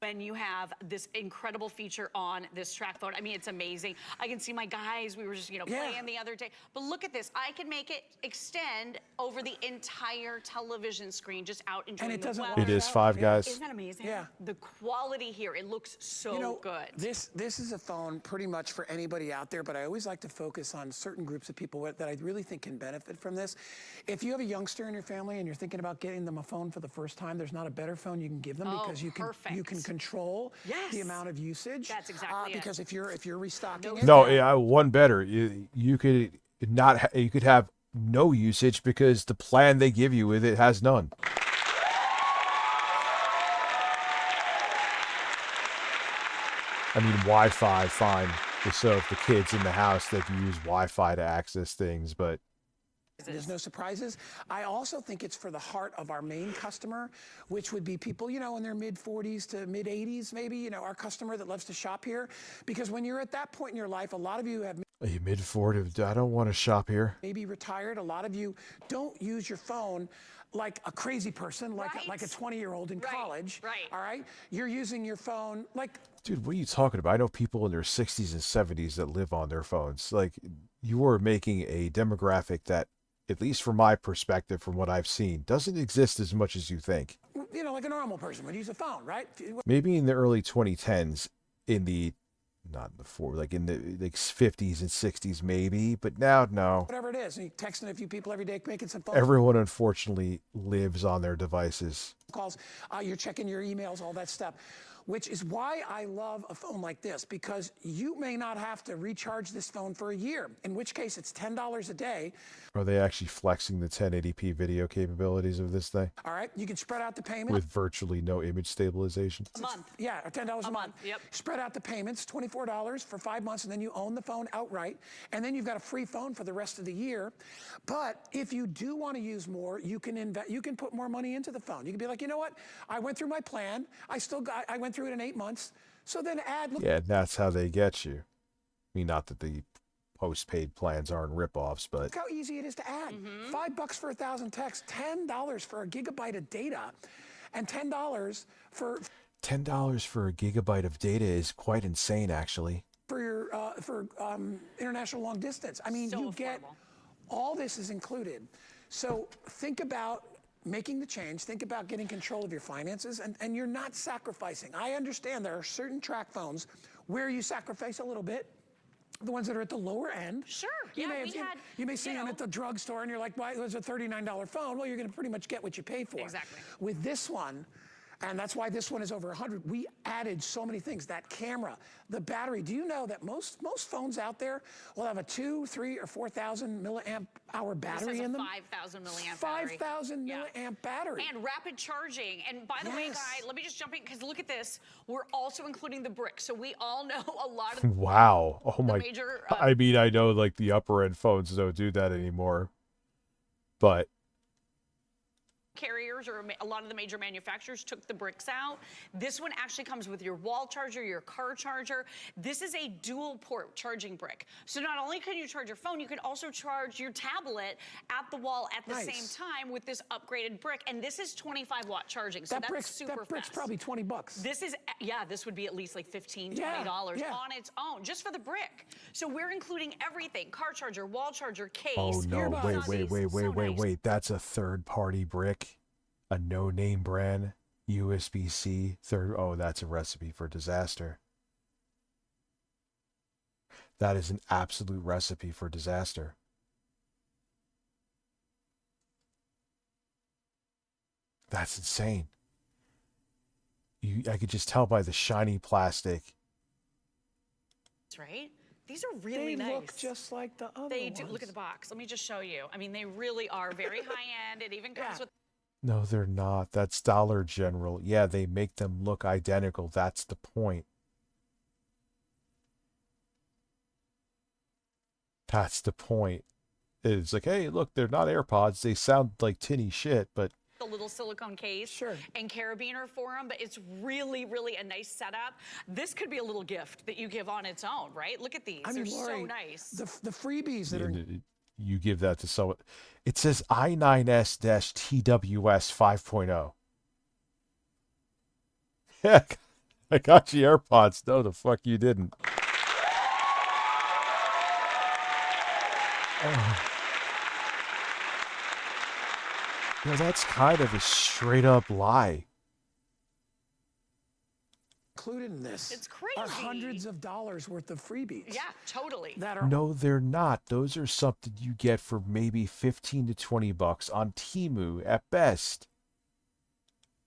when you have this incredible feature on this track phone. I mean, it's amazing. I can see my guys, we were just, playing the other day. But look at this. I can make it extend over the entire television screen, just out enjoying the weather. It is Five Guys. Isn't that amazing? Yeah. The quality here, it looks so good. This is a phone pretty much for anybody out there, but I always like to focus on certain groups of people that I really think can benefit from this. If you have a youngster in your family and you're thinking about getting them a phone for the first time, there's not a better phone you can give them because you can control the amount of usage. That's exactly because if you're restocking No, yeah, one better. You could you could have no usage because the plan they give you with it has none. I mean, Wi-Fi, fine. So if the kids in the house, they can use Wi-Fi to access things, but there's no surprises. I also think it's for the heart of our main customer, which would be people, in their mid-40s to mid-80s, maybe, our customer that loves to shop here. Because when you're at that point in your life, a lot of you have mid-40s, I don't want to shop here. maybe retired. A lot of you don't use your phone like a crazy person, like a 20-year-old in college. Right. All right? You're using your phone like... Dude, what are you talking about? I know people in their 60s and 70s that live on their phones. Like, you are making a demographic that, at least from my perspective, from what I've seen, doesn't exist as much as you think. Like a normal person would use a phone, right? Maybe in the early 2010s, in the 50s and 60s, maybe, but now, no. Whatever it is, and you're texting a few people every day, making some phone Everyone, unfortunately, lives on their devices. calls, you're checking your emails, all that stuff. Which is why I love a phone like this, because you may not have to recharge this phone for a year, in which case it's $10 a day. Are they actually flexing the 1080p video capabilities of this thing? All right, you can spread out the payment. With virtually no image stabilization? A month. Yeah, or $10 a month. Yep. Spread out the payments, $24 for 5 months, and then you own the phone outright. And then you've got a free phone for the rest of the year. But if you do want to use more, you can put more money into the phone. You can be like, you know what? I went through my plan. I went through it in 8 months. So then add. Yeah, that's how they get you. I mean, not that the postpaid plans aren't ripoffs, but Look how easy it is to add. $5 for 1,000 texts, $10 for a gigabyte of data, and $10 for $10 for a gigabyte of data is quite insane, actually. your international long distance. I mean, you get all this is included. So think about making the change. Think about getting control of your finances, and you're not sacrificing. I understand there are certain track phones where you sacrifice a little bit. The ones that are at the lower end. Sure. You may see them at the drugstore and you're like, why, there's a $39 phone. Well, you're going to pretty much get what you pay for. Exactly. With this one, and that's why this one is over 100, we added so many things. That camera, the battery. Do you know that most phones out there will have a 2, 3, or 4,000 milliamp hour battery in them? 5,000 milliamp 5,000 milliamp battery. And rapid charging. And by the way, guy, let me just jump in, because look at this. We're also including the brick. So we all know a lot of wow. Oh my. major, I mean, I know like the upper end phones don't do that anymore, but carriers or a lot of the major manufacturers took the bricks out. This one actually comes with your wall charger, your car charger. This is a dual port charging brick. So not only can you charge your phone, you can also charge your tablet at the wall at the same time with this upgraded brick. And this is 25-watt charging. So that's super fast. That brick's probably $20. This is, this would be at least like $15, $20 on its own, just for the brick. So we're including everything: car charger, wall charger, case. oh no, wait. That's a third-party brick. A no-name brand, USB-C, that's a recipe for disaster. That is an absolute recipe for disaster. That's insane. I could just tell by the shiny plastic. That's right. These are really nice. They look just like the other They ones. do. Look at the box. Let me just show you. I mean, they really are very high-end. It even comes with... No, they're not. That's Dollar General. Yeah, they make them look identical. That's the point. That's the point. It's like, hey, look, they're not AirPods. They sound like tinny shit, but... the little silicone case and carabiner for them, but it's really, really a nice setup. This could be a little gift that you give on its own, right? Look at these. I mean, They're Lori, so nice. The freebies that are... You give that to someone. It says i9s-TWS 5.0. Heck, I got you AirPods. No, the fuck you didn't. You know, that's kind of a straight up lie. Included in this. It's crazy. Are hundreds of dollars worth of freebies. Yeah, totally. That are No, they're not. Those are something you get for maybe 15 to 20 bucks on Temu at best.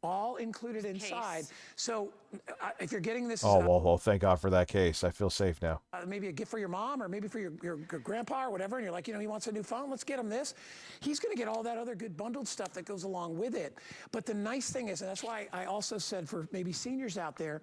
all included inside. So if you're getting this, Oh, well, thank God for that case. I feel safe now. maybe a gift for your mom or maybe for your grandpa or whatever, and you're like, he wants a new phone, let's get him this. He's going to get all that other good bundled stuff that goes along with it. But the nice thing is, and that's why I also said for maybe seniors out there,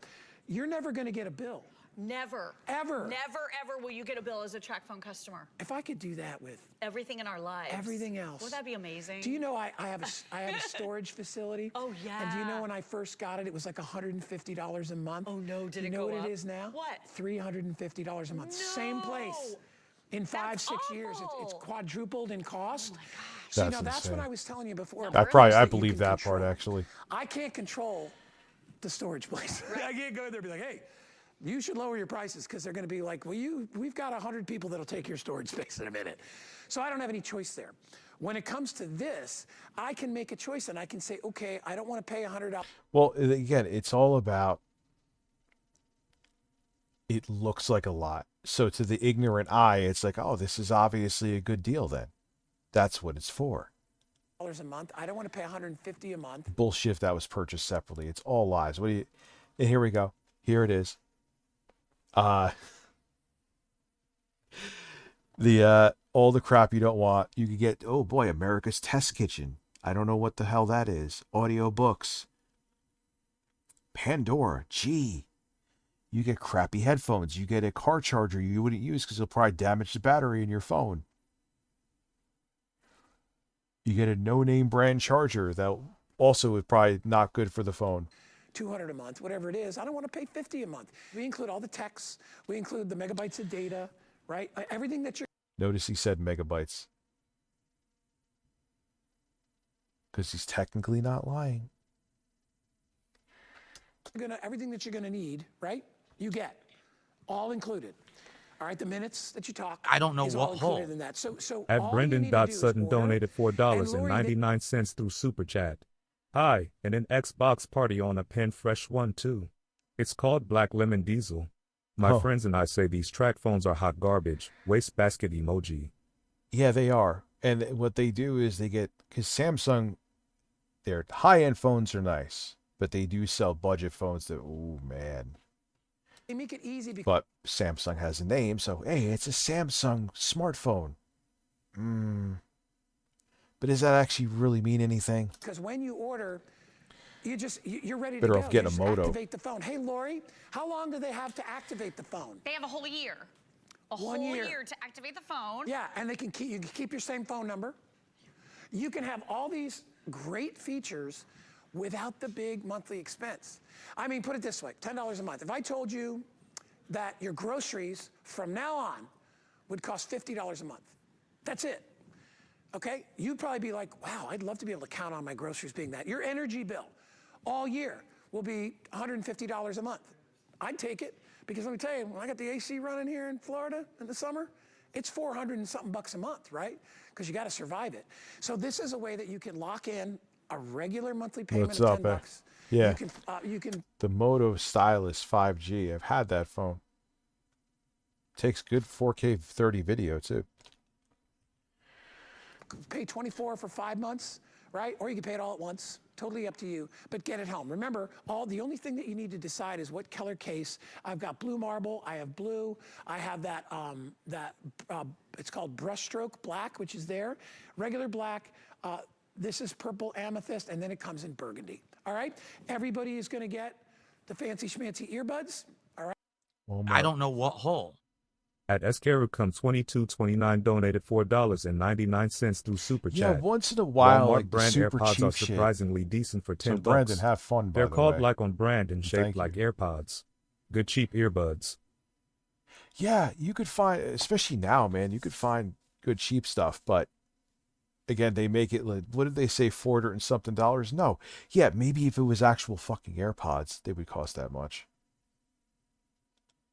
you're never going to get a bill. Never. Ever. Never, ever will you get a bill as a TracFone customer. If I could do that with everything in our lives. everything else. Wouldn't that be amazing? Do you know I have a storage facility? Oh, yeah. And do you know when I first got it, it was like $150 a month? Oh, no. Did it You go know what up? it is now? What? $350 a month. Same place. In 5-6 years, it's quadrupled in cost. Oh my gosh. So, That's that's what insane. I was telling you before. I believe that part, actually. I can't control the storage place. I can't go in there and be like, hey, you should lower your prices, because they're going to be like, well, we've got 100 people that'll take your storage space in a minute. So I don't have any choice there. When it comes to this, I can make a choice and I can say, okay, I don't want to pay $100. Well, again, it's all about, it looks like a lot. So to the ignorant eye, it's like, oh, this is obviously a good deal then. That's what it's for. A month. I don't want to pay $150 a month. Bullshit if that was purchased separately. It's all lies. What do you? And here we go. Here it is. All the crap you don't want. You could get, oh boy, America's Test Kitchen. I don't know what the hell that is. Audiobooks. Pandora. Gee. You get crappy headphones. You get a car charger you wouldn't use because it'll probably damage the battery in your phone. You get a no-name brand charger that also is probably not good for the phone. $200 a month, whatever it is. I don't want to pay $50 a month. We include all the texts. We include the megabytes of data, right? Everything that you're Notice he said megabytes. Because he's technically not lying. everything that you're gonna need, right? You get all included. All right, the minutes that you talk. I don't know is what all included hole. in that. So At all you Brendan need to do is Sutton order, donated and Lori, $4.99 through Super Chat. Hi, and an Xbox party on a pen fresh one too. It's called Black Lemon Diesel. My friends and I say these track phones are hot garbage. Wastebasket emoji. Yeah, they are. And what they do is they get, because Samsung, their high-end phones are nice, but they do sell budget phones that, oh man. They make it easy because But Samsung has a name, so hey, it's a Samsung smartphone. But does that actually really mean anything? when you order, you're ready Better to off go. getting You a just Moto. activate the phone. Hey, Lori, how long do they have to activate the phone? They have a whole year. A 1 whole year. year to activate the phone. Yeah, and you can keep your same phone number. You can have all these great features without the big monthly expense. I mean, put it this way, $10 a month. If I told you that your groceries from now on would cost $50 a month, that's it. Okay? You'd probably be like, wow, I'd love to be able to count on my groceries being that. Your energy bill all year will be $150 a month. I'd take it, because let me tell you, when I got the AC running here in Florida in the summer, it's 400 and something bucks a month, right? Because you got to survive it. So this is a way that you can lock in a regular monthly payment What's of up, 10 eh? bucks. Yeah. You can The Moto Stylus 5G. I've had that phone. Takes good 4K 30 video too. pay $24 for 5 months, right? Or you can pay it all at once. Totally up to you, but get it home. Remember, the only thing that you need to decide is what color case. I've got blue marble, I have blue, I have that, it's called brushstroke black, which is there. Regular black, this is purple amethyst, and then it comes in burgundy. All right? Everybody is gonna get the fancy schmancy earbuds, all right? I don't know what hole. At Escaricum2229 donated $4.99 through Super Yeah, Chat. once in a while, Walmart like the brand super AirPods are cheap shit. surprisingly decent for $10. So Brandon, have fun, by They're the called way. like on brand and shaped Thank like you. AirPods. Good cheap earbuds. Yeah, you could find, especially now, man, you could find good cheap stuff, but again, they make it like, what did they say, $400 and something? No. Yeah, maybe if it was actual fucking AirPods, they would cost that much.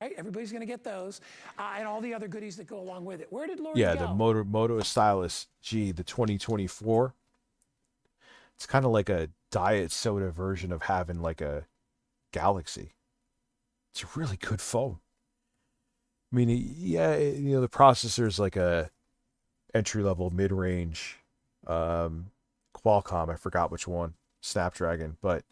Right? Everybody's going to get those and all the other goodies that go along with it. Where did Lori Yeah, go? the Moto Stylus G, the 2024. It's kind of like a diet soda version of having like a Galaxy. It's a really good phone. I mean, yeah, you know, the processor's like a entry-level mid-range Qualcomm. I forgot which one. Snapdragon, but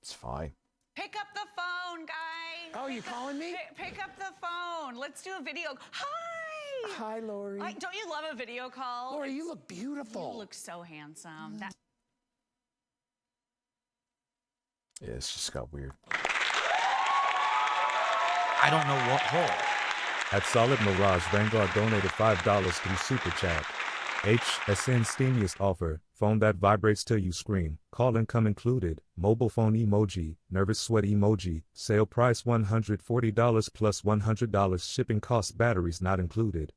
it's fine. Pick up the phone, guy. Oh, you calling me? Pick up the phone. Let's do a video. Hi. Hi, Lori. Don't you love a video call? Lori, you look beautiful. You look so handsome. Yeah, it's just got weird. I don't know what hole. At Solid Mirage, Vanguard donated $5 through Super Chat. HSN steamiest offer. Phone that vibrates till you scream. Call income included. Mobile phone emoji. Nervous sweat emoji. Sale price $140 plus $100 shipping costs. Batteries not included.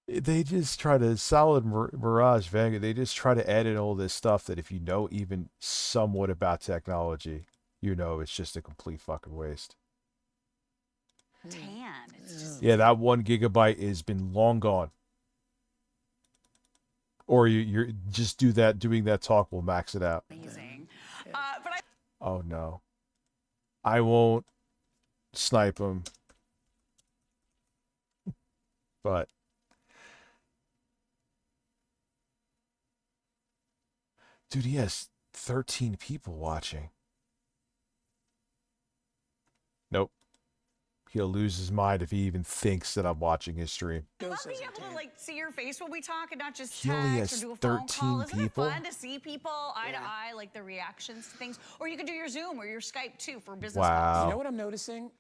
They just try to Solid Mirage Vanguard. They just try to add in all this stuff that if you know even somewhat about technology, you know it's just a complete fucking waste. Tan. It's just Yeah, that 1 gigabyte has been long gone. Or you're just doing that talk will max it out. amazing. Oh no, I won't snipe him. But dude, he has 13 people watching. Nope. He'll lose his mind if he even thinks that I'm watching his stream. I love being able to like see your face when we talk and not just He only text has or do a phone 13 call. Isn't people? it fun to see people eye to eye, like the reactions to things? Or you can do your Zoom or your Skype too for business calls. You know what I'm noticing?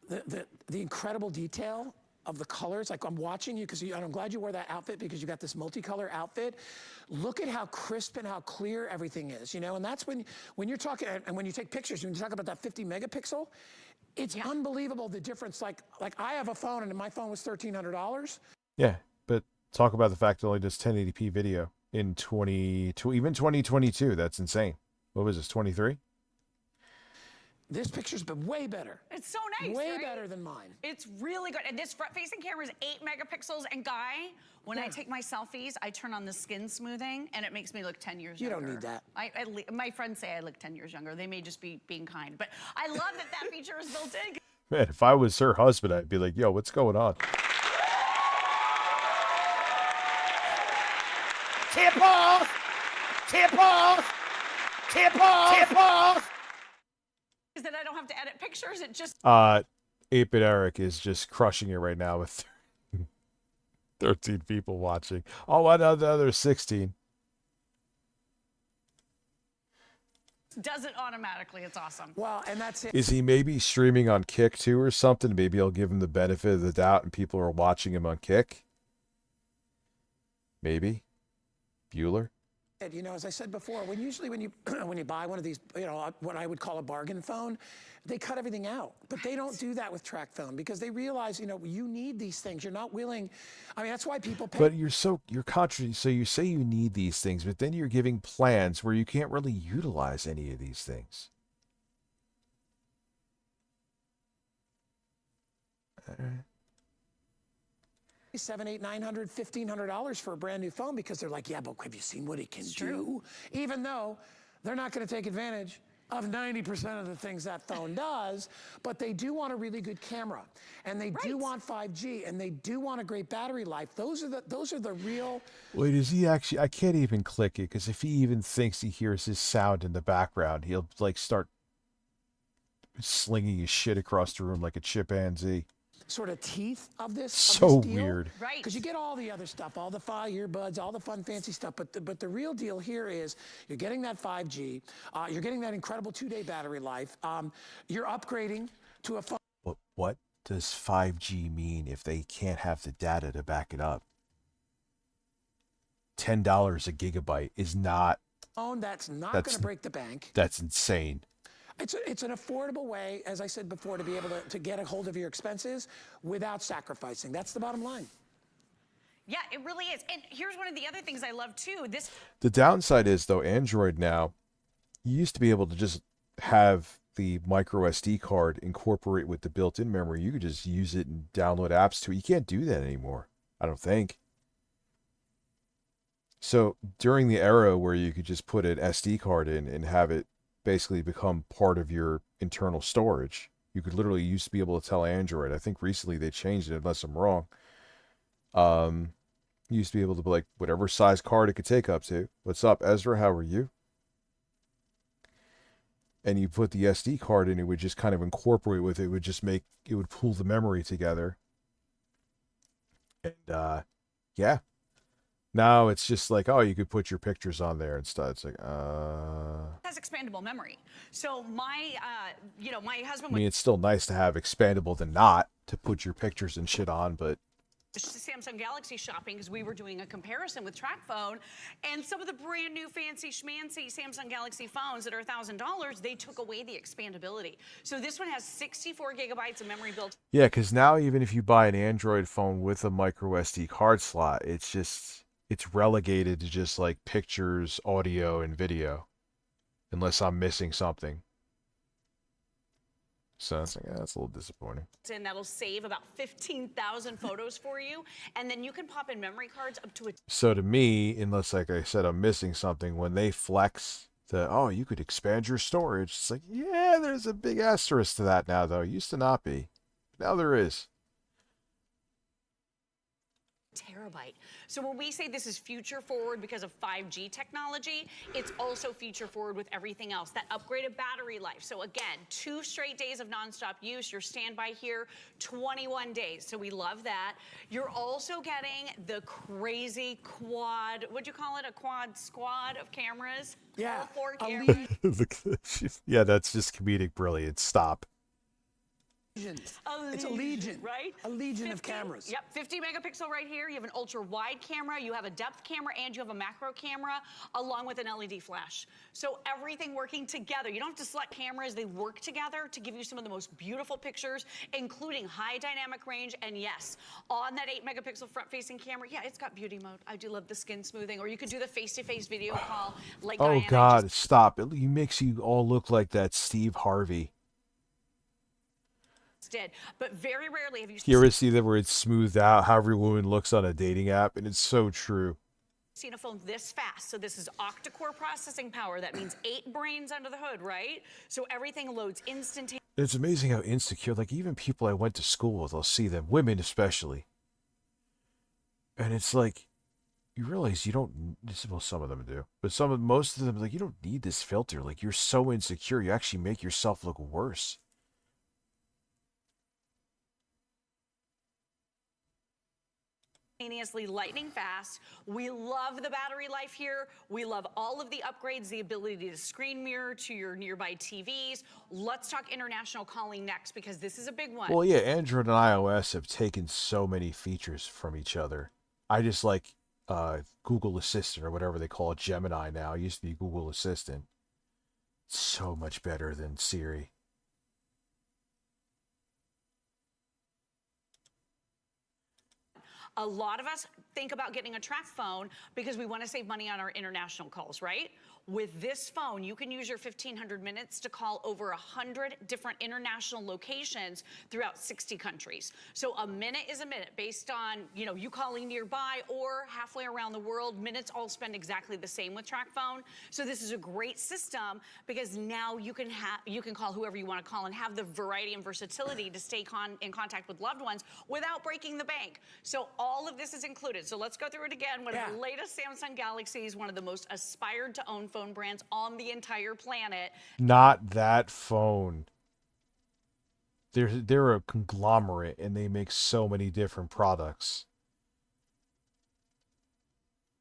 The incredible detail of the colors. Like I'm watching you because I'm glad you wore that outfit because you got this multicolor outfit. Look at how crisp and how clear everything is, you know? And that's when you're talking, and when you take pictures, when you talk about that 50 megapixel, it's unbelievable the difference. Like I have a phone and my phone was $1,300. Yeah, but talk about the fact it only does 1080p video in even 2022. That's insane. What was this, 23? This picture's been way better. It's so nice, Way right? better than mine. It's really good. And this front-facing camera is 8 megapixels. And Guy, when I take my selfies, I turn on the skin smoothing, and it makes me look 10 years younger. You don't need that. My friends say I look 10 years younger. They may just be being kind. But I love that feature is built in. Man, if I was her husband, I'd be like, yo, what's going on? Tip off! Tip off! Tip off! Tip off! Is that I don't have to edit pictures. It just 8-Bit Eric is just crushing it right now with 13 people watching. Oh, another 16. does it automatically. It's awesome. Well, and that's it. Is he maybe streaming on Kick too or something? Maybe I'll give him the benefit of the doubt and people are watching him on Kick. Maybe. Bueller. You know, as I said before, when you when you buy one of these, you know, what I would call a bargain phone, they cut everything out. But they don't do that with Track Phone because they realize, you know, you need these things. You're not willing. I mean, that's why people pay. But you're contrary. So you say you need these things, but then you're giving plans where you can't really utilize any of these things. All right. $700, $800, $900, $1,500 for a brand new phone because they're like, yeah, but have you seen what it can do? Even though they're not going to take advantage of 90% of the things that phone does, but they do want a really good camera, and they do want 5G, and they do want a great battery life. Those are the real. Wait, is he actually? I can't even click it because if he even thinks he hears his sound in the background, he'll like start slinging his shit across the room like a chimpanzee. Sort of teeth of this. So of this deal. weird. Right. Because you get all the other stuff, all the earbuds, all the fun, fancy stuff. But the real deal here is you're getting that 5G. You're getting that incredible 2-day battery life. You're upgrading to a phone. What does 5G mean if they can't have the data to back it up? $10 a gigabyte is not. Phone that's not going to break the bank. That's insane. It's an affordable way, as I said before, to be able to get a hold of your expenses without sacrificing. That's the bottom line. Yeah, it really is. And here's one of the other things I love too. The downside is though, Android now, you used to be able to just have the micro SD card incorporate with the built-in memory, you could just use it and download apps to it. You can't do that anymore, I don't think. So during the era where you could just put an SD card in and have it basically become part of your internal storage, you could literally used to be able to tell Android. I think recently they changed it, unless I'm wrong. You used to be able to be like, whatever size card it could take up to. What's up, Ezra? How are you? And you put the SD card in, it would just kind of incorporate with it. It would just make, it would pull the memory together. And, yeah. Now it's just like, oh, you could put your pictures on there and stuff. It's like, Has expandable memory. So my, my husband I mean, it's still nice to have expandable than not to put your pictures and shit on, but Samsung Galaxy shopping because we were doing a comparison with TrackPhone, and some of the brand new fancy schmancy Samsung Galaxy phones that are $1,000, they took away the expandability. So this one has 64 gigabytes of memory built. yeah, because now even if you buy an Android phone with a micro SD card slot, it's relegated to just like pictures, audio, and video, unless I'm missing something. So that's like, yeah, that's a little disappointing. And that'll save about 15,000 photos for you, and then you can pop in memory cards up to a. So to me, unless like I said, I'm missing something, when they flex the, oh, you could expand your storage, it's like, yeah, there's a big asterisk to that now, though. It used to not be. Now there is. Terabyte. So when we say this is future forward because of 5G technology, it's also future forward with everything else. That upgraded battery life. So again, 2 straight days of nonstop use. Your standby here, 21 days. So we love that. You're also getting the crazy quad, what'd you call it? A quad squad of cameras? Yeah. All 4 cameras. Yeah, that's just comedic brilliance. Stop. It's a legion, right? A legion of cameras. Yep, 50 megapixel right here. You have an ultra wide camera, you have a depth camera, and you have a macro camera along with an LED flash. So everything working together. You don't have to select cameras, they work together to give you some of the most beautiful pictures, including high dynamic range. And yes, on that 8 megapixel front facing camera, yeah, it's got beauty mode. I do love the skin smoothing, or you could do the face-to-face video call like Oh Diana God, stop. It makes you all look like that Steve Harvey. did, but very rarely have you You ever see that where it's smoothed out how every woman looks on a dating app? And it's so true. seen a phone this fast. So this is octa-core processing power. That means 8 brains under the hood, right? So everything loads instantaneously. It's amazing how insecure, like even people I went to school with, I'll see them, women especially. And it's like, you realize you don't, well, some of them do, but most of them, like, you don't need this filter. Like, you're so insecure, you actually make yourself look worse. Lightning fast. We love the battery life here. We love all of the upgrades, the ability to screen mirror to your nearby TVs. Let's talk international calling next, because this is a big one. Well, yeah, Android and iOS have taken so many features from each other. I just like Google Assistant, or whatever they call it, Gemini now. It used to be Google Assistant. It's so much better than Siri. A lot of us think about getting a track phone because we want to save money on our international calls, right? With this phone, you can use your 1,500 minutes to call over 100 different international locations throughout 60 countries. So a minute is a minute based on, you calling nearby or halfway around the world. Minutes all spend exactly the same with track phone. So this is a great system because now you can call whoever you want to call and have the variety and versatility to stay in contact with loved ones without breaking the bank. So all of this is included. So let's go through it again. One of the latest Samsung Galaxies, one of the most aspired to own phone brands on the entire planet. Not that phone. They're a conglomerate and they make so many different products.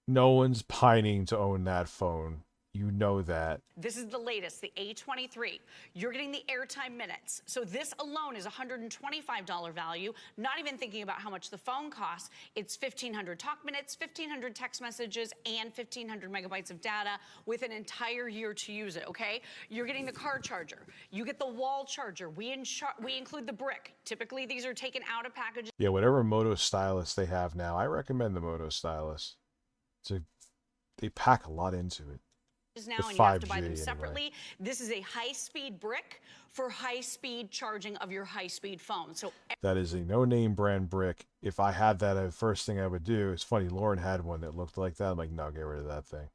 No one's pining to own that phone. You know that. This is the latest, the A23. You're getting the airtime minutes. So this alone is $125 value, not even thinking about how much the phone costs. It's 1,500 talk minutes, 1,500 text messages, and 1,500 megabytes of data with an entire year to use it, okay? You're getting the car charger. You get the wall charger. We include the brick. Typically, these are taken out of packages. Yeah, whatever Moto stylus they have now, I recommend the Moto stylus. They pack a lot into it. now, The and you have to buy 5G them anyway. separately. This is a high-speed brick for high-speed charging of your high-speed phone. So That is a no-name brand brick. If I had that, the first thing I would do, it's funny, Lauren had one that looked like that. I'm like, no, get rid of that thing.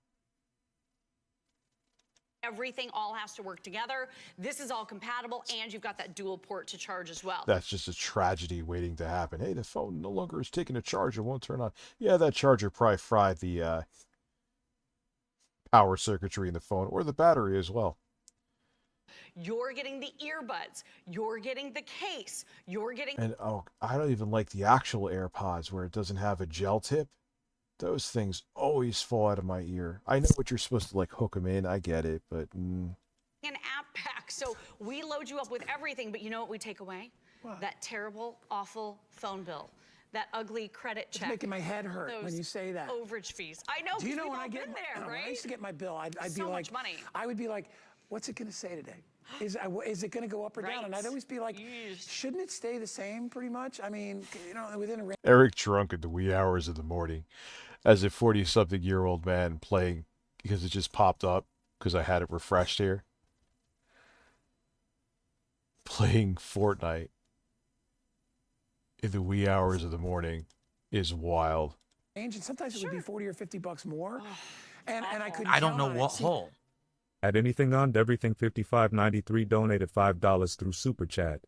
everything all has to work together. This is all compatible, and you've got that dual port to charge as well. That's just a tragedy waiting to happen. Hey, the phone no longer is taking a charge. It won't turn on. Yeah, that charger probably fried the power circuitry in the phone, or the battery as well. You're getting the earbuds. You're getting the case. You're getting... And, oh, I don't even like the actual AirPods where it doesn't have a gel tip. Those things always fall out of my ear. I know what you're supposed to, like, hook them in. I get it, but... An app pack. So we load you up with everything, but you know what we take away? What? That terrible, awful phone bill. That ugly credit check. It's making my head hurt Those when you say that. Overage fees. I know. Do you know when I get get there, when right? I used to get my bill, I'd be So like, much money. I would be like, what's it going to say today? Is it going to go up or down? And I'd always be like, shouldn't it stay the same pretty much? I mean, you know, within a range. Eric drunk at the wee hours of the morning as a 40-something-year-old man playing because it just popped up because I had it refreshed here. Playing Fortnite in the wee hours of the morning is wild. And sometimes it would be 40 or 50 bucks more. And I couldn't I don't count know on what it. See, hole. At Anything on Everything 5593 donated $5 through Super Chat.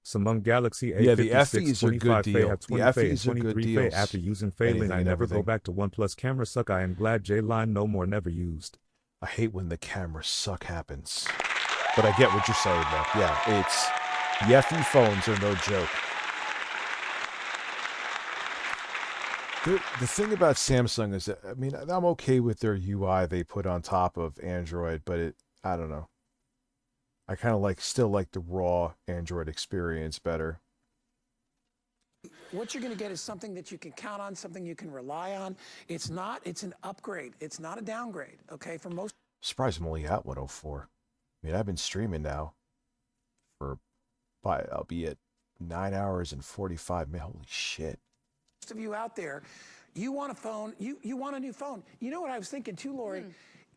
Samsung Galaxy A56 Yeah, the FEs are 25 good Fay deal. have The 20 Fay FEs are good 23 Fay. deals. After using Fay Anything I and never go everything. back to OnePlus camera suck. I am glad J-Line no more never used. I hate when the camera suck happens. But I get what you're saying, though. Yeah, it's... The FE phones are no joke. The thing about Samsung is that, I mean, I'm okay with their UI they put on top of Android, but I don't know. I kind of still like the raw Android experience better. what you're going to get is something that you can count on, something you can rely on. It's an upgrade. It's not a downgrade, okay? For most. Surprised I'm only at 104. I mean, I've been streaming now for, I'll be at 9 hours and 45 minutes. Holy shit. Most of you out there, you want a phone, you want a new phone. You know what I was thinking too, Lori?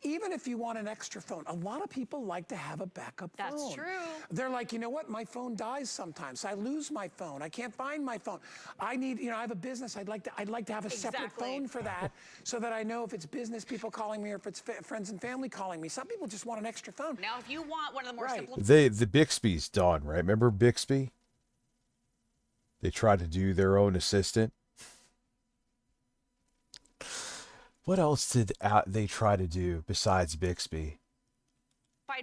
Even if you want an extra phone, a lot of people like to have a backup phone. That's true. They're like, you know what? My phone dies sometimes. I lose my phone. I can't find my phone. I need, I have a business. I'd like to have a separate phone for that, so that I know if it's business people calling me or if it's friends and family calling me. Some people just want an extra phone. Now, if you want one of the more simple... The Bixby's done, right? Remember Bixby? They tried to do their own assistant. What else did they try to do besides Bixby?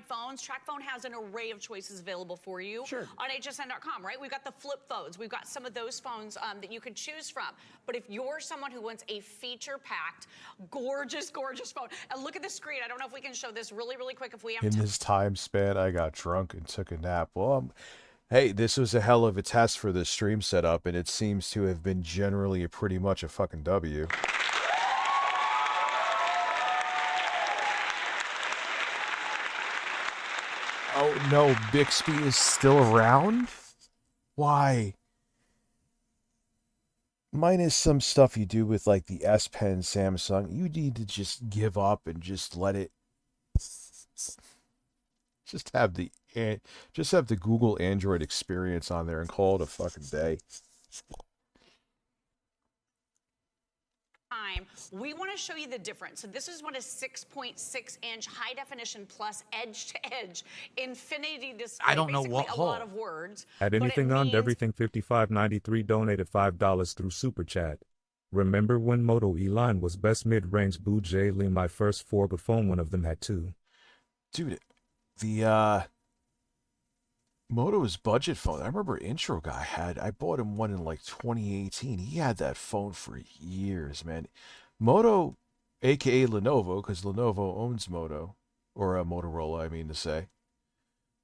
Phones. TrackPhone has an array of choices available for you on hsn.com, right? We've got the flip phones. We've got some of those phones that you could choose from. But if you're someone who wants a feature-packed, gorgeous, gorgeous phone, and look at the screen. I don't know if we can show this really, really quick if we have In this time span, I got drunk and took a nap. Well, hey, this was a hell of a test for this stream setup, and it seems to have been generally pretty much a fucking W. Oh no, Bixby is still around? Why? Minus some stuff you do with like the S Pen Samsung, you need to just give up and just let it just have the Google Android experience on there and call it a fucking day. We want to show you the difference. So this is what a 6.6-inch high-definition plus edge-to-edge infinity display. I don't know Basically what a hole. lot of words. At Anything on Everything 5593 donated $5 through Super Chat. Remember when Moto E-Line was best mid-range Bujay my first 4-good phone, one of them had 2. Dude, the Moto's budget phone, I remember Intro Guy I bought him one in like 2018. He had that phone for years, man. Moto, aka Lenovo, because Lenovo owns Moto, or Motorola, I mean to say.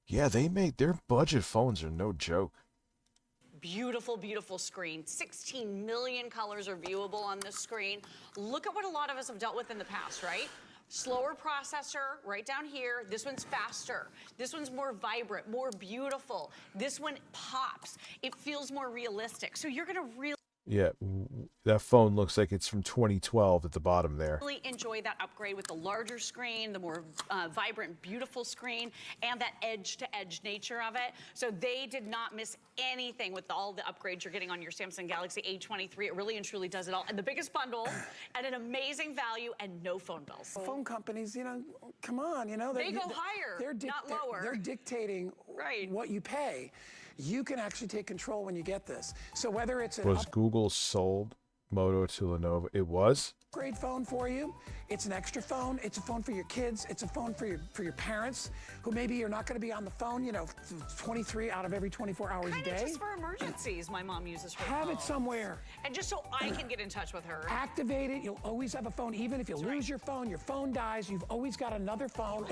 Yeah, their budget phones are no joke. Beautiful, beautiful screen. 16 million colors are viewable on this screen. Look at what a lot of us have dealt with in the past, right? Slower processor right down here. This one's faster. This one's more vibrant, more beautiful. This one pops. It feels more realistic. So you're going to really... Yeah, that phone looks like it's from 2012 at the bottom there. Really enjoy that upgrade with the larger screen, the more vibrant, beautiful screen, and that edge-to-edge nature of it. So they did not miss anything with all the upgrades you're getting on your Samsung Galaxy A23. It really and truly does it all. And the biggest bundle at an amazing value and no phone bills. Phone companies, you know, come on, you know. They go higher, not lower. They're dictating what you pay. You can actually take control when you get this. So whether it's Was Google sold Moto to Lenovo? It was. Great phone for you. It's an extra phone. It's a phone for your kids. It's a phone for your parents who maybe you're not going to be on the phone, you know, 23 out of every 24 hours a day. Just for emergencies, my mom uses her Have phone. it somewhere. And just so I can get in touch with her. Activate it. You'll always have a phone. Even if you lose your phone dies, you've always got another phone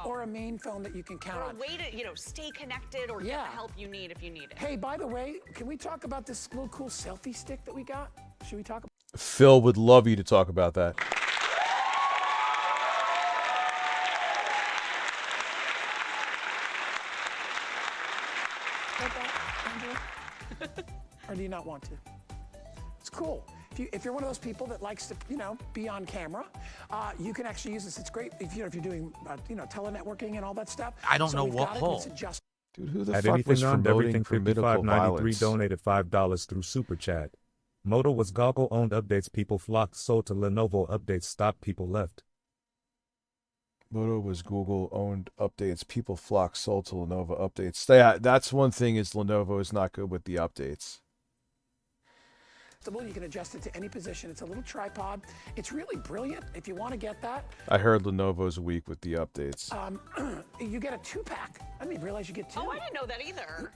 or a main phone that you can count or on. a way to, you know, stay connected or get the help you need if you need it. Hey, by the way, can we talk about this little cool selfie stick that we got? Should we talk about Phil would love you to talk about that. Or do you not want to? It's cool. If you're one of those people that likes to, you know, be on camera, you can actually use this. It's great if you're doing, you know, telenetworking and all that stuff. I don't know what hole. Dude, who the At fuck was anything on promoting everything political 5593 violence? donated $5 through Super Chat. Moto was Goggle owned updates people flocked, sold to Lenovo updates stopped people left. Moto was Google owned updates. People flock sold to Lenovo updates. Yeah, that's one thing is Lenovo is not good with the updates. You can adjust it to any position. It's a little tripod. It's really brilliant if you want to get that. I heard Lenovo's weak with the updates. You get a 2-pack. I didn't realize you get 2. Oh, I didn't know that either.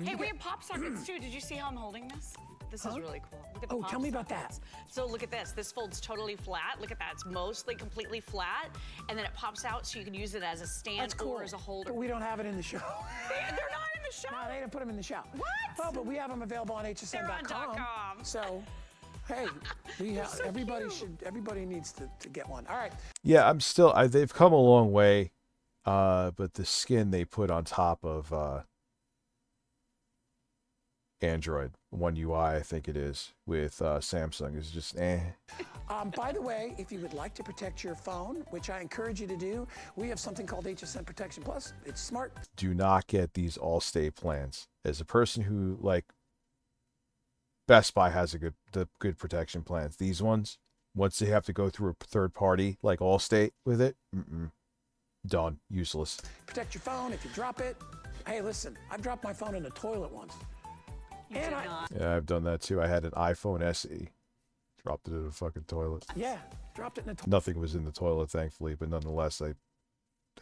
Hey, we have pop sockets too. Did you see how I'm holding this? This is really cool. Look at the pop tell me about that. So look at this. This folds totally flat. Look at that. It's mostly completely flat. And then it pops out so you can use it as a stand or as a holder. But we don't have it in the show. They're not in the show. No, they didn't put them in the show. What? Oh, but we have them available on hsn.com. They're on .com. So, hey, we have, everybody needs to get one. All right. Yeah, they've come a long way, but the skin they put on top of Android One UI, I think it is, with Samsung is just eh. By the way, if you would like to protect your phone, which I encourage you to do, we have something called HSN Protection Plus. It's smart. Do not get these Allstate plans. As a person who, like, Best Buy has the good protection plans. These ones, once they have to go through a third party like Allstate with it, done, useless. Protect your phone if you drop it. Hey, listen, I've dropped my phone in the toilet once. Yeah, I've done that too. I had an iPhone SE, dropped it in the fucking toilet. Yeah, dropped it in the toilet. Nothing was in the toilet, thankfully, but nonetheless, I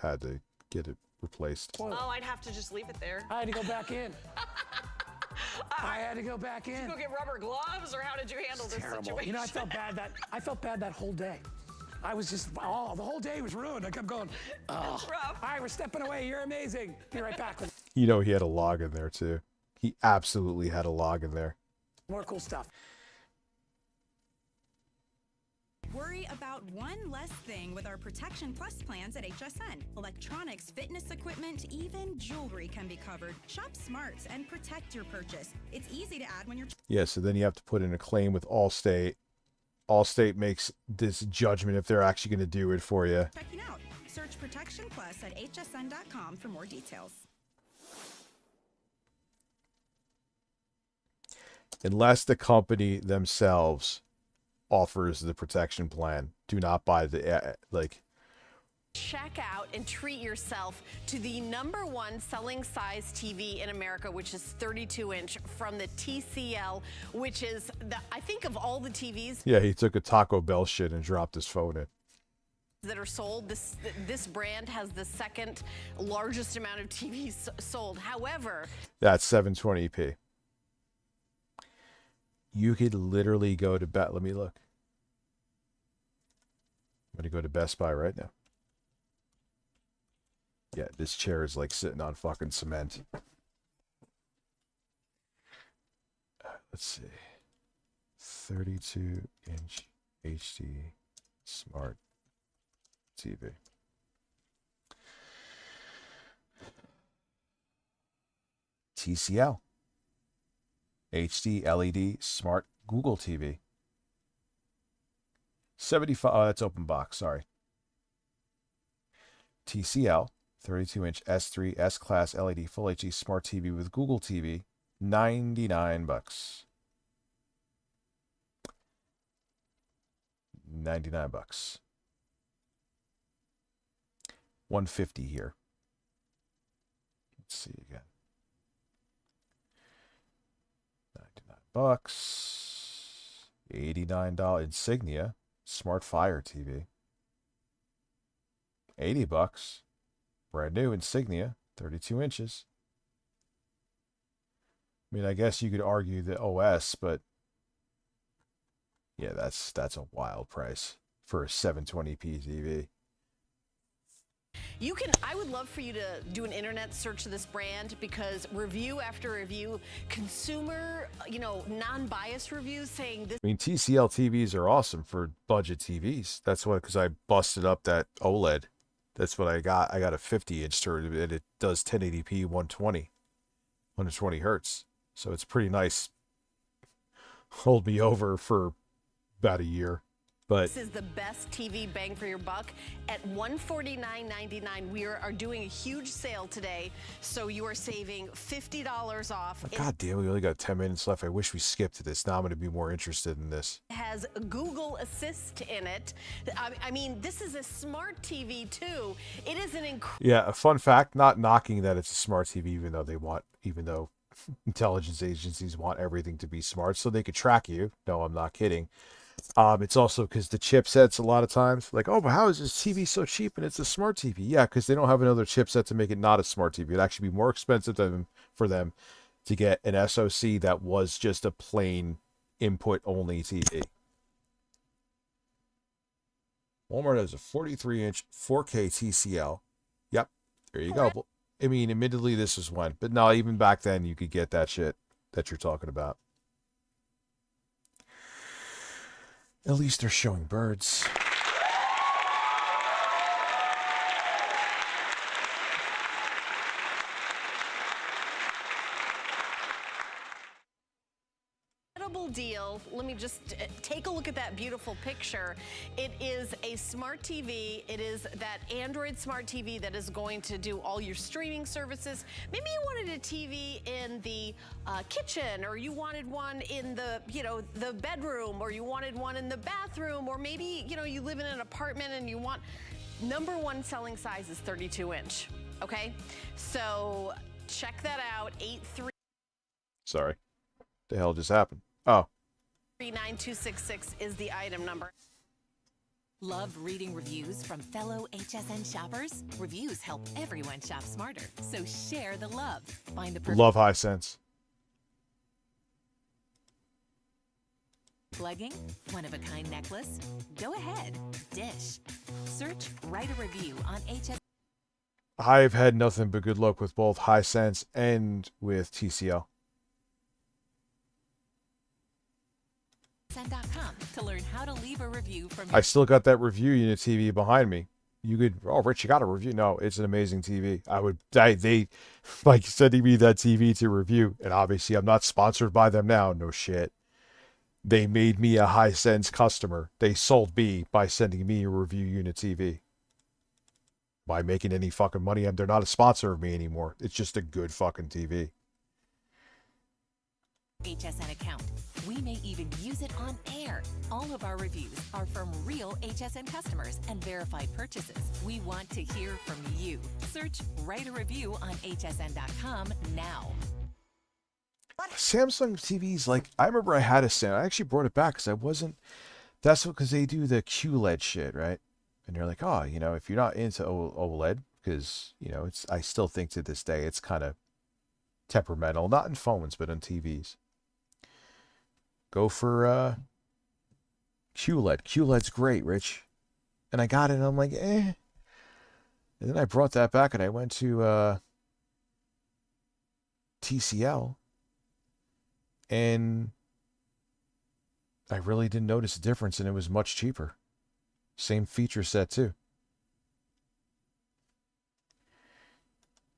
had to get it replaced. Oh, I'd have to just leave it there. I had to go back in. I had to go back in. Did you go get rubber gloves, or how did you handle this situation? You know, I felt bad that whole day. I was just, the whole day was ruined. I kept going, oh. Rough. All right, we're stepping away. You're amazing. Be right back. You know, he had a log in there too. He absolutely had a log in there. More cool stuff. Worry about one less thing with our Protection Plus plans at HSN. Electronics, fitness equipment, even jewelry can be covered. Shop smarts and protect your purchase. It's easy to add when you're... Yeah, so then you have to put in a claim with Allstate. Allstate makes this judgment if they're actually going to do it for you. Checking out. Search Protection Plus at hsn.com for more details. Unless the company themselves offers the protection plan, do not buy the Check out and treat yourself to the #1 selling size TV in America, which is 32-inch from the TCL, which is I think of all the TVs. Yeah, he took a Taco Bell shit and dropped his phone in. That are sold. This brand has the second largest amount of TVs sold. However, that's 720p. You could literally go to let me look. I'm going to go to Best Buy right now. Yeah, this chair is like sitting on fucking cement. Let's see. 32-inch HD smart TV. TCL. HD LED smart Google TV. 75. Oh, that's open box. Sorry. TCL 32-inch S3 S-Class LED Full HD Smart TV with Google TV. $99. $99. 150 here. Let's see again. $99. $89 Insignia Smart Fire TV. $80. Brand new Insignia, 32 inches. I mean, I guess you could argue the OS, but yeah, that's a wild price for a 720p TV. I would love for you to do an internet search of this brand, because review after review, consumer, non-biased reviews saying this. I mean, TCL TVs are awesome for budget TVs. That's what, because I busted up that OLED. That's what I got. I got a 50-inch and it does 1080p 120 hertz. So it's pretty nice. Hold me over for about a year. But this is the best TV bang for your buck at $149.99. We are doing a huge sale today, so you are saving $50 off. God damn, we only got 10 minutes left. I wish we skipped this. Now I'm going to be more interested in this. It has Google Assist in it. I mean, this is a smart TV too. It is an incredible. Yeah, a fun fact, not knocking that it's a smart TV, even though intelligence agencies want everything to be smart so they could track you. No, I'm not kidding. It's also because the chipsets a lot of times, like, oh, but how is this TV so cheap and it's a smart TV? Yeah, because they don't have another chipset to make it not a smart TV. It'd actually be more expensive for them to get an SoC that was just a plain input-only TV. Walmart has a 43-inch 4K TCL. Yep, there you go. I mean, admittedly, this is one, but no, even back then, you could get that shit that you're talking about. At least they're showing birds. Incredible deal. Let me just take a look at that beautiful picture. It is a smart TV. It is that Android smart TV that is going to do all your streaming services. Maybe you wanted a TV in the kitchen, or you wanted one in the bedroom, or you wanted one in the bathroom, or maybe you live in an apartment and you want. Number one selling size is 32-inch. Okay, so check that out. 83. Sorry, the hell just happened? Oh. 39266 is the item number. Love reading reviews from fellow HSN shoppers? Reviews help everyone shop smarter, so share the love. Find the perfect Love Hisense. legging, one-of-a-kind necklace. Go ahead, dish. Search, write a review on HSN. I've had nothing but good luck with both Hisense and with TCL. To learn how to leave a review from I still got that review unit TV behind me. You could, oh, Rich, you got a review? No, it's an amazing TV. They like sending me that TV to review, and obviously I'm not sponsored by them now. No shit. They made me a Hisense customer. They sold me by sending me a review unit TV. By making any fucking money, they're not a sponsor of me anymore. It's just a good fucking TV. HSN account. We may even use it on air. All of our reviews are from real HSN customers and verified purchases. We want to hear from you. Search Write a Review on hsn.com now. Samsung TVs, like, I remember I had a Samsung. I actually brought it back because I wasn't. That's because they do the QLED shit, right? And you're like, oh, if you're not into OLED, because, it's. I still think to this day it's kind of temperamental, not in phones, but on TVs. Go for QLED. QLED's great, Rich. And I got it, and I'm like, eh. And then I brought that back, and I went to TCL, and I really didn't notice a difference, and it was much cheaper. Same feature set, too.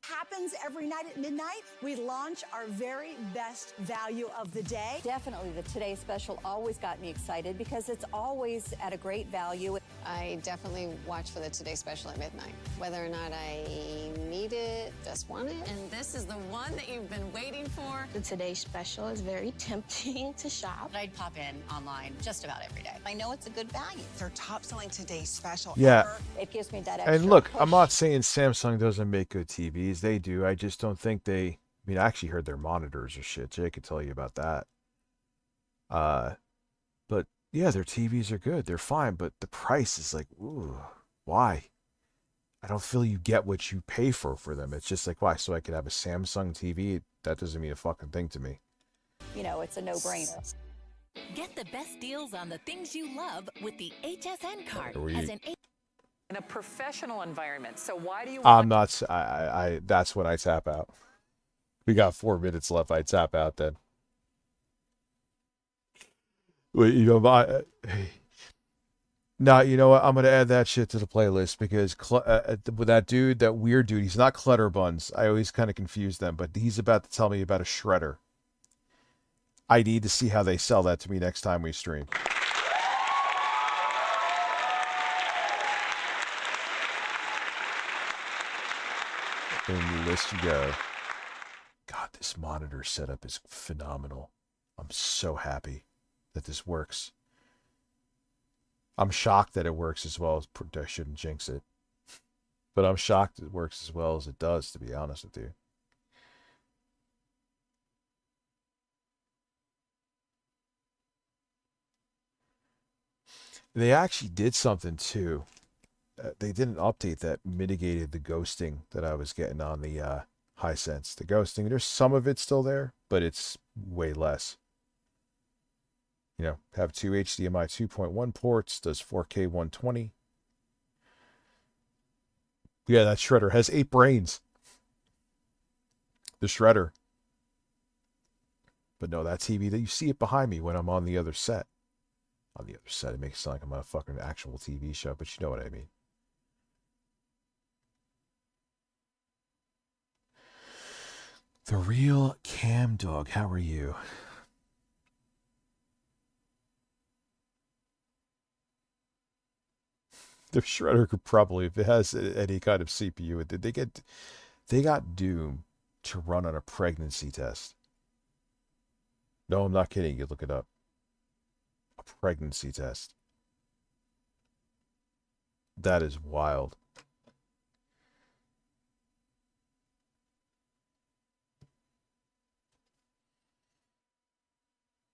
Happens every night at midnight, we launch our very best value of the day. Definitely the Today Special always got me excited because it's always at a great value. I definitely watch for the Today Special at midnight. Whether or not I need it, just want it. And this is the one that you've been waiting for. The Today Special is very tempting to shop. I'd pop in online just about every day. I know it's a good value. Their top-selling Today Special Yeah. ever. It gives me that extra And look, push. I'm not saying Samsung doesn't make good TVs. They do. I just don't think they... I mean, I actually heard their monitors are shit. Jay could tell you about that. But yeah, their TVs are good. They're fine. But the price is like, ooh, why? I don't feel you get what you pay for them. It's just like, why? So I could have a Samsung TV? That doesn't mean a fucking thing to me. You know, it's a no-brainer. Get the best deals on the things you love with the HSN card. Are we- As an In a professional environment. So why do you I'm not... that's when I tap out. We got 4 minutes left. I tap out then. Wait, you know, nah, you know what? I'm gonna add that shit to the playlist because with that dude, that weird dude, he's not Clutter Buns. I always kind of confuse them, but he's about to tell me about a shredder. I need to see how they sell that to me next time we stream. In the list you go. God, this monitor setup is phenomenal. I'm so happy that this works. I'm shocked that it works as well as... I shouldn't jinx it. But I'm shocked it works as well as it does, to be honest with you. They actually did something, too. They did an update that mitigated the ghosting that I was getting on the Hisense. The ghosting, there's some of it still there, but it's way less. You know, have two HDMI 2.1 ports, does 4K 120. Yeah, that shredder has 8 brains. The shredder. But no, that TV, that you see it behind me when I'm on the other set. On the other set, it makes it sound like I'm on a fucking actual TV show, but you know what I mean. The real Cam Dog, how are you? The shredder could probably, if it has any kind of CPU, they got Doom to run on a pregnancy test. No, I'm not kidding. You look it up. A pregnancy test. That is wild.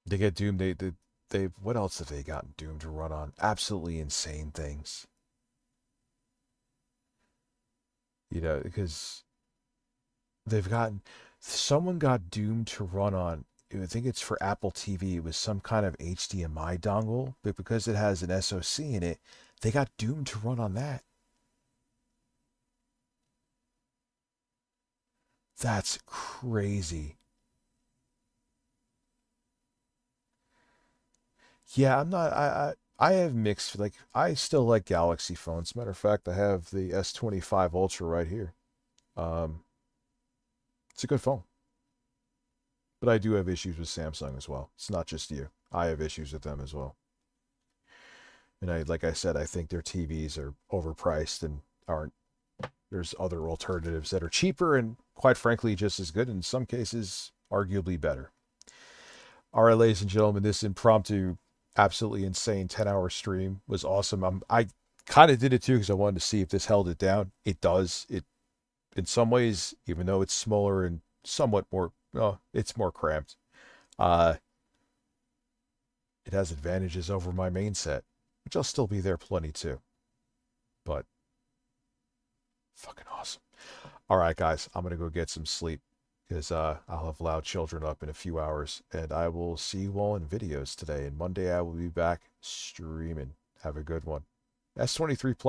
They get Doom. They what else have they gotten Doom to run on? Absolutely insane things. You know, because someone got Doom to run on, I think it's for Apple TV. It was some kind of HDMI dongle, but because it has an SoC in it, they got Doom to run on that. That's crazy. Yeah, I'm not, I have mixed, like, I still like Galaxy phones. Matter of fact, I have the S25 Ultra right here. It's a good phone. But I do have issues with Samsung as well. It's not just you. I have issues with them as well. And like I said, I think their TVs are overpriced and there's other alternatives that are cheaper and quite frankly just as good, in some cases arguably better. All right, ladies and gentlemen, this impromptu, absolutely insane 10-hour stream was awesome. I kind of did it too because I wanted to see if this held it down. It does. It, in some ways, even though it's smaller and somewhat more, it's more cramped. It has advantages over my main set, which I'll still be there plenty too. But fucking awesome. All right, guys, I'm gonna go get some sleep because I'll have loud children up in a few hours, and I will see you all in videos today. And Monday I will be back streaming. Have a good one. S23 Plus.